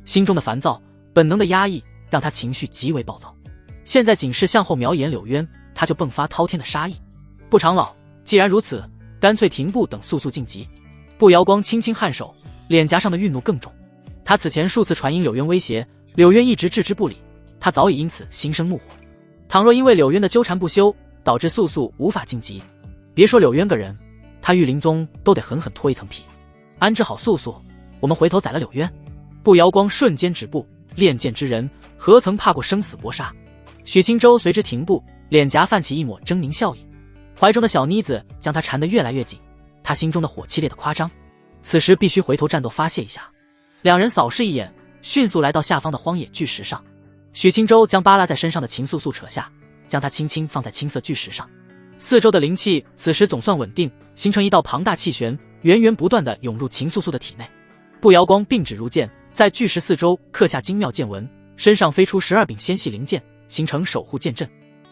心中的烦躁、本能的压抑，让他情绪极为暴躁。现在仅是向后瞄一眼柳渊，他就迸发滔天的杀意。步长老，既然如此，干脆停步等素素晋级。步瑶光轻轻颔首，脸颊上的愠怒更重。他此前数次传音柳渊威胁，柳渊一直置之不理，他早已因此心生怒火。倘若因为柳渊的纠缠不休，导致素素无法晋级，别说柳渊个人，他玉灵宗都得狠狠脱一层皮。安置好素素，我们回头宰了柳渊。步摇光瞬间止步，练剑之人何曾怕过生死搏杀？许青州随之停步，脸颊泛起一抹狰狞笑意，怀中的小妮子将他缠得越来越紧，他心中的火气烈得夸张，此时必须回头战斗发泄一下。两人扫视一眼，迅速来到下方的荒野巨石上。许青州将扒拉在身上的秦素素扯下，将它轻轻放在青色巨石上。四周的灵气此时总算稳定，形成一道庞大气旋，源源不断地涌入秦素素的体内。步摇光并指如剑，在巨石四周刻下精妙剑纹，身上飞出12柄纤细灵剑，形成守护剑阵。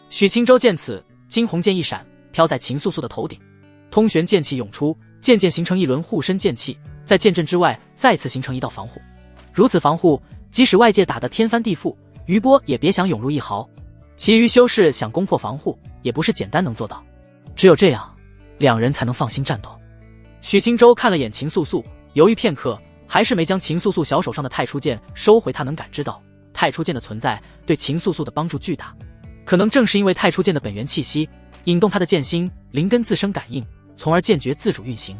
许青州见此，惊鸿剑一闪，飘在秦素素的头顶，通玄剑气涌出，渐渐形成一轮护身剑气，在剑阵之外再次形成一道防护。如此防护，即使外界打得天翻地覆，余波也别想涌入一毫。其余修士想攻破防护，也不是简单能做到，只有这样，两人才能放心战斗。许青州看了眼秦素素，犹豫片刻，还是没将秦素素小手上的太初剑收回。他能感知到太初剑的存在对秦素素的帮助巨大，可能正是因为太初剑的本源气息引动他的剑心灵根自生感应，从而剑诀自主运行。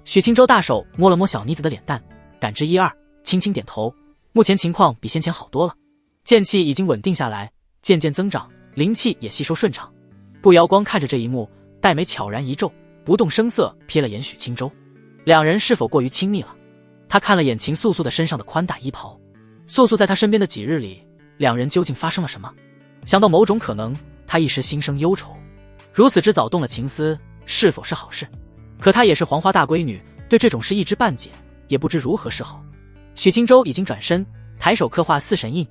许青州大手摸了摸小妮子的脸蛋，感知一二，轻轻点头，目前情况比先前好多了，剑气已经稳定下来，渐渐增长，灵气也吸收顺畅。步摇光看着这一幕，黛眉悄然一皱，不动声色瞥了眼许青州，两人是否过于亲密了？他看了眼秦素素的身上的宽大衣袍，素素在他身边的几日里，两人究竟发生了什么？想到某种可能，他一时心生忧愁。如此之早动了情思，是否是好事？可她也是黄花大闺女，对这种事一知半解，也不知如何是好。许青州已经转身，抬手刻画四神印。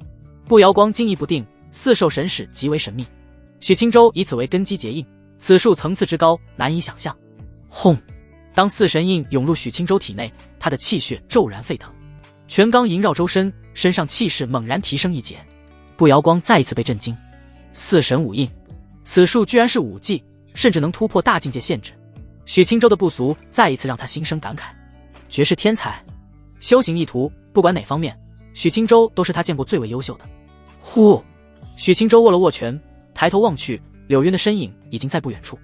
步摇光惊疑不定，四兽神使极为神秘，许青州以此为根基结印，此术层次之高，难以想象。轰！当四神印涌入许青州体内，他的气血骤然沸腾，拳罡萦绕周身，身上气势猛然提升一截。步摇光再一次被震惊，四神五印，此术居然是武技，甚至能突破大境界限制。许青州的不俗再一次让他心生感慨，绝世天才，修行意图不管哪方面，许青州都是他见过最为优秀的。呼！许青州握了握拳，抬头望去，柳渊的身影已经在不远处。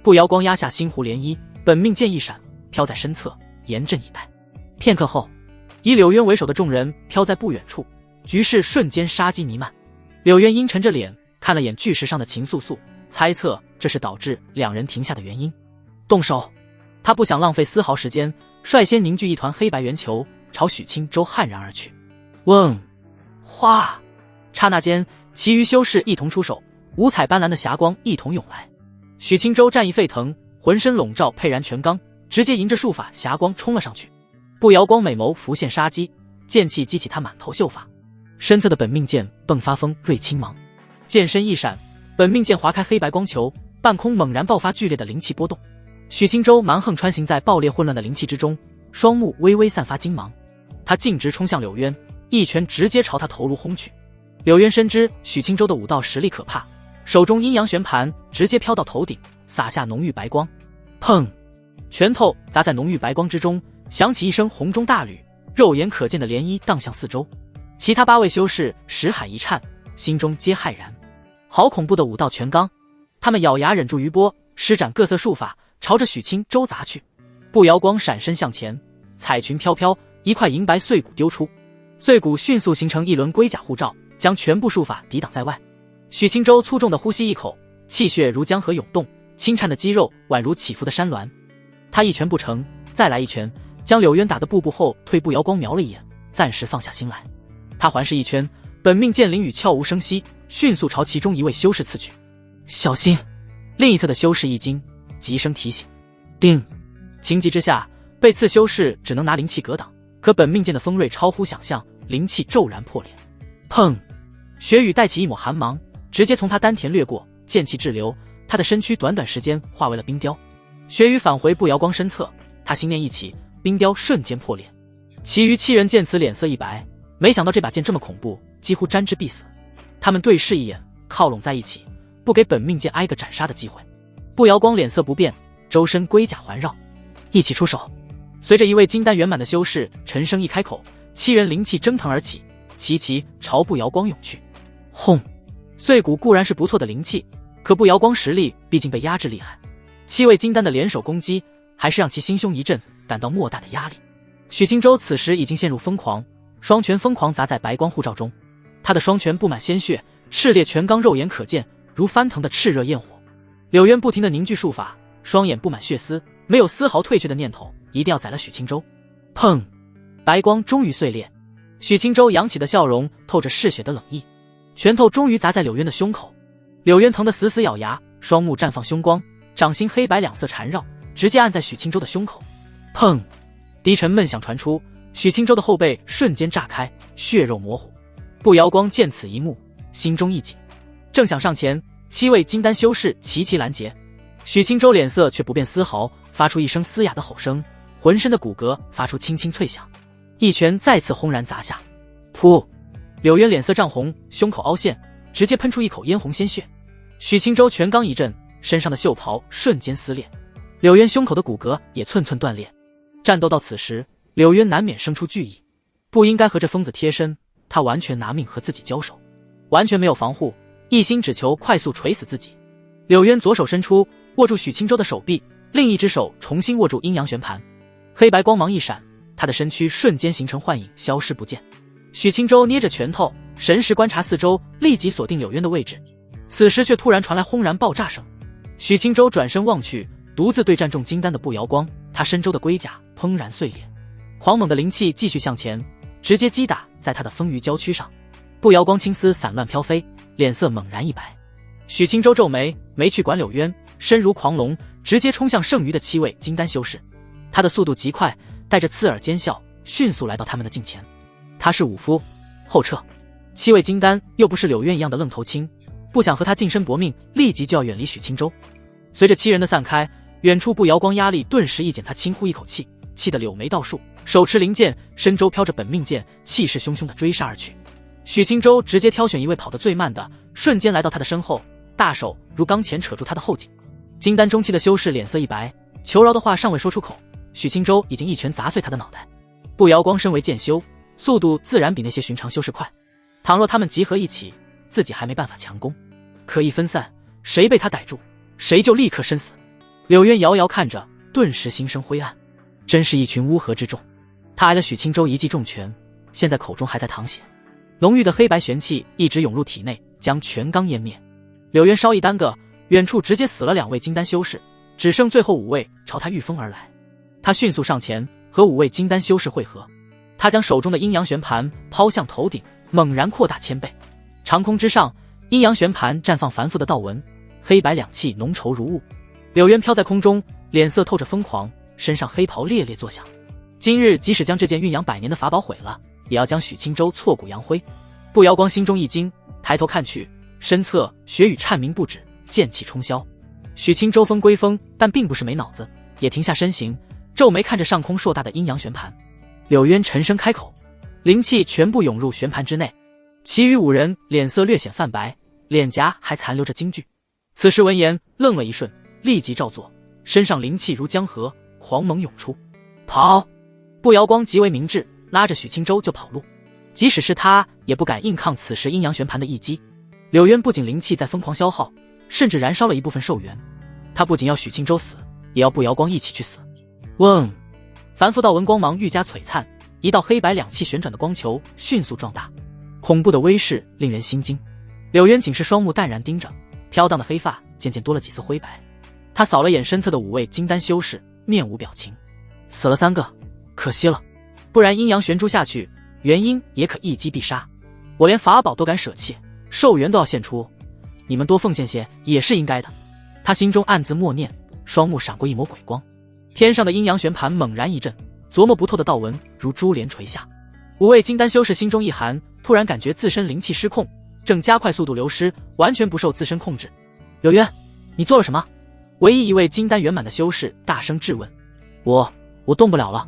步摇光压下星湖涟漪，本命剑一闪，飘在身侧，严阵以待。片刻后，以柳渊为首的众人飘在不远处，局势瞬间杀机弥漫。柳渊阴沉着脸看了眼巨石上的秦素素，猜测这是导致两人停下的原因。动手！他不想浪费丝毫时间，率先凝聚一团黑白圆球，朝许青州悍然而去。嗡！哗！刹那间，其余修士一同出手，五彩斑斓的霞光一同涌来。许青州战意沸腾，浑身笼罩沛然拳罡，直接迎着术法霞光冲了上去。步摇光美眸浮现杀机，剑气激起他满头秀发，身侧的本命剑迸发锋锐青芒，剑身一闪，本命剑划开黑白光球，半空猛然爆发剧烈的灵气波动。许青州蛮横穿行在爆裂混乱的灵气之中，双目微微散发金芒，他径直冲向柳渊，一拳直接朝他头颅轰去。柳渊深知许青州的武道实力可怕，手中阴阳旋盘直接飘到头顶，洒下浓郁白光。砰！拳头砸在浓郁白光之中，响起一声红中大吕，肉眼可见的涟漪荡向四周。其他8位修士识海一颤，心中皆骇然。好恐怖的武道拳罡！他们咬牙忍住余波，施展各色术法，朝着许青州砸去。步摇光闪身向前，彩裙飘飘，一块银白碎骨丢出，碎骨迅速形成一轮龟甲护罩，将全部术法抵挡在外。许青州粗重的呼吸一口，气血如江河涌动，轻颤的肌肉宛如起伏的山峦。他一拳不成，再来一拳，将柳渊打得步步后退。步摇光瞄了一眼，暂时放下心来。他环视一圈，本命剑灵雨悄无声息，迅速朝其中一位修士刺去。小心！另一侧的修士一惊，急声提醒。叮！情急之下，被刺修士只能拿灵气格挡，可本命剑的锋锐超乎想象，灵气骤然破裂。砰！血雨带起一抹寒芒，直接从他丹田掠过，剑气滞留，他的身躯短短时间化为了冰雕。血雨返回步摇光身侧，他心念一起，冰雕瞬间破裂。其余7人见此脸色一白，没想到这把剑这么恐怖，几乎沾之必死。他们对视一眼，靠拢在一起，不给本命剑挨个斩杀的机会。步摇光脸色不变，周身龟甲环绕，一起出手。随着一位金丹圆满的修士沉声一开口，7人灵气蒸腾而起，齐齐朝步摇光涌去。轰！碎骨固然是不错的灵气，可步摇光实力毕竟被压制厉害，7位金丹的联手攻击还是让其心胸一震，感到莫大的压力。许清舟此时已经陷入疯狂，双拳疯狂砸在白光护罩中，他的双拳布满鲜血，炽烈拳罡肉眼可见，如翻腾的炽热焰火。柳渊不停地凝聚术法，双眼布满血丝，没有丝毫退却的念头，一定要宰了许清舟。砰！白光终于碎裂，许清舟扬起的笑容透着嗜血的冷意，拳头终于砸在柳渊的胸口。柳渊疼得死死咬牙，双目绽放凶光，掌心黑白两色缠绕，直接按在许清舟的胸口。砰！低沉闷响传出，许清舟的后背瞬间炸开，血肉模糊。步瑶光见此一幕，心中一紧，正想上前，7位金丹修士齐齐拦截。许清舟脸色却不变丝毫，发出一声嘶哑的吼声，浑身的骨骼发出轻轻脆响，一拳再次轰然砸下。噗！柳渊脸色涨红，胸口凹陷，直接喷出一口嫣红鲜血。许清舟拳罡一震，身上的袖袍瞬间撕裂，柳渊胸口的骨骼也寸寸断裂。战斗到此时，柳渊难免生出惧意，不应该和这疯子贴身，他完全拿命和自己交手，完全没有防护，一心只求快速锤死自己。柳渊左手伸出，握住许清舟的手臂，另一只手重新握住阴阳旋盘，黑白光芒一闪，他的身躯瞬间形成幻影，消失不见。许清舟捏着拳头，神识观察四周，立即锁定柳渊的位置。此时却突然传来轰然爆炸声，许清舟转身望去，独自对战中金丹的步瑶光，他身周的龟甲砰然碎裂，狂猛的灵气继续向前，直接击打在他的丰腴娇躯上。步瑶光青丝散乱飘飞，脸色猛然一白。许清舟皱眉，没去管柳渊，身如狂龙，直接冲向剩余的7位金丹修士。他的速度极快，带着刺耳尖笑，迅速来到他们的近前。他是武夫，后撤。7位金丹又不是柳渊一样的愣头青，不想和他近身搏命，立即就要远离许清舟。随着7人的散开，远处步瑶光压力顿时一减，他轻呼一口气，气得柳眉倒竖，手持灵剑，身周飘着本命剑，气势汹汹地追杀而去。许清舟直接挑选一位跑得最慢的，瞬间来到他的身后，大手如钢钳扯住他的后颈。金丹中期的修士脸色一白，求饶的话尚未说出口，许清舟已经一拳砸碎他的脑袋。步瑶光身为剑修，速度自然比那些寻常修士快，倘若他们集合一起，自己还没办法强攻，可一分散，谁被他逮住，谁就立刻身死。柳渊遥遥看着，顿时心生灰暗，真是一群乌合之众。他挨了许清舟一记重拳，现在口中还在淌血，浓郁的黑白玄气一直涌入体内，将拳罡湮灭。柳渊稍一耽搁，远处直接死了2位金丹修士，只剩最后5位朝他御风而来。他迅速上前和5位金丹修士会合，他将手中的阴阳旋盘抛向头顶，猛然扩大1000倍。长空之上，阴阳旋盘绽放繁复的道纹，黑白两气浓稠如雾。柳渊飘在空中，脸色透着疯狂，身上黑袍猎猎作响。今日即使将这件蕴养100年的法宝毁了，也要将许清舟挫骨扬灰。步瑶光心中一惊，抬头看去，身侧血雨颤鸣不止，剑气冲霄。许清舟风归风，但并不是没脑子，也停下身形，皱眉看着上空硕大的阴阳旋盘。柳渊沉声开口，灵气全部涌入旋盘之内。其余5人脸色略显泛白，脸颊还残留着惊惧。此时闻言愣了一瞬，立即照做，身上灵气如江河，狂猛涌出。跑！步瑶光极为明智，拉着许清舟就跑路。即使是他也不敢硬抗此时阴阳旋盘的一击。柳渊不仅灵气在疯狂消耗，甚至燃烧了一部分寿元。他不仅要许清舟死，也要步瑶光一起去死。嗡！繁复道纹光芒愈加璀璨，一道黑白两气旋转的光球迅速壮大，恐怖的威势令人心惊。柳渊仅是双目淡然盯着，飘荡的黑发渐渐多了几丝灰白。他扫了眼身侧的5位金丹修士，面无表情。死了3个，可惜了，不然阴阳旋珠下去，元婴也可一击必杀。我连法宝都敢舍弃，寿元都要献出，你们多奉献些也是应该的。他心中暗自默念，双目闪过一抹鬼光，天上的阴阳旋盘猛然一震，琢磨不透的道纹如珠帘垂下。5位金丹修士心中一寒，突然感觉自身灵气失控，正加快速度流失，完全不受自身控制。柳渊，你做了什么？唯一一位金丹圆满的修士大声质问。我动不了了。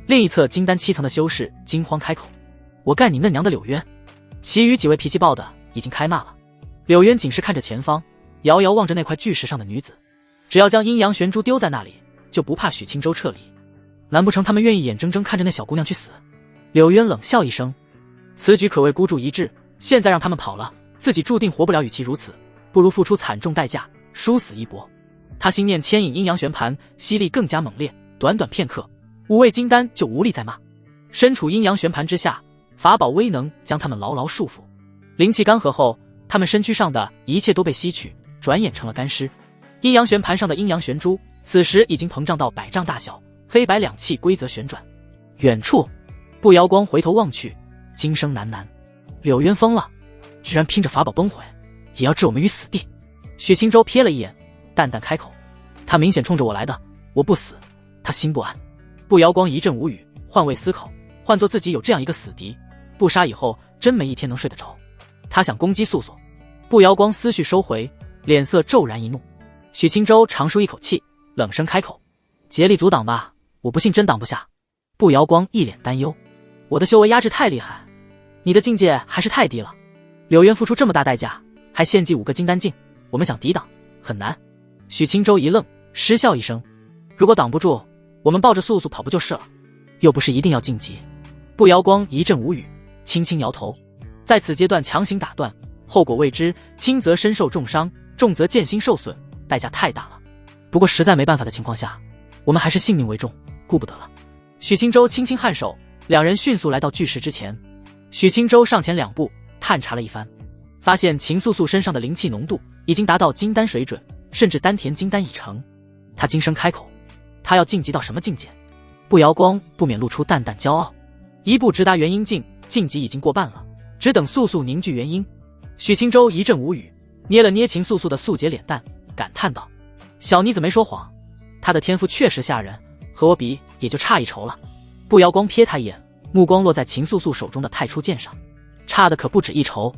另一侧金丹7层的修士惊慌开口。我干你嫩娘的柳渊！其余几位脾气暴的已经开骂了。柳渊仅是看着前方，遥遥望着那块巨石上的女子，只要将阴阳玄珠丢在那里，就不怕许清舟撤离。难不成他们愿意眼睁睁看着那小姑娘去死？柳渊冷笑一声，此举可谓孤注一掷，现在让他们跑了，自己注定活不了，与其如此，不如付出惨重代价，殊死一搏。他心念牵引阴阳旋盘，吸力更加猛烈，短短片刻，5位金丹就无力再骂。身处阴阳旋盘之下，法宝威能将他们牢牢束缚。灵气干涸后，他们身躯上的一切都被吸取，转眼成了干尸。阴阳旋盘上的阴阳玄珠此时已经膨胀到100丈大小，黑白两气规则旋转。远处，步摇光回头望去，惊声喃喃：柳渊疯了，居然拼着法宝崩毁，也要置我们于死地。许青州瞥了一眼，淡淡开口：他明显冲着我来的，我不死，他心不安。步摇光一阵无语，换位思考，换做自己有这样一个死敌，不杀以后真没一天能睡得着。他想攻击素素，步摇光思绪收回，脸色骤然一怒。许青州长舒一口气，冷声开口：竭力阻挡吧，我不信真挡不下。步摇光一脸担忧：我的修为压制太厉害，你的境界还是太低了。柳渊付出这么大代价，还献祭5个金丹境，我们想抵挡很难。许青州一愣，失笑一声：如果挡不住，我们抱着素素跑不就是了？又不是一定要晋级。步摇光一阵无语，轻轻摇头：在此阶段强行打断，后果未知，轻则身受重伤，重则剑心受损，代价太大了。不过实在没办法的情况下，我们还是性命为重，顾不得了。许青州轻轻颔首，两人迅速来到巨石之前。许青州上前2步，探查了一番，发现秦素素身上的灵气浓度已经达到金丹水准，甚至丹田金丹已成。他惊声开口：他要晋级到什么境界？步摇光不免露出淡淡骄傲，一步直达元婴境，晋级已经过半了，只等素素凝聚元婴。许青州一阵无语，捏了捏秦素素的素洁脸蛋，感叹道：小妮子没说谎，她的天赋确实吓人，和我比也就差一筹了。步摇光瞥他一眼，目光落在秦素素手中的太初剑上，差的可不止一筹。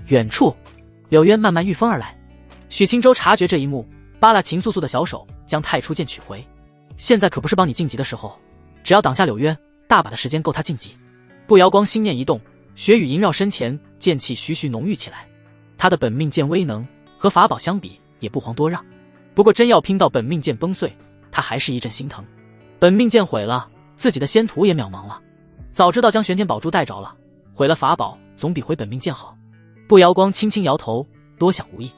远处，柳渊慢慢御风而来。许青州察觉这一幕，扒拉秦素素的小手，将太初剑取回。现在可不是帮你晋级的时候，只要挡下柳渊，大把的时间够他晋级。步摇光心念一动，血雨萦绕身前，剑气徐徐浓郁起来。他的本命剑威能和法宝相比也不遑多让，不过真要拼到本命剑崩碎，他还是一阵心疼。本命剑毁了，自己的仙途也渺茫了。早知道将玄天宝珠带着了，毁了法宝总比毁本命剑好。步摇光轻轻摇头，多想无益。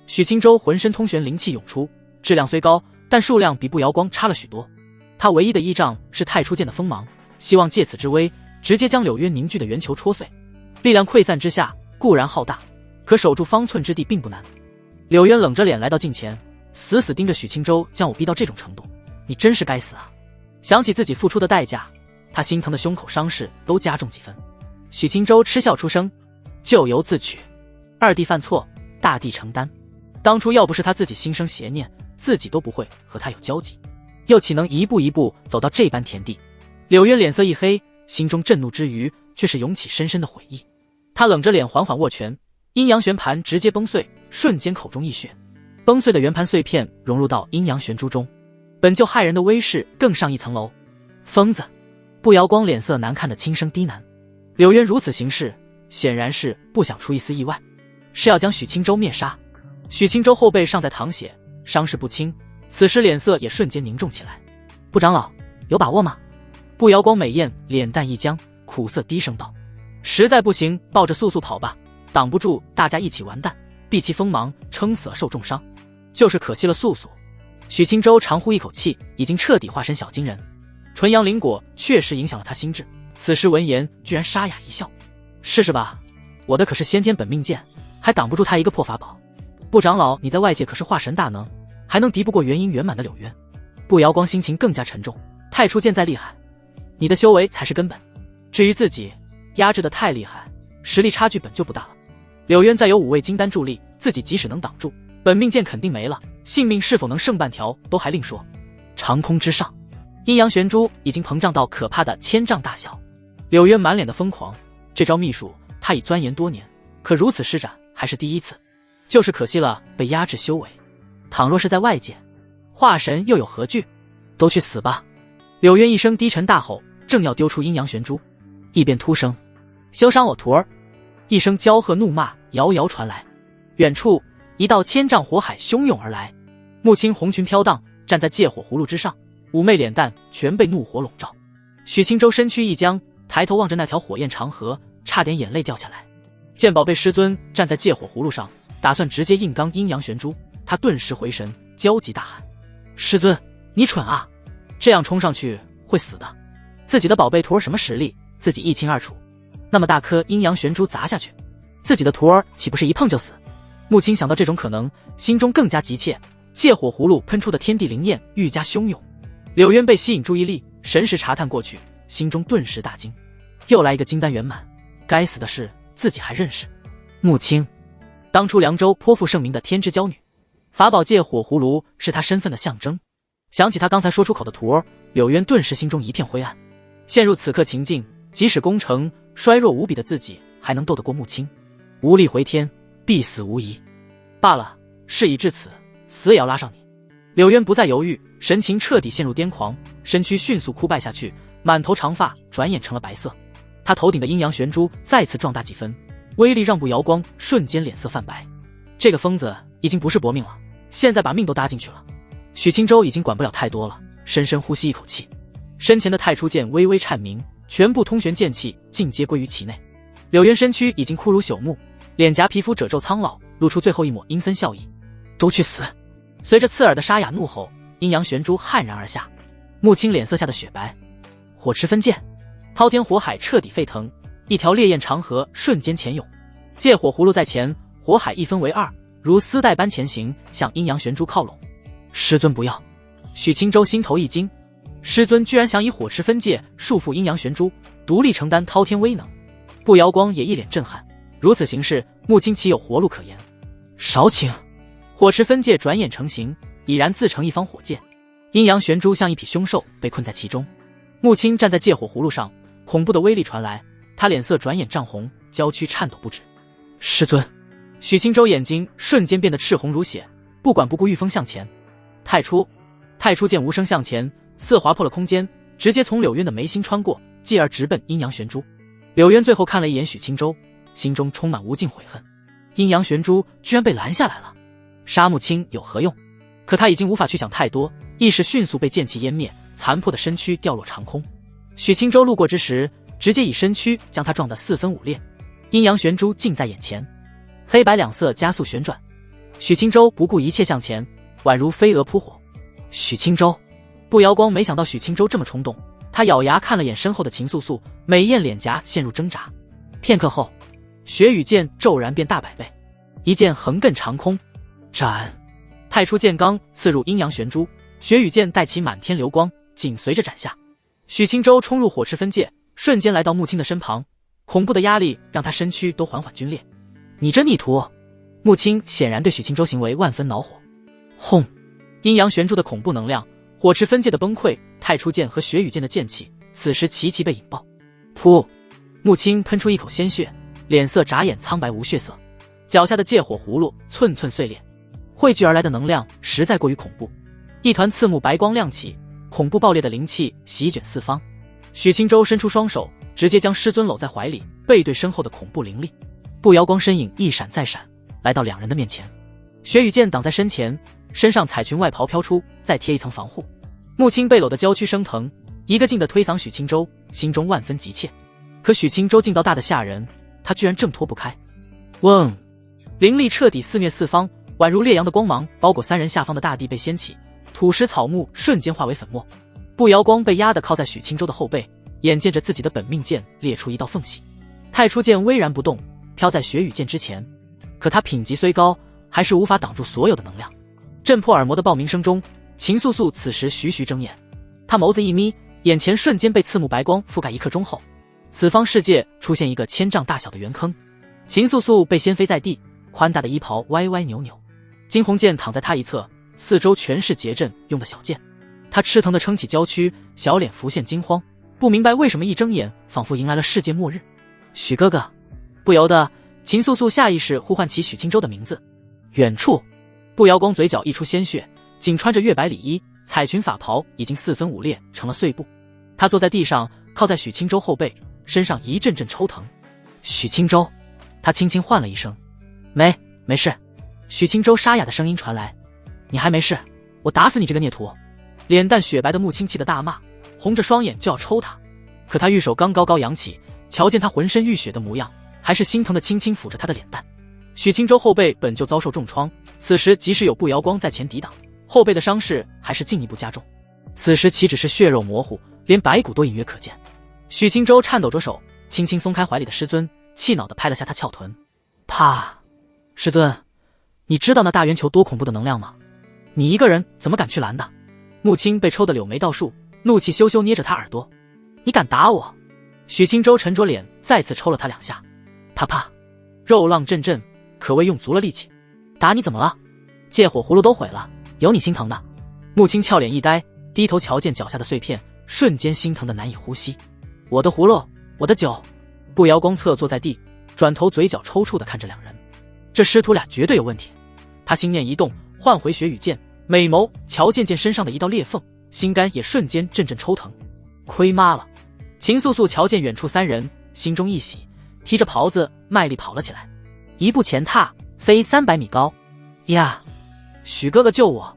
许青州浑身通玄灵气涌出，质量虽高，但数量比步摇光差了许多。他唯一的依仗是太初剑的锋芒，希望借此之威直接将柳渊凝聚的圆球戳碎。力量溃散之下固然浩大，可守住方寸之地并不难。柳渊冷着脸来到近前，死死盯着许青州，将我逼到这种程度，你真是该死啊！想起自己付出的代价，他心疼的胸口伤势都加重几分。许青州嗤笑出声：咎由自取，二弟犯错，大弟承担。当初要不是他自己心生邪念，自己都不会和他有交集，又岂能一步一步走到这般田地？柳渊脸色一黑，心中震怒之余，却是涌起深深的悔意。他冷着脸缓缓握拳，阴阳旋盘直接崩碎，瞬间口中溢血，崩碎的圆盘碎片融入到阴阳玄珠中，本就骇人的威势更上一层楼。疯子！步摇光脸色难看的轻声低喃。柳渊如此行事，显然是不想出一丝意外，是要将许青州灭杀。许青州后背尚在淌血，伤势不轻，此时脸色也瞬间凝重起来。步长老，有把握吗？步摇光美艳，脸蛋一僵，苦涩低声道：实在不行，抱着素素跑吧，挡不住大家一起完蛋，避其锋芒，撑死了受重伤。就是可惜了素素。许青州长呼一口气，已经彻底化身小金人。纯阳灵果确实影响了他心智，此时闻言居然沙哑一笑：试试吧，我的可是先天本命剑，还挡不住他一个破法宝。步长老，你在外界可是化神大能，还能敌不过元婴圆满的柳渊。步摇光心情更加沉重，太初剑再厉害，你的修为才是根本。至于自己，压制的太厉害，实力差距本就不大了。柳渊再有5位金丹助力，自己即使能挡住，本命剑肯定没了，性命是否能剩半条都还另说。长空之上，阴阳玄珠已经膨胀到可怕的1000丈大小。柳渊满脸的疯狂，这招秘术他已钻研多年，可如此施展还是第一次，就是可惜了被压制修为。倘若是在外界，化神又有何惧？都去死吧！柳渊一声低沉大吼，正要丢出阴阳玄珠，一边突声：休伤我徒儿！一声骄喝怒骂遥遥传来，远处一道1000丈火海汹涌而来，木青红裙飘荡，站在界火葫芦之上，妩媚脸蛋全被怒火笼罩。许青州身躯一僵，抬头望着那条火焰长河，差点眼泪掉下来。见宝贝师尊站在界火葫芦上，打算直接硬刚阴阳玄珠，他顿时回神，焦急大喊：师尊，你蠢啊！这样冲上去会死的。自己的宝贝徒儿什么实力，自己一清二楚。那么大颗阴阳玄珠砸下去，自己的徒儿岂不是一碰就死？木青想到这种可能，心中更加急切。借火葫芦喷出的天地灵焰愈加汹涌。柳渊被吸引注意力，神识查探过去，心中顿时大惊。又来一个金丹圆满，该死的是自己还认识木青，当初凉州颇负盛名的天之娇女。法宝借火葫芦是她身份的象征。想起他刚才说出口的徒儿，柳渊顿时心中一片灰暗。陷入此刻情境，即使攻城衰弱无比的自己，还能斗得过木青？无力回天，必死无疑。罢了，事已至此，死也要拉上你。柳渊不再犹豫，神情彻底陷入癫狂，身躯迅速枯败下去，满头长发转眼成了白色。他头顶的阴阳玄珠再次壮大几分，威力让步瑶光瞬间脸色泛白。这个疯子已经不是搏命了，现在把命都搭进去了。许青州已经管不了太多了，深深呼吸一口气，身前的太初剑微微颤鸣，全部通玄剑气尽皆归于其内。柳渊身躯已经枯如朽木，脸颊皮肤褶皱苍老，露出最后一抹阴森笑意。都去死！随着刺耳的沙哑怒吼，阴阳玄珠悍然而下。木青脸色下的雪白，火池分界，滔天火海彻底沸腾，一条烈焰长河瞬间潜涌。借火葫芦在前，火海一分为二，如丝带般前行，向阴阳玄珠靠拢。师尊不要！许青州心头一惊，师尊居然想以火池分界束缚阴阳玄珠，独立承担滔天威能。步瑶光也一脸震撼，如此行事，木青岂有活路可言？少顷，火池分界转眼成型，已然自成一方火界。阴阳玄珠像一匹凶兽，被困在其中。木青站在借火葫芦上，恐怖的威力传来，他脸色转眼涨红，娇躯颤抖不止。师尊！许青州眼睛瞬间变得赤红如血，不管不顾御风向前。太初剑无声向前，似划破了空间，直接从柳渊的眉心穿过，继而直奔阴阳玄珠。柳渊最后看了一眼许青州，心中充满无尽悔恨。阴阳玄珠居然被拦下来了，杀木青有何用？可他已经无法去想太多，意识迅速被剑气湮灭，残破的身躯掉落长空。许青州路过之时，直接以身躯将他撞得四分五裂。阴阳玄珠近在眼前，黑白两色加速旋转，许青州不顾一切向前，宛如飞蛾扑火。许青州！步瑶光没想到许青州这么冲动，他咬牙看了眼身后的秦素素，美艳脸颊陷入挣扎。片刻后，雪羽剑骤然变大百倍，一剑横亘长空，斩！太初剑罡刺入阴阳玄珠，雪羽剑带起满天流光，紧随着斩下。许青州冲入火池分界，瞬间来到木青的身旁，恐怖的压力让他身躯都缓缓皲裂。你这逆徒！木青显然对许青州行为万分恼火。轰！阴阳玄珠的恐怖能量，火池分界的崩溃，太初剑和雪羽剑的剑气，此时齐齐被引爆。噗！木青喷出一口鲜血，脸色眨眼苍白无血色，脚下的借火葫芦寸寸碎裂。汇聚而来的能量实在过于恐怖，一团刺目白光亮起，恐怖爆裂的灵气席卷四方。许青州伸出双手，直接将师尊搂在怀里，背对身后的恐怖灵力。步瑶光身影一闪再闪，来到两人的面前。雪羽剑挡在身前，身上彩裙外袍飘出，再贴一层防护。木青被搂得娇躯升腾，一个劲地推搡许青州，心中万分急切。可许青州劲道大得吓人，他居然挣脱不开。嗡！灵力彻底肆虐四方，宛如烈阳的光芒包裹三人下方的大地被掀起，土石草木瞬间化为粉末。步瑶光被压得靠在许青州的后背，眼见着自己的本命剑裂出一道缝隙。太初剑巍然不动，飘在雪羽剑之前，可他品级虽高，还是无法挡住所有的能量。震破耳膜的爆鸣声中，秦素素此时徐徐睁眼，她眸子一眯，眼前瞬间被刺目白光覆盖，一刻钟后，此方世界出现一个1000丈大小的圆坑。秦素素被掀飞在地，宽大的衣袍歪歪扭扭，金红剑躺在她一侧，四周全是结阵用的小剑。她吃疼地撑起娇躯，小脸浮现惊慌，不明白为什么一睁眼仿佛迎来了世界末日。许哥哥！不由得秦素素下意识呼唤起许青州的名字。远处，步瑶光嘴角溢出鲜血，仅穿着月白里衣，彩裙法袍已经四分五裂成了碎布。他坐在地上，靠在许青州后背，身上一阵阵抽疼。许青州！他轻轻唤了一声。没事。许青州沙哑的声音传来。你还没事？我打死你这个孽徒！脸蛋雪白的木青气得大骂，红着双眼就要抽他。可他玉手刚高高扬起，瞧见他浑身浴血的模样，还是心疼的轻轻抚着他的脸蛋。许青州后背本就遭受重创，此时即使有步瑶光在前抵挡，后背的伤势还是进一步加重。此时岂止是血肉模糊，连白骨都隐约可见。许清舟颤抖着手，轻轻松开怀里的师尊，气恼地拍了下他翘臀。啪！师尊，你知道那大圆球多恐怖的能量吗？你一个人怎么敢去拦的？木青被抽得柳眉倒竖，怒气羞羞捏着他耳朵。你敢打我？许清舟沉着脸再次抽了他2下。啪啪，肉浪阵阵，可谓用足了力气。打你怎么了？借火葫芦都毁了，有你心疼的？木青俏脸一呆，低头瞧见脚下的碎片，瞬间心疼得难以呼吸。我的葫芦，我的酒。步摇光侧坐在地，转头嘴角抽搐地看着两人。这师徒俩绝对有问题。他心念一动，换回雪羽剑，美眸瞧见剑身上的一道裂缝，心肝也瞬间阵阵抽疼。亏妈了！秦素素瞧见远处3人，心中一喜，提着袍子卖力跑了起来，一步前踏，飞300米高。呀！许哥哥救我！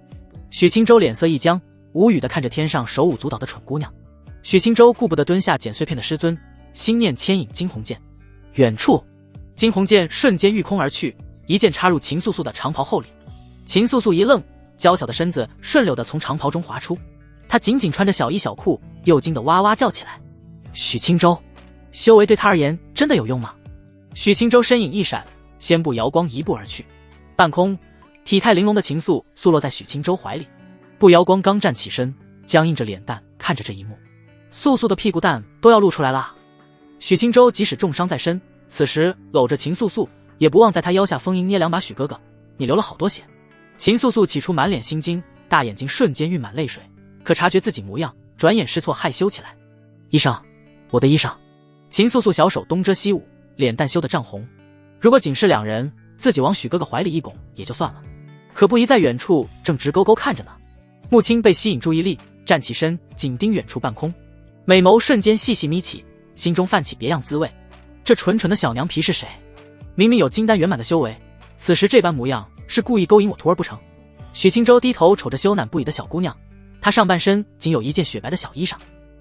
许清舟脸色一僵，无语地看着天上手舞足蹈的蠢姑娘。许清舟顾不得蹲下捡碎片的师尊，心念牵引惊鸿剑。远处，惊鸿剑瞬间御空而去，一剑插入秦素素的长袍后里。秦素素一愣，娇小的身子顺溜地从长袍中滑出，她紧紧穿着小衣小裤，又惊得哇哇叫起来。许清舟，修为对她而言真的有用吗？许清舟身影一闪，先步摇光一步而去。半空，体态玲珑的秦素素落在许清舟怀里。步摇光刚站起身，僵硬着脸蛋看着这一幕，素素的屁股蛋都要露出来了。许清舟即使重伤在身，此时搂着秦素素，也不忘在她腰下丰盈捏2把。许哥哥，你流了好多血。秦素素起初满脸心惊，大眼睛瞬间蕴满泪水，可察觉自己模样，转眼失措害羞起来。医生，我的医生。秦素素小手东遮西捂，脸蛋羞得涨红。如果仅是2人，自己往许哥哥怀里一拱也就算了，可不宜在远处正直勾勾看着呢。木青被吸引注意力，站起身紧盯远处半空，美眸瞬间细细眯起，心中泛起别样滋味。这蠢蠢的小娘皮是谁？明明有金丹圆满的修为，此时这般模样，是故意勾引我徒儿不成？许清舟低头瞅着羞赧不已的小姑娘，她上半身仅有一件雪白的小衣裳，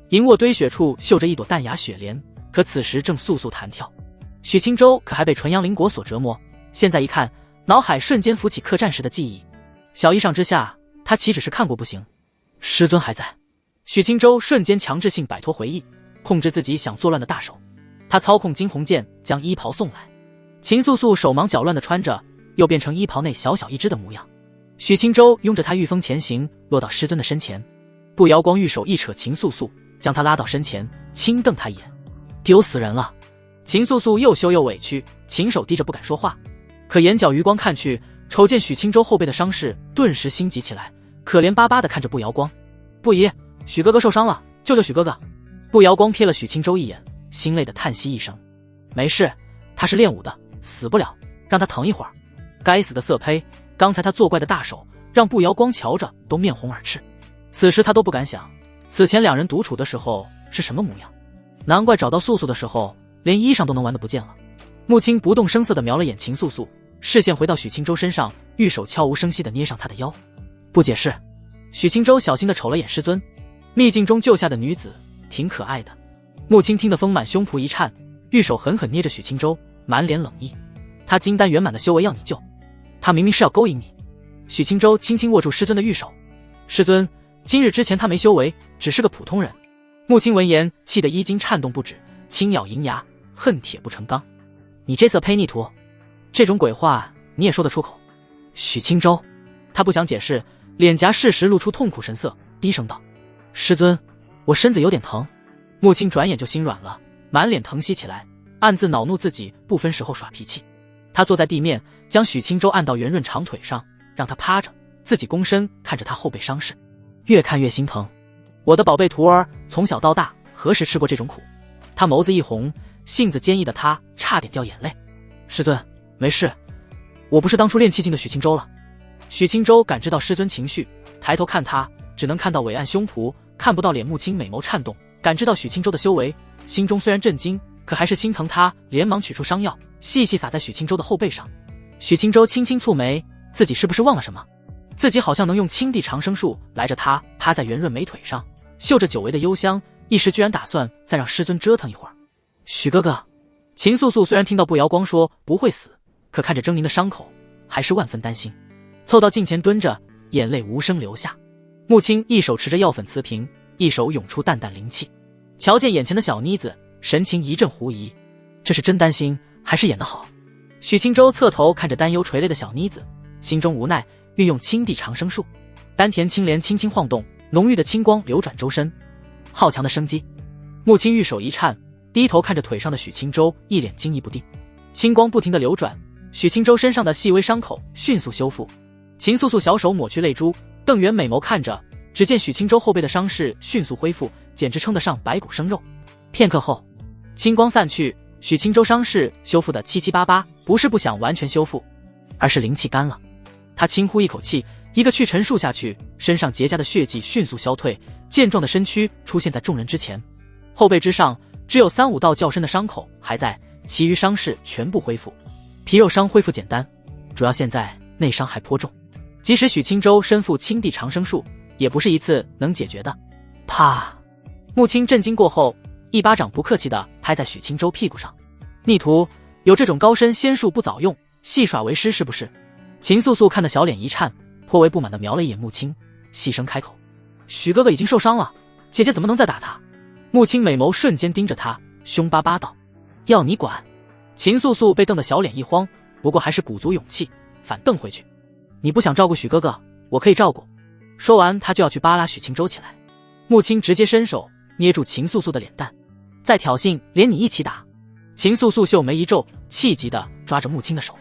银卧堆雪处绣着一朵淡雅雪莲，可此时正簌簌弹跳。许清舟可还被纯阳灵果所折磨，现在一看，脑海瞬间浮起客栈时的记忆。小衣裳之下，他岂止是看过不行？师尊还在。许清舟瞬间强制性摆脱回忆，控制自己想作乱的大手。他操控惊鸿剑将衣袍送来，秦素素手忙脚乱地穿着，又变成衣袍内小小一只的模样。许清舟拥着她御风前行，落到师尊的身前。步摇光玉手一扯秦素素，将她拉到身前，轻瞪她一眼：丢死人了！秦素素又羞又委屈，秦手低着不敢说话，可眼角余光看去，瞅见许清舟后背的伤势，顿时心急起来，可怜巴巴地看着步摇光。不宜，许哥哥受伤了，救救许哥哥！步摇光瞥了许清舟一眼，心累的叹息一声：没事，他是练武的，死不了，让他疼一会儿。该死的色胚，刚才他作怪的大手，让步摇光瞧着都面红耳赤。此时他都不敢想，此前2人独处的时候是什么模样，难怪找到素素的时候，连衣裳都能玩得不见了。木青不动声色地瞄了眼秦素素，视线回到许清舟身上，玉手悄无声息地捏上她的腰。不解释。许清舟小心地瞅了眼师尊，秘境中救下的女子挺可爱的。木青听得丰满胸脯一颤，玉手狠狠捏着许清舟，满脸冷意。他金丹圆满的修为要你救，他明明是要勾引你。许清舟轻轻握住师尊的玉手。师尊，今日之前他没修为，只是个普通人。木青闻言气得衣襟颤动不止，轻咬银牙，恨铁不成钢。你这色胚逆徒，这种鬼话你也说得出口？许清舟，他不想解释，脸颊适时露出痛苦神色，低声道：师尊，我身子有点疼。木青转眼就心软了，满脸疼惜起来，暗自恼怒自己不分时候耍脾气。他坐在地面，将许清舟按到圆润长腿上，让他趴着，自己躬身看着他后背伤势，越看越心疼。我的宝贝徒儿从小到大何时吃过这种苦？他眸子一红，性子坚毅的他差点掉眼泪。师尊，没事，我不是当初练气境的许清舟了。许清舟感知到师尊情绪，抬头看他，只能看到伟岸胸脯，看不到脸。木青美眸颤动，感知到许清舟的修为，心中虽然震惊，可还是心疼他，连忙取出伤药，细细撒在许清舟的后背上。许清舟轻轻蹙眉，自己是不是忘了什么？自己好像能用青地长生术来着他趴在圆润美腿上，嗅着久违的幽香，一时居然打算再让师尊折腾一会儿。许哥哥，秦素素虽然听到步摇光说不会死，可看着狰狞的伤口，还是万分担心。凑到近前蹲着，眼泪无声流下。穆青一手持着药粉瓷瓶，一手涌出淡淡灵气，瞧见眼前的小妮子，神情一阵狐疑，这是真担心还是演得好？许清舟侧头看着担忧垂泪的小妮子，心中无奈，运用青地长生术，丹田青莲轻轻晃动，浓郁的青光流转周身，好强的生机。穆青玉手一颤，低头看着腿上的许清舟，一脸惊疑不定。青光不停地流转，许清舟身上的细微伤口迅速修复。秦素素小手抹去泪珠，瞪圆美眸看着，只见许清舟后背的伤势迅速恢复，简直称得上白骨生肉。片刻后，青光散去，许清舟伤势修复得七七八八，不是不想完全修复，而是灵气干了。他轻呼一口气，一个去沉术下去，身上结痂的血迹迅速消退，健壮的身躯出现在众人之前。后背之上只有3-5道较深的伤口还在，其余伤势全部恢复。皮肉伤恢复简单，主要现在内伤还颇重，即使许清舟身负青地长生术，也不是一次能解决的。啪！穆青震惊过后，一巴掌不客气地拍在许清舟屁股上。逆徒，有这种高深仙术不早用，戏耍为师是不是？秦素素看得小脸一颤，颇为不满地瞄了一眼穆青，细声开口：许哥哥已经受伤了，姐姐怎么能再打他？穆青美眸瞬间盯着他，凶巴巴道：要你管！秦素素被瞪得小脸一慌，不过还是鼓足勇气反瞪回去：你不想照顾许哥哥，我可以照顾。说完他就要去扒拉许清舟起来。穆青直接伸手捏住秦素素的脸蛋：再挑衅连你一起打！秦素素秀眉一皱，气急地抓着穆青的手。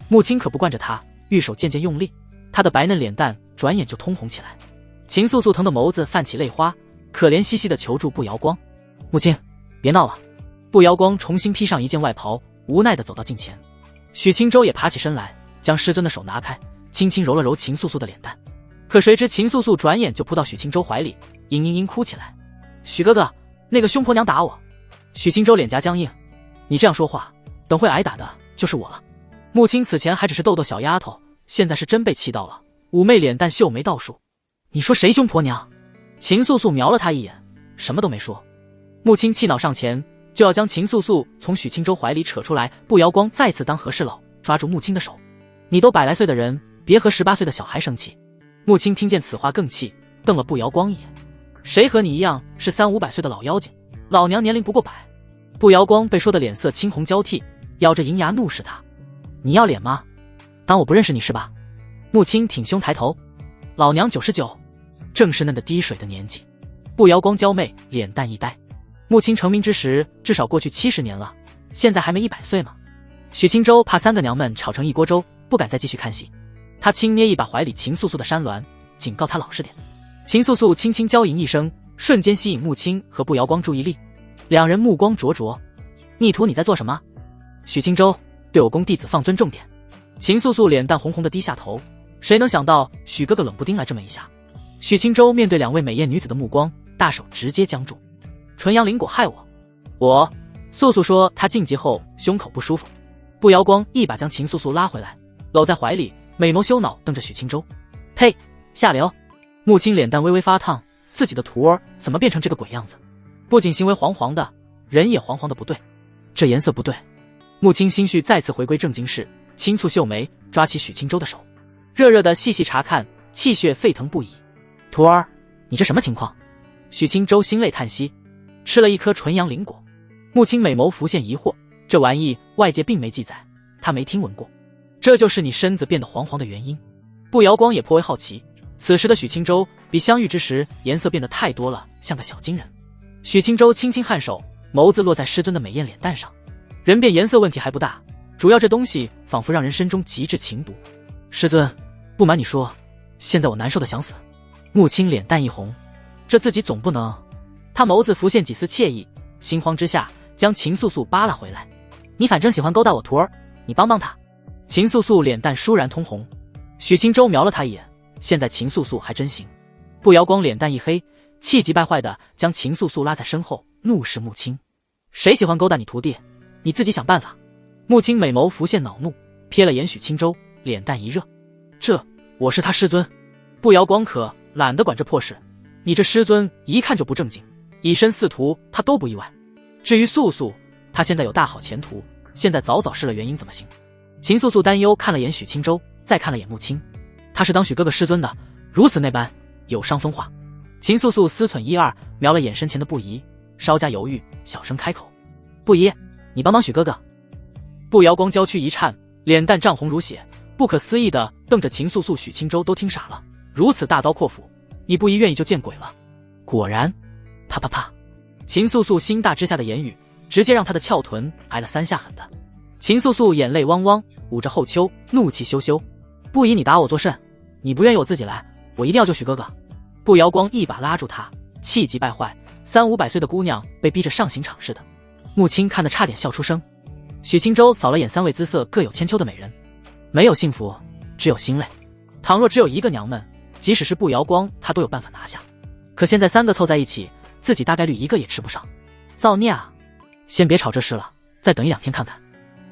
穆青可不惯着他，玉手渐渐用力，他的白嫩脸蛋转眼就通红起来。秦素素疼得眸子泛起泪花，可怜兮兮地求助步瑶光：穆青，别闹了。步瑶光重新披上一件外袍，无奈地走到近前。许清舟也爬起身来，将师尊的手拿开，轻轻揉了揉秦素素的脸蛋。可谁知秦素素转眼就扑到许清舟怀里，嘤嘤嘤哭起来：许哥哥，那个凶婆娘打我！许清舟脸颊僵硬：你这样说话，等会挨打的就是我了。穆青此前还只是逗逗小丫头，现在是真被气到了，妩媚脸蛋秀眉倒数：你说谁凶婆娘？秦素素瞄了他一眼，什么都没说。穆青气恼上前，就要将秦素素从许清舟怀里扯出来。步瑶光再次当和事佬，抓住穆青的手：你都100来岁的人，别和18岁的小孩生气。穆青听见此话更气，瞪了步瑶光一眼：谁和你一样是300-500岁的老妖精？老娘年龄不过100。步瑶光被说的脸色青红交替，咬着银牙怒视他：你要脸吗？当我不认识你是吧？穆青挺胸抬头：老娘99，正是嫩的滴水的年纪。步瑶光娇媚，脸蛋一呆。穆青成名之时至少过去70年了，现在还没100岁吗？许清舟怕3个娘们炒成一锅粥，不敢再继续看戏。他轻捏一把怀里秦素素的山峦，警告他老实点。秦素素轻轻娇吟一声，瞬间吸引穆青和步瑶光注意力，两人目光灼灼。逆徒，你在做什么？许清舟，对我宫弟子放尊重点。秦素素脸蛋红红的低下头，谁能想到许哥哥冷不丁来这么一下。许清舟面对2位美艳女子的目光，大手直接僵住。纯阳灵果害我素素说她晋级后胸口不舒服。步瑶光一把将秦素素拉回来，搂在怀里，美眸羞恼瞪着许清舟：呸，下流！穆青脸蛋微微发烫，自己的徒儿怎么变成这个鬼样子？不仅行为黄黄的，人也黄黄的不对，这颜色不对。穆青心绪再次回归正经事，轻蹙秀眉，抓起许清舟的手，热热的细细查看，气血沸腾不已。徒儿，你这什么情况？许清舟心泪叹息：吃了一颗纯阳灵果。穆青美眸浮现疑惑，这玩意外界并没记载，他没听闻过，这就是你身子变得黄黄的原因。步瑶光也颇为好奇，此时的许清舟比相遇之时颜色变得太多了，像个小金人。许清舟轻轻颔首，眸子落在师尊的美艳脸蛋上。人变颜色问题还不大，主要这东西仿佛让人身中极致情毒。师尊，不瞒你说，现在我难受的想死。穆青脸蛋一红，这自己总不能……他眸子浮现几丝惬意，心慌之下将秦素素扒拉回来。你反正喜欢勾搭我徒儿，你帮帮他。秦素素脸蛋倏然通红。许清舟瞄了他一眼，现在秦素素还真行。步瑶光脸蛋一黑，气急败坏的将秦素素拉在身后，怒视穆青：谁喜欢勾搭你徒弟？你自己想办法。穆青美眸浮现恼怒，瞥了眼许清舟，脸蛋一热：我是他师尊。步瑶光可懒得管这破事，你这师尊一看就不正经，以身饲徒他都不意外。至于素素，他现在有大好前途，现在早失了原因怎么行？秦素素担忧看了眼许清舟，再看了眼穆青，他是当许哥哥师尊的，如此那般，有伤风化。秦素素思忖一二，瞄了眼身前的不疑，稍加犹豫，小声开口：“不疑，你帮帮许哥哥。”步摇光娇躯一颤，脸蛋涨红如血，不可思议地瞪着秦素素、许清舟，都听傻了。如此大刀阔斧，你不疑愿意就见鬼了。果然，啪啪啪，秦素素心大之下的言语，直接让他的翘臀挨了3下狠的。秦素素眼泪汪汪，捂着后丘，怒气羞羞：“不疑你打我作甚？你不愿意我自己来，我一定要救许哥哥。”步摇光一把拉住他，气急败坏，3、500岁的姑娘被逼着上刑场似的。穆青看得差点笑出声。许清舟扫了眼3位姿色各有千秋的美人，没有幸福，只有心累。倘若只有一个娘们，即使是步摇光，他都有办法拿下。可现在3个凑在一起，自己大概率一个也吃不上。造孽啊！先别吵这事了，再等1、2天看看。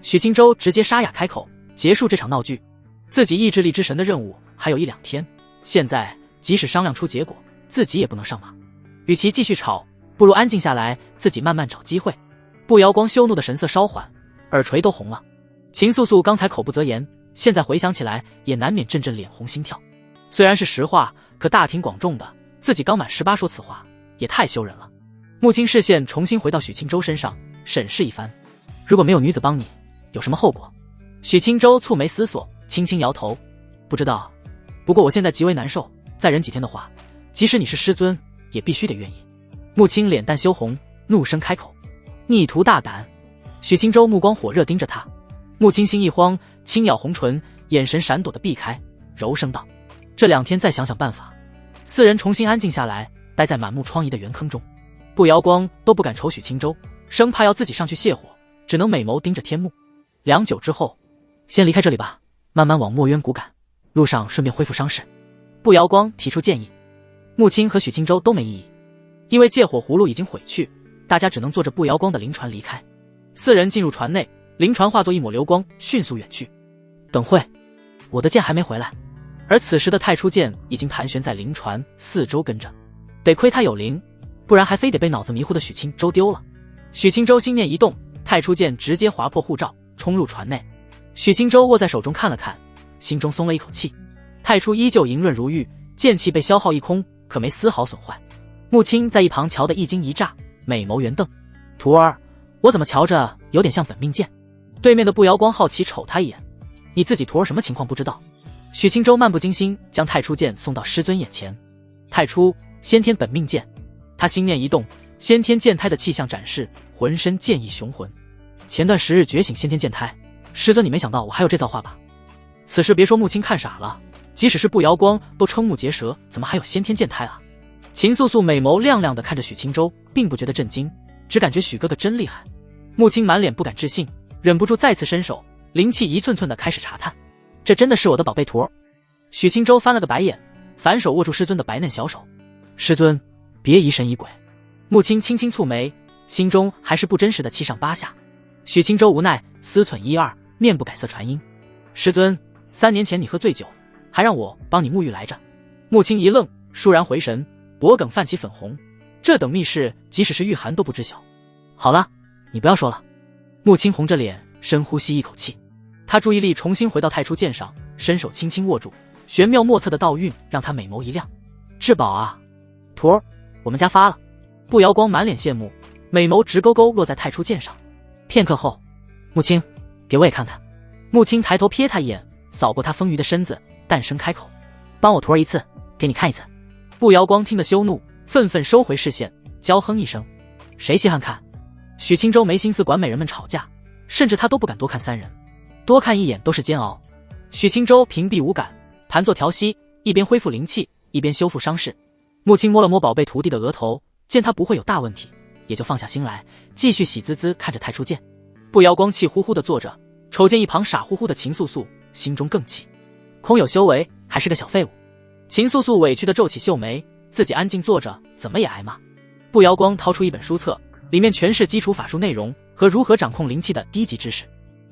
许清舟直接沙哑开口，结束这场闹剧。自己意志力之神的任务还有1、2天，现在即使商量出结果，自己也不能上马。与其继续吵，不如安静下来，自己慢慢找机会。步摇光羞怒的神色稍缓，耳垂都红了。秦素素刚才口不择言，现在回想起来也难免阵阵脸红心跳。虽然是实话，可大庭广众的，自己刚满18说此话，也太羞人了。穆青视线重新回到许清舟身上，审视一番。如果没有女子帮你，有什么后果？许清舟蹙眉思索，轻轻摇头，不知道。不过我现在极为难受，再忍几天的话，即使你是师尊，也必须得愿意。穆青脸蛋羞红，怒声开口：“逆徒大胆！”许清舟目光火热盯着他。穆青心一慌，轻咬红唇，眼神闪躲的避开，柔声道：“这2天再想想办法。”4人重新安静下来，待在满目疮痍的圆坑中。步摇光都不敢瞅许清舟，生怕要自己上去泄火，只能美眸盯着天幕。良久之后，先离开这里吧，慢慢往墨渊谷赶，路上顺便恢复伤势。步摇光提出建议。穆青和许清舟都没异议，因为借火葫芦已经毁去，大家只能坐着步摇光的灵船离开。4人进入船内，灵船化作一抹流光，迅速远去。等会，我的剑还没回来。而此时的太初剑已经盘旋在灵船四周跟着，得亏他有灵，不然还非得被脑子迷糊的许清舟丢了。许清舟心念一动，太初剑直接划破护罩，冲入船内。许清舟握在手中看了看，心中松了一口气。太初依旧莹润如玉，剑气被消耗一空，可没丝毫损坏。穆青在一旁瞧得一惊一乍，美眸圆瞪：“徒儿，我怎么瞧着有点像本命剑？”对面的步摇光好奇瞅他一眼：“你自己徒儿什么情况不知道？”许清舟漫不经心将太初剑送到师尊眼前。太初先天本命剑，他心念一动，先天剑胎的气象展示，浑身剑意雄浑。前段时日觉醒先天剑胎，师尊你没想到我还有这造化吧？此时别说穆青看傻了，即使是步摇光都瞠目结舌，怎么还有先天剑胎啊？秦素素美眸亮亮的看着许清舟，并不觉得震惊，只感觉许哥哥真厉害。穆青满脸不敢置信，忍不住再次伸手，灵气一寸寸的开始查探。这真的是我的宝贝徒儿。许清舟翻了个白眼，反手握住师尊的白嫩小手。师尊，别疑神疑鬼。穆青轻轻蹙眉，心中还是不真实的七上八下。许清舟无奈，思忖一二，面不改色传音：“师尊，3年前你喝醉酒，还让我帮你沐浴来着。”穆青一愣，倏然回神，脖梗泛起粉红。这等密事，即使是玉涵都不知晓。好了，你不要说了。穆青红着脸，深呼吸一口气。他注意力重新回到太初剑上，伸手轻轻握住，玄妙莫测的道韵让他美眸一亮。至宝啊，徒儿，我们家发了。步摇光满脸羡慕，美眸直勾勾落在太初剑上。片刻后，穆青，给我也看看。穆青抬头瞥他一眼，扫过他丰腴的身子，淡声开口：“帮我徒儿一次，给你看一次。”步摇光听得羞怒，愤愤收回视线，娇哼一声：“谁稀罕看？”许清舟没心思管美人们吵架，甚至他都不敢多看3人，多看一眼都是煎熬。许清舟屏蔽无感，盘坐调息，一边恢复灵气，一边修复伤势。穆青摸了摸宝贝徒弟的额头，见他不会有大问题，也就放下心来，继续喜滋滋看着太初剑。步摇光气呼呼地坐着，瞅见一旁傻乎乎的秦素素，心中更气，空有修为，还是个小废物。秦素素委屈地皱起秀眉，自己安静坐着，怎么也挨骂。步摇光掏出一本书册，里面全是基础法术内容和如何掌控灵气的低级知识，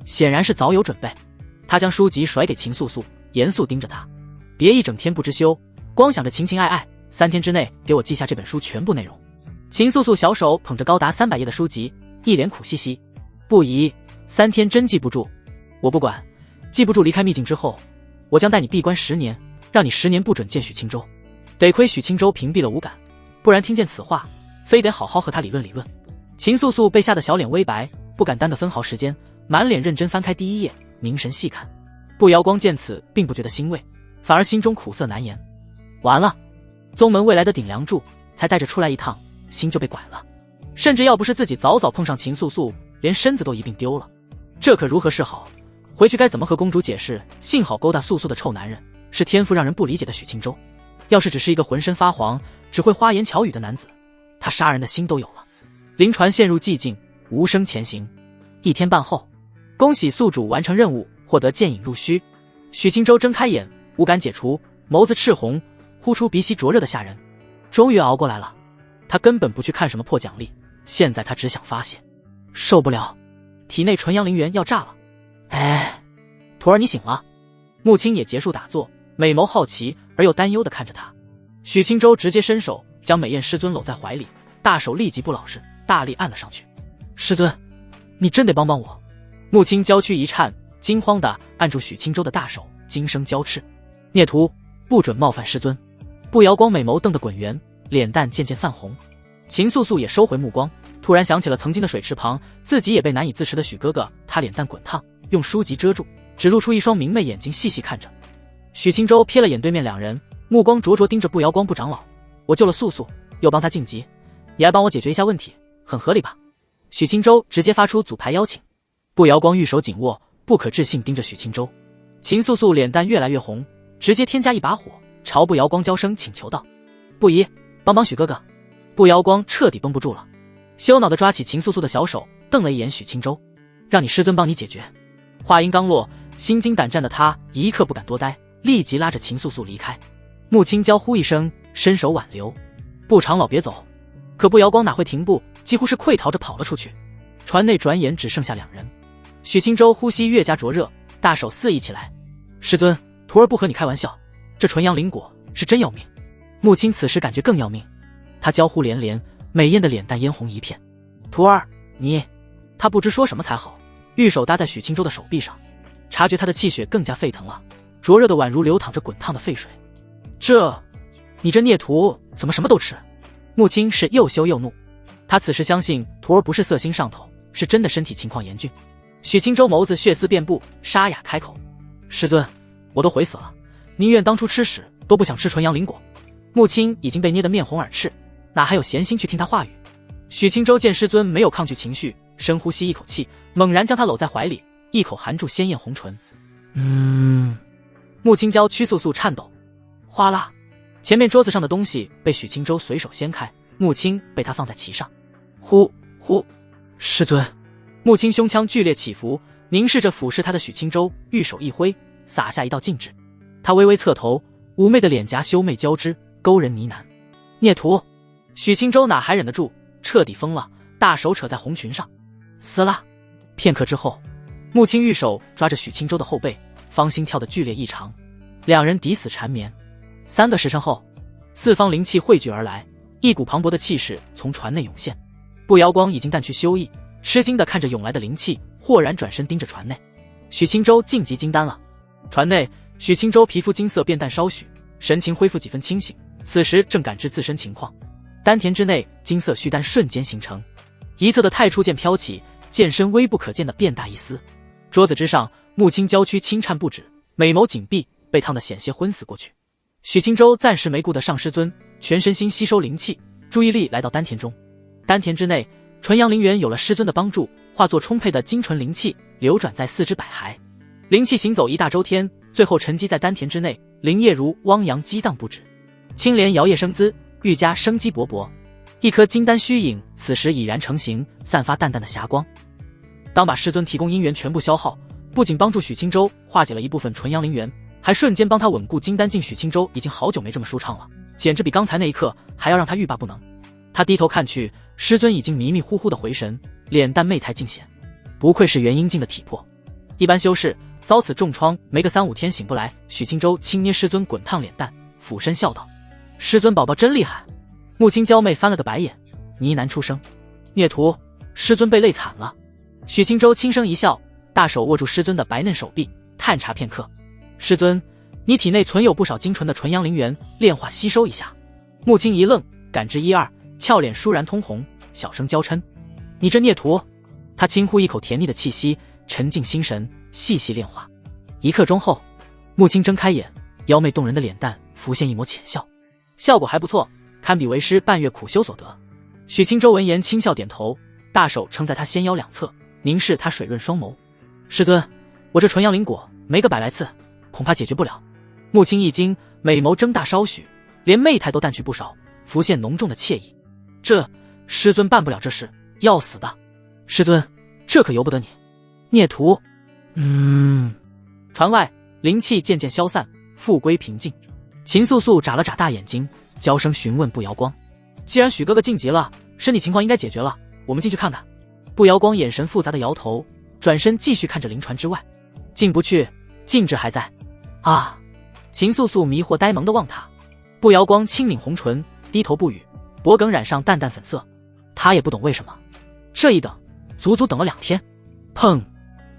显然是早有准备。他将书籍甩给秦素素，严肃盯着他：“别一整天不知休，光想着情情爱爱，3天之内给我记下这本书全部内容。”秦素素小手捧着高达300页的书籍，一脸苦兮兮：“不宜，3天真记不住。我不管，记不住离开秘境之后，我将带你闭关10年。让你10年不准见许清舟。得亏许清舟屏蔽了五感，不然听见此话，非得好好和他理论理论。秦素素被吓得小脸微白，不敢耽搁分毫时间，满脸认真翻开第1页，凝神细看。步瑶光见此，并不觉得欣慰，反而心中苦涩难言。完了，宗门未来的顶梁柱，才带着出来一趟，心就被拐了。甚至要不是自己早早碰上秦素素，连身子都一并丢了，这可如何是好？回去该怎么和公主解释？幸好勾搭素素的臭男人是天赋让人不理解的许清舟，要是只是一个浑身发黄、只会花言巧语的男子，他杀人的心都有了。灵船陷入寂静，无声前行。1天半后，恭喜宿主完成任务，获得剑影入虚。许清舟睁开眼，五感解除，眸子赤红，呼出鼻息灼热的吓人。终于熬过来了，他根本不去看什么破奖励，现在他只想发泄。受不了，体内纯阳灵元要炸了。哎，徒儿你醒了。穆青也结束打坐，美眸好奇而又担忧地看着他。许清舟直接伸手将美艳师尊搂在怀里，大手立即不老实，大力按了上去。师尊，你真得帮帮我。穆青娇躯一颤，惊慌地按住许清舟的大手，惊声交斥：孽徒不准冒犯师尊。步瑶光美眸瞪得滚圆，脸蛋渐渐泛红。秦素素也收回目光，突然想起了曾经的水池旁自己也被难以自持的许哥哥，他脸蛋滚烫，用书籍遮住，只露出一双明媚眼睛细细看着。许清舟瞥了眼对面两人，目光灼灼盯着步瑶光部长老。我救了素素，又帮他晋级，你还帮我解决一下问题，很合理吧？许清舟直接发出组牌邀请。步瑶光玉手紧握，不可置信盯着许清舟。秦素素脸蛋越来越红，直接添加一把火，朝步瑶光娇声请求道：不宜，帮帮许哥哥。步瑶光彻底绷不住了，羞恼地抓起秦素素的小手，瞪了一眼许清舟：让你师尊帮你解决。话音刚落，心惊胆战的他一刻不敢多待，立即拉着秦素素离开。穆青娇呼一声，伸手挽留：步长老别走。可步瑶光哪会停步，几乎是溃逃着跑了出去。船内转眼只剩下两人。许清舟呼吸越加灼热，大手肆意起来：师尊，徒儿不和你开玩笑，这纯阳灵果是真要命。穆青此时感觉更要命，他娇呼连连，美艳的脸蛋嫣红一片。徒儿，你……他不知说什么才好，玉手搭在许清舟的手臂上，察觉他的气血更加沸腾了，灼热的宛如流淌着滚烫的沸水。你这孽徒怎么什么都吃？穆青是又羞又怒，他此时相信徒儿不是色心上头，是真的身体情况严峻。许清舟眸子血丝遍布，沙哑开口：师尊，我都悔死了，宁愿当初吃屎都不想吃纯阳灵果。穆青已经被捏得面红耳赤，哪还有闲心去听他话语。许清舟见师尊没有抗拒情绪，深呼吸一口气，猛然将他搂在怀里，一口含住鲜艳红唇。穆青娇躯簌簌颤抖，哗啦，前面桌子上的东西被许清舟随手掀开，穆青被他放在其上。呼，师尊。穆青胸腔剧烈起伏，凝视着俯视他的许清舟，玉手一挥，洒下一道禁制。他微微侧头，妩媚的脸颊羞媚交织，勾人呢喃：孽徒。许清舟哪还忍得住，彻底疯了，大手扯在红裙上，撕拉。片刻之后，穆青玉手抓着许清舟的后背，芳心跳得剧烈异常，两人抵死缠绵。3个时辰后，四方灵气汇聚而来，一股磅礴的气势从船内涌现。步瑶光已经淡去羞意，吃惊地看着涌来的灵气，豁然转身盯着船内。许清舟晋级金丹了。船内，许清舟皮肤金色变淡稍许，神情恢复几分清醒，此时正感知自身情况。丹田之内金色虚丹瞬间形成，一侧的太初剑飘起，剑身微不可见的变大一丝。桌子之上，穆青娇躯轻颤不止，美眸紧闭，被烫得险些昏死过去。许清舟暂时没顾得上师尊，全身心吸收灵气，注意力来到丹田中。丹田之内，纯阳灵元有了师尊的帮助，化作充沛的精纯灵气，流转在四肢百骸。灵气行走一大周天，最后沉积在丹田之内，灵液如汪洋激荡不止，青莲摇曳生姿，愈加生机勃勃。一颗金丹虚影此时已然成型，散发淡淡的霞光。当把师尊提供阴元全部消耗，不仅帮助许清舟化解了一部分纯阳灵元，还瞬间帮他稳固金丹境。许清舟已经好久没这么舒畅了，简直比刚才那一刻还要让他欲罢不能。他低头看去，师尊已经迷迷糊糊的回神，脸蛋媚态尽显，不愧是元阴境的体魄，一般修士遭此重创，没个3-5天醒不来。许清舟轻捏师尊滚烫脸蛋，俯身笑道：师尊宝宝真厉害。穆青娇媚翻了个白眼，呢喃出声：孽徒，师尊被累惨了。许清舟轻声一笑，大手握住师尊的白嫩手臂，探查片刻：师尊，你体内存有不少精纯的纯阳灵元，炼化吸收一下。穆青一愣，感知一二，俏脸倏然通红，小声娇嗔：“你这孽徒！”他轻呼一口甜腻的气息，沉静心神，细细炼化。1刻钟后，穆青睁开眼，妖媚动人的脸蛋浮现一抹浅笑，效果还不错，堪比为师半月苦修所得。许清舟闻言轻笑点头，大手撑在他纤腰两侧，凝视他水润双眸：“师尊，我这纯阳灵果没个100来次，恐怕解决不了。”穆青一惊，美眸睁大稍许，连媚态都淡去不少，浮现浓重的惬意。这师尊办不了这事，要死的。师尊，这可由不得你。孽徒。船外灵气渐渐消散，复归平静。秦素素眨了眨大眼睛，娇声询问不瑶光：“既然许哥哥晋级了，身体情况应该解决了，我们进去看看。”不瑶光眼神复杂的摇头，转身继续看着灵船之外。进不去，禁制还在。啊！秦素素迷惑呆萌地望他，不瑶光轻抿红唇，低头不语，脖颈染上淡淡粉色。他也不懂为什么，这一等，足足等了2天。砰！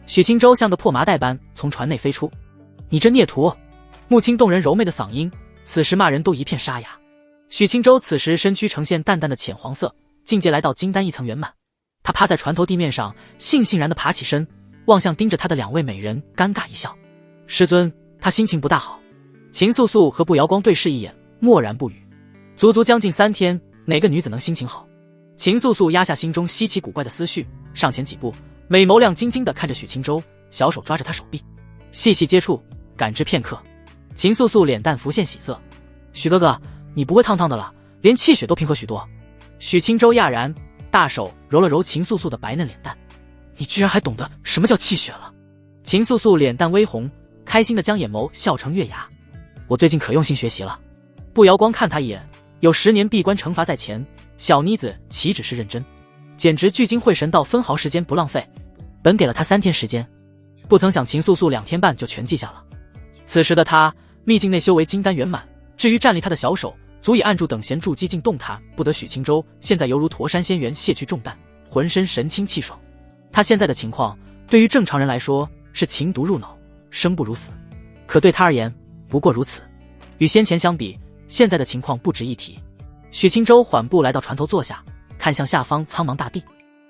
许清舟像个破麻袋般从船内飞出。你这孽徒！穆青动人柔媚的嗓音，此时骂人都一片沙哑。许清舟此时身躯呈现淡淡的浅黄色，境界来到金丹1层圆满。他趴在船头地面上，悻然地爬起身，望向盯着他的2位美人，尴尬一笑：“师尊，他心情不大好。”秦素素和不瑶光对视一眼，默然不语。足足将近3天，哪个女子能心情好？秦素素压下心中稀奇古怪的思绪，上前几步，美眸亮晶晶地看着许清舟，小手抓着他手臂，细细接触，感知片刻。秦素素脸蛋浮现喜色：“许哥哥，你不会烫烫的了，连气血都平和许多。”许清舟讶然，大手揉了揉秦素素的白嫩脸蛋：“你居然还懂得什么叫气血了？”秦素素脸蛋微红，开心地将眼眸笑成月牙：“我最近可用心学习了。”不瑶光看他一眼，有10年闭关惩罚在前，小妮子岂止是认真，简直聚精会神到分毫时间不浪费。本给了他3天时间，不曾想秦素素2天半就全记下了。此时的他秘境内修为金丹圆满，至于站立他的小手足以按住等闲助激进动弹不得。许清舟现在犹如驼山仙猿卸去重担，浑身神清气爽。他现在的情况对于正常人来说是情毒入脑，生不如死，可对他而言不过如此。与先前相比，现在的情况不值一提。许清舟缓步来到船头坐下，看向下方苍茫大地，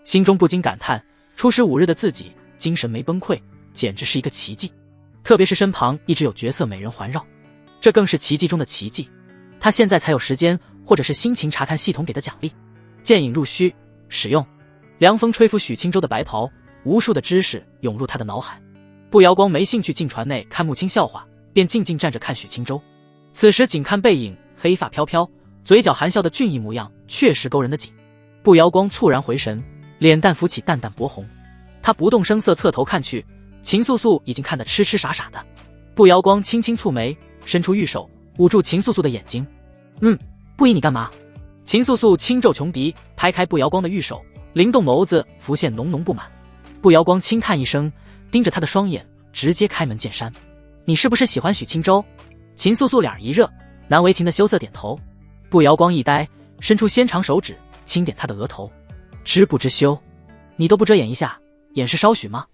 心中不禁感叹，初识5日的自己精神没崩溃，简直是一个奇迹。特别是身旁一直有绝色美人环绕，这更是奇迹中的奇迹。他现在才有时间或者是心情查看系统给的奖励。剑影入虚，使用。凉风吹拂许清舟的白袍，无数的知识涌入他的脑海。不瑶光没兴趣进船内看穆青笑话，便静静站着看许清舟。此时仅看背影，黑发飘飘，嘴角含笑的俊逸模样确实勾人的紧。不瑶光猝然回神，脸蛋浮起淡淡薄红。他不动声色侧头看去，秦素素已经看得痴痴傻傻的。不瑶光轻轻蹙眉，伸出玉手捂住秦素素的眼睛：“不依你干嘛？”秦素素轻皱琼鼻，拍开不瑶光的玉手，灵动眸子浮现浓浓不满。不瑶光轻叹一声，盯着他的双眼，直接开门见山：“你是不是喜欢许清舟？”秦素素脸一热，难为情的羞涩点头。不瑶光一呆，伸出纤长手指轻点他的额头：“知不知羞？你都不遮掩一下，掩饰稍许吗？”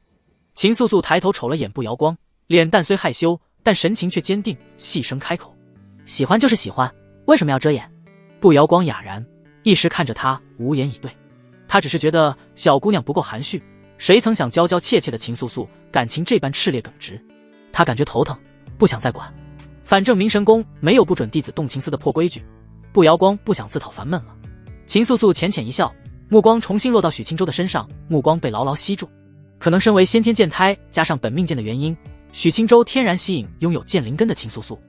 秦素素抬头瞅了眼不瑶光，脸蛋虽害羞，但神情却坚定，细声开口：“喜欢就是喜欢，为什么要遮掩？”不瑶光哑然，一时看着他无言以对。他只是觉得小姑娘不够含蓄，谁曾想娇娇怯怯的秦素素感情这般炽烈耿直。他感觉头疼，不想再管。反正明神宫没有不准弟子动情丝的破规矩，不瑶光不想自讨烦闷了。秦素素浅浅一笑，目光重新落到许清舟的身上，目光被牢牢吸住。可能身为先天剑胎加上本命剑的原因，许清舟天然吸引拥有剑灵根的秦素素。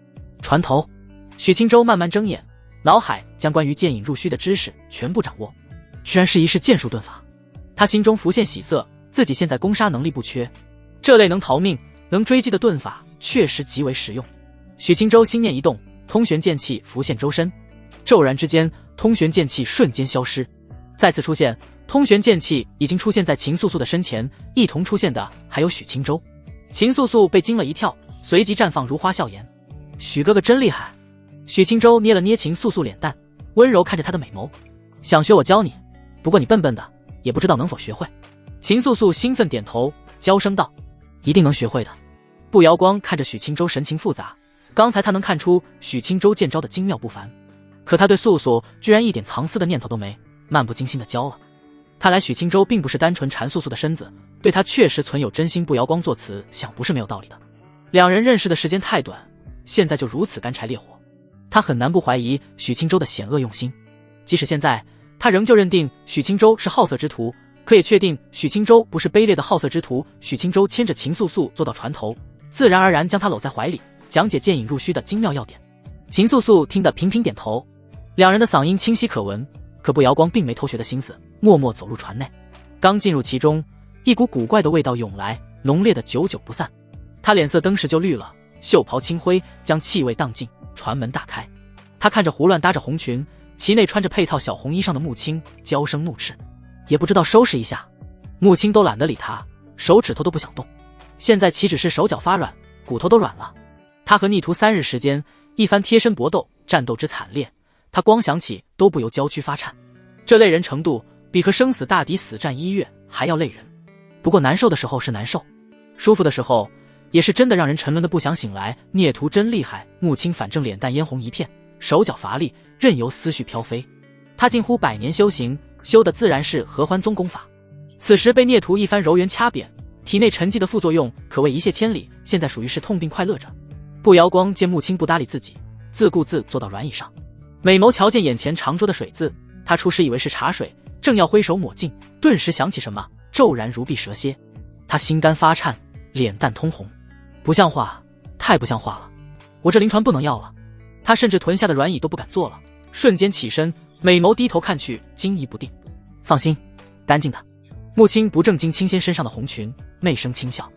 船头，许清舟慢慢睁眼，脑海将关于剑影入虚的知识全部掌握，居然是一式剑术遁法。他心中浮现喜色，自己现在攻杀能力不缺，这类能逃命能追击的遁法确实极为实用。许清舟心念一动，通玄剑气浮现周身，骤然之间，通玄剑气瞬间消失，再次出现。通玄剑气已经出现在秦素素的身前，一同出现的还有许清舟。秦素素被惊了一跳，随即绽放如花笑颜：“许哥哥真厉害。”许清舟捏了捏秦素素脸蛋，温柔看着她的美眸：“想学我教你，不过你笨笨的，也不知道能否学会。”秦素素兴奋点头，娇声道：“一定能学会的。”不瑶光看着许清舟神情复杂，刚才他能看出许清舟剑招的精妙不凡，可他对素素居然一点藏私的念头都没，漫不经心的教了。看来许清舟并不是单纯馋素素的身子，对他确实存有真心。不瑶光作此想不是没有道理的。两人认识的时间太短，现在就如此干柴烈火，他很难不怀疑许清舟的险恶用心。即使现在他仍旧认定许清舟是好色之徒，可也确定许清舟不是卑劣的好色之徒。许清舟牵着秦素素坐到船头，自然而然将她搂在怀里，讲解剑引入虚的精妙要点。秦素素听得频频点头，两人的嗓音清晰可闻。可不瑶光并没偷学的心思，默默走入船内。刚进入其中，一股古怪的味道涌来，浓烈的久久不散。他脸色登时就绿了，袖袍轻挥，将气味荡尽。船门大开，他看着胡乱搭着红裙，其内穿着配套小红衣裳的穆青，娇声怒斥，也不知道收拾一下。穆青都懒得理他，手指头都不想动。现在岂止是手脚发软，骨头都软了。他和逆徒3日时间，一番贴身搏斗，战斗之惨烈，他光想起都不由娇躯发颤。这累人程度比和生死大敌死战1月还要累人。不过难受的时候是难受，舒服的时候也是真的让人沉沦的不想醒来。孽徒真厉害。穆青反正脸蛋嫣红一片，手脚乏力，任由思绪飘飞。他近乎100年修行，修的自然是合欢宗功法。此时被孽徒一番柔圆掐扁，体内沉寂的副作用可谓一泻千里，现在属于是痛并快乐着。不瑶光见穆青不搭理自己，自顾自坐到软椅上，美眸瞧见眼前长桌的水渍，他初时以为是茶水，正要挥手抹净，顿时想起什么，骤然如避蛇蝎。他心肝发颤，脸蛋通红，不像话，太不像话了，我这灵船不能要了。他甚至臀下的软椅都不敢坐了，瞬间起身，美眸低头看去，惊疑不定。放心，干净的。穆青不正经轻掀身上的红裙，媚声轻笑。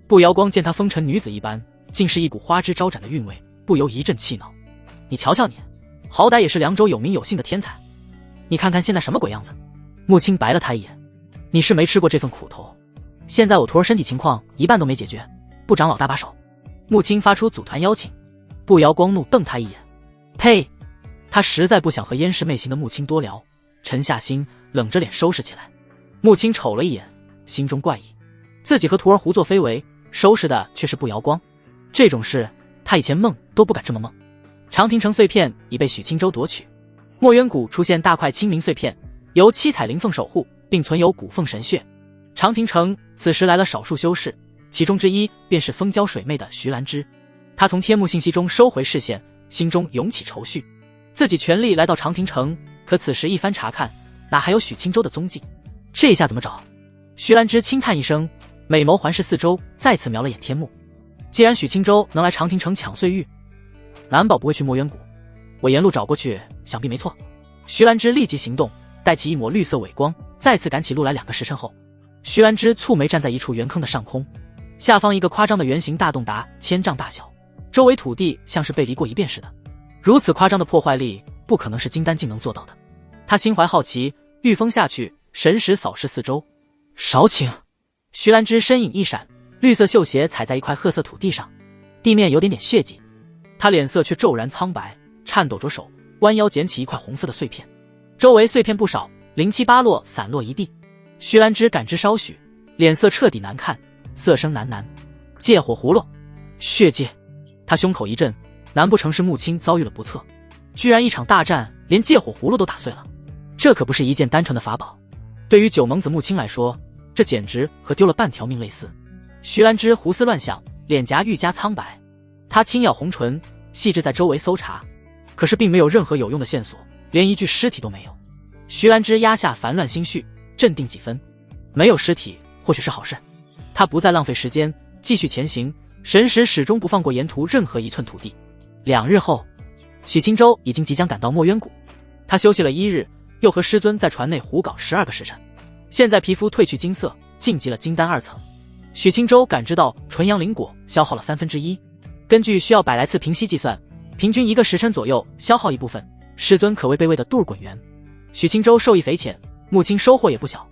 不瑶光见她风尘女子一般，竟是一股花枝招展的韵味，不由一阵气恼。你瞧瞧你，好歹也是凉州有名有姓的天才，你看看现在什么鬼样子。穆青白了他一眼，你是没吃过这份苦头。现在我徒儿身体情况一半都没解决，不长老搭把手。穆青发出组团邀请。不瑶光怒瞪他一眼，呸！他实在不想和燕氏媚行的穆青多聊，沉下心，冷着脸收拾起来。穆青瞅了一眼，心中怪异，自己和徒儿胡作非为，收拾的却是不瑶光。这种事他以前梦都不敢这么梦。长亭城碎片已被许清舟夺取，墨渊谷出现大块清明碎片，由七彩灵凤守护，并存有古凤神血。长亭城此时来了少数修士，其中之一便是风娇水媚的徐兰芝。他从天幕信息中收回视线，心中涌起愁绪。自己全力来到长亭城，可此时一番查看，哪还有许清舟的踪迹？这下怎么找？徐兰芝轻叹一声，美眸环视四周，再次瞄了眼天幕。既然许清舟能来长亭城抢碎玉，难保不会去墨渊谷，我沿路找过去，想必没错。徐兰芝立即行动，带起一抹绿色尾光，再次赶起路来。2个时辰后，徐兰芝蹙眉站在一处圆坑的上空，下方一个夸张的圆形大洞达1000丈大小，周围土地像是被犁过一遍似的。如此夸张的破坏力，不可能是金丹境能做到的。他心怀好奇，御风下去，神识扫视四周。少顷，徐兰芝身影一闪，绿色绣鞋踩在一块褐色土地上，地面有点血迹。他脸色却骤然苍白，颤抖着手弯腰捡起一块红色的碎片，周围碎片不少，零七八落散落一地。徐兰芝感知稍许，脸色彻底难看，色声喃喃：借火葫芦，血迹。他胸口一震，难不成是穆青遭遇了不测？居然一场大战连借火葫芦都打碎了，这可不是一件单纯的法宝。对于九蒙子穆青来说，这简直和丢了半条命类似。徐兰芝胡思乱想，脸颊愈加苍白。他轻咬红唇，细致在周围搜查，可是并没有任何有用的线索，连一具尸体都没有。徐兰芝压下烦乱心绪，镇定几分。没有尸体或许是好事。他不再浪费时间，继续前行，神识始终不放过沿途任何一寸土地。2日后，许清舟已经即将赶到墨渊谷。他休息了1日，又和师尊在船内胡搞12个时辰，现在皮肤褪去金色，晋级了金丹2层。许清舟感知到纯阳灵果消耗了1/3，根据需要100来次平息计算，平均1个时辰左右消耗一部分。师尊可谓被喂得肚儿滚圆。许清舟受益匪浅，穆青收获也不小。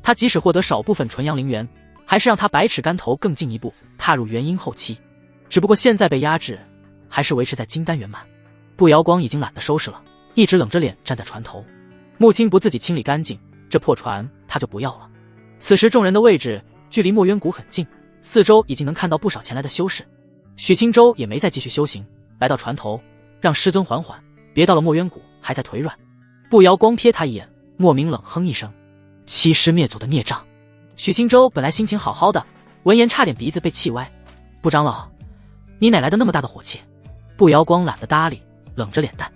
他即使获得少部分纯阳灵元，还是让他百尺竿头更进一步，踏入元婴后期。只不过现在被压制，还是维持在金丹圆满。不瑶光已经懒得收拾了，一直冷着脸站在船头。穆青不自己清理干净，这破船他就不要了。此时众人的位置距离墨渊谷很近，四周已经能看到不少前来的修士。许清舟也没再继续修行，来到船头，让师尊缓缓，别到了墨渊谷还在腿软。步摇光瞥他一眼，莫名冷哼一声：“欺师灭祖的孽障！”许青州本来心情好好的，闻言差点鼻子被气歪。“不长老，你哪来的那么大的火气？”步摇光懒得搭理，冷着脸蛋。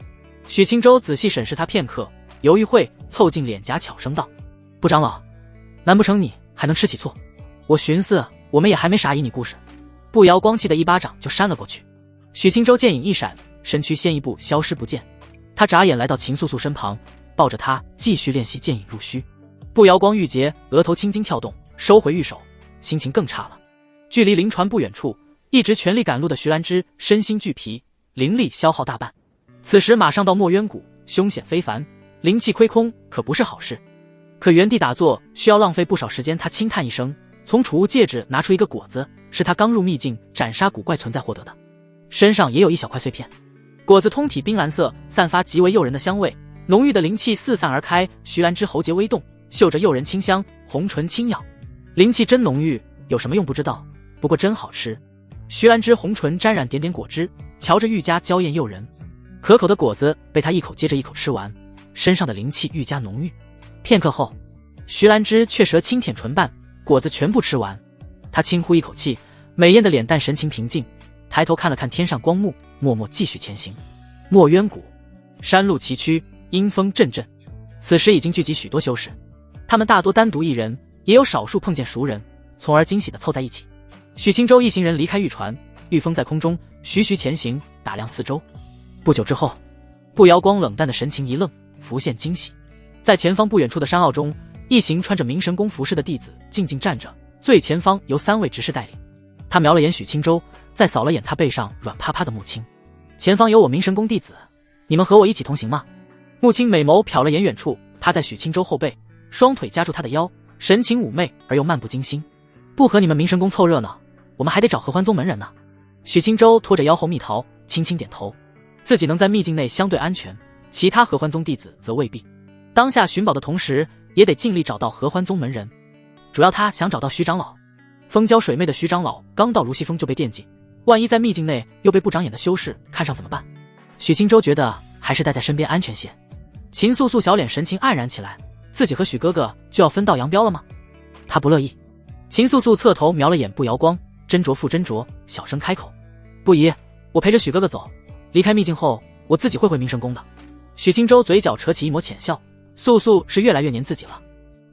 许青州仔细审视他片刻，犹豫会凑近脸颊悄声道：“步长老，难不成你还能吃起醋？我寻思我们也还没啥旖旎故事。”步摇光气的一巴掌就扇了过去。许青州剑影一闪，身躯先一步消失不见。他眨眼来到秦素素身旁，抱着她继续练习剑影入虚。步摇光玉洁额头青筋跳动，收回玉手，心情更差了。距离灵船不远处，一直全力赶路的徐兰芝身心俱疲，灵力消耗大半。此时马上到墨渊谷，凶险非凡，灵气亏空可不是好事。可原地打坐需要浪费不少时间，他轻叹一声，从储物戒指拿出一个果子，是他刚入秘境斩杀古怪存在获得的，身上也有一小块碎片。果子通体冰蓝色，散发极为诱人的香味，浓郁的灵气四散而开。徐兰芝喉结微动，嗅着诱人清香，红唇轻咬。灵气真浓郁，有什么用不知道，不过真好吃。徐兰芝红唇沾染点点果汁，瞧着愈加娇艳诱人。可口的果子被她一口接着一口吃完，身上的灵气愈加浓郁。片刻后，徐兰芝雀舌轻舔唇瓣，果子全部吃完。她轻呼一口气，美艳的脸蛋神情平静，抬头看了看天上光幕，默默继续前行。墨渊谷山路崎岖，阴风阵阵，此时已经聚集许多修士，他们大多单独一人，也有少数碰见熟人，从而惊喜地凑在一起。许青州一行人离开玉船，御风在空中徐徐前行，打量四周。不久之后，步摇光冷淡的神情一愣，浮现惊喜。在前方不远处的山坳中，一行穿着明神宫服饰的弟子静静站着，最前方由3位执事带领。他瞄了眼许青州，再扫了眼他背上软趴趴的木青。前方有我明神宫弟子，你们和我一起同行吗？木青美眸瞟了眼远处，趴在许青州后背，双腿夹住他的腰，神情妩媚而又漫不经心。不和你们明神宫凑热闹，我们还得找合欢宗门人呢。许青州拖着腰后蜜桃，轻轻点头。自己能在秘境内相对安全，其他合欢宗弟子则未必。当下寻宝的同时，也得尽力找到合欢宗门人。主要他想找到徐长老。风娇水媚的徐长老刚到芦溪峰就被惦记，万一在秘境内又被不长眼的修士看上怎么办？许青州觉得还是待在身边安全些。秦素素小脸神情黯然起来，自己和许哥哥就要分道扬镳了吗？他不乐意。秦素素侧头瞄了眼步摇光，斟酌复斟酌，小声开口：“不宜，我陪着许哥哥走，离开秘境后我自己会回明神宫的。”许青州嘴角扯起一抹浅笑，素素是越来越黏自己了。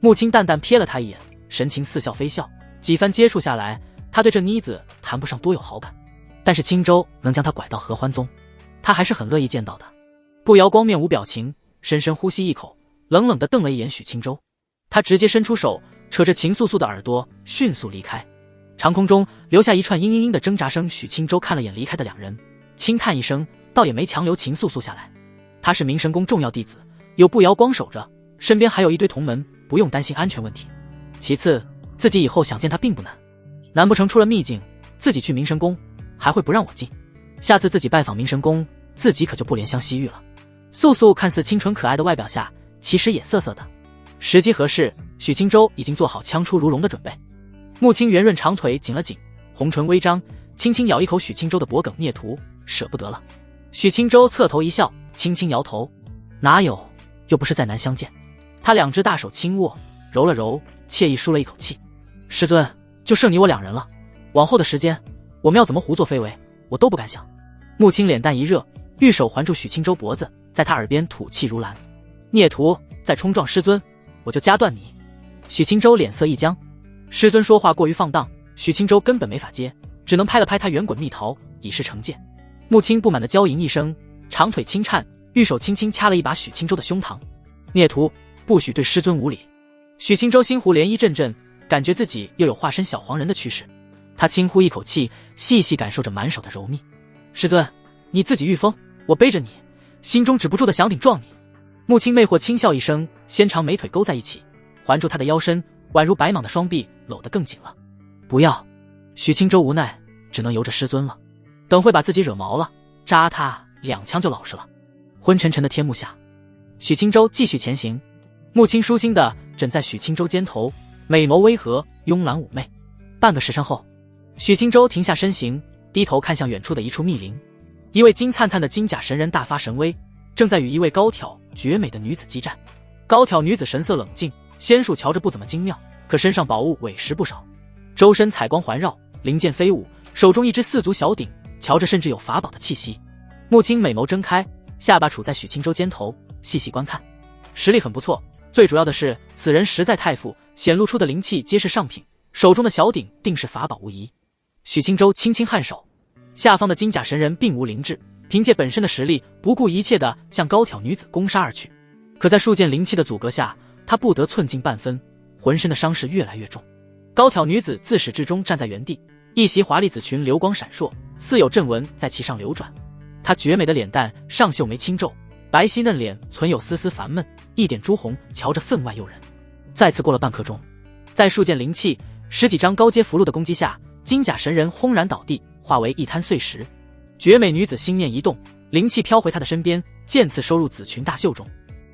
木青淡淡瞥了他一眼，神情似笑非笑。几番接触下来，他对这妮子谈不上多有好感，但是青州能将他拐到合欢宗，他还是很乐意见到的。步摇光面无表情，深深呼吸一口，冷冷地瞪了一眼许青州。他直接伸出手，扯着秦素素的耳朵，迅速离开。长空中留下一串嘤嘤嘤的挣扎声。许青州看了眼离开的两人，轻叹一声，倒也没强留秦素素下来。他是明神宫重要弟子，有步摇光守着，身边还有一堆同门，不用担心安全问题。其次，自己以后想见他并不难，难不成出了秘境，自己去明神宫还会不让我进？下次自己拜访明神宫，自己可就不怜香惜玉了。素素看似清纯可爱的外表下，其实也涩涩的。时机合适，许青州已经做好枪出如龙的准备。木青圆润长腿紧了紧，红唇微张，轻轻咬一口许青州的脖梗。孽徒，舍不得了。许青州侧头一笑，轻轻摇头：“哪有，又不是再难相见。”他两只大手轻握，揉了揉，惬意舒了一口气。师尊，就剩你我两人了，往后的时间，我们要怎么胡作非为，我都不敢想。木青脸蛋一热，玉手环住许青州脖子，在他耳边吐气如兰：“孽徒，再冲撞师尊，我就夹断你。”许青州脸色一僵，师尊说话过于放荡，许青州根本没法接，只能拍了拍他圆滚蜜桃，以示惩戒。木青不满地娇吟一声，长腿轻颤，玉手轻轻掐了一把许青州的胸膛：“孽徒，不许对师尊无礼。”许青州心湖涟漪阵阵，感觉自己又有化身小黄人的趋势。他轻呼一口气，细细感受着满手的柔蜜。师尊，你自己御风，我背着你，心中止不住的想顶撞你。木青魅惑轻笑一声，纤长美腿勾在一起，环住他的腰身，宛如白蟒的双臂搂得更紧了。不要！许青州无奈，只能由着师尊了。等会把自己惹毛了，扎他2枪就老实了。昏沉沉的天幕下，许青州继续前行。木青舒心地枕在许青州肩头，美眸微合，慵懒妩媚。半个时辰后，许青州停下身形，低头看向远处的一处密林。一位金灿灿的金甲神人大发神威，正在与一位高挑绝美的女子激战。高挑女子神色冷静，仙术瞧着不怎么精妙，可身上宝物委实不少，周身彩光环绕，灵剑飞舞，手中一只四足小鼎，瞧着甚至有法宝的气息。穆青美眸睁开，下巴杵在许青州肩头，细细观看，实力很不错。最主要的是，此人实在太富，显露出的灵气皆是上品，手中的小鼎定是法宝无疑。许青州轻轻颔首，下方的金甲神人并无灵智，凭借本身的实力，不顾一切地向高挑女子攻杀而去。可在数件灵气的阻隔下，他不得寸进半分，浑身的伤势越来越重。高挑女子自始至终站在原地，一袭华丽紫裙流光闪烁，似有阵纹在其上流转。她绝美的脸蛋上绣眉轻皱，白皙嫩脸存有丝丝烦闷，一点朱红，瞧着分外诱人。再次过了半刻钟，在数件灵气、十几张高阶符箓的攻击下，金甲神人轰然倒地，化为一滩碎石。绝美女子心念一动，灵气飘回她的身边，渐次收入紫裙大袖中。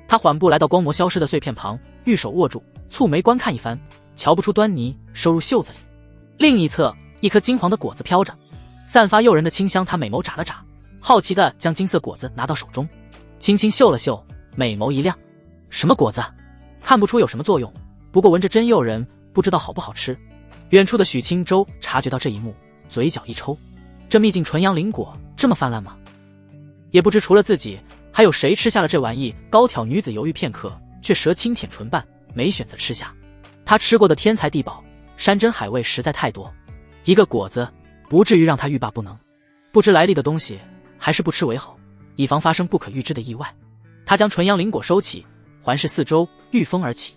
她缓步来到光魔消失的碎片旁，玉手握住，蹙眉观看一番，瞧不出端倪，收入袖子里。另一侧，一颗金黄的果子飘着，散发诱人的清香。她美眸眨了眨，好奇地将金色果子拿到手中，轻轻嗅了嗅，美眸一亮。什么果子？看不出有什么作用，不过闻着真诱人，不知道好不好吃。远处的许青州察觉到这一幕，嘴角一抽，这秘境纯阳灵果这么泛滥吗？也不知除了自己，还有谁吃下了这玩意。高挑女子犹豫片刻，却舌轻舔唇瓣，没选择吃下。她吃过的天材地宝、山珍海味实在太多，一个果子不至于让她欲罢不能。不知来历的东西，还是不吃为好，以防发生不可预知的意外。她将纯阳灵果收起，环视四周，御风而起。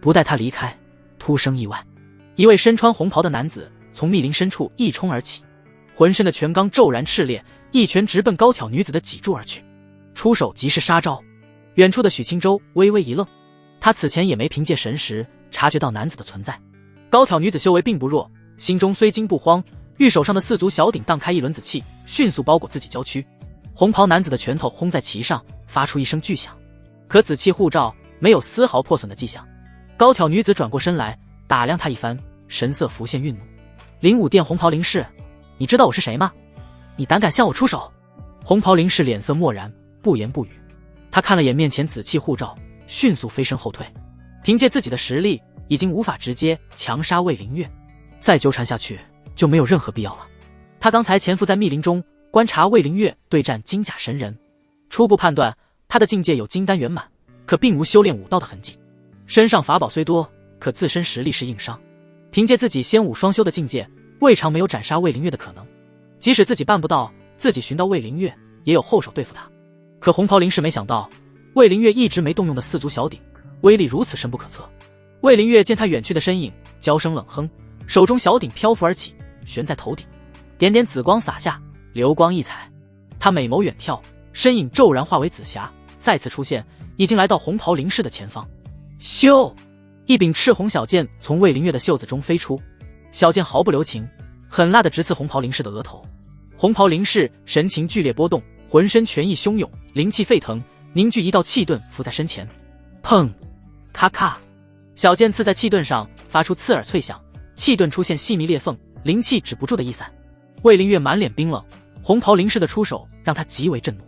不待她离开，突生意外，一位身穿红袍的男子从密林深处一冲而起，浑身的拳罡骤然炽烈，一拳直奔高挑女子的脊柱而去，出手即是杀招。远处的许青州微微一愣，他此前也没凭借神识察觉到男子的存在。高挑女子修为并不弱，心中虽惊不慌，玉手上的四足小鼎荡开一轮子气，迅速包裹自己娇躯。红袍男子的拳头轰在其上，发出一声巨响，可紫气护罩，没有丝毫破损的迹象。高挑女子转过身来，打量他一番，神色浮现愠怒。灵武殿红袍灵士，你知道我是谁吗？你胆敢向我出手？红袍灵士脸色漠然，不言不语。他看了眼面前紫气护罩，迅速飞身后退。凭借自己的实力，已经无法直接强杀魏灵月，再纠缠下去就没有任何必要了。他刚才潜伏在密林中，观察魏灵月对战金甲神人，初步判断他的境界有金丹圆满，可并无修炼武道的痕迹。身上法宝虽多，可自身实力是硬伤。凭借自己仙武双修的境界，未尝没有斩杀魏灵月的可能。即使自己办不到，自己寻到魏灵月，也有后手对付他。可红袍灵士没想到，魏灵月一直没动用的四足小鼎，威力如此深不可测。魏灵月见他远去的身影，娇声冷哼，手中小鼎漂浮而起，悬在头顶，点点紫光洒下，流光溢彩。他美眸远眺，身影骤然化为紫霞，再次出现，已经来到红袍灵士的前方。咻！一柄赤红小剑从魏灵月的袖子中飞出，小剑毫不留情，狠辣地直刺红袍灵士的额头。红袍灵士神情剧烈波动，浑身拳意汹涌，灵气沸腾，凝聚一道气盾浮在身前。砰！咔咔！小剑刺在气盾上，发出刺耳脆响，气盾出现细密裂缝，灵气止不住的溢散。魏灵月满脸冰冷，红袍灵士的出手让他极为震怒。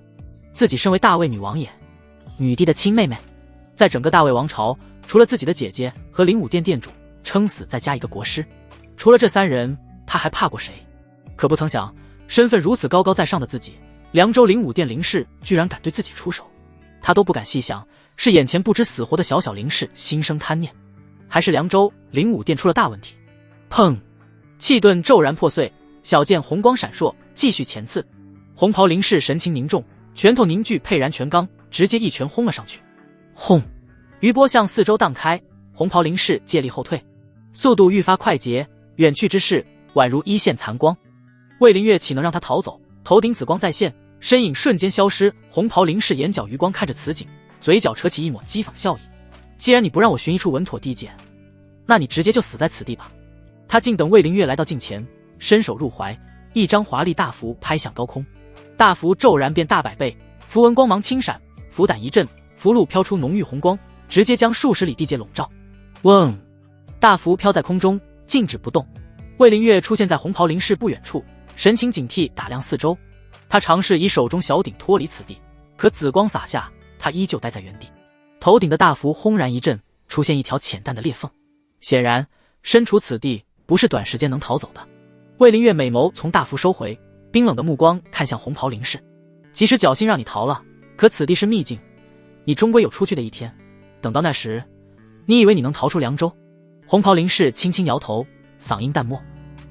自己身为大魏女王也，女帝的亲妹妹，在整个大魏王朝，除了自己的姐姐和灵武殿殿主，撑死再加一个国师，除了这三人，他还怕过谁？可不曾想，身份如此高高在上的自己，凉州灵武殿灵士居然敢对自己出手。他都不敢细想，是眼前不知死活的小小灵士心生贪念，还是凉州灵武殿出了大问题？砰！气盾骤然破碎，小剑红光闪烁，继续前刺。红袍灵士神情凝重，拳头凝聚沛然拳罡，直接一拳轰了上去。轰！余波向四周荡开，红袍灵士借力后退，速度愈发快捷，远去之势宛如一线残光。魏灵月岂能让他逃走？头顶紫光再现，身影瞬间消失。红袍灵士眼角余光看着此景，嘴角扯起一抹讥讽笑意。既然你不让我寻一处稳妥地界，那你直接就死在此地吧。他静等魏灵月来到近前，伸手入怀，一张华丽大符拍向高空，大符骤然变大百倍，符文光芒轻闪，符胆一震，符箓飘出浓郁红光，直接将数十里地界笼罩。嗡！大符飘在空中，静止不动。魏灵月出现在红袍灵士不远处，神情警惕打量四周。他尝试以手中小鼎脱离此地，可紫光洒下，他依旧待在原地。头顶的大符轰然一震，出现一条浅淡的裂缝。显然，身处此地不是短时间能逃走的。魏凌月美眸从大符收回，冰冷的目光看向红袍林氏。即使侥幸让你逃了，可此地是秘境，你终归有出去的一天。等到那时，你以为你能逃出凉州？红袍林氏轻轻摇头，嗓音淡漠。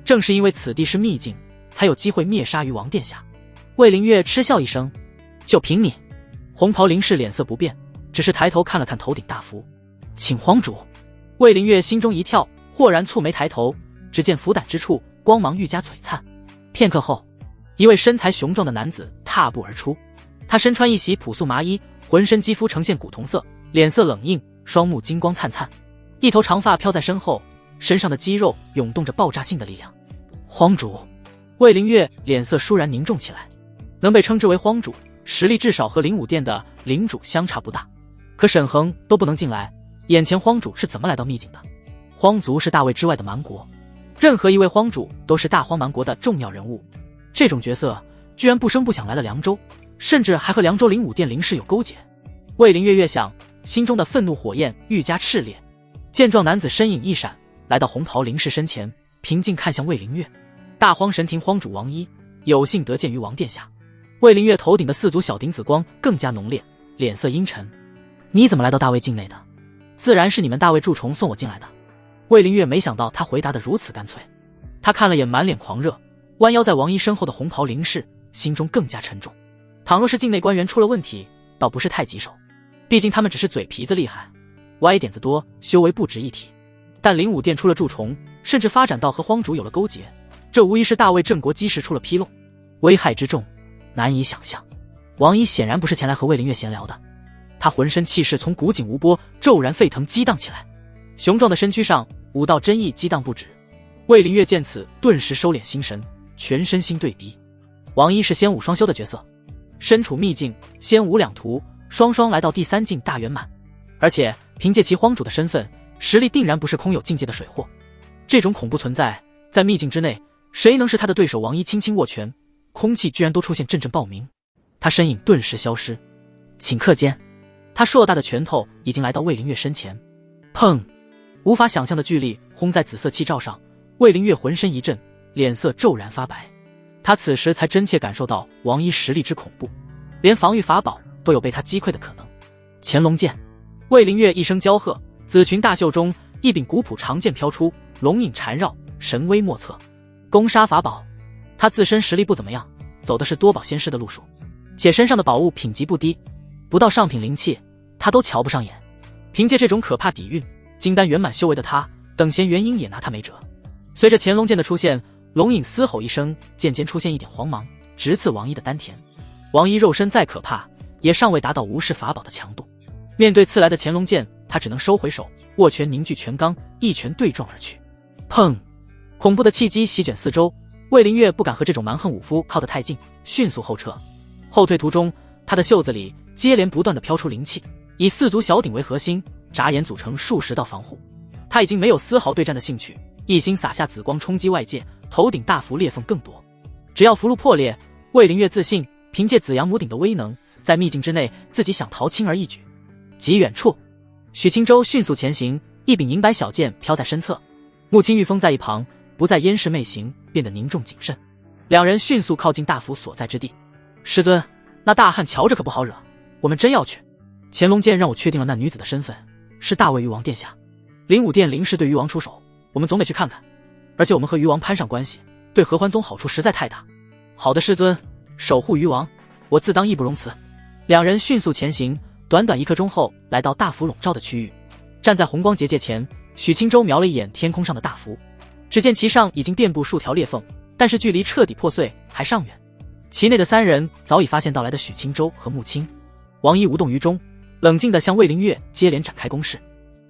正是因为此地是秘境，才有机会灭杀于王殿下。魏凌月嗤笑一声，就凭你？红袍林氏脸色不变，只是抬头看了看头顶大符。请荒主。魏凌月心中一跳，豁然蹙眉抬头，只见符胆之处光芒愈加璀璨。片刻后，一位身材雄壮的男子踏步而出。他身穿一袭朴素麻衣，浑身肌肤呈现古铜色，脸色冷硬，双目金光灿灿，一头长发飘在身后，身上的肌肉涌动着爆炸性的力量。荒主。魏凌月脸色倏然凝重起来。能被称之为荒主，实力至少和灵武殿的领主相差不大，可沈恒都不能进来，眼前荒主是怎么来到秘境的？荒族是大魏之外的蛮国，任何一位荒主都是大荒蛮国的重要人物，这种角色居然不声不响来了凉州，甚至还和凉州灵武殿林氏有勾结。魏凌月越想，心中的愤怒火焰愈加炽烈。见状男子身影一闪，来到红袍林氏身前，平静看向魏凌月。大荒神庭荒主王一，有幸得见于王殿下。魏凌月头顶的四足小鼎紫光更加浓烈，脸色阴沉。你怎么来到大魏境内的？自然是你们大魏蛀虫送我进来的。魏凌月没想到他回答得如此干脆。他看了眼满脸狂热，弯腰在王一身后的红袍林氏，心中更加沉重。倘若是境内官员出了问题，倒不是太棘手，毕竟他们只是嘴皮子厉害，歪点子多，修为不值一提。但灵武殿出了蛀虫，甚至发展到和荒主有了勾结，这无疑是大魏镇国基石出了纰漏，危害之重难以想象。王一显然不是前来和魏凌月闲聊的，他浑身气势从古井无波骤然沸腾激荡起来，雄壮的身躯上5道真意激荡不止。魏凌月见此，顿时收敛心神，全身心对敌。王一是仙武双修的角色，身处秘境，仙武两途，双双来到第3境大圆满，而且凭借其荒主的身份，实力定然不是空有境界的水货。这种恐怖存在，在秘境之内，谁能是他的对手？王一轻轻握拳，空气居然都出现阵阵爆鸣，他身影顿时消失。顷刻间，他硕大的拳头已经来到魏凌月身前。砰！无法想象的巨力轰在紫色气罩上，魏凌月浑身一震，脸色骤然发白。他此时才真切感受到王一实力之恐怖，连防御法宝都有被他击溃的可能。乾隆剑！魏凌月一声娇喝，紫裙大袖中一柄古朴长剑飘出，龙影缠绕，神威莫测。攻杀法宝，他自身实力不怎么样，走的是多宝仙师的路数，且身上的宝物品级不低，不到上品灵气他都瞧不上眼。凭借这种可怕底蕴，金丹圆满修为的他，等闲元婴也拿他没辙。随着乾隆剑的出现，龙影嘶吼一声，剑尖出现一点黄芒，直刺王一的丹田。王一肉身再可怕，也尚未达到无视法宝的强度。面对刺来的乾隆剑，他只能收回手，握拳凝聚拳刚，一拳对撞而去。砰！恐怖的气机席卷四周，魏凌月不敢和这种蛮横武夫靠得太近，迅速后撤。后退途中，他的袖子里接连不断地飘出灵气，以4足小鼎为核心，眨眼组成数十道防护。他已经没有丝毫对战的兴趣，一心撒下紫光冲击外界，头顶大符裂缝更多。只要符箓破裂，魏凌月自信凭借紫阳母鼎的威能，在秘境之内自己想逃轻而易举。极远处，许青州迅速前行，一柄银白小剑飘在身侧，穆青玉峰在一旁不再烟视媚行，变得凝重谨慎。两人迅速靠近大符所在之地。师尊，那大汉瞧着可不好惹，我们真要去。乾隆剑让我确定了那女子的身份，是大魏鱼王殿下。灵武殿临时对鱼王出手，我们总得去看看。而且我们和鱼王攀上关系，对合欢宗好处实在太大。好的，师尊，守护鱼王，我自当义不容辞。两人迅速前行，短短1刻钟后来到大符笼罩的区域。站在红光结界前，许青州瞄了一眼天空上的大符，只见其上已经遍布数条裂缝，但是距离彻底破碎还尚远。其内的3人早已发现到来的许青州和穆青。王一无动于衷，冷静地向魏凌月接连展开攻势。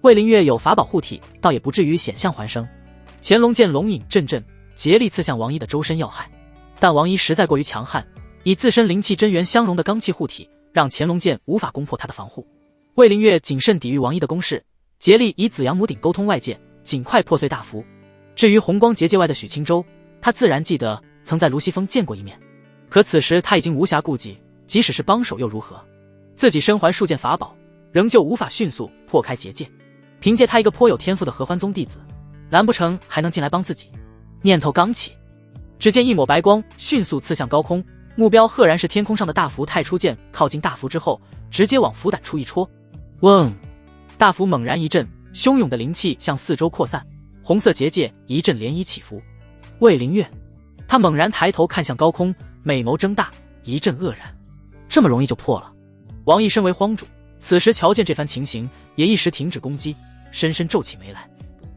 魏凌月有法宝护体，倒也不至于险象环生。乾隆剑龙影阵阵，竭力刺向王一的周身要害，但王一实在过于强悍，以自身灵气真元相融的罡气护体，让乾隆剑无法攻破他的防护。魏凌月谨慎抵御王一的攻势，竭力以紫阳母鼎沟通外界，尽快破碎大符。至于红光结界外的许青州，他自然记得曾在卢西峰见过一面。可此时他已经无暇顾及，即使是帮手又如何？自己身怀数件法宝，仍旧无法迅速破开结界。凭借他一个颇有天赋的合欢宗弟子，难不成还能进来帮自己？念头刚起，只见一抹白光迅速刺向高空，目标赫然是天空上的大符太初剑。靠近大符之后，直接往符胆处一戳。嗡！大符猛然一震，汹涌的灵气向四周扩散，红色结界一阵涟漪起伏。魏灵月，他猛然抬头看向高空，美眸睁大，一阵愕然。这么容易就破了？王毅身为荒主，此时瞧见这番情形，也一时停止攻击，深深皱起眉来。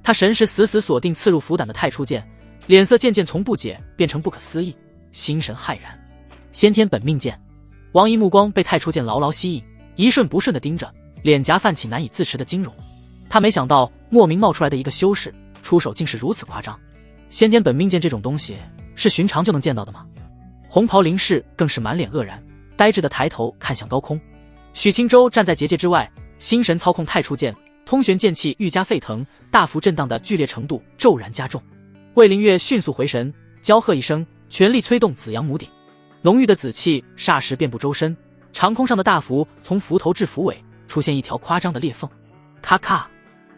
他神识死死锁定刺入符胆的太初剑，脸色渐渐从不解变成不可思议，心神骇然。先天本命剑，王毅目光被太初剑牢牢吸引，一瞬不瞬地盯着，脸颊泛起难以自持的惊容。他没想到莫名冒出来的一个修士，出手竟是如此夸张。先天本命剑这种东西，是寻常就能见到的吗？红袍林氏更是满脸愕然，呆滞地抬头看向高空。许青州站在结界之外，心神操控太初剑，通玄剑气愈加沸腾，大幅震荡的剧烈程度骤然加重。魏灵月迅速回神，娇喝一声，全力催动紫阳母鼎。浓郁的紫气霎时遍布周身，长空上的大符从符头至符尾出现一条夸张的裂缝，咔咔，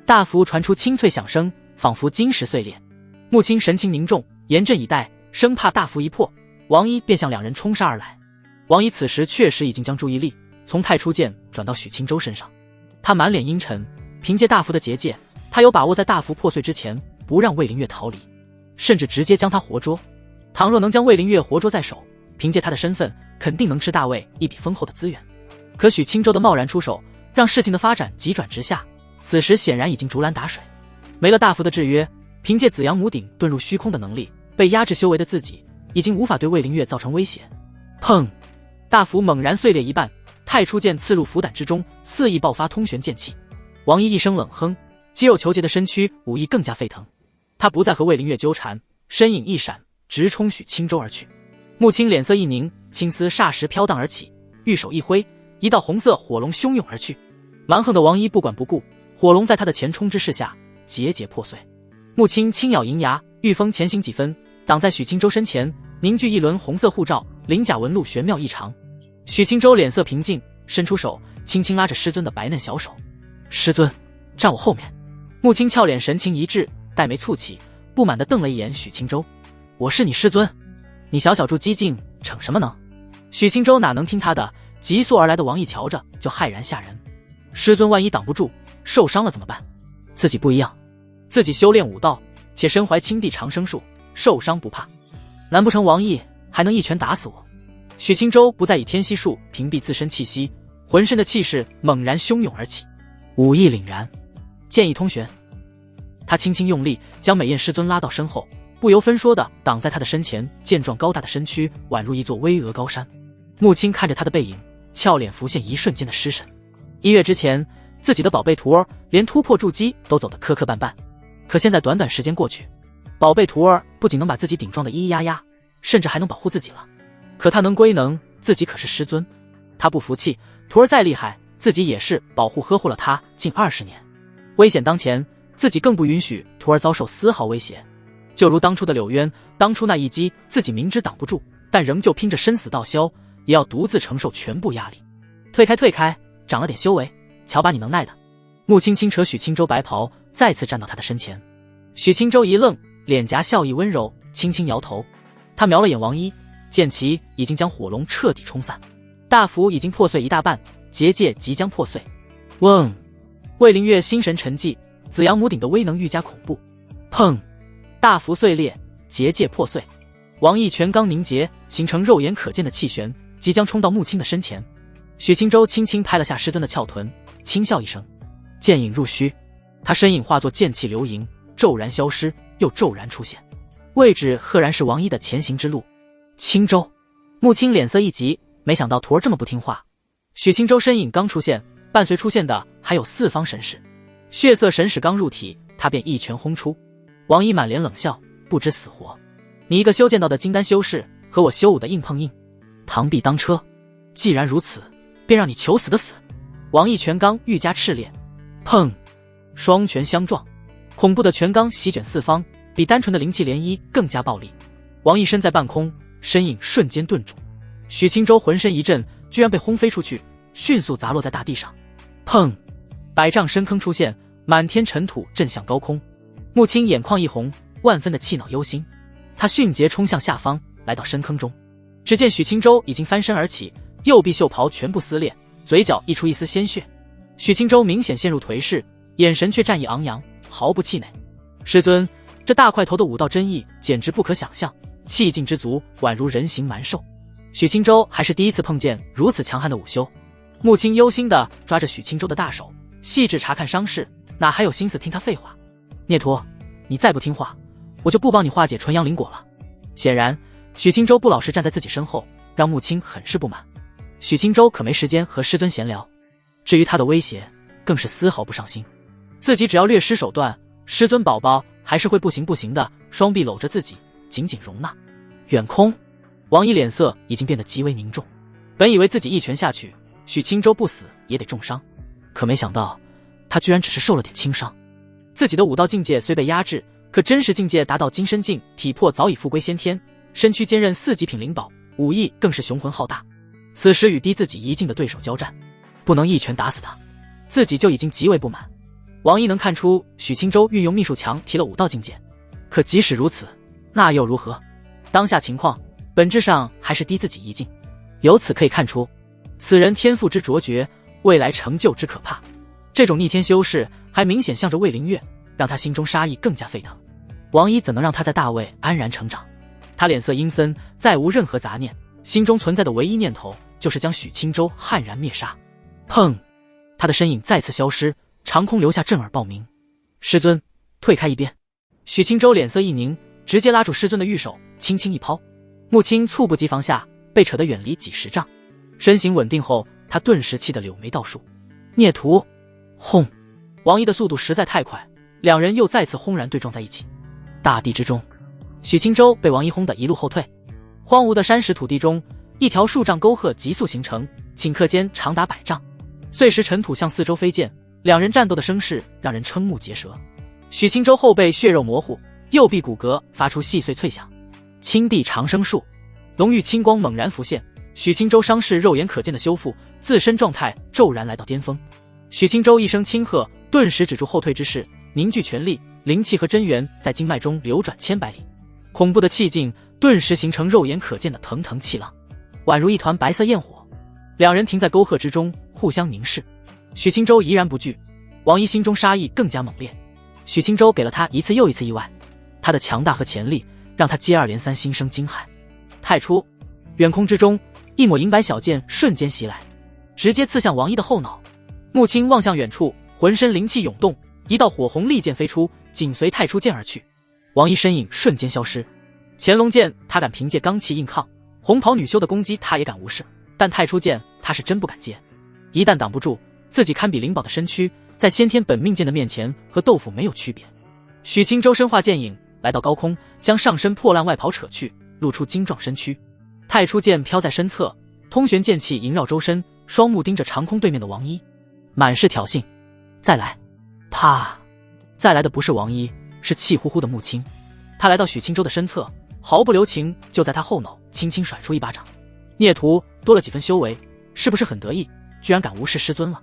大符传出清脆响声，仿佛金石碎裂。穆青神情凝重，严阵以待，生怕大符一破，王一便向两人冲杀而来。王一此时确实已经将注意力从太初剑转到许青州身上，他满脸阴沉，凭借大符的结界，他有把握在大符破碎之前不让魏灵月逃离，甚至直接将他活捉。倘若能将魏灵月活捉在手，凭借他的身份，肯定能吃大魏一笔丰厚的资源。可许青州的贸然出手，让事情的发展急转直下，此时显然已经竹篮打水。没了大符的制约，凭借紫阳母鼎遁入虚空的能力，被压制修为的自己已经无法对魏灵月造成威胁。砰！大符猛然碎裂一半，太初剑刺入符胆之中，肆意爆发通玄剑气。王一一声冷哼，肌肉虬结的身躯武艺更加沸腾，他不再和魏灵月纠缠，身影一闪，直冲许青州而去。穆青脸色一凝，青丝霎时飘荡而起，玉手一挥，一道红色火龙汹涌而去。蛮横的王一不管不顾，火龙在他的前冲之势下节节破碎。穆青轻咬银牙，御风前行几分，挡在许青州身前，凝聚一轮红色护罩，鳞甲纹路玄妙异常。许青州脸色平静，伸出手轻轻拉着师尊的白嫩小手。师尊，站我后面。穆青俏脸神情一滞，黛眉蹙起，不满地瞪了一眼许青州。我是你师尊，你小小猪激进逞什么能？许青州哪能听他的，急速而来的王毅瞧着就骇然吓人。师尊万一挡不住，受伤了怎么办？自己不一样，自己修炼武道，且身怀青帝长生术，受伤不怕。难不成王毅还能一拳打死我？许青州不再以天息术屏蔽自身气息，浑身的气势猛然汹涌而起，武艺凛然，剑意通玄。他轻轻用力将美艳师尊拉到身后，不由分说地挡在他的身前，健壮高大的身躯宛如一座巍峨高山。穆青看着他的背影，俏脸浮现一瞬间的失神。1月之前，自己的宝贝徒儿连突破筑基都走得磕磕绊绊，可现在短短时间过去，宝贝徒儿不仅能把自己顶撞得咿咿呀呀，甚至还能保护自己了。可他能归能，自己可是师尊，他不服气，徒儿再厉害，自己也是保护呵护了他近20年。危险当前，自己更不允许徒儿遭受丝毫威胁。就如当初的柳渊，当初那一击，自己明知挡不住，但仍旧拼着生死道消，也要独自承受全部压力。退开退开，长了点修为，瞧把你能耐的。穆青轻扯许青州白袍，再次站到他的身前。许青州一愣，脸颊笑意温柔，轻轻摇头。他瞄了眼王一，剑旗已经将火龙彻底冲散，大符已经破碎一大半，结界即将破碎。嗡！魏灵月心神沉寂，紫阳母鼎的威能愈加恐怖。砰！大符碎裂，结界破碎。王毅全刚凝结，形成肉眼可见的气旋，即将冲到穆青的身前。许青州轻轻拍了下师尊的翘臀，轻笑一声，剑影入虚。他身影化作剑气流萤，骤然消失，又骤然出现，位置赫然是王一的前行之路。青州，穆青脸色一急，没想到徒儿这么不听话。许青州身影刚出现，伴随出现的还有4方神使，血色神使刚入体，他便一拳轰出。王一满脸冷笑，不知死活。你一个修剑道的金丹修士，和我修武的硬碰硬，螳臂当车。既然如此，便让你求死的死。王一拳罡愈加炽烈，砰！双拳相撞，恐怖的拳罡席卷四方，比单纯的灵气涟漪更加暴力。王一身在半空，身影瞬间顿住。许清舟浑身一震，居然被轰飞出去，迅速砸落在大地上。砰！百丈深坑出现，满天尘土震向高空。穆青眼眶一红，万分的气恼忧心。他迅捷冲向下方，来到深坑中。只见许清舟已经翻身而起，右臂袖袍全部撕裂，嘴角溢出一丝鲜血。许清舟明显陷入颓势，眼神却战意昂扬，毫不气馁。师尊，这大块头的武道真意简直不可想象，气劲之足宛如人形蛮兽。许清舟还是第一次碰见如此强悍的武修。穆青忧心地抓着许清舟的大手，细致查看伤势，哪还有心思听他废话。孽徒，你再不听话，我就不帮你化解纯阳灵果了。显然许清舟不老实站在自己身后，让穆青很是不满。许清舟可没时间和师尊闲聊，至于他的威胁更是丝毫不上心。自己只要略施手段，师尊宝宝还是会不行的，双臂搂着自己紧紧容纳。远空，王一脸色已经变得极为凝重。本以为自己一拳下去，许清舟不死也得重伤，可没想到他居然只是受了点轻伤。自己的武道境界虽被压制，可真实境界达到金身境，体魄早已复归先天，身躯兼任4极品灵宝，武艺更是雄浑浩大。此时与低自己一境的对手交战，不能一拳打死他，自己就已经极为不满。王一能看出许清舟运用秘术强提了武道境界，可即使如此，那又如何？当下情况本质上还是低自己一境。由此可以看出，此人天赋之卓绝，未来成就之可怕。这种逆天修士还明显向着魏灵月，让他心中杀意更加沸腾。王一怎能让他在大魏安然成长？他脸色阴森，再无任何杂念，心中存在的唯一念头就是将许清舟悍然灭杀。砰！他的身影再次消失，长空留下震耳爆鸣。师尊，退开一边！许清舟脸色一凝，直接拉住师尊的玉手，轻轻一抛。穆青猝不及防下被扯得远离几10丈，身形稳定后，他顿时气得柳眉倒竖。孽徒！轰！王一的速度实在太快，两人又再次轰然对撞在一起。大地之中，许清舟被王一轰得一路后退。荒芜的山石土地中，一条数丈沟壑急速形成，顷刻间长达100丈，碎石尘土向四周飞溅，两人战斗的声势让人瞠目结舌。许清舟后背血肉模糊，右臂骨骼发出细碎脆响。青帝长生术，浓郁青光猛然浮现，许清舟伤势肉眼可见的修复，自身状态骤然来到巅峰。许清舟一声轻喝，顿时止住后退之势，凝聚全力，灵气和真元在经脉中流转千百里，恐怖的气劲顿时形成肉眼可见的腾腾气浪，宛如一团白色焰火。两人停在沟壑之中，互相凝视。许清舟怡然不惧，王一心中杀意更加猛烈。许清舟给了他一次又一次意外，他的强大和潜力让他接二连三心生惊骇。太初，远空之中，一抹银白小剑瞬间袭来，直接刺向王一的后脑。穆青望向远处，浑身灵气涌动，一道火红利剑飞出，紧随太初剑而去。王一身影瞬间消失。乾隆剑他敢凭借罡气硬抗，红袍女修的攻击他也敢无视，但太初剑他是真不敢接。一旦挡不住，自己堪比灵宝的身躯，在先天本命剑的面前和豆腐没有区别。许清舟身化剑影来到高空，将上身破烂外袍扯去，露出精壮身躯。太初剑飘在身侧，通玄剑气萦绕周身，双目盯着长空对面的王一，满是挑衅。再来！啪！再来的不是王一，是气呼呼的穆青。他来到许清舟的身侧，毫不留情就在他后脑轻轻甩出一巴掌。孽徒多了几分修为，是不是很得意，居然敢无视师尊了？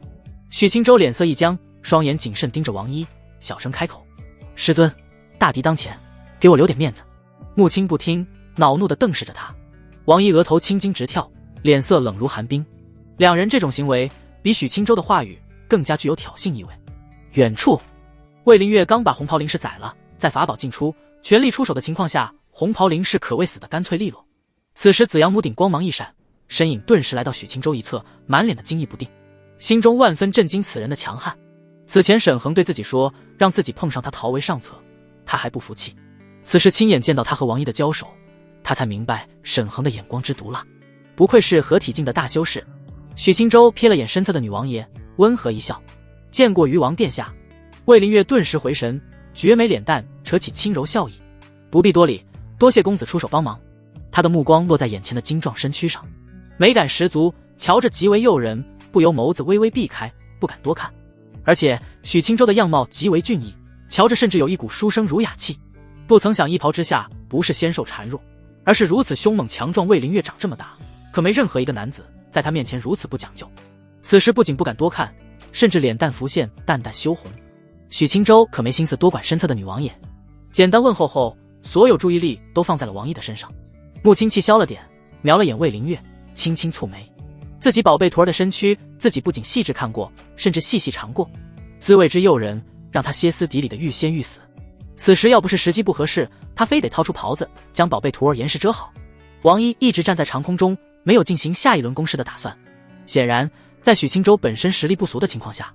许清舟脸色一僵，双眼谨慎盯着王一，小声开口：师尊，大敌当前，给我留点面子。穆青不听，恼怒地瞪视着他。王一额头青筋直跳，脸色冷如寒冰。两人这种行为比许清舟的话语更加具有挑衅意味。远处，魏灵月刚把红袍灵士宰了，在法宝进出全力出手的情况下，红袍灵士可谓死得干脆利落。此时紫阳母顶光芒一闪，身影顿时来到许清舟一侧，满脸的惊异不定，心中万分震惊此人的强悍。此前沈恒对自己说让自己碰上他逃为上策，他还不服气，此时亲眼见到他和王一的交手，他才明白沈恒的眼光之毒辣，不愧是合体境的大修士。许清舟瞥了眼身侧的女王爷，温和一笑：见过鱼王殿下。魏灵月顿时回神，绝美脸蛋扯起轻柔笑意：不必多礼，多谢公子出手帮忙。他的目光落在眼前的精壮身躯上，美感十足，瞧着极为诱人，不由眸子微微避开，不敢多看。而且许清舟的样貌极为俊逸，瞧着甚至有一股书生儒雅气。不曾想一袍之下不是仙兽孱弱，而是如此凶猛强壮。魏凌月长这么大，可没任何一个男子在他面前如此不讲究。此时不仅不敢多看，甚至脸蛋浮现淡淡羞红。许清舟可没心思多管身侧的女王爷，简单问候后，所有注意力都放在了王一的身上。穆青气消了点，瞄了眼魏凌月，轻轻蹙眉。自己宝贝徒儿的身躯，自己不仅细致看过，甚至细细尝过，滋味之诱人，让他歇斯底里的欲仙欲死。此时要不是时机不合适，他非得掏出袍子将宝贝徒儿严实遮好。王一一直站在长空中，没有进行下一轮攻势的打算。显然在许清舟本身实力不俗的情况下，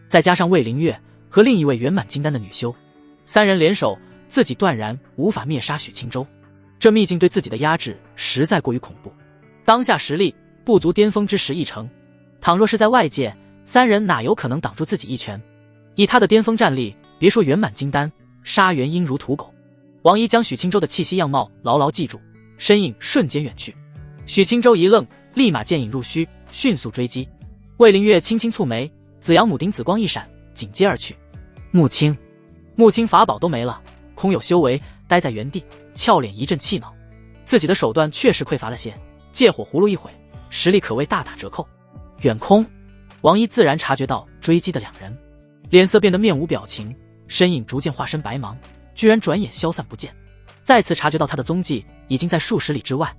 再加上魏凌月和另一位圆满金丹的女修，三人联手，自己断然无法灭杀许清舟。这秘境对自己的压制实在过于恐怖，当下实力不足巅峰之时一成，倘若是在外界，三人哪有可能挡住自己一拳？以他的巅峰战力，别说圆满金丹，杀猿应如土狗。王一将许清舟的气息样貌牢牢记住，身影瞬间远去。许清舟一愣，立马剑影入虚，迅速追击。魏凌月轻轻蹙眉，紫阳母丁紫光一闪，紧接而去。穆青法宝都没了，空有修为，呆在原地，俏脸一阵气恼。自己的手段确实匮乏了些，借火葫芦一毁，实力可谓大打折扣。远空，王一自然察觉到追击的两人，脸色变得面无表情，身影逐渐化身白芒，居然转眼消散不见。再次察觉到他的踪迹已经在数十里之外。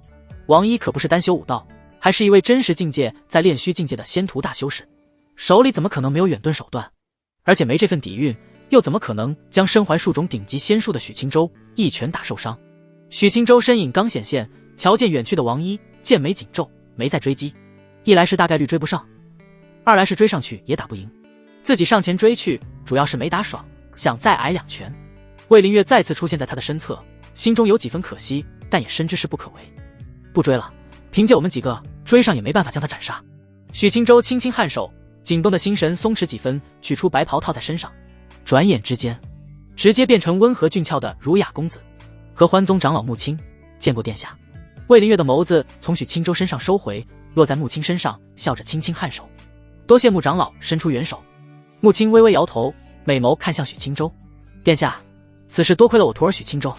王一可不是单修武道，还是一位真实境界在炼虚境界的仙徒大修士，手里怎么可能没有远遁手段？而且没这份底蕴，又怎么可能将身怀数种顶级仙术的许清舟一拳打受伤？许清舟身影刚显现，瞧见远去的王一，剑眉紧皱，没再追击。一来是大概率追不上，二来是追上去也打不赢。自己上前追去，主要是没打爽，想再挨两拳。魏凌月再次出现在他的身侧，心中有几分可惜，但也深知是不可为。不追了，凭借我们几个追上也没办法将他斩杀。许清舟轻轻颔首，紧绷的心神松弛几分，取出白袍套在身上，转眼之间直接变成温和俊俏的儒雅公子。和欢宗长老穆青见过殿下。魏凌月的眸子从许清舟身上收回，落在穆青身上，笑着轻轻颔首。多谢穆长老伸出援手。穆青微微摇头，美眸看向许清舟。殿下，此事多亏了我徒儿许清舟。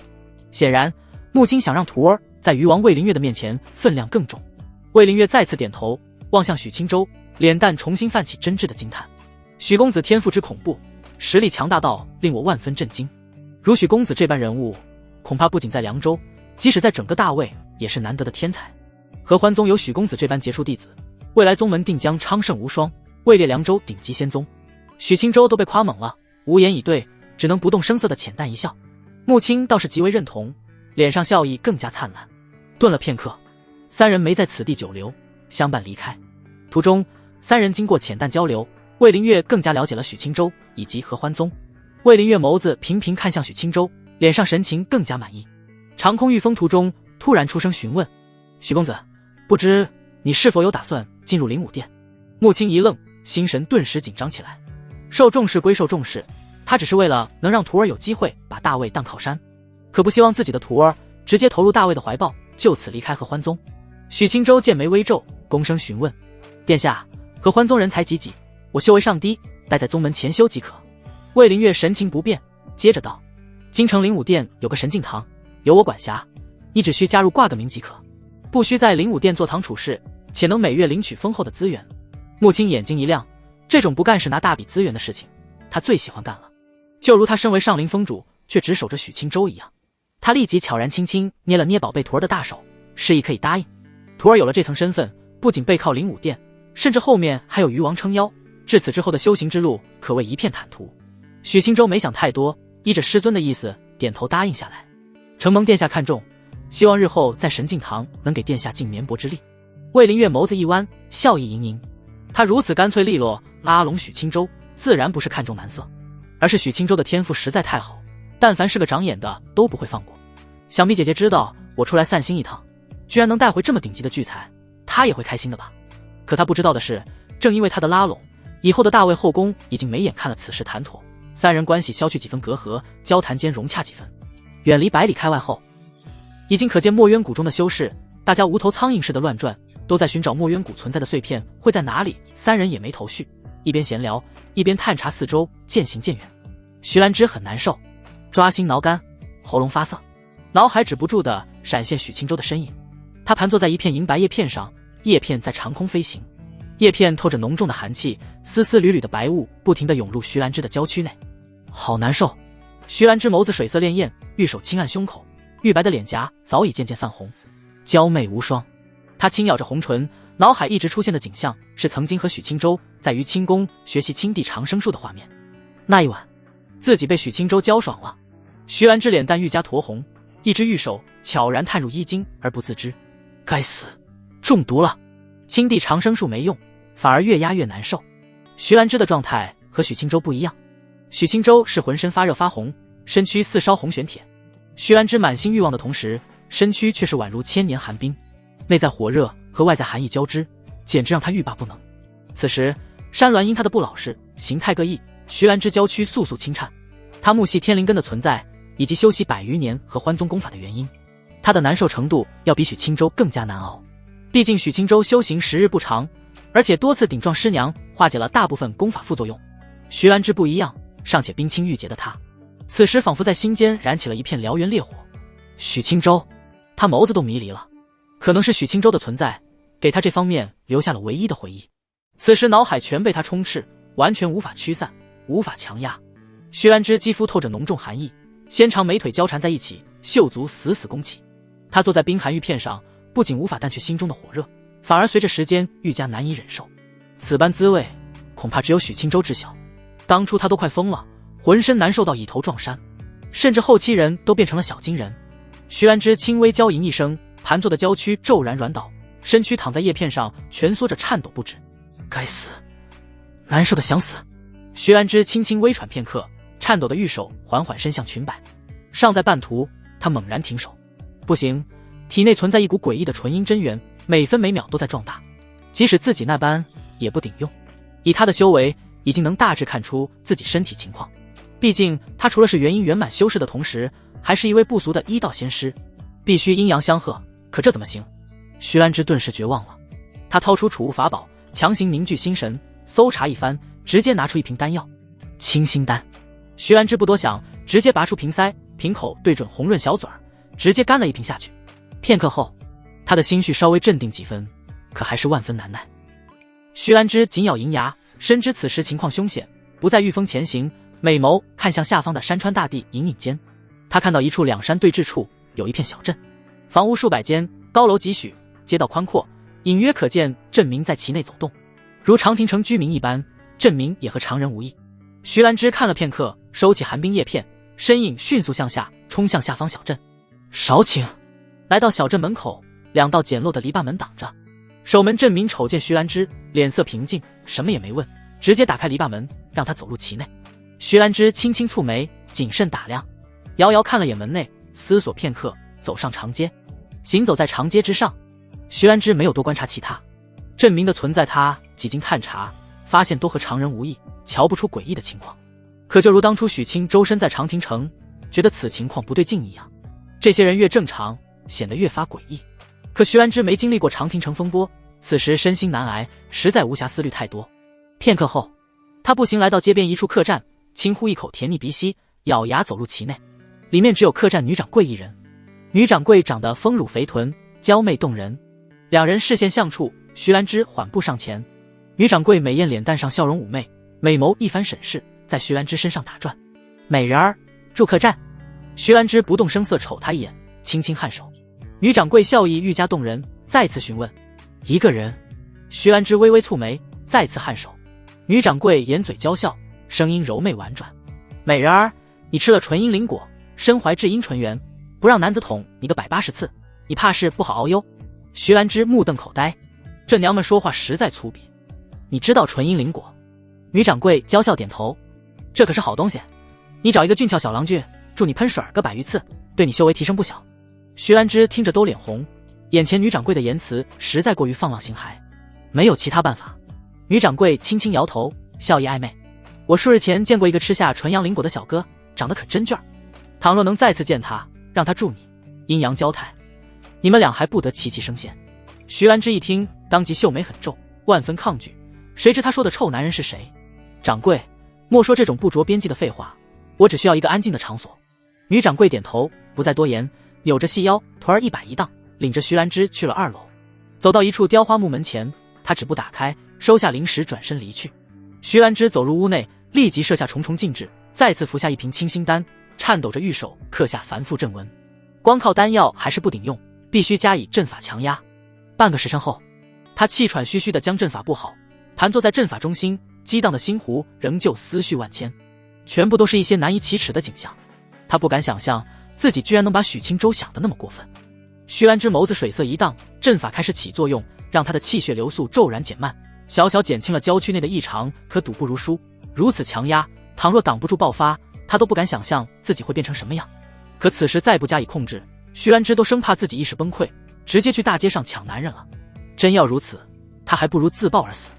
显然穆青想让徒儿在鱼王魏凌月的面前分量更重。魏凌月再次点头，望向许清舟，脸蛋重新泛起真挚的惊叹。许公子天赋之恐怖，实力强大到令我万分震惊。如许公子这般人物，恐怕不仅在凉州，即使在整个大魏也是难得的天才。合欢宗有许公子这般杰出弟子，未来宗门定将昌盛无双，位列凉州顶级仙宗。许清舟都被夸猛了，无言以对，只能不动声色的浅淡一笑。穆青倒是极为认同，脸上笑意更加灿烂。顿了片刻，三人没在此地久留，相伴离开。途中三人经过浅淡交流，魏凌月更加了解了许清舟以及合欢宗。魏凌月眸子频频看向许清舟，脸上神情更加满意。长空御风途中突然出声询问：许公子，不知你是否有打算进入灵武殿？穆青一愣，心神顿时紧张起来。受重视归受重视，他只是为了能让徒儿有机会把大魏当靠山，可不希望自己的徒儿直接投入大魏的怀抱，就此离开合欢宗。许清舟剑眉微皱，躬声询问：殿下，合欢宗人才济济，我修为尚低，待在宗门前修即可。魏凌月神情不变，接着道：京城灵武殿有个神境堂，由我管辖，你只需加入挂个名即可，不需在灵武殿坐堂处事，且能每月领取丰厚的资源。穆青眼睛一亮，这种不干事拿大笔资源的事情他最喜欢干了，就如他身为上林峰主却只守着许清舟一样。他立即悄然轻轻捏了捏宝贝徒儿的大手，示意可以答应。徒儿有了这层身份，不仅背靠灵武殿，甚至后面还有鱼王撑腰，至此之后的修行之路可谓一片坦途。许清舟没想太多，依着师尊的意思点头答应下来。承蒙殿下看重，希望日后在神境堂能给殿下尽绵薄之力。魏凌月眸子一弯，笑意盈盈。他如此干脆利落拉拢许清舟，自然不是看重男色，而是许清舟的天赋实在太好，但凡是个长眼的都不会放过。想必姐姐知道我出来散心一趟，居然能带回这么顶级的聚财，她也会开心的吧。可她不知道的是，正因为她的拉拢，以后的大魏后宫已经没眼看了。此时谈妥，三人关系消去几分隔阂，交谈间融洽几分。远离百里开外后，已经可见墨渊谷中的修士，大家无头苍蝇似的乱转，都在寻找墨渊谷存在的碎片会在哪里。三人也没头绪，一边闲聊一边探查四周，渐行渐远。徐兰芝很难受，抓心挠肝，喉咙发涩，脑海止不住的闪现许清舟的身影。他盘坐在一片银白叶片上，叶片在长空飞行，叶片透着浓重的寒气，丝丝缕缕的白雾不停地涌入徐兰芝的娇躯内。好难受。徐兰芝眸子水色潋滟，玉手轻按胸口，玉白的脸颊早已渐渐泛红，娇媚无双。她轻咬着红唇，脑海一直出现的景象是曾经和许清舟在于清宫学习青帝长生术的画面。那一晚，自己被许清舟娇爽了。徐兰芝脸蛋愈加酡红，一只玉手悄然探入衣襟而不自知。该死，中毒了！青帝长生术没用，反而越压越难受。徐兰芝的状态和许清舟不一样，许清舟是浑身发热发红，身躯似烧红玄铁；徐兰芝满心欲望的同时，身躯却是宛如千年寒冰，内在火热和外在寒意交织，简直让她欲罢不能。此时山峦因她的不老实，形态各异，徐兰芝娇躯簌簌轻颤。她木系天灵根的存在，以及修习100余年和欢宗功法的原因，她的难受程度要比许清舟更加难熬。毕竟许清舟修行时日不长，而且多次顶撞师娘，化解了大部分功法副作用。徐兰芝不一样，尚且冰清玉洁的她，此时仿佛在心间燃起了一片燎原烈火。许清舟，她眸子都迷离了。可能是许清舟的存在，给她这方面留下了唯一的回忆。此时脑海全被她充斥，完全无法驱散，无法强压。徐兰芝肌肤透着浓重寒意，纤长美腿交缠在一起，秀足死死弓起。她坐在冰寒玉片上，不仅无法淡去心中的火热，反而随着时间愈加难以忍受。此般滋味，恐怕只有许清舟知晓。当初她都快疯了，浑身难受到以头撞山，甚至后期人都变成了小金人。徐兰芝轻微娇吟一声，盘坐的娇躯骤然软倒，身躯躺在叶片上蜷缩着颤抖不止。该死，难受的想死。徐兰芝轻轻微喘片刻，颤抖的玉手缓缓伸向裙摆，尚在半途，她猛然停手。不行，体内存在一股诡异的纯阴真元，每分每秒都在壮大，即使自己那般也不顶用。以她的修为，已经能大致看出自己身体情况，毕竟她除了是元阴圆满修士的同时，还是一位不俗的医道仙师，必须阴阳相合。可这怎么行？徐兰芝顿时绝望了。她掏出储物法宝，强行凝聚心神，搜查一番，直接拿出一瓶丹药，清心丹。徐兰芝不多想，直接拔出瓶塞，瓶口对准红润小嘴儿，直接干了一瓶下去。片刻后，她的心绪稍微镇定几分，可还是万分难耐。徐兰芝紧咬银牙，深知此时情况凶险，不再御风前行，美眸看向下方的山川大地，隐隐间，她看到一处两山对峙处有一片小镇，房屋数百间，高楼几许，街道宽阔，隐约可见镇民在其内走动，如长亭城居民一般，镇民也和常人无异。徐兰芝看了片刻，收起寒冰叶片，身影迅速向下冲向下方小镇。少请。来到小镇门口，两道简陋的篱笆门挡着。守门镇民瞅见徐兰芝，脸色平静，什么也没问，直接打开篱笆门，让她走入其内。徐兰芝轻轻蹙眉，谨慎打量，遥遥看了眼门内，思索片刻，走上长街。行走在长街之上，徐兰芝没有多观察其他镇民的存在，她几经探查，发现都和常人无异，瞧不出诡异的情况。可就如当初许清舟身在长亭城，觉得此情况不对劲一样，这些人越正常，显得越发诡异。可徐兰芝没经历过长亭城风波，此时身心难挨，实在无暇思虑太多。片刻后，他步行来到街边一处客栈，轻呼一口甜腻鼻息，咬牙走入其内。里面只有客栈女掌柜一人。女掌柜长得丰乳肥臀，娇媚动人，两人视线相触，徐兰芝缓步上前。女掌柜美艳脸蛋上笑容妩媚，美眸一番审视，在徐兰芝身上打转。美人儿，住客栈。徐兰芝不动声色瞅她一眼，轻轻颔首。女掌柜笑意愈加动人，再次询问：一个人？徐兰芝微微蹙眉，再次颔首。女掌柜掩嘴娇笑，声音柔媚婉转：美人儿，你吃了纯阴灵果，身怀至阴纯元，不让男子捅你个180次，你怕是不好熬哟。徐兰芝目瞪口呆，这娘们说话实在粗鄙。你知道纯阴灵果？女掌柜娇笑点头，这可是好东西，你找一个俊俏小郎君助你喷水个100余次，对你修为提升不小。徐兰芝听着都脸红，眼前女掌柜的言辞实在过于放浪形骸，没有其他办法。女掌柜轻轻摇头，笑意暧昧。我数日前见过一个吃下纯阳灵果的小哥，长得可真俊儿，倘若能再次见他，让他助你阴阳交泰，你们俩还不得齐齐升仙。徐兰芝一听，当即秀眉很皱，万分抗拒，谁知他说的臭男人是谁？掌柜，莫说这种不着边际的废话，我只需要一个安静的场所。女掌柜点头，不再多言，扭着细腰，臀儿一摆一荡，领着徐兰芝去了2楼。走到一处雕花木门前，他止步打开，收下灵石，转身离去。徐兰芝走入屋内，立即设下重重禁制，再次服下一瓶清心丹，颤抖着玉手刻下繁复阵纹。光靠丹药还是不顶用，必须加以阵法强压。半个时辰后，他气喘吁吁地将阵法布好，盘坐在阵法中心，激荡的心湖仍旧思绪万千，全部都是一些难以启齿的景象。他不敢想象自己居然能把许清舟想得那么过分。徐兰芝眸子水色一荡，阵法开始起作用，让他的气血流速骤然减慢，小小减轻了郊区内的异常，可赌不如输。如此强压，倘若挡不住爆发，他都不敢想象自己会变成什么样。可此时再不加以控制，徐兰芝都生怕自己一时崩溃，直接去大街上抢男人了。真要如此，他还不如自爆而死。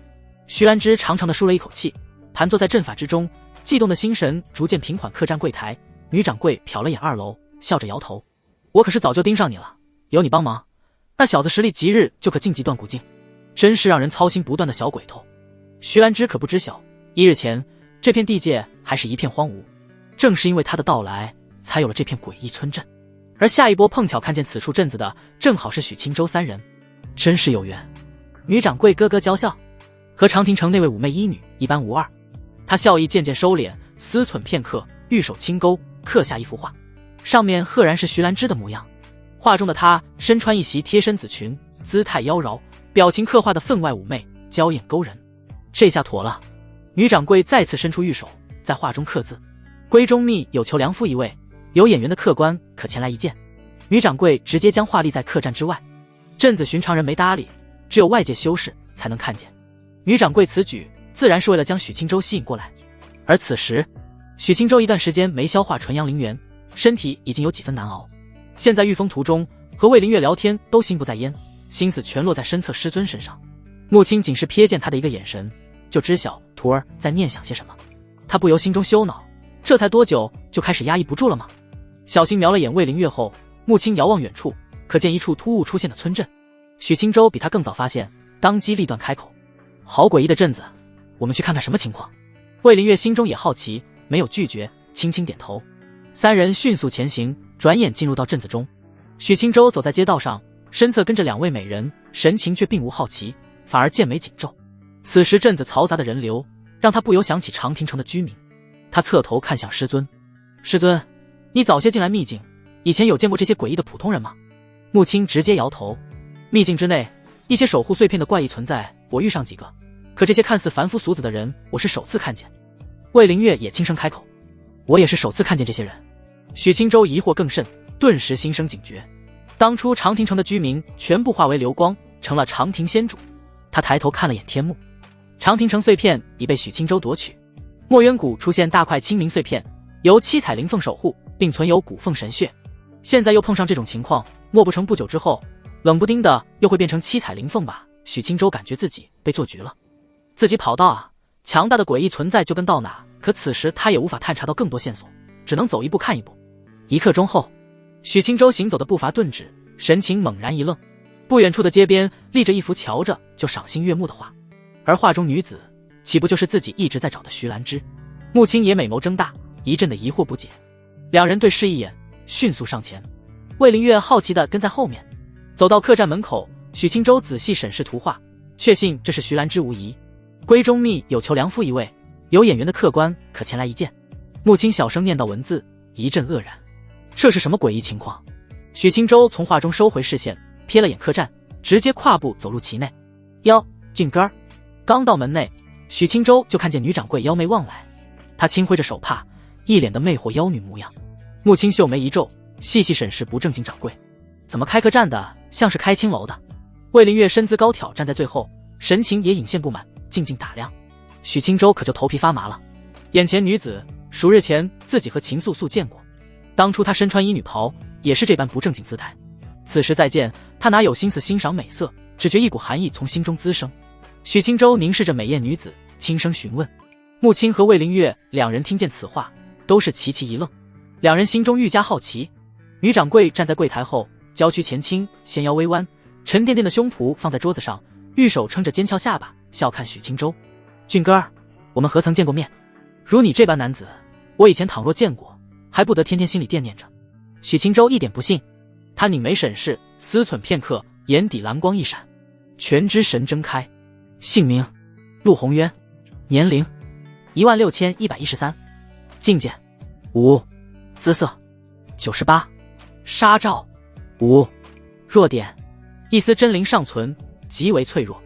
徐兰芝长长的舒了一口气，盘坐在阵法之中，悸动的心神逐渐平缓。客栈柜台，女掌柜瞟了眼2楼，笑着摇头：“我可是早就盯上你了，有你帮忙，那小子实力即日就可晋级断骨境，真是让人操心不断的小鬼头。”徐兰芝可不知晓，1日前这片地界还是一片荒芜，正是因为他的到来，才有了这片诡异村镇。而下一波碰巧看见此处镇子的，正好是许清舟3人，真是有缘。女掌柜咯咯娇笑，和长亭城那位妩媚医女一般无二。她笑意渐渐收敛，思忖片刻，玉手轻勾，刻下一幅画，上面赫然是徐兰芝的模样。画中的她身穿一袭贴身紫裙，姿态妖娆，表情刻画的分外妩媚，娇艳勾人。这下妥了。女掌柜再次伸出玉手，在画中刻字：“闺中密有求良夫一位，有眼缘的客官可前来一见。”女掌柜直接将画立在客栈之外，镇子寻常人没搭理，只有外界修士才能看见。女掌柜此举自然是为了将许清舟吸引过来。而此时许清舟一段时间没消化纯阳灵元，身体已经有几分难熬。现在御风途中和魏灵月聊天都心不在焉，心思全落在身侧师尊身上。穆青仅是瞥见他的一个眼神，就知晓徒儿在念想些什么。他不由心中羞恼，这才多久就开始压抑不住了吗？小心瞄了眼魏灵月后，穆青遥望远处，可见一处突兀出现的村镇。许清舟比他更早发现，当机立断开口：“好诡异的镇子，我们去看看什么情况。”魏灵月心中也好奇，没有拒绝，轻轻点头。3人迅速前行，转眼进入到镇子中。许清舟走在街道上，身侧跟着2位美人，神情却并无好奇，反而剑眉紧皱。此时镇子嘈杂的人流让他不由想起长亭城的居民。他侧头看向师尊：“师尊，你早些进来秘境，以前有见过这些诡异的普通人吗？”穆青直接摇头：“秘境之内一些守护碎片的怪异存在，我遇上几个，可这些看似凡夫俗子的人，我是首次看见。”魏灵月也轻声开口：“我也是首次看见这些人。”许清舟疑惑更甚，顿时心生警觉。当初长亭城的居民全部化为流光，成了长亭仙主。他抬头看了眼天幕，长亭城碎片已被许清舟夺取。墨渊谷出现大块清明碎片，由七彩灵凤守护，并存有古凤神血。现在又碰上这种情况，莫不成不久之后，冷不丁的又会变成七彩灵凤吧？许清舟感觉自己被做局了。自己跑到啊，强大的诡异存在就跟到哪，可此时他也无法探查到更多线索，只能走一步看一步。1刻钟后，许清舟行走的步伐顿止，神情猛然一愣。不远处的街边立着一幅瞧着就赏心悦目的画，而画中女子岂不就是自己一直在找的徐兰芝？穆青也美眸睁大，一阵的疑惑不解。2人对视一眼，迅速上前。魏灵月好奇地跟在后面。走到客栈门口，许清舟仔细审视图画，确信这是徐兰芝无疑。闺中密有求良夫一位，有眼缘的客官可前来一见。穆青小声念道文字，一阵愕然。这是什么诡异情况？许清舟从画中收回视线，瞥了眼客栈，直接跨步走入其内。哟，俊哥儿！刚到门内，许清舟就看见女掌柜邀眉望来，她轻挥着手帕，一脸的魅惑妖女模样。穆青秀眉一皱，细细审视不正经掌柜，怎么开客栈的像是开青楼的？魏灵月身姿高挑站在最后，神情也隐现不满，静静打量。许清舟可就头皮发麻了，眼前女子数日前自己和秦素素见过，当初她身穿医女袍，也是这般不正经姿态。此时再见，她哪有心思欣赏美色，只觉一股寒意从心中滋生。许清舟凝视着美艳女子，轻声询问。穆青和魏灵月2人听见此话，都是齐齐一愣，2人心中愈加好奇。女掌柜站在柜台后，娇躯前倾，纤腰微弯，沉甸甸的胸脯放在桌子上，玉手撑着尖翘下巴，笑看许清舟：“俊哥儿，我们何曾见过面？如你这般男子，我以前倘若见过，还不得天天心里惦念着。”许清舟一点不信：“他拧眉审视，思忖片刻，眼底蓝光一闪，全知神睁开。姓名：陆宏渊，年龄16113，境界5，姿色98，杀兆5，弱点一丝真灵尚存，极为脆弱。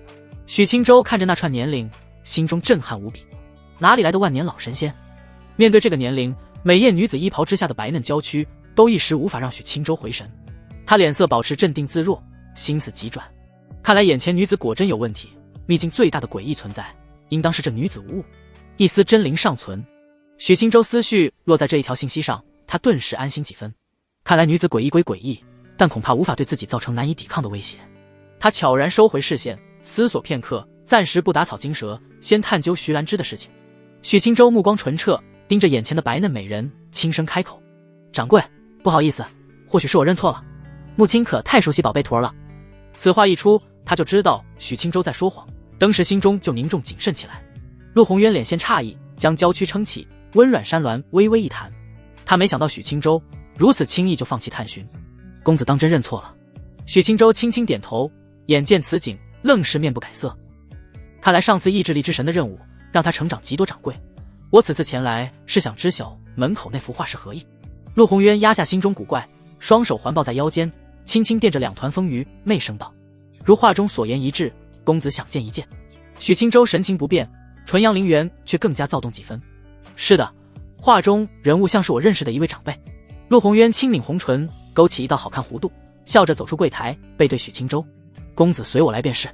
许清舟看着那串年龄，心中震撼无比，哪里来的万年老神仙？面对这个年龄，美艳女子衣袍之下的白嫩娇躯都一时无法让许清舟回神。他脸色保持镇定自若，心思急转，看来眼前女子果真有问题，秘境最大的诡异存在应当是这女子无误，一丝真灵尚存。许清舟思绪落在这一条信息上，他顿时安心几分。看来女子诡异归诡异，但恐怕无法对自己造成难以抵抗的威胁。他悄然收回视线，思索片刻，暂时不打草惊蛇，先探究徐兰芝的事情。许清舟目光纯澈，盯着眼前的白嫩美人，轻声开口：掌柜，不好意思，或许是我认错了，木青可太熟悉宝贝坨了。此话一出，他就知道许清舟在说谎，当时心中就凝重谨慎起来。陆宏渊脸现诧异，将娇躯撑起，温软山峦微微一弹。他没想到许清舟如此轻易就放弃探寻，公子当真认错了。许清舟轻轻点头，眼见此景，愣是面不改色。看来上次意志力之神的任务让他成长极多，掌柜，我此次前来是想知晓门口那幅画是何意。陆宏渊压下心中古怪，双手环抱在腰间，轻轻垫着两团风雨，媚声道：如画中所言一致，公子想见一见。许清舟神情不变，纯阳陵园却更加躁动几分。是的，画中人物像是我认识的一位长辈。陆宏渊轻抿红唇，勾起一道好看弧度，笑着走出柜台，背对许清舟：公子随我来便是。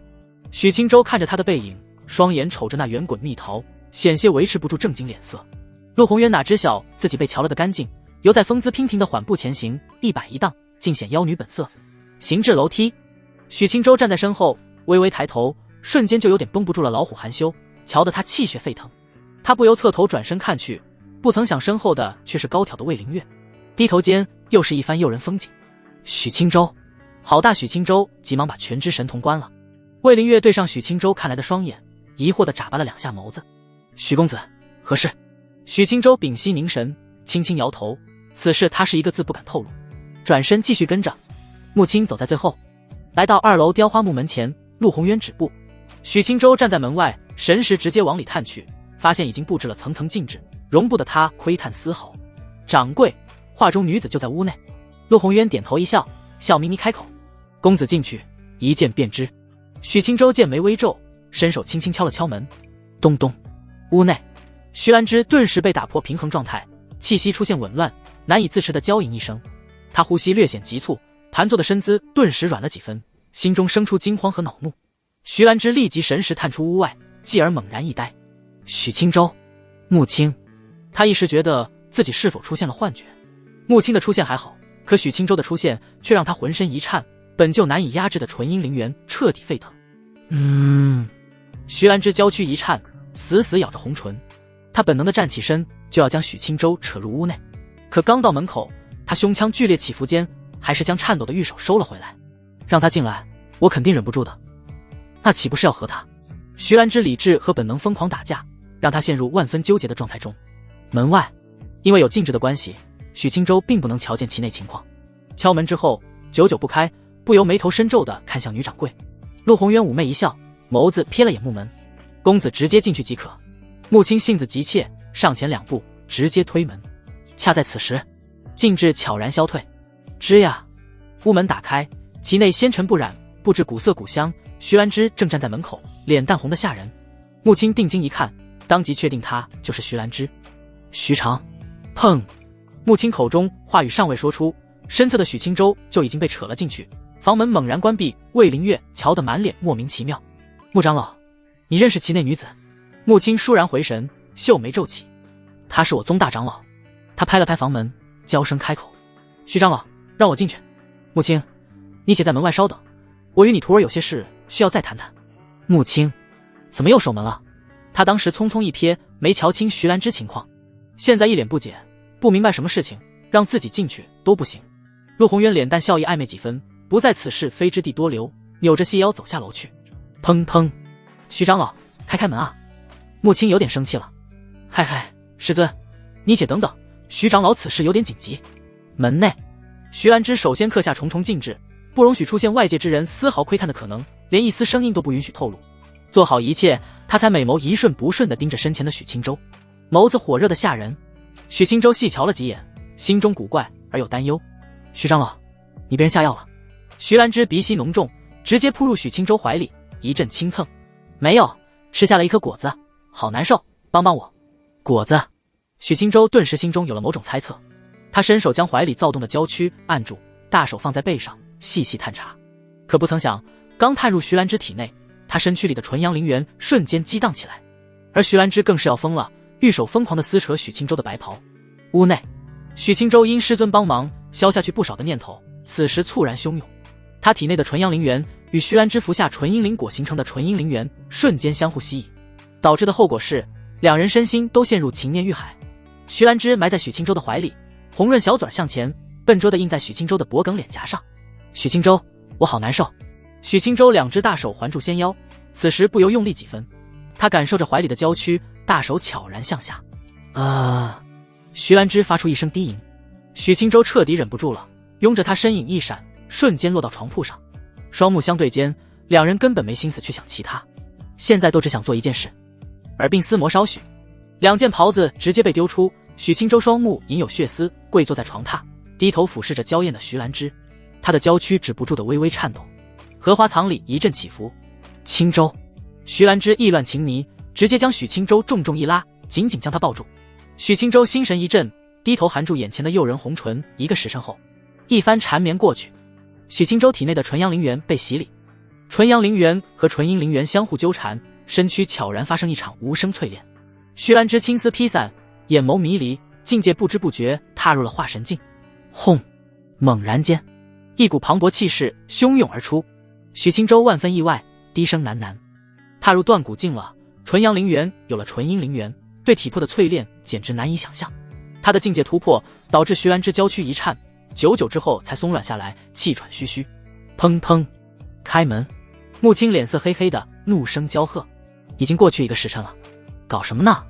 许清舟看着他的背影，双眼瞅着那圆滚蜜桃，险些维持不住正经脸色。陆宏渊哪知晓自己被瞧了得干净，犹在风姿娉婷的缓步前行，一摆一荡，尽显妖女本色。行至楼梯，许清舟站在身后，微微抬头，瞬间就有点绷不住了老虎含羞，瞧得他气血沸腾。他不由侧头转身看去，不曾想身后的却是高挑的魏灵月。低头间又是一番诱人风景。许清舟，好大！许清舟急忙把全知神童关了。魏灵月对上许清舟看来的双眼，疑惑地眨巴了两下眸子。许公子，何事？许清舟屏息凝神，轻轻摇头，此事他是一个字不敢透露。转身继续跟着。木青走在最后，来到2楼雕花木门前，陆宏渊止步。许清舟站在门外，神识直接往里探去，发现已经布置了层层禁制，容不得他窥探丝毫。掌柜，画中女子就在屋内。陆宏渊点头一笑，笑眯眯开口：公子进去，一见便知。许清舟剑眉微皱，伸手轻轻敲了敲门。咚咚，屋内徐兰芝顿时被打破平衡状态，气息出现紊乱，难以自持的娇吟一声。她呼吸略显急促，盘坐的身姿顿时软了几分，心中生出惊慌和恼怒。徐兰芝立即神识探出屋外，继而猛然一呆。许清舟，木青。他一时觉得自己是否出现了幻觉。木青的出现还好，可许清舟的出现却让他浑身一颤，本就难以压制的纯阴灵元彻底沸腾。徐兰芝娇躯一颤，死死咬着红唇。她本能的站起身，就要将许清舟扯入屋内，可刚到门口，她胸腔剧烈起伏间，还是将颤抖的玉手收了回来。让他进来，我肯定忍不住的。那岂不是要和他？徐兰芝理智和本能疯狂打架，让他陷入万分纠结的状态中。门外，因为有禁制的关系，许清舟并不能瞧见其内情况。敲门之后，久久不开，不由眉头深皱地看向女掌柜。陆宏渊妩媚一笑，眸子瞥了眼木门：公子直接进去即可。木青性子急切，上前2步，直接推门。恰在此时，禁制悄然消退。吱呀，屋门打开，其内纤尘不染，布置古色古香。徐兰芝正站在门口，脸蛋红得吓人。木青定睛一看，当即确定她就是徐兰芝。徐长，砰！木青口中话语尚未说出，身侧的许清舟就已经被扯了进去。房门猛然关闭，魏灵月瞧得满脸莫名其妙。穆长老，你认识其内女子？木青倏然回神，秀眉皱起。她是我宗大长老。他拍了拍房门，娇声开口：徐长老，让我进去。木青，你且在门外稍等，我与你徒儿有些事需要再谈谈。木青，怎么又守门了？他当时匆匆一瞥，没瞧清徐兰芝情况，现在一脸不解，不明白什么事情让自己进去都不行。陆宏渊脸蛋笑意暧昧几分，不在此事非之地多留，扭着细腰走下楼去。砰砰，徐长老，开门啊！木青有点生气了。嗨，师尊，你且等等，徐长老此事有点紧急。门内，徐兰芝首先刻下重重禁制，不容许出现外界之人丝毫窥探的可能，连一丝声音都不允许透露。做好一切，他才美眸一瞬不瞬地盯着身前的许清舟，眸子火热的吓人。许清舟细瞧了几眼，心中古怪而又担忧。徐长老，你被人下药了。徐兰芝鼻息浓重，直接扑入许清舟怀里，一阵轻蹭。没有，吃下了一颗果子，好难受，帮帮我。果子。许清舟顿时心中有了某种猜测，他伸手将怀里躁动的娇躯按住，大手放在背上细细探查。可不曾想，刚探入徐兰芝体内，他身躯里的纯阳灵元瞬间激荡起来，而徐兰芝更是要疯了，玉手疯狂地撕扯许清舟的白袍。屋内，许清舟因师尊帮忙消下去不少的念头，此时猝然汹涌。他体内的纯阳灵元与徐兰芝服下纯阴灵果形成的纯阴灵元瞬间相互吸引，导致的后果是两人身心都陷入情念欲海。徐兰芝埋在许清舟的怀里，红润小嘴向前，笨拙地印在许清舟的脖颈脸颊上。许清舟，我好难受。许清舟两只大手环住纤腰，此时不由用力几分。他感受着怀里的娇躯，大手悄然向下。徐兰芝发出一声低吟，许清舟彻底忍不住了，拥着他身影一闪，瞬间落到床铺上。双目相对间，两人根本没心思去想其他，现在都只想做一件事。耳鬓厮磨稍许，两件袍子直接被丢出，许清舟双目隐有血丝，跪坐在床榻，低头俯视着娇艳的徐兰芝，她的娇躯止不住的微微颤抖，荷花藏里一阵起伏。清舟，徐兰芝意乱情迷，直接将许清舟重重一拉，紧紧将他抱住。许清舟心神一震，低头含住眼前的诱人红唇。一个时辰后，一番缠绵过去，许清舟体内的纯阳灵元被洗礼，纯阳灵元和纯阴灵元相互纠缠，身躯悄然发生一场无声淬炼。徐兰芝青丝披散，眼眸迷离，境界不知不觉踏入了化神境。轰！猛然间，一股磅礴气势汹涌而出，许清舟万分意外，低声喃喃：踏入断骨境了。纯阳灵元有了纯阴灵元，对体魄的淬炼简直难以想象。他的境界突破导致徐兰芝娇躯一颤，久久之后才松软下来，气喘吁吁。砰砰！开门！穆青脸色黑黑的，怒声娇喝：已经过去一个时辰了，搞什么呢？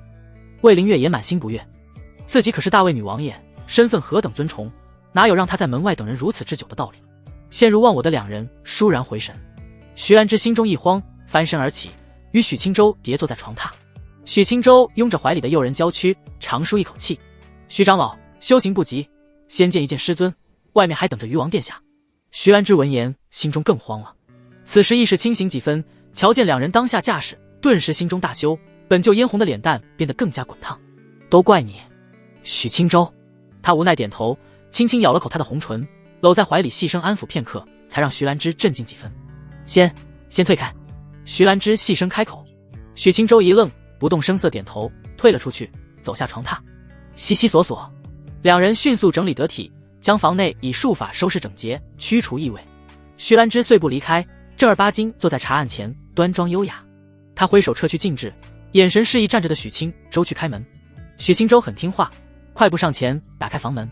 魏灵月也满心不悦，自己可是大魏女王爷，身份何等尊崇，哪有让她在门外等人如此之久的道理？陷入忘我的两人倏然回神，徐兰芝心中一慌，翻身而起，与许清舟叠坐在床榻。许清舟拥着怀里的诱人娇躯，长舒一口气：徐长老，修行不急，先见一见师尊，外面还等着鱼王殿下。徐兰芝闻言，心中更慌了，此时意识清醒几分，瞧见两人当下架势，顿时心中大羞，本就嫣红的脸蛋变得更加滚烫。都怪你，许清舟。他无奈点头，轻轻咬了口他的红唇，搂在怀里细声安抚片刻，才让徐兰芝镇静几分。先退开。徐兰芝细声开口。许清舟一愣，不动声色点头，退了出去，走下床榻，悉悉索索。两人迅速整理得体，将房内以术法收拾整洁，驱除异味。徐兰芝遂步离开，正儿八经坐在茶案前，端庄优雅。他挥手撤去禁制，眼神示意站着的许清舟去开门。许清舟很听话，快步上前打开房门。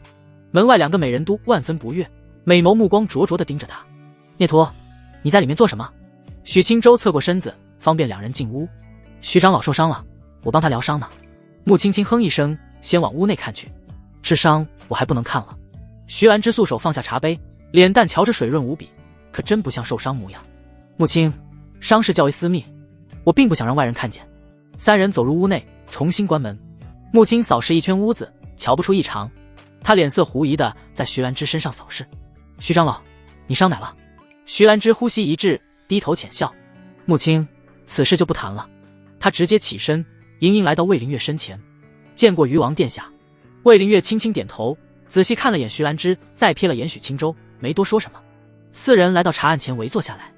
门外两个美人都万分不悦，美眸目光灼灼地盯着他。聂陀，你在里面做什么？许清舟侧过身子，方便两人进屋。徐长老受伤了，我帮他疗伤呢。穆青青哼一声，先往屋内看去。这伤我还不能看了。徐兰芝素手放下茶杯，脸蛋瞧着水润无比，可真不像受伤模样。穆青，伤势较为私密，我并不想让外人看见。三人走入屋内，重新关门。穆青扫视一圈屋子，瞧不出异常，他脸色狐疑的在徐兰芝身上扫视。徐长老，你伤哪了？徐兰芝呼吸一滞，低头浅笑。穆青，此事就不谈了。他直接起身，盈盈来到魏灵月身前。见过鱼王殿下。魏灵月轻轻点头，仔细看了眼徐兰芝，再瞥了眼许清舟，没多说什么。四人来到茶案前围坐下来。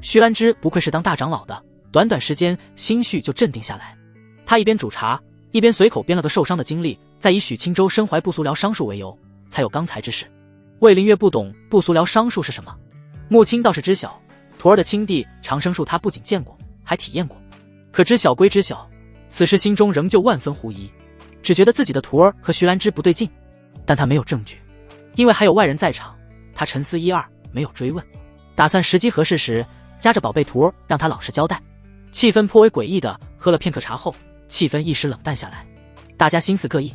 徐兰芝不愧是当大长老的，短短时间心绪就镇定下来。他一边煮茶，一边随口编了个受伤的经历，再以许清舟身怀不俗疗伤术为由，才有刚才之事。魏灵月不懂不俗疗伤术是什么，穆青倒是知晓，徒儿的青地长生术他不仅见过，还体验过。可知晓归知晓，此时心中仍旧万分狐疑，只觉得自己的徒儿和徐兰芝不对劲，但他没有证据，因为还有外人在场。他沉思一二，没有追问，打算时机合适时夹着宝贝徒儿让他老实交代。气氛颇为诡异的喝了片刻茶后，气氛一时冷淡下来，大家心思各异。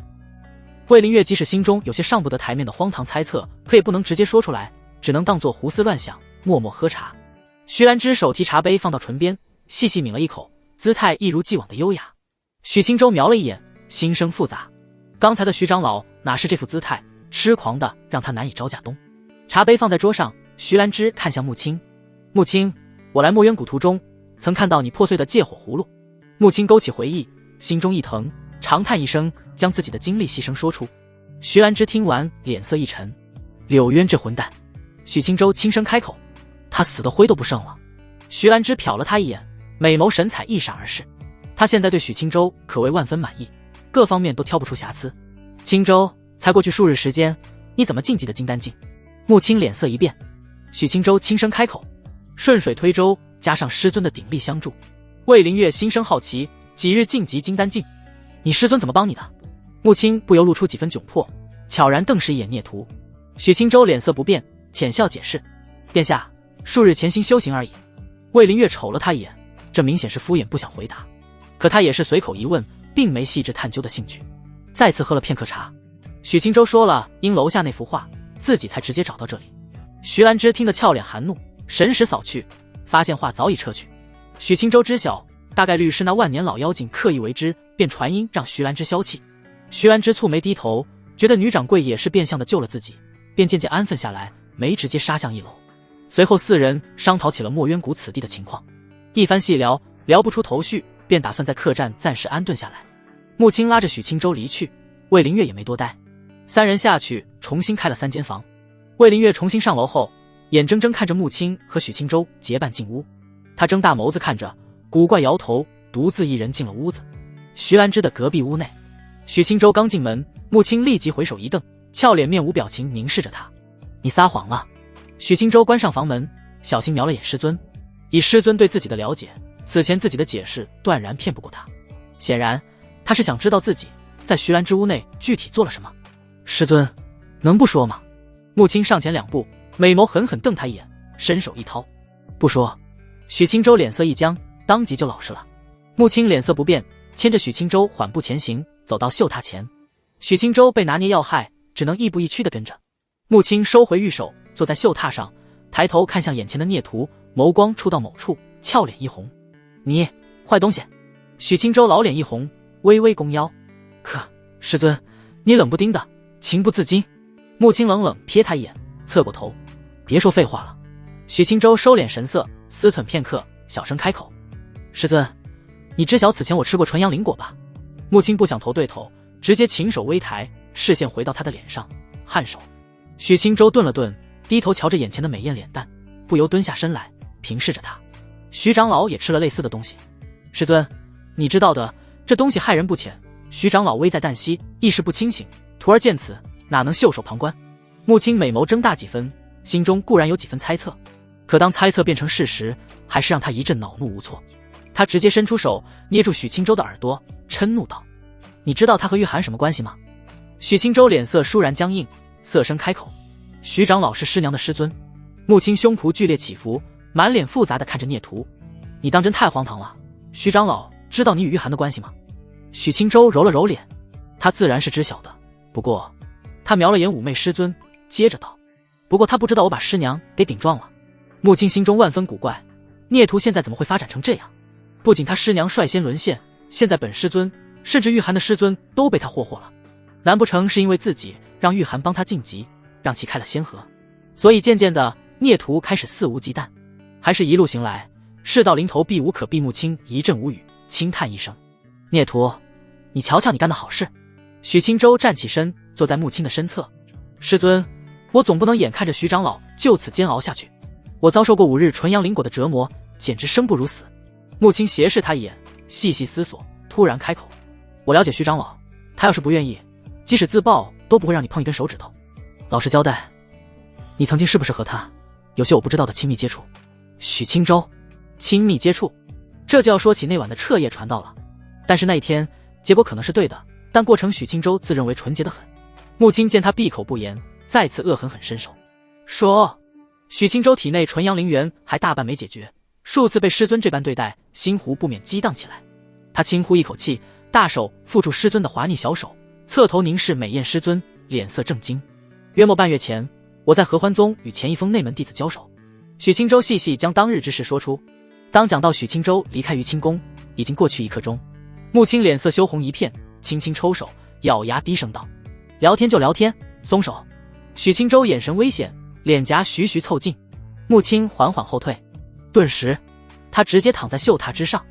魏灵月即使心中有些上不得台面的荒唐猜测，可也不能直接说出来，只能当作胡思乱想，默默喝茶。徐兰芝手提茶杯放到唇边，细细抿了一口，姿态一如既往的优雅。许清舟瞄了一眼，心生复杂。刚才的徐长老哪是这副姿态，痴狂的让他难以招架东。茶杯放在桌上，徐兰芝看向穆青：“穆青，我来墨渊谷途中，曾看到你破碎的借火葫芦。”穆青勾起回忆，心中一疼，长叹一声，将自己的经历细声说出。徐兰芝听完，脸色一沉：“柳渊这混蛋！”许清舟轻声开口：“他死的灰都不剩了。”徐兰芝瞟了他一眼，美眸神采一闪而逝。他现在对许清舟可谓万分满意，各方面都挑不出瑕疵。青舟，才过去数日时间，你怎么晋级的金丹境？穆青脸色一变。许清舟轻声开口：“顺水推舟，加上师尊的鼎力相助。”魏灵月心生好奇，几日晋级金丹境？你师尊怎么帮你的？穆青不由露出几分窘迫，悄然瞪视一眼聂图。许清舟脸色不变，浅笑解释：“殿下，数日潜心修行而已。”魏灵月瞅了他一眼，这明显是敷衍，不想回答。可他也是随口一问，并没细致探究的兴趣。再次喝了片刻茶，许清舟说了因楼下那幅画，自己才直接找到这里。徐兰芝听得俏脸含怒，神识扫去，发现画早已撤去。许清舟知晓，大概率是那万年老妖精刻意为之，便传音让徐兰芝消气。徐兰芝蹙眉低头，觉得女掌柜也是变相的救了自己，便渐渐安分下来，没直接杀向一楼。随后四人商讨起了墨渊谷此地的情况，一番细聊，聊不出头绪，便打算在客栈暂时安顿下来。穆青拉着许清舟离去，魏灵月也没多待，三人下去重新开了3间房。魏灵月重新上楼后，眼睁睁看着穆青和许清舟结伴进屋，他睁大眸子看着，古怪摇头，独自一人进了屋子。徐兰芝的隔壁屋内，许清舟刚进门，穆青立即回手一瞪，俏脸面无表情凝视着他：“你撒谎了。”许清舟关上房门，小心瞄了眼师尊。以师尊对自己的了解，此前自己的解释断然骗不过他。显然，他是想知道自己在徐兰芝屋内具体做了什么。师尊，能不说吗？穆青上前2步，美眸狠狠瞪他一眼，伸手一掏：“不说。”许清舟脸色一僵，当即就老实了。穆青脸色不变，牵着许清舟缓步前行，走到绣榻前。许清舟被拿捏要害，只能亦步亦趋地跟着。穆青收回玉手，坐在绣榻上，抬头看向眼前的聂图，眸光触到某处，俏脸一红：“你坏东西！”许清舟老脸一红，微微弓腰：“可师尊，你冷不丁的，情不自禁。”穆青冷冷瞥他一眼，侧过头：“别说废话了。”许清舟收敛神色，思忖片刻，小声开口：“师尊，你知晓此前我吃过纯阳灵果吧？”穆青不想头对头，直接琴手微抬，视线回到他的脸上，颔首。许清舟顿了顿，低头瞧着眼前的美艳脸蛋，不由蹲下身来，平视着他。徐长老也吃了类似的东西。师尊，你知道的，这东西害人不浅。徐长老危在旦夕，意识不清醒，徒儿见此，哪能袖手旁观？穆青美眸睁大几分，心中固然有几分猜测，可当猜测变成事实，还是让他一阵恼怒无措。他直接伸出手捏住许清舟的耳朵，嗔怒道：“你知道他和玉涵什么关系吗？”许清舟脸色倏然僵硬，涩声开口：“徐长老是师娘的师尊。”穆青胸脯剧烈起伏，满脸复杂地看着聂图：“你当真太荒唐了！徐长老知道你与玉涵的关系吗？”许清舟揉了揉脸，他自然是知晓的，不过他瞄了眼妩媚师尊，接着道：“不过他不知道我把师娘给顶撞了。”穆青心中万分古怪，聂图现在怎么会发展成这样？不仅他师娘率先沦陷，现在本师尊甚至玉涵的师尊都被他霍霍了，难不成是因为自己让玉涵帮他晋级，让其开了先河？所以渐渐的，聂图开始肆无忌惮，还是一路行来，事到临头避无可避。穆青一阵无语，轻叹一声：“聂图，你瞧瞧你干的好事。”许清舟站起身，坐在穆青的身侧：“师尊，我总不能眼看着徐长老就此煎熬下去。我遭受过5日纯阳灵果的折磨，简直生不如死。”穆青斜视他一眼，细细思索，突然开口：“我了解徐长老，他要是不愿意，即使自爆都不会让你碰一根手指头。老实交代，你曾经是不是和他有些我不知道的亲密接触？”许清舟，亲密接触，这就要说起那晚的彻夜传道了。但是那一天结果可能是对的，但过程许清舟自认为纯洁得很。穆青见他闭口不言，再次恶狠狠伸手说：“许清舟体内纯阳灵元还大半没解决，数次被师尊这般对待，心湖不免激荡起来。”他轻呼一口气，大手缚住师尊的滑腻小手，侧头凝视美艳师尊，脸色正惊。约莫半月前，我在合欢宗与前一封内门弟子交手。许青州细细将当日之事说出。当讲到许青州离开于清宫，已经过去1刻钟。穆青脸色羞红一片，轻轻抽手，咬牙低声道：“聊天就聊天，松手。”许青州眼神危险，脸颊徐徐凑近。穆青缓缓后退，顿时他直接躺在绣榻之上。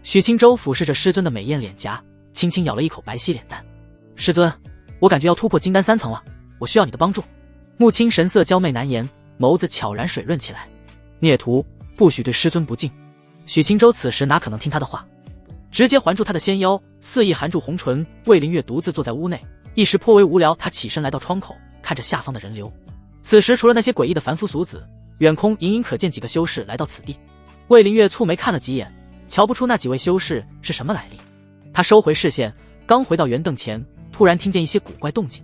许青州俯视着师尊的美艳脸颊，轻轻咬了一口白皙脸蛋。师尊，我感觉要突破金丹3层了，我需要你的帮助。穆青神色娇媚难言，眸子悄然水润起来。孽徒不许对师尊不敬。许青州此时哪可能听他的话，直接环住他的纤腰，肆意含住红唇。魏灵月独自坐在屋内，一时颇为无聊。他起身来到窗口，看着下方的人流。此时除了那些诡异的凡夫俗子，远空隐隐可见几个修士来到此地。魏灵月蹙眉看了几眼，瞧不出那几位修士是什么来历。他收回视线，刚回到圆凳前，突然听见一些古怪动静，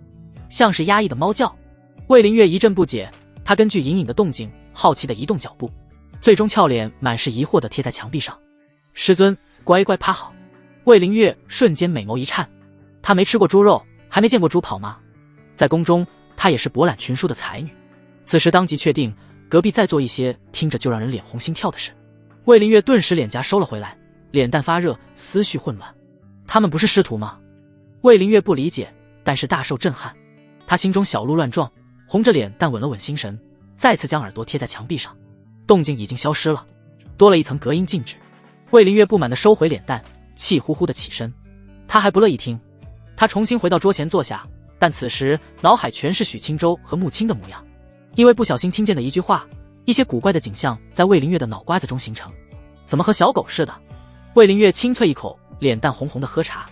像是压抑的猫叫。魏灵月一阵不解，他根据隐隐的动静好奇地移动脚步，最终俏脸满是疑惑地贴在墙壁上。师尊，乖乖趴好。魏灵月瞬间美眸一颤，她没吃过猪肉，还没见过猪跑吗？在宫中她也是博览群书的才女，此时当即确定隔壁再做一些听着就让人脸红心跳的事。魏灵月顿时脸颊收了回来，脸蛋发热，思绪混乱。他们不是师徒吗？魏灵月不理解，但是大受震撼。她心中小鹿乱撞，红着脸但稳了稳心神，再次将耳朵贴在墙壁上。动静已经消失了，多了一层隔音禁止。魏灵月不满地收回脸蛋，气呼呼地起身。她还不乐意听，她重新回到桌前坐下，但此时脑海全是许青州和穆青的模样。因为不小心听见的一句话，一些古怪的景象在魏灵月的脑瓜子中形成。怎么和小狗似的？魏灵月轻啐一口，脸蛋红红的喝茶。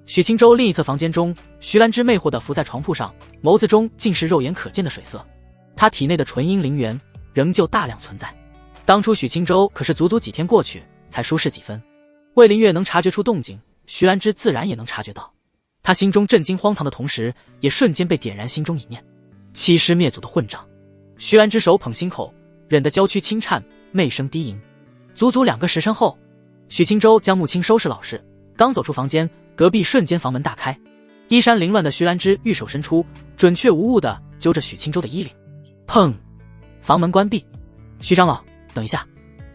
许青州另一侧房间中，徐兰芝魅惑地伏在床铺上，眸子中尽是肉眼可见的水色。她体内的纯阴灵元仍旧大量存在。当初许青州可是足足几天过去才舒适几分。魏灵月能察觉出动静，徐兰芝自然也能察觉到。她心中震惊荒唐的同时，也瞬间被点燃心中一念：欺师灭祖的混账！徐兰芝手捧心口，忍得娇躯轻颤，媚声低吟。足足2个时辰后，许青州将穆青收拾老实，刚走出房间，隔壁瞬间房门大开，衣衫凌乱的徐兰芝玉手伸出，准确无误地揪着许青州的衣领。砰！房门关闭。徐长老，等一下。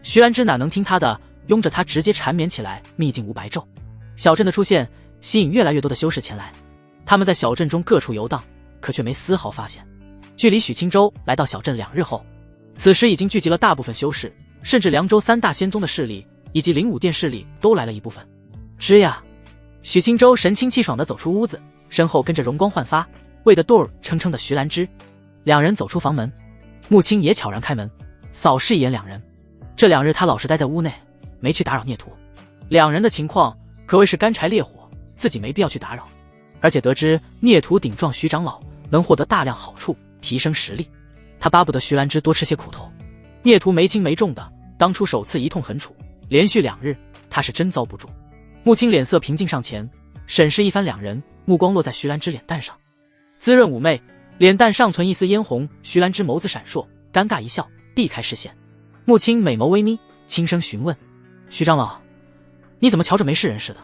徐兰芝哪能听他的，拥着他直接缠绵起来，秘境无白昼。小镇的出现吸引越来越多的修士前来，他们在小镇中各处游荡，可却没丝毫发现。距离许青州来到小镇2日后，此时已经聚集了大部分修士，甚至凉州3大仙宗的势力以及灵武殿势力都来了一部分。吱呀！许青州神清气爽地走出屋子，身后跟着容光焕发、喂得肚儿撑撑的徐兰芝。2人走出房门，穆青也悄然开门，扫视一眼2人。这2日他老实待在屋内，没去打扰孽徒。2人的情况可谓是干柴烈火，自己没必要去打扰。而且得知孽徒顶撞徐长老能获得大量好处，提升实力，他巴不得徐兰芝多吃些苦头。孽徒没轻没重的，当初首次一通狠处，连续2日他是真遭不住。穆青脸色平静上前审视一番2人，目光落在徐兰芝脸蛋上，滋润妩媚，脸蛋尚存一丝嫣红。徐兰芝眸子闪烁，尴尬一笑，避开视线。穆青美眸微眯，轻声询问：徐长老，你怎么瞧着没事人似的？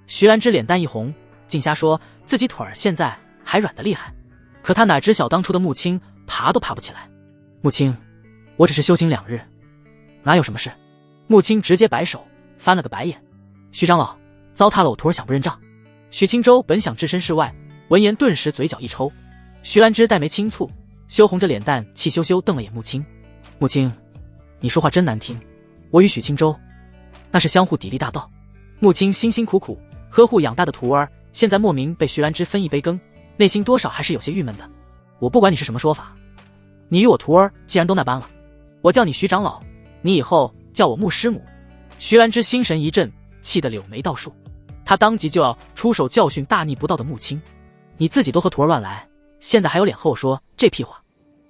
徐兰芝脸蛋一红，竟瞎说自己腿儿现在还软得厉害。可他哪知晓当初的穆青爬都爬不起来。穆青，我只是修行2日，哪有什么事？穆青直接摆手，翻了个白眼。徐长老，糟蹋了我徒儿，想不认账。许青州本想置身事外，闻言顿时嘴角一抽。徐兰芝黛眉轻蹙，羞红着脸蛋，气羞羞瞪了眼穆青。穆青，你说话真难听，我与许青州那是相互砥砺大道。穆青辛辛苦苦呵护养大的徒儿，现在莫名被徐兰芝分一杯羹，内心多少还是有些郁闷的。我不管你是什么说法，你与我徒儿既然都那般了，我叫你徐长老，你以后叫我穆师母。徐兰芝心神一震，气得柳眉倒竖，他当即就要出手教训大逆不道的穆青。你自己都和徒儿乱来，现在还有脸和我说这屁话？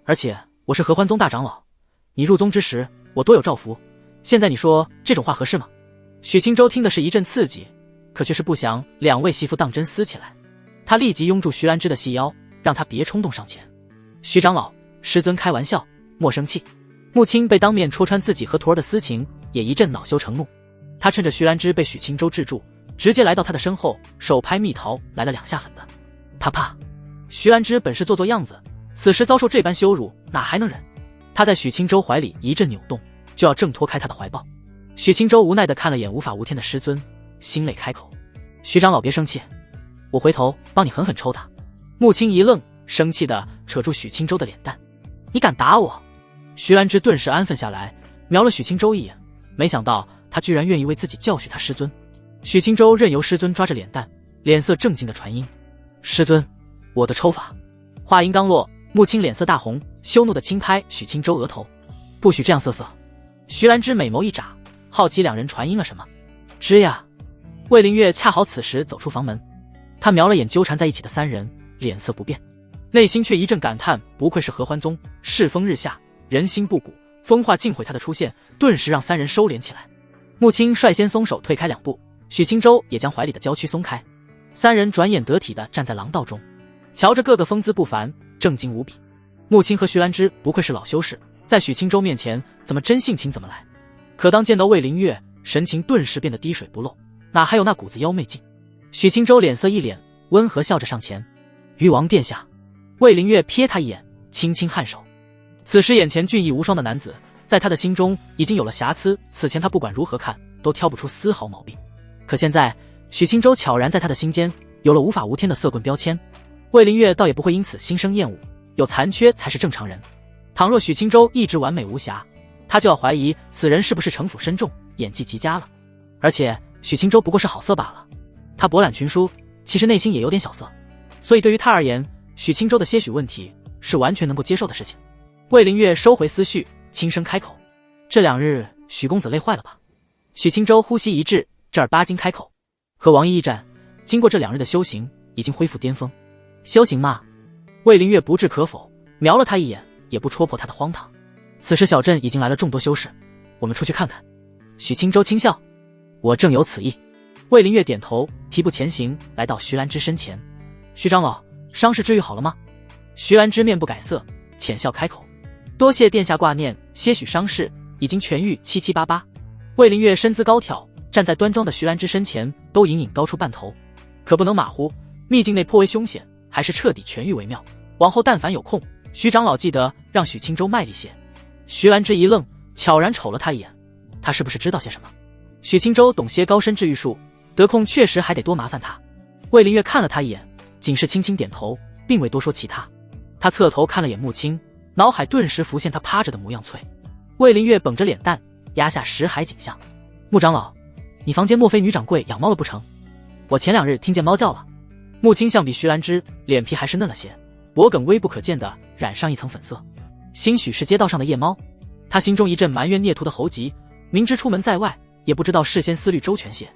而且我是合欢宗大长老，你入宗之时我多有照拂，现在你说这种话合适吗？许青州听的是一阵刺激，可却是不想2位媳妇当真撕起来。他立即拥住徐兰芝的细腰，让她别冲动上前。徐长老，师尊开玩笑，莫生气。穆青被当面戳穿自己和徒儿的私情，也一阵恼羞成怒。他趁着徐兰芝被许青州制住，直接来到他的身后，手拍蜜桃来了2下狠的。啪啪！徐兰芝本是做样子，此时遭受这般羞辱，哪还能忍？她在许青州怀里一阵扭动，就要挣脱开他的怀抱。许青州无奈地看了眼无法无天的师尊，心累开口：“徐长老别生气，我回头帮你狠狠抽他。”穆青一愣，生气地扯住许青州的脸蛋：“你敢打我？”徐兰芝顿时安分下来，瞄了许青州一眼，没想到他居然愿意为自己教训他师尊。许青州任由师尊抓着脸蛋，脸色正经的传音：“师尊，我的抽法。”话音刚落，穆青脸色大红，羞怒的轻拍许青州额头：“不许这样瑟瑟！”徐兰芝美眸一眨，好奇两人传音了什么。吱呀！魏凌月恰好此时走出房门，他瞄了眼纠缠在一起的三人，脸色不变，内心却一阵感叹：不愧是合欢宗，世风日下，人心不古。风化尽毁他的出现，顿时让三人收敛起来。穆青率先松手退开2步，许青州也将怀里的娇躯松开，三人转眼得体地站在廊道中，瞧着个个风姿不凡，正经无比。穆青和徐兰芝不愧是老修士，在许青州面前怎么真性情怎么来。可当见到魏凌月，神情顿时变得滴水不漏，哪还有那股子妖媚劲？许青州脸色一脸，温和笑着上前：“誉王殿下。”魏凌月瞥他一眼，轻轻颔首。此时眼前俊逸无双的男子，在他的心中已经有了瑕疵，此前他不管如何看都挑不出丝毫毛病。可现在许青州悄然在他的心间有了无法无天的色棍标签，魏凌月倒也不会因此心生厌恶，有残缺才是正常人。倘若许青州一直完美无瑕，他就要怀疑此人是不是城府深重，演技极佳了。而且许青州不过是好色罢了，他博览群书，其实内心也有点小色，所以对于他而言，许青州的些许问题是完全能够接受的事情。魏凌月收回思绪，轻声开口：“这2日许公子累坏了吧？”许青州呼吸一滞，正儿八经开口：“和王毅一战，经过这2日的修行，已经恢复巅峰。”修行嘛？魏凌月不置可否，瞄了他一眼，也不戳破他的荒唐。此时小镇已经来了众多修士，我们出去看看。许青州轻笑：“我正有此意。”魏凌月点头，提步前行，来到徐兰芝身前：“徐长老，伤势治愈好了吗？”徐兰芝面不改色，浅笑开口：“多谢殿下挂念，些许伤势已经痊愈778。”魏凌月身姿高挑，站在端庄的徐兰芝身前，都隐隐高出半头。可不能马虎，秘境内颇为凶险，还是彻底痊愈为妙。往后但凡有空，徐长老记得让许青州卖力些。徐兰芝一愣，悄然瞅了他一眼，他是不是知道些什么？许青州懂些高深治愈术，得空确实还得多麻烦他。魏凌月看了他一眼，仅是轻轻点头，并未多说其他。他侧头看了眼穆青，脑海顿时浮现他趴着的模样脆。魏凌月绷着脸蛋，压下识海景象：“穆长老，你房间莫非女掌柜养猫了不成？我前2日听见猫叫了。”穆青相比徐兰芝，脸皮还是嫩了些，脖梗微不可见的染上一层粉色，兴许是街道上的夜猫。他心中一阵埋怨孽徒的猴急，明知出门在外，也不知道事先思虑周全些。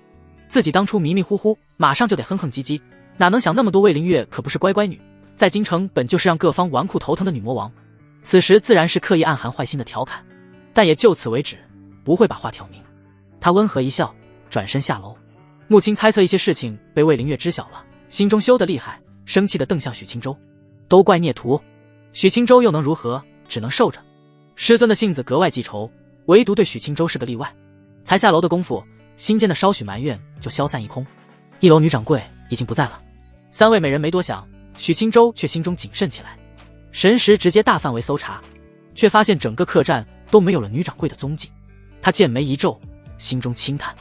自己当初迷迷糊糊，马上就得哼哼唧唧，哪能想那么多？魏凌月可不是乖乖女，在京城本就是让各方纨绔头疼的女魔王。此时自然是刻意暗含坏心的调侃，但也就此为止，不会把话挑明。他温和一笑，转身下楼。穆青猜测一些事情被魏凌月知晓了，心中羞得厉害，生气地瞪向许青州：“都怪孽徒！”许青州又能如何？只能受着。师尊的性子格外记仇，唯独对许青州是个例外。才下楼的功夫，心间的稍许埋怨就消散一空。1楼女掌柜已经不在了。3位美人没多想，许青州却心中谨慎起来，神识直接大范围搜查，却发现整个客栈都没有了女掌柜的踪迹。他剑眉一皱，心中轻叹，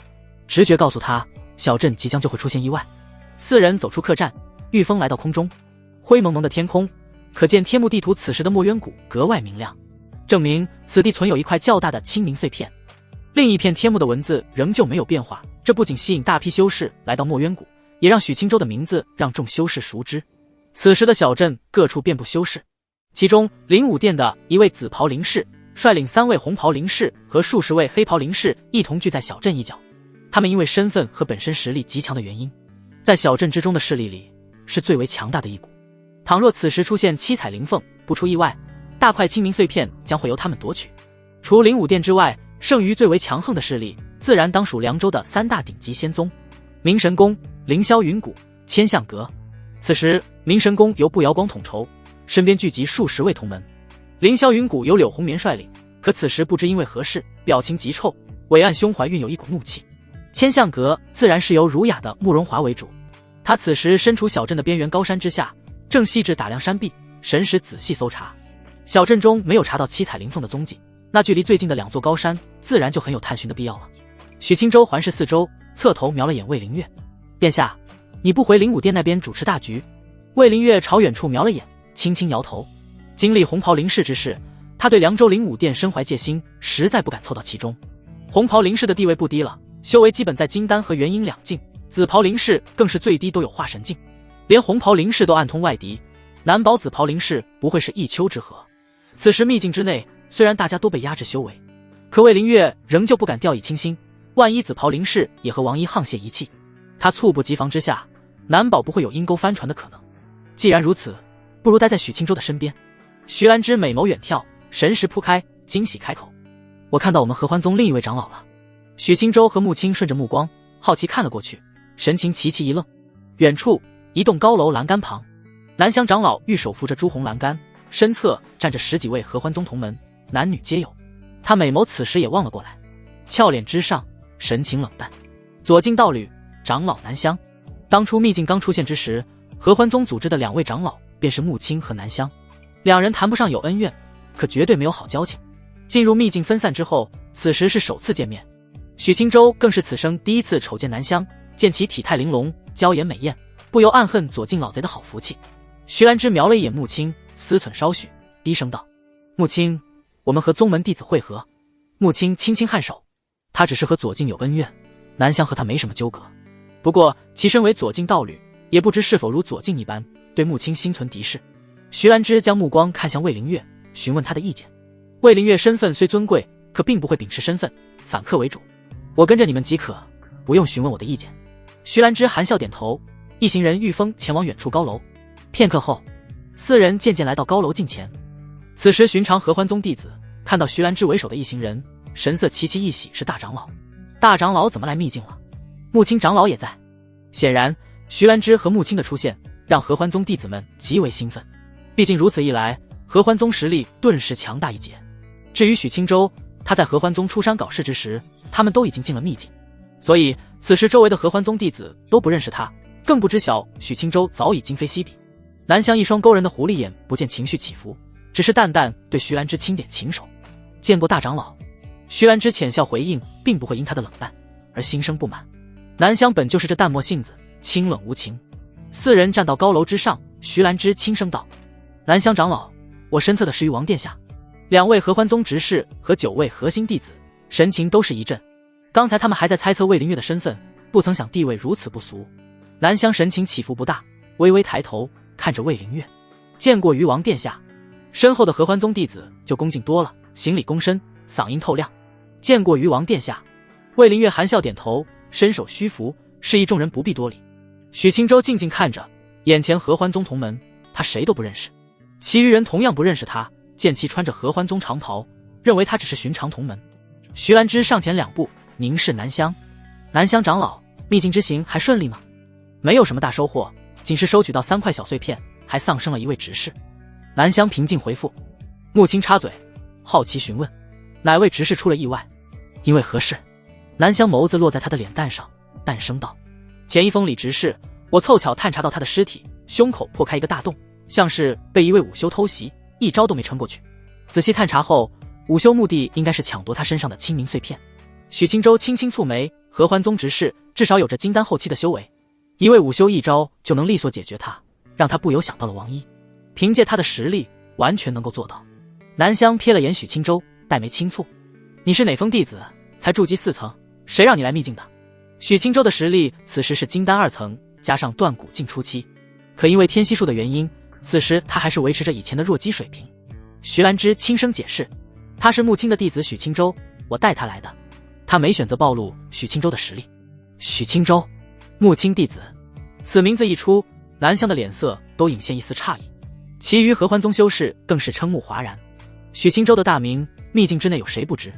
直觉告诉他，小镇即将就会出现意外。4人走出客栈，御风来到空中，灰蒙蒙的天空，可见天幕地图此时的墨渊谷格外明亮，证明此地存有一块较大的清明碎片。另一片天幕的文字仍旧没有变化，这不仅吸引大批修士来到墨渊谷，也让许青州的名字让众修士熟知。此时的小镇各处遍布修士，其中灵武殿的一位紫袍灵士率领3位红袍灵士和数十位黑袍灵士一同聚在小镇一角。他们因为身份和本身实力极强的原因，在小镇之中的势力里是最为强大的一股。倘若此时出现七彩灵凤，不出意外，大块清明碎片将会由他们夺取。除灵武殿之外，剩余最为强横的势力自然当属凉州的3大顶级仙宗：明神宫、凌霄云谷、千象阁。此时明神宫由步摇光统筹，身边聚集数十位同门；凌霄云谷由柳红棉率领，可此时不知因为何事，表情极臭，伟岸胸怀蕴有一股怒气。千象阁自然是由儒雅的慕容华为主，他此时身处小镇的边缘高山之下，正细致打量山壁，神识仔细搜查。小镇中没有查到七彩灵凤的踪迹，那距离最近的2座高山自然就很有探寻的必要了。许清舟环视四周，侧头瞄了眼魏灵月：“殿下，你不回灵武殿那边主持大局？”魏灵月朝远处瞄了眼，轻轻摇头。经历红袍灵士之事，他对凉州灵武殿身怀戒心，实在不敢凑到其中。红袍灵士的地位不低了，修为基本在金丹和元婴2境，紫袍灵士更是最低都有化神境，连红袍灵士都暗通外敌，难保紫袍灵士不会是一丘之貉。此时秘境之内，虽然大家都被压制修为，可魏灵月仍旧不敢掉以轻心，万一紫袍灵士也和王一沆瀣一气，他猝不及防之下，难保不会有阴沟翻船的可能。既然如此，不如待在许清舟的身边。徐兰芝美眸远眺，神识铺开，惊喜开口：“我看到我们合欢宗另一位长老了。”许清舟和穆青顺着目光好奇看了过去，神情齐齐一愣。远处一栋高楼栏杆旁，南乡长老玉手扶着朱红栏杆，身侧站着10几位合欢宗同门，男女皆有。他美眸此时也望了过来，俏脸之上神情冷淡。左近道侣，长老南乡。当初秘境刚出现之时，合欢宗组织的2位长老便是穆青和南乡，两人谈不上有恩怨，可绝对没有好交情。进入秘境分散之后，此时是首次见面。许清舟更是此生第一次瞅见南乡，见其体态玲珑，娇颜美艳，不由暗恨左近老贼的好福气。徐兰芝瞄了一眼穆青，思忖稍许，低声道：“穆青，我们和宗门弟子会合。”穆青轻轻颔首，他只是和左近有恩怨，南乡和他没什么纠葛。不过其身为左近道侣，也不知是否如左近一般对穆青心存敌视。徐兰芝将目光看向魏灵月，询问他的意见。魏灵月身份虽尊贵，可并不会秉持身份，反客为主。我跟着你们即可，不用询问我的意见。徐兰芝含笑点头，一行人御风前往远处高楼。片刻后，4人渐渐来到高楼近前。此时寻常合欢宗弟子看到徐兰芝为首的一行人，神色齐齐一喜，是大长老。大长老怎么来秘境了？穆青长老也在。显然徐兰芝和穆青的出现让合欢宗弟子们极为兴奋，毕竟如此一来，合欢宗实力顿时强大一截。至于许清舟，他在合欢宗出山搞事之时，他们都已经进了秘境，所以此时周围的合欢宗弟子都不认识他，更不知晓许清舟早已今非昔比。南乡一双勾人的狐狸眼不见情绪起伏，只是淡淡对徐兰芝轻点琴手：“见过大长老。”徐兰芝浅笑回应，并不会因他的冷淡而心生不满。南乡本就是这淡漠性子，清冷无情。4人站到高楼之上，徐兰芝轻声道：“南乡长老，我身侧的是鱼王殿下。”2位合欢宗执事和9位核心弟子神情都是一震，刚才他们还在猜测魏灵月的身份，不曾想地位如此不俗。南乡神情起伏不大，微微抬头看着魏灵月：“见过鱼王殿下。”身后的合欢宗弟子就恭敬多了，行礼躬身，嗓音透亮：“见过鱼王殿下。”魏灵月含笑点头，伸手虚扶，示意众人不必多礼。许清舟静静看着眼前合欢宗同门，他谁都不认识，其余人同样不认识他，见其穿着合欢宗长袍，认为他只是寻常同门。徐兰芝上前2步，凝视南乡：“南乡长老，秘境之行还顺利吗？”“没有什么大收获，仅是收取到3块小碎片，还丧生了1位执事。”南乡平静回复。穆青插嘴，好奇询问：“哪位执事出了意外？因为何事？”南乡眸子落在他的脸蛋上，淡声道：“前一封李执事，我凑巧探查到他的尸体，胸口破开一个大洞，像是被1位午休偷袭，一招都没撑过去。仔细探查后，午休目的应该是抢夺他身上的清明碎片。”许清舟轻轻蹙眉，合欢宗执事至少有着金丹后期的修为，1位午休一招就能利索解决他，让他不由想到了王一，凭借他的实力完全能够做到。南乡瞥了眼许清舟，黛眉轻蹙：“你是哪封弟子？才筑基4层，谁让你来秘境的？”许清舟的实力此时是金丹2层，加上断骨境初期，可因为天息术的原因，此时他还是维持着以前的弱鸡水平。徐兰芝轻声解释：“他是穆青的弟子许清舟，我带他来的。”他没选择暴露许清舟的实力。许清舟，穆青弟子，此名字一出，南乡的脸色都隐现一丝诧异，其余合欢宗修士更是瞠目哗然。许清舟的大名，秘境之内有谁不知？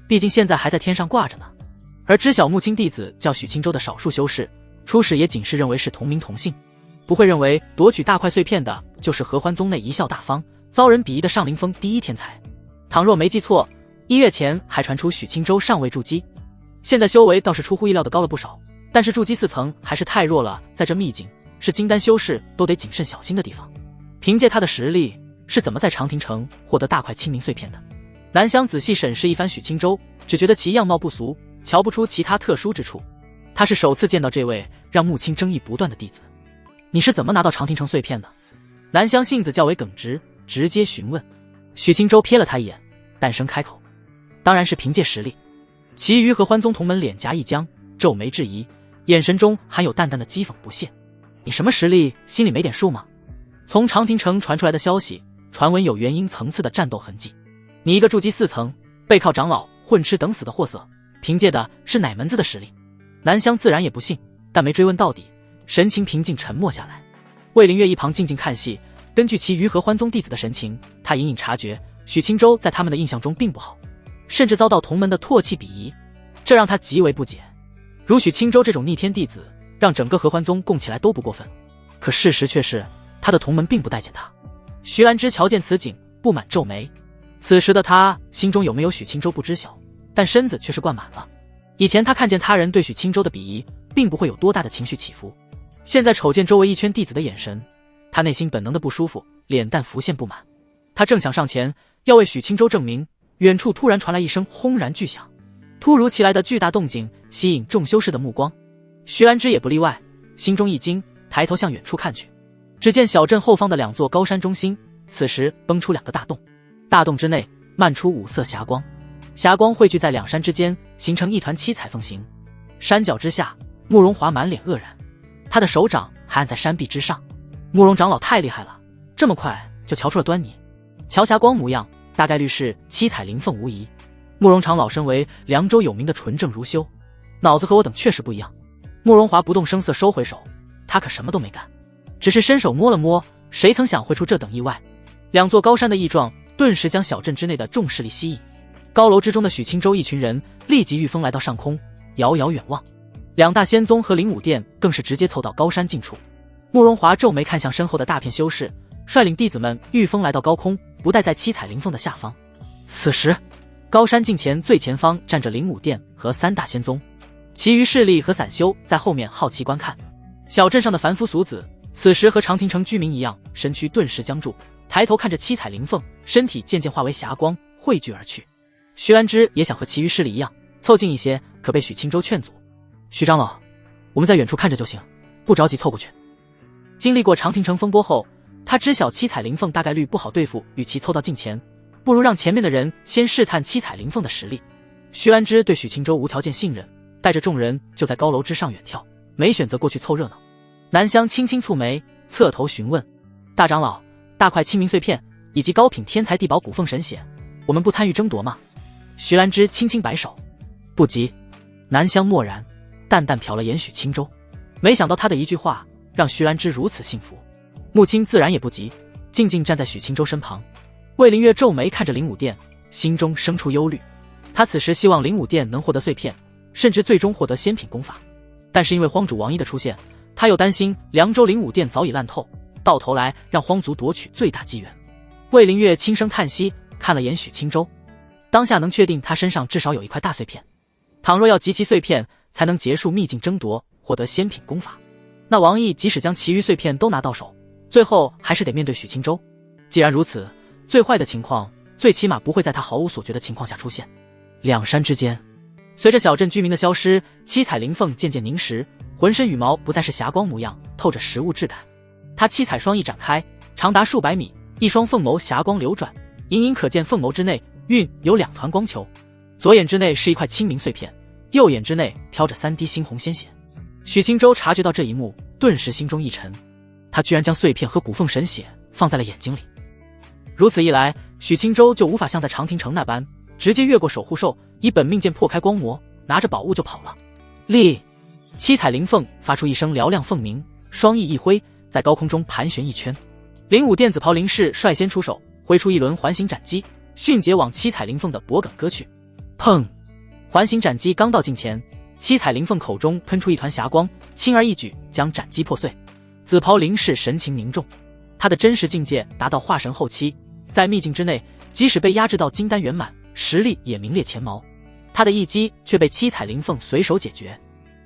毕竟现在还在天上挂着呢。而知晓穆青弟子叫许清舟的少数修士，初始也仅是认为是同名同姓，不会认为夺取大块碎片的就是合欢宗内一笑大方、遭人鄙夷的上林峰第一天才。倘若没记错，1月前还传出许清舟尚未筑基，现在修为倒是出乎意料的高了不少。但是筑基4层还是太弱了，在这秘境是金丹修士都得谨慎小心的地方。凭借他的实力，是怎么在长亭城获得大块清明碎片的？南湘仔细审视一番许青州，只觉得其样貌不俗，瞧不出其他特殊之处。他是首次见到这位让穆青争议不断的弟子。你是怎么拿到长亭城碎片的？南湘性子较为耿直，直接询问。许青州瞥了他一眼，淡声开口：当然是凭借实力。其余和欢宗同门脸颊一僵，皱眉质疑，眼神中含有淡淡的讥讽不屑。你什么实力，心里没点数吗？从长亭城传出来的消息，传闻有元婴层次的战斗痕迹。你一个筑基4层，背靠长老，混吃等死的货色，凭借的是哪门子的实力？南湘自然也不信，但没追问到底，神情平静沉默下来。魏灵月一旁静静看戏，根据其余和欢宗弟子的神情，他隐隐察觉许青州在他们的印象中并不好，甚至遭到同门的唾弃鄙夷，这让他极为不解。如许青州这种逆天弟子，让整个合欢宗供起来都不过分，可事实却是他的同门并不待见他。徐兰芝瞧见此景，不满皱眉。此时的他心中有没有许青州不知晓，但身子却是灌满了。以前他看见他人对许青州的鄙夷，并不会有多大的情绪起伏，现在瞅见周围一圈弟子的眼神，他内心本能的不舒服，脸蛋浮现不满。他正想上前要为许青州证明，远处突然传来一声轰然巨响，突如其来的巨大动静吸引众修士的目光。徐兰芝也不例外，心中一惊，抬头向远处看去，只见小镇后方的2座高山中心，此时崩出2个大洞，大洞之内漫出5色霞光，霞光汇聚在2山之间，形成一团七彩凤形。山脚之下，慕容华满脸愕然，他的手掌还按在山壁之上。慕容长老太厉害了，这么快就瞧出了端倪。瞧霞光模样，大概率是七彩灵凤无疑。慕容长老身为凉州有名的纯正如修，脑子和我等确实不一样。慕容华不动声色收回手，他可什么都没干，只是伸手摸了摸，谁曾想会出这等意外。2座高山的异状顿时将小镇之内的众势力吸引。高楼之中的许青州一群人立即御风来到上空，遥遥远望。2大仙宗和灵武殿更是直接凑到高山近处。慕容华皱眉看向身后的大片修士，率领弟子们御风来到高空，不待在七彩灵凤的下方。此时高山近前最前方站着灵武殿和3大仙宗，其余势力和散修在后面好奇观看。小镇上的凡夫俗子此时和长亭城居民一样，身躯顿时僵住，抬头看着七彩灵凤，身体渐渐化为霞光汇聚而去。徐兰芝也想和其余势力一样凑近一些，可被许青州劝阻。徐长老，我们在远处看着就行，不着急凑过去。经历过长亭城风波后，他知晓七彩灵凤大概率不好对付，与其凑到近前，不如让前面的人先试探七彩灵凤的实力。徐兰芝对许青州无条件信任，带着众人就在高楼之上远眺，没选择过去凑热闹。南湘轻轻蹙眉，侧头询问大长老，大块清明碎片以及高品天才地宝古凤神血，我们不参与争夺吗？徐兰芝轻轻摆手，不急。南湘默然，淡淡瞟了眼许青州，没想到他的一句话让徐兰芝如此幸福。穆青自然也不急，静静站在许青州身旁。魏灵月皱眉看着灵武殿，心中生出忧虑。他此时希望灵武殿能获得碎片，甚至最终获得仙品功法，但是因为荒主王一的出现，他又担心凉州灵武殿早已烂透，到头来让荒族夺取最大机缘。魏灵月轻声叹息，看了眼许青州，当下能确定他身上至少有一块大碎片，倘若要集齐碎片才能结束秘境争夺，获得仙品功法，那王毅即使将其余碎片都拿到手，最后还是得面对许青州。既然如此，最坏的情况最起码不会在他毫无所觉的情况下出现。2山之间，随着小镇居民的消失，七彩灵凤渐渐凝实，浑身羽毛不再是霞光模样，透着实物质感。他七彩双翼展开，长达数百米，一双凤眸霞光流转，隐隐可见凤眸之内蕴有2团光球，左眼之内是一块清明碎片，右眼之内飘着3滴猩红鲜血。许青州察觉到这一幕，顿时心中一沉，他居然将碎片和古凤神血放在了眼睛里。如此一来，许青州就无法像在长亭城那般直接越过守护兽，以本命剑破开光魔，拿着宝物就跑了。立！七彩灵凤发出一声嘹亮凤鸣，双翼一挥，在高空中盘旋一圈。灵武殿紫袍灵士率先出手，挥出一轮环形斩击，迅捷往七彩灵凤的脖颈割去。砰！环形斩击刚到近前，七彩灵凤口中喷出一团霞光，轻而易举将斩击破碎。紫袍灵士神情凝重，他的真实境界达到化神后期，在秘境之内，即使被压制到金丹圆满，实力也名列前茅。他的一击却被七彩灵凤随手解决。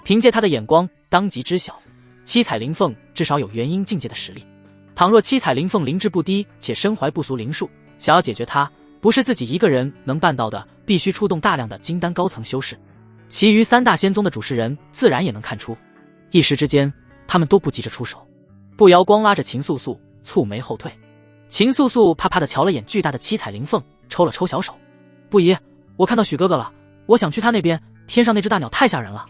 凭借他的眼光，当即知晓七彩灵凤至少有元婴境界的实力。倘若七彩灵凤灵智不低且身怀不俗灵术，想要解决它，不是自己一个人能办到的，必须出动大量的金丹高层修士。其余三大仙宗的主事人自然也能看出，一时之间他们都不急着出手。步摇光拉着秦素素蹙眉后退，秦素素怕怕的瞧了眼巨大的七彩灵凤，抽了抽小手。不宜，我看到许哥哥了，我想去他那边，天上那只大鸟太吓人了。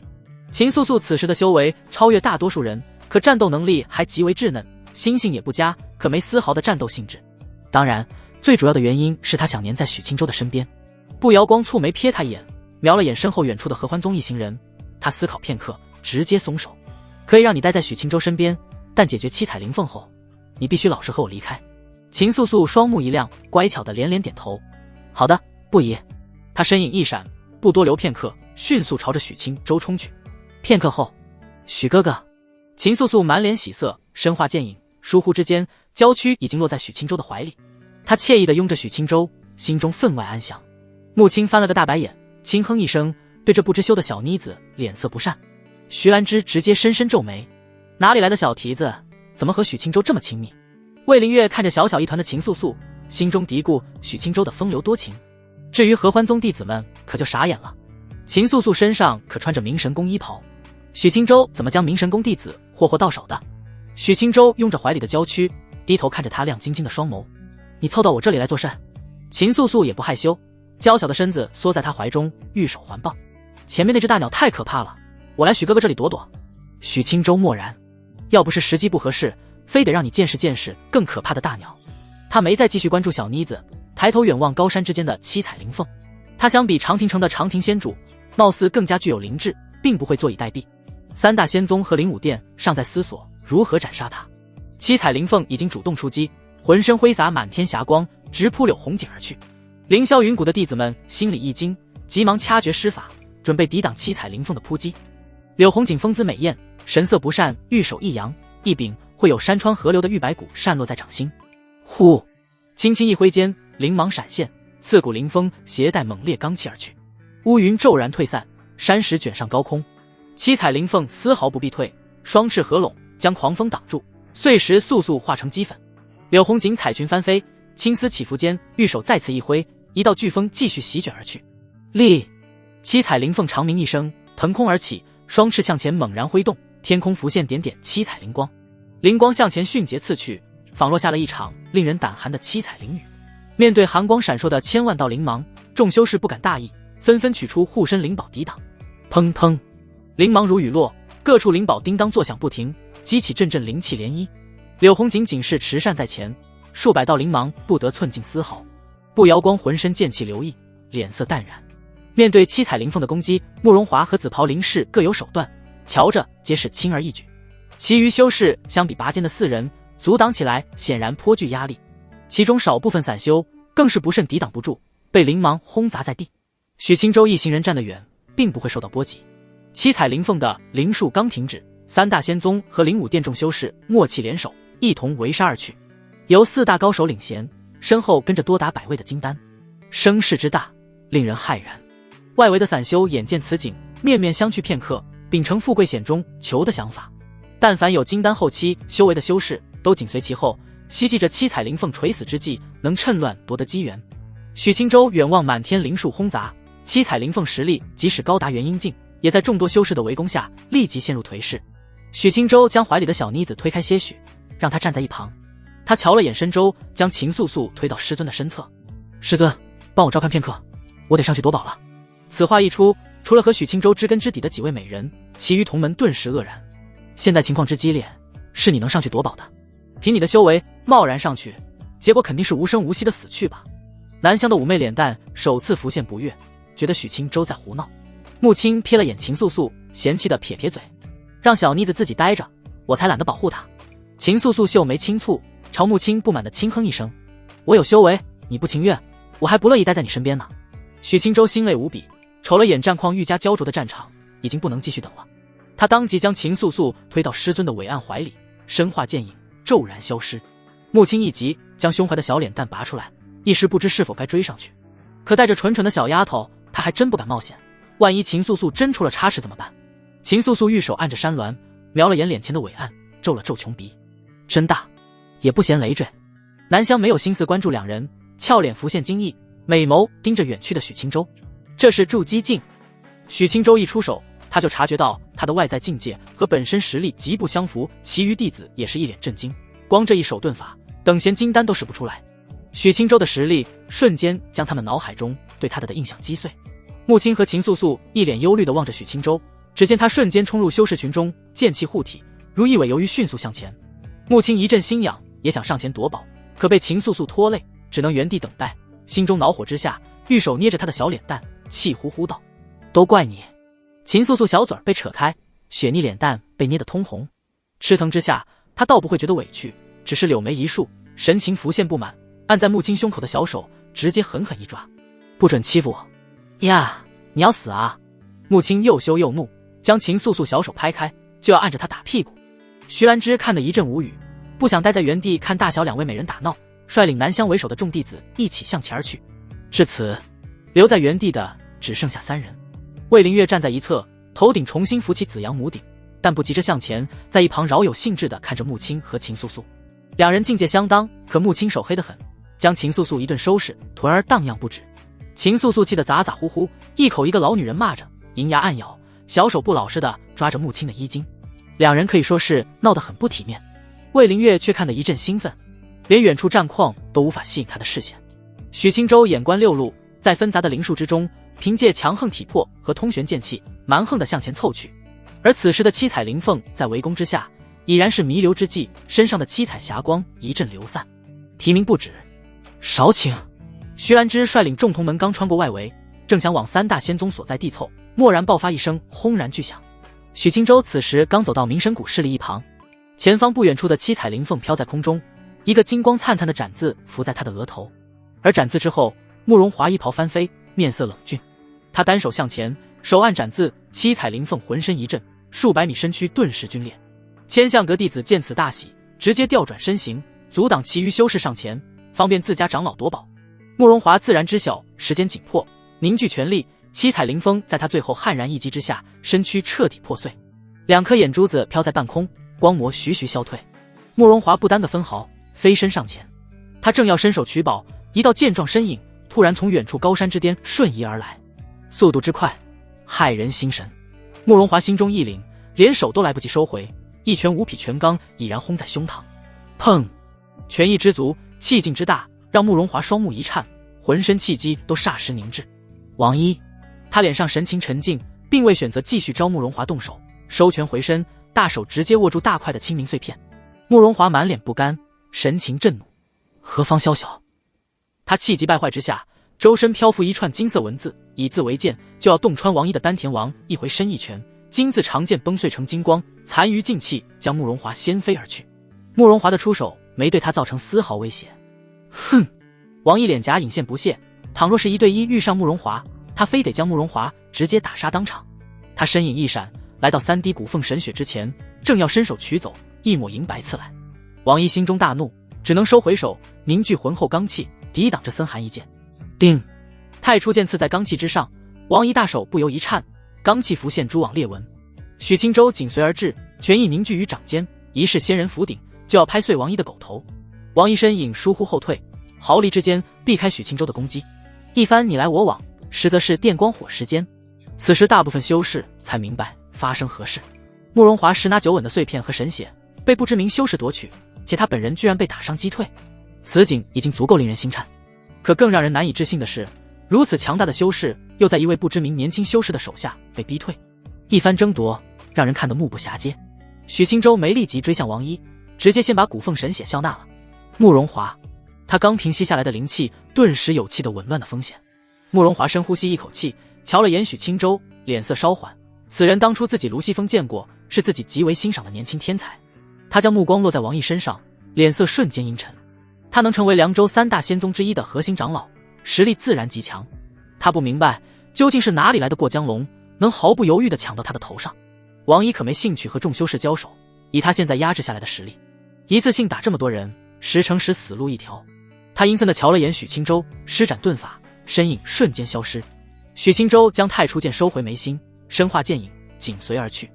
秦素素此时的修为超越大多数人，可战斗能力还极为稚嫩，心性也不佳，可没丝毫的战斗兴致。当然最主要的原因是他想黏在许清舟的身边。步摇光蹙眉瞥他一眼，瞄了眼身后远处的合欢宗一行人，他思考片刻，直接松手。可以让你待在许清舟身边，但解决七彩灵凤后，你必须老实和我离开。秦素素双目一亮，乖巧的连连点头。好的，不疑。他身影一闪，不多留片刻，迅速朝着许清舟冲去。片刻后，许哥哥。秦素素满脸喜色，身化剑影，疏忽之间，娇躯已经落在许清舟的怀里。他惬意地拥着许清舟，心中分外安详。穆青翻了个大白眼，轻哼一声，对这不知羞的小妮子脸色不善。徐兰芝直接深深皱眉，哪里来的小蹄子，怎么和许清舟这么亲密？魏灵月看着小小一团的秦素素，心中嘀咕许清舟的风流多情。至于合欢宗弟子们可就傻眼了，秦素素身上可穿着明神宫衣袍，许清舟怎么将明神宫弟子霍到手的？许清舟拥着怀里的娇躯，低头看着他亮晶晶的双眸。你凑到我这里来做甚？秦素素也不害羞，娇小的身子缩在他怀中，玉手环抱。前面那只大鸟太可怕了，我来许哥哥这里躲躲。许清舟默然，要不是时机不合适，非得让你见识见识更可怕的大鸟。他没再继续关注小妮子，抬头远望高山之间的七彩灵凤。他相比长亭城的长亭仙主，貌似更加具有灵智，并不会坐以待毙。三大仙宗和灵武殿尚在思索如何斩杀他，七彩灵凤已经主动出击，浑身挥洒满天霞光，直扑柳红锦而去。凌霄云谷的弟子们心里一惊，急忙掐诀施法，准备抵挡七彩灵凤的扑击。柳红锦风姿美艳，神色不善，玉手一扬一柄，会有山川河流的玉白骨散落在掌心。呼，轻轻一挥间，灵芒闪现，刺骨灵风携带猛烈罡气而去，乌云骤然退散，山石卷上高空。七彩灵凤丝毫不避退，双翅合拢，将狂风挡住，碎石速速化成齑粉。柳红锦彩裙翻飞，青丝起伏间，玉手再次一挥，一道飓风继续席卷而去。立！七彩灵凤长鸣一声，腾空而起，双翅向前猛然挥动，天空浮现点点七彩灵光，灵光向前迅捷刺去，仿若下了一场令人胆寒的七彩灵雨。面对寒光闪烁的千万道灵芒，众修士不敢大意，纷纷取出护身灵宝抵挡。砰砰，灵芒如雨落，各处灵宝叮当作响不停，激起阵阵灵气涟漪。柳红锦仅是持扇在前，数百道灵芒不得寸进丝毫。步摇光浑身剑气流溢，脸色淡然。面对七彩灵凤的攻击，慕容华和紫袍灵士各有手段，瞧着皆是轻而易举。其余修士相比拔剑的四人，阻挡起来显然颇具压力，其中少部分散修更是不慎抵挡不住，被灵芒轰砸在地。许清舟一行人站得远，并不会受到波及。七彩灵凤的灵术刚停止，三大仙宗和灵武殿众修士默契联手，一同围杀而去。由四大高手领衔，身后跟着多达100位的金丹，声势之大，令人骇然。外围的散修眼见此景，面面相觑片刻，秉承富贵险中求的想法。但凡有金丹后期修为的修士，都紧随其后，希冀着七彩灵凤垂死之际能趁乱夺得机缘。许清舟远望满天灵树轰砸，七彩灵凤实力即使高达元婴境，也在众多修士的围攻下立即陷入颓势。许清舟将怀里的小妮子推开些许，让她站在一旁。他瞧了眼申舟，将秦素素推到师尊的身侧。师尊，帮我照看片刻，我得上去夺宝了。此话一出，除了和许清舟知根知底的几位美人，其余同门顿时愕然。现在情况之激烈，是你能上去夺宝的？凭你的修为，贸然上去，结果肯定是无声无息的死去吧。南湘的妩媚脸蛋首次浮现不悦，觉得许清舟在胡闹。穆青瞥了眼秦素素，嫌弃的撇撇嘴，让小妮子自己待着，我才懒得保护她。秦素素秀眉轻蹙，朝穆青不满的轻哼一声，我有修为，你不情愿，我还不乐意待在你身边呢。许清舟心累无比，瞅了眼战况愈加焦灼的战场，已经不能继续等了。他当即将秦素素推到师尊的伟岸怀里，身化剑影骤然消失。穆青一急，将胸怀的小脸蛋拔出来，一时不知是否该追上去。可带着蠢蠢的小丫头，他还真不敢冒险，万一秦素素真出了差池怎么办？秦素素玉手按着山峦，瞄了眼脸前的伟岸，皱了皱穷鼻，真大，也不嫌累赘。南湘没有心思关注两人，俏脸浮现惊异，美眸盯着远去的许青州。这是筑基境。许青州一出手，他就察觉到他的外在境界和本身实力极不相符，其余弟子也是一脸震惊，光这一手遁法，等闲金丹都使不出来。许青州的实力瞬间将他们脑海中对他的印象击碎。穆青和秦素素一脸忧虑地望着许青州，只见他瞬间冲入修士群中，剑气护体，如一尾游鱼迅速向前。穆青一阵心痒，也想上前夺宝，可被秦素素拖累，只能原地等待。心中恼火之下，玉手捏着他的小脸蛋，气呼呼道：“都怪你！”秦素素小嘴被扯开，雪腻脸蛋被捏得通红。吃疼之下，他倒不会觉得委屈，只是柳眉一竖，神情浮现不满，按在穆青胸口的小手直接狠狠一抓：“不准欺负我！”呀，你要死啊！穆青又羞又怒，将秦素素小手拍开，就要按着他打屁股。徐兰芝看得一阵无语，不想待在原地看大小两位美人打闹，率领南湘为首的众弟子一起向前而去。至此，留在原地的只剩下3人。魏灵月站在一侧，头顶重新浮起紫阳母顶，但不急着向前，在一旁饶有兴致地看着穆青和秦素素。两人境界相当，可穆青手黑得很，将秦素素一顿收拾，臀儿荡漾不止。秦素素气得咋咋呼呼，一口一个老女人骂着，银牙暗咬，小手不老实地抓着穆青的衣襟。两人可以说是闹得很不体面。魏灵月却看得一阵兴奋，连远处战况都无法吸引他的视线。许青州眼观六路，在纷杂的灵术之中，凭借强横体魄和通玄剑气，蛮横地向前凑去。而此时的七彩灵凤在围攻之下，已然是弥留之际，身上的七彩霞光一阵流散。提名不止，少请。徐兰芝率领众同门刚穿过外围，正想往3大仙宗所在地凑，蓦然爆发一声轰然巨响。许青州此时刚走到明神谷势力一旁，前方不远处的七彩灵凤飘在空中，一个金光灿灿的斩字浮在他的额头。而斩字之后，慕容华衣袍翻飞，面色冷峻。他单手向前，手按斩字，七彩灵凤浑身一震，数百米身躯顿时皲裂。千相阁弟子见此大喜，直接调转身形，阻挡其余修士上前，方便自家长老夺宝。慕容华自然知晓时间紧迫，凝聚全力，七彩灵风在他最后悍然一击之下，身躯彻底破碎，2颗眼珠子飘在半空，光膜徐徐消退。慕容华不耽个分毫，飞身上前。他正要伸手取宝，一道健壮身影突然从远处高山之巅瞬移而来，速度之快，骇人心神。慕容华心中一凛，连手都来不及收回，一拳无匹全钢已然轰在胸膛。砰！拳意之足，气劲之大，让慕容华双目一颤，浑身气机都霎时凝滞。王一，他脸上神情沉静，并未选择继续招慕容华动手，收拳回身，大手直接握住大块的清明碎片。慕容华满脸不甘，神情震怒，何方宵小？他气急败坏之下，周身漂浮一串金色文字，以字为剑，就要洞穿王一的丹田。王一回身一拳，金字长剑崩碎成金光，残余劲气将慕容华掀飞而去。慕容华的出手没对他造成丝毫威胁。哼！王一脸颊隐现不屑，倘若是1对1遇上慕容华，他非得将慕容华直接打杀当场。他身影一闪，来到3滴古凤神血之前，正要伸手取走，一抹银白刺来。王一心中大怒，只能收回手，凝聚浑厚罡气，抵挡着森寒一剑。叮！太初剑刺在罡气之上，王一大手不由一颤，罡气浮现蛛网裂纹。许青州紧随而至，拳意凝聚于掌间，一式仙人扶顶，就要拍碎王一的狗头。王一身影疏忽后退，毫厘之间避开许青州的攻击，一番你来我往，实则是电光火石间。此时大部分修士才明白发生何事。慕容华十拿9稳的碎片和神血被不知名修士夺取，且他本人居然被打伤击退，此景已经足够令人心颤。可更让人难以置信的是，如此强大的修士又在一位不知名年轻修士的手下被逼退，一番争夺让人看得目不暇接。许青州没立即追向王一，直接先把古凤神血笑纳了。慕容华，他刚平息下来的灵气顿时有气的紊乱的风险。慕容华深呼吸一口气，瞧了眼许青州，脸色稍缓。此人当初自己卢西风见过，是自己极为欣赏的年轻天才。他将目光落在王毅身上，脸色瞬间阴沉。他能成为凉州3大仙宗之一的核心长老，实力自然极强。他不明白究竟是哪里来的过江龙，能毫不犹豫地抢到他的头上。王一可没兴趣和众修士交手，以他现在压制下来的实力，一次性打这么多人，10成10死路一条。他阴森地瞧了眼许青州，施展遁法，身影瞬间消失。许青州将太初剑收回眉心，身化剑影，紧随而去。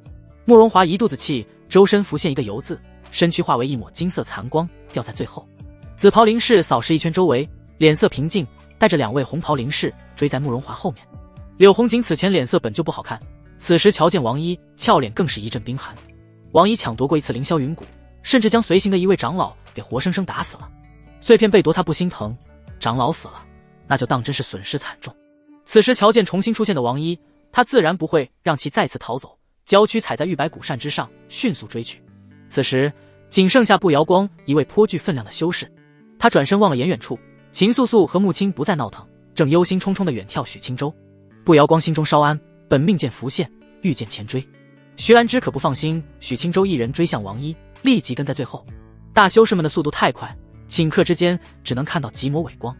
慕容华一肚子气，周身浮现一个游字，身躯化为一抹金色残光，掉在最后。紫袍林氏扫视一圈周围，脸色平静，带着2位红袍林氏追在慕容华后面。柳红锦此前脸色本就不好看，此时瞧见王一，俏脸更是一阵冰寒。王一抢夺过一次凌霄云谷，甚至将随行的一位长老给活生生打死了。碎片被夺他不心疼，长老死了，那就当真是损失惨重。此时瞧见重新出现的王一，他自然不会让其再次逃走，娇躯踩在玉白古扇之上，迅速追去。此时仅剩下步摇光一位颇具分量的修士，他转身望了远处，秦素素和穆青不再闹腾，正忧心忡忡地远眺许青州。步摇光心中稍安，本命剑浮现，御剑前追。徐兰芝可不放心许青州一人追向王一，立即跟在最后。大修士们的速度太快，顷刻之间只能看到几抹尾光。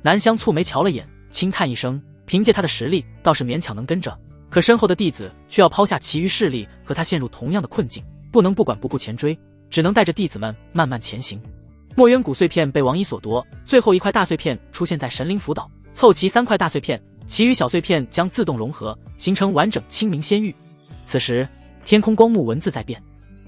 南香蹙眉瞧了眼，轻叹一声，凭借他的实力倒是勉强能跟着，可身后的弟子却要抛下其余势力和他陷入同样的困境，不能不管不顾前追，只能带着弟子们慢慢前行。墨渊谷碎片被王一所夺，最后一块大碎片出现在神灵辅岛，凑齐3块大碎片，其余小碎片将自动融合，形成完整清明仙域。此时天空光幕文字在变，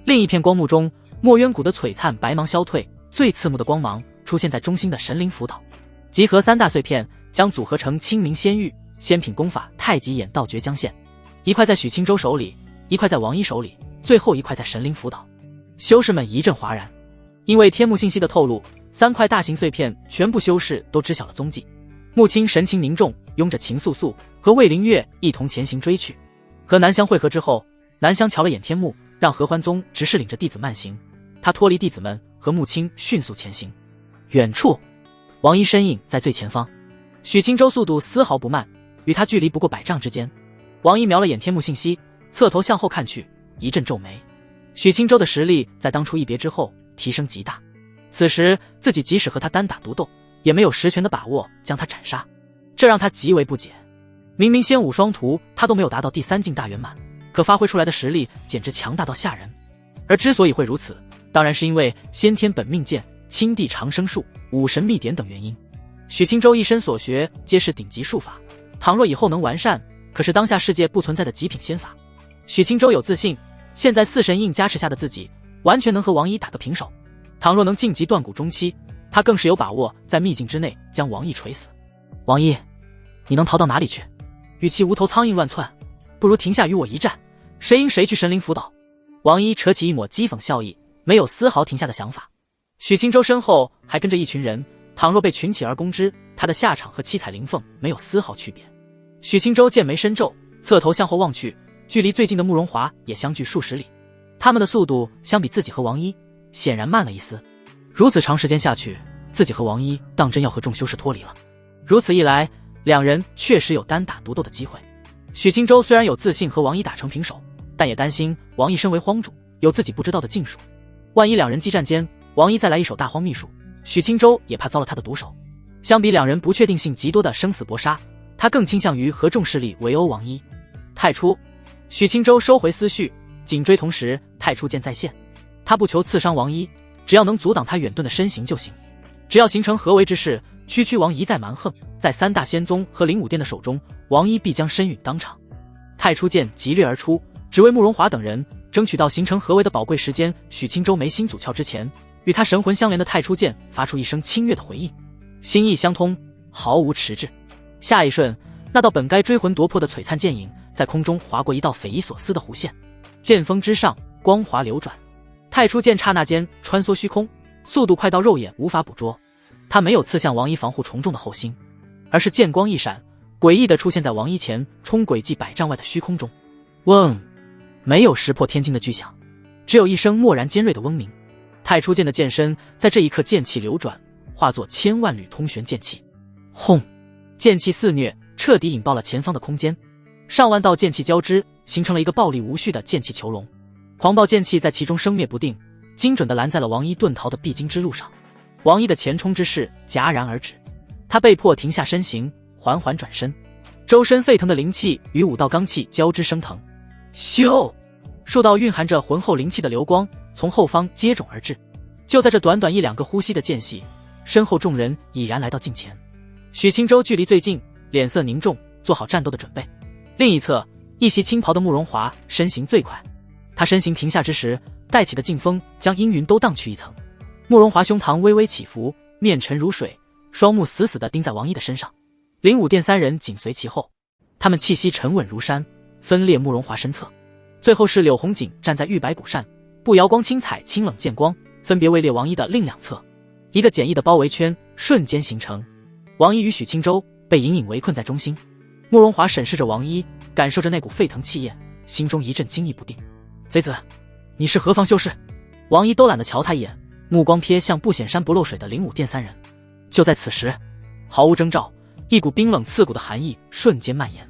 另一片光幕中，墨渊谷的璀璨白芒消退，最刺目的光芒出现在中心的神灵辅岛，集合3大碎片，将组合成清明仙域。仙品功法太极眼道绝江线，一块在许青州手里，一块在王一手里，最后一块在神灵辅导。修士们一阵哗然，因为天幕信息的透露，3块大型碎片全部修士都知晓了踪迹。穆青神情凝重，拥着秦素素和魏灵月一同前行追去。和南香会合之后，南香瞧了眼天幕，让合欢宗执事领着弟子慢行，他脱离弟子们，和穆青迅速前行。远处王一身影在最前方，许青州速度丝毫不慢，与他距离不过100丈之间。王一瞄了眼天幕信息，侧头向后看去，一阵皱眉。许青州的实力在当初一别之后提升极大，此时自己即使和他单打独斗，也没有实权的把握将他斩杀，这让他极为不解。明明仙武双屠他都没有达到第3境大圆满，可发挥出来的实力简直强大到吓人。而之所以会如此，当然是因为先天本命剑、青地长生术、武神秘典等原因。许青州一身所学皆是顶级术法，倘若以后能完善，可是当下世界不存在的极品仙法。许青州有自信，现在4神印加持下的自己完全能和王一打个平手，倘若能晋级断骨中期，他更是有把握在秘境之内将王一锤死。王一，你能逃到哪里去？与其无头苍蝇乱窜，不如停下与我一战，谁赢谁去神灵辅导。王一扯起一抹讥讽笑意，没有丝毫停下的想法。许青州身后还跟着一群人，倘若被群起而攻之，他的下场和七彩灵凤没有丝毫区别。许青州剑眉深皱，侧头向后望去，距离最近的慕容华也相距数十里，他们的速度相比自己和王一显然慢了一丝。如此长时间下去，自己和王一当真要和众修士脱离了。如此一来，两人确实有单打独斗的机会。许青州虽然有自信和王一打成平手，但也担心王一身为荒主，有自己不知道的禁术，万一两人激战间王一再来一手大荒秘术，许青州也怕遭了他的毒手。相比两人不确定性极多的生死搏杀，他更倾向于和众势力围殴王一。太初，许青州收回思绪，紧追同时太初剑再现，他不求刺伤王一，只要能阻挡他远遁的身形就行。只要形成合围之势，区区王一再蛮横，在3大仙宗和灵武殿的手中，王一必将身陨当场。太初剑急掠而出，只为慕容华等人争取到形成合围的宝贵时间。许青州眉心祖窍之前，与他神魂相连的太初剑发出一声清越的回应，心意相通，毫无迟滞。下一瞬，那道本该追魂夺魄的璀璨剑影在空中划过一道匪夷所思的弧线，剑锋之上光华流转，太初剑刹那间穿梭虚空，速度快到肉眼无法捕捉。他没有刺向王一防护重重的后心，而是剑光一闪，诡异地出现在王一前冲轨迹100丈外的虚空中。嗡，没有石破天惊的巨响，只有一声蓦然尖锐的嗡鸣。太初剑的剑身在这一刻剑气流转，化作千万缕通玄剑气。轰，剑气肆虐，彻底引爆了前方的空间，上万道剑气交织，形成了一个暴力无序的剑气囚笼。狂暴剑气在其中生灭不定，精准地拦在了王一遁逃的必经之路上。王一的前冲之势戛然而止，他被迫停下身形，缓缓转身，周身沸腾的灵气与5道罡气交织升腾。咻，数道蕴含着浑厚灵气的流光从后方接踵而至。就在这短短1-2个呼吸的间隙，身后众人已然来到近前。许青州距离最近，脸色凝重，做好战斗的准备。另一侧，一袭青袍的慕容华身形最快，他身形停下之时，带起的劲风将阴云都荡去一层。慕容华胸膛微微起伏，面沉如水，双目死死地盯在王一的身上。灵武殿三人紧随其后，他们气息沉稳如山，分列慕容华身侧。最后是柳红锦站在玉白骨扇，步摇光轻踩清冷剑光，分别位列王一的另两侧。一个简易的包围圈瞬间形成，王一与许青州被隐隐围困在中心。慕容华审视着王一，感受着那股沸腾气焰，心中一阵惊异不定。贼子，你是何方修士？王一都懒得瞧他一眼，目光瞥向不显山不漏水的灵武殿三人。就在此时，毫无征兆，一股冰冷刺骨的寒意瞬间蔓延。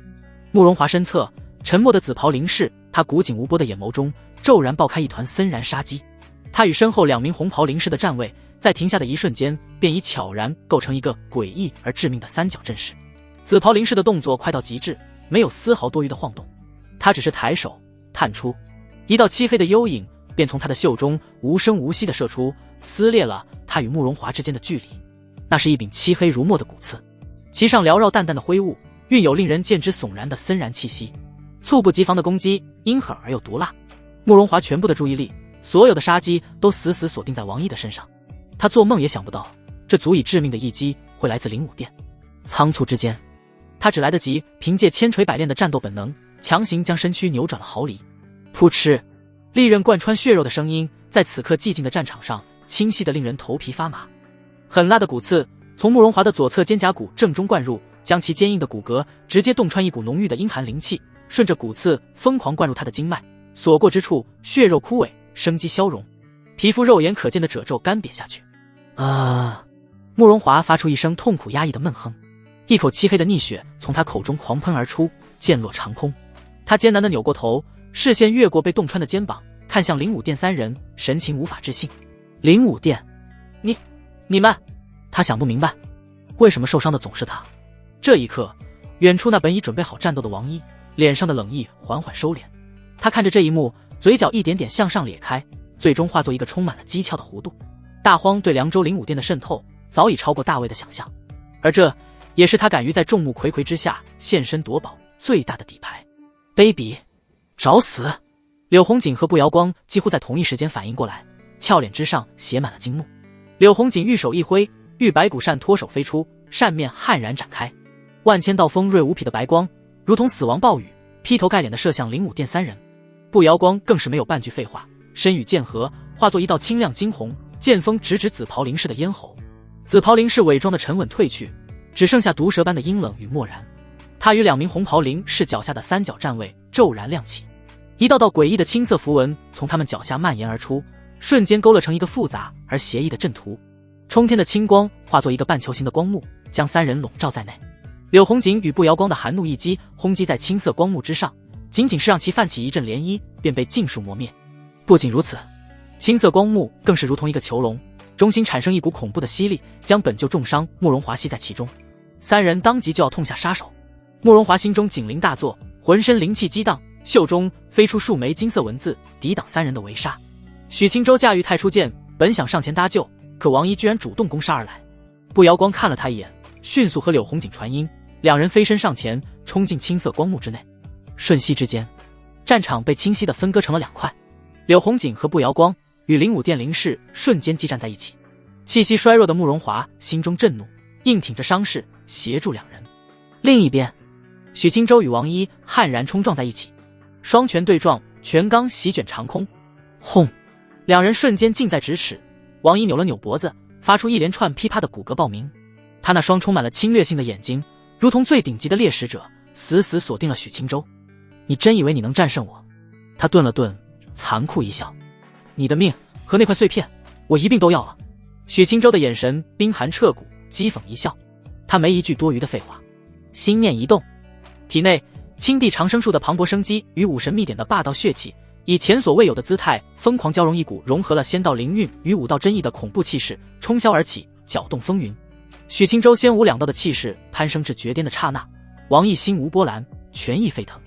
慕容华身侧沉默的紫袍灵士，他古井无波的眼眸中骤然爆开一团森然杀机。他与身后两名红袍灵士的站位在停下的一瞬间，便已悄然构成一个诡异而致命的三角阵势。紫袍灵士的动作快到极致，没有丝毫多余的晃动，他只是抬手探出，一道漆黑的幽影便从他的袖中无声无息地射出，撕裂了他与慕容华之间的距离。那是一柄漆黑如墨的骨刺，其上缭绕淡淡的灰雾，蕴有令人见之悚然的森然气息。猝不及防的攻击，阴狠而又毒辣。慕容华全部的注意力，所有的杀机都死死锁定在王一的身上。他做梦也想不到，这足以致命的一击会来自灵武殿。仓促之间，他只来得及凭借千锤百炼的战斗本能，强行将身躯扭转了毫厘。噗嗤，利刃贯穿血肉的声音在此刻寂静的战场上清晰的令人头皮发麻。狠辣的骨刺从慕容华的左侧肩胛骨正中灌入，将其坚硬的骨骼直接洞穿一股浓郁的阴寒灵气，顺着骨刺疯狂灌入他的经脉，所过之处血肉枯萎，生机消融，皮肤肉眼可见的褶皱干瘪下去。慕容华发出一声痛苦压抑的闷哼，一口漆黑的逆血从他口中狂喷而出，溅落长空。他艰难地扭过头，视线越过被洞穿的肩膀，看向灵武殿三人，神情无法置信。灵武殿，你们，他想不明白，为什么受伤的总是他。这一刻，远处那本已准备好战斗的王一，脸上的冷意缓缓收敛。他看着这一幕，嘴角一点点向上咧开，最终化作一个充满了讥诮的弧度。大荒对凉州灵武殿的渗透早已超过大卫的想象，而这也是他敢于在众目睽睽之下现身夺宝最大的底牌。卑鄙，找死！柳红锦和步摇光几乎在同一时间反应过来，俏脸之上写满了惊怒。柳红锦玉手一挥，玉白骨扇脱手飞出，扇面悍然展开，万千道锋锐无匹的白光如同死亡暴雨，劈头盖脸地射向灵武殿三人。步摇光更是没有半句废话，身与剑合，化作一道清亮惊红，剑锋直指紫袍灵士的咽喉。紫袍灵士伪装的沉稳褪去，只剩下毒蛇般的阴冷与漠然。他与两名红袍灵士脚下的三角站位骤然亮起，一道道诡异的青色符文从他们脚下蔓延而出，瞬间勾勒成一个复杂而邪异的阵图。冲天的青光化作一个半球形的光幕，将三人笼罩在内。柳红锦与步摇光的寒怒一击轰击在青色光幕之上，仅仅是让其泛起一阵涟漪，便被尽数磨灭。不仅如此，青色光幕更是如同一个囚笼，中心产生一股恐怖的吸力，将本就重伤慕容华吸在其中。三人当即就要痛下杀手。慕容华心中警铃大作，浑身灵气激荡，袖中飞出数枚金色文字，抵挡三人的围杀。许青州驾驭太初剑，本想上前搭救，可王一居然主动攻杀而来。步摇光看了他一眼，迅速和柳红锦传音，两人飞身上前，冲进青色光幕之内。瞬息之间，战场被清晰地分割成了两块，柳红锦和步摇光与灵武殿灵士瞬间激战在一起。气息衰弱的慕容华心中震怒，硬挺着伤势协助两人。另一边，许青州与王一悍然冲撞在一起，双拳对撞，拳罡席卷长空。轰！两人瞬间近在咫尺。王一扭了扭脖子，发出一连串噼啪的骨骼爆鸣。他那双充满了侵略性的眼睛，如同最顶级的猎食者，死死锁定了许青州。你真以为你能战胜我？他顿了顿，残酷一笑。你的命和那块碎片，我一并都要了。许青州的眼神冰寒彻骨，讥讽一笑。他没一句多余的废话，心念一动，体内青地长生树的磅礴生机与武神秘典的霸道血气，以前所未有的姿态疯狂交融，一股融合了仙道灵韵与武道真意的恐怖气势冲霄而起，搅动风云。许青州仙武两道的气势攀升至绝巅的刹那，王毅心无波澜，拳意沸腾。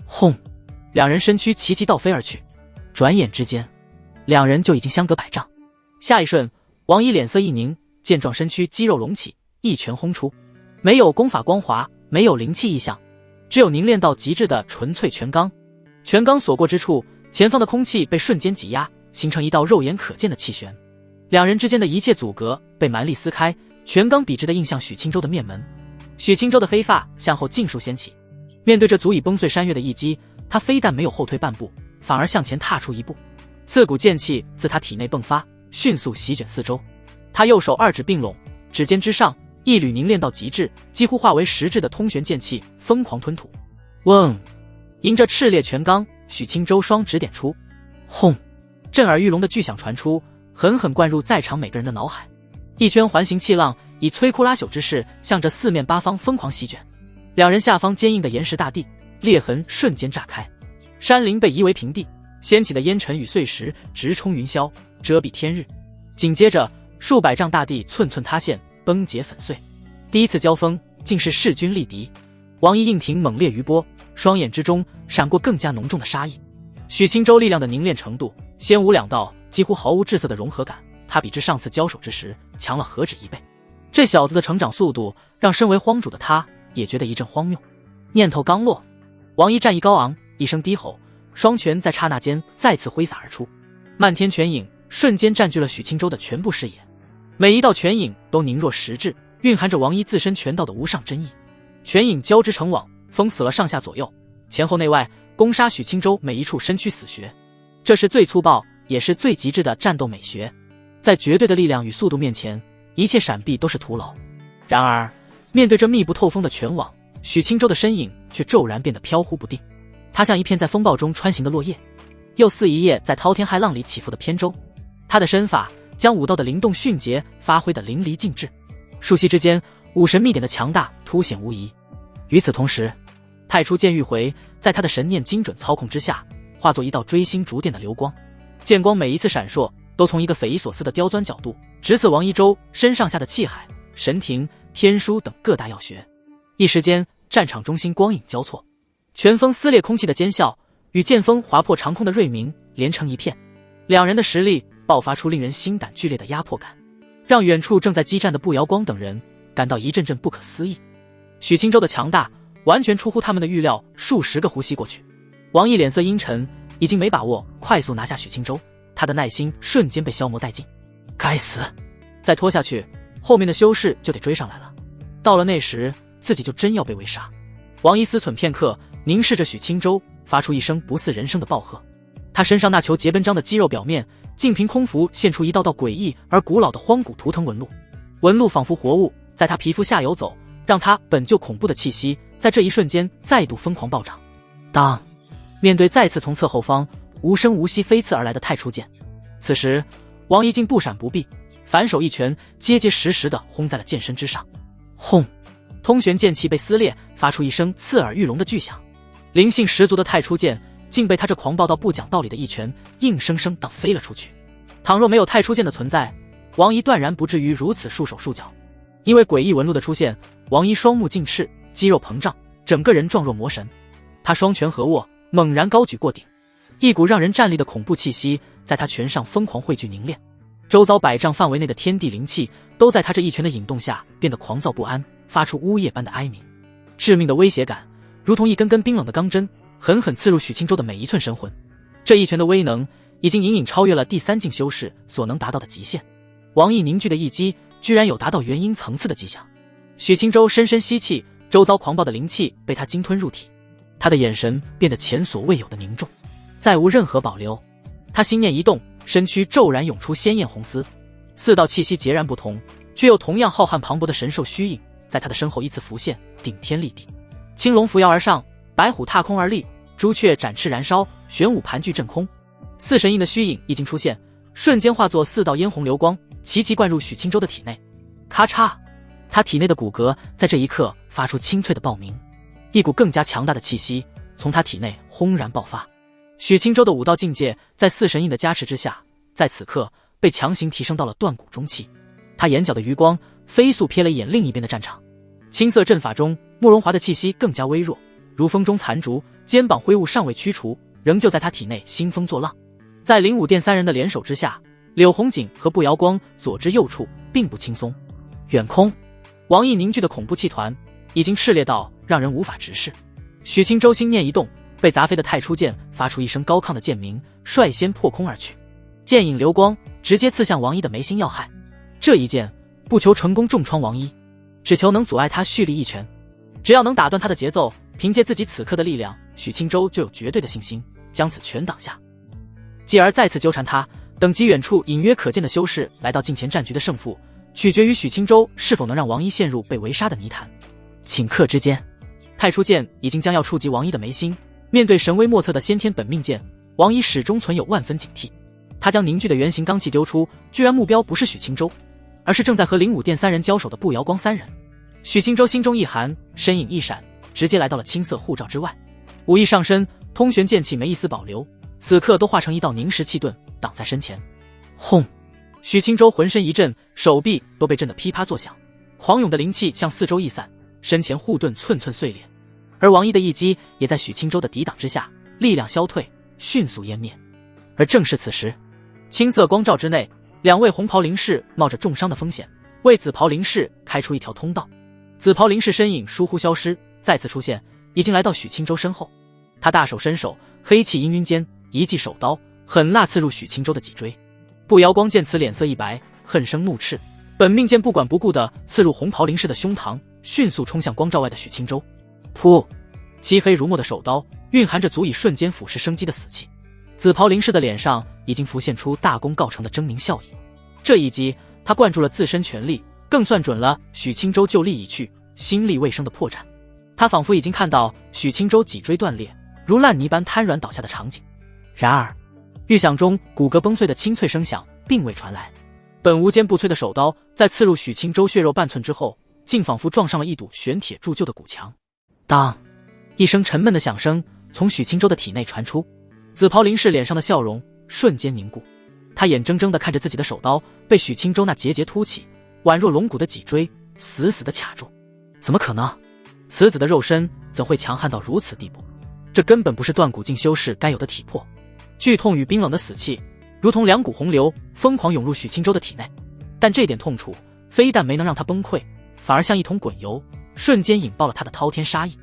轰！两人身躯齐齐倒飞而去，转眼之间，两人就已经相隔100丈。下一瞬，王毅脸色一凝，健壮身躯肌肉隆起，一拳轰出，没有功法光华，没有灵气异象，只有凝练到极致的纯粹拳罡。拳罡所过之处，前方的空气被瞬间挤压，形成一道肉眼可见的气旋。两人之间的一切阻隔被蛮力撕开，拳罡笔直地映向许青州的面门。许青州的黑发向后尽数掀起，面对这足以崩碎山岳的一击，他非但没有后退半步，反而向前踏出一步。刺骨剑气自他体内迸发，迅速席卷四周。他右手二指并拢，指尖之上一缕凝练到极致，几乎化为实质的通玄剑气疯狂吞吐。嗡！迎着炽烈拳罡，许青州双指点出，轰！震耳欲聋的巨响传出，狠狠灌入在场每个人的脑海。一圈环形气浪以摧枯拉朽之势向着四面八方疯狂席卷，两人下方坚硬的岩石大地裂痕瞬间炸开，山林被夷为平地，掀起的烟尘与碎石直冲云霄，遮蔽天日。紧接着数百丈大地寸寸塌陷，崩解粉碎。第一次交锋竟是势均力敌，王一硬挺猛烈余波，双眼之中闪过更加浓重的杀意。许青州力量的凝练程度，仙武两道几乎毫无滞涩的融合感，他比之上次交手之时强了何止1倍。这小子的成长速度让身为荒主的他也觉得一阵荒谬。念头刚落，王一战意高昂，一声低吼，双拳在刹那间再次挥洒而出，漫天拳影瞬间占据了许青州的全部视野。每一道拳影都凝若实质，蕴含着王一自身拳道的无上真意。拳影交织成网，封死了上下左右、前后内外，攻杀许青州每一处身躯死穴。这是最粗暴也是最极致的战斗美学。在绝对的力量与速度面前，一切闪避都是徒劳。然而面对这密不透风的拳网，许青州的身影却骤然变得飘忽不定。他像一片在风暴中穿行的落叶，又似一叶在滔天骇浪里起伏的扁舟。他的身法将武道的灵动迅捷发挥得淋漓尽致，瞬息之间武神秘典的强大凸显无疑。与此同时，太初剑欲回在他的神念精准操控之下，化作一道锥心逐电的流光。剑光每一次闪烁都从一个匪夷所思的刁钻角度直刺王一舟身上下的气海、神庭、天枢等各大要穴。一时间战场中心光影交错，拳风撕裂空气的尖啸与剑锋划破长空的锐鸣连成一片。两人的实力爆发出令人心胆俱裂的压迫感，让远处正在激战的步遥光等人感到一阵阵不可思议。许青州的强大完全出乎他们的预料，数十个呼吸过去，王毅脸色阴沉，已经没把握快速拿下许青州，他的耐心瞬间被消磨殆尽。该死，再拖下去后面的修士就得追上来了，到了那时自己就真要被围杀。王一思忖片刻，凝视着许青州，发出一声不似人声的暴喝。他身上那球结奔张的肌肉表面竟凭空浮现出一道道诡异而古老的荒古图腾纹路，纹路仿佛活物在他皮肤下游走，让他本就恐怖的气息在这一瞬间再度疯狂暴涨。当面对再次从侧后方无声无息飞刺而来的太初剑，此时王一竟不闪不避，反手一拳结结实实地轰在了剑身之上。轰！通玄剑气被撕裂，发出一声刺耳欲聋的巨响。灵性十足的太初剑竟被他这狂暴到不讲道理的一拳硬生生荡飞了出去。倘若没有太初剑的存在，王一断然不至于如此束手束脚。因为诡异纹路的出现，王一双目尽赤，肌肉膨胀，整个人状若魔神。他双拳合握，猛然高举过顶，一股让人战栗的恐怖气息在他拳上疯狂汇聚凝练，周遭100丈范围内的天地灵气都在他这一拳的引动下变得狂躁不安，发出呜咽般的哀鸣。致命的威胁感如同一根根冰冷的钢针，狠狠刺入许青州的每一寸神魂。这一拳的威能已经隐隐超越了第3境修士所能达到的极限。王毅凝聚的一击居然有达到元婴层次的迹象。许青州深深吸气，周遭狂暴的灵气被他鲸吞入体，他的眼神变得前所未有的凝重，再无任何保留。他心念一动，身躯骤然涌出鲜艳红丝，4道气息截然不同却又同样浩瀚磅礴的神兽虚影在他的身后依次浮现，顶天立地。青龙扶摇而上，白虎踏空而立，朱雀展翅燃烧，玄武盘踞震空。4神印的虚影一经出现，瞬间化作4道嫣红流光，齐齐灌入许青州的体内。咔嚓，他体内的骨骼在这一刻发出清脆的爆鸣，一股更加强大的气息从他体内轰然爆发。许青州的武道境界在4神印的加持之下，在此刻被强行提升到了断骨中期。他眼角的余光飞速瞥了一眼另一边的战场，青色阵法中慕容华的气息更加微弱，如风中残烛，肩膀灰雾尚未驱除，仍旧在他体内兴风作浪。在灵武殿3人的联手之下，柳红锦和步遥光左支右绌，并不轻松。远空，王毅凝聚的恐怖气团已经炽烈到让人无法直视。许青州心念一动，被砸飞的太初剑发出一声高亢的剑鸣，率先破空而去，剑影流光，直接刺向王一的眉心要害。这一剑不求成功重创王一，只求能阻碍他蓄力一拳。只要能打断他的节奏，凭借自己此刻的力量，许青州就有绝对的信心将此拳挡下。继而再次纠缠他，等极远处隐约可见的修士来到近前战局的胜负，取决于许青州是否能让王一陷入被围杀的泥潭。顷刻之间，太初剑已经将要触及王一的眉心。面对神威莫测的先天本命剑，王一始终存有万分警惕。他将凝聚的圆形罡气丢出，居然目标不是许青州，而是正在和灵武殿三人交手的步摇光三人。许青州心中一寒，身影一闪，直接来到了青色护罩之外，武艺上身，通玄剑气没一丝保留，此刻都化成一道凝实气盾挡在身前。轰！许青州浑身一震，手臂都被震得噼啪作响，狂涌的灵气向四周溢散，身前护盾寸寸碎裂。而王一的一击也在许青州的抵挡之下，力量消退，迅速湮灭。而正是此时，青色光罩之内，两位红袍灵士冒着重伤的风险，为紫袍灵士开出一条通道。紫袍灵士身影疏忽消失，再次出现，已经来到许青州身后。他大手伸手，黑气氤氲间，一记手刀狠辣刺入许青州的脊椎。步摇光见此脸色一白，恨声怒斥，本命剑不管不顾地刺入红袍灵士的胸膛，迅速冲向光罩外的许青州。噗！漆黑如墨的手刀蕴含着足以瞬间腐蚀生机的死气，紫袍灵士的脸上已经浮现出大功告成的狰狞笑意。这一击，他灌注了自身全力，更算准了许青州就力已去，心力未生的破绽。他仿佛已经看到许青州脊椎断裂，如烂泥般瘫软倒下的场景。然而，预想中骨骼崩碎的清脆声响并未传来。本无坚不摧的手刀在刺入许青州血肉半寸之后，竟仿佛撞上了一堵玄铁铸就的骨墙。当一声沉闷的响声从许青州的体内传出，紫袍灵士脸上的笑容瞬间凝固，他眼睁睁地看着自己的手刀被许青州那节节凸起、宛若龙骨的脊椎死死地卡住。怎么可能？此子的肉身怎会强悍到如此地步？这根本不是断骨境修士该有的体魄。剧痛与冰冷的死气如同两股洪流疯狂涌入许青州的体内，但这点痛楚非但没能让他崩溃，反而像一桶滚油，瞬间引爆了他的滔天杀意。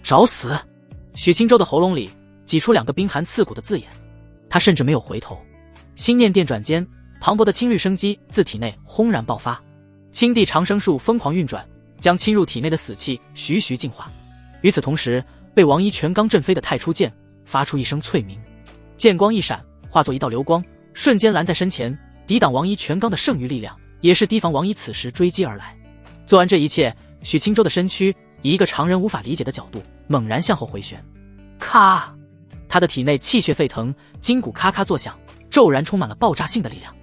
找死！许青州的喉咙里挤出两个冰寒刺骨的字眼，他甚至没有回头。心念电转间，磅礴的青绿生机自体内轰然爆发，青地长生术疯狂运转，将侵入体内的死气徐徐净化。与此同时，被王一全罡震飞的太初剑发出一声脆鸣，剑光一闪，化作一道流光，瞬间拦在身前，抵挡王一全罡的剩余力量，也是提防王一此时追击而来。做完这一切，许青州的身躯以一个常人无法理解的角度猛然向后回旋，咔！他的体内气血沸腾，筋骨咔咔作响，骤然充满了爆炸性的力量。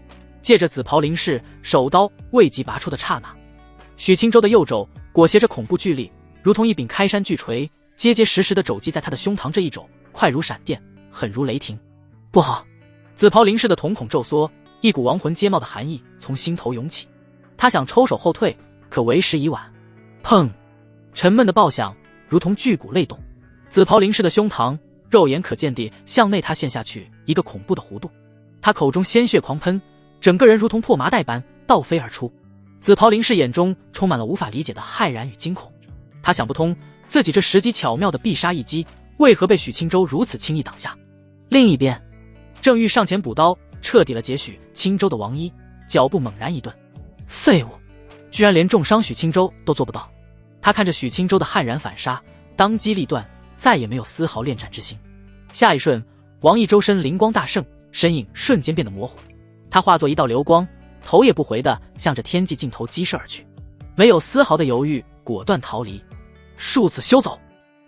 借着紫袍灵士手刀未及拔出的刹那，许青州的右肘裹挟着恐怖巨力，如同一柄开山巨锤，结结实实地肘击在他的胸膛。这一肘快如闪电，狠如雷霆。不好！紫袍灵士的瞳孔骤缩，一股亡魂皆冒的寒意从心头涌起。他想抽手后退，可为时已晚。砰！沉闷的爆响如同巨骨擂动，紫袍灵士的胸膛肉眼可见地向内塌陷下去一个恐怖的弧度。他口中鲜血狂喷，整个人如同破麻袋般倒飞而出。紫袍灵士眼中充满了无法理解的骇然与惊恐，他想不通自己这时机巧妙的必杀一击为何被许青州如此轻易挡下。另一边，正欲上前补刀彻底了结许青州的王一脚步猛然一顿，废物，居然连重伤许青州都做不到。他看着许青州的悍然反杀，当机立断，再也没有丝毫恋战之心。下一瞬，王一周身灵光大盛，身影瞬间变得模糊，他化作一道流光，头也不回地向着天际尽头激射而去，没有丝毫的犹豫，果断逃离。庶子休走！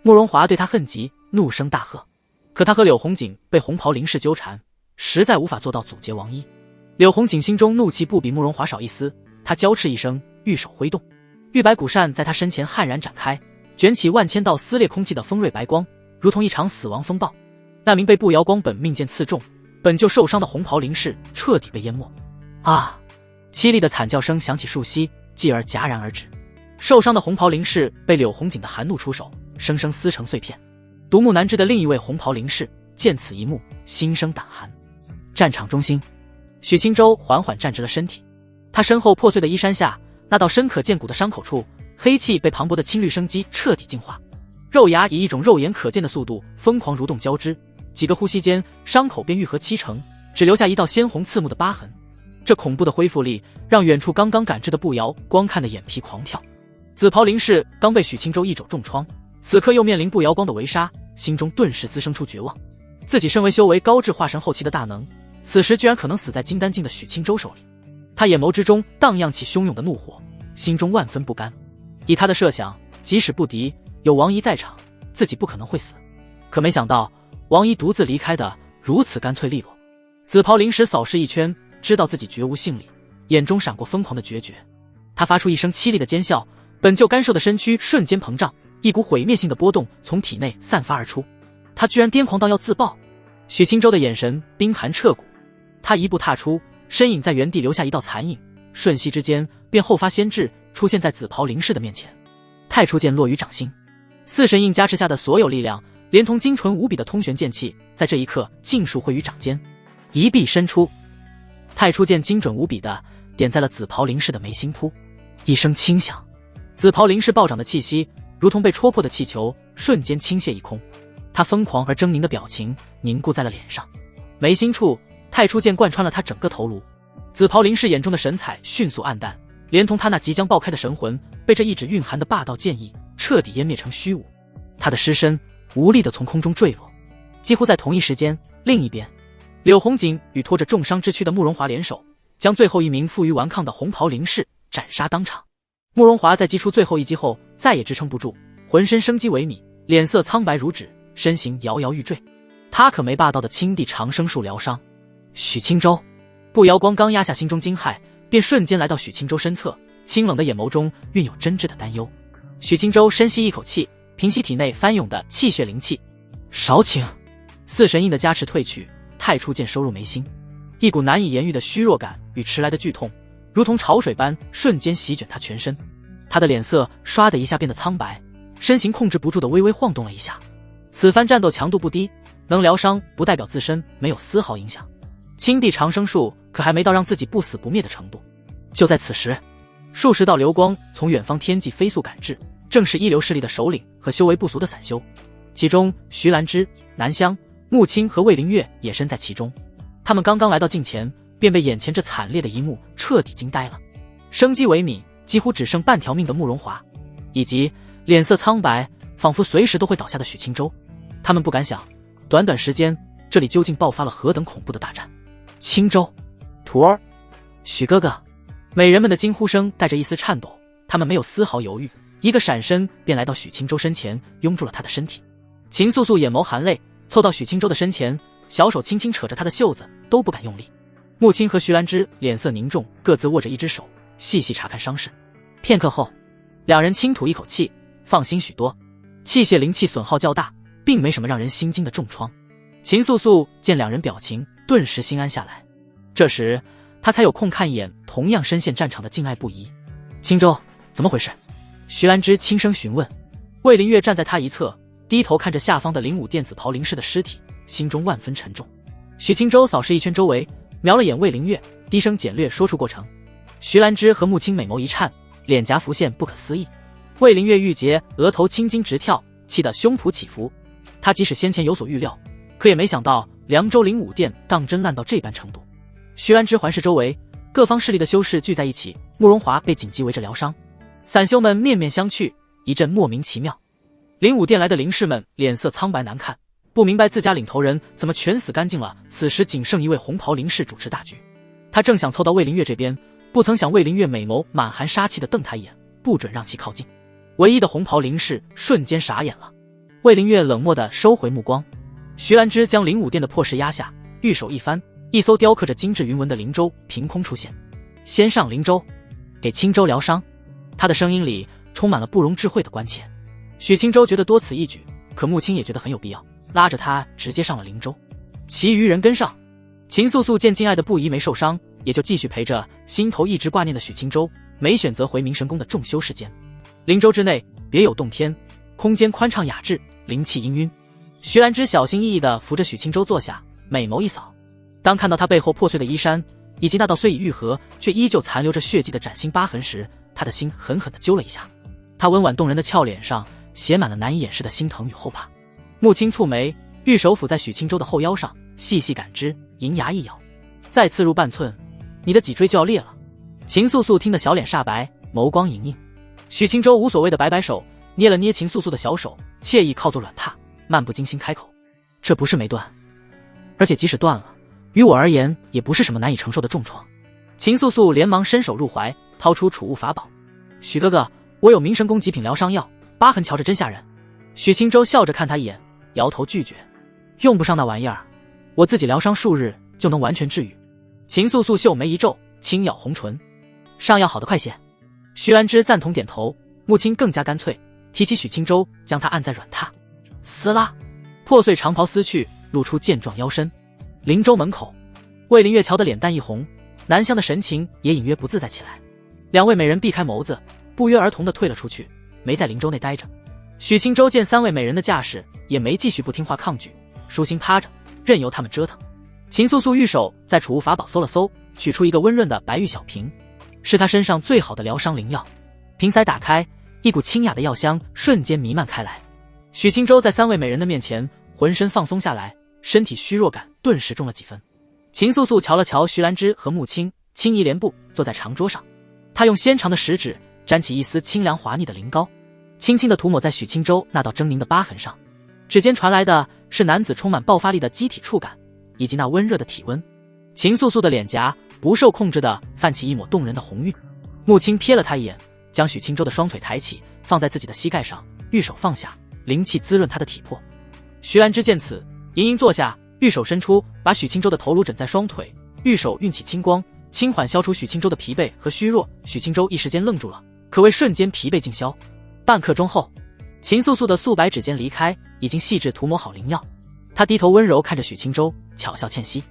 慕容华对他恨极，怒声大喝。可他和柳红锦被红袍灵士纠缠，实在无法做到阻截王一。柳红锦心中怒气不比慕容华少一丝，他娇斥一声，玉手挥动，玉白骨扇在他身前悍然展开，卷起万千道撕裂空气的锋锐白光，如同一场死亡风暴。那名被步摇光本命剑刺中，本就受伤的红袍灵士彻底被淹没。啊！凄厉的惨叫声响起数息，继而戛然而止。受伤的红袍灵士被柳红锦的寒怒出手，生生撕成碎片。独木难支的另一位红袍灵士见此一幕，心生胆寒。战场中心，许青州缓缓站直了身体，他身后破碎的衣衫下，那道深可见骨的伤口处，黑气被磅礴的青绿生机彻底净化，肉芽以一种肉眼可见的速度疯狂蠕动交织，几个呼吸间，伤口便愈合70%，只留下一道鲜红刺目的疤痕。这恐怖的恢复力让远处刚刚赶至的步摇光看得眼皮狂跳。紫袍林氏刚被许清舟一肘重创，此刻又面临步摇光的围杀，心中顿时滋生出绝望。自己身为修为高至化神后期的大能，此时居然可能死在金丹境的许清舟手里。他眼眸之中荡漾起汹涌的怒火，心中万分不甘。以他的设想，即使不敌，有王姨在场，自己不可能会死。可没想到王姨独自离开的如此干脆利落。紫袍林氏扫视一圈，知道自己绝无幸理，眼中闪过疯狂的决绝。他发出一声凄厉的尖笑，本就干瘦的身躯瞬间膨胀，一股毁灭性的波动从体内散发而出。他居然癫狂到要自爆！许清舟的眼神冰寒彻骨，他一步踏出，身影在原地留下一道残影，瞬息之间便后发先至，出现在紫袍林氏的面前。太初剑落于掌心，四神印加持下的所有力量，连同精纯无比的通玄剑气，在这一刻尽数汇于掌间，一臂伸出，太初剑精准无比的点在了紫袍林氏的眉心扑，一声轻响，紫袍林氏暴涨的气息如同被戳破的气球，瞬间倾泻一空。他疯狂而狰狞的表情凝固在了脸上，眉心处太初剑贯穿了他整个头颅。紫袍林氏眼中的神采迅速暗淡，连同他那即将爆开的神魂，被这一指蕴含的霸道剑意彻底湮灭成虚无。他的尸身无力地从空中坠落。几乎在同一时间，另一边，柳红锦与拖着重伤之躯的慕容华联手，将最后一名负隅顽抗的红袍林氏斩杀当场。慕容华在击出最后一击后再也支撑不住，浑身生机萎靡，脸色苍白如纸，身形摇摇欲坠。他可没霸道的青地长生术疗伤。许清舟，步摇光刚压下心中惊骇，便瞬间来到许清舟身侧，清冷的眼眸中蕴有真挚的担忧。许清舟深吸一口气，平息体内翻涌的气血灵气。少顷，四神印的加持退去，太初剑收入眉心，一股难以言喻的虚弱感与迟来的剧痛如同潮水般瞬间席卷他全身。他的脸色唰的一下变得苍白，身形控制不住的微微晃动了一下。此番战斗强度不低，能疗伤不代表自身没有丝毫影响。青地长生术可还没到让自己不死不灭的程度。就在此时，数十道流光从远方天际飞速赶至，正是一流势力的首领和修为不俗的散修，其中徐兰芝、南香、穆青和魏灵月也身在其中。他们刚刚来到近前，便被眼前这惨烈的一幕彻底惊呆了。生机萎靡，几乎只剩半条命的慕容华，以及脸色苍白，仿佛随时都会倒下的许清舟。他们不敢想，短短时间，这里究竟爆发了何等恐怖的大战。清舟，徒儿，许哥哥，美人们的惊呼声带着一丝颤抖，他们没有丝毫犹豫，一个闪身便来到许清舟身前，拥住了他的身体。秦素素眼眸含泪，凑到许清舟的身前，小手轻轻扯着他的袖子，都不敢用力。穆青和徐兰芝脸色凝重，各自握着一只手，细细查看伤势。片刻后，两人轻吐一口气，放心许多。气血灵气损耗较大，并没什么让人心惊的重创。秦素素见两人表情，顿时心安下来。这时他才有空看一眼同样身陷战场的敬爱不已。清舟，怎么回事？徐兰芝轻声询问。魏灵月站在他一侧，低头看着下方的灵武殿紫袍林氏的尸体，心中万分沉重。许清舟扫视一圈周围，瞄了眼魏灵月，低声简略说出过程。徐兰芝和穆青美眸一颤，脸颊浮现不可思议。魏灵月玉洁额头青筋直跳，气得胸脯起伏。他即使先前有所预料，可也没想到凉州灵武殿当真烂到这般程度。徐兰芝环视周围，各方势力的修士聚在一起，慕容华被紧急围着疗伤，散修们面面相觑，一阵莫名其妙。灵武殿来的灵士们脸色苍白难看，不明白自家领头人怎么全死干净了。此时仅剩一位红袍灵士主持大局，他正想凑到魏灵月这边，不曾想魏灵月美眸满含杀气的瞪他一眼，不准让其靠近。唯一的红袍灵士瞬间傻眼了。魏灵月冷漠地收回目光。徐兰芝将灵武殿的破石压下，玉手一翻，一艘雕刻着精致云纹的灵舟凭空出现。先上灵舟，给青舟疗伤。他的声音里充满了不容置喙的关切。许青舟觉得多此一举，可穆青也觉得很有必要，拉着他直接上了灵舟。其余人跟上。秦素素见敬爱的不疑没受伤，也就继续陪着心头一直挂念的许青舟，没选择回明神宫的众修士间。灵舟之内别有洞天，空间宽敞雅致，灵气氤氲。徐兰芝小心翼翼地扶着许青舟坐下，美眸一扫，当看到他背后破碎的衣衫以及那道虽已愈合却依旧残留着血迹的崭新疤痕时，他的心狠狠地揪了一下。他温婉动人的俏脸上写满了难以掩饰的心疼与后怕。穆青蹙眉，玉手抚在许青州的后腰上，细细感知，银牙一咬，再刺入半寸，你的脊椎就要裂了。秦素素听得小脸煞白，眸光隐隐。许青州无所谓的摆摆手，捏了捏秦素素的小手，惬意靠坐软榻，漫不经心开口：“这不是没断，而且即使断了，于我而言也不是什么难以承受的重创。”秦素素连忙伸手入怀，掏出储物法宝：“许哥哥，我有明神宫极品疗伤药，疤痕瞧着真吓人。”许青州笑着看他一眼，摇头拒绝：“用不上那玩意儿，我自己疗伤数日就能完全治愈。”秦素素秀眉一皱，轻咬红唇：“上药好得快些。”徐兰芝赞同点头，穆青更加干脆，提起许青州，将他按在软榻，撕拉，破碎长袍撕去，露出健壮腰身。灵州门口，魏林月瞧得脸蛋一红，南湘的神情也隐约不自在起来。两位美人避开眸子，不约而同地退了出去，没在灵州内待着。许青州见三位美人的架势，也没继续不听话抗拒，舒心趴着，任由他们折腾。秦素素玉手在储物法宝搜了搜，取出一个温润的白玉小瓶，是他身上最好的疗伤灵药。瓶塞打开，一股清雅的药香瞬间弥漫开来。许青州在三位美人的面前，浑身放松下来，身体虚弱感顿时重了几分。秦素素瞧了瞧徐兰芝和穆青，轻移莲步坐在长桌上，她用纤长的食指沾起一丝清凉滑腻的灵膏，轻轻地涂抹在许青州那道狰狞的疤痕上。指尖传来的是男子充满爆发力的机体触感，以及那温热的体温。秦素素的脸颊不受控制地泛起一抹动人的红晕。穆青瞥了他一眼，将许青州的双腿抬起，放在自己的膝盖上，玉手放下，灵气滋润他的体魄。徐兰芝见此，盈盈坐下，玉手伸出，把许青州的头颅枕在双腿，玉手运起清光，轻缓消除许青州的疲惫和虚弱。许青州一时间愣住了，可谓瞬间疲惫尽消。半刻钟后，秦素素的素白指尖离开，已经细致涂抹好灵药。她低头温柔看着许青州，巧笑倩兮。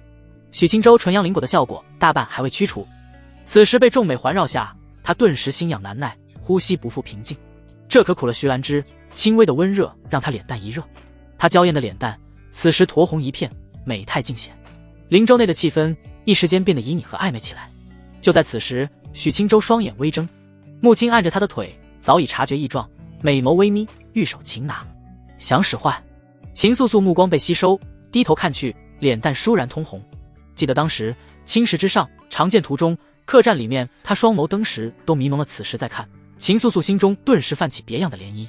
许青州纯阳灵果的效果大半还未驱除，此时被众美环绕下，他顿时心痒难耐，呼吸不复平静。这可苦了徐兰芝，轻微的温热让她脸蛋一热，她娇艳的脸蛋此时酡红一片，美态尽显。灵州内的气氛一时间变得旖旎和暧昧起来。就在此时，许青州双眼微睁，穆青按着他的腿，早已察觉异状，美眸微眯，玉手轻拿，想使唤。秦素素目光被吸收，低头看去，脸蛋倏然通红。记得当时青石之上长剑图中客栈里面，他双眸登时都迷蒙了，此时再看，秦素素心中顿时泛起别样的涟漪。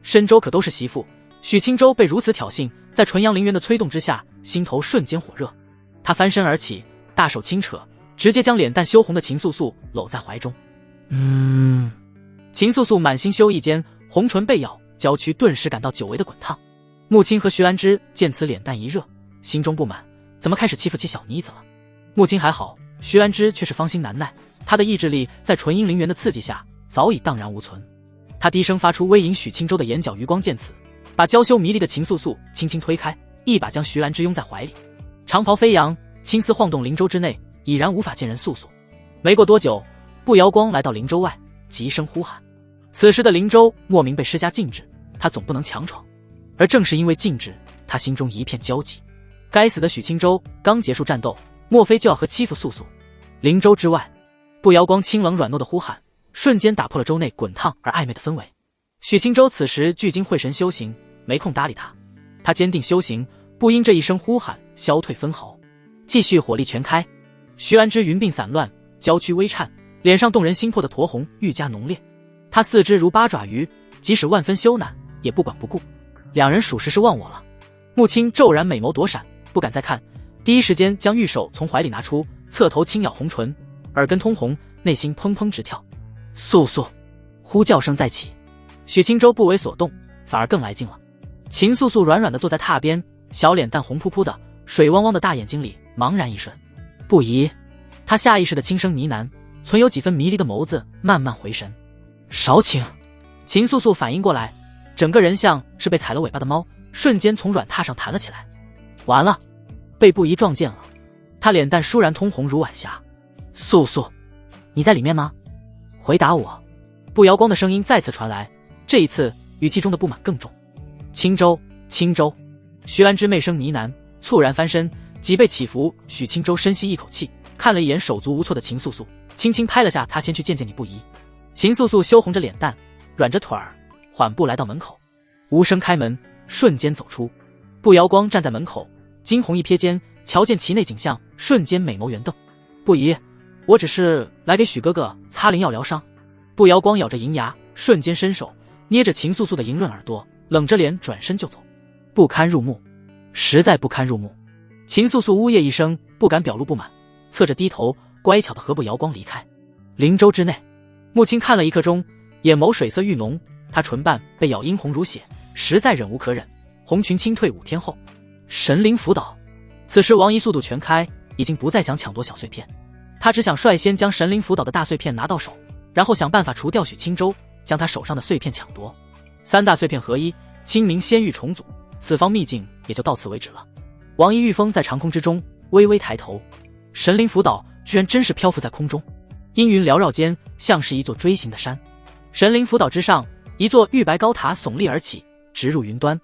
深州可都是媳妇，许青州被如此挑衅，在纯阳灵元的催动之下，心头瞬间火热。他翻身而起，大手轻扯，直接将脸蛋羞红的秦素素搂在怀中。秦素素满心羞意间，红唇被咬，娇躯顿时感到久违的滚烫。穆青和徐兰芝见此，脸蛋一热，心中不满，怎么开始欺负起小妮子了？穆青还好，徐兰芝却是芳心难耐，她的意志力在纯阴灵元的刺激下早已荡然无存。她低声发出微吟许青州的眼角余光，见此，把娇羞迷离的秦素素轻轻推开，一把将徐兰芝拥在怀里。长袍飞扬，青丝晃动灵州之内，已然无法见人素素。没过多久，步瑶光来到灵州外，急声呼喊。此时的灵州莫名被施加禁制，他总不能强闯，而正是因为禁制，他心中一片焦急。该死的许青州刚结束战斗，莫非就要和欺负素素？灵州之外，步瑶光清冷软糯的呼喊瞬间打破了州内滚烫而暧昧的氛围。许青州此时聚精会神修行，没空搭理他。他坚定修行，不因这一声呼喊消退分毫，继续火力全开。徐兰芝云鬓散乱，娇躯微颤，脸上动人心魄的酡红愈加浓烈。他四肢如八爪鱼，即使万分羞赧也不管不顾。两人属实是忘我了。穆青骤然美眸躲闪，不敢再看，第一时间将玉手从怀里拿出，侧头轻咬红唇，耳根通红，内心砰砰直跳。素素！呼叫声再起，许青州不为所动，反而更来劲了。秦素素软软地坐在榻边，小脸蛋红扑扑的，水汪汪的大眼睛里茫然一瞬。不宜。她下意识的轻声呢喃，存有几分迷离的眸子慢慢回神。少请。秦素素反应过来，整个人像是被踩了尾巴的猫，瞬间从软榻上弹了起来。完了，被不宜撞见了。她脸蛋倏然通红如晚霞。素素，你在里面吗？回答我。步瑶光的声音再次传来，这一次语气中的不满更重。青州，青州。徐兰芝媚声呢喃，猝然翻身，脊背起伏。许青州深吸一口气，看了一眼手足无措的秦素素，轻轻拍了下她，先去见见你不宜。秦素素羞红着脸蛋，软着腿儿，缓步来到门口。无声开门，瞬间走出。步瑶光站在门口，惊鸿一瞥间，瞧见其内景象，瞬间美眸圆瞪。不宜，我只是来给许哥哥擦灵药疗伤。步瑶光咬着银牙，瞬间伸手捏着秦素素的莹润耳朵，冷着脸转身就走。不堪入目，实在不堪入目。秦素素呜咽一声，不敢表露不满，侧着低头，乖巧的和步瑶光离开。灵州之内，穆青看了一刻钟，眼眸水色愈浓，他唇瓣被咬殷红如血，实在忍无可忍。红裙轻退5天后，神灵辅导。此时王姨速度全开，已经不再想抢夺小碎片，他只想率先将神灵辅导的大碎片拿到手，然后想办法除掉许青州，将他手上的碎片抢夺。3大碎片合一，清明仙域重组，此方秘境也就到此为止了。王姨御风在长空之中微微抬头，神灵辅导居然真是漂浮在空中，阴云缭绕间，像是一座锥形的山。神灵辅导之上，一座玉白高塔耸立而起，直入云端。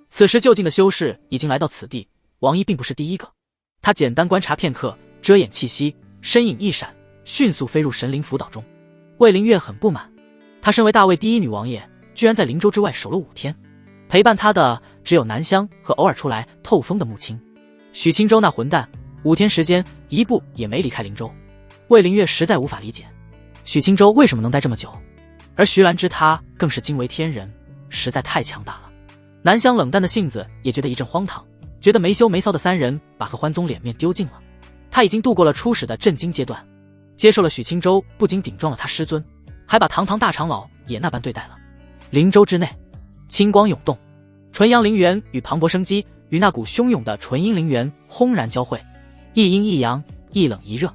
此时就近的修士已经来到此地，王姨并不是第一个。他简单观察片刻，遮掩气息，身影一闪，迅速飞入神灵辅导中。魏灵月很不满，她身为大魏第一女王爷，居然在灵州之外守了5天，陪伴她的只有南香和偶尔出来透风的穆青。许青州那混蛋，5天时间一步也没离开灵州。魏灵月实在无法理解许青州为什么能待这么久，而徐兰芝她更是惊为天人，实在太强大了。南香冷淡的性子也觉得一阵荒唐，觉得没羞没臊的3人把合欢宗脸面丢尽了。他已经度过了初始的震惊阶段，接受了许青州不仅顶撞了他师尊，还把堂堂大长老也那般对待了。灵州之内，青光涌动，纯阳灵元与磅礴生机与那股汹涌的纯阴灵元轰然交汇，一阴一阳，一冷一热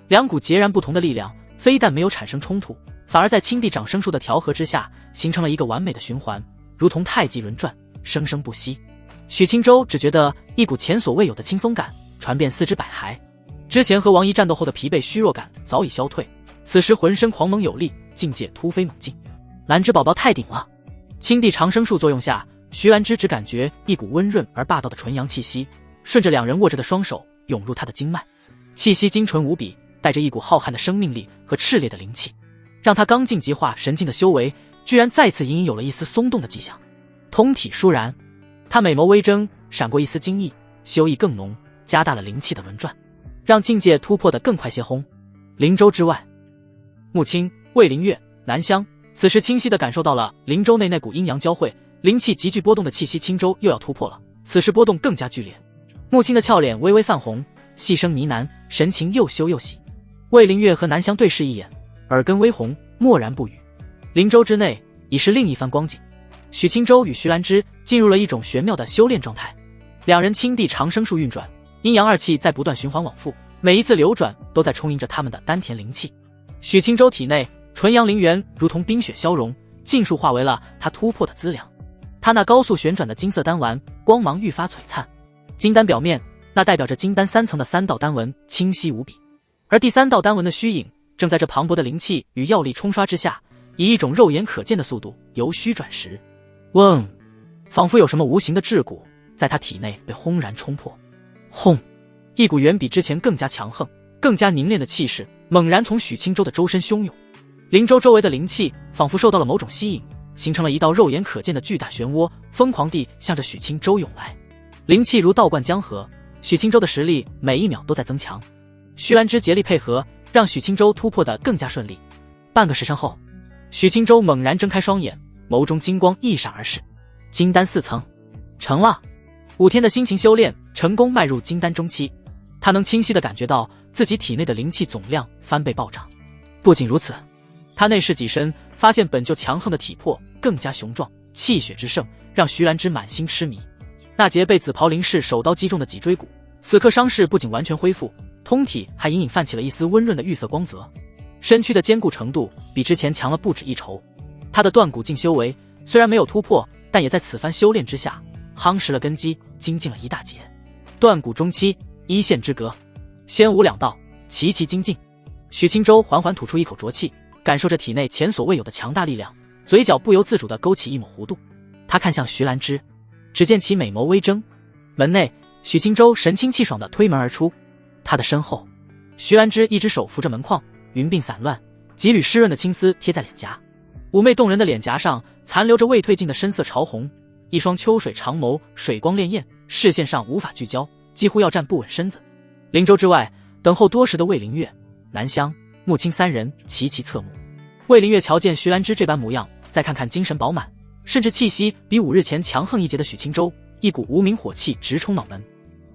，2股截然不同的力量非但没有产生冲突，反而在青地长生术的调和之下，形成了一个完美的循环，如同太极轮转，生生不息。许青州只觉得一股前所未有的轻松感传遍4肢百骸，之前和王姨战斗后的疲惫虚弱感早已消退，此时浑身狂猛有力，境界突飞猛进。兰芝宝宝太顶了！青地长生术作用下，徐兰芝只感觉一股温润而霸道的纯阳气息，顺着2人握着的双手涌入她的经脉，气息精纯无比，带着一股浩瀚的生命力和炽烈的灵气，让她刚劲极化神境的修为居然再次隐隐有了一丝松动的迹象。通体倏然，他美眸微睁，闪过一丝惊异，修意更浓，加大了灵气的轮转，让境界突破得更快些轰。灵州之外，穆青、魏灵月、南香此时清晰地感受到了灵州内那股阴阳交汇，灵气急剧波动的气息，青州又要突破了，此时波动更加剧烈。穆青的俏脸微微泛红，细声呢喃，神情又羞又喜。魏灵月和南香对视一眼，耳根微红，默然不语。灵州之内已是另一番光景，许青州与徐兰芝进入了一种玄妙的修炼状态，2人青地长生术运转，阴阳2气在不断循环往复，每一次流转都在充盈着他们的丹田灵气。许青州体内纯阳灵元如同冰雪消融，尽数化为了他突破的资粮。他那高速旋转的金色丹丸光芒愈发璀璨，金丹表面那代表着金丹3层的3道丹纹清晰无比，而第3道丹纹的虚影正在这磅礴的灵气与药力冲刷之下，以一种肉眼可见的速度由虚转实。嗡，仿佛有什么无形的桎梏在他体内被轰然冲破。轰，一股远比之前更加强横、更加凝练的气势猛然从许青州的周身汹涌，灵州周围的灵气仿佛受到了某种吸引，形成了一道肉眼可见的巨大漩涡，疯狂地向着许青州涌来。灵气如倒灌江河，许青州的实力每一秒都在增强。徐兰芝竭力配合，让许青州突破得更加顺利。半个时辰后，许青州猛然睁开双眼，眸中金光一闪而逝。金丹4层，成了！5天的辛勤修炼，成功迈入金丹中期。他能清晰地感觉到自己体内的灵气总量翻倍暴涨。不仅如此，他内视己身，发现本就强横的体魄更加雄壮，气血之盛让徐兰芝满心痴迷。那节被紫袍灵士手刀击中的脊椎骨，此刻伤势不仅完全恢复，通体还隐隐泛起了一丝温润的玉色光泽，身躯的坚固程度比之前强了不止一筹。他的断骨境修为虽然没有突破，但也在此番修炼之下夯实了根基，精进了一大截。断骨中期，1线之隔，仙武2道，齐齐精进。许青州缓缓吐出一口浊气，感受着体内前所未有的强大力量，嘴角不由自主地勾起一抹弧度。他看向徐兰芝，只见其美眸微睁。门内，许青州神清气爽地推门而出，他的身后，徐兰芝一只手扶着门框，云鬓散乱，几缕湿润的青丝贴在脸颊，妩媚动人的脸颊上残留着未褪尽的深色潮红，一双秋水长眸，水光潋滟，视线上无法聚焦，几乎要站不稳身子。灵州之外，等候多时的魏灵月、南湘、穆青三人齐齐侧目。魏灵月瞧见徐兰芝这般模样，再看看精神饱满，甚至气息比5日前强横一截的许青州，一股无名火气直冲脑门。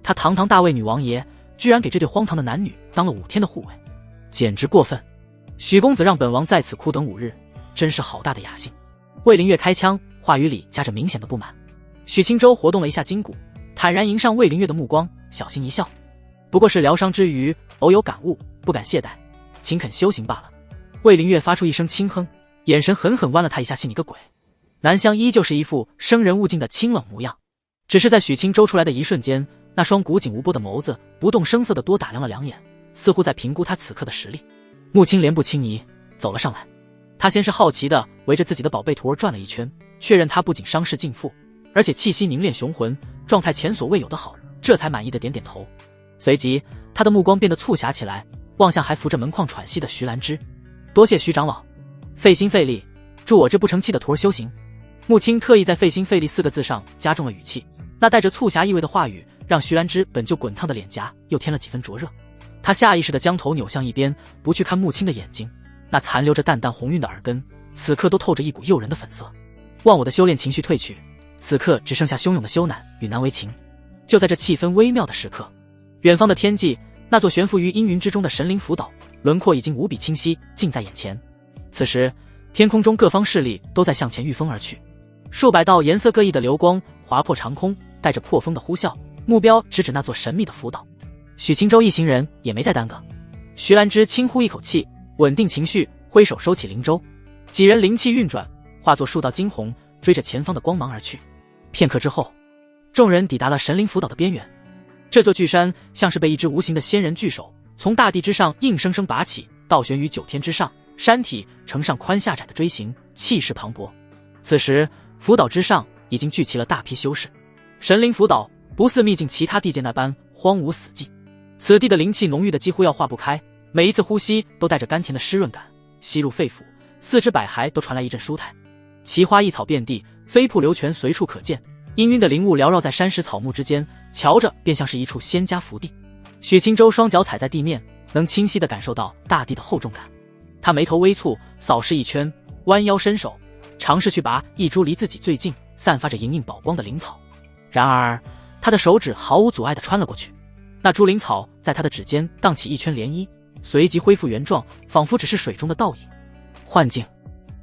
他堂堂大魏女王爷，居然给这对荒唐的男女当了5天的护卫，简直过分！许公子让本王在此苦等5日，真是好大的雅兴。魏灵月开腔，话语里夹着明显的不满。许青州活动了一下筋骨，坦然迎上魏灵月的目光，小心一笑。不过是疗伤之余，偶有感悟，不敢懈怠，请肯修行罢了。魏灵月发出一声轻哼，眼神狠狠剜了他一下，信你个鬼！南湘依旧是一副生人勿近的清冷模样，只是在许青州出来的一瞬间，那双古井无波的眸子不动声色地多打量了2眼，似乎在评估他此刻的实力。穆青莲不轻疑，走了上来。他先是好奇地围着自己的宝贝徒儿转了一圈，确认他不仅伤势尽复，而且气息凝练雄浑，状态前所未有的好，这才满意的点点头。随即他的目光变得促狭起来，望向还扶着门框喘息的徐兰芝。多谢徐长老，费心费力助我这不成器的徒儿修行。穆青特意在费心费力4个字上加重了语气，那带着促狭意味的话语让徐兰芝本就滚烫的脸颊又添了几分灼热。他下意识地将头扭向一边，不去看穆青的眼睛，那残留着淡淡红晕的耳根此刻都透着一股诱人的粉色。望我的修炼情绪褪去，此刻只剩下汹涌的羞赧与难为情。就在这气氛微妙的时刻，远方的天际，那座悬浮于阴云之中的神灵浮岛轮廓已经无比清晰，近在眼前。此时天空中各方势力都在向前御风而去，数百道颜色各异的流光划破长空，带着破风的呼啸，目标直指那座神秘的浮岛。许青州一行人也没再耽搁，徐兰芝轻呼一口气，稳定情绪，挥手收起灵舟，几人灵气运转，化作数道惊鸿，追着前方的光芒而去。片刻之后，众人抵达了神灵浮岛的边缘。这座巨山像是被一只无形的仙人巨手从大地之上硬生生拔起，倒悬于9天之上，山体呈上宽下窄的锥形，气势磅礴。此时浮岛之上已经聚齐了大批修士，神灵浮岛不似秘境其他地界那般荒芜死寂，此地的灵气浓郁的几乎要化不开，每一次呼吸都带着甘甜的湿润感，吸入肺腑，四肢百骸都传来一阵舒泰。奇花异草遍地，飞瀑流泉随处可见，氤氲的灵雾缭绕在山石草木之间，瞧着便像是一处仙家福地。许青州双脚踩在地面，能清晰地感受到大地的厚重感。他眉头微蹙，扫视一圈，弯腰伸手，尝试去拔一株离自己最近、散发着莹莹宝光的灵草。然而他的手指毫无阻碍地穿了过去，那株灵草在他的指尖荡起一圈涟漪，随即恢复原状，仿佛只是水中的倒影。幻境。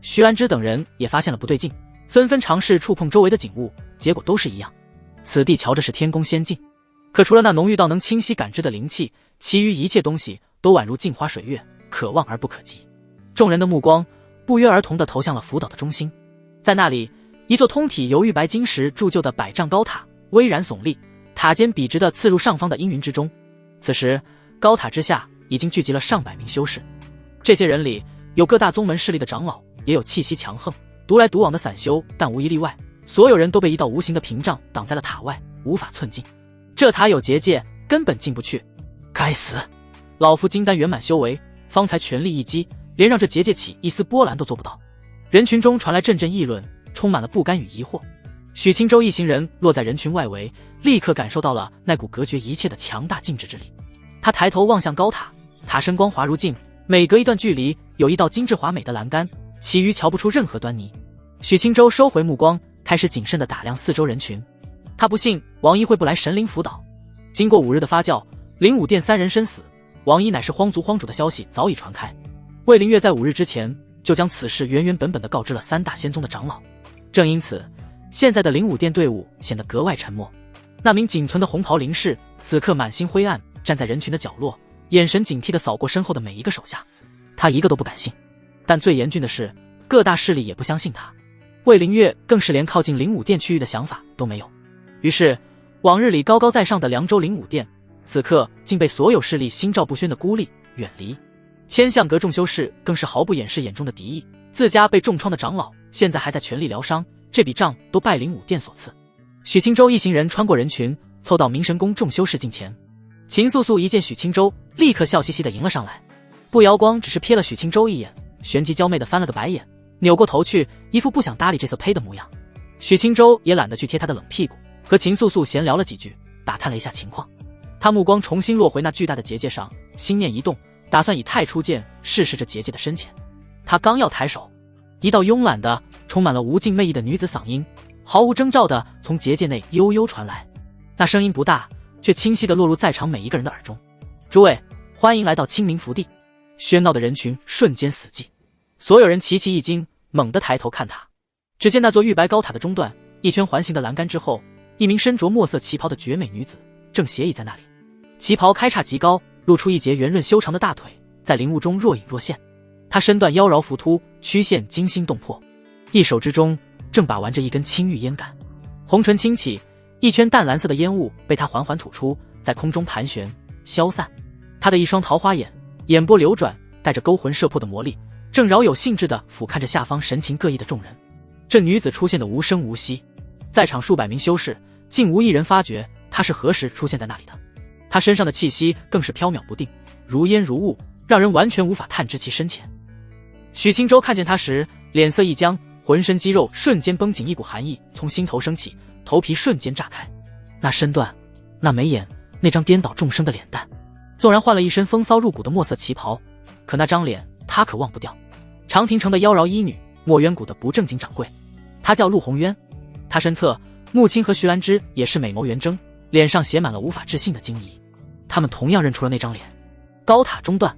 徐兰芝等人也发现了不对劲，纷纷尝试触碰周围的景物，结果都是一样。此地瞧着是天宫仙境，可除了那浓郁到能清晰感知的灵气，其余一切东西都宛如镜花水月，可望而不可及。众人的目光不约而同地投向了浮岛的中心，在那里，一座通体由玉白晶石铸就的100丈高塔巍然耸立，塔尖笔直地刺入上方的阴云之中。此时高塔之下已经聚集了上百名修士，这些人里有各大宗门势力的长老，也有气息强横、独来独往的散修，但无一例外，所有人都被一道无形的屏障挡在了塔外，无法寸进。这塔有结界，根本进不去。该死！老夫金丹圆满修为，方才全力一击，连让这结界起一丝波澜都做不到。人群中传来阵阵议论，充满了不甘与疑惑。许青州一行人落在人群外围，立刻感受到了那股隔绝一切的强大静止之力。他抬头望向高塔，塔身光滑如镜，每隔一段距离有一道精致华美的栏杆，其余瞧不出任何端倪。许青州收回目光，开始谨慎地打量四周人群。他不信王一会不来神灵辅导。经过5日的发酵，灵武殿3人身死，王一乃是荒族荒主的消息早已传开。魏灵月在5日之前就将此事原原本本地告知了3大仙宗的长老，正因此现在的灵武殿队伍显得格外沉默。那名仅存的红袍灵士此刻满心灰暗，站在人群的角落，眼神警惕地扫过身后的每一个手下。他一个都不敢信，但最严峻的是各大势力也不相信他。魏灵月更是连靠近灵武殿区域的想法都没有。于是往日里高高在上的凉州灵武殿，此刻竟被所有势力心照不宣的孤立远离。千相阁众修士更是毫不掩饰眼中的敌意，自家被重创的长老现在还在全力疗伤，这笔账都拜灵武殿所赐。许青州一行人穿过人群，凑到明神宫众修士近前。秦素素一见许青州，立刻笑嘻嘻地迎了上来。步瑶光只是瞥了许青州一眼，旋即娇媚地翻了个白眼，扭过头去，一副不想搭理这色胚的模样。许清舟也懒得去贴他的冷屁股，和秦素素闲聊了几句，打探了一下情况。他目光重新落回那巨大的结界上，心念一动，打算以太初剑试试这结界的深浅。他刚要抬手，一道慵懒的、充满了无尽魅意的女子嗓音，毫无征兆的从结界内悠悠传来。那声音不大，却清晰地落入在场每一个人的耳中。诸位，欢迎来到清明福地。喧闹的人群瞬间死寂，所有人齐齐一惊，猛地抬头看他。只见那座玉白高塔的中段，一圈环形的栏杆之后，一名身着墨色旗袍的绝美女子正斜倚在那里。旗袍开叉极高，露出一截圆润修长的大腿，在灵雾中若隐若现。她身段妖娆浮凸，曲线惊心动魄，一手之中正把玩着一根青玉烟杆。红唇轻启，一圈淡蓝色的烟雾被她缓缓吐出，在空中盘旋消散。她的一双桃花眼，眼波流转，带着勾魂摄魄的魔力，正饶有兴致地俯瞰着下方神情各异的众人。这女子出现的无声无息，在场数百名修士竟无一人发觉她是何时出现在那里的。她身上的气息更是飘渺不定，如烟如雾，让人完全无法探知其深浅。许清舟看见她时，脸色一僵，浑身肌肉瞬间绷紧，一股寒意从心头升起，头皮瞬间炸开。那身段，那眉眼，那张颠倒众生的脸蛋，纵然换了一身风骚入骨的墨色旗袍，可那张脸他可忘不掉。长亭城的妖娆医女，墨渊谷的不正经掌柜，她叫陆红渊。她身侧，穆青和徐兰芝也是美眸圆睁，脸上写满了无法置信的惊疑。他们同样认出了那张脸。高塔中段，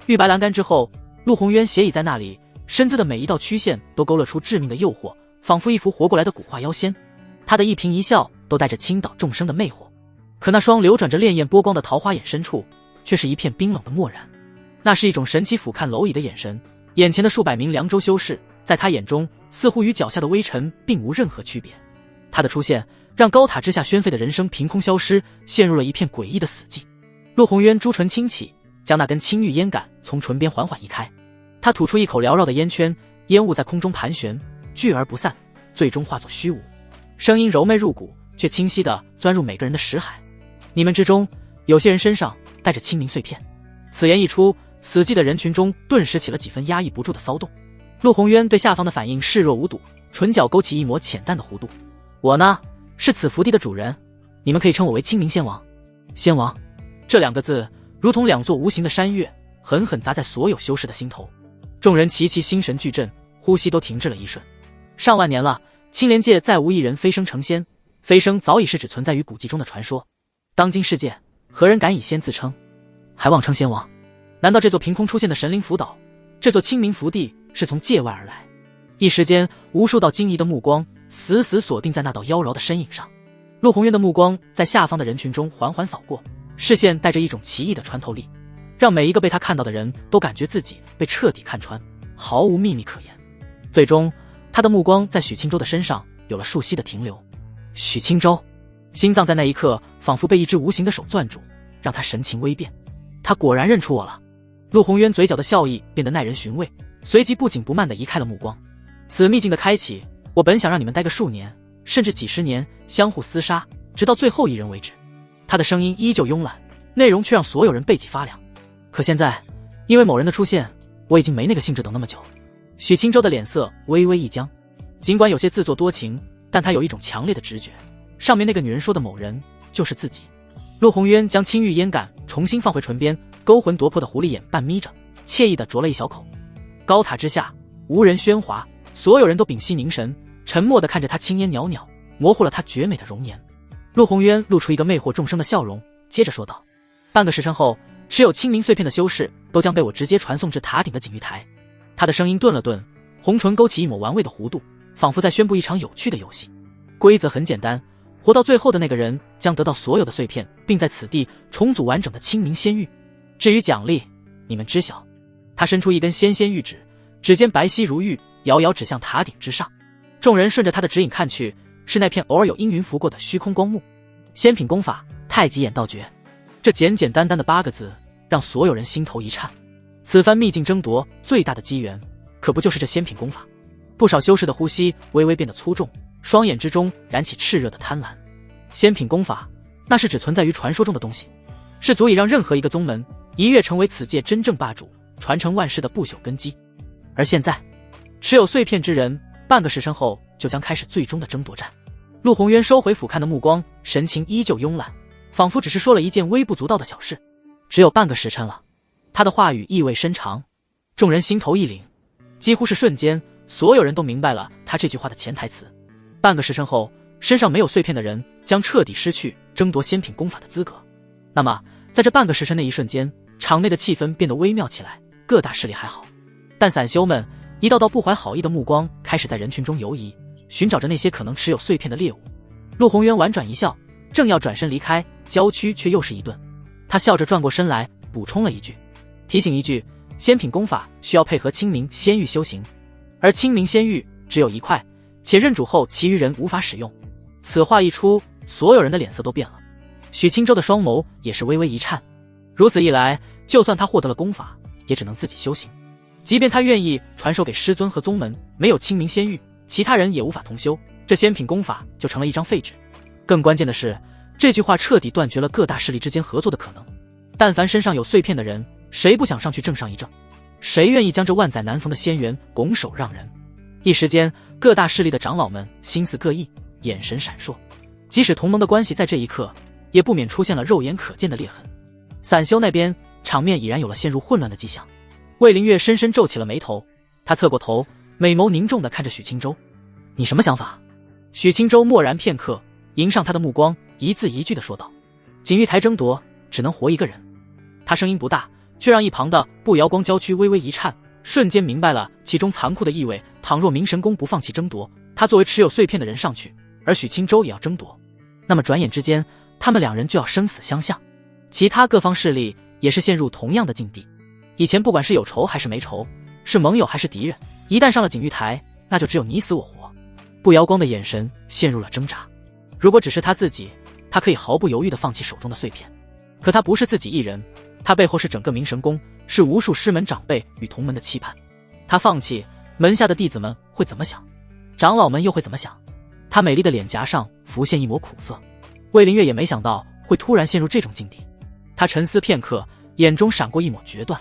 玉白栏杆之后，陆红渊斜倚在那里，身姿的每一道曲线都勾勒出致命的诱惑，仿佛一幅活过来的古画妖仙。他的一颦一笑都带着倾倒众生的魅惑，可那双流转着潋滟波光的桃花眼深处，却是一片冰冷的漠然。那是一种神奇俯瞰蝼蚁的眼神，眼前的数百名凉州修士，在他眼中似乎与脚下的微尘并无任何区别。他的出现让高塔之下喧沸的人声凭空消失，陷入了一片诡异的死寂。陆红渊朱唇轻启，将那根青玉烟杆从唇边缓缓移开，他吐出一口缭绕的烟圈，烟雾在空中盘旋，聚而不散，最终化作虚无。声音柔媚入骨，却清晰地钻入每个人的识海。你们之中，有些人身上带着清明碎片。此言一出，死寂的人群中顿时起了几分压抑不住的骚动。陆红渊对下方的反应视若无睹，唇角勾起一抹浅淡的弧度。我呢，是此福地的主人，你们可以称我为清明仙王。仙王这两个字如同两座无形的山岳，狠狠砸在所有修士的心头。众人齐齐心神俱震，呼吸都停滞了一瞬。上万年了，青莲界再无一人飞升成仙，飞升早已是只存在于古籍中的传说。当今世界，何人敢以仙自称，还妄称仙王？难道这座凭空出现的神灵福岛，这座清明福地是从界外而来？一时间，无数道惊疑的目光死死锁定在那道妖娆的身影上。陆红渊的目光在下方的人群中缓缓扫过，视线带着一种奇异的穿透力，让每一个被他看到的人都感觉自己被彻底看穿，毫无秘密可言。最终，他的目光在许清舟的身上有了数息的停留。许清舟，心脏在那一刻仿佛被一只无形的手攥住，让他神情微变。他果然认出我了。陆红渊嘴角的笑意变得耐人寻味，随即不紧不慢地移开了目光。此秘境的开启，我本想让你们待个数年，甚至几十年，相互厮杀，直到最后一人为止。他的声音依旧慵懒，内容却让所有人背脊发凉。可现在，因为某人的出现，我已经没那个兴致等那么久。许清舟的脸色微微一僵，尽管有些自作多情，但他有一种强烈的直觉，上面那个女人说的某人就是自己。陆红渊将青玉烟杆重新放回唇边，勾魂夺魄的狐狸眼半眯着，惬意地啄了一小口。高塔之下，无人喧哗，所有人都屏息凝神，沉默地看着他青烟袅袅，模糊了他绝美的容颜。陆红渊露出一个魅惑众生的笑容，接着说道：半个时辰后，持有清明碎片的修士都将被我直接传送至塔顶的锦玉台。他的声音顿了顿，红唇勾起一抹玩味的弧度，仿佛在宣布一场有趣的游戏。规则很简单，活到最后的那个人将得到所有的碎片，并在此地重组完整的清明仙玉。至于奖励，你们知晓。他伸出一根纤纤玉指，指尖白皙如玉，遥遥指向塔顶之上。众人顺着他的指引看去，是那片偶尔有阴云拂过的虚空光幕。仙品功法太极眼道诀，这简简单单的8个字让所有人心头一颤。此番秘境争夺最大的机缘，可不就是这仙品功法？不少修士的呼吸微微变得粗重，双眼之中燃起炽热的贪婪。仙品功法，那是只存在于传说中的东西，是足以让任何一个宗门一跃成为此界真正霸主，传承万世的不朽根基。而现在，持有碎片之人半个时辰后就将开始最终的争夺战。陆宏渊收回俯瞰的目光，神情依旧慵懒，仿佛只是说了一件微不足道的小事。只有半个时辰了，他的话语意味深长，众人心头一凛，几乎是瞬间，所有人都明白了他这句话的潜台词。半个时辰后，身上没有碎片的人将彻底失去争夺仙品功法的资格。那么在这半个时辰的一瞬间，场内的气氛变得微妙起来，各大势力还好，但散修们一道道不怀好意的目光开始在人群中游移，寻找着那些可能持有碎片的猎物。陆宏渊婉转一笑，正要转身离开，娇躯却又是一顿。他笑着转过身来，补充了一句，提醒一句，仙品功法需要配合清明仙玉修行，而清明仙玉只有一块，且认主后其余人无法使用。此话一出，所有人的脸色都变了，许青州的双眸也是微微一颤。如此一来，就算他获得了功法，也只能自己修行，即便他愿意传授给师尊和宗门，没有清明仙玉，其他人也无法同修，这仙品功法就成了一张废纸。更关键的是，这句话彻底断绝了各大势力之间合作的可能。但凡身上有碎片的人，谁不想上去挣上一挣？谁愿意将这万载难逢的仙缘拱手让人？一时间，各大势力的长老们心思各异，眼神闪烁，即使同盟的关系在这一刻也不免出现了肉眼可见的裂痕。散修那边场面已然有了陷入混乱的迹象。魏凌月深深皱起了眉头，他侧过头，美眸凝重地看着许青州，你什么想法？许青州默然片刻，迎上他的目光，一字一句地说道，锦玉台争夺只能活一个人。他声音不大，却让一旁的不瑶光娇躯微微一颤，瞬间明白了其中残酷的意味。倘若明神宫不放弃争夺，他作为持有碎片的人上去，而许青州也要争夺，那么转眼之间他们两人就要生死相向。其他各方势力也是陷入同样的境地，以前不管是有仇还是没仇，是盟友还是敌人，一旦上了锦玉台，那就只有你死我活。不瑶光的眼神陷入了挣扎，如果只是他自己，他可以毫不犹豫地放弃手中的碎片，可他不是自己一人，他背后是整个明神宫，是无数师门长辈与同门的期盼。他放弃，门下的弟子们会怎么想？长老们又会怎么想？他美丽的脸颊上浮现一抹苦涩。魏凌月也没想到会突然陷入这种境地，他沉思片刻，眼中闪过一抹决断。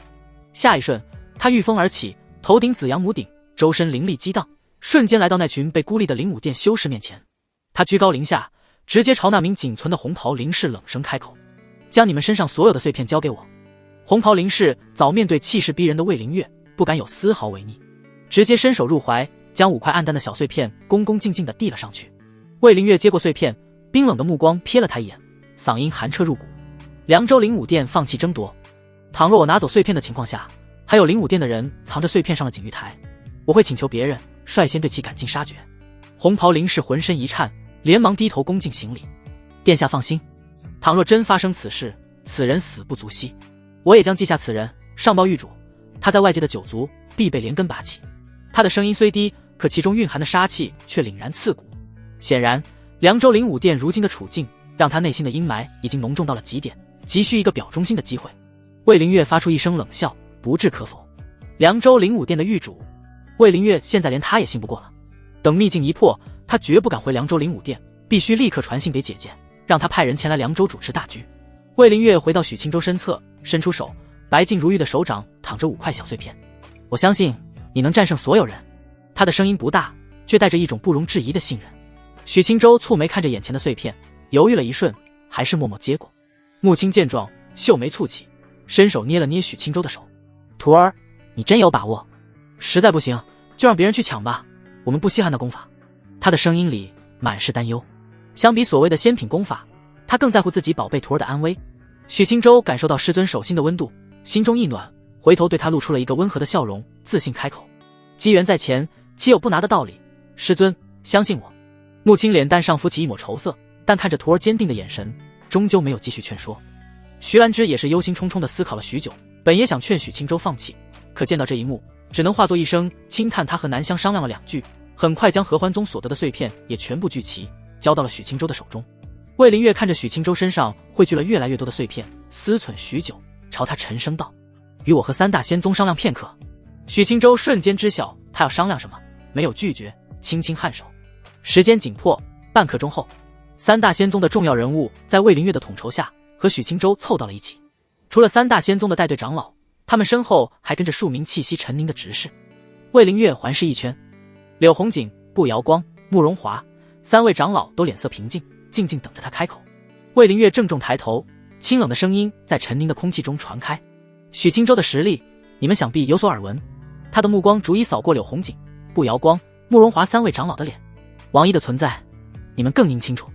下一瞬，他御风而起，头顶紫阳母顶，周身灵力激荡，瞬间来到那群被孤立的灵武殿修士面前。他居高临下，直接朝那名仅存的红袍灵士冷声开口，将你们身上所有的碎片交给我。红袍灵士早面对气势逼人的魏凌月，不敢有丝毫违逆，直接伸手入怀，将5块暗淡的小碎片恭恭敬敬地递了上去。魏凌月接过碎片，冰冷的目光瞥了他一眼，嗓音寒彻入骨，凉州灵武殿放弃争夺，倘若我拿走碎片的情况下，还有灵武殿的人藏着碎片上了锦玉台，我会请求别人率先对其赶尽杀绝。红袍灵士浑身一颤，连忙低头恭敬行礼，殿下放心，倘若真发生此事，此人死不足惜，我也将记下此人，上报玉主，他在外界的九族必被连根拔起。他的声音虽低，可其中蕴含的杀气却凛然刺骨。显然凉州灵武殿如今的处境让他内心的阴霾已经浓重到了极点，急需一个表忠心的机会。魏凌月发出一声冷笑，不置可否。凉州灵武殿的玉主，魏凌月现在连他也信不过了。等秘境一破，他绝不敢回凉州灵武殿，必须立刻传信给姐姐，让他派人前来凉州主持大局。魏凌月回到许青州身侧，伸出手，白净如玉的手掌躺着5块小碎片。我相信你能战胜所有人。他的声音不大，却带着一种不容置疑的信任。许青州蹙眉看着眼前的碎片，犹豫了一瞬，还是默默接过。穆青见状，秀眉蹙起，伸手捏了捏许青州的手，徒儿，你真有把握？实在不行，就让别人去抢吧，我们不稀罕那功法。他的声音里满是担忧。相比所谓的仙品功法，他更在乎自己宝贝徒儿的安危。许青州感受到师尊手心的温度，心中一暖，回头对他露出了一个温和的笑容，自信开口，机缘在前，岂有不拿的道理？师尊，相信我。穆青脸蛋上浮起一抹愁色，但看着徒儿坚定的眼神，终究没有继续劝说。徐兰芝也是忧心忡忡地思考了许久，本也想劝许青州放弃，可见到这一幕，只能化作一声轻叹。他和南香商量了2句，很快将合欢宗所得的碎片也全部聚齐，交到了许青州的手中。魏凌月看着许青州身上汇聚了越来越多的碎片，思忖许久，朝他沉声道：“与我和3大仙宗商量片刻。”许青州瞬间知晓他要商量什么，没有拒绝，轻轻颔首。时间紧迫，半刻钟后，3大仙宗的重要人物在魏凌月的统筹下和许青州凑到了一起。除了3大仙宗的带队长老，他们身后还跟着数名气息沉凝的执事。魏凌月环视一圈，柳红锦、步摇光、慕容华三位长老都脸色平静，静静等着他开口。魏灵月郑重抬头，清冷的声音在沉凝的空气中传开：许青州的实力，你们想必有所耳闻。他的目光逐一扫过柳红锦、步摇光、慕容华三位长老的脸。王一的存在，你们更应清楚。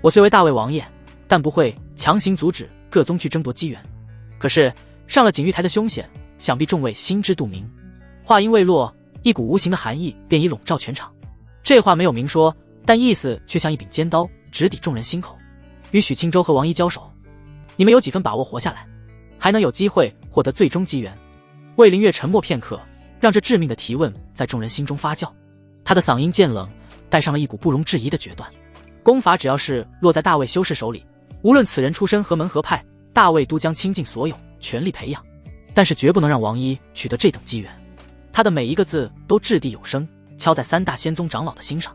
我虽为大魏王爷，但不会强行阻止各宗去争夺机缘。可是上了锦玉台的凶险，想必众位心知肚明。话音未落，一股无形的寒意便已笼罩全场。这话没有明说，但意思却像一柄尖刀，直抵众人心口。与许青州和王一交手，你们有几分把握活下来，还能有机会获得最终机缘？魏灵月沉默片刻，让这致命的提问在众人心中发酵。他的嗓音渐冷，带上了一股不容置疑的决断。功法只要是落在大魏修士手里，无论此人出身何门何派，大魏都将倾尽所有全力培养，但是绝不能让王一取得这等机缘。他的每一个字都掷地有声，敲在三大仙宗长老的心上。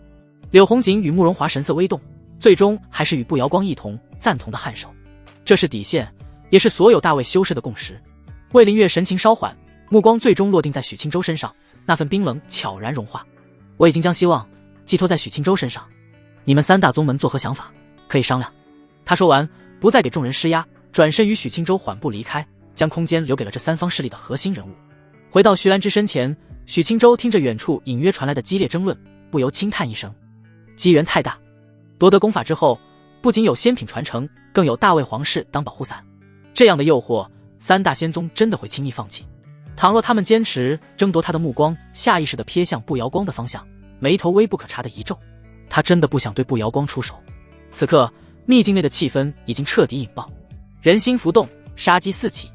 柳红锦与慕容华神色微动，最终还是与步摇光一同赞同的颔首。这是底线，也是所有大魏修士的共识。魏灵月神情稍缓，目光最终落定在许青州身上，那份冰冷悄然融化。我已经将希望寄托在许青州身上，你们三大宗门作何想法？可以商量。他说完，不再给众人施压，转身与许青州缓步离开，将空间留给了这三方势力的核心人物。回到徐兰之身前，许青州听着远处隐约传来的激烈争论，不由轻叹一声：机缘太大。夺得功法之后，不仅有仙品传承，更有大魏皇室当保护伞，这样的诱惑，三大仙宗真的会轻易放弃？倘若他们坚持争夺，他的目光下意识地瞥向步摇光的方向，眉头微不可察的一皱。他真的不想对步摇光出手。此刻秘境内的气氛已经彻底引爆，人心浮动，杀机四起，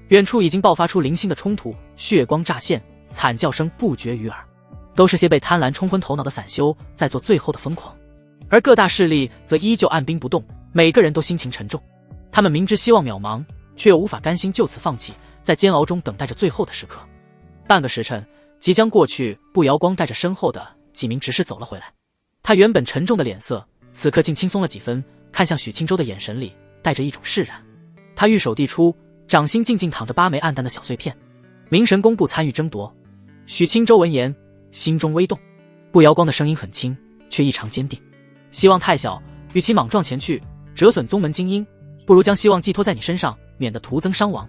远处已经爆发出零星的冲突，血光乍现，惨叫声不绝于耳，都是些被贪婪冲昏头脑的散修在做最后的疯狂。而各大势力则依旧按兵不动，每个人都心情沉重。他们明知希望渺茫，却又无法甘心就此放弃，在煎熬中等待着最后的时刻。半个时辰即将过去，步摇光带着身后的几名执事走了回来。他原本沉重的脸色，此刻竟轻松了几分，看向许青州的眼神里带着一种释然。他玉手递出，掌心静静躺着8枚暗淡的小碎片。明神宫不参与争夺。许青州闻言，心中微动。步摇光的声音很轻，却异常坚定。希望太小，与其莽撞前去，折损宗门精英，不如将希望寄托在你身上，免得徒增伤亡。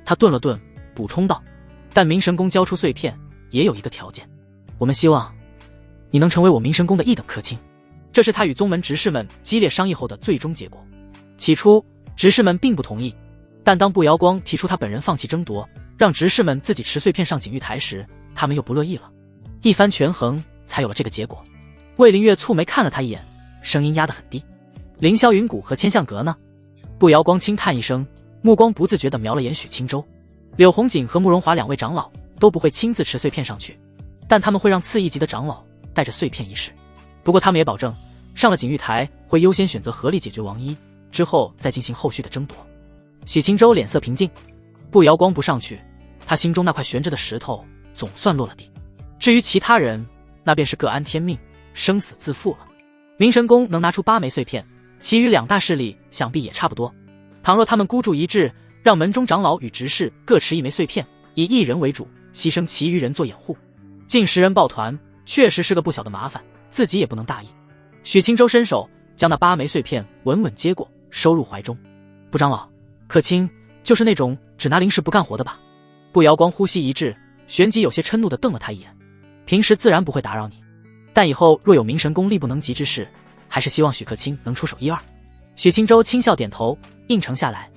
他顿了顿，补充道：但明神宫交出碎片，也有一个条件，我们希望你能成为我明神宫的一等客卿。这是他与宗门执事们激烈商议后的最终结果。起初执事们并不同意，但当步摇光提出他本人放弃争夺，让执事们自己持碎片上锦玉台时，他们又不乐意了。一番权衡，才有了这个结果。魏灵月蹙眉看了他一眼，声音压得很低：凌霄云谷和千象阁呢？步摇光轻叹一声，目光不自觉地瞄了眼许青州。柳红锦和慕容华2位长老都不会亲自持碎片上去，但他们会让次一级的长老带着碎片一试。不过他们也保证，上了锦玉台会优先选择合力解决王一，之后再进行后续的争夺。许青州脸色平静，步摇光不上去，他心中那块悬着的石头总算落了地。至于其他人，那便是各安天命，生死自负了。明神宫能拿出8枚碎片，其余2大势力想必也差不多。倘若他们孤注一掷，让门中长老与执事各持1枚碎片，以1人为主，牺牲其余人做掩护，近10人抱团，确实是个不小的麻烦，自己也不能大意。许青州伸手将那8枚碎片稳稳接过，收入怀中。步长老，客卿就是那种只拿零食不干活的吧？步摇光呼吸一滞，旋即有些嗔怒地瞪了他一眼。平时自然不会打扰你，但以后若有明神宫力不能及之事，还是希望许客卿能出手1、2。许青州轻笑点头，应承下来。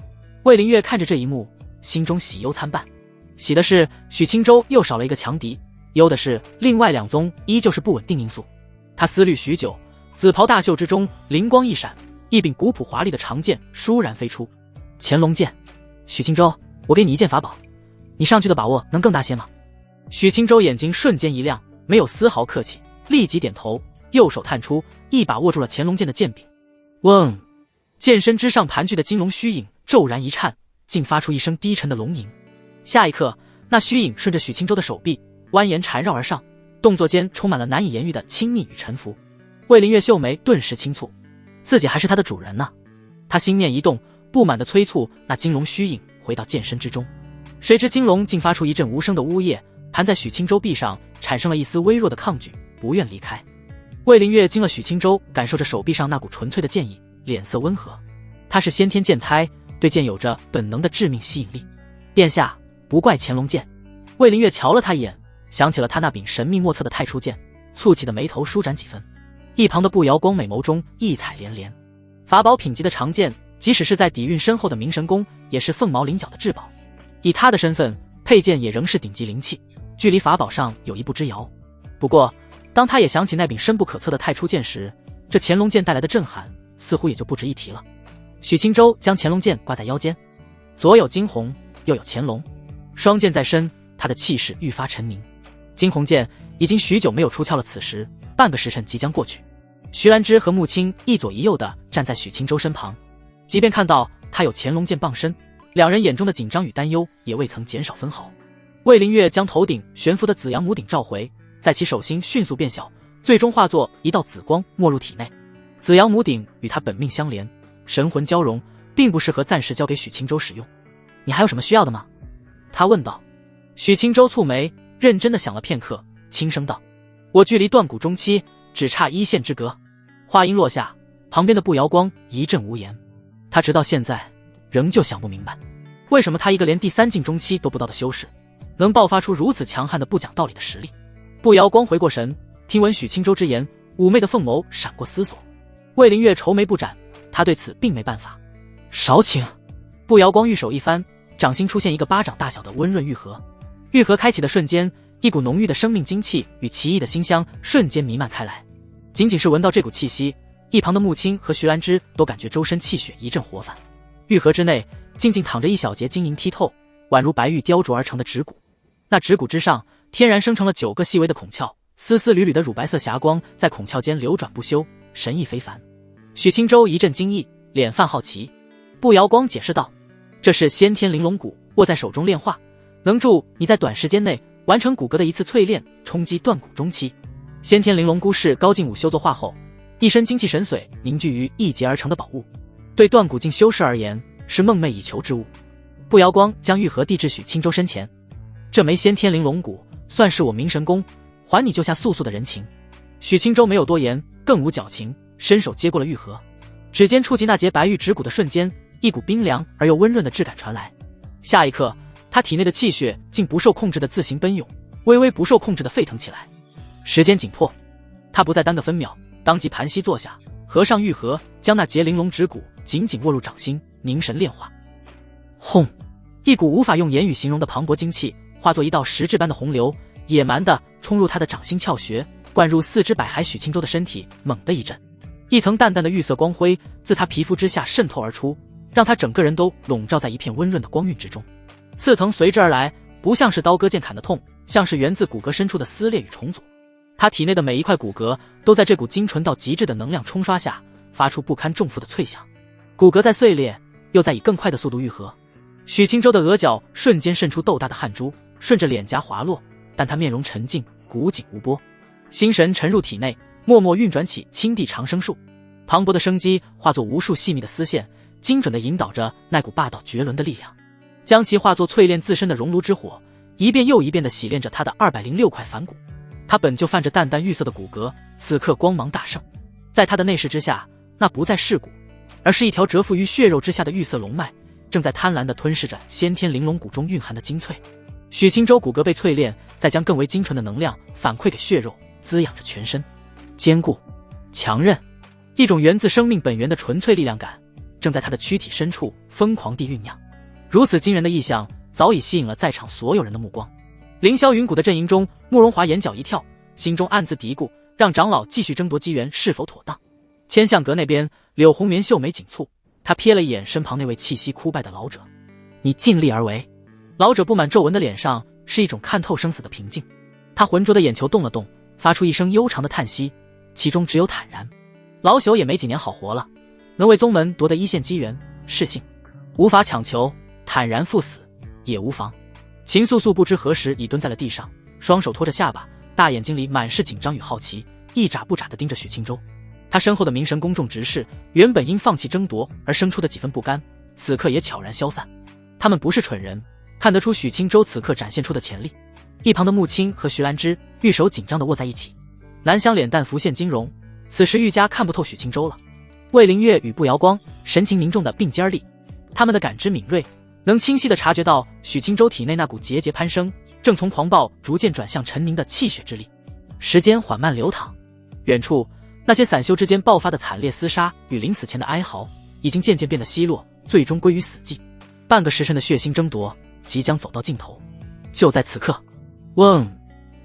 魏灵月看着这一幕，心中喜忧参半。喜的是许青州又少了一个强敌，忧的是另外2宗依旧是不稳定因素。他思虑许久，紫袍大袖之中灵光一闪，一柄古朴华丽的长剑倏然飞出。乾隆剑。许青州，我给你一件法宝，你上去的把握能更大些吗？许青州眼睛瞬间一亮，没有丝毫客气，立即点头，右手探出，一把握住了乾隆剑的剑柄。嗡！剑身之上盘踞的金龙虚影骤然一颤，竟发出一声低沉的龙吟。下一刻，那虚影顺着许青州的手臂蜿蜒缠绕而上，动作间充满了难以言喻的亲昵与臣服。魏灵月秀眉顿时轻蹙，自己还是他的主人呢。他心念一动，不满地催促那金龙虚影回到剑身之中。谁知金龙竟发出一阵无声的呜咽，盘在许青州臂上，产生了一丝微弱的抗拒，不愿离开。魏灵月经了许清舟，感受着手臂上那股纯粹的剑意，脸色温和。他是先天剑胎，对剑有着本能的致命吸引力。殿下，不怪乾隆剑。魏灵月瞧了他一眼，想起了他那柄神秘莫测的太初剑，蹙起的眉头舒展几分。一旁的步摇光美眸中异彩连连。法宝品级的长剑，即使是在底蕴深厚的明神宫，也是凤毛麟角的至宝。以他的身份，佩剑也仍是顶级灵器，距离法宝上有一步之遥。不过，当他也想起那柄深不可测的太初剑时，这乾隆剑带来的震撼似乎也就不值一提了。许清舟将乾隆剑挂在腰间，左有惊鸿，右有乾隆，双剑在身，他的气势愈发沉凝。惊鸿剑已经许久没有出鞘了，此时半个时辰即将过去。徐兰芝和穆青一左一右的站在许清舟身旁，即便看到他有乾隆剑傍身，两人眼中的紧张与担忧也未曾减少分毫。魏灵月将头顶悬浮的紫阳母鼎召回，在其手心迅速变小，最终化作一道紫光没入体内。紫阳母鼎与他本命相连，神魂交融，并不适合暂时交给许清舟使用。你还有什么需要的吗？他问道。许清舟蹙眉，认真的想了片刻，轻声道：我距离断骨中期只差1线之隔。话音落下，旁边的步摇光一阵无言。他直到现在仍旧想不明白，为什么他一个连第3境中期都不到的修士，能爆发出如此强悍的不讲道理的实力。步摇光回过神，听闻许清舟之言，妩媚的凤眸闪过思索。魏灵月愁眉不展，他对此并没办法。少请。步摇光玉手一翻，掌心出现一个巴掌大小的温润玉盒。玉盒开启的瞬间，一股浓郁的生命精气与奇异的馨香瞬间弥漫开来。仅仅是闻到这股气息，一旁的穆青和徐兰芝都感觉周身气血一阵活泛。玉盒之内静静躺着一小节晶莹剔透，宛如白玉雕琢而成的指骨。那指骨之上天然生成了9个细微的孔窍，丝丝缕缕的乳白色霞光在孔窍间流转不休，神意非凡。许清舟一阵惊异，脸泛好奇。步摇光解释道：这是先天玲珑骨，握在手中炼化，能助你在短时间内完成骨骼的一次淬炼，冲击断骨中期。先天玲珑骨是高劲武修作化后，一身精气神髓凝聚于一节而成的宝物，对断骨境修士而言是梦寐以求之物。步摇光将玉盒递至许清舟身前，这枚先天玲珑骨算是我明神宫还你救下素素的人情。许清舟没有多言，更无矫情，伸手接过了玉盒。指尖触及那节白玉指骨的瞬间，一股冰凉而又温润的质感传来。下一刻，他体内的气血竟不受控制的自行奔涌，微微不受控制的沸腾起来。时间紧迫，他不再耽搁分秒，当即盘膝坐下，合上玉盒，将那节玲珑指骨紧紧握入掌心，凝神炼化。轰！一股无法用言语形容的磅礴精气化作一道实质般的洪流，野蛮地冲入他的掌心窍穴，灌入4肢百骸许清舟的身体。猛地一震，一层淡淡的玉色光辉自他皮肤之下渗透而出，让他整个人都笼罩在一片温润的光晕之中。刺疼随之而来，不像是刀割剑砍的痛，像是源自骨骼深处的撕裂与重组。他体内的每一块骨骼都在这股精纯到极致的能量冲刷下发出不堪重负的脆响，骨骼在碎裂，又在以更快的速度愈合。许清舟的额角瞬间渗出豆大的汗珠，顺着脸颊滑落，但他面容沉静，古井无波，心神沉入体内，默默运转起青地长生术。磅礴的生机化作无数细密的丝线，精准地引导着那股霸道绝伦的力量，将其化作淬炼自身的熔炉之火，一遍又一遍地洗炼着他的206块凡骨。他本就泛着淡淡玉色的骨骼，此刻光芒大盛，在他的内视之下，那不再是骨，而是一条蛰伏于血肉之下的玉色龙脉，正在贪婪地吞噬着先天玲珑骨中蕴含的精粹。许清舟骨骼被淬炼，再将更为精纯的能量反馈给血肉，滋养着全身。坚固、强韧，一种源自生命本源的纯粹力量感，正在他的躯体深处疯狂地酝酿。如此惊人的异象，早已吸引了在场所有人的目光。凌霄云谷的阵营中，慕容华眼角一跳，心中暗自嘀咕，让长老继续争夺机缘是否妥当。千相阁那边，柳红棉秀眉紧蹙，他瞥了一眼身旁那位气息枯败的老者。你尽力而为。老者布满皱纹的脸上是一种看透生死的平静，他浑浊的眼球动了动，发出一声悠长的叹息，其中只有坦然。老朽也没几年好活了，能为宗门夺得1线机缘是幸，无法强求，坦然赴死也无妨。秦素素不知何时已蹲在了地上，双手托着下巴，大眼睛里满是紧张与好奇，一眨不眨地盯着许清舟。他身后的明神宫众执事原本因放弃争夺而生出的几分不甘，此刻也悄然消散。他们不是蠢人，看得出许清舟此刻展现出的潜力。一旁的穆青和徐兰芝玉手紧张地握在一起，兰香脸蛋浮现惊容，此时愈加看不透许清舟了。魏凌月与步瑶光神情凝重的并肩而立，他们的感知敏锐，能清晰地察觉到许清舟体内那股节节攀升，正从狂暴逐渐转向沉凝的气血之力。时间缓慢流淌，远处那些散修之间爆发的惨烈厮杀与临死前的哀嚎，已经渐渐变得稀落，最终归于死寂。半个时辰的血腥争夺即将走到尽头。就在此刻，嗡！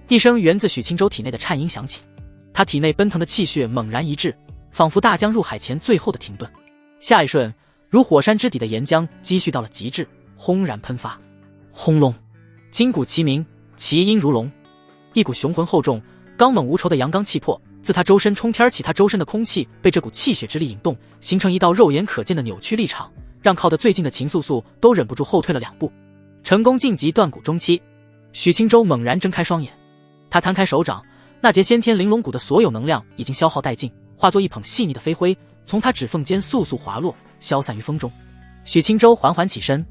一声源自许清舟体内的颤音响起，他体内奔腾的气血猛然一滞，仿佛大江入海前最后的停顿。下一瞬，如火山之底的岩浆积蓄到了极致，轰然喷发。轰隆！筋骨齐鸣，其音如龙。一股雄浑厚重、刚猛无仇的阳刚气魄自他周身冲天起，他周身的空气被这股气血之力引动，形成一道肉眼可见的扭曲力场，让靠得最近的秦素素都忍不住后退了2步。成功晋级断骨中期。许清舟猛然睁开双眼，他摊开手掌，那节先天玲珑骨的所有能量已经消耗殆尽，化作一捧细腻的飞灰，从他指缝间簌簌滑落，消散于风中。许清舟缓缓起身，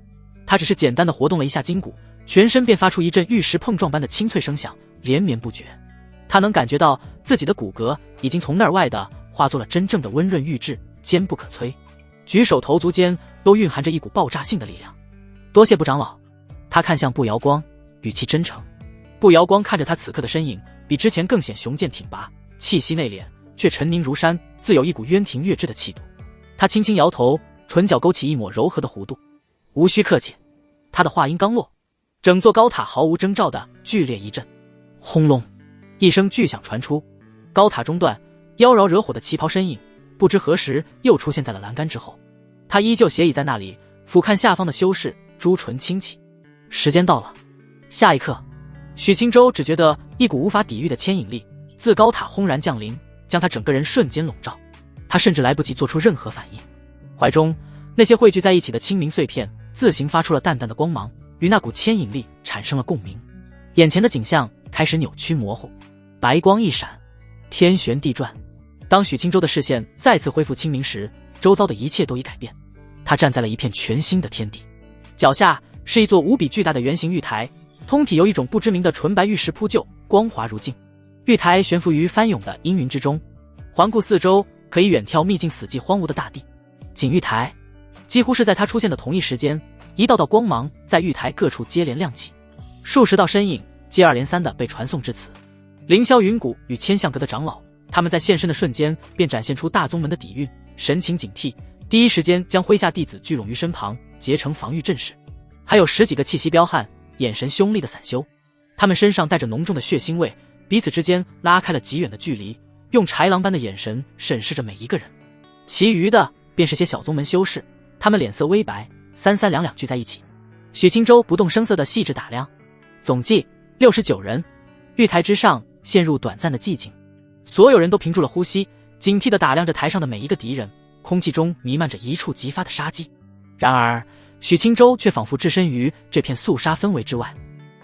他只是简单的活动了一下筋骨，全身便发出一阵玉石碰撞般的清脆声响，连绵不绝。他能感觉到自己的骨骼已经从内而外的化作了真正的温润玉质，坚不可摧。举手投足间都蕴含着一股爆炸性的力量。多谢步长老。他看向步瑶光，语气真诚。步瑶光看着他此刻的身影，比之前更显雄健挺拔，气息内敛，却沉凝如山，自有一股渊庭月至的气度。他轻轻摇头，唇角勾起一抹柔和的弧度。无需客气。他的话音刚落，整座高塔毫无征兆的剧烈一震，轰隆一声巨响传出，高塔中段妖娆惹火的旗袍身影不知何时又出现在了栏杆之后。他依旧斜倚在那里，俯瞰下方的修士，朱唇轻启。时间到了。下一刻，许清舟只觉得一股无法抵御的牵引力自高塔轰然降临，将他整个人瞬间笼罩。他甚至来不及做出任何反应，怀中那些汇聚在一起的清明碎片自行发出了淡淡的光芒，与那股牵引力产生了共鸣。眼前的景象开始扭曲模糊，白光一闪，天旋地转。当许清舟的视线再次恢复清明时，周遭的一切都已改变。他站在了一片全新的天地，脚下是一座无比巨大的圆形玉台，通体由一种不知名的纯白玉石铺就，光滑如镜。玉台悬浮于翻涌的阴云之中，环顾四周，可以远眺秘境死寂荒芜的大地。锦玉台，几乎是在他出现的同一时间，一道道光芒在玉台各处接连亮起，数十道身影接二连三地被传送至此。凌霄云谷与千象阁的长老，他们在现身的瞬间便展现出大宗门的底蕴，神情警惕，第一时间将麾下弟子聚拢于身旁，结成防御阵势。还有10几个气息彪悍、眼神凶厉的散修，他们身上带着浓重的血腥味，彼此之间拉开了极远的距离，用豺狼般的眼神审视着每一个人。其余的便是些小宗门修士，他们脸色微白，三三两两聚在一起。许清舟不动声色地细致打量，总计69人。玉台之上陷入短暂的寂静，所有人都屏住了呼吸，警惕地打量着台上的每一个敌人，空气中弥漫着一触即发的杀机。然而许清舟却仿佛置身于这片肃杀氛围之外，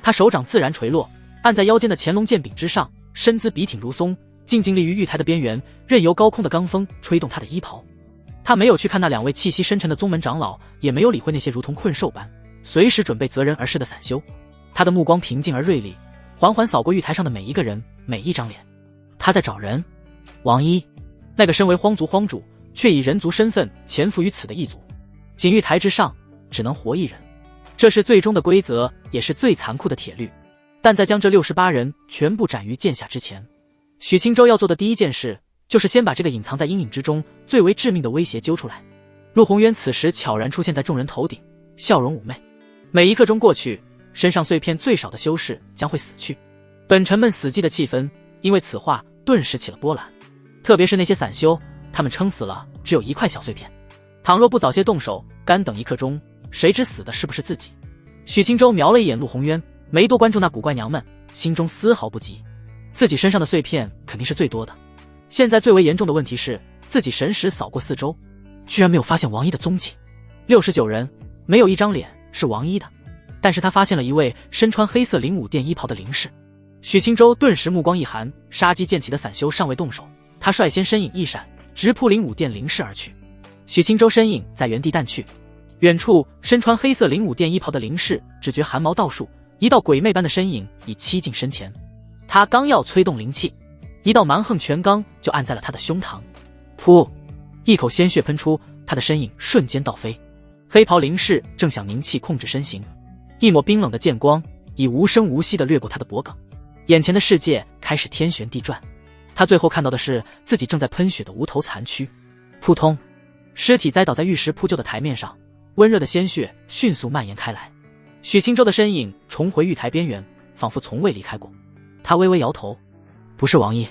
他手掌自然垂落，按在腰间的乾隆剑柄之上，身姿笔挺如松，静静立于玉台的边缘，任由高空的罡风吹动他的衣袍。他没有去看那2位气息深沉的宗门长老，也没有理会那些如同困兽般随时准备择人而噬的散修。他的目光平静而锐利，缓缓扫过玉台上的每一个人，每一张脸。他在找人。王一，那个身为荒族荒主却以人族身份潜伏于此的异族。锦玉台之上只能活一人，这是最终的规则，也是最残酷的铁律。但在将这68人全部斩于剑下之前，许清舟要做的第一件事就是先把这个隐藏在阴影之中最为致命的威胁揪出来。陆宏渊此时悄然出现在众人头顶，笑容妩媚。每一刻钟过去，身上碎片最少的修士将会死去。本沉闷死寂的气氛因为此话顿时起了波澜，特别是那些散修，他们撑死了只有1块小碎片。倘若不早些动手，干等1刻钟，谁知死的是不是自己？许清舟瞄了一眼陆宏渊，没多关注那古怪娘们，心中丝毫不急。自己身上的碎片肯定是最多的，现在最为严重的问题是自己神识扫过4周，居然没有发现王一的踪迹。69人没有一张脸是王一的，但是他发现了一位身穿黑色灵武殿衣袍的灵士。许清舟顿时目光一寒，杀机渐起的散修尚未动手，他率先身影一闪，直扑灵武殿灵士而去。许清舟身影在原地淡去，远处身穿黑色灵武殿衣袍的灵士只觉汗毛倒竖，一道鬼魅般的身影已欺近身前。他刚要催动灵气，一道蛮横拳罡就按在了他的胸膛。噗！一口鲜血喷出，他的身影瞬间倒飞。黑袍林氏正想凝气控制身形，一抹冰冷的剑光已无声无息地掠过他的脖颈，眼前的世界开始天旋地转。他最后看到的是自己正在喷血的无头残躯。扑通！尸体栽倒在玉石铺就的台面上，温热的鲜血迅速蔓延开来。许清舟的身影重回玉台边缘，仿佛从未离开过。他微微摇头，不是王一，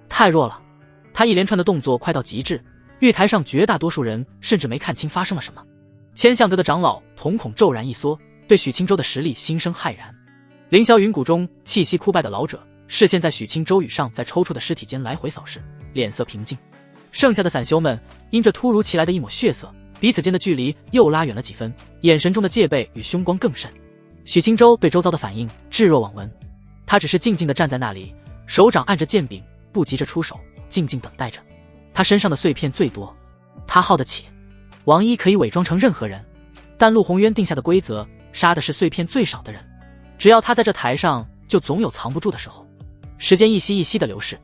太弱了。他一连串的动作快到极致，玉台上绝大多数人甚至没看清发生了什么。千相阁的长老瞳孔骤然一缩，对许清舟的实力心生骇然。凌霄云谷中气息枯败的老者，视线在许清舟与上在抽搐的尸体间来回扫视，脸色平静。剩下的散修们因这突如其来的一抹血色，彼此间的距离又拉远了几分，眼神中的戒备与凶光更甚。许清舟对周遭的反应置若罔闻，他只是静静地站在那里，手掌按着剑柄，不急着出手，静静等待着。他身上的碎片最多，他耗得起。王一可以伪装成任何人，但陆宏渊定下的规则，杀的是碎片最少的人。只要他在这台上，就总有藏不住的时候。时间一息一息的流逝，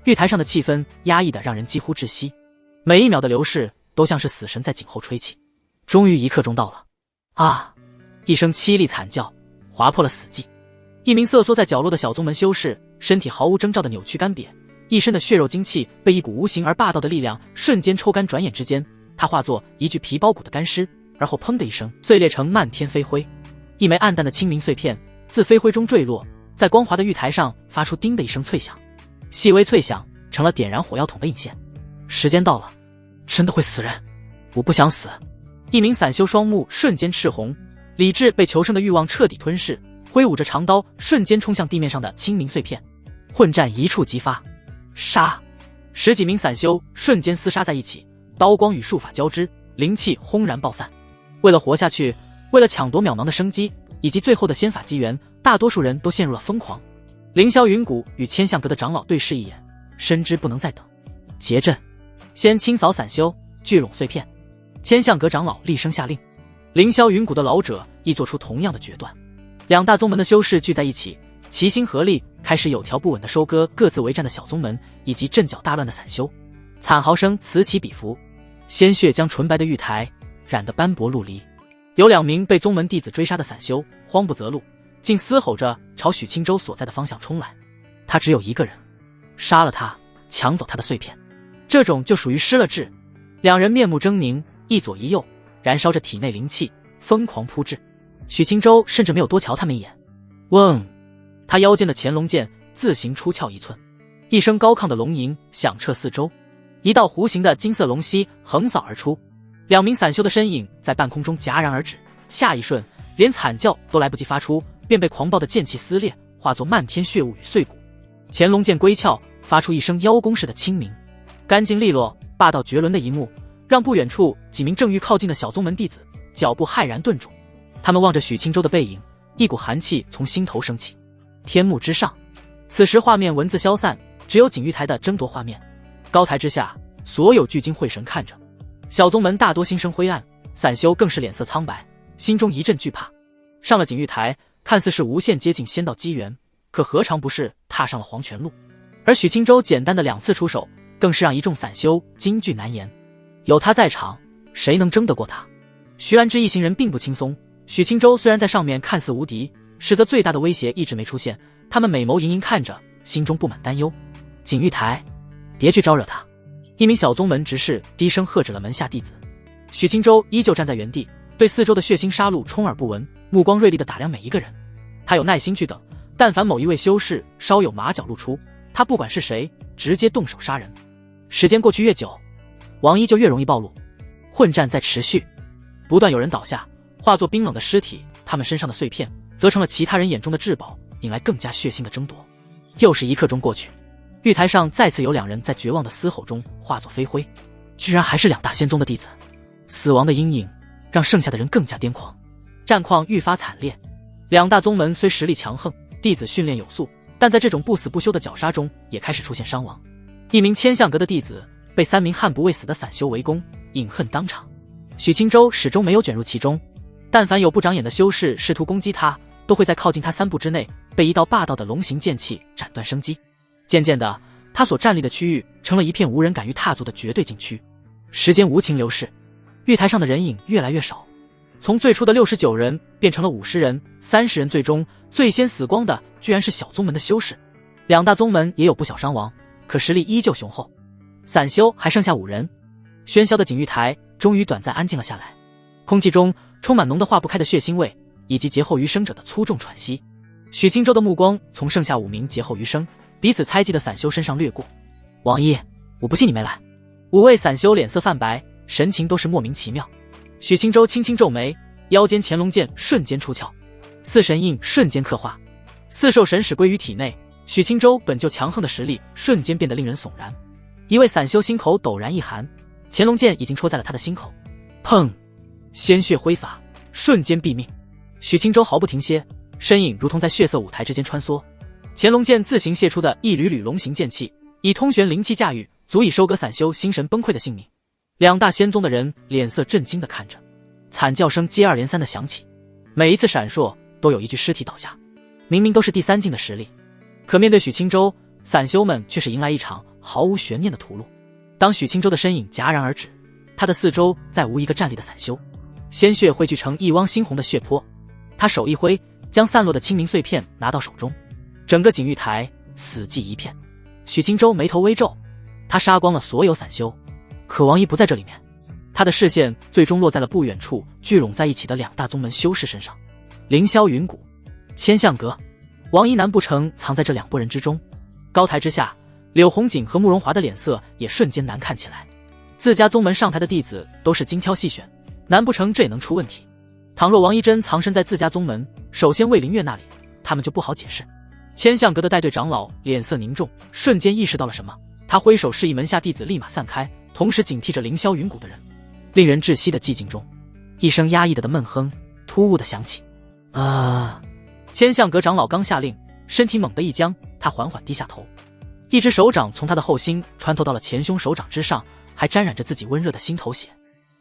玉台上的气氛压抑的让人几乎窒息，每一秒的流逝都像是死神在颈后吹气。终于一刻钟到了，啊！一声凄厉惨叫划破了死寂。一名瑟缩在角落的小宗门修士，身体毫无征兆的扭曲干瘪，一身的血肉精气被一股无形而霸道的力量瞬间抽干，转眼之间，他化作一具皮包骨的干尸，而后砰的一声碎裂成漫天飞灰。一枚暗淡的清明碎片自飞灰中坠落，在光滑的玉台上发出叮的一声脆响，细微脆响成了点燃火药桶的引线。时间到了，真的会死人，我不想死。一名散修双目瞬间赤红，理智被求生的欲望彻底吞噬，挥舞着长刀瞬间冲向地面上的清明碎片。混战一触即发，杀！10几名散修瞬间厮杀在一起，刀光与术法交织，灵气轰然爆散。为了活下去，为了抢夺渺茫的生机以及最后的仙法机缘，大多数人都陷入了疯狂。凌霄云谷与千相阁的长老对视一眼，深知不能再等，结阵，先清扫散修，聚拢碎片。千相阁长老厉声下令，凌霄云谷的老者亦做出同样的决断。两大宗门的修士聚在一起，齐心合力，开始有条不紊地收割各自为战的小宗门以及阵脚大乱的散修。惨嚎声此起彼伏，鲜血将纯白的玉台染得斑驳陆离。有2名被宗门弟子追杀的散修慌不择路，竟嘶吼着朝许清舟所在的方向冲来。他只有一个人，杀了他，抢走他的碎片，这种就属于失了智。2人面目狰狞，一左一右，燃烧着体内灵气，疯狂扑至。许清舟甚至没有多瞧他们一眼。嗡！他腰间的乾龙剑自行出鞘1寸，一声高亢的龙吟响彻四周，一道弧形的金色龙息横扫而出，2名散修的身影在半空中戛然而止，下一瞬，连惨叫都来不及发出，便被狂暴的剑气撕裂，化作漫天血雾与碎骨。乾龙剑归鞘，发出一声邀功式的清鸣，干净利落、霸道绝伦的一幕，让不远处几名正欲靠近的小宗门弟子脚步骇然顿住。他们望着许清舟的背影，一股寒气从心头升起。天幕之上，此时画面文字消散，只有锦玉台的争夺画面。高台之下，所有聚精会神看着。小宗门大多心生灰暗，散修更是脸色苍白，心中一阵惧怕。上了锦玉台，看似是无限接近仙道机缘，可何尝不是踏上了黄泉路？而许清舟简单的2次出手，更是让一众散修惊惧难言。有他在场，谁能争得过他？徐安之一行人并不轻松，许清舟虽然在上面看似无敌，实则最大的威胁一直没出现。他们美眸盈盈看着，心中布满担忧。锦玉台，别去招惹他。一名小宗门执事低声喝止了门下弟子。许清舟依旧站在原地，对四周的血腥杀戮充耳不闻，目光锐利地打量每一个人。他有耐心去等，但凡某一位修士稍有马脚露出，他不管是谁，直接动手杀人。时间过去越久，王一就越容易暴露。混战在持续，不断有人倒下，化作冰冷的尸体，他们身上的碎片则成了其他人眼中的至宝，引来更加血腥的争夺。又是1刻钟过去，玉台上再次有2人在绝望的嘶吼中化作飞灰，居然还是2大仙宗的弟子。死亡的阴影让剩下的人更加癫狂，战况愈发惨烈。2大宗门虽实力强横，弟子训练有素，但在这种不死不休的绞杀中，也开始出现伤亡。一名千相阁的弟子被3名悍不畏死的散修围攻，饮恨当场。许清舟始终没有卷入其中，但凡有不长眼的修士试图攻击他，都会在靠近他3步之内被一道霸道的龙形剑气斩断生机。渐渐的，他所站立的区域成了一片无人敢于踏足的绝对禁区。时间无情流逝，玉台上的人影越来越少，从最初的69人变成了50人、30人，最终最先死光的居然是小宗门的修士。2大宗门也有不小伤亡，可实力依旧雄厚。散修还剩下5人。喧嚣的锦玉台终于短暂安静了下来，空气中充满浓得化不开的血腥味，以及劫后余生者的粗重喘息。许清舟的目光从剩下5名劫后余生彼此猜忌的散修身上掠过。王一，我不信你没来。5位散修脸色泛白，神情都是莫名其妙。许清舟轻轻皱眉，腰间乾隆剑瞬间出鞘，4神印瞬间刻画，4兽神使归于体内。许清舟本就强横的实力瞬间变得令人悚然。一位散修心口陡然一寒，乾隆剑已经戳在了他的心口，砰！鲜血挥洒，瞬间毙命。许清舟毫不停歇，身影如同在血色舞台之间穿梭。乾隆剑自行泄出的一缕缕龙形剑气，以通玄灵气驾驭，足以收割散修心神崩溃的性命。2大仙宗的人脸色震惊地看着，惨叫声接二连三地响起，每一次闪烁都有一具尸体倒下。明明都是第3境的实力，可面对许清舟，散修们却是迎来一场毫无悬念的屠戮。当许清舟的身影戛然而止，他的四周再无一个站立的散修，鲜血汇聚成一汪猩红的血泊。他手一挥，将散落的清明碎片拿到手中，整个锦玉台死寂一片。许清舟眉头微皱，他杀光了所有散修，可王一不在这里面。他的视线最终落在了不远处聚拢在一起的2大宗门修士身上。凌霄云谷、千象阁，王一难不成藏在这2拨人之中？高台之下，柳红锦和慕容华的脸色也瞬间难看起来。自家宗门上台的弟子都是精挑细选，难不成这也能出问题？倘若王一真藏身在自家宗门，首先魏灵月那里，他们就不好解释。千象阁的带队长老脸色凝重，瞬间意识到了什么，他挥手示意门下弟子立马散开，同时警惕着凌霄云谷的人。令人窒息的寂静中，一声压抑的闷哼突兀的响起。千象阁长老刚下令，身体猛地一僵，他缓缓低下头，一只手掌从他的后心穿透到了前胸手掌之上，还沾染着自己温热的心头血。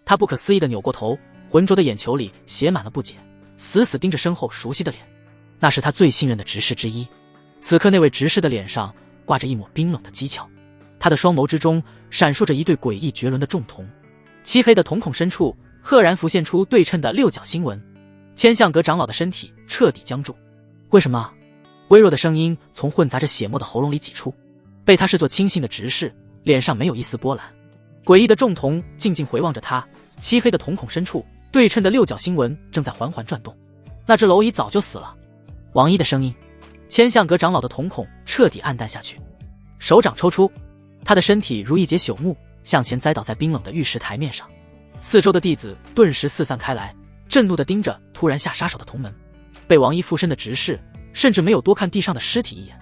他不可思议地扭过头，浑浊的眼球里写满了不解，死死盯着身后熟悉的脸，那是他最信任的执事之一。此刻那位执事的脸上挂着一抹冰冷的讥诮，他的双眸之中闪烁着一对诡异绝伦的重瞳，漆黑的瞳孔深处赫然浮现出对称的6角星纹。千象阁长老的身体彻底僵住。为什么？微弱的声音从混杂着血沫的喉咙里挤出。被他视作亲信的执事脸上没有一丝波澜，诡异的重瞳静静回望着他，漆黑的瞳孔深处对称的6角星纹正在缓缓转动。那只蝼蚁早就死了。王一的声音。千象阁长老的瞳孔彻底暗淡下去，手掌抽出，他的身体如一截朽木向前栽倒在冰冷的玉石台面上。四周的弟子顿时四散开来，震怒地盯着突然下杀手的同门。被王一附身的执事甚至没有多看地上的尸体一眼，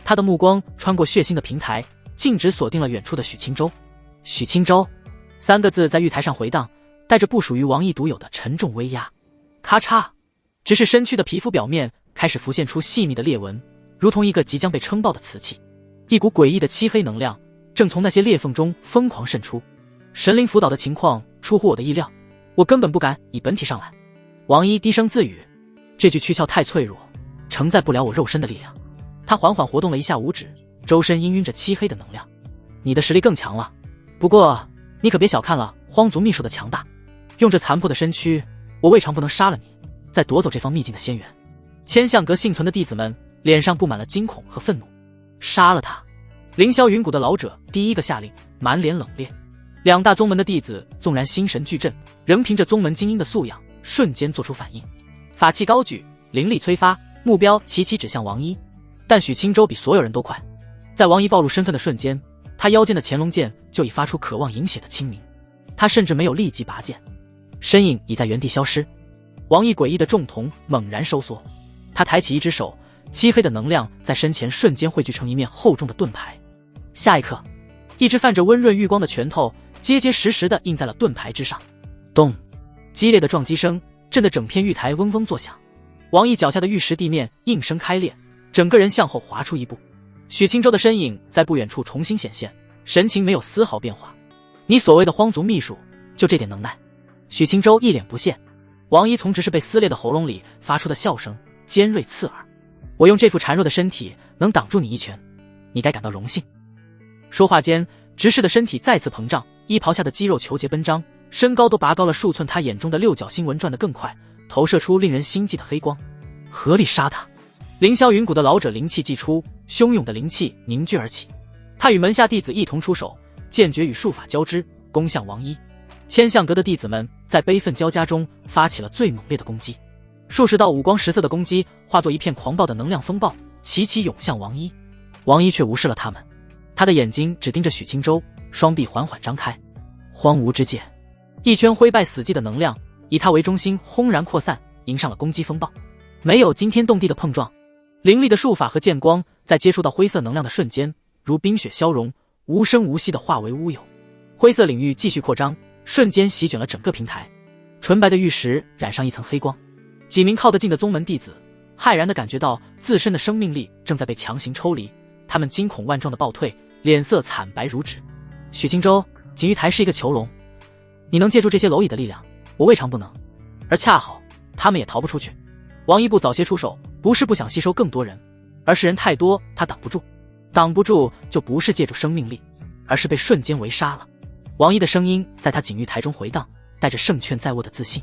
他的目光穿过血腥的平台，径直锁定了远处的许清舟。许清舟3个字在玉台上回荡，带着不属于王一独有的沉重威压。咔嚓，只是身躯的皮肤表面开始浮现出细密的裂纹，如同一个即将被撑爆的瓷器。一股诡异的漆黑能量正从那些裂缝中疯狂渗出。神灵辅导的情况出乎我的意料，我根本不敢以本体上来。王一低声自语，这具躯壳太脆弱，承载不了我肉身的力量。他缓缓活动了一下五指，周身氤氲着漆黑的能量。你的实力更强了，不过你可别小看了荒族秘术的强大。用这残破的身躯，我未尝不能杀了你，再夺走这方秘境的仙源。千象阁幸存的弟子们脸上布满了惊恐和愤怒。杀了他！凌霄云谷的老者第一个下令，满脸冷冽。2大宗门的弟子纵然心神俱震，仍凭着宗门精英的素养，瞬间做出反应，法器高举，灵力催发，目标齐齐指向王一。但许清舟比所有人都快，在王一暴露身份的瞬间，他腰间的乾隆剑就已发出渴望饮血的清明。他甚至没有立即拔剑，身影已在原地消失。王一诡异的重瞳猛然收缩，他抬起一只手，漆黑的能量在身前瞬间汇聚成一面厚重的盾牌。下一刻，一只泛着温润玉光的拳头结结实实地印在了盾牌之上。咚！激烈的撞击声震得整片玉台嗡嗡作响。王一脚下的玉石地面应声开裂，整个人向后滑出一步。许清舟的身影在不远处重新显现，神情没有丝毫变化。你所谓的荒族秘术，就这点能耐？许清舟一脸不屑。王一从只是被撕裂的喉咙里发出的笑声尖锐刺耳。我用这副孱弱的身体能挡住你一拳，你该感到荣幸。说话间，执事的身体再次膨胀，衣袍下的肌肉球节奔张，身高都拔高了数寸。他眼中的六角星纹转得更快，投射出令人心悸的黑光。合力杀他！凌霄云谷的老者灵气祭出，汹涌的灵气凝聚而起。他与门下弟子一同出手，剑诀与术法交织，攻向王一。千相阁的弟子们在悲愤交加中发起了最猛烈的攻击，数十道五光十色的攻击化作一片狂暴的能量风暴，齐齐涌向王一。王一却无视了他们，他的眼睛只盯着许青州，双臂缓缓张开。荒芜之界，一圈灰败死寂的能量以他为中心轰然扩散，迎上了攻击风暴。没有惊天动地的碰撞，凌厉的术法和剑光在接触到灰色能量的瞬间，如冰雪消融，无声无息地化为乌有。灰色领域继续扩张，瞬间席卷了整个平台。纯白的玉石染上一层黑光，几名靠得近的宗门弟子骇然地感觉到自身的生命力正在被强行抽离，他们惊恐万状地暴退，脸色惨白如纸。许青州，锦玉台是一个囚笼，你能借助这些蝼蚁的力量，我未尝不能，而恰好他们也逃不出去。王一不早些出手，不是不想吸收更多人，而是人太多，他挡不住。挡不住就不是借助生命力，而是被瞬间围杀了。王一的声音在他锦玉台中回荡，带着胜券在握的自信。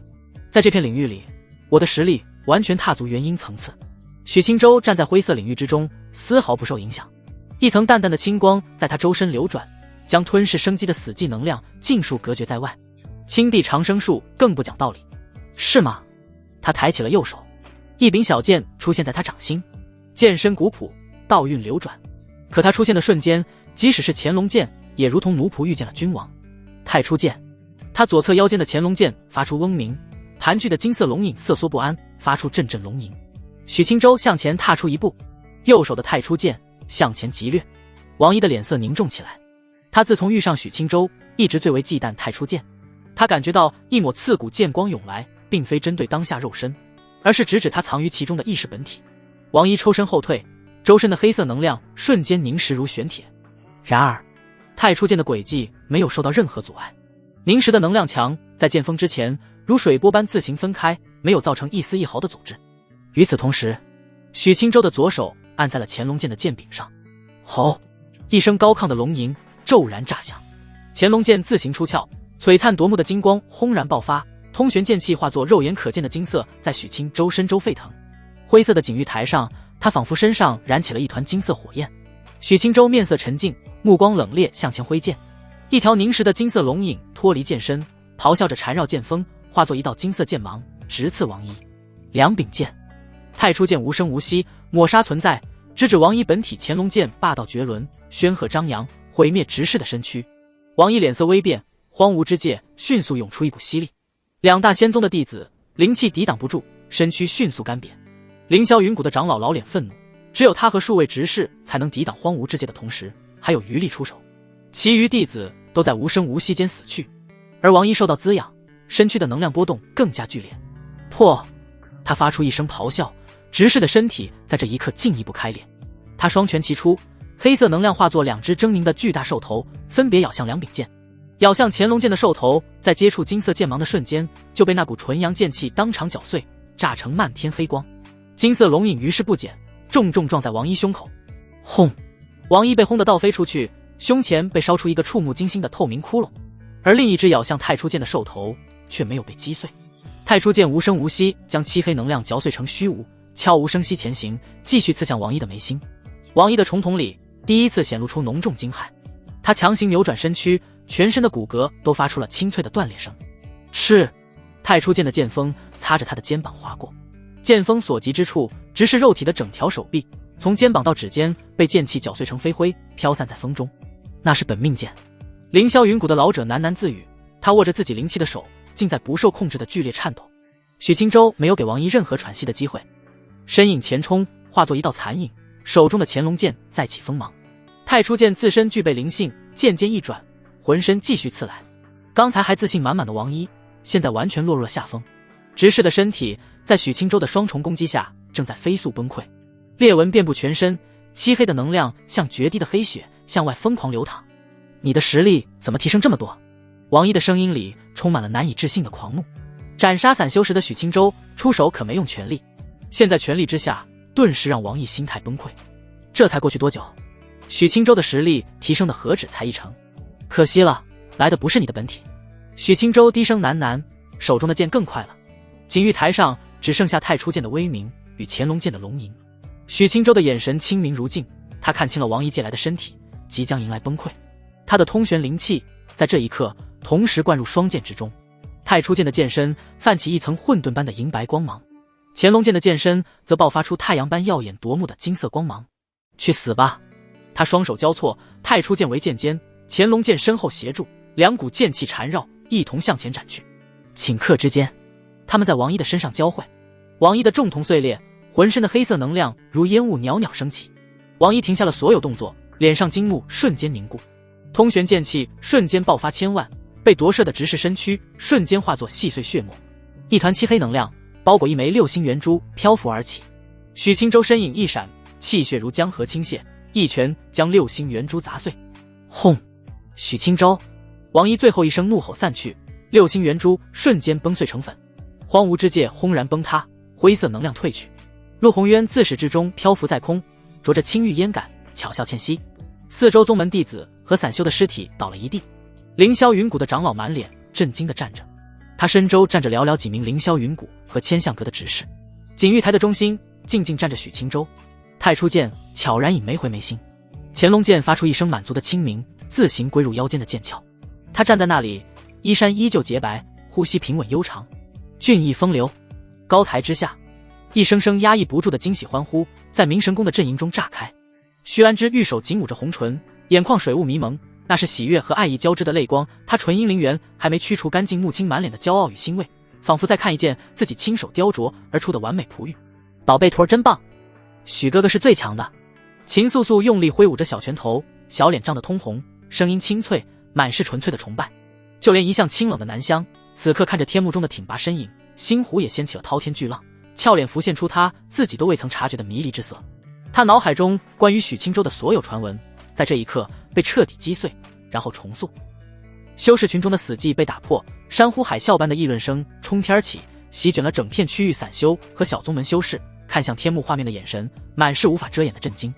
在这片领域里，我的实力完全踏足元婴层次。许青州站在灰色领域之中，丝毫不受影响。一层淡淡的青光在他周身流转，将吞噬生机的死寂能量尽数隔绝在外。青地长生术更不讲道理，是吗？他抬起了右手，一柄小剑出现在他掌心，剑身古朴，道韵流转。可他出现的瞬间，即使是乾隆剑也如同奴仆遇见了君王。太初剑，他左侧腰间的乾隆剑发出嗡鸣，盘踞的金色龙影瑟缩不安，发出阵阵龙吟。许青州向前踏出一步，右手的太初剑向前急掠。王一的脸色凝重起来，他自从遇上许青州，一直最为忌惮太初剑。他感觉到一抹刺骨剑光涌来，并非针对当下肉身，而是直指他藏于其中的意识本体。王一抽身后退，周身的黑色能量瞬间凝实如玄铁。然而太初剑的轨迹没有受到任何阻碍，凝实的能量墙在剑锋之前如水波般自行分开，没有造成一丝一毫的阻滞。与此同时，许青州的左手按在了乾隆剑的剑柄上，吼！一声高亢的龙吟骤然炸响，乾隆剑自行出鞘，璀璨夺目的金光轰然爆发，通玄剑气化作肉眼可见的金色，在许青州身周沸腾。灰色的锦玉台上，他仿佛身上燃起了一团金色火焰。许青州面色沉静，目光冷冽，向前挥剑，一条凝实的金色龙影脱离剑身，咆哮着缠绕剑锋，化作一道金色剑芒，直刺王一。两柄剑，太初剑无声无息，抹杀存在，直指王一本体。乾隆剑霸道绝伦，宣赫张扬，毁灭执事的身躯。王一脸色微变，荒芜之界迅速涌出一股吸力，两大仙宗的弟子灵气抵挡不住，身躯迅速干瘪。凌霄云谷的长老老脸愤怒，只有他和数位执事才能抵挡荒芜之界的同时，还有余力出手。其余弟子都在无声无息间死去，而王一受到滋养，身躯的能量波动更加剧烈。破！他发出一声咆哮，执事的身体在这一刻进一步开裂。他双拳齐出，黑色能量化作两只狰狞的巨大兽头，分别咬向两柄剑。咬向乾隆剑的兽头在接触金色剑芒的瞬间，就被那股纯阳剑气当场搅碎，炸成漫天黑光。金色龙影于是不减，重重撞在王一胸口。轰！王一被轰得倒飞出去，胸前被烧出一个触目惊心的透明窟窿，而另一只咬向太初剑的兽头却没有被击碎。太初剑无声无息将漆黑能量嚼碎成虚无，悄无声息前行，继续刺向王一的眉心。王一的重瞳里第一次显露出浓重惊骇，他强行扭转身躯，全身的骨骼都发出了清脆的断裂声。是太初剑的剑锋擦着他的肩膀划过，剑锋所及之处直视肉体的整条手臂，从肩膀到指尖被剑气搅碎成飞灰，飘散在风中。那是本命剑。凌霄云谷的老者喃喃自语，他握着自己灵气的手竟在不受控制的剧烈颤抖。许青州没有给王一任何喘息的机会，身影前冲，化作一道残影，手中的乾隆剑再起锋芒。太初剑自身具备灵性，剑尖一转，浑身继续刺来。刚才还自信满满的王一，现在完全落入了下风。执事的身体在许青州的双重攻击下正在飞速崩溃，裂纹遍布全身，漆黑的能量像决堤的黑血向外疯狂流淌。你的实力怎么提升这么多？王一的声音里充满了难以置信的狂怒。斩杀散修时的许青州出手可没用全力，现在全力之下顿时让王毅心态崩溃。这才过去多久？许青州的实力提升的何止才1成，可惜了，来的不是你的本体。许青州低声喃喃，手中的剑更快了。锦玉台上只剩下太初剑的威名与乾隆剑的龙吟。许青州的眼神清明如镜，他看清了王一借来的身体即将迎来崩溃。他的通玄灵气在这一刻同时灌入双剑之中。太初剑的剑身泛起一层混沌般的银白光芒，乾隆剑的剑身则爆发出太阳般耀眼夺目的金色光芒。去死吧！他双手交错，太初剑为剑尖，乾隆剑身后协助，两股剑气缠绕，一同向前斩去。顷刻之间，他们在王一的身上交汇，王一的重瞳碎裂，浑身的黑色能量如烟雾袅袅升起。王一停下了所有动作，脸上金幕瞬间凝固，通玄剑气瞬间爆发千万，被夺舍的直视身躯瞬间化作细碎血沫，一团漆黑能量包裹一枚6星圆珠漂浮而起。许青州身影一闪，气血如江河倾泻，一拳将6星圆珠砸碎。轰！许青州！王一最后一声怒吼散去，6星圆珠瞬间崩碎成粉，荒芜之界轰然崩塌，灰色能量退去。陆鸿渊自始至终漂浮在空，着着青玉烟感，巧笑倩兮。四周宗门弟子和散修的尸体倒了一地，凌霄云谷的长老满脸震惊地站着，他身周站着寥寥几名凌霄云谷和千象阁的执事。锦玉台的中心静静站着许青州，太初剑悄然隐没回眉心，乾隆剑发出一声满足的清鸣，自行归入腰间的剑鞘。他站在那里，衣衫依旧洁白，呼吸平稳悠长，俊逸风流。高台之下，一声声压抑不住的惊喜欢呼在明神宫的阵营中炸开。徐安之玉手紧捂着红唇，眼眶水雾迷蒙，那是喜悦和爱意交织的泪光。他纯阴灵元还没驱除干净，木青满脸的骄傲与欣慰，仿佛在看一件自己亲手雕琢而出的完美璞玉。宝贝徒儿真棒，许哥哥是最强的。秦素素用力挥舞着小拳头，小脸涨得通红，声音清脆，满是纯粹的崇拜。就连一向清冷的南湘此刻看着天幕中的挺拔身影，心湖也掀起了滔天巨浪，俏脸浮现出他自己都未曾察觉的迷离之色。他脑海中关于许青州的所有传闻在这一刻被彻底击碎，然后重塑。修士群中的死寂被打破，山呼海啸般的议论声冲天起，席卷了整片区域。散修和小宗门修士看向天幕画面的眼神满是无法遮掩的震惊，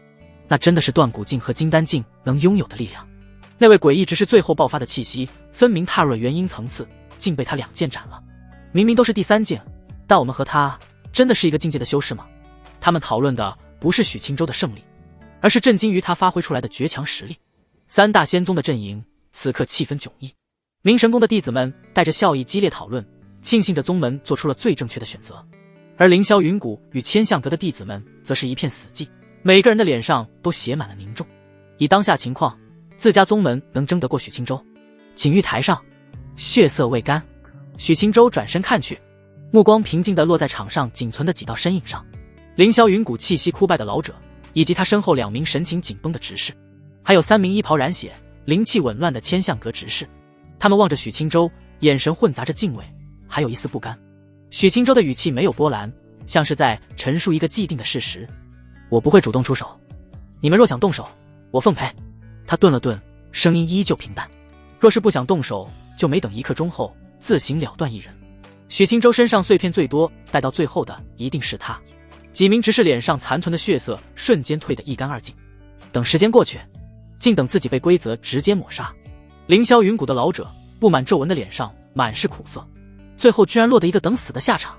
那真的是断骨境和金丹境能拥有的力量。那位诡异之士最后爆发的气息分明踏入了元婴层次，竟被他2剑斩了。明明都是第3境，但我们和他真的是一个境界的修士吗？他们讨论的不是许青州的胜利，而是震惊于他发挥出来的绝强实力。3大仙宗的阵营此刻气氛迥异，明神宫的弟子们带着笑意激烈讨论，庆幸着宗门做出了最正确的选择。而凌霄云谷与千象阁的弟子们则是一片死寂，每个人的脸上都写满了凝重。以当下情况，自家宗门能争得过许青州？锦玉台上，血色未干，许青州转身看去，目光平静地落在场上仅存的几道身影上。凌霄云谷气息枯败的老者，以及他身后2名神情紧绷的执事，还有3名衣袍染血、灵气紊乱的千象阁执事。他们望着许青州，眼神混杂着敬畏，还有一丝不甘。许青州的语气没有波澜，像是在陈述一个既定的事实。我不会主动出手，你们若想动手，我奉陪。他顿了顿，声音依旧平淡。若是不想动手，就没等1刻钟后自行了断一人。许青州身上碎片最多，带到最后的一定是他。几名执事脸上残存的血色瞬间退得一干二净。等时间过去，竟等自己被规则直接抹杀。凌霄云谷的老者布满皱纹的脸上满是苦涩，最后居然落得一个等死的下场。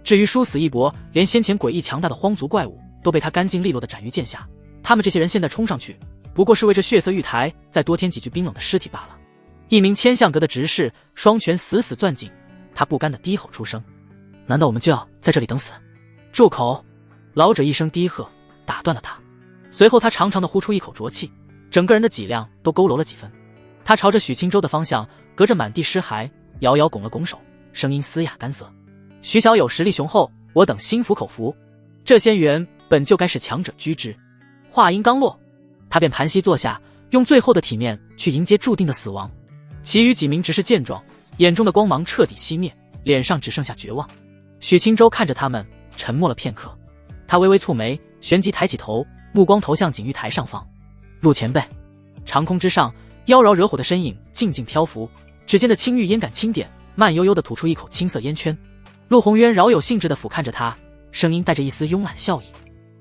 至于殊死一搏，连先前诡异强大的荒族怪物都被他干净利落地斩于剑下。他们这些人现在冲上去，不过是为这血色玉台再多添几具冰冷的尸体罢了。一名千象阁的执事双拳死死攥紧，他不甘地低吼出声：难道我们就要在这里等死？住口！老者一声低喝打断了他，随后他长长地呼出一口浊气，整个人的脊梁都佝偻了几分。他朝着许青州的方向，隔着满地尸骸遥遥拱了拱手，声音嘶哑干涩：许小友实力雄厚，我等心服口服，这仙缘本就该是强者居之。话音刚落，他便盘膝坐下，用最后的体面去迎接注定的死亡。其余几名执事见状，眼中的光芒彻底熄灭，脸上只剩下绝望。许青州看着他们，沉默了片刻，他微微蹙眉，旋即抬起头，目光投向锦玉台上方。陆前辈。长空之上，妖娆惹火的身影静静漂浮，指尖的青玉烟感轻点，慢悠悠地吐出一口青色烟圈。陆鸿渊饶有兴致地俯瞰着他，声音带着一丝慵懒笑意：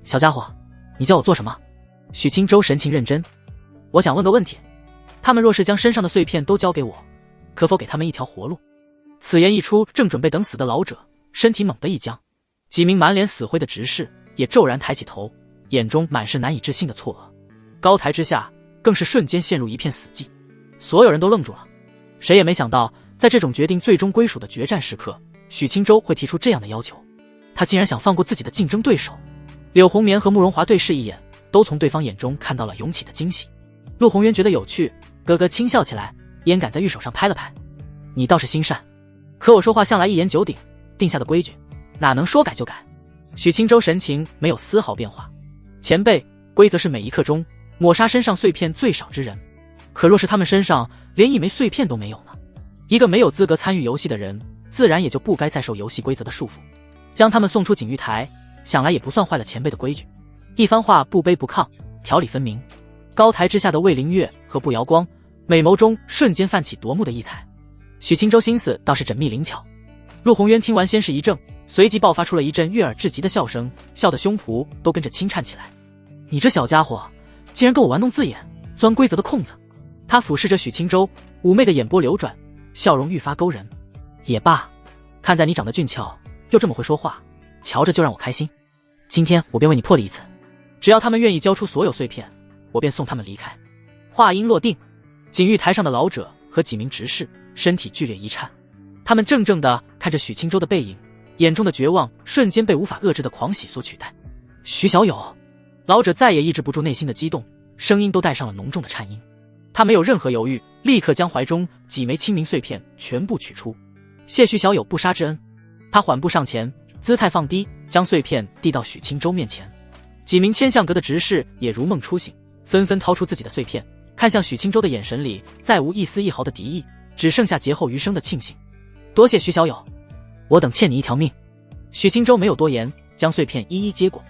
小家伙，你叫我做什么？许青州神情认真：我想问个问题，他们若是将身上的碎片都交给我，可否给他们一条活路？此言一出，正准备等死的老者身体猛地一僵，几名满脸死灰的执事也骤然抬起头，眼中满是难以置信的错愕。高台之下更是瞬间陷入一片死寂，所有人都愣住了。谁也没想到，在这种决定最终归属的决战时刻，许青州会提出这样的要求。他竟然想放过自己的竞争对手。柳红棉和慕容华对视一眼，都从对方眼中看到了涌起的惊喜。陆红渊觉得有趣，咯咯轻笑起来，烟杆在玉手上拍了拍。你倒是心善，可我说话向来一言九鼎，定下的规矩哪能说改就改？许青州神情没有丝毫变化。前辈，规则是每一刻中抹杀身上碎片最少之人，可若是他们身上连一枚碎片都没有呢？一个没有资格参与游戏的人，自然也就不该再受游戏规则的束缚。将他们送出锦玉台，想来也不算坏了前辈的规矩。一番话不卑不亢，条理分明。高台之下的魏灵月和步摇光美眸中瞬间泛起夺目的异彩。许青州心思倒是缜密灵巧。陆红渊听完先是一怔，随即爆发出了一阵悦耳至极的笑声，笑得胸脯都跟着轻颤起来。你这小家伙竟然跟我玩弄字眼，钻规则的空子。他俯视着许青州，妩媚的眼波流转，笑容愈发勾人。也罢，看在你长得俊俏又这么会说话，瞧着就让我开心。今天我便为你破例一次，只要他们愿意交出所有碎片，我便送他们离开。话音落定，锦玉台上的老者和几名执事身体剧烈一颤，他们怔怔地看着许青州的背影，眼中的绝望瞬间被无法遏制的狂喜所取代。许小友，老者再也抑制不住内心的激动，声音都带上了浓重的颤音。他没有任何犹豫，立刻将怀中几枚清明碎片全部取出。谢许小友不杀之恩。他缓步上前，姿态放低，将碎片递到许青州面前。几名千相阁的执事也如梦初醒，纷纷掏出自己的碎片，看向许青州的眼神里再无一丝一毫的敌意，只剩下劫后余生的庆幸。多谢许小友，我等欠你一条命。许青州没有多言，将碎片一一接过。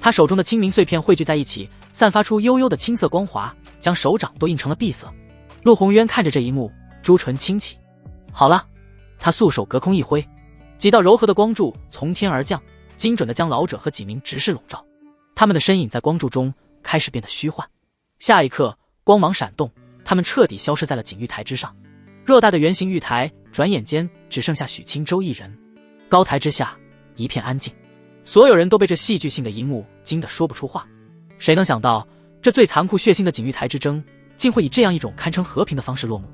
他手中的清明碎片汇聚在一起，散发出幽幽的青色光华，将手掌都映成了碧色。陆红渊看着这一幕，朱唇轻启。好了，他素手隔空一挥，几道柔和的光柱从天而降，精准地将老者和几名执事笼罩。他们的身影在光柱中开始变得虚幻。下一刻，光芒闪动，他们彻底消失在了锦玉台之上。偌大的圆形玉台，转眼间只剩下许青州一人。高台之下一片安静，所有人都被这戏剧性的一幕惊得说不出话。谁能想到，这最残酷血腥的锦玉台之争，竟会以这样一种堪称和平的方式落幕？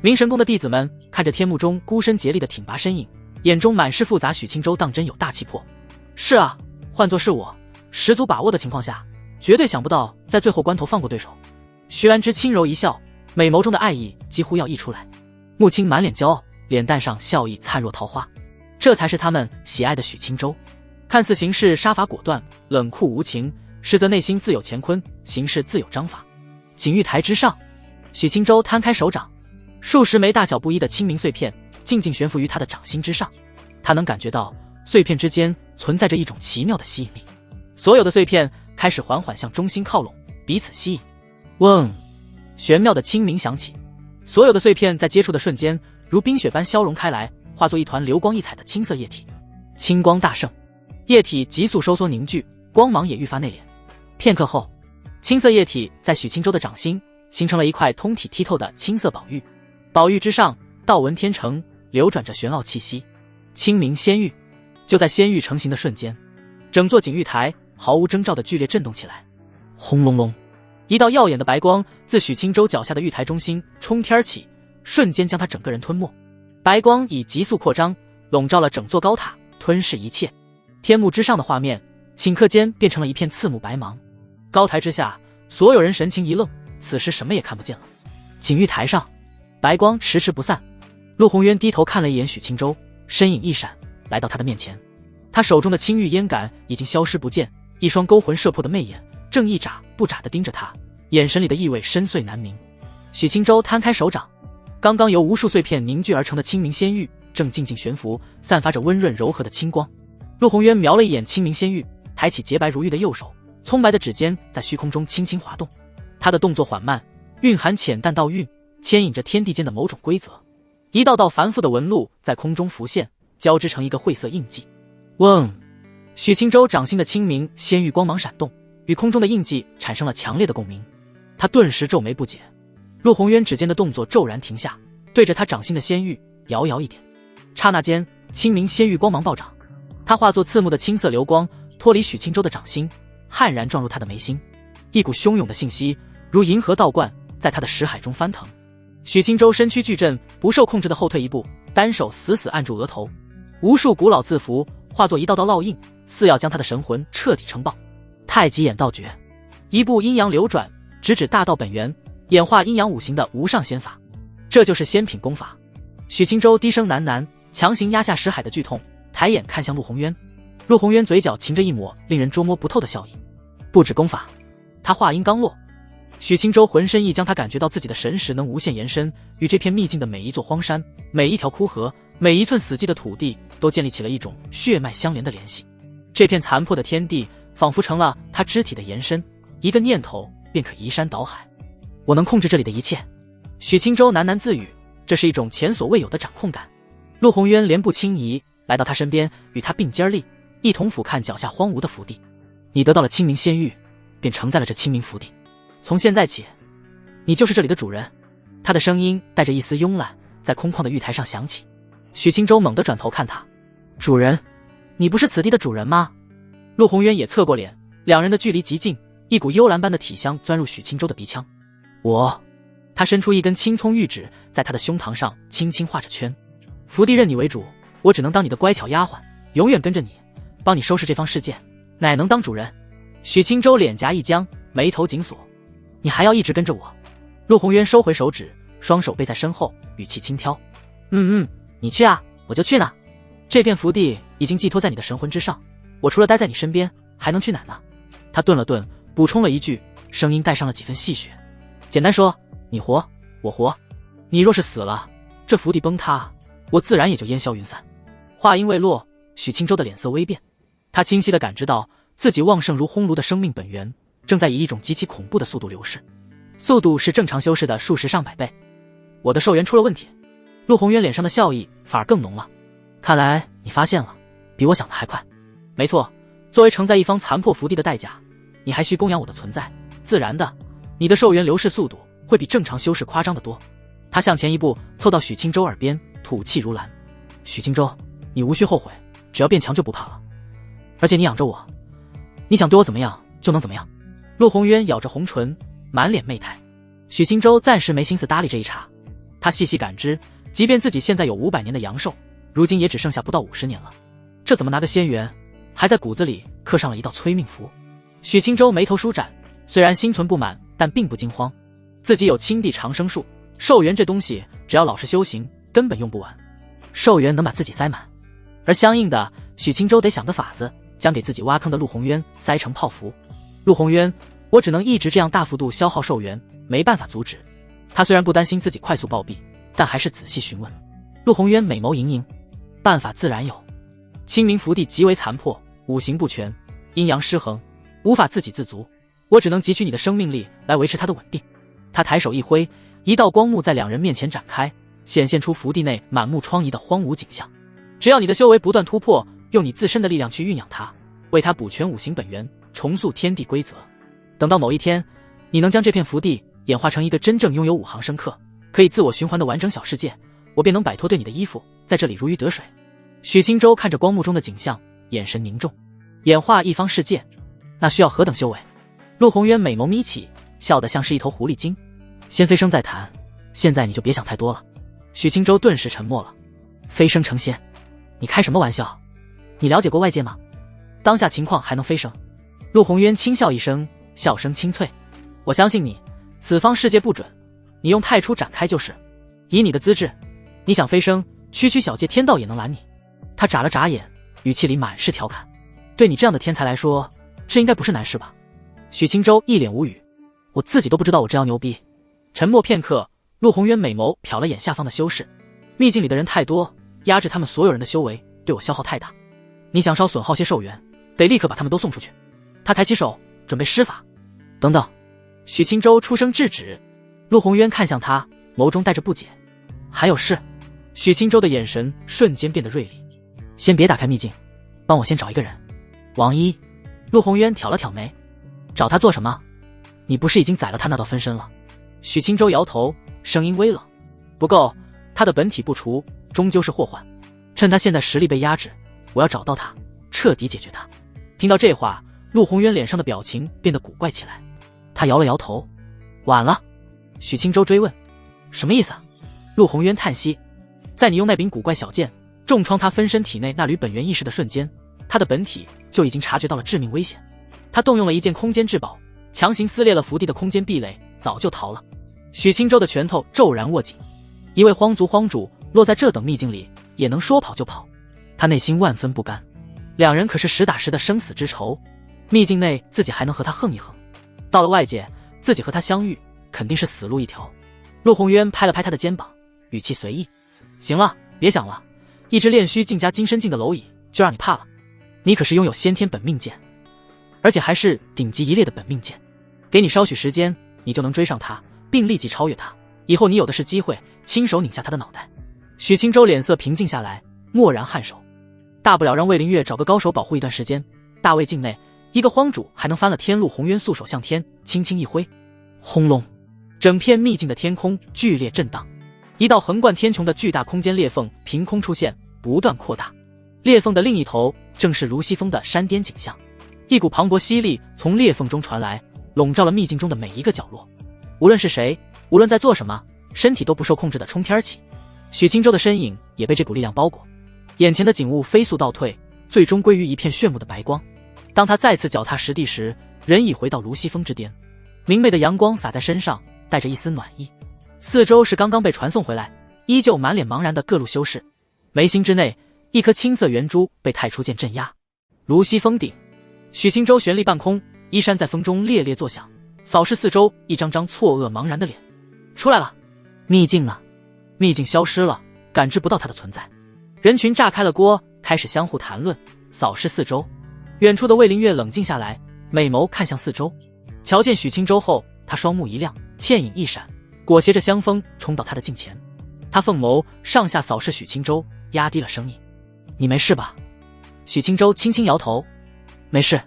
明神宫的弟子们看着天幕中孤身竭力的挺拔身影，眼中满是复杂。许青州当真有大气魄。是啊，换作是我，十足把握的情况下，绝对想不到在最后关头放过对手。徐兰芝轻柔一笑，美眸中的爱意几乎要溢出来。穆青满脸骄傲，脸蛋上笑意灿若桃花。这才是他们喜爱的许青州，看似行事杀伐果断，冷酷无情，实则内心自有乾坤，行事自有章法。锦玉台之上，许青州摊开手掌，数十枚大小不一的清明碎片静静悬浮于他的掌心之上。他能感觉到碎片之间存在着一种奇妙的吸引力，所有的碎片开始缓缓向中心靠拢，彼此吸引。嗡，玄妙的清明响起，所有的碎片在接触的瞬间如冰雪般消融开来，化作一团流光溢彩的青色液体。青光大盛，液体急速收缩凝聚，光芒也愈发内敛。片刻后，青色液体在许青州的掌心形成了一块通体剔透的青色宝玉，宝玉之上道纹天成，流转着玄奥气息。清明仙玉。就在仙玉成型的瞬间，整座锦玉台毫无征兆地剧烈震动起来。轰隆隆，一道耀眼的白光自许青州脚下的玉台中心冲天起，瞬间将他整个人吞没。白光以急速扩张，笼罩了整座高塔，吞噬一切。天幕之上的画面顷刻间变成了一片刺目白茫。高台之下，所有人神情一愣，此时什么也看不见了。锦玉台上，白光迟迟不散。陆红渊低头看了一眼许青州，身影一闪，来到他的面前。他手中的青玉烟杆已经消失不见，一双勾魂摄魄的媚眼正一眨不眨地盯着他，眼神里的意味深邃难明。许青州摊开手掌，刚刚由无数碎片凝聚而成的清明仙玉正静静悬浮，散发着温润柔和的清光。陆红渊瞄了一眼清明仙玉，抬起洁白如玉的右手，葱白的指尖在虚空中轻轻滑动。他的动作缓慢，蕴含浅淡道韵，牵引着天地间的某种规则。一道道繁复的纹路在空中浮现，交织成一个晦涩印记。嗡！许青州掌心的清明仙玉光芒闪动，与空中的印记产生了强烈的共鸣。他顿时皱眉不解。陆宏渊指尖的动作骤然停下，对着他掌心的仙玉摇摇一点，刹那间清明仙玉光芒暴涨，他化作刺目的青色流光，脱离许清舟的掌心，悍然撞入他的眉心。一股汹涌的信息如银河倒灌，在他的识海中翻腾。许清舟身躯巨震，不受控制的后退一步，单手死死按住额头，无数古老字符化作一道道烙印，似要将他的神魂彻底撑爆。太极眼道诀，一步阴阳流转，直指大道本源，演化阴阳五行的无上仙法，这就是仙品功法。许清舟低声喃喃，强行压下识海的剧痛，抬眼看向陆宏渊。陆宏渊嘴角噙着一抹令人捉摸不透的笑意。不止功法，他话音刚落，许清舟浑身一僵，他感觉到自己的神识能无限延伸，与这片秘境的每一座荒山、每一条枯河、每一寸死寂的土地都建立起了一种血脉相连的联系。这片残破的天地仿佛成了他肢体的延伸，一个念头便可移山倒海。我能控制这里的一切，许清舟喃喃自语，这是一种前所未有的掌控感。陆宏渊莲步轻移，来到他身边，与他并肩立，一同俯瞰脚下荒芜的福地。你得到了清明仙玉，便承载了这清明福地，从现在起，你就是这里的主人。他的声音带着一丝慵懒，在空旷的玉台上响起。许清舟猛地转头看他，主人，你不是此地的主人吗？陆宏渊也侧过脸，两人的距离极近，一股幽兰般的体香钻入许清舟的鼻腔。他伸出一根青葱玉指，在他的胸膛上轻轻画着圈。福地任你为主，我只能当你的乖巧丫鬟，永远跟着你，帮你收拾这方世界，乃能当主人。许清舟脸颊一僵，眉头紧锁。你还要一直跟着我？陆宏渊收回手指，双手背在身后，语气轻佻。你去啊，我就去哪。这片福地已经寄托在你的神魂之上，我除了待在你身边，还能去哪呢？他顿了顿，补充了一句，声音带上了几分戏谑。简单说，你活，我活。你若是死了，这福地崩塌，我自然也就烟消云散。话音未落，许清舟的脸色微变，他清晰地感知到自己旺盛如烘炉的生命本源正在以一种极其恐怖的速度流逝，速度是正常修士的数十上百倍。我的寿元出了问题。陆宏渊脸上的笑意反而更浓了。看来你发现了，比我想的还快。没错，作为承载一方残破福地的代价，你还需供养我的存在，自然的，你的寿元流逝速度会比正常修士夸张得多。他向前一步，凑到许清舟耳边，吐气如兰。许清舟，你无需后悔，只要变强就不怕了。而且你养着我，你想对我怎么样就能怎么样。陆宏渊咬着红唇，满脸媚态。许清舟暂时没心思搭理这一茬，他细细感知，即便自己现在有500年的阳寿，如今也只剩下不到50年了，这怎么拿个仙元，还在骨子里刻上了一道催命符。许清舟眉头舒展，虽然心存不满，但并不惊慌。自己有青地长生术，寿元这东西只要老实修行，根本用不完。寿元能把自己塞满，而相应的，许清舟得想个法子，将给自己挖坑的陆宏渊塞成泡芙。陆宏渊，我只能一直这样大幅度消耗寿元，没办法阻止。他虽然不担心自己快速暴毙，但还是仔细询问。陆宏渊美眸盈盈，办法自然有。清明福地极为残破，五行不全，阴阳失衡，无法自给自足，我只能汲取你的生命力来维持它的稳定。他抬手一挥，一道光幕在两人面前展开，显现出福地内满目疮痍的荒芜景象。只要你的修为不断突破，用你自身的力量去酝酿它，为它补全五行本源，重塑天地规则，等到某一天，你能将这片福地演化成一个真正拥有5行生克，可以自我循环的完整小世界，我便能摆脱对你的依附，在这里如鱼得水。许清舟看着光幕中的景象，眼神凝重。演化一方世界，那需要何等修为？陆宏渊美眸眯起，笑得像是一头狐狸精。先飞升再谈，现在你就别想太多了。许清舟顿时沉默了。飞升成仙？你开什么玩笑？你了解过外界吗？当下情况还能飞升？陆宏渊轻笑一声，笑声清脆。我相信你，此方世界不准，你用太初展开就是。以你的资质，你想飞升，区区小界天道也能拦你。他眨了眨眼，语气里满是调侃。对你这样的天才来说，这应该不是难事吧？许清舟一脸无语。我自己都不知道我这样牛逼。沉默片刻，陆宏渊美眸瞟了眼下方的修士。秘境里的人太多，压制他们所有人的修为，对我消耗太大。你想稍损耗些寿元，得立刻把他们都送出去。他抬起手，准备施法。等等！许清舟出声制止。陆宏渊看向他，眸中带着不解。还有事？许清舟的眼神瞬间变得锐利。先别打开秘境，帮我先找一个人。王一。陆宏渊挑了挑眉。找他做什么？你不是已经宰了他那道分身了？许清舟摇头，声音微冷。不够，他的本体不除，终究是祸患。趁他现在实力被压制，我要找到他，彻底解决他。听到这话，陆宏渊脸上的表情变得古怪起来。他摇了摇头。晚了。许清舟追问。什么意思啊？陆宏渊叹息。在你用那柄古怪小剑重创他分身体内那缕本源意识的瞬间，他的本体就已经察觉到了致命危险。他动用了一件空间至宝，强行撕裂了福地的空间壁垒，早就逃了。许清舟的拳头骤然握紧。一位荒族荒主落在这等秘境里，也能说跑就跑，他内心万分不甘。两人可是实打实的生死之仇，秘境内自己还能和他横一横，到了外界，自己和他相遇肯定是死路一条。陆宏渊拍了拍他的肩膀，语气随意。行了，别想了，一只炼虚境加金身境的蝼蚁就让你怕了？你可是拥有先天本命剑，而且还是顶级一列的本命剑，给你稍许时间，你就能追上他，并立即超越他。以后你有的是机会亲手拧下他的脑袋。许清舟脸色平静下来，默然颔首。大不了让魏灵月找个高手保护一段时间，大魏境内一个荒主还能翻了天。陆宏渊素手向天轻轻一挥，轰隆，整片秘境的天空剧烈震荡，一道横贯天穹的巨大空间裂缝凭空出现，不断扩大。裂缝的另一头正是卢西峰的山巅景象，一股磅礴吸力从裂缝中传来，笼罩了秘境中的每一个角落。无论是谁，无论在做什么，身体都不受控制的冲天起。许清舟的身影也被这股力量包裹，眼前的景物飞速倒退，最终归于一片炫目的白光。当他再次脚踏实地时，人已回到卢西峰之巅，明媚的阳光洒在身上，带着一丝暖意。四周是刚刚被传送回来，依旧满脸茫然的各路修士。眉心之内，一颗青色圆珠被太初剑镇压。卢西峰顶，许清舟悬立半空，衣衫在风中猎猎作响，扫视四周，一张张错愕茫然的脸。出来了。秘境呢？秘境消失了，感知不到它的存在。人群炸开了锅，开始相互谈论，扫视四周。远处的魏灵月冷静下来，美眸看向四周，瞧见许清舟后，他双目一亮，倩影一闪，裹挟着香风冲到他的近前。他凤眸上下扫视许清舟，压低了声音：你没事吧？许清舟轻轻摇头：没事。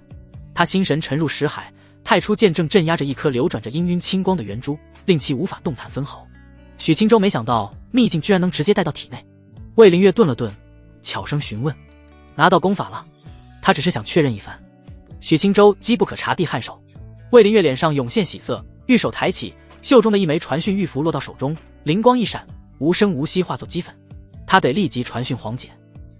他心神沉入识海，太初剑正镇压着一颗流转着氤氲青光的圆珠，令其无法动弹分毫。许清舟没想到秘境居然能直接带到体内。魏灵月顿了顿，悄声询问：拿到功法了？他只是想确认一番。许清舟机不可察地颔首。魏灵月脸上涌现喜色，玉手抬起，袖中的一枚传讯玉符落到手中，灵光一闪，无声无息化作齑粉。他得立即传讯黄姐。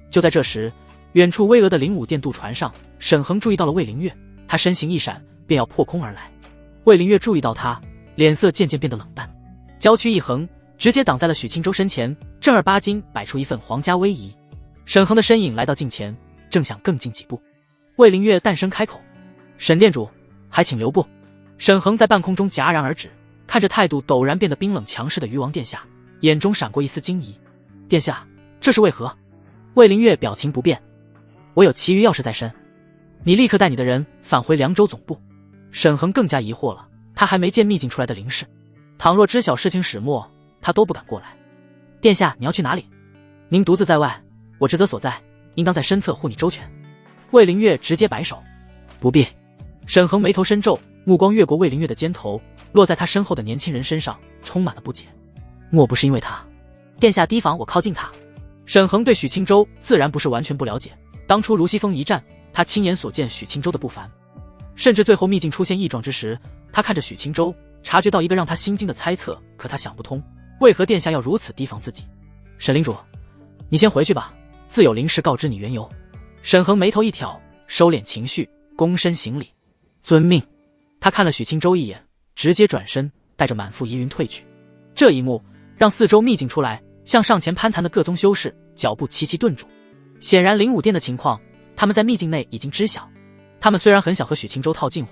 就在这时，远处巍峨的灵武殿渡船上，沈恒注意到了魏灵月，他身形一闪，便要破空而来。魏灵月注意到他，脸色渐渐变得冷淡，娇躯一横，直接挡在了许清舟身前，正儿八经摆出一份皇家威仪。沈恒的身影来到近前，正想更进几步，魏灵月淡声开口：沈店主，还请留步。沈恒在半空中戛然而止，看着态度陡然变得冰冷强势的鱼王殿下，眼中闪过一丝惊疑。殿下，这是为何？魏灵月表情不变：我有其余要事在身，你立刻带你的人返回凉州总部。沈恒更加疑惑了，他还没见秘境出来的灵士，倘若知晓事情始末，他都不敢过来。殿下，你要去哪里？您独自在外，我职责所在，应当在身侧护你周全。魏灵月直接摆手：不必。沈恒眉头深皱，目光越过魏灵月的肩头，落在他身后的年轻人身上，充满了不解。莫不是因为他？殿下提防我靠近他？沈恒对许清舟自然不是完全不了解，当初卢西峰一战，他亲眼所见许清舟的不凡，甚至最后秘境出现异状之时，他看着许清舟，察觉到一个让他心惊的猜测，可他想不通，为何殿下要如此提防自己？沈领主，你先回去吧，自有灵士告知你缘由。沈恒眉头一挑，收敛情绪，躬身行礼：遵命。他看了许清舟一眼，直接转身，带着满腹疑云退去。这一幕让四周秘境出来向上前攀谈的各宗修士脚步齐齐顿住。显然灵武殿的情况他们在秘境内已经知晓，他们虽然很想和许清舟套近乎，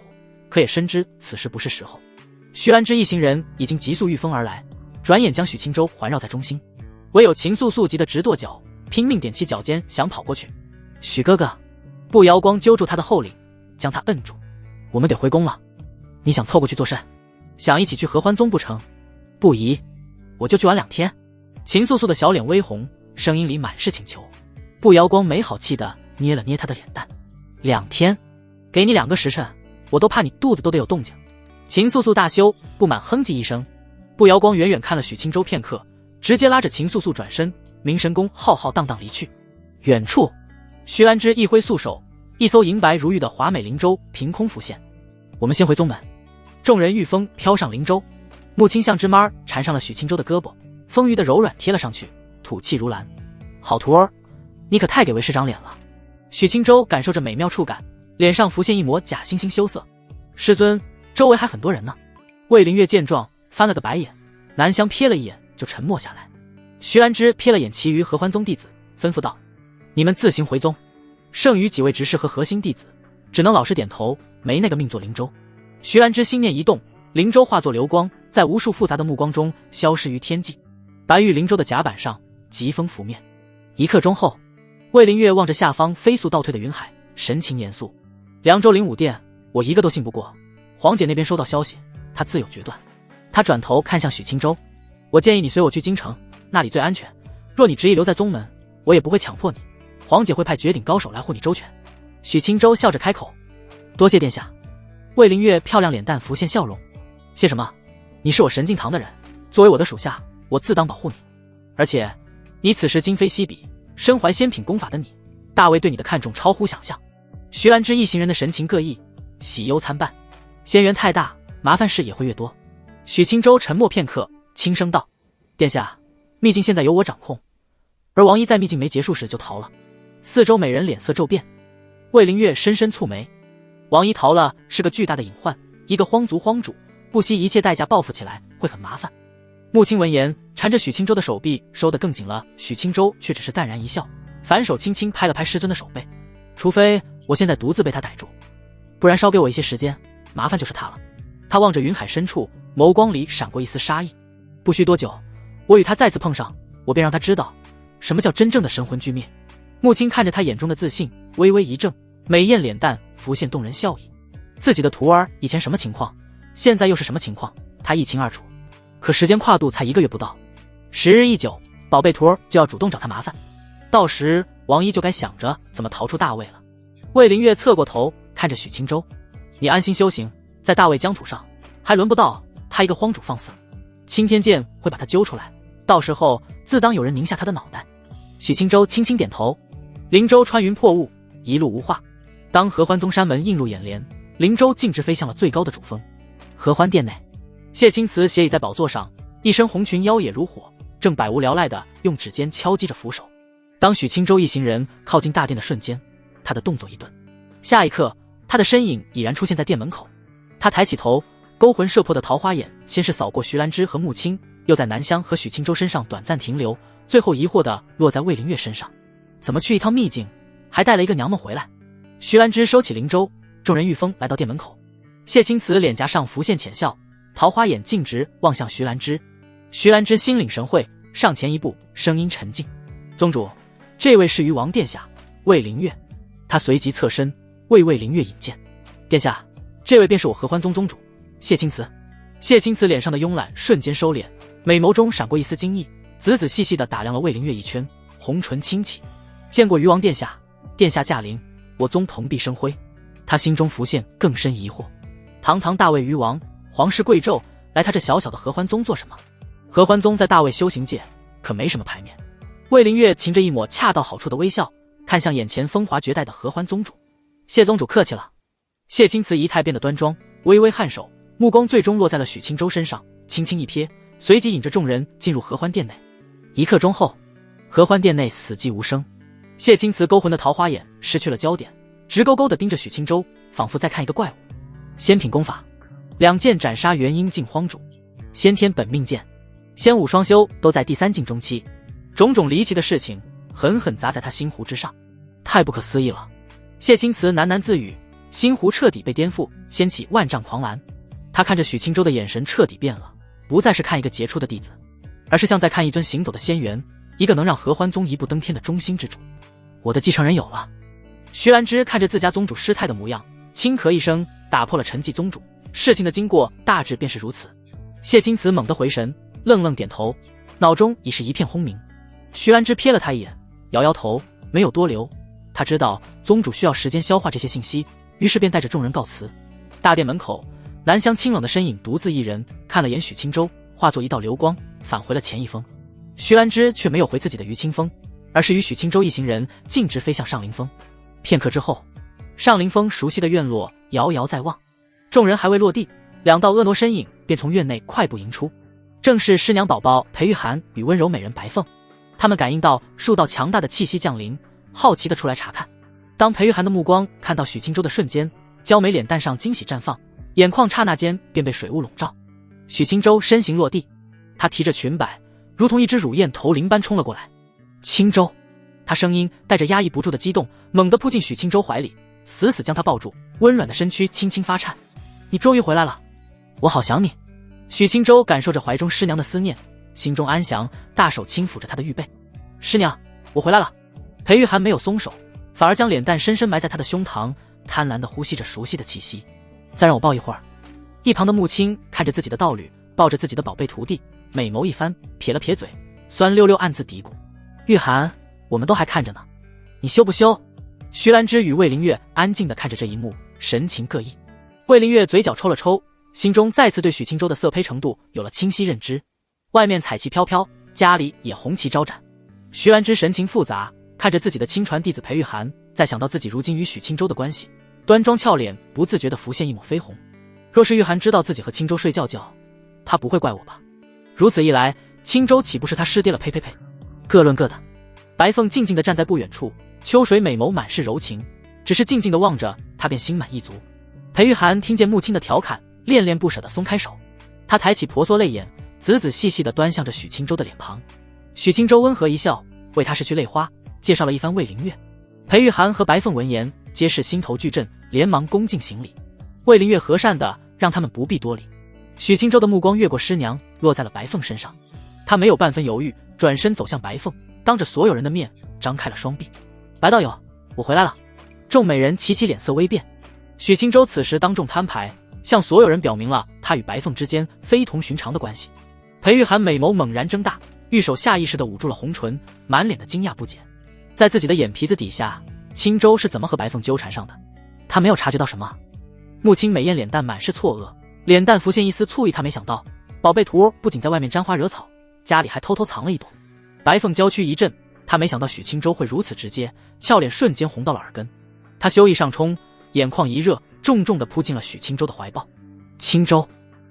可也深知此时不是时候。徐安之一行人已经急速御风而来，转眼将许清舟环绕在中心，唯有秦素素急得直跺脚，拼命踮起脚尖想跑过去。许哥哥，步摇光揪住他的后领，将他摁住：我们得回宫了，你想凑过去做甚？想一起去合欢宗不成？不宜，我就去玩2天。秦素素的小脸微红，声音里满是请求。步摇光没好气地捏了捏他的脸蛋：2天，给你2个时辰，我都怕你肚子都得有动静。秦素素大羞，不满哼唧一声。步摇光远远看了许青州片刻，直接拉着秦素素转身，明神宫浩浩荡荡离去。远处，徐兰芝一挥素手，一艘银白如玉的华美灵舟凭空浮现。我们先回宗门。众人御风飘上灵舟，木青像只猫儿缠上了许青州的胳膊，丰腴的柔软贴了上去，吐气如兰。好徒儿，你可太给为师长脸了。许青州感受着美妙触感，脸上浮现一抹假惺惺羞涩。师尊，周围还很多人呢。魏灵月见状翻了个白眼，南香瞥了一眼就沉默下来。徐兰芝瞥了眼其余合欢宗弟子，吩咐道：你们自行回宗。剩余几位执事和核心弟子只能老实点头，没那个命做灵舟。徐兰芝心念一动，灵舟化作流光，在无数复杂的目光中消失于天际。白玉灵舟的甲板上疾风拂面。一刻钟后，魏灵月望着下方飞速倒退的云海，神情严肃。凉州灵武殿，我一个都信不过。黄姐那边收到消息，她自有决断。她转头看向许青州，我建议你随我去京城，那里最安全。若你执意留在宗门，我也不会强迫你，黄姐会派绝顶高手来护你周全。许青州笑着开口：多谢殿下。魏灵月漂亮脸蛋浮现笑容：谢什么？你是我神镜堂的人，作为我的属下，我自当保护你。而且你此时今非昔比，身怀仙品功法的你，大魏对你的看重超乎想象。徐兰芝一行人的神情各异，喜忧参半。仙缘太大，麻烦事也会越多。许青州沉默片刻，轻声道：殿下，秘境现在由我掌控，而王一在秘境没结束时就逃了。四周美人脸色骤变。魏灵月深深蹙眉，王一逃了是个巨大的隐患，一个荒族荒主不惜一切代价报复起来会很麻烦。穆青闻言，缠着许青州的手臂收得更紧了，许青州却只是淡然一笑，反手轻轻拍了拍师尊的手背。除非我现在独自被他逮住，不然稍给我一些时间，麻烦就是他了。他望着云海深处，眸光里闪过一丝杀意。不需多久，我与他再次碰上，我便让他知道什么叫真正的神魂俱灭。穆青看着他眼中的自信，微微一怔，美艳脸蛋浮现动人笑意。自己的徒儿以前什么情况，现在又是什么情况，他一清二楚。可时间跨度才1个月不到，时日一久，宝贝徒儿就要主动找他麻烦，到时王一就该想着怎么逃出大魏了。魏灵月侧过头看着许青州：你安心修行，在大魏疆土上还轮不到他一个荒主放肆，青天剑会把他揪出来，到时候自当有人拧下他的脑袋。许青州轻轻点头。灵舟穿云破雾，一路无话。当合欢宗山门映入眼帘，灵舟径直飞向了最高的主峰。合欢殿内，谢青瓷斜倚在宝座上，一身红裙妖冶如火，正百无聊赖地用指尖敲击着扶手。当许青州一行人靠近大殿的瞬间，他的动作一顿，下一刻他的身影已然出现在殿门口。他抬起头，勾魂摄魄的桃花眼先是扫过徐兰芝和穆青，又在南香和许青州身上短暂停留，最后疑惑地落在魏灵月身上。怎么去一趟秘境，还带了一个娘们回来？徐兰芝收起灵舟，众人御风来到殿门口。谢青瓷脸颊上浮现浅笑，桃花眼径直望向徐兰芝。徐兰芝心领神会，上前一步，声音沉静：宗主，这位是鱼王殿下魏灵月。他随即侧身为魏灵月引荐：殿下，这位便是我合欢宗宗主谢青瓷。谢青瓷脸上的慵懒瞬间收敛，美眸中闪过一丝惊异，仔仔细细地打量了魏灵月一圈，红唇轻启：见过鱼王殿下，殿下驾临，我宗蓬荜生辉。他心中浮现更深疑惑，堂堂大魏鱼王，皇室贵胄，来他这小小的合欢宗做什么？合欢宗在大魏修行界可没什么牌面。魏灵月噙着一抹恰到好处的微笑，看向眼前风华绝代的合欢宗主：谢宗主客气了。谢青瓷仪态变得端庄，微微颔首，目光最终落在了许青州身上，轻轻一瞥，随即引着众人进入合欢殿内。一刻钟后，合欢殿内死寂无声。谢青瓷勾魂的桃花眼失去了焦点，直勾勾地盯着许青州，仿佛在看一个怪物。仙品功法，2剑斩杀元婴境荒主，先天本命剑，仙武双修都在第3境中期，种种离奇的事情狠狠砸在他心湖之上，太不可思议了。谢青瓷喃喃自语，心湖彻底被颠覆，掀起万丈狂澜。他看着许青州的眼神彻底变了，不再是看一个杰出的弟子，而是像在看一尊行走的仙缘，一个能让合欢宗一步登天的中兴之主。我的继承人有了。徐兰芝看着自家宗主失态的模样，轻咳一声，打破了沉寂。宗主，事情的经过大致便是如此。谢青瓷猛地回神，愣愣点头，脑中已是一片轰鸣。徐兰芝瞥了他一眼，摇摇头，没有多留。他知道宗主需要时间消化这些信息，于是便带着众人告辞。大殿门口，南湘清冷的身影独自一人，看了眼许青州，化作一道流光，返回了前一峰。徐兰芝却没有回自己的于清峰，而是与许青州一行人径直飞向上林峰。片刻之后，上林峰熟悉的院落遥遥在望，众人还未落地，两道婀娜身影便从院内快步迎出，正是师娘宝宝裴玉涵与温柔美人白凤。他们感应到数道强大的气息降临，好奇地出来查看。当裴玉涵的目光看到许青州的瞬间，娇美脸蛋上惊喜绽放，眼眶刹那间便被水雾笼罩。许青州身形落地，她提着裙摆，如同一只乳燕投林般冲了过来。青州，她声音带着压抑不住的激动，猛地扑进许青州怀里，死死将她抱住，温软的身躯轻轻发颤。你终于回来了，我好想你。许青州感受着怀中师娘的思念，心中安详，大手轻抚着她的玉背。师娘，我回来了。裴玉涵没有松手，反而将脸蛋深深埋在她的胸膛，贪婪地呼吸着熟悉的气息。再让我抱一会儿。一旁的穆青看着自己的道侣抱着自己的宝贝徒弟，美眸一翻，撇了撇嘴，酸溜溜暗自嘀咕：玉涵，我们都还看着呢，你羞不羞？徐兰芝与魏灵月安静地看着这一幕，神情各异。魏灵月嘴角抽了抽，心中再次对许青州的色胚程度有了清晰认知。外面彩旗飘飘，家里也红旗招展。徐兰芝神情复杂，看着自己的亲传弟子裴玉涵，再想到自己如今与许青州的关系，端庄俏脸不自觉地浮现一抹绯红。若是玉涵知道自己和青州睡觉觉，他不会怪我吧？如此一来，青州岂不是他师爹了？呸呸呸！各论各的。白凤静静地站在不远处，秋水美眸满是柔情，只是静静地望着他，便心满意足。裴玉涵听见穆青的调侃，恋恋不舍地松开手，他抬起婆娑泪眼，仔仔细细地端详着许青州的脸庞。许青州温和一笑，为他拭去泪花，介绍了一番魏灵月。裴玉涵和白凤闻言皆是心头巨震，连忙恭敬行礼。魏灵月和善的让他们不必多礼。许青州的目光越过师娘，落在了白凤身上，他没有半分犹豫，转身走向白凤，当着所有人的面张开了双臂。白道友，我回来了。众美人齐齐脸色微变。许青州此时当众摊牌，向所有人表明了他与白凤之间非同寻常的关系。裴玉涵美眸猛然睁大，玉手下意识地捂住了红唇，满脸的惊讶不解。在自己的眼皮子底下，青州是怎么和白凤纠缠上的？他没有察觉到什么。穆青美艳脸蛋满是错愕，脸蛋浮现一丝醋意。他没想到宝贝徒不仅在外面沾花惹草，家里还偷偷藏了一朵。白凤娇躯一震，他没想到许青州会如此直接，俏脸瞬间红到了耳根。他羞意上冲，眼眶一热，重重地扑进了许青州的怀抱。青州，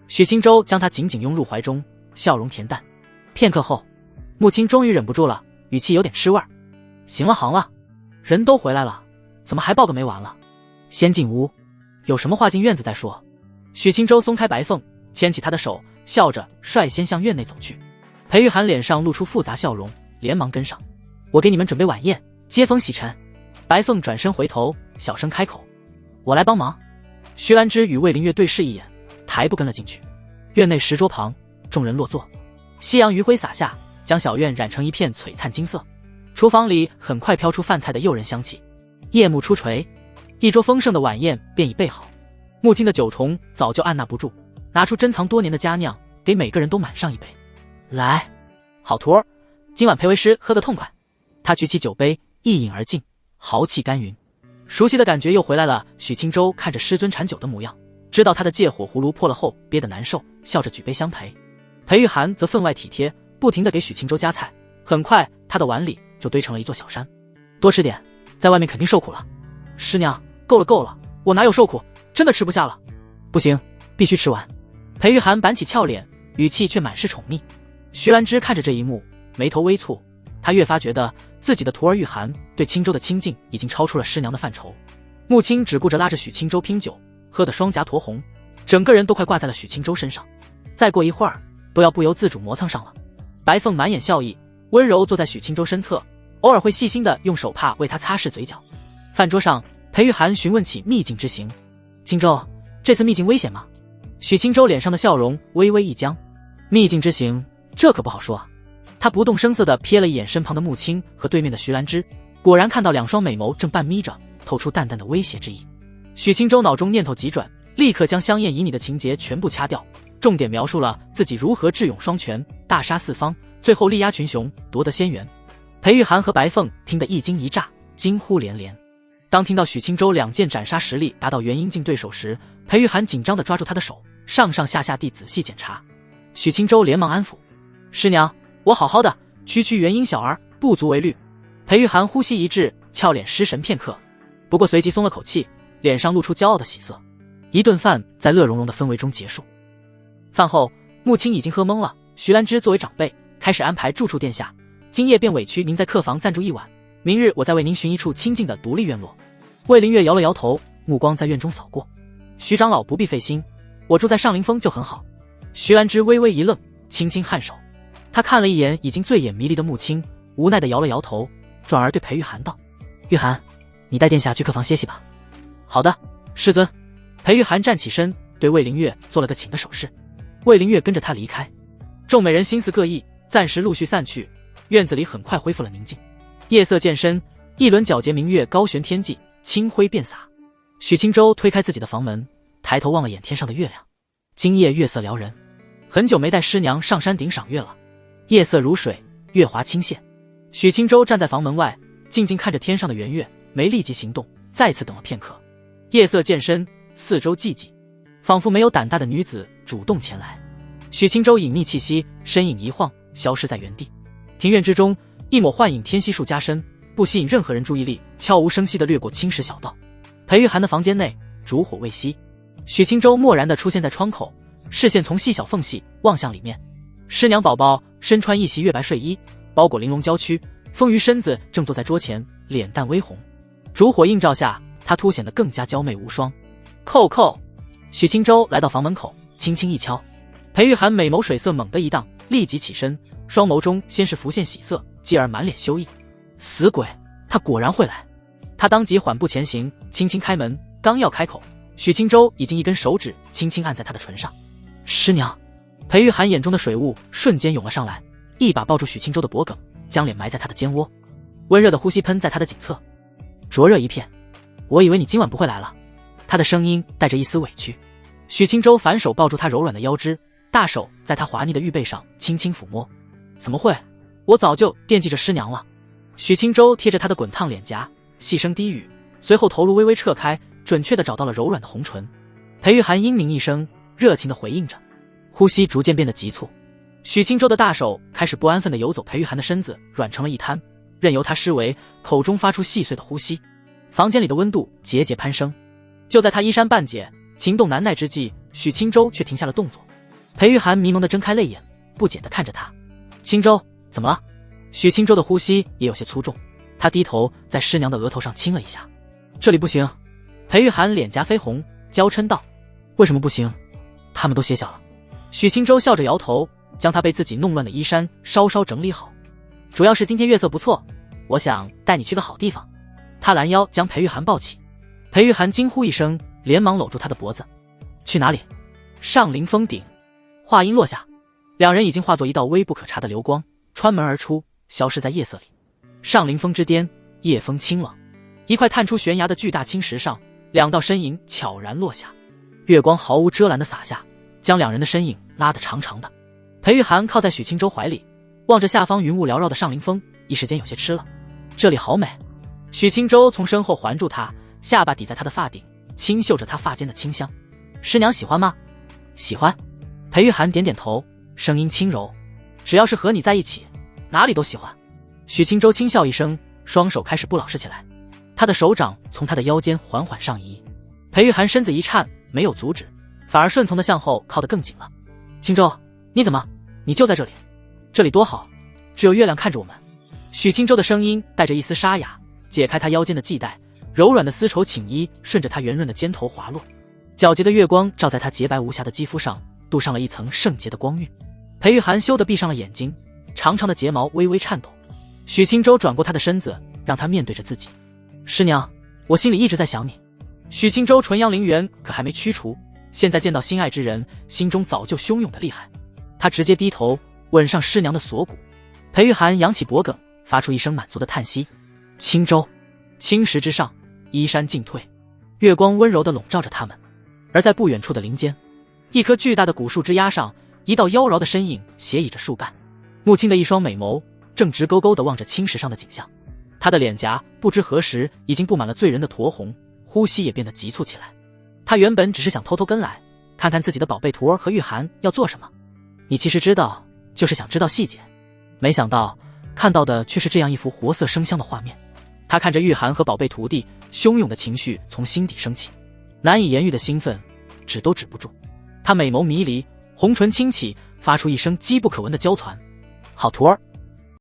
许青州将他紧紧拥入怀中，笑容恬淡。片刻后，穆青终于忍不住了，语气有点吃味儿：行了行了，人都回来了，怎么还抱个没完了？先进屋，有什么话进院子再说。许青州松开白凤，牵起她的手，笑着率先向院内走去。裴玉涵脸上露出复杂笑容，连忙跟上。我给你们准备晚宴，接风洗尘。白凤转身回头，小声开口：我来帮忙。徐兰芝与魏灵月对视一眼，抬步跟了进去。院内石桌旁，众人落座，夕阳余晖洒下，将小院染成一片璀璨金色。厨房里很快飘出饭菜的诱人香气。夜幕初垂，一桌丰盛的晚宴便已备好。穆青的酒虫早就按捺不住，拿出珍藏多年的佳酿，给每个人都满上一杯。来，好徒儿，今晚陪为师喝个痛快。他举起酒杯，一饮而尽，豪气干云。熟悉的感觉又回来了。许青州看着师尊馋酒的模样，知道他的借火葫芦破了后憋得难受，笑着举杯相陪。裴玉涵则分外体贴，不停地给许青州夹菜，很快他的碗里就堆成了一座小山。多吃点，在外面肯定受苦了。师娘，够了够了，我哪有受苦，真的吃不下了。不行，必须吃完。裴玉涵板起俏脸，语气却满是宠溺。徐兰芝看着这一幕，眉头微蹙，她越发觉得自己的徒儿玉涵对青州的亲近已经超出了师娘的范畴。穆青只顾着拉着许青州拼酒，喝得双颊酡红，整个人都快挂在了许青州身上，再过一会儿都要不由自主磨蹭上了。白凤满眼笑意，温柔坐在许青州身侧，偶尔会细心地用手帕为他擦拭嘴角。饭桌上，裴玉涵询问起秘境之行。青州，这次秘境危险吗？许青州脸上的笑容微微一僵。秘境之行，这可不好说啊。他不动声色地瞥了一眼身旁的穆青和对面的徐兰芝，果然看到两双美眸正半眯着，透出淡淡的威胁之意。许青州脑中念头急转，立刻将香艳旖旎的情节全部掐掉，重点描述了自己如何智勇双全，大杀四方，最后力压群雄，夺得仙缘。裴玉涵和白凤听得一惊一乍，惊呼连连。当听到许青州两剑斩杀实力达到元婴境对手时，裴玉涵紧张地抓住他的手，上上下下地仔细检查。许清舟连忙安抚：“师娘，我好好的，区区元婴小儿，不足为虑。”裴玉涵呼吸一滞，俏脸失神片刻，不过随即松了口气，脸上露出骄傲的喜色。一顿饭在乐融融的氛围中结束。饭后，穆青已经喝懵了。徐兰芝作为长辈，开始安排住处殿下。今夜便委屈您在客房暂住一晚，明日我再为您寻一处清静的独立院落。魏灵月摇了摇头，目光在院中扫过。徐长老不必费心，我住在上林峰就很好。徐兰芝微微一愣，轻轻颔首。他看了一眼已经醉眼迷离的穆青，无奈地摇了摇头，转而对裴玉涵道：“玉涵，你带殿下去客房歇息吧。”“好的，师尊。”裴玉涵站起身，对魏灵月做了个请的手势。魏灵月跟着他离开。众美人心思各异，暂时陆续散去，院子里很快恢复了宁静。夜色渐深，一轮皎洁明月高悬天际，清辉遍洒。许清舟推开自己的房门，抬头望了眼天上的月亮。今夜月色撩人，很久没带师娘上山顶赏月了。夜色如水，月华倾泻。许清舟站在房门外，静静看着天上的圆月，没立即行动，再次等了片刻。夜色渐深，四周寂寂，仿佛没有胆大的女子主动前来。许清舟隐匿气息，身影一晃，消失在原地。庭院之中，一抹幻影天悉数加深，不吸引任何人注意力，悄无声息地掠过青石小道。裴玉涵的房间内，烛火未熄。许清舟漠然地出现在窗口，视线从细小缝隙望向里面。师娘宝宝身穿一袭月白睡衣，包裹玲珑娇躯，丰腴身子正坐在桌前，脸蛋微红。烛火映照下，她凸显得更加娇媚无双。叩叩，许清舟来到房门口，轻轻一敲。裴玉涵美眸水色猛地一荡，立即起身，双眸中先是浮现喜色，继而满脸羞意。死鬼，他果然会来。他当即缓步前行，轻轻开门，刚要开口，许清舟已经一根手指轻轻按在他的唇上。师娘。裴玉涵眼中的水雾瞬间涌了上来，一把抱住许清舟的脖颈，将脸埋在他的肩窝，温热的呼吸喷在他的颈侧，灼热一片。我以为你今晚不会来了。他的声音带着一丝委屈。许清舟反手抱住他柔软的腰肢，大手在他滑腻的玉背上轻轻抚摸。怎么会？我早就惦记着师娘了。许清舟贴着他的滚烫脸颊，细声低语，随后头颅微微撤开，准确地找到了柔软的红唇。裴玉涵嘤咛一声，热情地回应着，呼吸逐渐变得急促。许清舟的大手开始不安分地游走裴玉涵的身子，软成了一滩，任由他施为，口中发出细碎的呼吸。房间里的温度节节攀升。就在他衣衫半解，情动难耐之际，许清舟却停下了动作。裴玉涵迷蒙地睁开泪眼，不解地看着他。清舟，怎么了？许清舟的呼吸也有些粗重，他低头在师娘的额头上亲了一下。这里不行。裴玉涵脸颊绯红，娇嗔道。为什么不行？他们都歇下了。许清舟笑着摇头，将他被自己弄乱的衣衫稍稍整理好。主要是今天月色不错，我想带你去个好地方。他拦腰将裴玉涵抱起。裴玉涵惊呼一声，连忙搂住他的脖子。去哪里？上林峰顶。话音落下，两人已经化作一道微不可察的流光，穿门而出，消失在夜色里。上林峰之巅，夜风清冷，一块探出悬崖的巨大青石上，两道身影悄然落下，月光毫无遮拦地洒下，将两人的身影拉得长长的。裴玉涵靠在许清舟怀里，望着下方云雾缭绕的上林峰，一时间有些痴了。这里好美。许清舟从身后环住他，下巴抵在他的发顶，轻嗅着他发间的清香。师娘喜欢吗？喜欢。裴玉涵点点头，声音轻柔。只要是和你在一起，哪里都喜欢。许清舟轻笑一声，双手开始不老实起来，他的手掌从他的腰间缓缓上移。裴玉涵身子一颤，没有阻止，反而顺从地向后靠得更紧了。清舟，你怎么？你就在这里。这里多好，只有月亮看着我们。许清舟的声音带着一丝沙哑，解开他腰间的系带，柔软的丝绸寝衣顺着他圆润的肩头滑落，皎洁的月光照在他洁白无瑕的肌肤上，镀上了一层圣洁的光晕。裴玉涵羞得闭上了眼睛，长长的睫毛微微颤抖。许清舟转过他的身子，让他面对着自己。师娘，我心里一直在想你。许清舟纯阳灵元可还没驱除，现在见到心爱之人，心中早就汹涌的厉害。他直接低头吻上师娘的锁骨。裴玉涵扬起脖颈，发出一声满足的叹息。青舟。青石之上，衣衫尽退，月光温柔地笼罩着他们。而在不远处的林间，一棵巨大的古树枝桠上，一道妖娆的身影斜倚着树干。穆青的一双美眸正直勾勾地望着青石上的景象，他的脸颊不知何时已经布满了醉人的酡红，呼吸也变得急促起来。他原本只是想偷偷跟来，看看自己的宝贝徒儿和玉涵要做什么。你其实知道，就是想知道细节。没想到看到的却是这样一幅活色生香的画面。他看着玉涵和宝贝徒弟，汹涌的情绪从心底升起，难以言喻的兴奋，止都止不住。他美眸迷离，红唇轻启，发出一声机不可闻的娇喘。好徒儿。